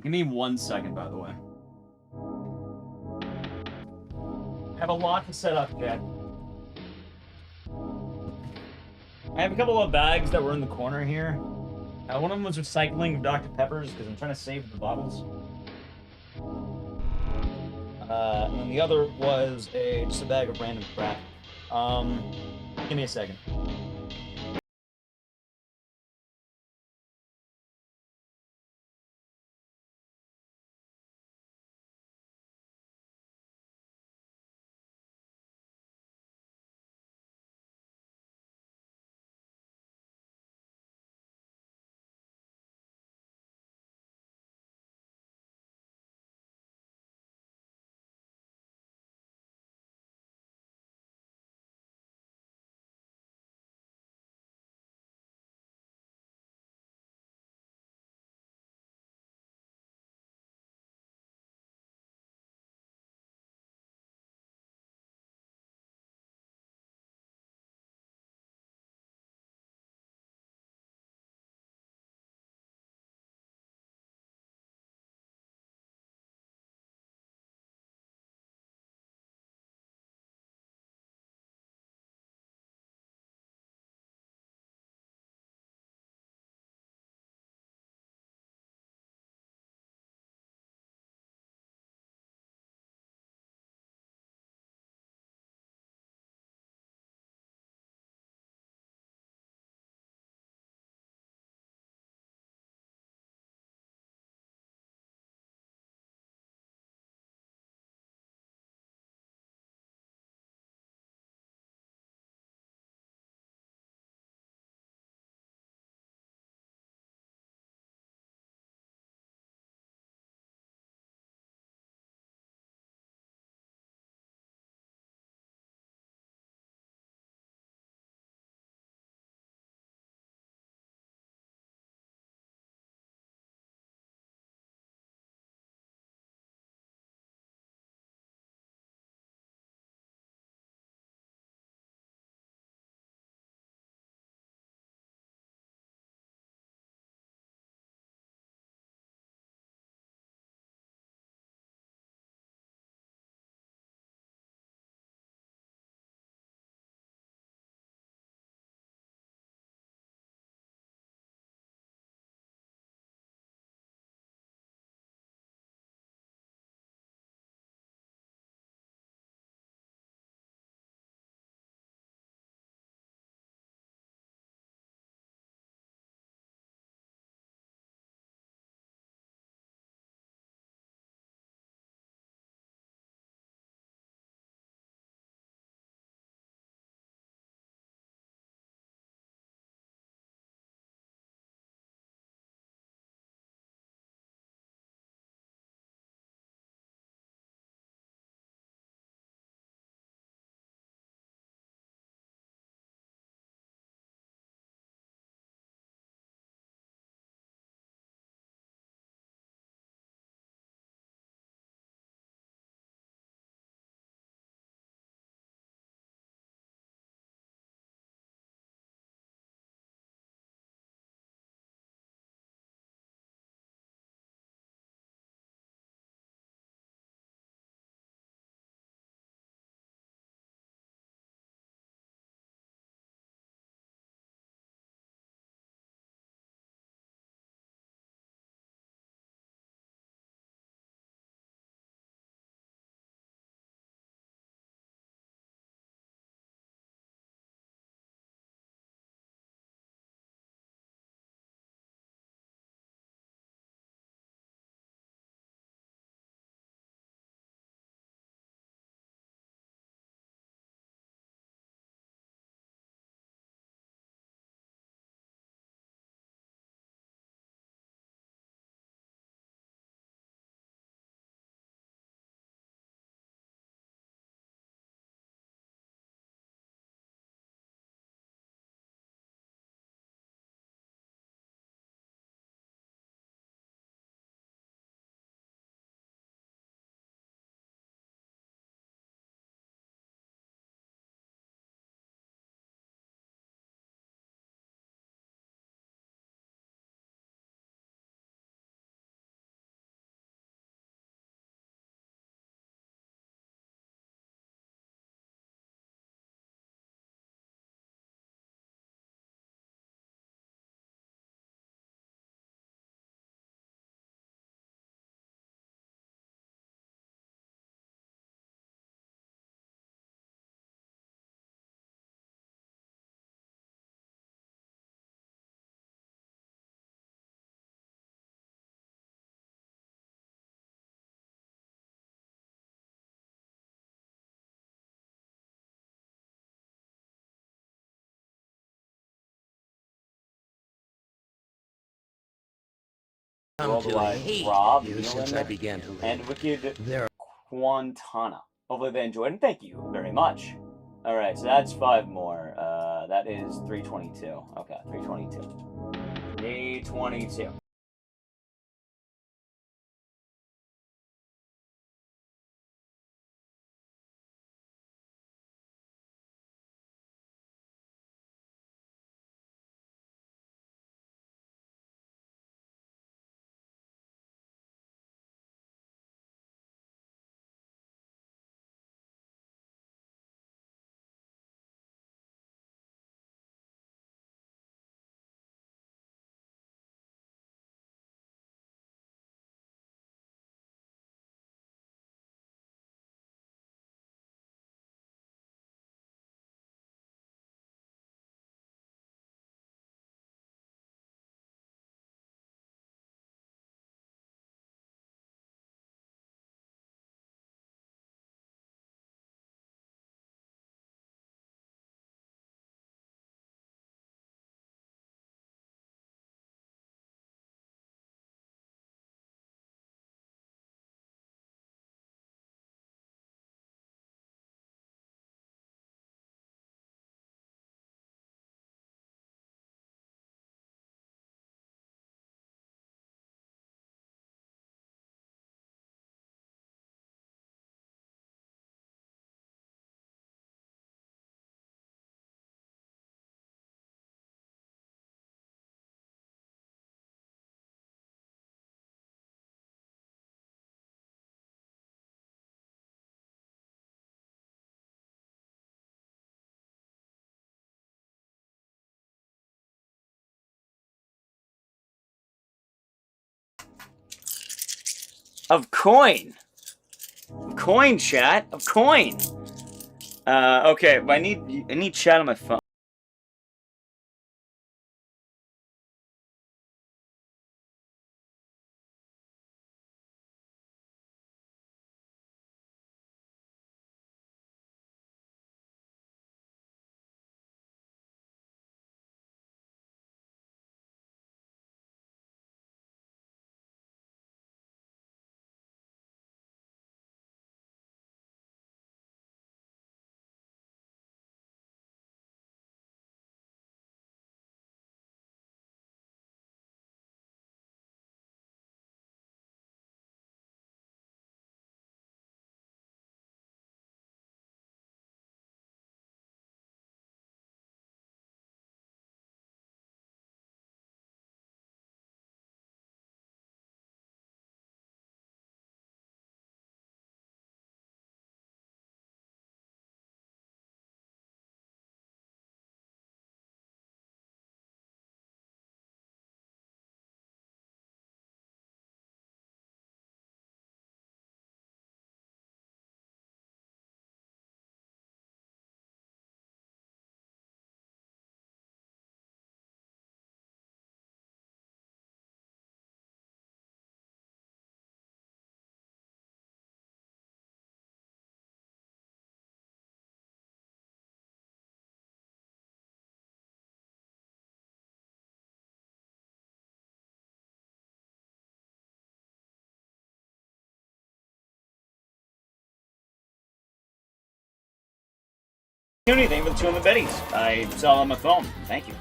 Give me one second, by the way. I have a lot to set up, Jack. I have a couple of bags that were in the corner here. One of them was recycling of Dr. Peppers, because I'm trying to save the bottles. And then the other was just a bag of random crap. Give me a second. come to Worldwide hate Rob, you since I began to live. and Wicked There Quantana. Hopefully they enjoyed, and thank you very much. Alright, so that's 5 more. That is 322. Okay, 322. 322. Of coin! Coin, chat! Of coin! Okay, but I need chat on my phone. Anything for the 200 betties. I saw it on my phone. Thank you.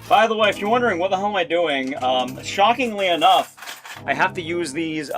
By the way, if you're wondering what the hell am I doing, shockingly enough, I have to use these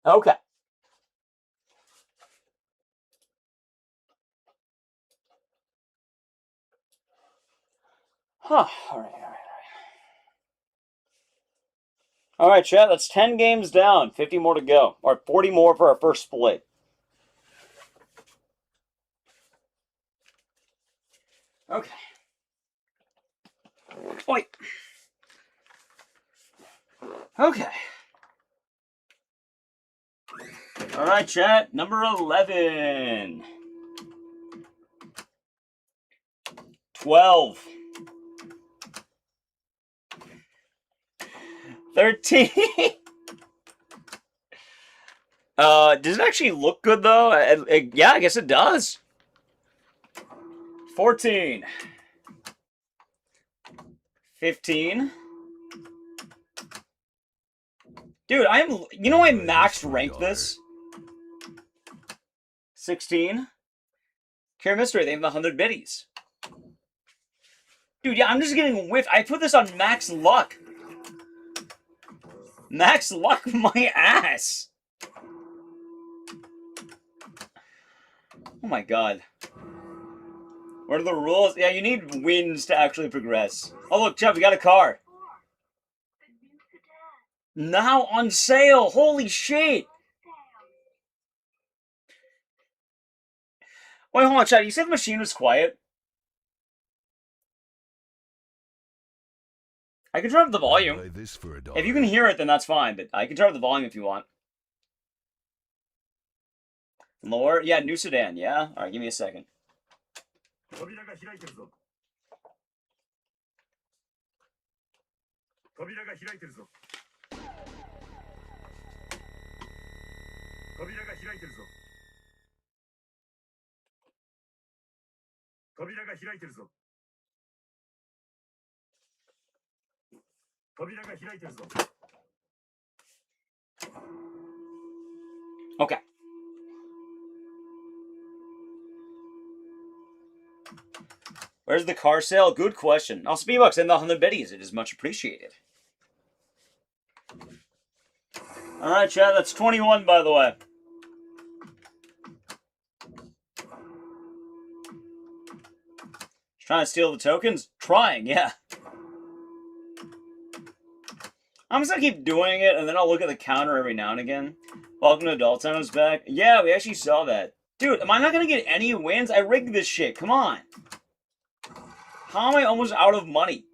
Okay. Huh. Alright. Alright, chat, that's 10 games down. 50 more to go. Or 40 more for our first split. Okay. Wait. Okay. Alright, chat. Number 11. 12. 13. Does it actually look good, though? Yeah, I guess it does. 14. 15. Dude, I max ranked this. 16. Cure Mystery, they have 100 biddies. Dude, yeah, I'm just getting whiffed. I put this on max luck. Max luck my ass. Oh my god. What are the rules? Yeah, you need wins to actually progress. Oh look, Jeff, we got a car. Now on sale! Holy shit! Wait, hold on, Chad. You said the machine was quiet? I can turn up the volume. If you can hear it, then that's fine, but I can turn up the volume if you want. Lower? Yeah, new sedan, yeah? Alright, give me a second. Okay. Where's the car sale? Good question. I'll Speedbucks and the 100 biddies. It is much appreciated. Alright, Chad, that's 21, by the way. Trying to steal the tokens? Trying, yeah. I'm just gonna keep doing it, and then I'll look at the counter every now and again. Welcome to Adult Time is back. Yeah, we actually saw that. Dude, am I not gonna get any wins? I rigged this shit. Come on. How am I almost out of money?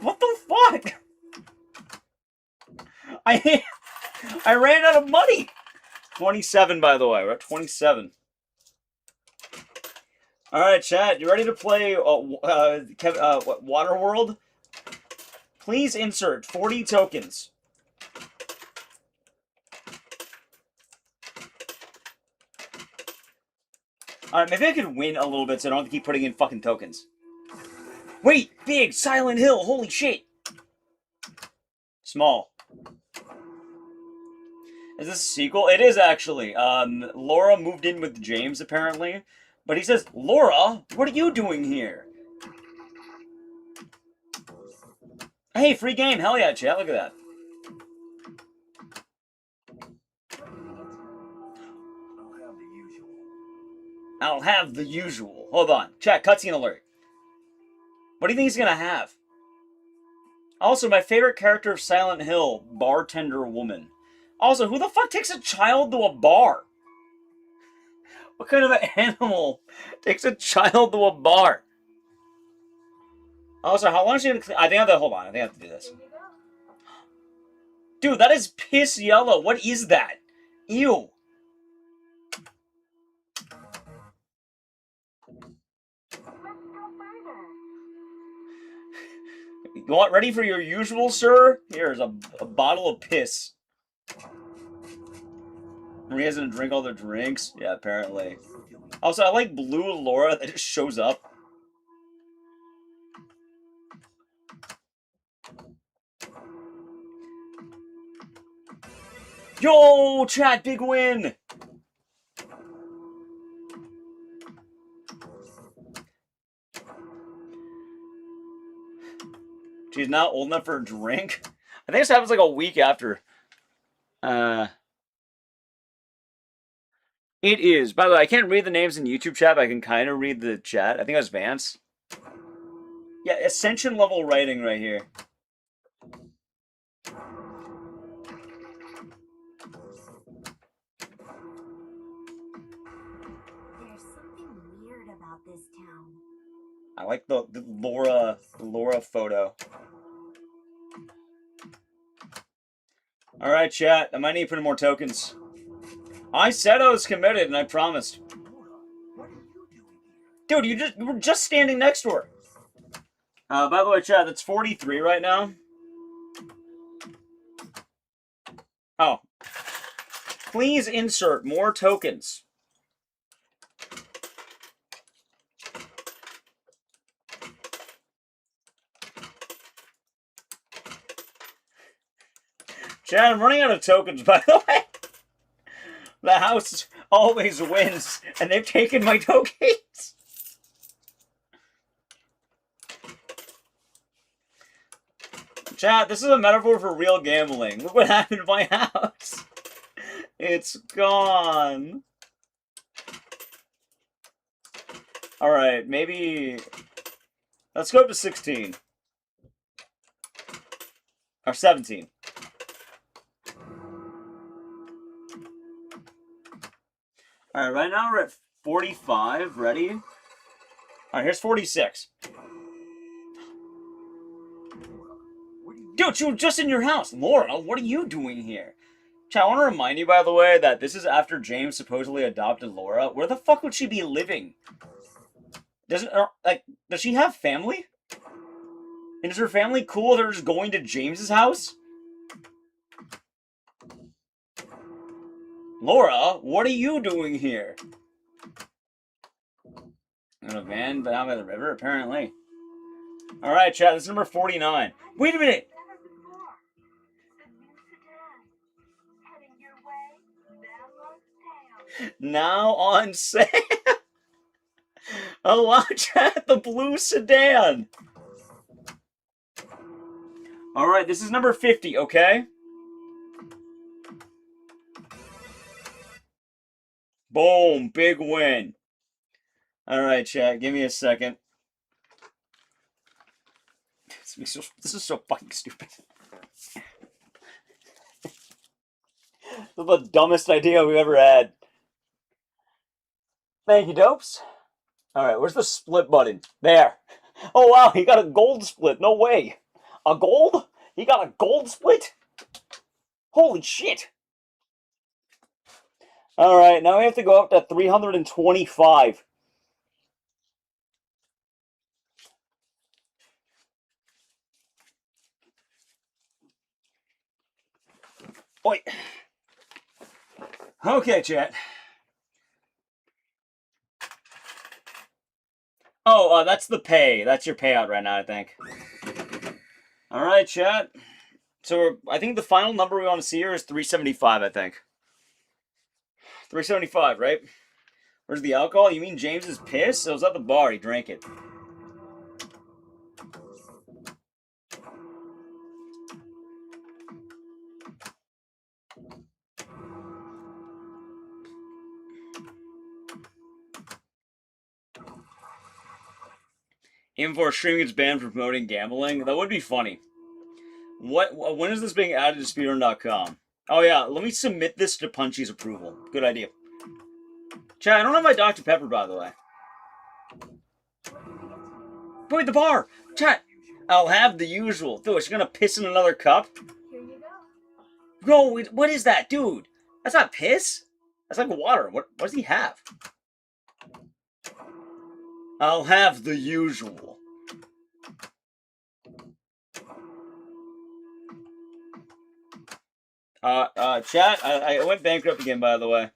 What the fuck? I ran out of money. 27, by the way. We're at 27. All right, chat. You ready to play Waterworld? Please insert 40 tokens. All right, maybe I could win a little bit so I don't have to keep putting in fucking tokens. Wait, big Silent Hill. Holy shit. Small. Is this a sequel? It is actually. Laura moved in with James apparently, but he says, "Laura, what are you doing here?" Hey, free game. Hell yeah, chat. Look at that. I'll have the usual. Hold on. Chat, cutscene alert. What do you think he's gonna have? Also, my favorite character of Silent Hill, bartender woman. Also, who the fuck takes a child to a bar? What kind of an animal takes a child to a bar? Also, how long is she gonna... I think I have to... Hold on. I think I have to do this. Dude, that is piss yellow. What is that? Ew. You want ready for your usual, sir? Here's a bottle of piss. Maria's gonna drink all their drinks? Yeah, apparently. Also, I like blue Laura that just shows up. Yo, chat, big win! She's not old enough for a drink? I think this happens like a week after. It is. By the way, I can't read the names in YouTube chat, but I can kind of read the chat. I think that's Vance. Yeah, Ascension level writing right here. There's something weird about this town. I like the Laura photo. All right, chat. I might need to put in more tokens. I said I was committed, and I promised. Dude, you were just standing next to her. By the way, chat, that's 43 right now. Oh. Please insert more tokens. Chat, I'm running out of tokens, by the way. The house always wins, and they've taken my tokens. Chat, this is a metaphor for real gambling. Look what happened to my house. It's gone. Alright, maybe... Let's go up to 16. Or 17. Alright, right now we're at 45. Ready? Alright, here's 46. Dude, you were just in your house. Laura, what are you doing here? Chat, I want to remind you, by the way, that this is after James supposedly adopted Laura. Where the fuck would she be living? Does she have family? And is her family cool with her just going to James's house? Laura, what are you doing here? In a van down by the river, apparently. Alright, chat, this is number 49. Wait a minute! Now on sale! Oh wow, chat, the blue sedan! Alright, this is number 50, okay? Boom, big win. Alright, chat, give me a second. This is so fucking stupid. This is the dumbest idea we've ever had. Thank you, dopes. Alright, where's the split button? There. Oh wow, he got a gold split. No way. A gold? He got a gold split? Holy shit. Alright, now we have to go up to 325. Oi. Okay, chat. Oh, that's the pay. That's your payout right now, I think. Alright, chat. So, I think the final number we want to see here is 375, I think. 375, right? Where's the alcohol? You mean James's piss? It was at the bar. He drank it. Even before streaming gets banned for promoting gambling? That would be funny. When is this being added to speedrun.com? Oh yeah, let me submit this to Punchy's approval. Good idea. Chat, I don't have my Dr. Pepper, by the way. Wait, the bar! Chat, I'll have the usual. Dude, is she gonna piss in another cup? Here you go. Bro, what is that, dude? That's not piss. That's like water. What does he have? I'll have the usual. Chat, I went bankrupt again, by the way.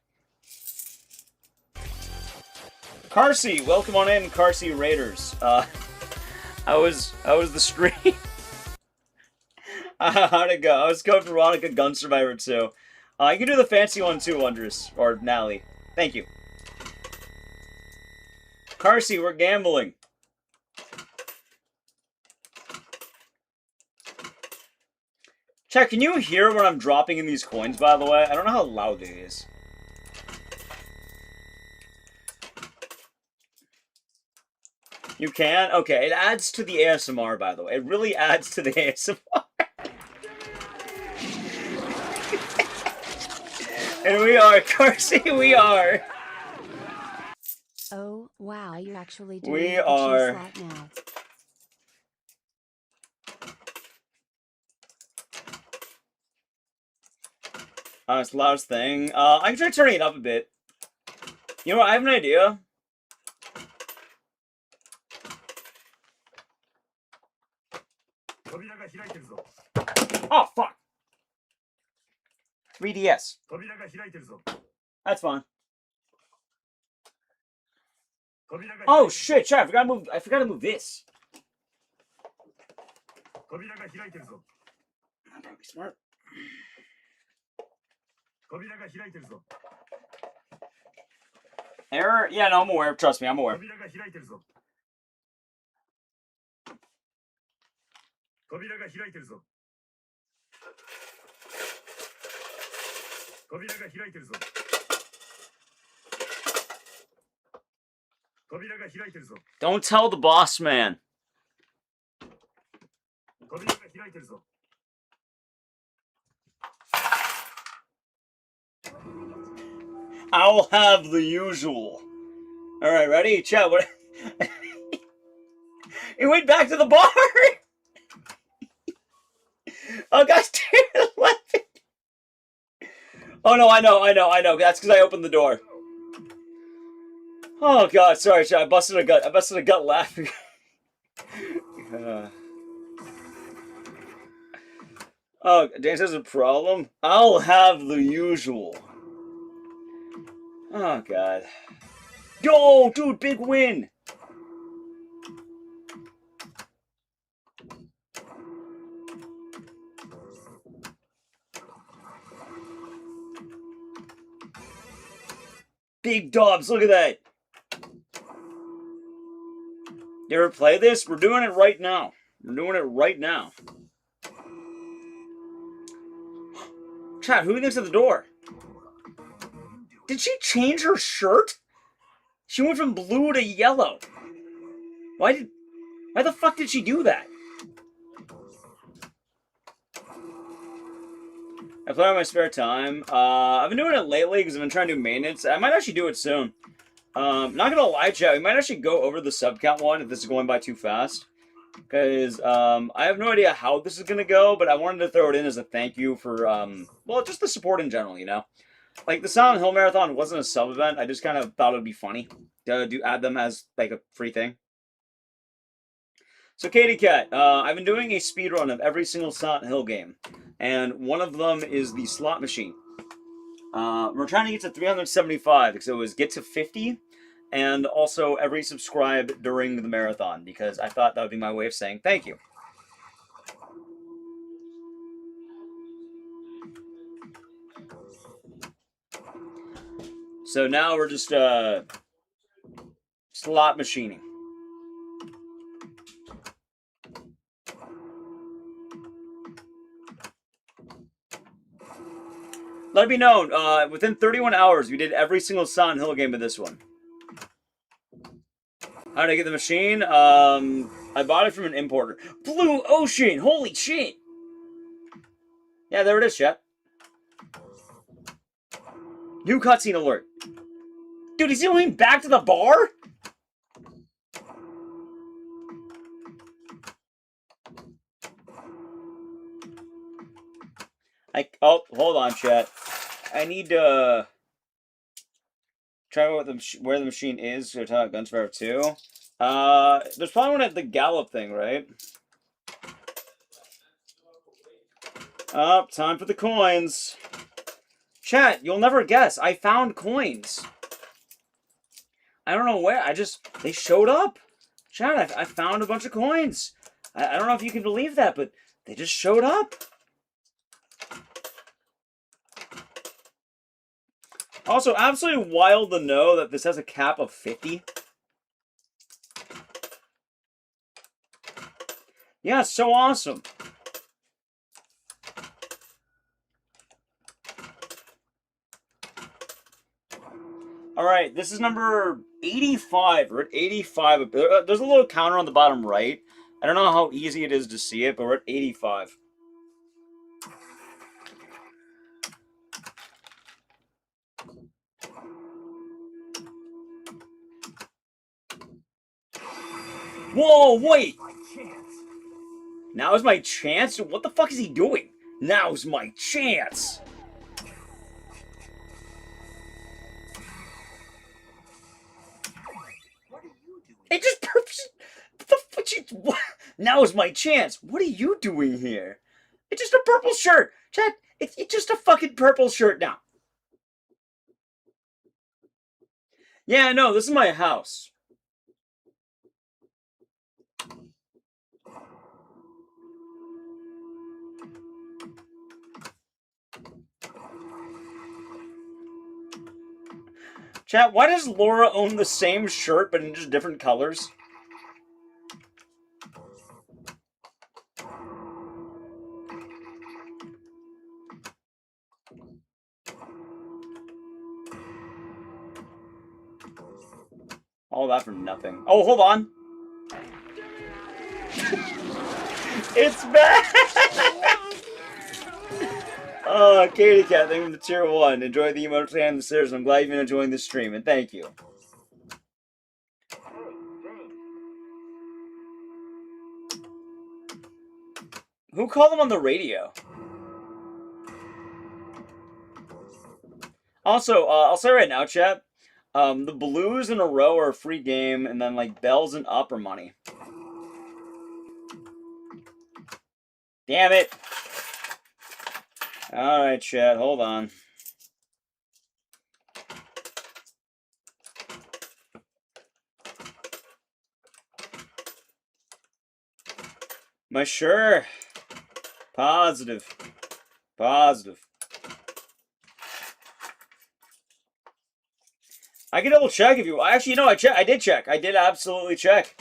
Carsey, welcome on in, Carsey Raiders. I was the stream. How'd it go? I was Code Veronica Gun Survivor 2. You can do the fancy one too, Wondrous. Or Nally. Thank you. Carsey, we're gambling. Chat, can you hear what I'm dropping in these coins, by the way? I don't know how loud it is. You can? Okay, it adds to the ASMR, by the way. It really adds to the ASMR. And we are, Carsey, we are. Oh, wow, you're actually doing We the are. Pachislot now. It's the loudest thing. I can try turning it up a bit. You know what? I have an idea. Oh, fuck. 3DS. That's fine. Oh shit, chat, I forgot to move this. Probably smart. Error? Yeah, no, I'm aware. Trust me, I'm aware. Don't tell the boss man. I'll have the usual. Alright, ready? Chat, what? He went back to the bar! Oh, gosh damn it, left it. Oh, no, I know. That's because I opened the door. Oh, God, sorry, chat. I busted a gut laughing. Oh, Dan says a problem? I'll have the usual. Oh, God. Yo, dude, big win! Big dubs, look at that! You ever play this? We're doing it right now. Chat, who thinks at the door? Did she change her shirt? She went from blue to yellow. Why the fuck did she do that? I play on my spare time. I've been doing it lately because I've been trying to do maintenance. I might actually do it soon. Not gonna lie, chat, we might actually go over the sub count one if this is going by too fast. Because I have no idea how this is gonna go, but I wanted to throw it in as a thank you for, well, just the support in general, you know? Like, the Silent Hill Marathon wasn't a sub event. I just kind of thought it would be funny to add them as, like, a free thing. So, Katie Cat, I've been doing a speedrun of every single Silent Hill game. And one of them is the slot machine. We're trying to get to 375, because it was get to 50, and also every subscribe during the marathon, because I thought that would be my way of saying thank you. So now we're just, slot machining. Let it be known, within 31 hours, we did every single Silent Hill game of this one. How did I get the machine? I bought it from an importer. Blue Ocean! Holy shit! Yeah, there it is, chat. New cutscene alert. Dude, is he going back to the bar? Oh, hold on, chat. I need to try where the machine is. So talk about Guns Forever 2. There's probably one at the Gallop thing, right? Oh, time for the coins. Chat, you'll never guess. I found coins. I don't know where. They showed up. Chat, I found a bunch of coins. I don't know if you can believe that, but they just showed up. Also, absolutely wild to know that this has a cap of 50. Yeah, so awesome. Alright, this is number 85. We're at 85. There's a little counter on the bottom right. I don't know how easy it is to see it, but we're at 85. Whoa, wait! Now is my chance? What the fuck is he doing? Now's my chance! It just purpose. What the fuck? What? Now is my chance. What are you doing here? It's just a purple shirt, Chad. It's just a fucking purple shirt now. Yeah, no, this is my house. Chat, why does Laura own the same shirt but in just different colors? All that for nothing. Oh, hold on. It's back! Oh, Katie Cat, thank you for the tier 1. Enjoy the emotes and the stairs. I'm glad you've been enjoying the stream, and thank you. Who called him on the radio? Also, I'll say right now, chat, the blues in a row are a free game, and then, like, bells and up are money. Damn it! Alright, chat, hold on. My sure. Positive. Positive. I can double check if you... Actually, no, I did check. I did absolutely check.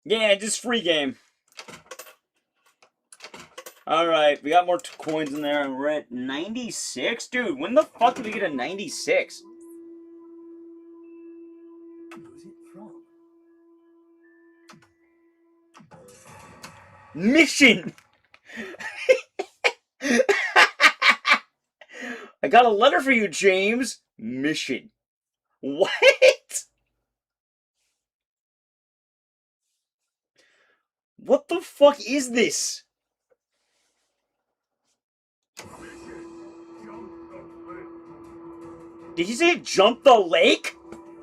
Yeah, just free game. Alright, we got more coins in there, and we're at 96? Dude, when the fuck did we get a 96? Who's it from? Mission! I got a letter for you, James. Mission. What? What the fuck is this? Did he say jump the lake?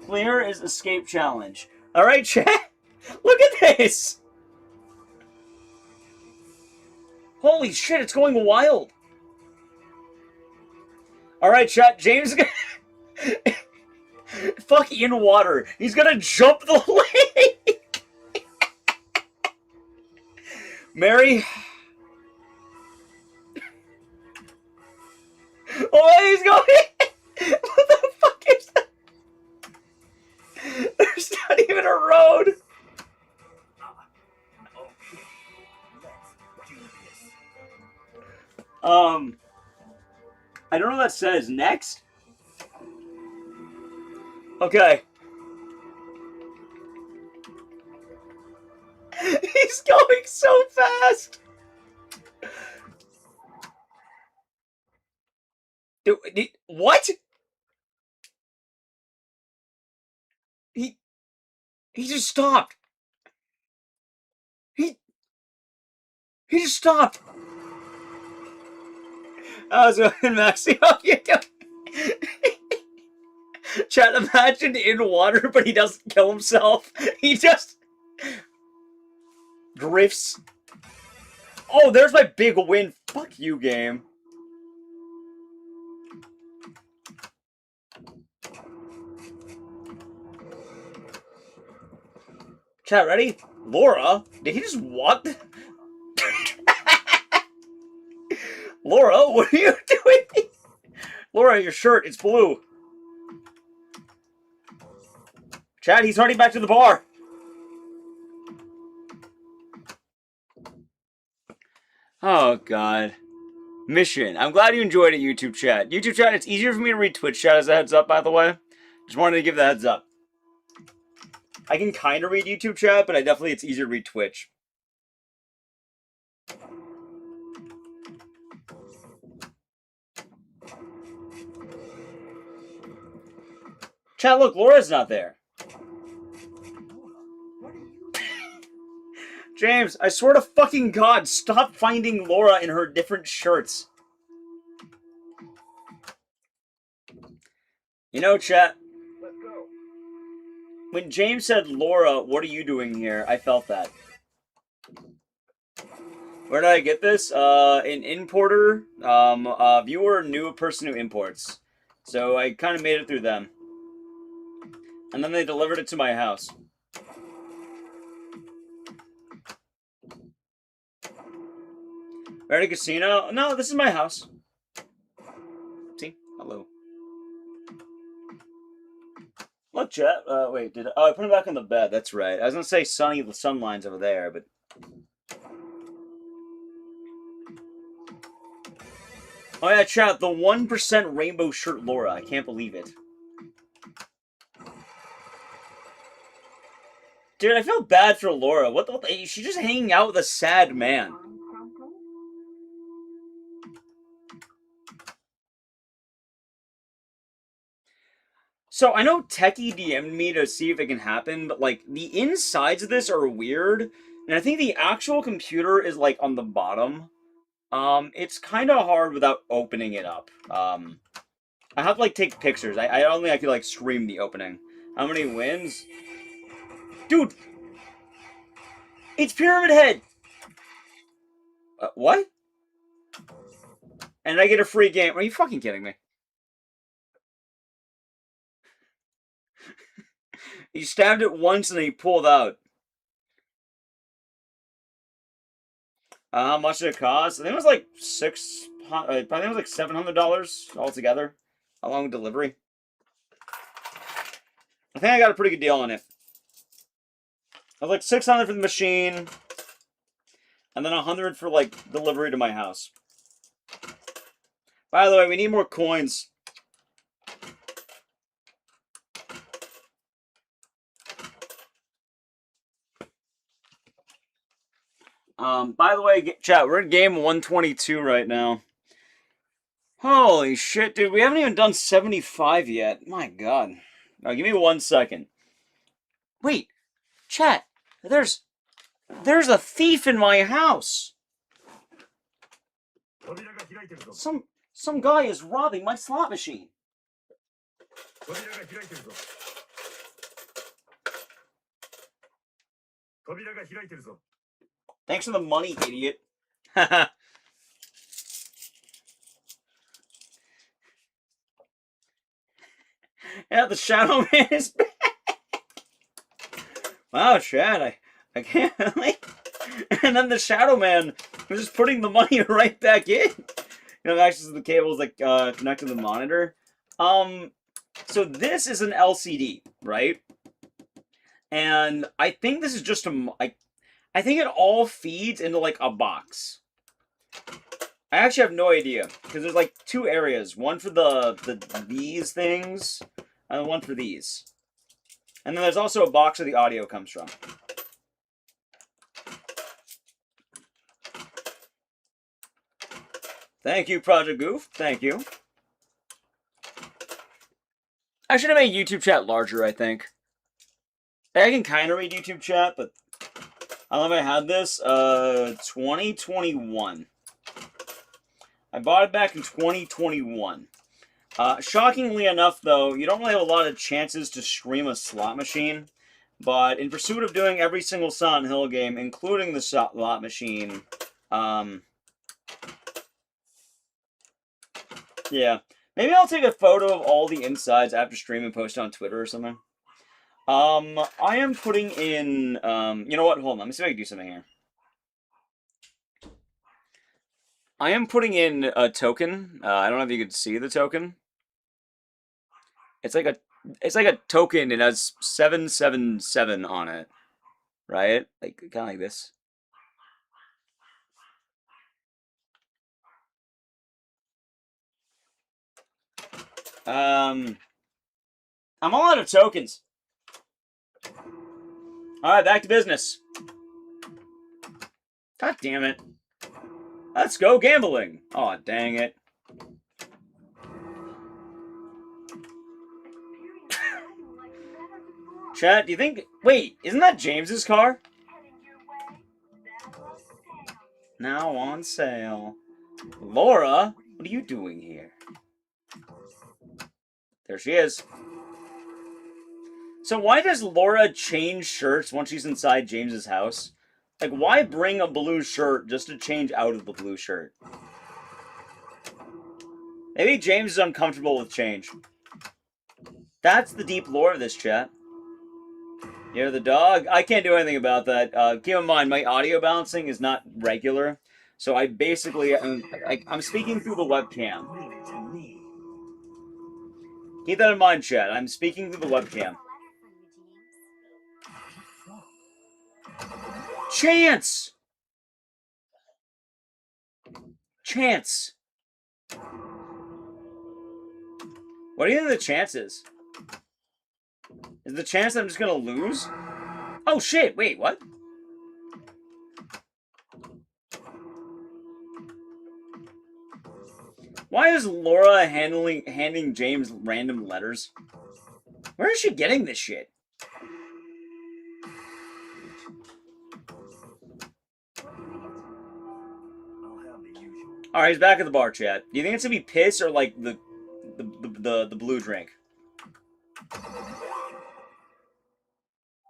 Clear is escape challenge. Alright, chat. Look at this. Holy shit, it's going wild. Alright, chat. James is gonna... Fuck in water. He's gonna jump the lake. Mary. Oh, he's going. What the fuck is that? There's not even a road. I don't know what that says. Next? Okay. He's going so fast. Dude, what? He just stopped. He just stopped. I was going Maxi. Oh, you doing? Chat, imagine in water, but he doesn't kill himself. He just drifts. Oh, there's my big win. Fuck you, game. Chat, ready? Laura? Did he just what? Laura, what are you doing? Laura, your shirt, it's blue. Chat, he's running back to the bar. Oh, God. Mission. I'm glad you enjoyed it, YouTube chat. YouTube chat, it's easier for me to read Twitch chat as a heads up, by the way. Just wanted to give the heads up. I can kind of read YouTube chat, but it's easier to read Twitch. Chat, look, Laura's not there. James, I swear to fucking God, stop finding Laura in her different shirts. You know, chat, when James said, Laura, what are you doing here? I felt that. Where did I get this? An importer. Viewer knew a person who imports. So I kind of made it through them. And then they delivered it to my house. We're at a casino? No, this is my house. See? Hello. Look, chat. Wait, I put him back on the bed. That's right. I was gonna say sunny, the sun line's over there, but... Oh yeah, chat, the 1% rainbow shirt Laura. I can't believe it. Dude, I feel bad for Laura. What the she's just hanging out with a sad man. So, I know Techie DM'd me to see if it can happen, but, like, the insides of this are weird, and I think the actual computer is, like, on the bottom. It's kind of hard without opening it up. I have to, like, take pictures. I don't think I could, like, stream the opening. How many wins? Dude! It's Pyramid Head! What? And I get a free game. Are you fucking kidding me? He stabbed it once and then he pulled out. How much did it cost? I think it was like I think it was like $700 altogether, along with delivery. I think I got a pretty good deal on it. I was like $600 for the machine, and then $100 for like delivery to my house. By the way, we need more coins. By the way, chat, we're in game 122 right now. Holy shit, dude, we haven't even done 75 yet. My God. Now, give me 1 second. Wait, chat, there's a thief in my house. Some guy is robbing my slot machine. Thanks for the money, idiot. Yeah, the Shadow Man is back. Wow, Chad, I can't like. And then the Shadow Man was just putting the money right back in. You know, access to the cables like connected to the monitor. So this is an LCD, right? And I think this is just I think it all feeds into like a box. I actually have no idea because there's like two areas, one for these things, and one for these. And then there's also a box where the audio comes from. Thank you, Project Goof. Thank you. I should have made YouTube chat larger, I think. I can kind of read YouTube chat, but I don't know if I had this. 2021. I bought it back in 2021. Shockingly enough, though, you don't really have a lot of chances to stream a slot machine. But in pursuit of doing every single Silent Hill game, including the slot machine, yeah. Maybe I'll take a photo of all the insides after stream and post it on Twitter or something. I am putting in, you know what? Hold on. Let me see if I can do something here. I am putting in a token. I don't know if you can see the token. It's like a token. It has 777 on it, right? Like kind of like this. I'm all out of tokens. Alright, back to business. God damn it. Let's go gambling. Aw, dang it. Chat, do you think... Wait, isn't that James's car? Now on sale. Laura, what are you doing here? There she is. So why does Laura change shirts once she's inside James's house? Like, why bring a blue shirt just to change out of the blue shirt? Maybe James is uncomfortable with change. That's the deep lore of this, chat. You're the dog? I can't do anything about that. Keep in mind, my audio balancing is not regular. So I basically... I'm speaking through the webcam. Keep that in mind, chat. I'm speaking through the webcam. Chance! Chance! What do you think the chance is? Is the chance that I'm just gonna lose? Oh shit, wait, what? Why is Laura handing James random letters? Where is she getting this shit? Alright, he's back at the bar, chat. Do you think it's gonna be piss or like the blue drink?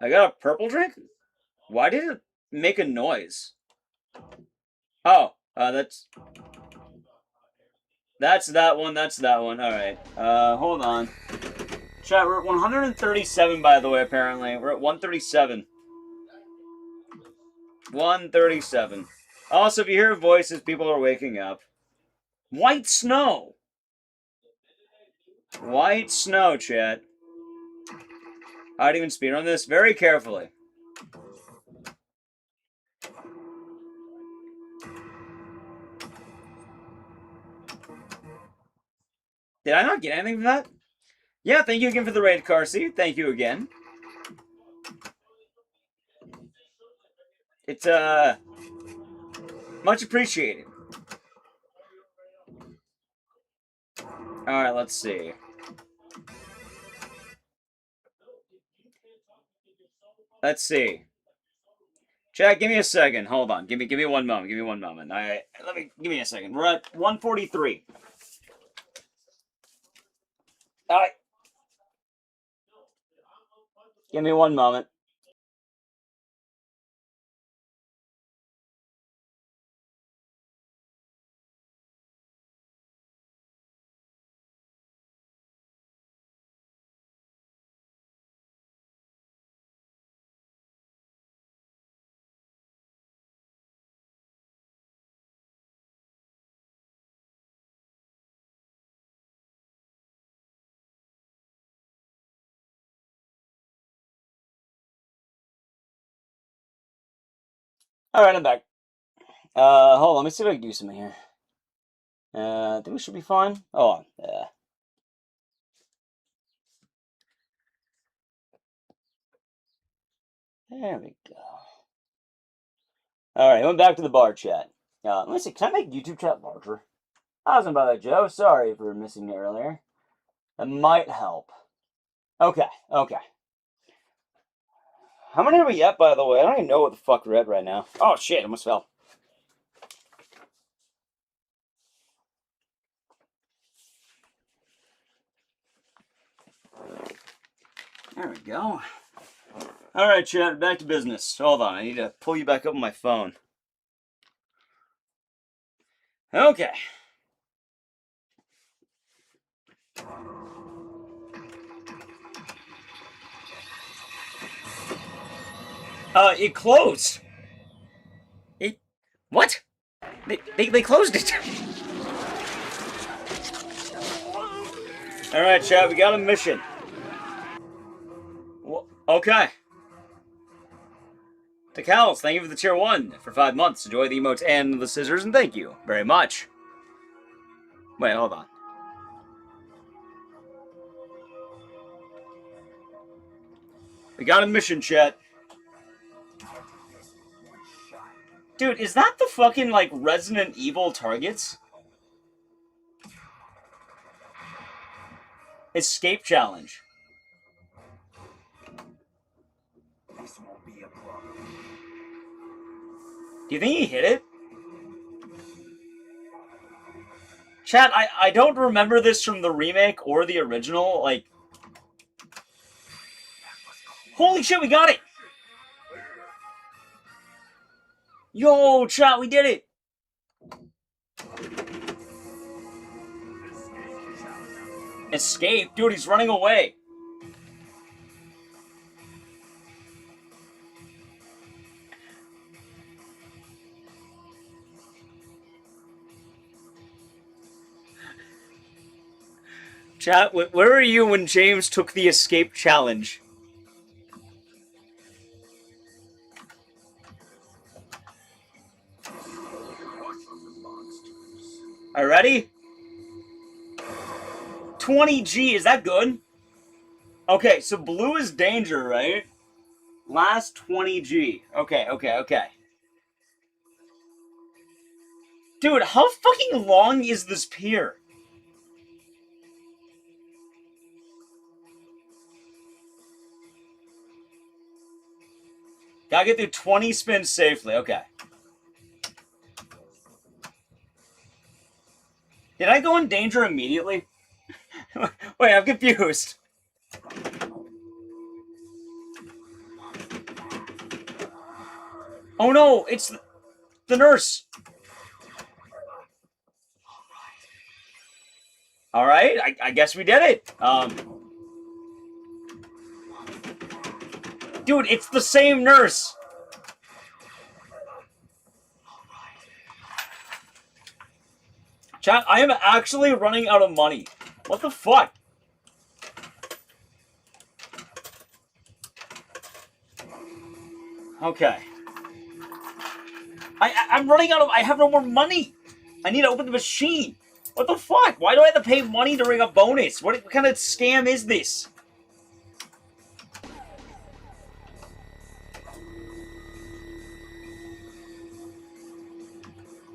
I got a purple drink? Why did it make a noise? Oh, that's that one, that's that one. Alright. Hold on. Chat, we're at 137, by the way, apparently. We're at 137. 137. Also, if you hear voices, people are waking up. White snow! White snow, chat. I'd even speedrun this very carefully. Did I not get anything from that? Yeah, thank you again for the raid, Carsey. Thank you again. It's, much appreciated. Alright, let's see. Let's see. Chat, give me a second. Hold on. Give me one moment. Give me one moment. Alright, give me a second. We're at 143. Alright. Give me one moment. Alright, I'm back. Hold on. Let me see if I can do something here. I think we should be fine. Oh, yeah. There we go. Alright, went back to the bar chat. Let me see. Can I make YouTube chat larger? I wasn't about that, Joe. Sorry for missing you earlier. That might help. Okay, okay. How many are we at, by the way? I don't even know what the fuck we're at right now. Oh, shit. I almost fell. There we go. Alright, chat. Back to business. Hold on. I need to pull you back up on my phone. Okay. It closed. What? They closed it. Alright, chat, we got a mission. Well, okay. To Cals, thank you for the tier 1 for 5 months. Enjoy the emotes and the scissors, and thank you very much. Wait, hold on. We got a mission, chat. Dude, is that the fucking, like, Resident Evil targets? Escape challenge. Do you think he hit it? Chat, I don't remember this from the remake or the original, like... Holy shit, we got it! Yo, chat, we did it! Escape? Dude, he's running away. Chat, where were you when James took the escape challenge? Alright, ready? 20G, is that good? Okay, so blue is danger, right? Last 20G. Okay. Dude, how fucking long is this pier? Gotta get through 20 spins safely, okay. Did I go in danger immediately? Wait, I'm confused. Oh no, it's the nurse. Alright, I guess we did it. Dude, it's the same nurse. Chat, I am actually running out of money. What the fuck? Okay. I'm running out of... I have no more money. I need to open the machine. What the fuck? Why do I have to pay money to ring a bonus? What kind of scam is this?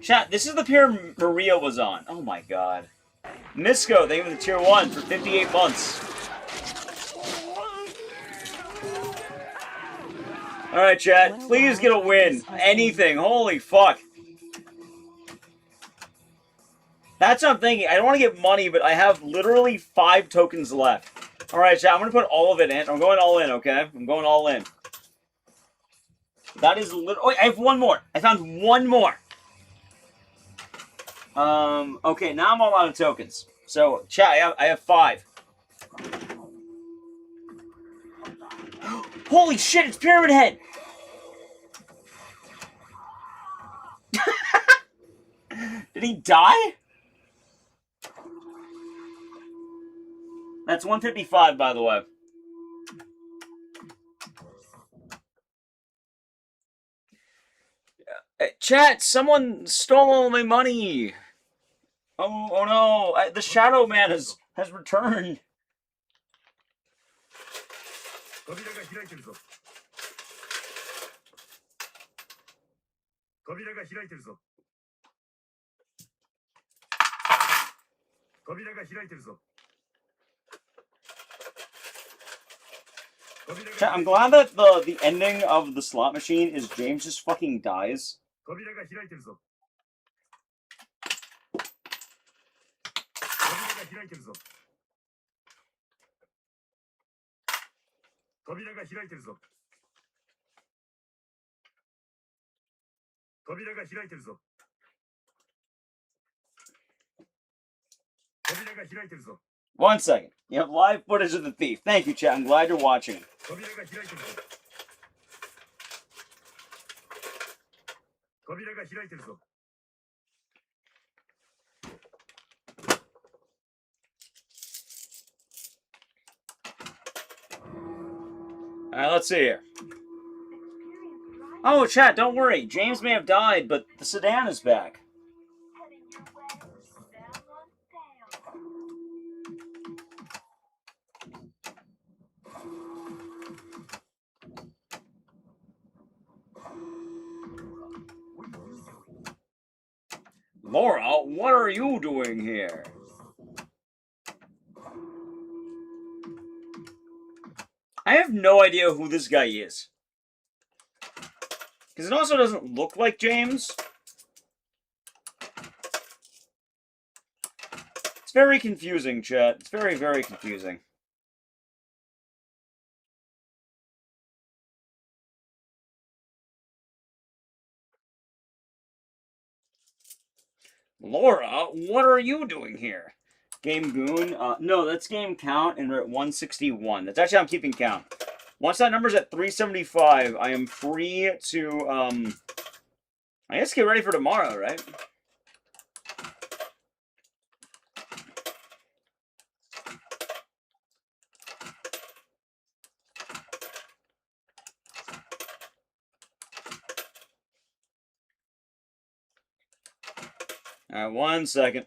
Chat, this is the pier Maria was on. Oh my god. Misco, thank you for the tier 1 for 58 months. Alright, chat. Please get a win. Anything. Holy fuck. That's what I'm thinking. I don't want to get money, but I have literally 5 tokens left. Alright, chat. I'm going to put all of it in. I'm going all in, okay? I'm going all in. That is literally... Oh, I have one more. I found one more. Okay, now I'm all out of tokens. So, chat, I have 5. Holy shit, it's Pyramid Head! Did he die? That's 155, by the way. Chat, someone stole all my money. Oh no, the Shadow Man has returned. Chat, I'm glad that the ending of the slot machine is James just fucking dies. One second. You have live footage of the thief. Thank you, chat. I'm glad you're watching. Alright, let's see here. Oh, chat, don't worry. James may have died, but the sedan is back. Laura, what are you doing here? I have no idea who this guy is. Because it also doesn't look like James. It's very confusing, chat. It's very, very confusing. Laura, what are you doing here? Game Goon? No, that's game count, and we're at 161. That's actually, I'm keeping count. Once that number's at 375, I am free to, I guess get ready for tomorrow, right? Alright, 1 second.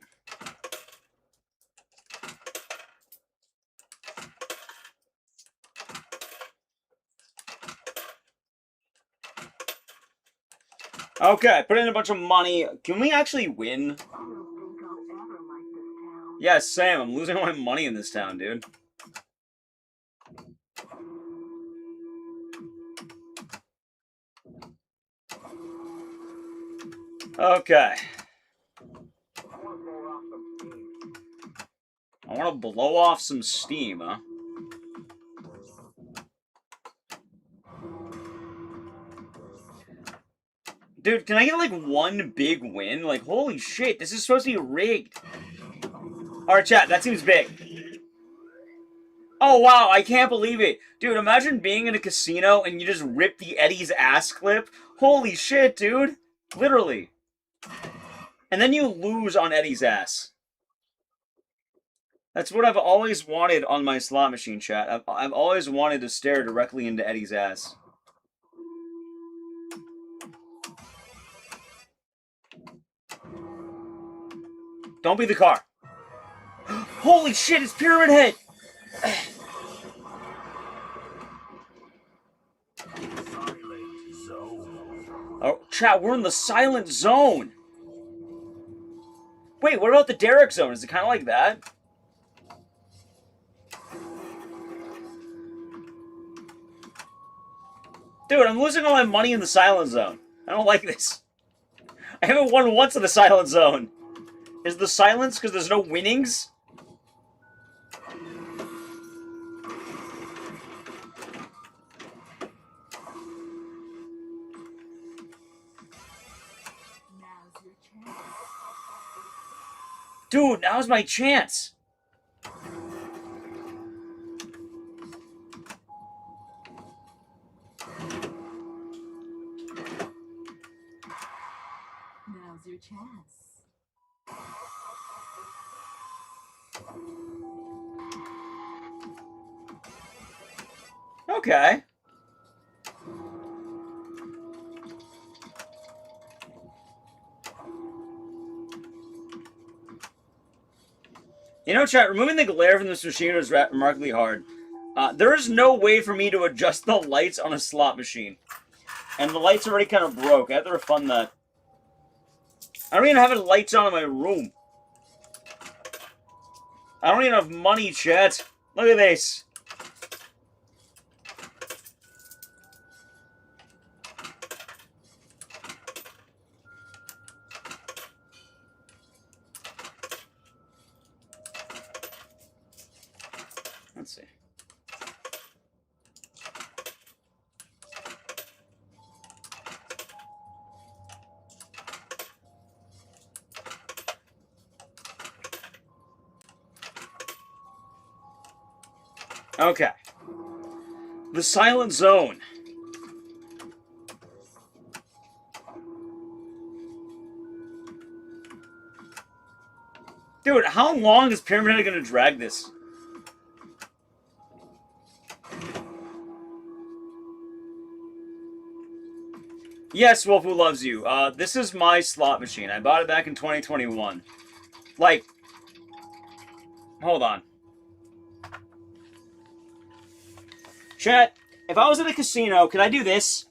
Okay, put in a bunch of money. Can we actually win? Yeah, Sam, I'm losing all my money in this town, dude. Okay. I want to blow off some steam, huh? Dude, can I get, like, one big win? Like, holy shit, this is supposed to be rigged. Alright, chat, that seems big. Oh, wow, I can't believe it. Dude, imagine being in a casino and you just rip the Eddie's ass clip. Holy shit, dude. Literally. And then you lose on Eddie's ass. That's what I've always wanted on my slot machine, chat. I've always wanted to stare directly into Eddie's ass. Don't be the car. Holy shit, it's Pyramid Head! Oh, chat, we're in the silent zone. Wait, what about the Derek zone? Is it kind of like that? Dude, I'm losing all my money in the silent zone. I don't like this. I haven't won once in the silent zone. Is the silence because there's no winnings? Dude, now's my chance. Now's your chance. Okay. You know, chat, removing the glare from this machine was remarkably hard. There is no way for me to adjust the lights on a slot machine. And the lights already kind of broke. I have to refund that. I don't even have any lights on in my room. I don't even have money, chat. Look at this. Let's see. Okay. The Silent Zone. Dude, how long is Pyramid Head gonna drag this? Yes, Wolf Who Loves You. This is my slot machine. I bought it back in 2021. Like, hold on. Chat, if I was at a casino, could I do this?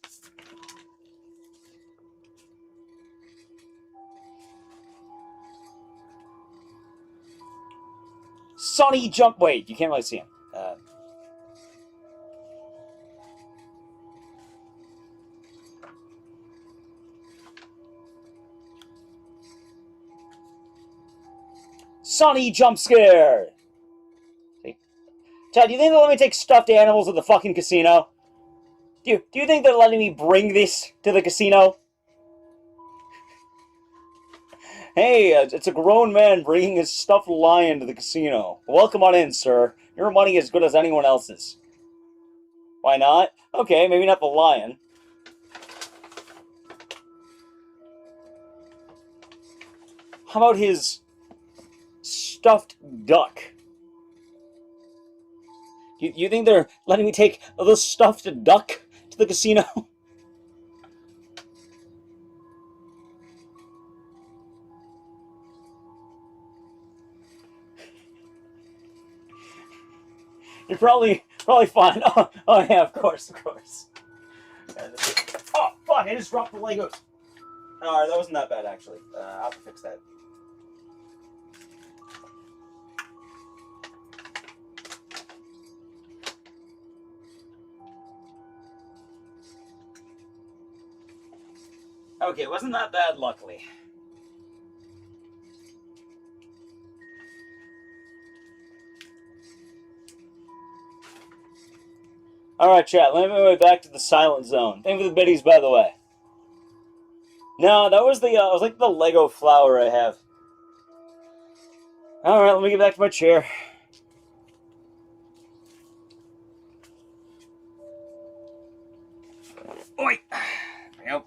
Sonny jump. Wait, you can't really see him. Sonny jump scare. See? Chad, do you think they'll let me take stuffed animals at the fucking casino? Do you think they're letting me bring this to the casino? Hey, it's a grown man bringing his stuffed lion to the casino. Welcome on in, sir. Your money is as good as anyone else's. Why not? Okay, maybe not the lion. How about his stuffed duck? You think they're letting me take the stuffed duck to the casino? You're probably fine. Oh yeah, of course. Oh fuck! I just dropped the Legos. Alright, that wasn't that bad actually. I'll have to fix that. Okay, it wasn't that bad, luckily. Alright, chat, let me move my way back to the silent zone. Thank you for the biddies, by the way. No, that was the, it was like the Lego flower I have. Alright, let me get back to my chair. Oi! Yep.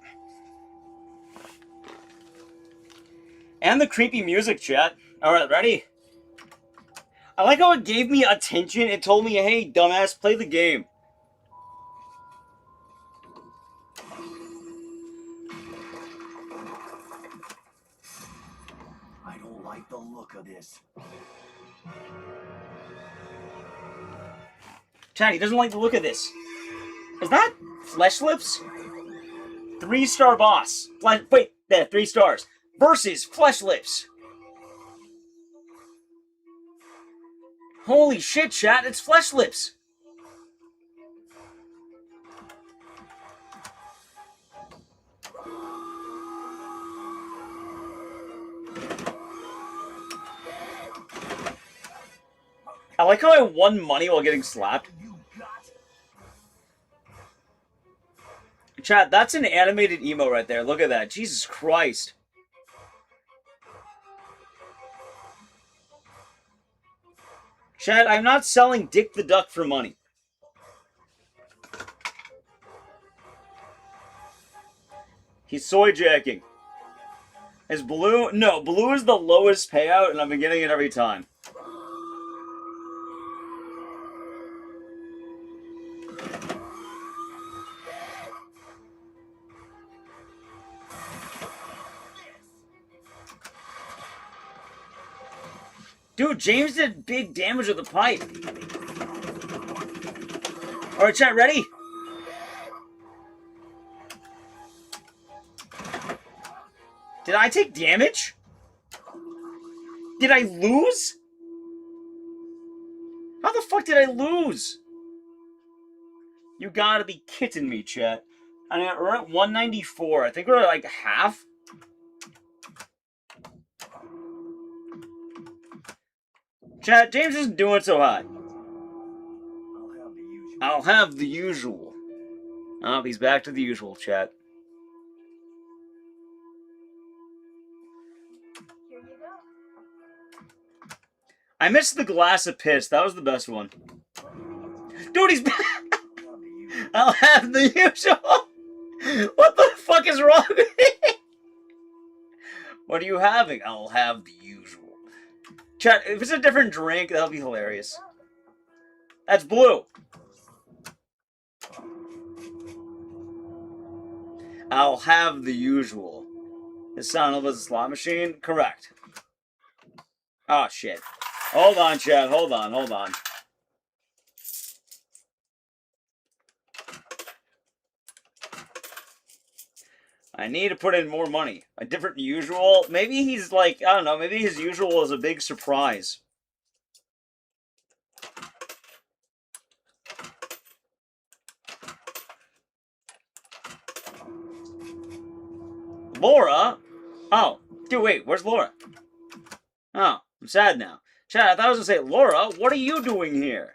And the creepy music, chat. Alright, ready? I like how it gave me attention. It told me, hey, dumbass, play the game. I don't like the look of this. Chat, he doesn't like the look of this. Is that Flesh Lips? 3-star boss. Wait, there, 3 stars. Versus Flesh Lips. Holy shit, chat, it's Flesh Lips. I like how I won money while getting slapped. Chat, that's an animated emo right there. Look at that. Jesus Christ. Chat, I'm not selling Dick the Duck for money. He's soy jacking. Is blue? No, blue is the lowest payout, and I've been getting it every time. Dude, James did big damage with the pipe. Alright, chat, ready? Did I take damage? Did I lose? How the fuck did I lose? You gotta be kidding me, chat. I mean, we're at 194. I think we're at like half. Chat, James isn't doing so hot. I'll have the usual. Oh, he's back to the usual, chat. I missed the glass of piss. That was the best one. Dude, he's back! I'll have the usual! What the fuck is wrong with me? What are you having? I'll have the usual. Chat, if it's a different drink, that'll be hilarious. That's blue. I'll have the usual. The sound of a slot machine? Correct. Oh, shit. Hold on, chat. Hold on. I need to put in more money. A different usual. Maybe he's like, I don't know, maybe his usual is a big surprise. Laura? Oh. Dude, wait, where's Laura? Oh, I'm sad now. Chad, I thought I was gonna say, Laura, what are you doing here?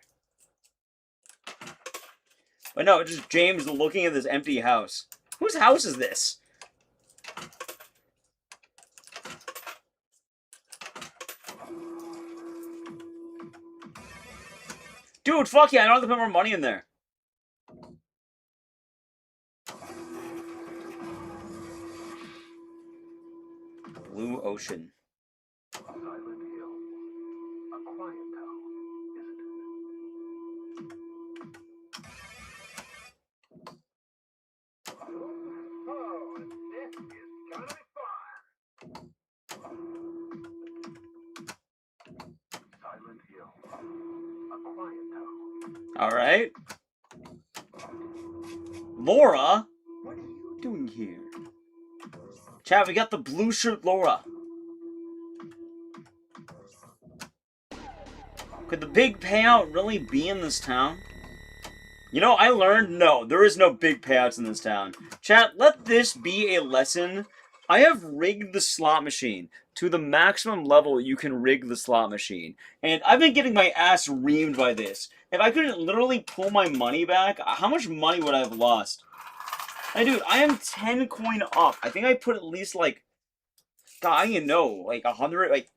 But no, it's just James looking at this empty house. Whose house is this? Dude, fuck yeah, I don't have to put more money in there. Blue Ocean. Silent Hill. A quiet town, isn't it? Oh, this is gonna be fun. Silent Hill. A quiet town. Alright. Laura? What are you doing here? Chad, we got the blue shirt Laura. Could the big payout really be in this town? You know, I learned, no, there is no big payouts in this town. Chat, let this be a lesson. I have rigged the slot machine to the maximum level you can rig the slot machine. And I've been getting my ass reamed by this. If I couldn't literally pull my money back, how much money would I have lost? Hey, dude, I am 10 coin up. I think I put at least, like, God, I don't even know, like, 100, like,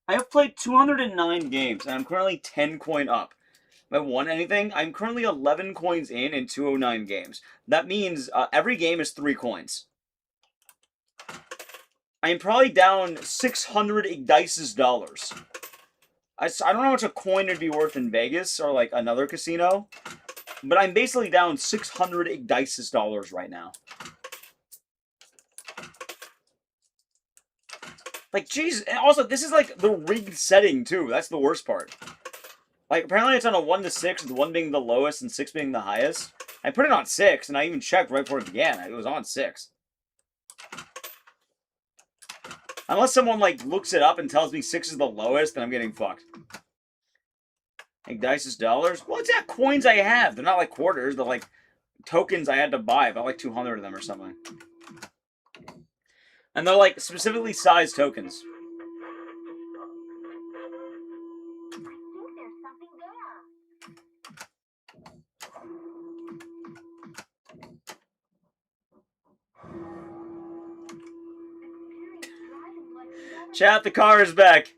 I have played 209 games, and I'm currently 10 coin up. If I won anything, I'm currently 11 coins in 209 games. That means every game is 3 coins. I am probably down 600 Ecdycis dollars. I don't know how much a coin would be worth in Vegas or, like, another casino. But I'm basically down 600 Ecdycis dollars right now. Like, jeez. And also, this is, like, the rigged setting, too. That's the worst part. Like, apparently it's on a 1 to 6, with 1 being the lowest and 6 being the highest. I put it on 6, and I even checked right before it began. It was on 6. Unless someone, like, looks it up and tells me 6 is the lowest, then I'm getting fucked. Ecdycis dollars? Well, it's coins I have. They're not like quarters. They're like tokens I had to buy. I bought like 200 of them or something. And they're like specifically sized tokens. Chat, the car is back.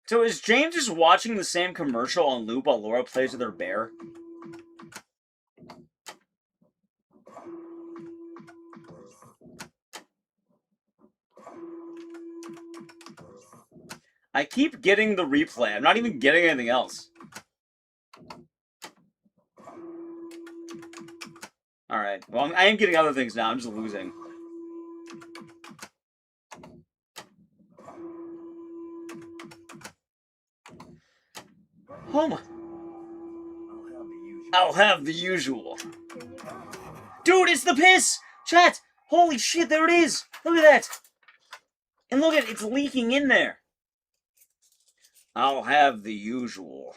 So is James just watching the same commercial on loop while Laura plays with her bear? I keep getting the replay. I'm not even getting anything else. Alright. Well, I am getting other things now. I'm just losing. Oh my. I'll have the usual. Dude, it's the piss! Chat! Holy shit, there it is! Look at that! And look at it, it's leaking in there. I'll have the usual.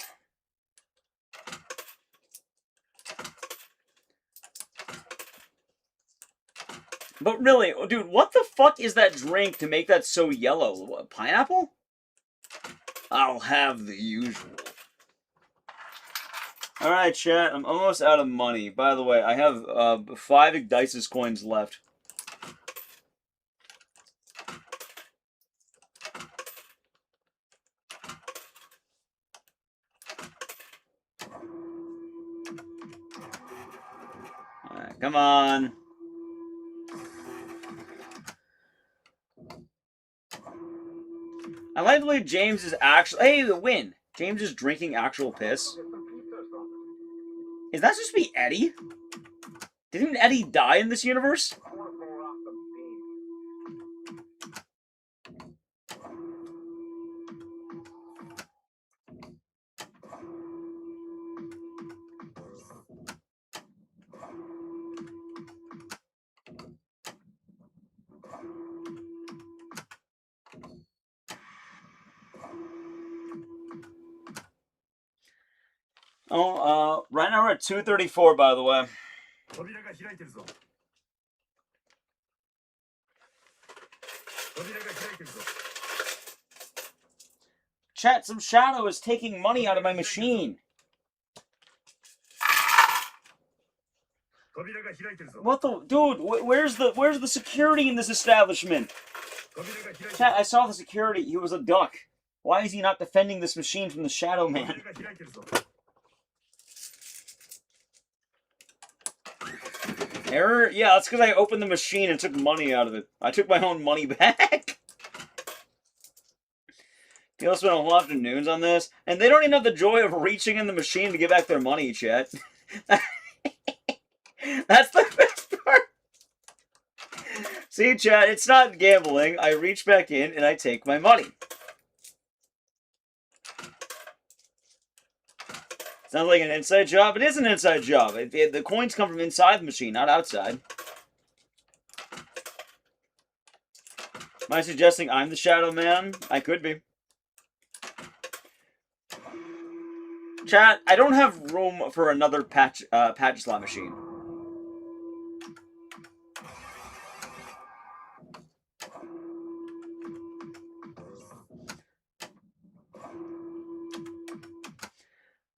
But really, dude, what the fuck is that drink to make that so yellow? What, pineapple? I'll have the usual. Alright, chat, I'm almost out of money. By the way, I have 5 Ecdycis coins left. Alright, come on. I like the way James is actually... Hey, the win! James is drinking actual piss. Is that supposed to be Eddie? Didn't Eddie die in this universe? Oh, right now we're at 234, by the way. Chat, some shadow is taking money out of my machine. What the dude? Where's the security in this establishment? Chat, I saw the security. He was a duck. Why is he not defending this machine from the Shadow Man? Error? Yeah, that's because I opened the machine and took money out of it. I took my own money back. People spent a whole afternoons on this, and they don't even have the joy of reaching in the machine to get back their money, chat. That's the best part. See, chat, it's not gambling. I reach back in and I take my money. Sounds like an inside job. It is an inside job. The coins come from inside the machine, not outside. Am I suggesting I'm the Shadow Man? I could be. Chat, I don't have room for another Pachislot machine.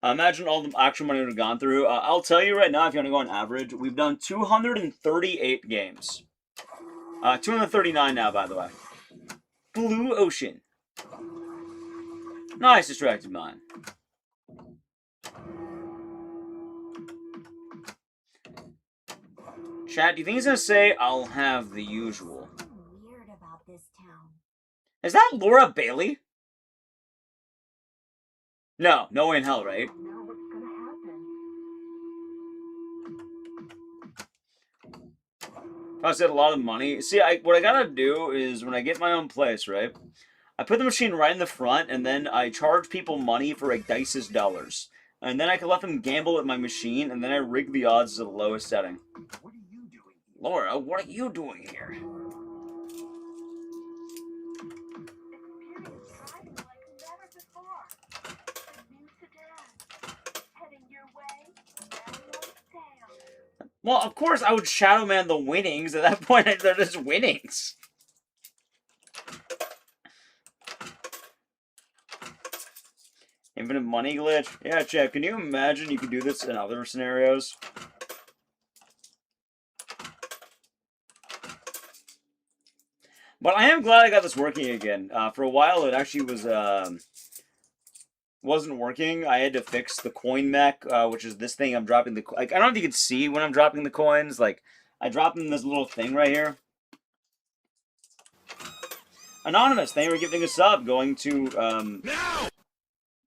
Imagine all the actual money we've gone through. I'll tell you right now, if you want to go on average, we've done 238 games. 239 now, by the way. Blue Ocean. Nice distracted mind. Chat, do you think he's going to say, I'll have the usual? Weird about this town. Is that Laura Bailey? No, no way in hell, right? Now what's gonna happen? I said a lot of money. See, what I gotta do is when I get my own place, right? I put the machine right in the front, and then I charge people money for Ecdycis dollars. And then I can let them gamble with my machine, and then I rig the odds to the lowest setting. What are you doing? Laura, what are you doing here? Well, of course I would Shadow Man the winnings. At that point, they're just winnings. Infinite money glitch? Yeah, Chad, can you imagine you could do this in other scenarios? But I am glad I got this working again. For a while, it actually wasn't working. I had to fix the coin mech, which is this thing I'm dropping the... Like, I don't know if you can see when I'm dropping the coins. Like, I drop them in this little thing right here. Anonymous, thank you for giving a sub. Going to, No!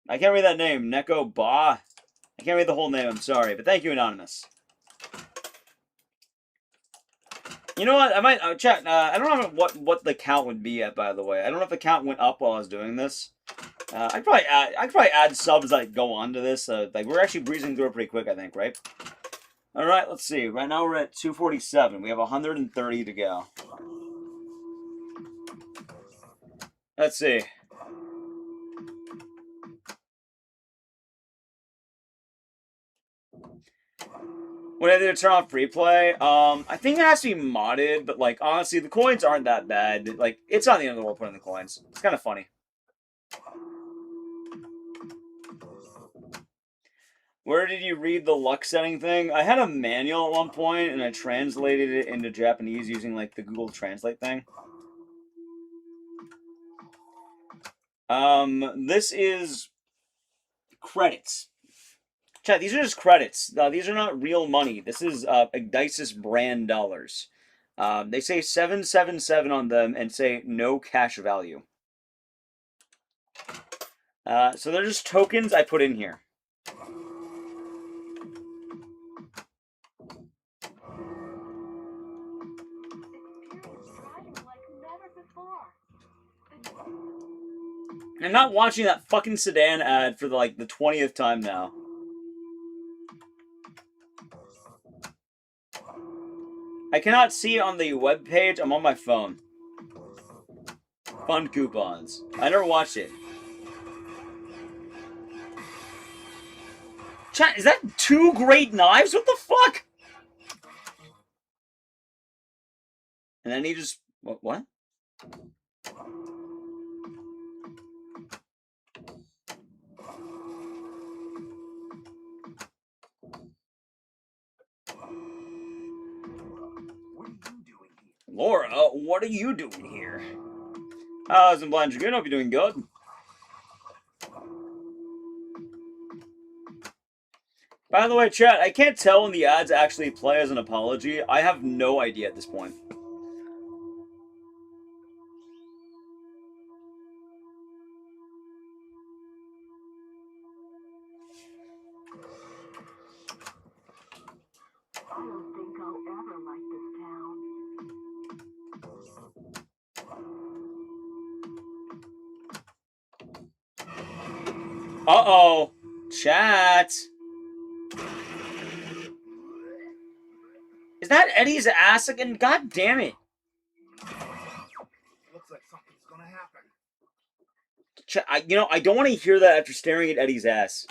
I can't read that name. Neko Ba. I can't read the whole name, I'm sorry. But thank you, Anonymous. You know what? I might... chat, I don't know what the count would be at, by the way. I don't know if the count went up while I was doing this. I'd probably add subs that go on to this. Like, we're actually breezing through it pretty quick, I think, right? Alright, let's see. Right now we're at 247. We have 130 to go. Let's see. When I did turn off free play, I think it has to be modded, but, like, honestly, the coins aren't that bad. Like, it's not the end of the world putting the coins. It's kind of funny. Where did you read the luck setting thing? I had a manual at one point, and I translated it into Japanese using, like, the Google Translate thing. This is credits. Chat, these are just credits. These are not real money. This is Ecdycis brand dollars. They say 777 on them and say no cash value. So they're just tokens I put in here. I'm not watching that fucking sedan ad for the 20th time now. I cannot see it on the webpage. I'm on my phone. Fun coupons. I never watched it. Chat, is that 2 great knives? What the fuck? And then he just... What? Laura, what are you doing here? How's in Blind Dragoon? Hope you're doing good. By the way, chat, I can't tell when the ads actually play as an apology. I have no idea at this point. I don't think I'll ever like this town. Uh-oh. Chat. Is that Eddie's ass again? God damn it. Looks like something's gonna happen. Chat, I don't want to hear that after staring at Eddie's ass.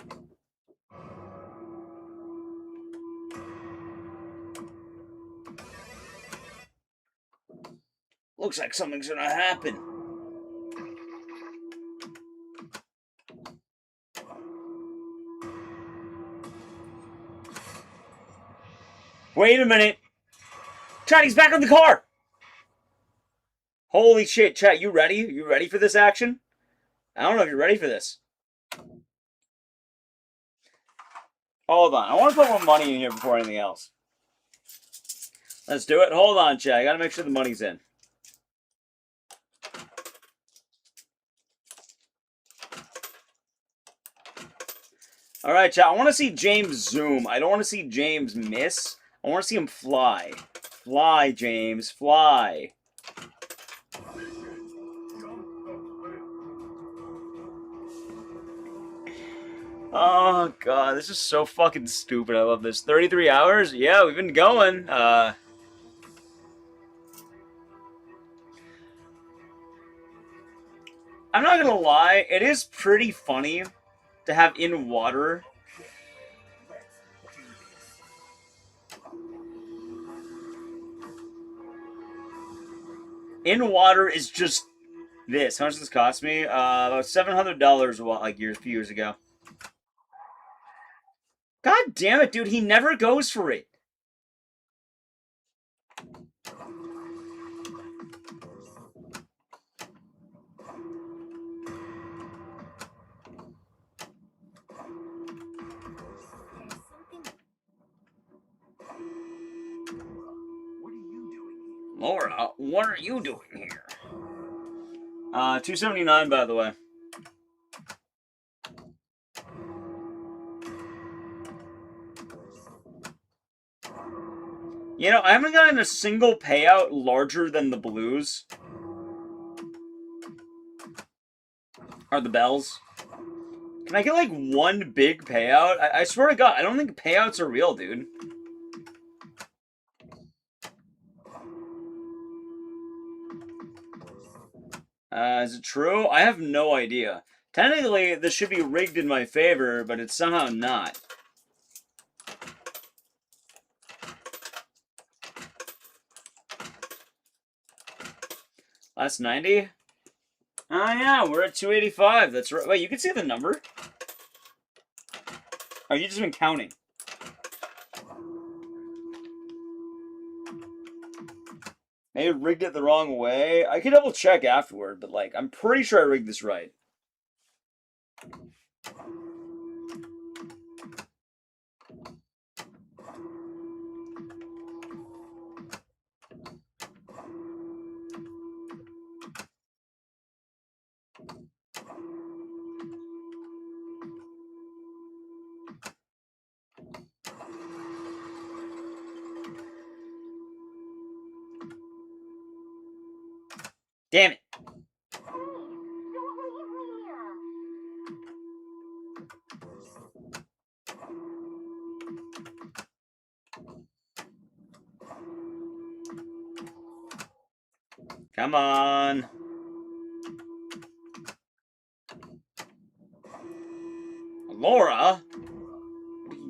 Looks like something's gonna happen. Wait a minute. Chat, he's back in the car. Holy shit, chat, you ready? You ready for this action? I don't know if you're ready for this. Hold on. I want to put more money in here before anything else. Let's do it. Hold on, chat. I gotta make sure the money's in. Alright, chat. I want to see James zoom. I don't want to see James miss. I want to see him fly. Fly, James. Fly. Oh, God. This is so fucking stupid. I love this. 33 hours? Yeah, we've been going. I'm not gonna lie. It is pretty funny to have in water. In water is just this. How much does this cost me? About $700 like a few years ago. God damn it, dude. He never goes for it. Laura, what are you doing here? $279, by the way. You know, I haven't gotten a single payout larger than the blues. Or the bells. Can I get, like, one big payout? I swear to God, I don't think payouts are real, dude. Is it true? I have no idea. Technically, this should be rigged in my favor, but it's somehow not. Last 90? Oh yeah, we're at 285. That's right. Wait, you can see the number? Or you just been counting? Maybe rigged it the wrong way. I could double check afterward, but like, I'm pretty sure I rigged this right. Damn it. Come on. Laura? What are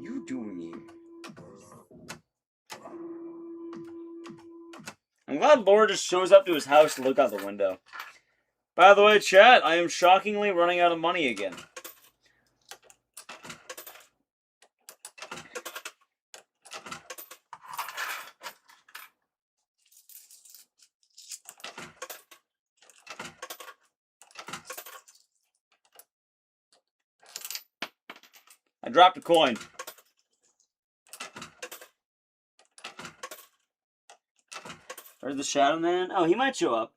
God, Laura just shows up to his house to look out the window. By the way, chat, I am shockingly running out of money again. I dropped a coin. Where's the Shadow Man? Oh, he might show up.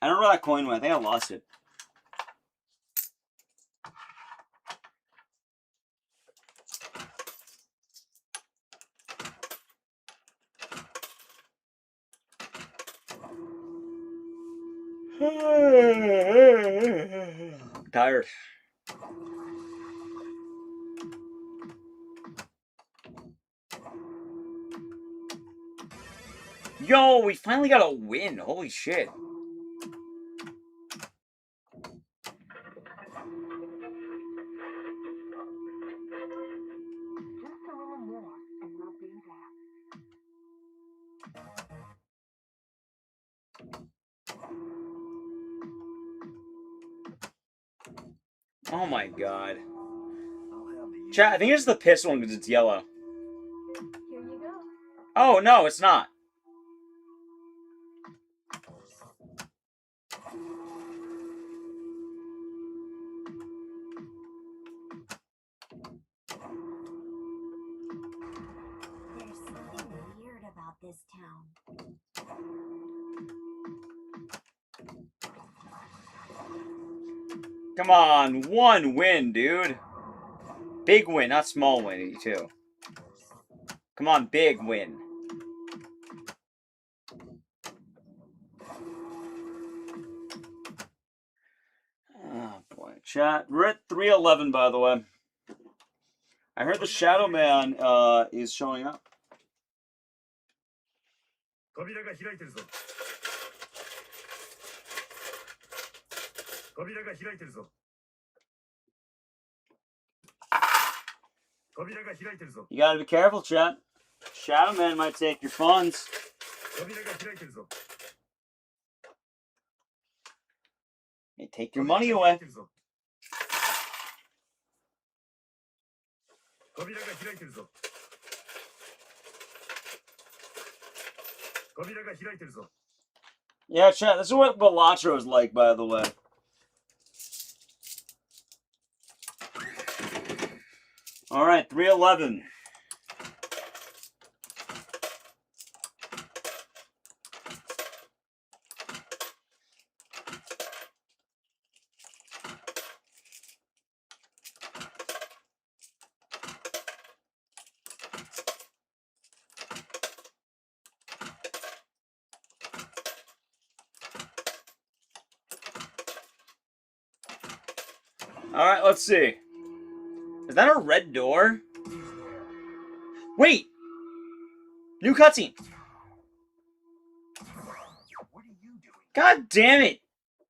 I don't know where that coin went. I think I lost it. I'm tired. Yo, we finally got a win. Holy shit. Oh my god. Chat, I think it's the piss one because it's yellow. Here you go. Oh, no, it's not. There's something weird about this town. Come on, one win, dude. Big win, not small win, too. Come on, big win. Oh, boy. Chat, we're at 311, by the way. I heard the Shadow Man is showing up. You gotta be careful, chat. Shadow Man might take your funds. They take your money away. Yeah, chat, this is what Balatro is like, by the way. Alright, 311. Alright, let's see. Is that a red door? Wait! New cutscene! God damn it!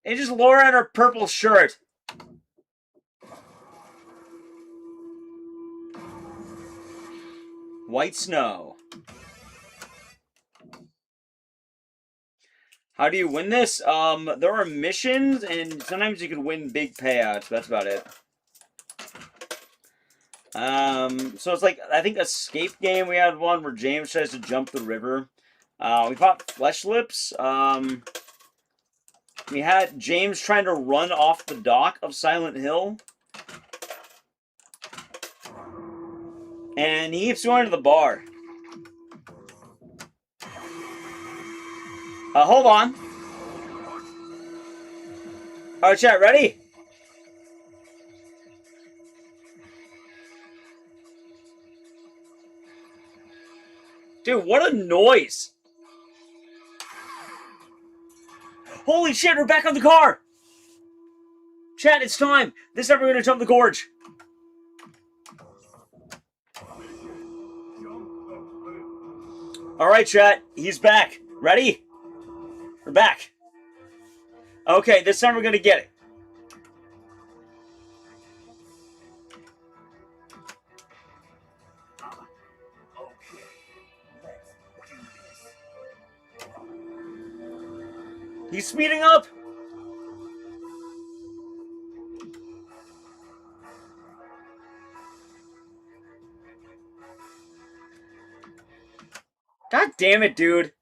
It's just Laura in her purple shirt. White snow. How do you win this? There are missions, and sometimes you can win big payouts. That's about it. So it's like, I think Escape Game, we had one where James tries to jump the river. We fought Flesh Lips. We had James trying to run off the dock of Silent Hill. And he keeps going to the bar. Hold on. Alright, chat, ready? Dude, what a noise! Holy shit, we're back on the car! Chat, it's time! This time we're gonna jump the gorge. Alright, chat, he's back. Ready? We're back. Okay, this time we're gonna get it. He's speeding up! God damn it, dude.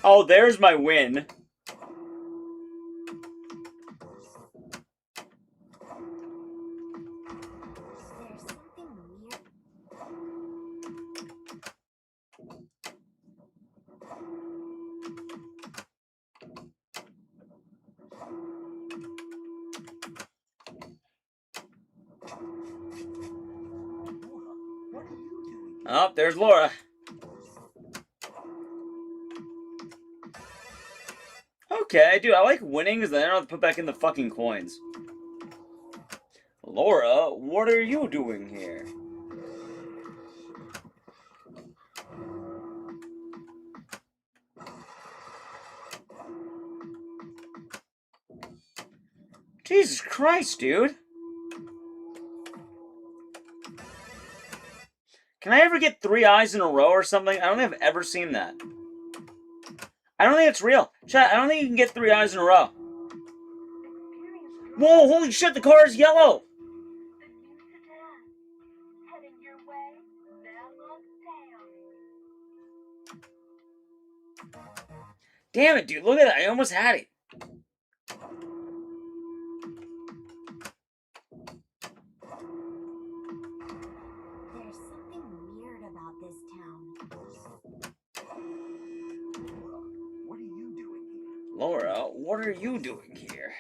Oh, there's my win. Oh, there's Laura. Okay, dude, I like winning because then I don't have to put back in the fucking coins. Laura, what are you doing here? Jesus Christ, dude. Can I ever get 3 eyes in a row or something? I don't think I've ever seen that. I don't think it's real. Chat, I don't think you can get 3 eyes in a row. Whoa, holy shit, the car is yellow! Damn it, dude, look at that. I almost had it. There's something weird about this town. What are you doing here? Laura, what are you doing here?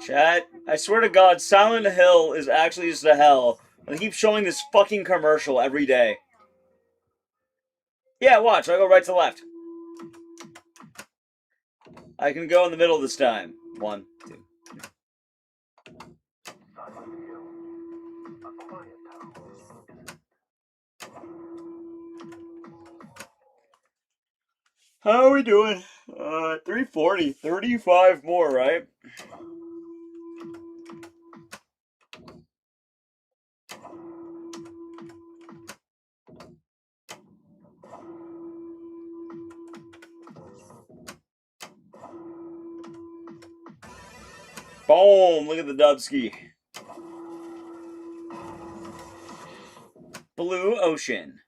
Chat, I swear to God, Silent Hill is actually just a hell. They keep showing this fucking commercial every day. Yeah, watch, I go right to left. I can go in the middle this time. 1, 2. How are we doing? 340. 35 more, right? Boom! Look at the Dubski. Blue Ocean.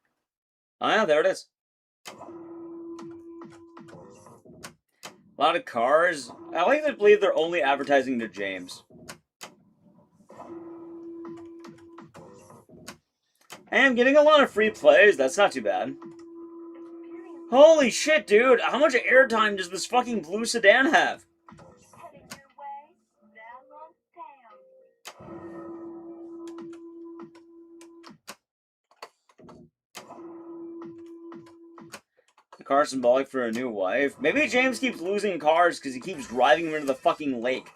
Oh yeah, there it is. A lot of cars. I like to believe they're only advertising to James. And I'm getting a lot of free plays. That's not too bad. Holy shit, dude. How much airtime does this fucking blue sedan have? The car's symbolic for a new wife. Maybe James keeps losing cars because he keeps driving them into the fucking lake.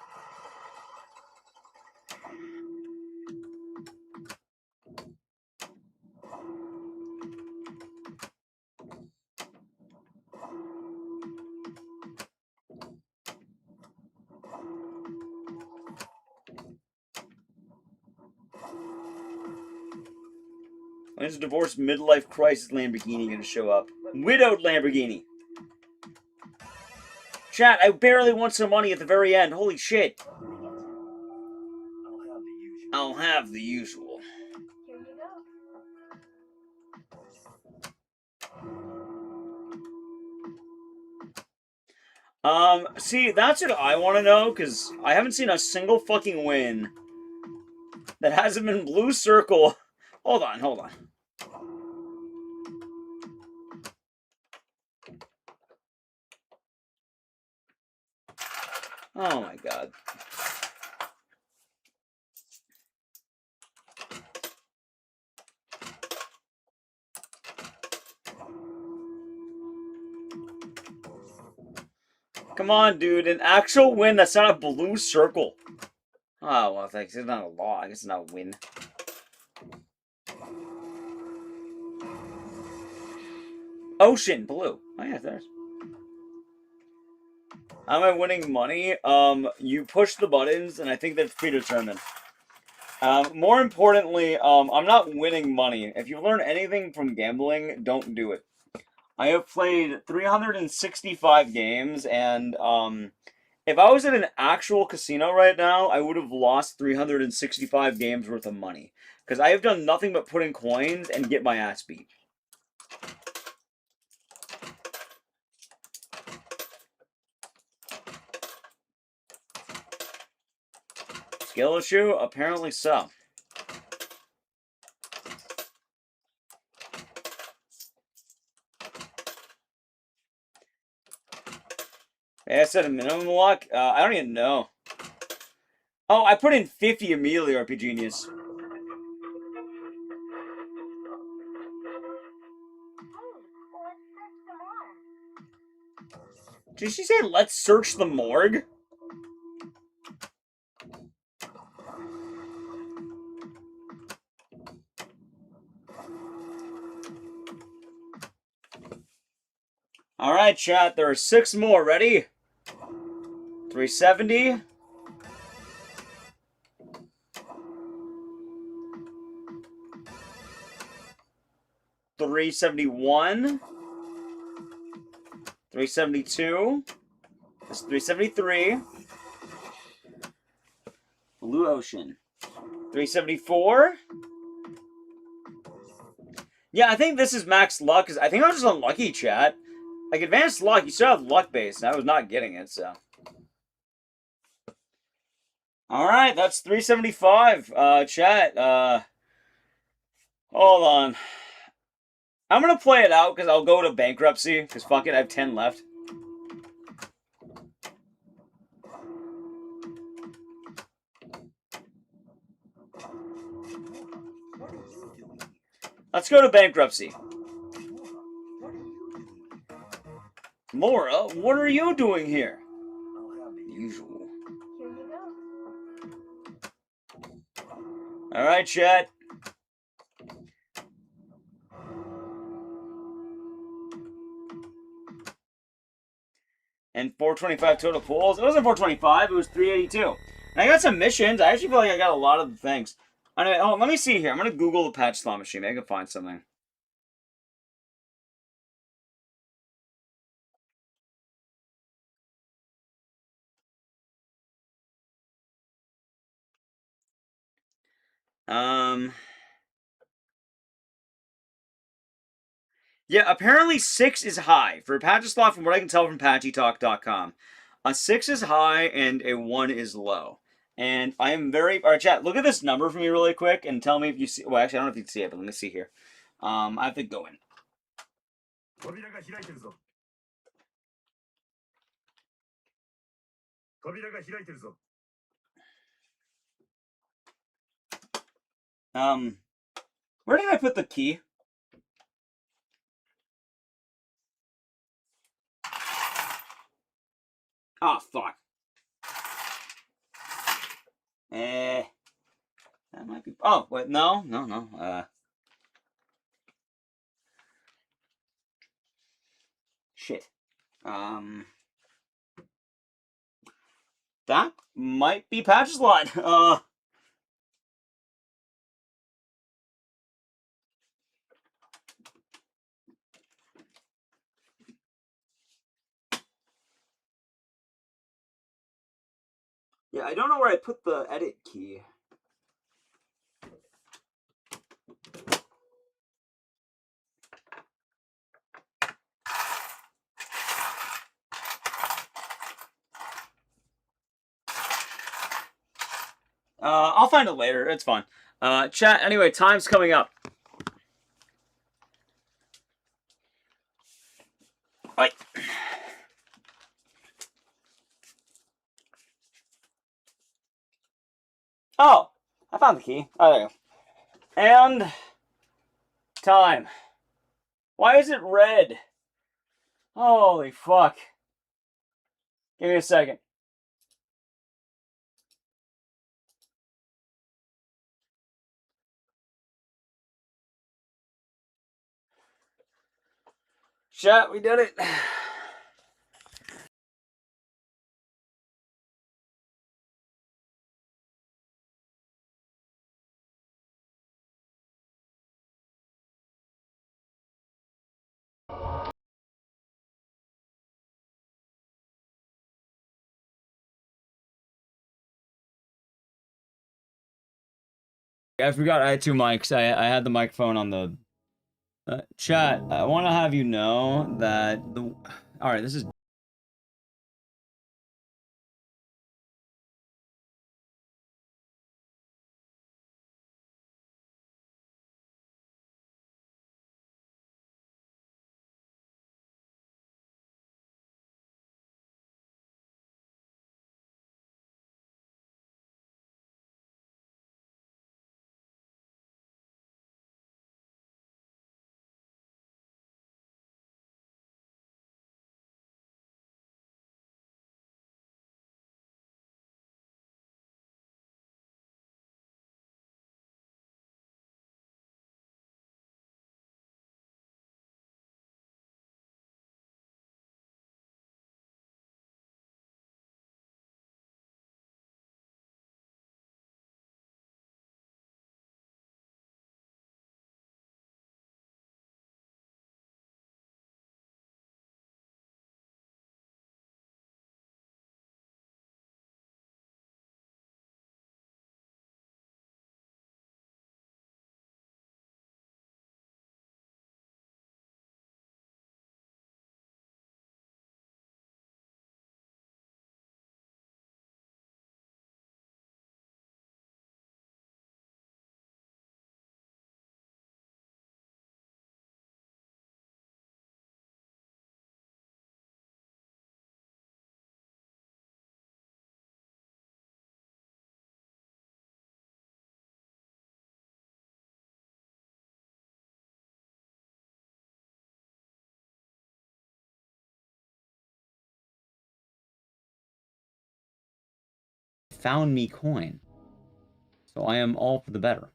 When's the divorced midlife crisis Lamborghini gonna show up? Widowed Lamborghini. Chat, I barely won some money at the very end. Holy shit. I'll have the usual. Here you go. See, that's what I want to know, because I haven't seen a single fucking win that hasn't been blue circle. Hold on, hold on. Oh my god. Come on, dude. An actual win that's not a blue circle. Oh, well, thanks. It's not a law. I guess it's not a win. Ocean, blue. Oh, yeah, there's. Am I winning money? You push the buttons, and I think that's predetermined. More importantly, I'm not winning money. If you learn anything from gambling, don't do it. I have played 365 games, and if I was at an actual casino right now, I would have lost 365 games worth of money. Because I have done nothing but put in coins and get my ass beat. Skill issue? Apparently so. Hey, I said a minimum luck? I don't even know. Oh, I put in 50 immediately, RP Genius. Did she say, let's search the morgue? Alright, chat, there are 6 more. Ready? 370. 371. 372. This is 373. Blue Ocean. 374. Yeah, I think this is max luck, because I think I was just unlucky, chat. Like, advanced luck, you still have luck base, and I was not getting it, so. Alright, that's 375. Chat, hold on. I'm gonna play it out, because I'll go to bankruptcy, because fuck it, I have 10 left. Let's go to bankruptcy. Laura, what are you doing here? Usual. Alright, chat. And 425 total pulls. It wasn't 425, it was 382. And I got some missions. I actually feel like I got a lot of the things. Anyway, oh, let me see here. I'm going to Google the Pachislot machine. Maybe I can find something. Yeah, apparently 6 is high. For Pachislot, from what I can tell from PatchyTalk.com, a 6 is high and a 1 is low. And I am very... Alright, chat, look at this number for me really quick and tell me if you see... Well, actually, I don't know if you can see it, but let me see here. I have to go in. Where did I put the key? Oh, fuck. That might be... Oh, wait, no. Shit. That might be Pachislot. Yeah, I don't know where I put the edit key. I'll find it later. It's fine. Chat, anyway, time's coming up. Right. Oh, I found the key. Oh, there you go. And time. Why is it red? Holy fuck. Give me a second. Chat, we did it. I forgot I had two mics. I had the microphone on the chat. I want to have you know that the. All right, this is. Found me coin. So I am all for the better.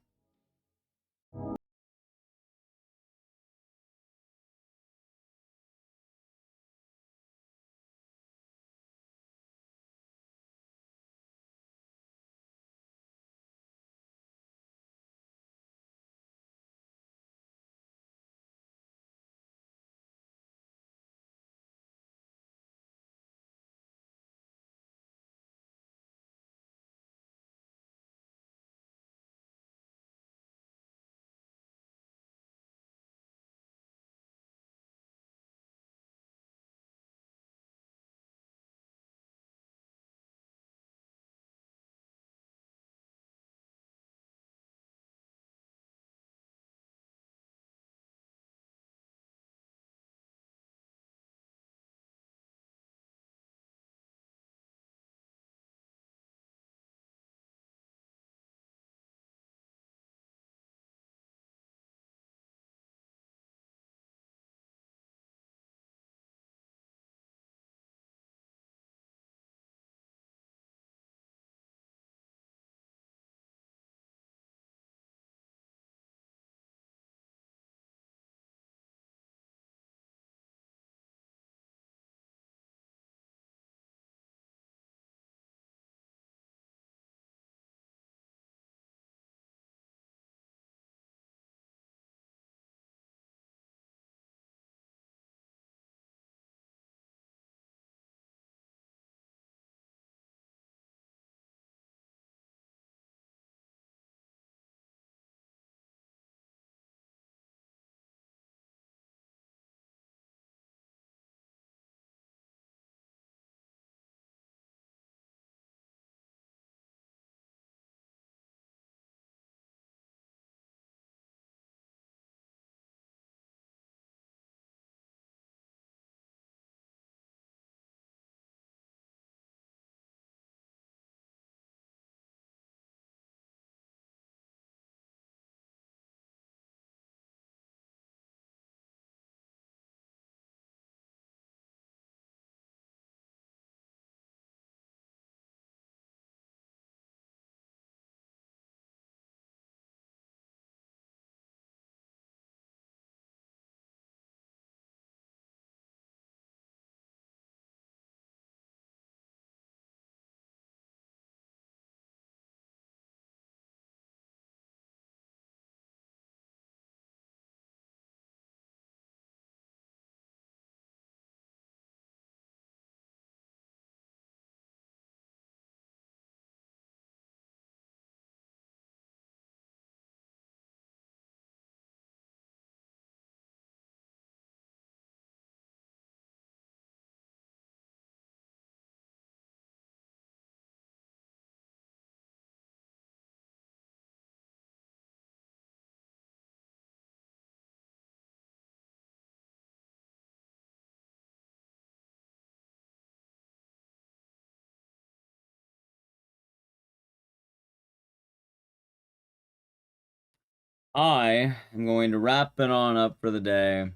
I am going to wrap it on up for the day.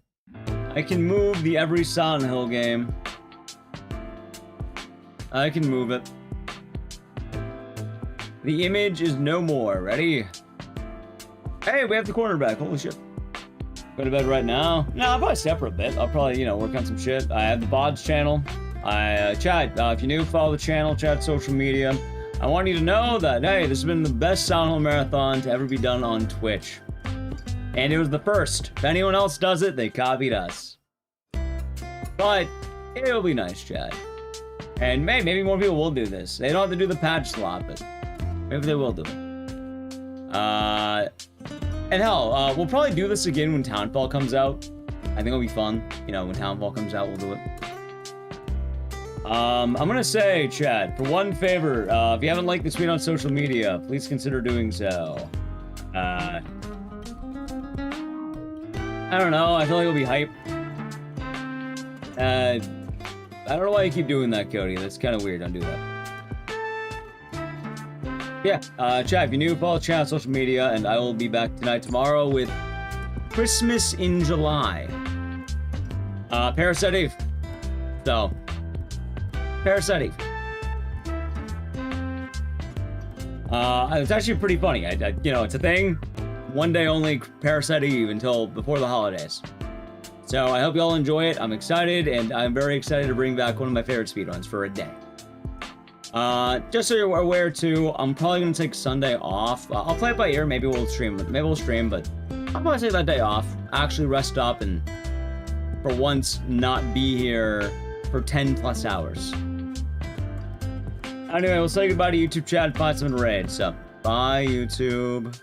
I can move the every Silent Hill game. I can move it. The image is no more. Ready? Hey, we have the cornerback. Holy shit. Go to bed right now? No, I'll probably stay up for a bit. I'll probably, work on some shit. I have the VODs channel. Chad, if you're new, follow the channel, Chad social media. I want you to know that, hey, this has been the best Silent Hill marathon to ever be done on Twitch. And it was the first. If anyone else does it, they copied us. But it'll be nice, Chad. And maybe more people will do this. They don't have to do the Pachislot, but maybe they will do it. And hell, we'll probably do this again when Townfall comes out. I think it'll be fun. When Townfall comes out, we'll do it. I'm gonna say, Chad, for one favor, if you haven't liked the tweet on social media, please consider doing so. I don't know, I feel like it'll be hype. I don't know why you keep doing that, Cody. That's kind of weird. Don't do that. Yeah, Chad, if you're new, follow the channel on social media, and I will be back tomorrow with Christmas in July. Parasite Eve. So, Parasite Eve. It's actually pretty funny. It's a thing. One day only, Parasite Eve until before the holidays. So I hope you all enjoy it. I'm excited, and I'm very excited to bring back one of my favorite speedruns for a day. Just so you're aware too, I'm probably gonna take Sunday off. I'll play it by ear. Maybe we'll stream, but I'll probably take that day off. Actually rest up and, for once, not be here for 10+ hours. Anyway, we'll say goodbye to YouTube chat, find some raid. So, bye YouTube.